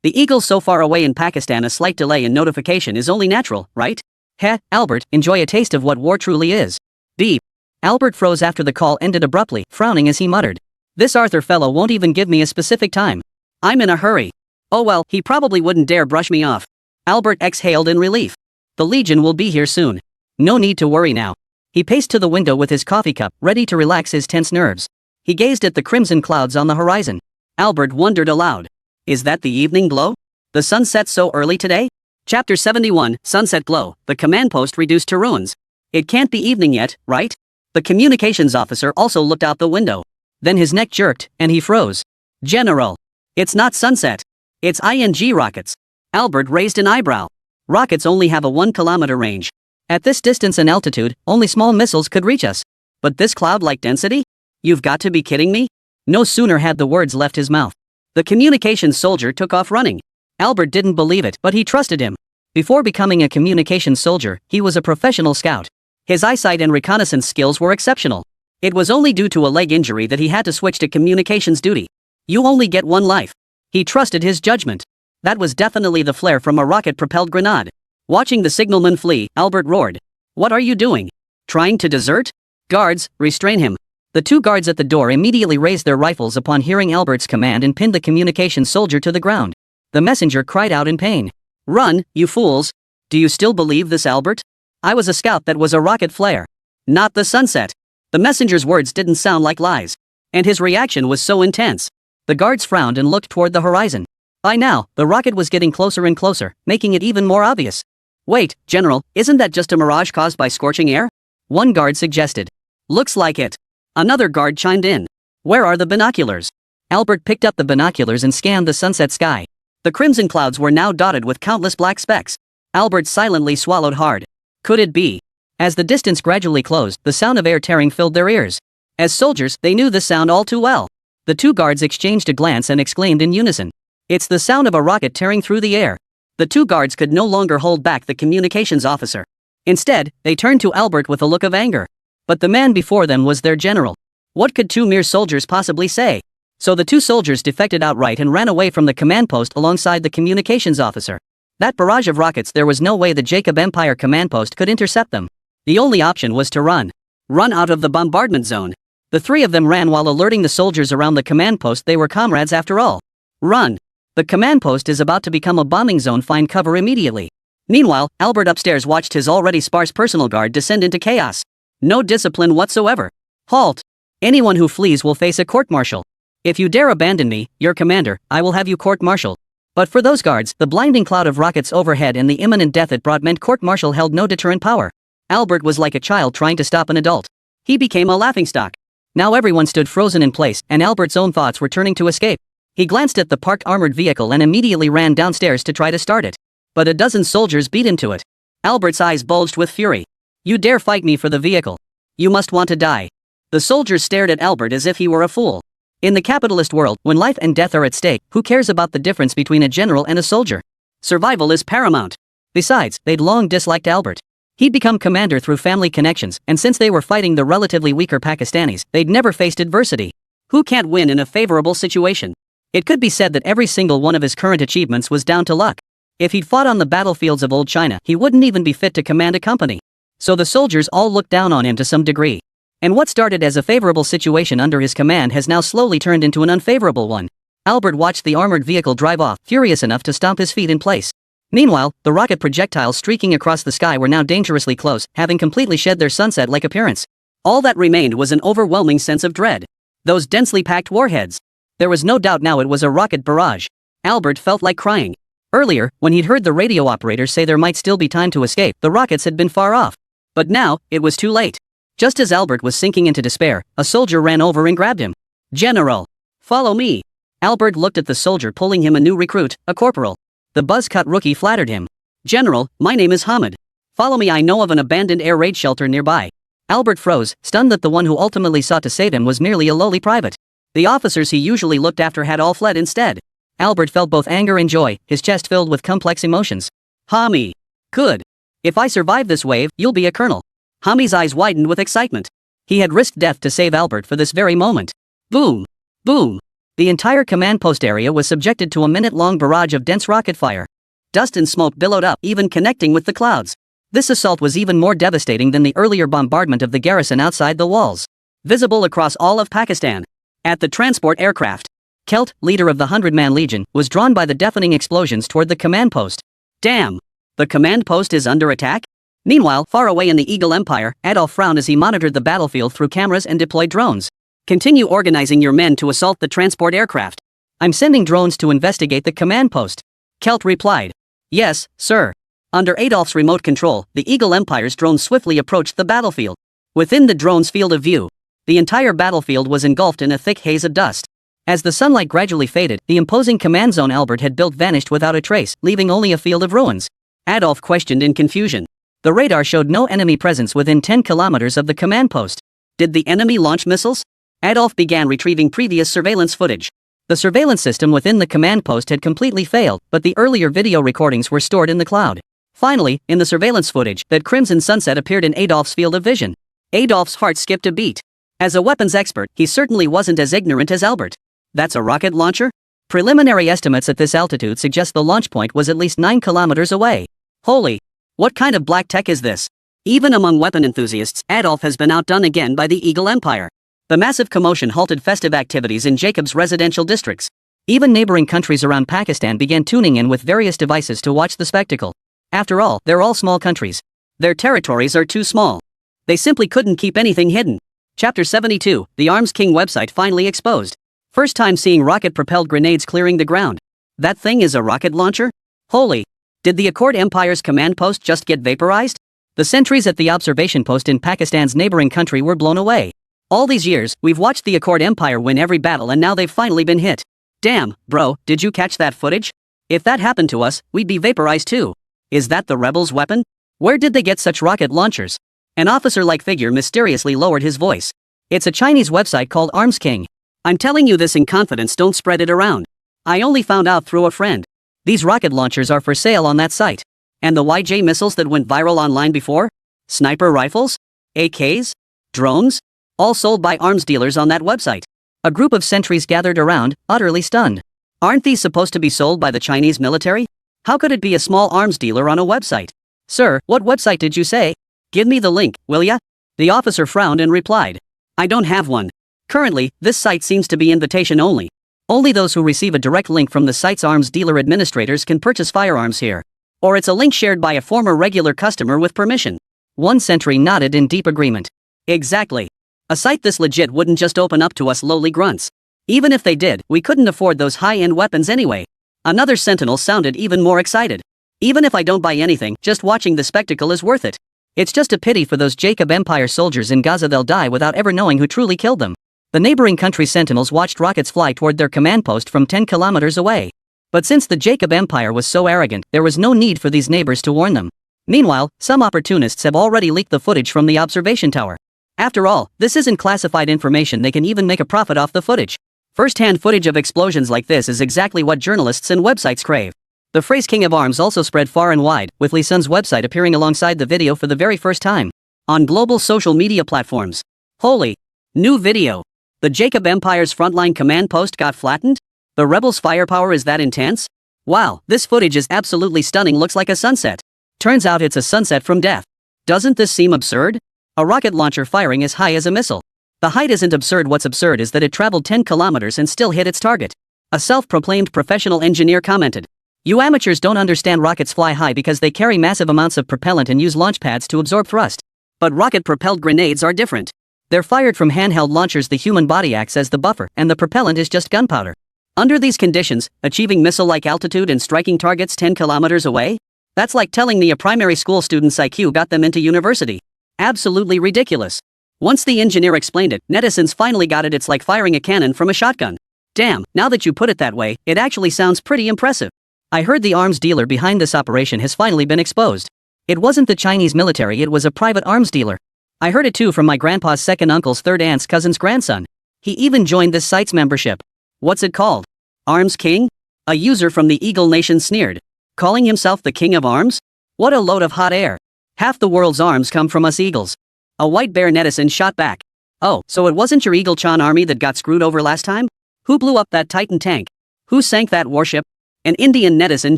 The eagle's so far away in Pakistan, a slight delay in notification is only natural, right? Heh, Albert, enjoy a taste of what war truly is. Beep. Albert froze after the call ended abruptly, frowning as he muttered. This Arthur fellow won't even give me a specific time. I'm in a hurry. Oh well, he probably wouldn't dare brush me off. Albert exhaled in relief. The Legion will be here soon. No need to worry now. He paced to the window with his coffee cup, ready to relax his tense nerves. He gazed at the crimson clouds on the horizon. Albert wondered aloud. Is that the evening glow? The sun sets so early today? Chapter 71, Sunset Glow, the command post reduced to ruins. It can't be evening yet, right? The communications officer also looked out the window. Then his neck jerked, and he froze. General. It's not sunset. It's ING rockets. Albert raised an eyebrow. Rockets only have a 1-kilometer range. At this distance and altitude, only small missiles could reach us. But this cloud-like density? You've got to be kidding me? No sooner had the words left his mouth. The communications soldier took off running. Albert didn't believe it, but he trusted him. Before becoming a communications soldier, he was a professional scout. His eyesight and reconnaissance skills were exceptional. It was only due to a leg injury that he had to switch to communications duty. You only get one life. He trusted his judgment. That was definitely the flare from a rocket-propelled grenade. Watching the signalman flee, Albert roared. What are you doing? Trying to desert? Guards, restrain him. The 2 guards at the door immediately raised their rifles upon hearing Albert's command and pinned the communications soldier to the ground. The messenger cried out in pain. Run, you fools. Do you still believe this, Albert? I was a scout that was a rocket flare. Not the sunset. The messenger's words didn't sound like lies. And his reaction was so intense. The guards frowned and looked toward the horizon. By now, the rocket was getting closer and closer, making it even more obvious. Wait, General, isn't that just a mirage caused by scorching air? One guard suggested. Looks like it. Another guard chimed in. Where are the binoculars? Albert picked up the binoculars and scanned the sunset sky. The crimson clouds were now dotted with countless black specks. Albert silently swallowed hard. Could it be? As the distance gradually closed, the sound of air tearing filled their ears. As soldiers, they knew the sound all too well. The 2 guards exchanged a glance and exclaimed in unison. It's the sound of a rocket tearing through the air. The 2 guards could no longer hold back the communications officer. Instead, they turned to Albert with a look of anger. But the man before them was their general. What could 2 mere soldiers possibly say? So the 2 soldiers defected outright and ran away from the command post alongside the communications officer. That barrage of rockets, there was no way the Jacob Empire command post could intercept them. The only option was to run. Run out of the bombardment zone. The 3 of them ran while alerting the soldiers around the command post they were comrades after all. Run. The command post is about to become a bombing zone, find cover immediately. Meanwhile, Albert upstairs watched his already sparse personal guard descend into chaos. No discipline whatsoever. Halt. Anyone who flees will face a court-martial. If you dare abandon me, your commander, I will have you court-martialed. But for those guards, the blinding cloud of rockets overhead and the imminent death it brought meant court-martial held no deterrent power. Albert was like a child trying to stop an adult. He became a laughingstock. Now everyone stood frozen in place, and Albert's own thoughts were turning to escape. He glanced at the parked armored vehicle and immediately ran downstairs to try to start it. But a dozen soldiers beat him to it. Albert's eyes bulged with fury. You dare fight me for the vehicle? You must want to die. The soldiers stared at Albert as if he were a fool. In the capitalist world, when life and death are at stake, who cares about the difference between a general and a soldier? Survival is paramount. Besides, they'd long disliked Albert. He'd become commander through family connections, and since they were fighting the relatively weaker Pakistanis, they'd never faced adversity. Who can't win in a favorable situation? It could be said that every single one of his current achievements was down to luck. If he'd fought on the battlefields of old China, he wouldn't even be fit to command a company. So the soldiers all looked down on him to some degree. And what started as a favorable situation under his command has now slowly turned into an unfavorable one. Albert watched the armored vehicle drive off, furious enough to stomp his feet in place. Meanwhile, the rocket projectiles streaking across the sky were now dangerously close, having completely shed their sunset-like appearance. All that remained was an overwhelming sense of dread. Those densely packed warheads. There was no doubt now it was a rocket barrage. Albert felt like crying. Earlier, when he'd heard the radio operator say there might still be time to escape, the rockets had been far off. But now, it was too late. Just as Albert was sinking into despair, a soldier ran over and grabbed him. General! Follow me! Albert looked at the soldier pulling him a new recruit, a corporal. The buzz-cut rookie flattered him. General, my name is Hamid. Follow me, I know of an abandoned air raid shelter nearby. Albert froze, stunned that the one who ultimately sought to save him was merely a lowly private. The officers he usually looked after had all fled instead. Albert felt both anger and joy, his chest filled with complex emotions. Hamid. Good. If I survive this wave, you'll be a colonel. Hami's eyes widened with excitement. He had risked death to save Albert for this very moment. Boom! Boom! The entire command post area was subjected to a minute-long barrage of dense rocket fire. Dust and smoke billowed up, even connecting with the clouds. This assault was even more devastating than the earlier bombardment of the garrison outside the walls. Visible across all of Pakistan. At the transport aircraft, Kelt, leader of the 100-man Legion, was drawn by the deafening explosions toward the command post. Damn! The command post is under attack? Meanwhile, far away in the Eagle Empire, Adolf frowned as he monitored the battlefield through cameras and deployed drones. Continue organizing your men to assault the transport aircraft. I'm sending drones to investigate the command post. Kelt replied. Yes, sir. Under Adolf's remote control, the Eagle Empire's drones swiftly approached the battlefield. Within the drone's field of view, the entire battlefield was engulfed in a thick haze of dust. As the sunlight gradually faded, the imposing command zone Albert had built vanished without a trace, leaving only a field of ruins. Adolf questioned in confusion. The radar showed no enemy presence within 10 kilometers of the command post. Did the enemy launch missiles? Adolf began retrieving previous surveillance footage. The surveillance system within the command post had completely failed, but the earlier video recordings were stored in the cloud. Finally, in the surveillance footage, that crimson sunset appeared in Adolf's field of vision. Adolf's heart skipped a beat. As a weapons expert, he certainly wasn't as ignorant as Albert. That's a rocket launcher? Preliminary estimates at this altitude suggest the launch point was at least 9 kilometers away. Holy! What kind of black tech is this? Even among weapon enthusiasts, Adolf has been outdone again by the Eagle Empire. The massive commotion halted festive activities in Jacob's residential districts. Even neighboring countries around Pakistan began tuning in with various devices to watch the spectacle. After all, they're all small countries. Their territories are too small. They simply couldn't keep anything hidden. Chapter 72, the Arms King website finally exposed. First time seeing rocket-propelled grenades clearing the ground. That thing is a rocket launcher? Holy! Did the Accord Empire's command post just get vaporized? The sentries at the observation post in Pakistan's neighboring country were blown away. All these years, we've watched the Accord Empire win every battle and now they've finally been hit. Damn, bro, did you catch that footage? If that happened to us, we'd be vaporized too. Is that the rebels' weapon? Where did they get such rocket launchers? An officer-like figure mysteriously lowered his voice. It's a Chinese website called Arms King. I'm telling you this in confidence, don't spread it around. I only found out through a friend. These rocket launchers are for sale on that site. And the YJ missiles that went viral online before? Sniper rifles? AKs? Drones? All sold by arms dealers on that website. A group of sentries gathered around, utterly stunned. Aren't these supposed to be sold by the Chinese military? How could it be a small arms dealer on a website? Sir, what website did you say? Give me the link, will ya? The officer frowned and replied. I don't have one. Currently, this site seems to be invitation only. Only those who receive a direct link from the site's arms dealer administrators can purchase firearms here. Or it's a link shared by a former regular customer with permission. One sentry nodded in deep agreement. Exactly. A site this legit wouldn't just open up to us lowly grunts. Even if they did, we couldn't afford those high-end weapons anyway. Another sentinel sounded even more excited. Even if I don't buy anything, just watching the spectacle is worth it. It's just a pity for those Jacob Empire soldiers in Gaza, they'll die without ever knowing who truly killed them. The neighboring country's sentinels watched rockets fly toward their command post from 10 kilometers away. But since the Jacob Empire was so arrogant, there was no need for these neighbors to warn them. Meanwhile, some opportunists have already leaked the footage from the observation tower. After all, this isn't classified information, they can even make a profit off the footage. First-hand footage of explosions like this is exactly what journalists and websites crave. The phrase King of Arms also spread far and wide, with Lee Sun's website appearing alongside the video for the very first time. On global social media platforms. Holy! New video. The Jacob Empire's frontline command post got flattened? The rebels' firepower is that intense? Wow, this footage is absolutely stunning, looks like a sunset. Turns out it's a sunset from death. Doesn't this seem absurd? A rocket launcher firing as high as a missile. The height isn't absurd, what's absurd is that it traveled 10 kilometers and still hit its target. A self-proclaimed professional engineer commented. You amateurs don't understand rockets fly high because they carry massive amounts of propellant and use launch pads to absorb thrust. But rocket-propelled grenades are different. They're fired from handheld launchers, the human body acts as the buffer, and the propellant is just gunpowder. Under these conditions, achieving missile-like altitude and striking targets 10 kilometers away? That's like telling me a primary school student's IQ got them into university. Absolutely ridiculous. Once the engineer explained it, netizens finally got it. It's like firing a cannon from a shotgun. Damn, now that you put it that way, it actually sounds pretty impressive. I heard the arms dealer behind this operation has finally been exposed. It wasn't the Chinese military, it was a private arms dealer. I heard it too from my grandpa's second uncle's third aunt's cousin's grandson. He even joined this site's membership. What's it called? Arms King? A user from the Eagle Nation sneered. Calling himself the King of Arms? What a load of hot air. Half the world's arms come from us eagles. A white bear netizen shot back. Oh, so it wasn't your Eagle Chan army that got screwed over last time? Who blew up that Titan tank? Who sank that warship? An Indian netizen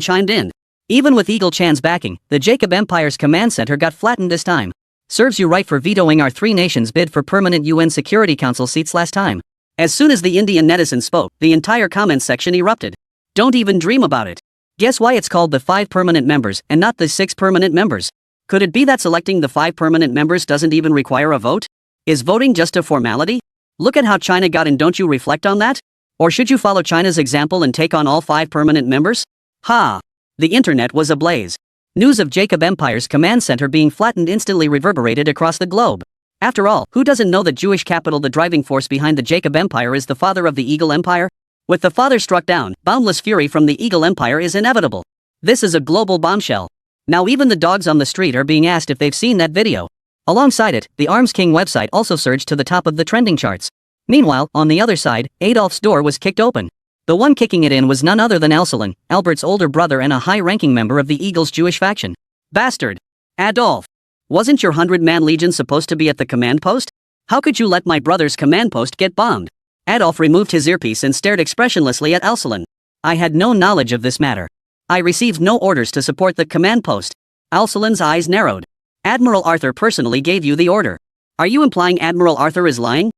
chimed in. Even with Eagle Chan's backing, the Jacob Empire's command center got flattened this time. Serves you right for vetoing our three nations' bid for permanent UN Security Council seats last time. As soon as the Indian netizen spoke, the entire comments section erupted. Don't even dream about it. Guess why it's called the 5 permanent members and not the 6 permanent members? Could it be that selecting the 5 permanent members doesn't even require a vote? Is voting just a formality? Look at how China got in, don't you reflect on that? Or should you follow China's example and take on all 5 permanent members? Ha! The internet was ablaze. News of Jacob Empire's command center being flattened instantly reverberated across the globe. After all, who doesn't know that Jewish capital, the driving force behind the Jacob Empire, is the father of the Eagle Empire? With the father struck down, boundless fury from the Eagle Empire is inevitable. This is a global bombshell. Now even the dogs on the street are being asked if they've seen that video. Alongside it, the Arms King website also surged to the top of the trending charts. Meanwhile, on the other side, Adolf's door was kicked open. The one kicking it in was none other than Alcelin, Albert's older brother and a high-ranking member of the Eagle's Jewish faction. Bastard! Adolf! Wasn't your 100-man legion supposed to be at the command post? How could you let my brother's command post get bombed? Adolf removed his earpiece and stared expressionlessly at Alcelin. I had no knowledge of this matter. I received no orders to support the command post. Alcelin's eyes narrowed. Admiral Arthur personally gave you the order. Are you implying Admiral Arthur is lying?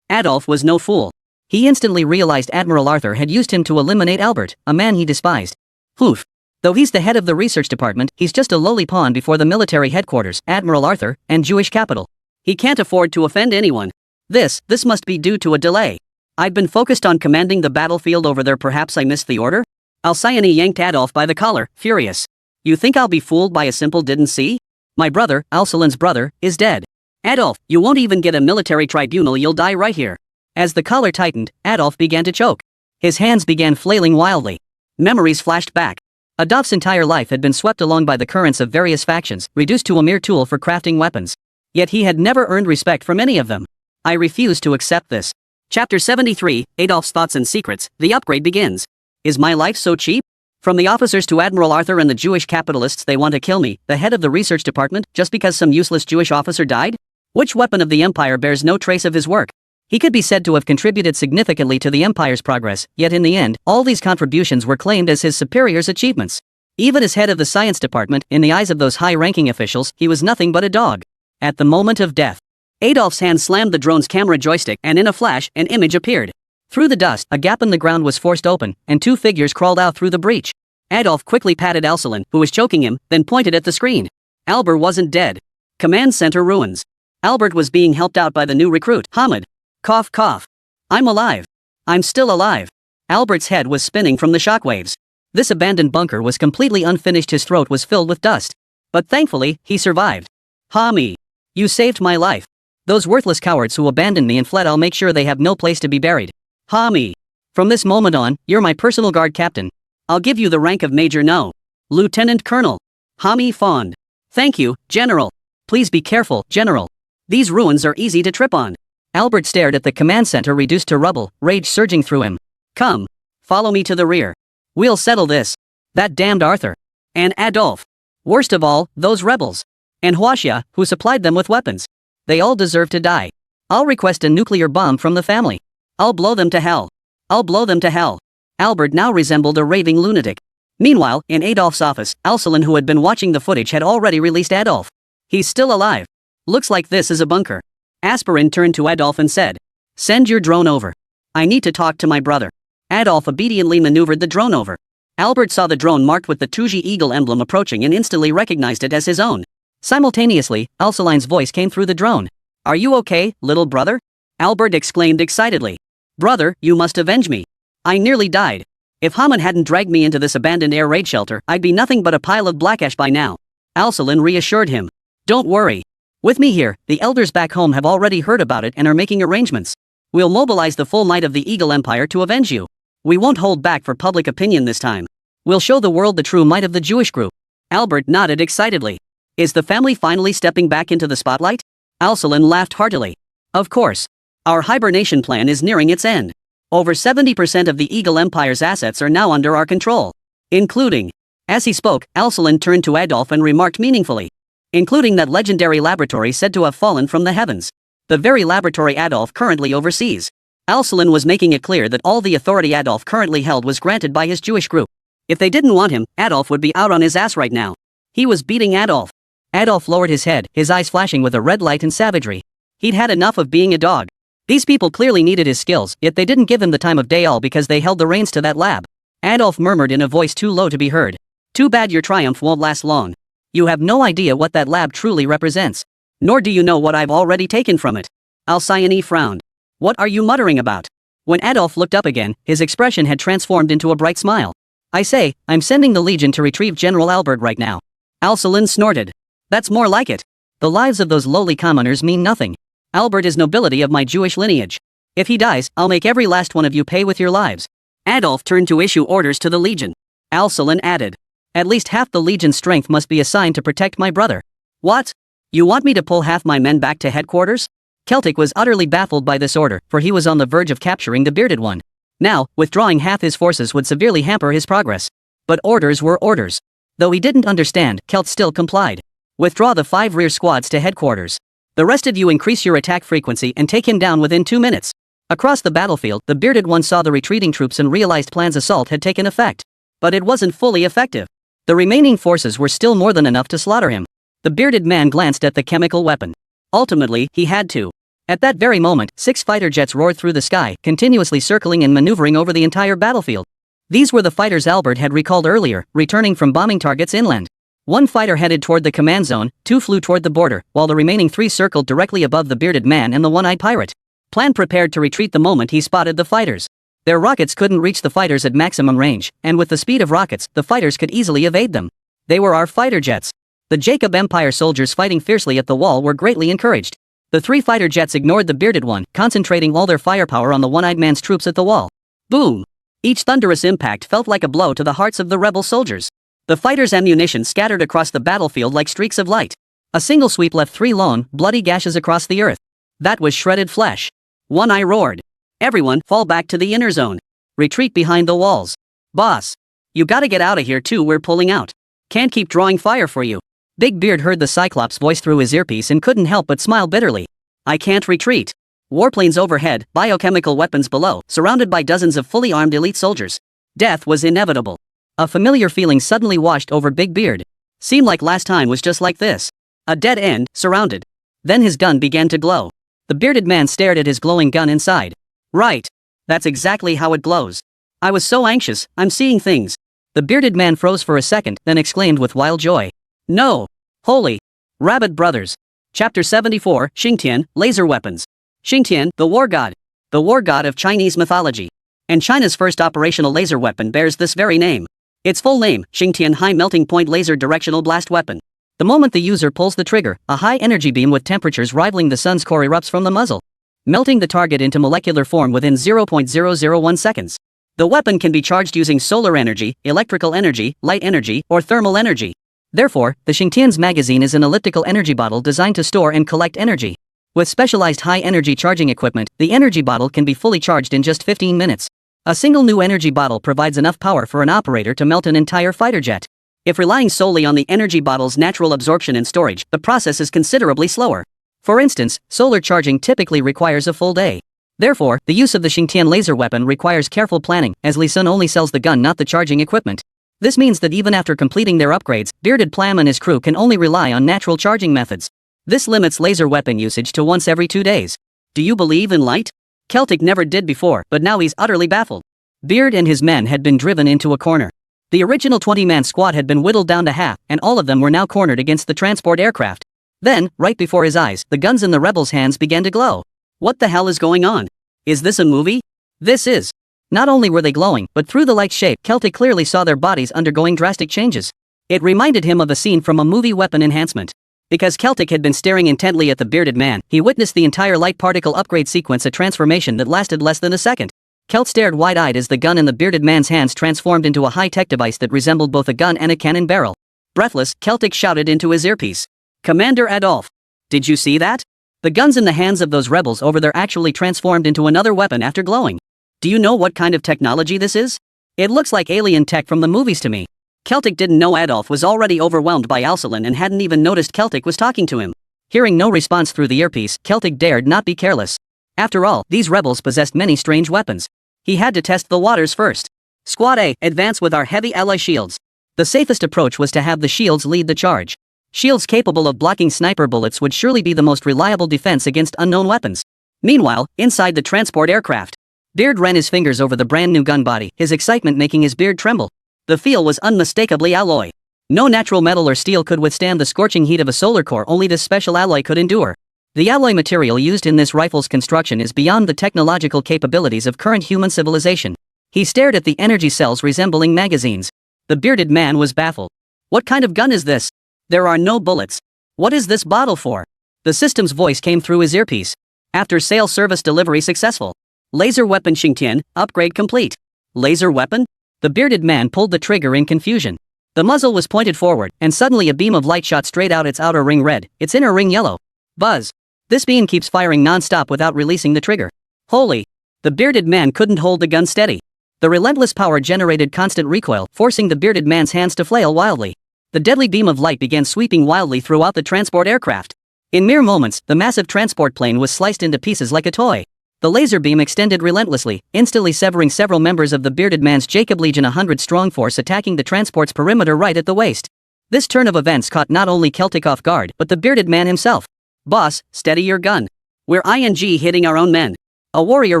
Adolf was no fool. He instantly realized Admiral Arthur had used him to eliminate Albert, a man he despised. Oof. Though he's the head of the research department, he's just a lowly pawn before the military headquarters, Admiral Arthur, and Jewish capital. He can't afford to offend anyone. This must be due to a delay. I've been focused on commanding the battlefield over there, perhaps I missed the order? Alcyone yanked Adolf by the collar, furious. You think I'll be fooled by a simple didn't see? My brother, Alcelin's brother, is dead. Adolf, you won't even get a military tribunal, you'll die right here. As the collar tightened, Adolf began to choke. His hands began flailing wildly. Memories flashed back. Adolf's entire life had been swept along by the currents of various factions, reduced to a mere tool for crafting weapons. Yet he had never earned respect from any of them. I refuse to accept this. Chapter 73, Adolf's Thoughts and Secrets, the upgrade begins. Is my life so cheap? From the officers to Admiral Arthur and the Jewish capitalists, they want to kill me, the head of the research department, just because some useless Jewish officer died? Which weapon of the empire bears no trace of his work? He could be said to have contributed significantly to the empire's progress, yet in the end, all these contributions were claimed as his superior's achievements. Even as head of the science department, in the eyes of those high-ranking officials, he was nothing but a dog. At the moment of death, Adolf's hand slammed the drone's camera joystick, and in a flash, an image appeared. Through the dust, a gap in the ground was forced open, and 2 figures crawled out through the breach. Adolf quickly patted Alcelin, who was choking him, then pointed at the screen. Albert wasn't dead. Command center ruins. Albert was being helped out by the new recruit, Hamid. Cough cough. I'm alive. I'm still alive. Albert's head was spinning from the shockwaves. This abandoned bunker was completely unfinished, his throat was filled with dust. But thankfully, he survived. Hami. You saved my life. Those worthless cowards who abandoned me and fled, I'll make sure they have no place to be buried. Hami. From this moment on, you're my personal guard captain. I'll give you the rank of Major, no. Lieutenant Colonel. Hami Fond. Thank you, General. Please be careful, General. These ruins are easy to trip on. Albert stared at the command center reduced to rubble, rage surging through him. Come. Follow me to the rear. We'll settle this. That damned Arthur. And Adolf. Worst of all, those rebels. And Huaxia, who supplied them with weapons. They all deserve to die. I'll request a nuclear bomb from the family. I'll blow them to hell. I'll blow them to hell. Albert now resembled a raving lunatic. Meanwhile, in Adolf's office, Alcelin, who had been watching the footage, had already released Adolf. He's still alive. Looks like this is a bunker. Aspirin turned to Adolf and said, "Send your drone over. I need to talk to my brother." Adolf obediently maneuvered the drone over. Albert saw the drone marked with the Tuji Eagle emblem approaching and instantly recognized it as his own. Simultaneously, Alcelin's voice came through the drone. "Are you okay, little brother?" Albert exclaimed excitedly. "Brother, you must avenge me. I nearly died. If Haman hadn't dragged me into this abandoned air raid shelter, I'd be nothing but a pile of black ash by now." Alcelin reassured him. "Don't worry. With me here, the elders back home have already heard about it and are making arrangements. We'll mobilize the full might of the Eagle Empire to avenge you. We won't hold back for public opinion this time. We'll show the world the true might of the Jewish group." Albert nodded excitedly. Is the family finally stepping back into the spotlight? Alcelin laughed heartily. Of course. Our hibernation plan is nearing its end. Over 70% of the Eagle Empire's assets are now under our control. Including. As he spoke, Alcelin turned to Adolf and remarked meaningfully. including that legendary laboratory said to have fallen from the heavens. The very laboratory Adolf currently oversees. Alcelin was making it clear that all the authority Adolf currently held was granted by his Jewish group. If they didn't want him, Adolf would be out on his ass right now. He was beating Adolf. Adolf lowered his head, his eyes flashing with a red light and savagery. He'd had enough of being a dog. These people clearly needed his skills, yet they didn't give him the time of day, all because they held the reins to that lab. Adolf murmured in a voice too low to be heard. Too bad your triumph won't last long. You have no idea what that lab truly represents. Nor do you know what I've already taken from it. Alcyone frowned. What are you muttering about? When Adolf looked up again, his expression had transformed into a bright smile. I say, I'm sending the Legion to retrieve General Albert right now. Alcelin snorted. That's more like it. The lives of those lowly commoners mean nothing. Albert is nobility of my Jewish lineage. If he dies, I'll make every last one of you pay with your lives. Adolf turned to issue orders to the Legion. Alcelin added. At least half the Legion's strength must be assigned to protect my brother. What? You want me to pull half my men back to headquarters? Celtic was utterly baffled by this order, for he was on the verge of capturing the bearded one. Now, withdrawing half his forces would severely hamper his progress. But orders were orders. Though he didn't understand, Celt still complied. Withdraw the 5 rear squads to headquarters. The rest of you increase your attack frequency and take him down within 2 minutes. Across the battlefield, the bearded one saw the retreating troops and realized Plan's assault had taken effect. But it wasn't fully effective. The remaining forces were still more than enough to slaughter him. The bearded man glanced at the chemical weapon. Ultimately, he had to. At that very moment, 6 fighter jets roared through the sky, continuously circling and maneuvering over the entire battlefield. These were the fighters Albert had recalled earlier, returning from bombing targets inland. 1 fighter headed toward the command zone, 2 flew toward the border, while the remaining 3 circled directly above the bearded man and the one-eyed pirate. Plan prepared to retreat the moment he spotted the fighters. Their rockets couldn't reach the fighters at maximum range, and with the speed of rockets, the fighters could easily evade them. They were our fighter jets. The Jacob Empire soldiers fighting fiercely at the wall were greatly encouraged. The 3 fighter jets ignored the bearded one, concentrating all their firepower on the one-eyed man's troops at the wall. Boom! Each thunderous impact felt like a blow to the hearts of the rebel soldiers. The fighters' ammunition scattered across the battlefield like streaks of light. A single sweep left 3 long, bloody gashes across the earth. That was shredded flesh. One Eye roared. Everyone, fall back to the inner zone. Retreat behind the walls. Boss. You gotta get out of here too, we're pulling out. Can't keep drawing fire for you. Big Beard heard the Cyclops' voice through his earpiece and couldn't help but smile bitterly. I can't retreat. Warplanes overhead, biochemical weapons below, surrounded by dozens of fully armed elite soldiers. Death was inevitable. A familiar feeling suddenly washed over Big Beard. Seemed like last time was just like this. A dead end, surrounded. Then his gun began to glow. The bearded man stared at his glowing gun inside. Right. That's exactly how it glows. I was so anxious, I'm seeing things. The bearded man froze for a second, then exclaimed with wild joy. No. Holy. Rabbit Brothers. Chapter 74, Xingtian, Laser Weapons. Xingtian, the war god. The war god of Chinese mythology. And China's first operational laser weapon bears this very name. Its full name, Xingtian High Melting Point Laser Directional Blast Weapon. The moment the user pulls the trigger, a high-energy beam with temperatures rivaling the sun's core erupts from the muzzle, melting the target into molecular form within 0.001 seconds. The weapon can be charged using solar energy, electrical energy, light energy, or thermal energy. Therefore, the Xingtian's magazine is an elliptical energy bottle designed to store and collect energy. With specialized high-energy charging equipment, the energy bottle can be fully charged in just 15 minutes. A single new energy bottle provides enough power for an operator to melt an entire fighter jet. If relying solely on the energy bottle's natural absorption and storage, the process is considerably slower. For instance, solar charging typically requires a full day. Therefore, the use of the Xingtian laser weapon requires careful planning, as Li Sun only sells the gun, not the charging equipment. This means that even after completing their upgrades, Bearded Plam and his crew can only rely on natural charging methods. This limits laser weapon usage to once every 2 days. Do you believe in light? Celtic never did before, but now he's utterly baffled. Beard and his men had been driven into a corner. The original 20-man squad had been whittled down to half, and all of them were now cornered against the transport aircraft. Then, right before his eyes, the guns in the rebels' hands began to glow. What the hell is going on? Is this a movie? This is. Not only were they glowing, but through the light shape, Celtic clearly saw their bodies undergoing drastic changes. It reminded him of a scene from a movie weapon enhancement. Because Celtic had been staring intently at the bearded man, he witnessed the entire light particle upgrade sequence, a transformation that lasted less than a second. Celt stared wide-eyed as the gun in the bearded man's hands transformed into a high-tech device that resembled both a gun and a cannon barrel. Breathless, Celtic shouted into his earpiece. Commander Adolf! Did you see that? The guns in the hands of those rebels over there actually transformed into another weapon after glowing. Do you know what kind of technology this is? It looks like alien tech from the movies to me. Celtic didn't know Adolf was already overwhelmed by Alcelin and hadn't even noticed Celtic was talking to him. Hearing no response through the earpiece, Celtic dared not be careless. After all, these rebels possessed many strange weapons. He had to test the waters first. Squad A, advance with our heavy alloy shields. The safest approach was to have the shields lead the charge. Shields capable of blocking sniper bullets would surely be the most reliable defense against unknown weapons. Meanwhile, inside the transport aircraft, Beard ran his fingers over the brand new gun body, his excitement making his beard tremble. The feel was unmistakably alloy. No natural metal or steel could withstand the scorching heat of a solar core, only this special alloy could endure. The alloy material used in this rifle's construction is beyond the technological capabilities of current human civilization. He stared at the energy cells resembling magazines. The bearded man was baffled. What kind of gun is this? There are no bullets. What is this bottle for? The system's voice came through his earpiece. After sale service delivery successful. Laser weapon Xingtian, upgrade complete. Laser weapon? The bearded man pulled the trigger in confusion. The muzzle was pointed forward, and suddenly a beam of light shot straight out, its outer ring red, its inner ring yellow. Buzz. This beam keeps firing non-stop without releasing the trigger. Holy. The bearded man couldn't hold the gun steady. The relentless power generated constant recoil, forcing the bearded man's hands to flail wildly. The deadly beam of light began sweeping wildly throughout the transport aircraft. In mere moments, the massive transport plane was sliced into pieces like a toy. The laser beam extended relentlessly, instantly severing several members of the bearded man's Jacob Legion 100-strong force, attacking the transport's perimeter right at the waist. This turn of events caught not only Celtic off guard, but the bearded man himself. Boss, steady your gun. We're hitting our own men. A warrior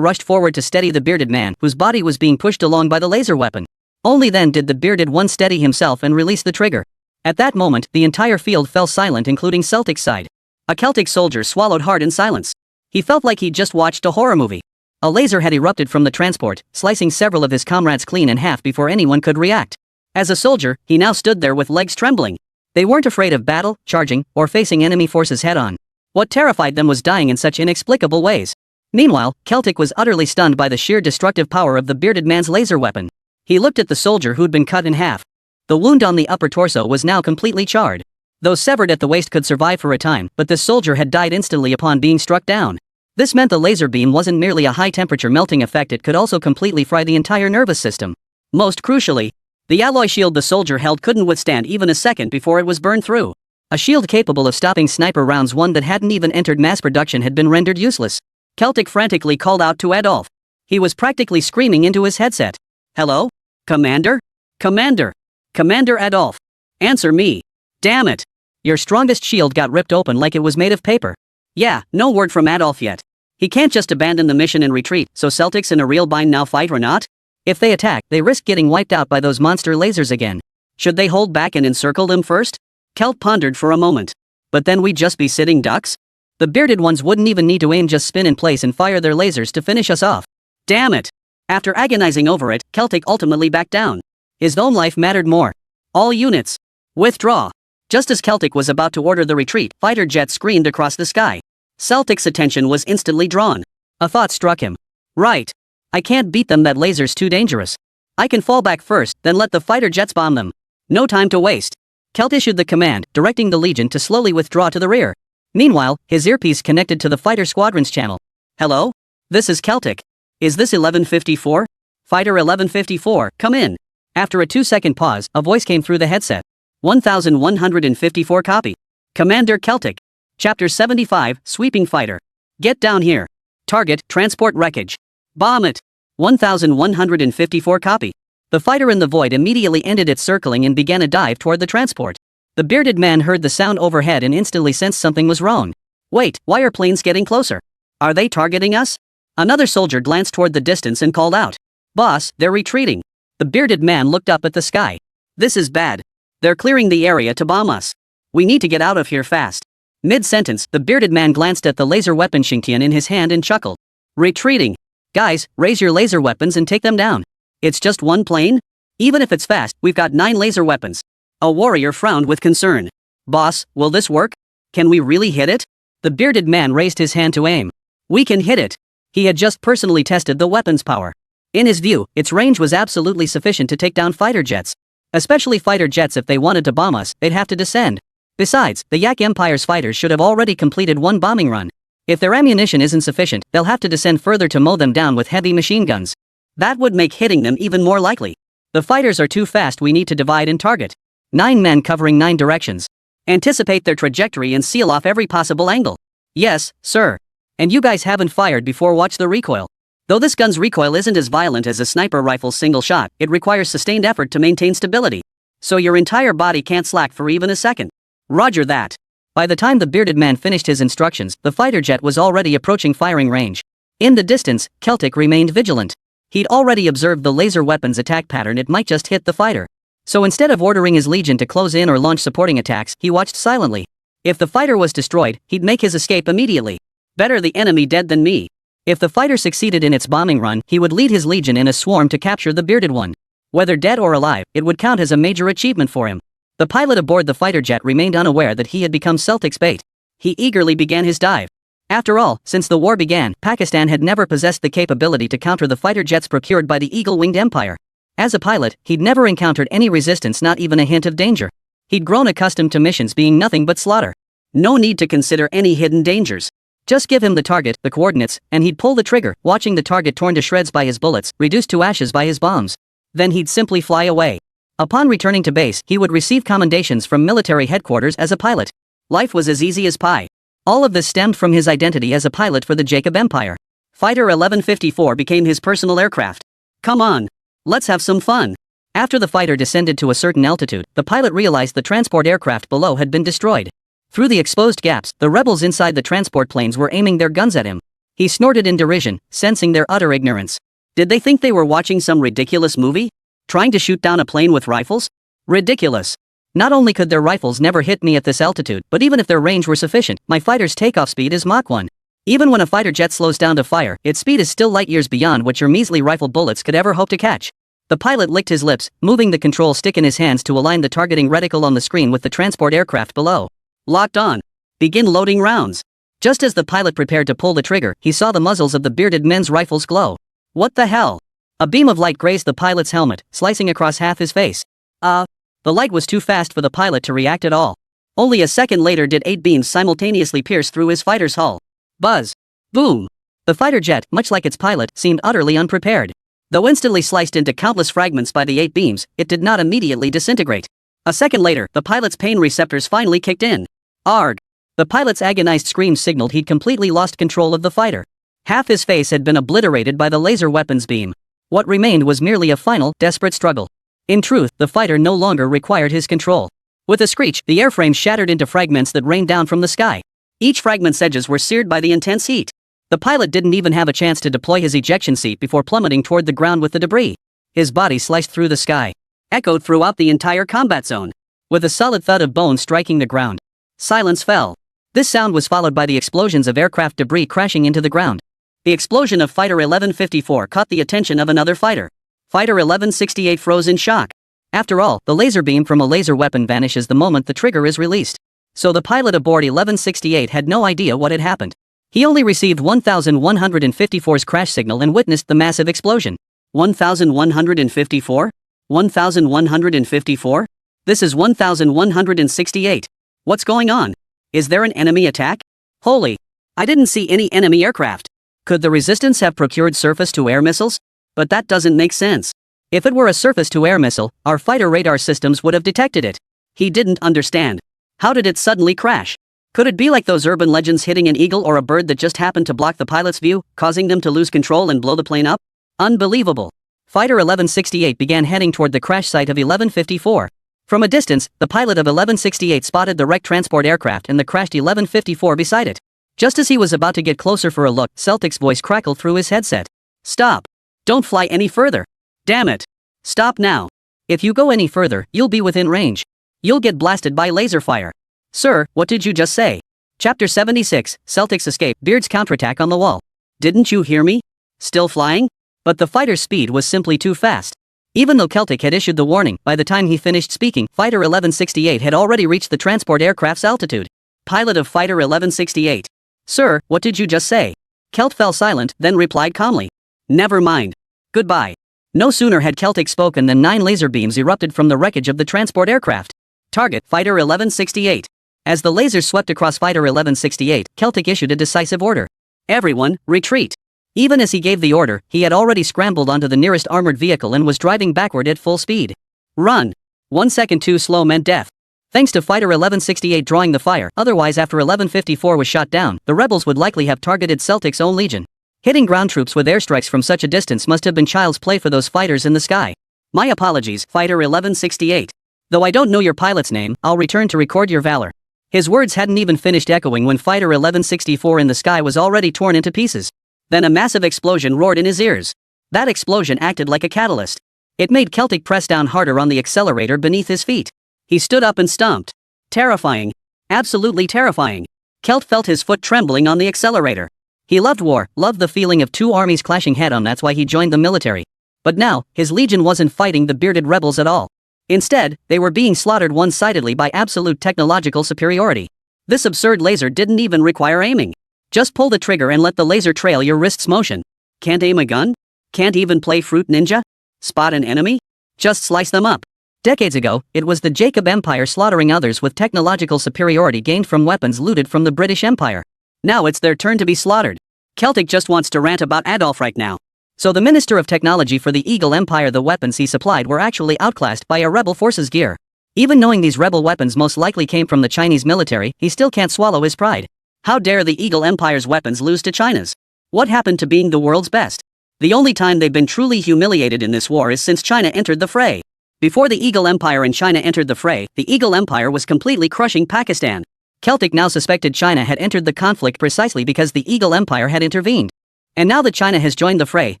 rushed forward to steady the bearded man, whose body was being pushed along by the laser weapon. Only then did the bearded one steady himself and release the trigger. At that moment, the entire field fell silent, including Celtic's side. A Celtic soldier swallowed hard in silence. He felt like he'd just watched a horror movie. A laser had erupted from the transport, slicing several of his comrades clean in half before anyone could react. As a soldier, he now stood there with legs trembling. They weren't afraid of battle, charging, or facing enemy forces head-on. What terrified them was dying in such inexplicable ways. Meanwhile, Celtic was utterly stunned by the sheer destructive power of the bearded man's laser weapon. He looked at the soldier who'd been cut in half. The wound on the upper torso was now completely charred. Those severed at the waist could survive for a time, but this soldier had died instantly upon being struck down. This meant the laser beam wasn't merely a high-temperature melting effect, it could also completely fry the entire nervous system. Most crucially, the alloy shield the soldier held couldn't withstand even a second before it was burned through. A shield capable of stopping sniper rounds, one that hadn't even entered mass production, had been rendered useless. Celtic frantically called out to Adolf. He was practically screaming into his headset. Hello? Commander? Commander? Commander Adolf? Answer me. Damn it. Your strongest shield got ripped open like it was made of paper. Yeah, no word from Adolf yet. He can't just abandon the mission and retreat, so Celtics in a real bind now, fight or not? If they attack, they risk getting wiped out by those monster lasers again. Should they hold back and encircle them first? Celt pondered for a moment. But then we'd just be sitting ducks? The bearded ones wouldn't even need to aim, just spin in place and fire their lasers to finish us off. Damn it! After agonizing over it, Celtic ultimately backed down. His own life mattered more. All units, withdraw. Just as Celtic was about to order the retreat, fighter jets screamed across the sky. Celtic's attention was instantly drawn. A thought struck him. Right. I can't beat them, that laser's too dangerous. I can fall back first, then let the fighter jets bomb them. No time to waste. Celt issued the command, directing the Legion to slowly withdraw to the rear. Meanwhile, his earpiece connected to the fighter squadron's channel. Hello? This is Celtic. Is this 1154? Fighter 1154, come in. After a 2-second pause, a voice came through the headset. 1154 copy. Commander Celtic. Chapter 75, Sweeping Fighter. Get down here. Target, transport wreckage. Bomb it. 1154 copy. The fighter in the void immediately ended its circling and began a dive toward the transport. The bearded man heard the sound overhead and instantly sensed something was wrong. Wait, why are planes getting closer? Are they targeting us? Another soldier glanced toward the distance and called out. Boss, they're retreating. The bearded man looked up at the sky. This is bad. They're clearing the area to bomb us. We need to get out of here fast. Mid-sentence, the bearded man glanced at the laser weapon Xingtian in his hand and chuckled. Retreating. Guys, raise your laser weapons and take them down. It's just one plane? Even if it's fast, we've got 9 laser weapons. A warrior frowned with concern. Boss, will this work? Can we really hit it? The bearded man raised his hand to aim. We can hit it. He had just personally tested the weapon's power. In his view, its range was absolutely sufficient to take down fighter jets. Especially fighter jets. If they wanted to bomb us, they'd have to descend. Besides, the Yak Empire's fighters should have already completed one bombing run. If their ammunition isn't sufficient, they'll have to descend further to mow them down with heavy machine guns. That would make hitting them even more likely. The fighters are too fast, we need to divide and target. 9 men covering 9 directions. Anticipate their trajectory and seal off every possible angle. Yes, sir. And you guys haven't fired before, watch the recoil. Though this gun's recoil isn't as violent as a sniper rifle's single shot, it requires sustained effort to maintain stability. So your entire body can't slack for even a second. Roger that. By the time the bearded man finished his instructions, the fighter jet was already approaching firing range. In the distance, Celtic remained vigilant. He'd already observed the laser weapon's attack pattern, it might just hit the fighter. So instead of ordering his legion to close in or launch supporting attacks, he watched silently. If the fighter was destroyed, he'd make his escape immediately. Better the enemy dead than me. If the fighter succeeded in its bombing run, he would lead his legion in a swarm to capture the bearded one. Whether dead or alive, it would count as a major achievement for him. The pilot aboard the fighter jet remained unaware that he had become Celtic's bait. He eagerly began his dive. After all, since the war began, Pakistan had never possessed the capability to counter the fighter jets procured by the Eagle-winged empire. As a pilot, he'd never encountered any resistance, not even a hint of danger. He'd grown accustomed to missions being nothing but slaughter. No need to consider any hidden dangers. Just give him the target, the coordinates, and he'd pull the trigger, watching the target torn to shreds by his bullets, reduced to ashes by his bombs. Then he'd simply fly away. Upon returning to base, he would receive commendations from military headquarters as a pilot. Life was as easy as pie. All of this stemmed from his identity as a pilot for the Jacob Empire. Fighter 1154 became his personal aircraft. Come on. Let's have some fun. After the fighter descended to a certain altitude, the pilot realized the transport aircraft below had been destroyed. Through the exposed gaps, the rebels inside the transport planes were aiming their guns at him. He snorted in derision, sensing their utter ignorance. Did they think they were watching some ridiculous movie? Trying to shoot down a plane with rifles? Ridiculous. Not only could their rifles never hit me at this altitude, but even if their range were sufficient, my fighter's takeoff speed is Mach 1. Even when a fighter jet slows down to fire, its speed is still light years beyond what your measly rifle bullets could ever hope to catch. The pilot licked his lips, moving the control stick in his hands to align the targeting reticle on the screen with the transport aircraft below. Locked on. Begin loading rounds. Just as the pilot prepared to pull the trigger, he saw the muzzles of the bearded men's rifles glow. What the hell? A beam of light grazed the pilot's helmet, slicing across half his face. The light was too fast for the pilot to react at all. Only a second later did 8 beams simultaneously pierce through his fighter's hull. Buzz. Boom. The fighter jet, much like its pilot, seemed utterly unprepared. Though instantly sliced into countless fragments by the 8 beams, it did not immediately disintegrate. A second later, the pilot's pain receptors finally kicked in. Arg. The pilot's agonized scream signaled he'd completely lost control of the fighter. Half his face had been obliterated by the laser weapon's beam. What remained was merely a final, desperate struggle. In truth, the fighter no longer required his control. With a screech, the airframe shattered into fragments that rained down from the sky. Each fragment's edges were seared by the intense heat. The pilot didn't even have a chance to deploy his ejection seat before plummeting toward the ground with the debris. His body sliced through the sky, echoed throughout the entire combat zone. With a solid thud of bone striking the ground, silence fell. This sound was followed by the explosions of aircraft debris crashing into the ground. The explosion of Fighter 1154 caught the attention of another fighter. Fighter 1168 froze in shock. After all, the laser beam from a laser weapon vanishes the moment the trigger is released. So the pilot aboard 1168 had no idea what had happened. He only received 1154's crash signal and witnessed the massive explosion. 1154? 1154? This is 1168. What's going on? Is there an enemy attack? Holy! I didn't see any enemy aircraft. Could the resistance have procured surface-to-air missiles? But that doesn't make sense. If it were a surface-to-air missile, our fighter radar systems would have detected it. He didn't understand. How did it suddenly crash? Could it be like those urban legends hitting an eagle or a bird that just happened to block the pilot's view, causing them to lose control and blow the plane up? Unbelievable. Fighter 1168 began heading toward the crash site of 1154. From a distance, the pilot of 1168 spotted the wrecked transport aircraft and the crashed 1154 beside it. Just as he was about to get closer for a look, Celtic's voice crackled through his headset. Stop. Don't fly any further. Damn it. Stop now. If you go any further, you'll be within range. You'll get blasted by laser fire. Sir, what did you just say? Chapter 76, Celtic's escape, Beard's counterattack on the wall. Didn't you hear me? Still flying? But the fighter's speed was simply too fast. Even though Celtic had issued the warning, by the time he finished speaking, Fighter 1168 had already reached the transport aircraft's altitude. Pilot of Fighter 1168. Sir, what did you just say? Celt fell silent, then replied calmly. Never mind. Goodbye. No sooner had Celtic spoken than 9 laser beams erupted from the wreckage of the transport aircraft. Target, Fighter 1168. As the lasers swept across Fighter 1168, Celtic issued a decisive order. Everyone, retreat. Even as he gave the order, he had already scrambled onto the nearest armored vehicle and was driving backward at full speed. Run! 1 second too slow meant death. Thanks to Fighter 1168 drawing the fire, otherwise after 1154 was shot down, the rebels would likely have targeted Celtic's own legion. Hitting ground troops with airstrikes from such a distance must have been child's play for those fighters in the sky. My apologies, Fighter 1168. Though I don't know your pilot's name, I'll return to record your valor. His words hadn't even finished echoing when Fighter 1164 in the sky was already torn into pieces. Then a massive explosion roared in his ears. That explosion acted like a catalyst. It made Celtic press down harder on the accelerator beneath his feet. He stood up and stomped. Terrifying. Absolutely terrifying. Celt felt his foot trembling on the accelerator. He loved war, loved the feeling of two armies clashing head-on, that's why he joined the military. But now, his legion wasn't fighting the bearded rebels at all. Instead, they were being slaughtered one-sidedly by absolute technological superiority. This absurd laser didn't even require aiming. Just pull the trigger and let the laser trail your wrist's motion. Can't aim a gun? Can't even play Fruit Ninja? Spot an enemy? Just slice them up. Decades ago, it was the Jacob Empire slaughtering others with technological superiority gained from weapons looted from the British Empire. Now it's their turn to be slaughtered. Celtic just wants to rant about Adolf right now. So the Minister of Technology for the Eagle Empire, the weapons he supplied were actually outclassed by a rebel force's gear. Even knowing these rebel weapons most likely came from the Chinese military, he still can't swallow his pride. How dare the Eagle Empire's weapons lose to China's? What happened to being the world's best? The only time they've been truly humiliated in this war is since China entered the fray. Before the Eagle Empire and China entered the fray, the Eagle Empire was completely crushing Pakistan. Celtic now suspected China had entered the conflict precisely because the Eagle Empire had intervened. And now that China has joined the fray,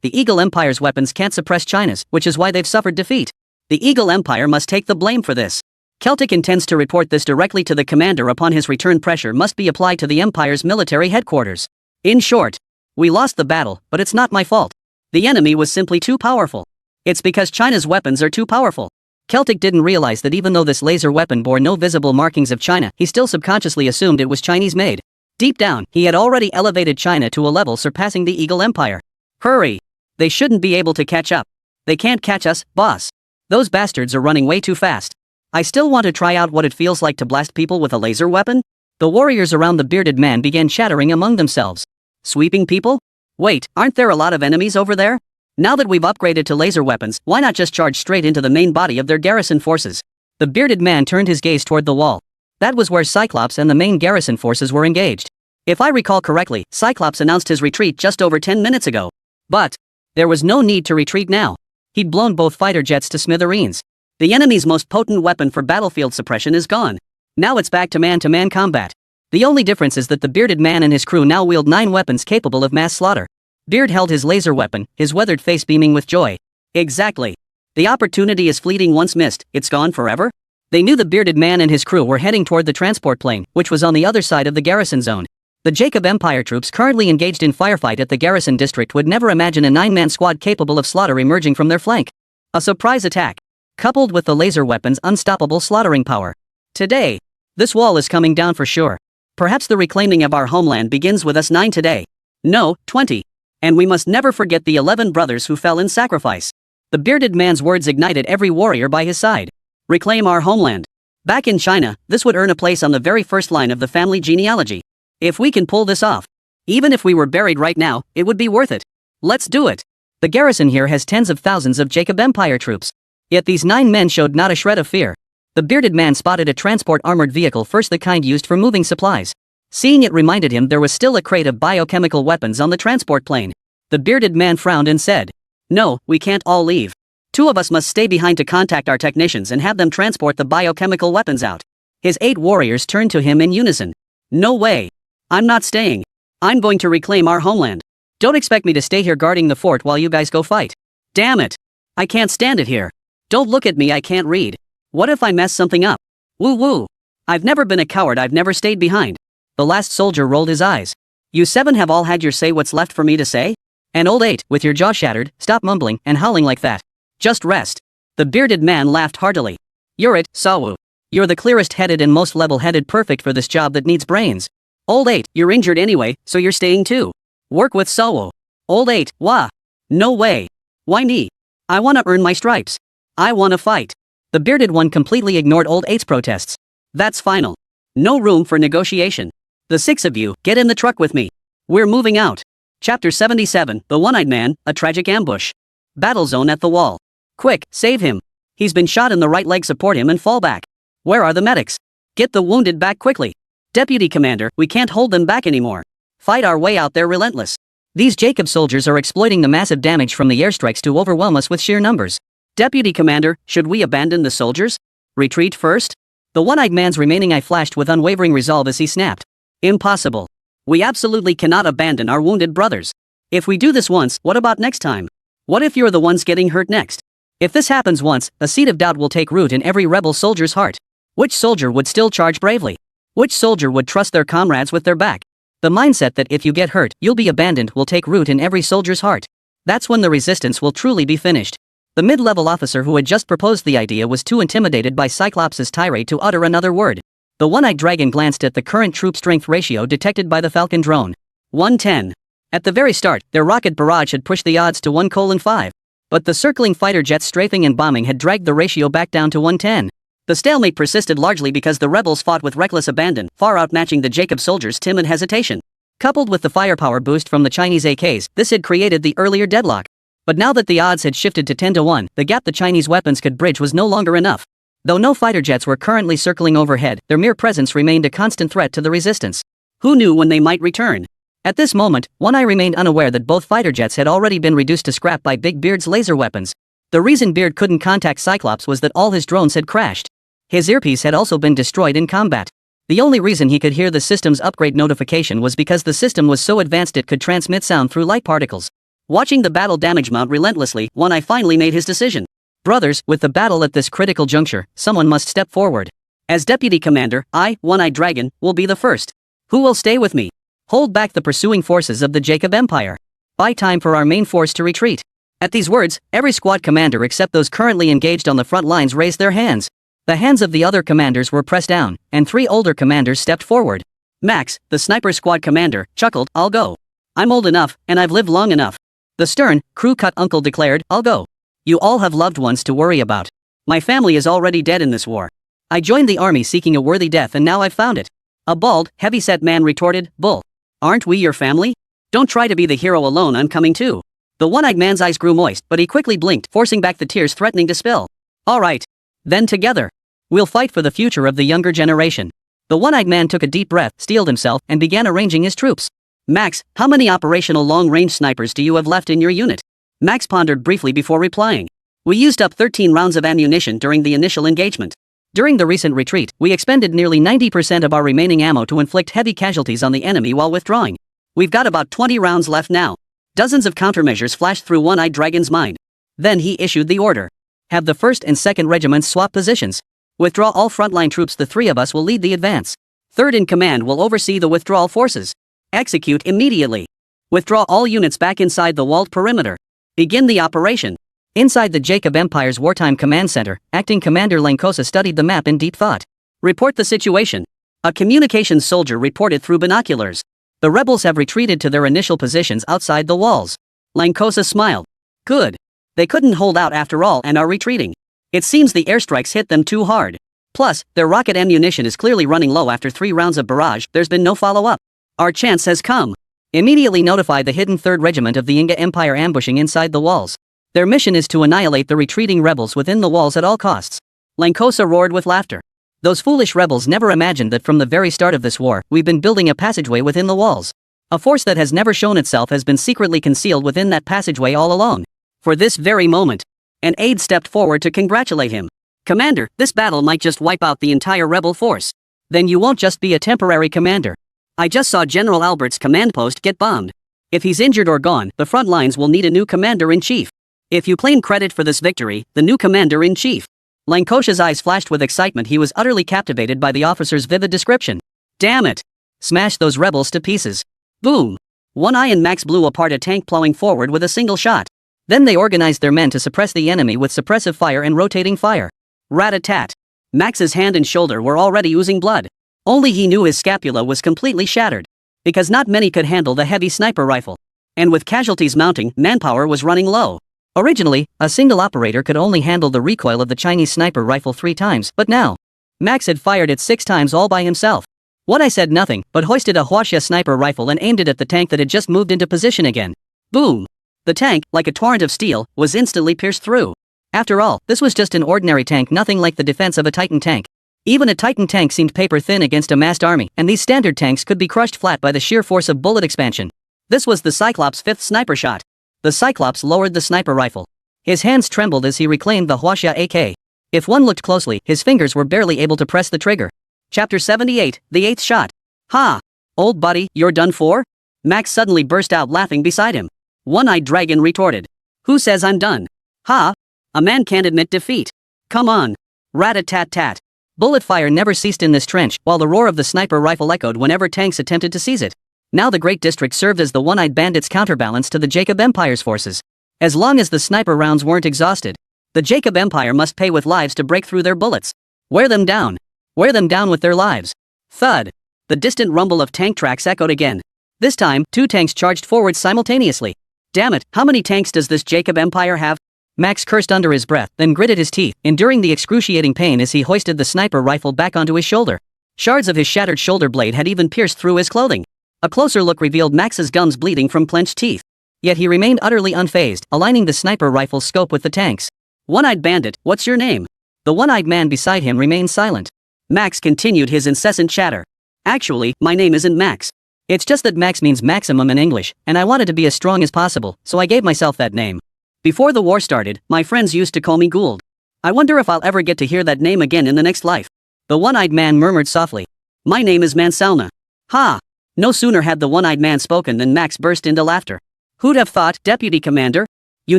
the Eagle Empire's weapons can't suppress China's, which is why they've suffered defeat. The Eagle Empire must take the blame for this. Celtic intends to report this directly to the commander upon his return. Pressure must be applied to the Empire's military headquarters. In short, we lost the battle, but it's not my fault. The enemy was simply too powerful. It's because China's weapons are too powerful. Celtic didn't realize that even though this laser weapon bore no visible markings of China, he still subconsciously assumed it was Chinese-made. Deep down, he had already elevated China to a level surpassing the Eagle Empire. Hurry! They shouldn't be able to catch up. They can't catch us, boss. Those bastards are running way too fast. I still want to try out what it feels like to blast people with a laser weapon? The warriors around the bearded man began chattering among themselves. Sweeping people? Wait, aren't there a lot of enemies over there? Now that we've upgraded to laser weapons, why not just charge straight into the main body of their garrison forces? The bearded man turned his gaze toward the wall. That was where Cyclops and the main garrison forces were engaged. If I recall correctly, Cyclops announced his retreat just over 10 minutes ago. But there was no need to retreat now. He'd blown both fighter jets to smithereens. The enemy's most potent weapon for battlefield suppression is gone. Now it's back to man-to-man combat. The only difference is that the bearded man and his crew now wield 9 weapons capable of mass slaughter. Beard held his laser weapon, his weathered face beaming with joy. Exactly. The opportunity is fleeting. Once missed, it's gone forever? They knew the bearded man and his crew were heading toward the transport plane, which was on the other side of the garrison zone. The Jacob Empire troops currently engaged in firefight at the garrison district would never imagine a 9-man squad capable of slaughter emerging from their flank. A surprise attack. Coupled with the laser weapon's unstoppable slaughtering power. Today, this wall is coming down for sure. Perhaps the reclaiming of our homeland begins with us 9 today. No, 20. And we must never forget the 11 brothers who fell in sacrifice. The bearded man's words ignited every warrior by his side. Reclaim our homeland. Back in China, this would earn a place on the very first line of the family genealogy. If we can pull this off, even if we were buried right now, it would be worth it. Let's do it. The garrison here has tens of thousands of Jacob Empire troops. Yet these 9 men showed not a shred of fear. The bearded man spotted a transport armored vehicle, first the kind used for moving supplies. Seeing it reminded him there was still a crate of biochemical weapons on the transport plane. The bearded man frowned and said, "No, we can't all leave. 2 of us must stay behind to contact our technicians and have them transport the biochemical weapons out." His 8 warriors turned to him in unison. "No way. I'm not staying. I'm going to reclaim our homeland. Don't expect me to stay here guarding the fort while you guys go fight. Damn it. I can't stand it here. Don't look at me, I can't read. What if I mess something up? Woo woo. I've never been a coward, I've never stayed behind." The last soldier rolled his eyes. "You 7 have all had your say. What's left for me to say? And old 8, with your jaw shattered, stop mumbling and howling like that. Just rest." The bearded man laughed heartily. "You're it, Sawu. You're the clearest-headed and most level-headed, perfect for this job that needs brains. Old 8, you're injured anyway, so you're staying too. Work with Sawu." Old 8, wah. "No way. Why me? I wanna earn my stripes. I wanna fight." The bearded one completely ignored old 8's protests. "That's final. No room for negotiation. The 6 of you, get in the truck with me. We're moving out." Chapter 77, The One-Eyed Man, A Tragic Ambush. Battle zone at the wall. Quick, save him. He's been shot in the right leg, support him and fall back. Where are the medics? Get the wounded back quickly. Deputy Commander, we can't hold them back anymore. Fight our way out, they're relentless. These Jacob soldiers are exploiting the massive damage from the airstrikes to overwhelm us with sheer numbers. Deputy Commander, should we abandon the soldiers? Retreat first? The one-eyed man's remaining eye flashed with unwavering resolve as he snapped. Impossible. We absolutely cannot abandon our wounded brothers. If we do this once, what about next time? What if you're the ones getting hurt next? If this happens once, a seed of doubt will take root in every rebel soldier's heart. Which soldier would still charge bravely? Which soldier would trust their comrades with their back? The mindset that if you get hurt, you'll be abandoned will take root in every soldier's heart. That's when the resistance will truly be finished. The mid-level officer who had just proposed the idea was too intimidated by Cyclops' tirade to utter another word. The one-eyed dragon glanced at the current troop strength ratio detected by the Falcon drone. 110. At the very start, their rocket barrage had pushed the odds to 1:5. But the circling fighter jets strafing and bombing had dragged the ratio back down to 110. The stalemate persisted largely because the rebels fought with reckless abandon, far outmatching the Jacob soldiers' timid hesitation. Coupled with the firepower boost from the Chinese AKs, this had created the earlier deadlock. But now that the odds had shifted to 10-1, the gap the Chinese weapons could bridge was no longer enough. Though no fighter jets were currently circling overhead, their mere presence remained a constant threat to the resistance. Who knew when they might return? At this moment, One Eye remained unaware that both fighter jets had already been reduced to scrap by Big Beard's laser weapons. The reason Beard couldn't contact Cyclops was that all his drones had crashed. His earpiece had also been destroyed in combat. The only reason he could hear the system's upgrade notification was because the system was so advanced it could transmit sound through light particles. Watching the battle damage mount relentlessly, One Eye finally made his decision. Brothers, with the battle at this critical juncture, someone must step forward. As Deputy Commander, I, One-Eyed Dragon, will be the first. Who will stay with me? Hold back the pursuing forces of the Jacob Empire. Buy time for our main force to retreat. At these words, every squad commander except those currently engaged on the front lines raised their hands. The hands of the other commanders were pressed down, and 3 older commanders stepped forward. Max, the sniper squad commander, chuckled, I'll go. I'm old enough, and I've lived long enough. The stern, crew-cut uncle declared, I'll go. You all have loved ones to worry about. My family is already dead in this war. I joined the army seeking a worthy death and now I've found it. A bald, heavy-set man retorted, Bull. Aren't we your family? Don't try to be the hero alone, I'm coming too. The one-eyed man's eyes grew moist, but he quickly blinked, forcing back the tears threatening to spill. All right. Then together. We'll fight for the future of the younger generation. The one-eyed man took a deep breath, steeled himself, and began arranging his troops. Max, how many operational long-range snipers do you have left in your unit? Max pondered briefly before replying. We used up 13 rounds of ammunition during the initial engagement. During the recent retreat, we expended nearly 90% of our remaining ammo to inflict heavy casualties on the enemy while withdrawing. We've got about 20 rounds left now. Dozens of countermeasures flashed through One-Eyed Dragon's mind. Then he issued the order. Have the 1st and 2nd regiments swap positions. Withdraw all frontline troops, the 3 of us will lead the advance. 3rd in command will oversee the withdrawal forces. Execute immediately. Withdraw all units back inside the walled perimeter. Begin the operation. Inside the Jacob Empire's wartime command center, Acting Commander Lancosa studied the map in deep thought. Report the situation. A communications soldier reported through binoculars. The rebels have retreated to their initial positions outside the walls. Lancosa smiled. Good. They couldn't hold out after all and are retreating. It seems the airstrikes hit them too hard. Plus, their rocket ammunition is clearly running low after 3 rounds of barrage, there's been no follow-up. Our chance has come. Immediately notify the hidden 3rd Regiment of the Inga Empire ambushing inside the walls. Their mission is to annihilate the retreating rebels within the walls at all costs. Lancosa roared with laughter. Those foolish rebels never imagined that from the very start of this war, we've been building a passageway within the walls. A force that has never shown itself has been secretly concealed within that passageway all along. For this very moment. An aide stepped forward to congratulate him. Commander, this battle might just wipe out the entire rebel force. Then you won't just be a temporary commander. I just saw General Albert's command post get bombed. If he's injured or gone, the front lines will need a new commander-in-chief. If you claim credit for this victory, the new commander-in-chief. Lancosa's eyes flashed with excitement. He was utterly captivated by the officer's vivid description. Damn it! Smash those rebels to pieces. Boom! One Eye and Max blew apart a tank plowing forward with a single shot. Then they organized their men to suppress the enemy with suppressive fire and rotating fire. Rat-a-tat. Max's hand and shoulder were already oozing blood. Only he knew his scapula was completely shattered. Because not many could handle the heavy sniper rifle. And with casualties mounting, manpower was running low. Originally, a single operator could only handle the recoil of the Chinese sniper rifle 3 times, but now, Max had fired it 6 times all by himself. One Eye said nothing, but hoisted a Huaxia sniper rifle and aimed it at the tank that had just moved into position again. Boom! The tank, like a torrent of steel, was instantly pierced through. After all, this was just an ordinary tank, nothing like the defense of a Titan tank. Even a Titan tank seemed paper-thin against a massed army, and these standard tanks could be crushed flat by the sheer force of bullet expansion. This was the Cyclops' fifth sniper shot. The Cyclops lowered the sniper rifle. His hands trembled as he reclaimed the Huaxia AK. If one looked closely, his fingers were barely able to press the trigger. Chapter 78, The Eighth Shot. Ha! Old buddy, you're done for? Max suddenly burst out laughing beside him. One-Eyed Dragon retorted. Who says I'm done? Ha! A man can't admit defeat. Come on. Rat-a-tat-tat. Bullet fire never ceased in this trench, while the roar of the sniper rifle echoed whenever tanks attempted to seize it. Now the Great District served as the One-Eyed Bandits' counterbalance to the Jacob Empire's forces. As long as the sniper rounds weren't exhausted, the Jacob Empire must pay with lives to break through their bullets. Wear them down. Wear them down with their lives. Thud. The distant rumble of tank tracks echoed again. This time, 2 tanks charged forward simultaneously. Damn it, how many tanks does this Jacob Empire have? Max cursed under his breath, then gritted his teeth, enduring the excruciating pain as he hoisted the sniper rifle back onto his shoulder. Shards of his shattered shoulder blade had even pierced through his clothing. A closer look revealed Max's gums bleeding from clenched teeth. Yet he remained utterly unfazed, aligning the sniper rifle's scope with the tank's. One-Eyed Bandit, what's your name? The one-eyed man beside him remained silent. Max continued his incessant chatter. Actually, my name isn't Max. It's just that Max means maximum in English, and I wanted to be as strong as possible, so I gave myself that name. Before the war started, my friends used to call me Gould. I wonder if I'll ever get to hear that name again in the next life. The one-eyed man murmured softly. My name is Mansalna. Ha! No sooner had the one-eyed man spoken than Max burst into laughter. Who'd have thought, Deputy Commander? You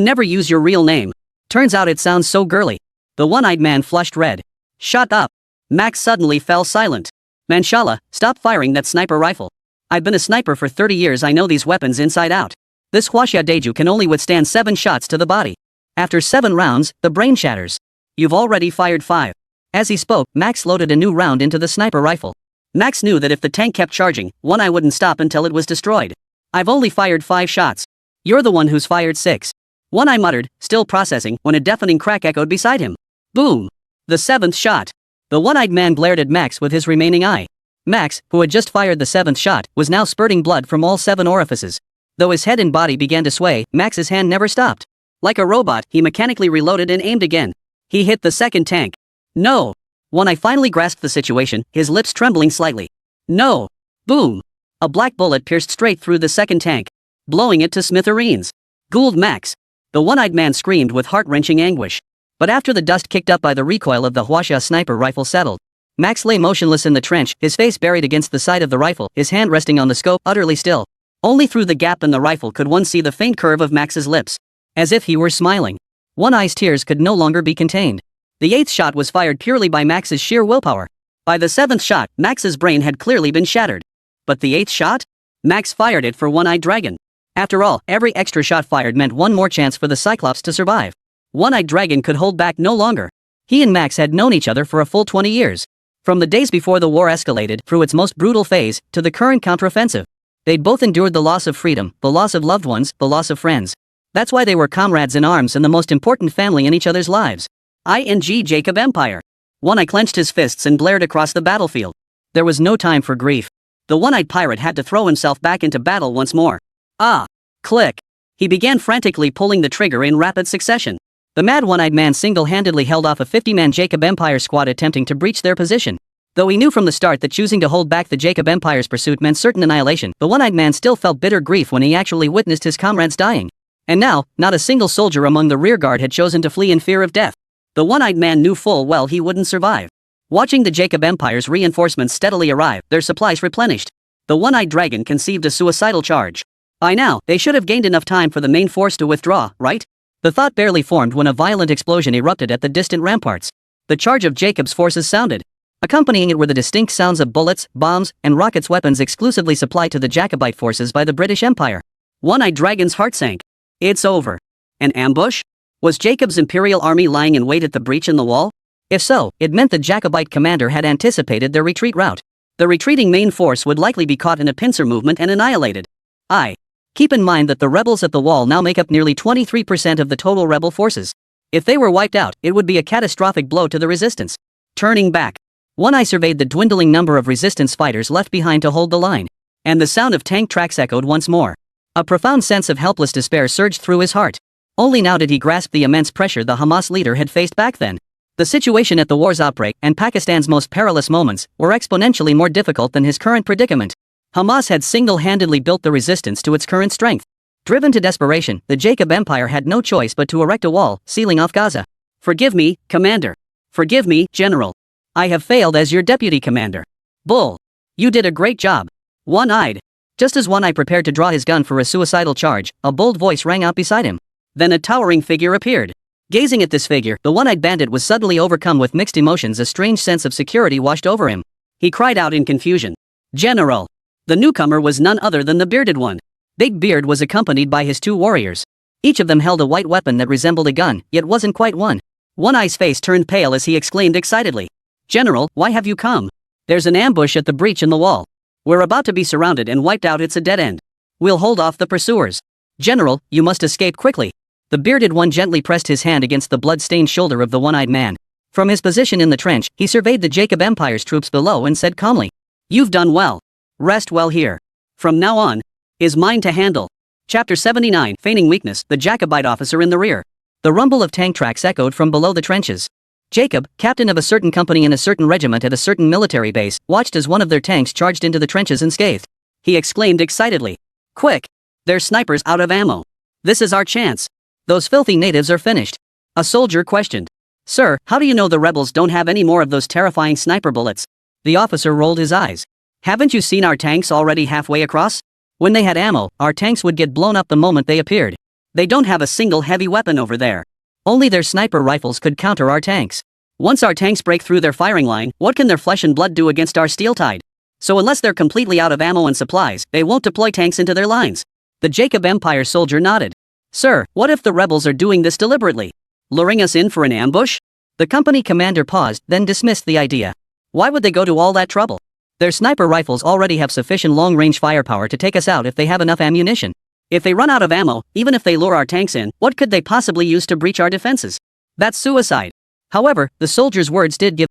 never use your real name. Turns out it sounds so girly. The one-eyed man flushed red. Shut up. Max suddenly fell silent. Manshallah, stop firing that sniper rifle. I've been a sniper for 30 years, I know these weapons inside out. This Huaxia Deju can only withstand 7 shots to the body. After 7 rounds, the brain shatters. You've already fired 5. As he spoke, Max loaded a new round into the sniper rifle. Max knew that if the tank kept charging, One Eye wouldn't stop until it was destroyed. I've only fired 5 shots. You're the one who's fired 6. One Eye muttered, still processing, when a deafening crack echoed beside him. Boom! The 7th shot. The one-eyed man glared at Max with his remaining eye. Max, who had just fired the 7th shot, was now spurting blood from all 7 orifices. Though his head and body began to sway, Max's hand never stopped. Like a robot, he mechanically reloaded and aimed again. He hit the 2nd tank. No! One Eye finally grasped the situation, his lips trembling slightly. No! Boom! A black bullet pierced straight through the 2nd tank, blowing it to smithereens. Gould Max! The one-eyed man screamed with heart-wrenching anguish. But after the dust kicked up by the recoil of the Huaxia sniper rifle settled, Max lay motionless in the trench, his face buried against the side of the rifle, his hand resting on the scope, utterly still. Only through the gap in the rifle could one see the faint curve of Max's lips. As if he were smiling. One Eye's tears could no longer be contained. The 8th shot was fired purely by Max's sheer willpower. By the 7th shot, Max's brain had clearly been shattered. But the 8th shot? Max fired it for One-Eyed Dragon. After all, every extra shot fired meant one more chance for the Cyclops to survive. One-Eyed Dragon could hold back no longer. He and Max had known each other for a full 20 years. From the days before the war escalated through its most brutal phase to the current counteroffensive. They'd both endured the loss of freedom, the loss of loved ones, the loss of friends. That's why they were comrades in arms and the most important family in each other's lives. Jacob Empire. One Eye clenched his fists and blared across the battlefield. There was no time for grief. The one-eyed pirate had to throw himself back into battle once more. Ah! Click! He began frantically pulling the trigger in rapid succession. The mad one-eyed man single-handedly held off a 50-man Jacob Empire squad attempting to breach their position. Though he knew from the start that choosing to hold back the Jacob Empire's pursuit meant certain annihilation, the one-eyed man still felt bitter grief when he actually witnessed his comrades dying. And now, not a single soldier among the rearguard had chosen to flee in fear of death. The one-eyed man knew full well he wouldn't survive. Watching the Jacob Empire's reinforcements steadily arrive, their supplies replenished, the one-eyed dragon conceived a suicidal charge. By now, they should have gained enough time for the main force to withdraw, right? The thought barely formed when a violent explosion erupted at the distant ramparts. The charge of Jacob's forces sounded. Accompanying it were the distinct sounds of bullets, bombs, and rockets, weapons exclusively supplied to the Jacobite forces by the British Empire. One-eyed dragon's heart sank. It's over. An ambush? Was Jacob's imperial army lying in wait at the breach in the wall? If so, it meant the Jacobite commander had anticipated their retreat route. The retreating main force would likely be caught in a pincer movement and annihilated. Keep in mind that the rebels at the wall now make up nearly 23% of the total rebel forces. If they were wiped out, it would be a catastrophic blow to the resistance. Turning back. One Eye surveyed the dwindling number of resistance fighters left behind to hold the line. And the sound of tank tracks echoed once more. A profound sense of helpless despair surged through his heart. Only now did he grasp the immense pressure the Hamas leader had faced back then. The situation at the war's outbreak and Pakistan's most perilous moments were exponentially more difficult than his current predicament. Hamas had single-handedly built the resistance to its current strength. Driven to desperation, the Jacob Empire had no choice but to erect a wall, sealing off Gaza. Forgive me, Commander. Forgive me, General. I have failed as your deputy commander. Bull. You did a great job. One-eyed. Just as One Eye prepared to draw his gun for a suicidal charge, a bold voice rang out beside him. Then a towering figure appeared. Gazing at this figure, the one-eyed bandit was suddenly overcome with mixed emotions. A strange sense of security washed over him. He cried out in confusion. General! The newcomer was none other than the bearded one. Big Beard was accompanied by his 2 warriors. Each of them held a white weapon that resembled a gun, yet wasn't quite one. One Eye's face turned pale as he exclaimed excitedly. General, why have you come? There's an ambush at the breach in the wall. We're about to be surrounded and wiped out. It's a dead end. We'll hold off the pursuers. General, you must escape quickly. The bearded one gently pressed his hand against the blood-stained shoulder of the one-eyed man. From his position in the trench, he surveyed the Jacob Empire's troops below and said calmly. You've done well. Rest well here. From now on, is mine to handle. Chapter 79, Feigning Weakness, the Jacobite officer in the rear. The rumble of tank tracks echoed from below the trenches. Jacob, captain of a certain company in a certain regiment at a certain military base, watched as one of their tanks charged into the trenches unscathed. He exclaimed excitedly. Quick! There's snipers out of ammo. This is our chance. Those filthy natives are finished. A soldier questioned. Sir, how do you know the rebels don't have any more of those terrifying sniper bullets? The officer rolled his eyes. Haven't you seen our tanks already halfway across? When they had ammo, our tanks would get blown up the moment they appeared. They don't have a single heavy weapon over there. Only their sniper rifles could counter our tanks. Once our tanks break through their firing line, what can their flesh and blood do against our steel tide? So unless they're completely out of ammo and supplies, they won't deploy tanks into their lines. The Jacob Empire soldier nodded. Sir, what if the rebels are doing this deliberately? Luring us in for an ambush? The company commander paused, then dismissed the idea. Why would they go to all that trouble? Their sniper rifles already have sufficient long-range firepower to take us out if they have enough ammunition. If they run out of ammo, even if they lure our tanks in, what could they possibly use to breach our defenses? That's suicide. However, the soldier's words did give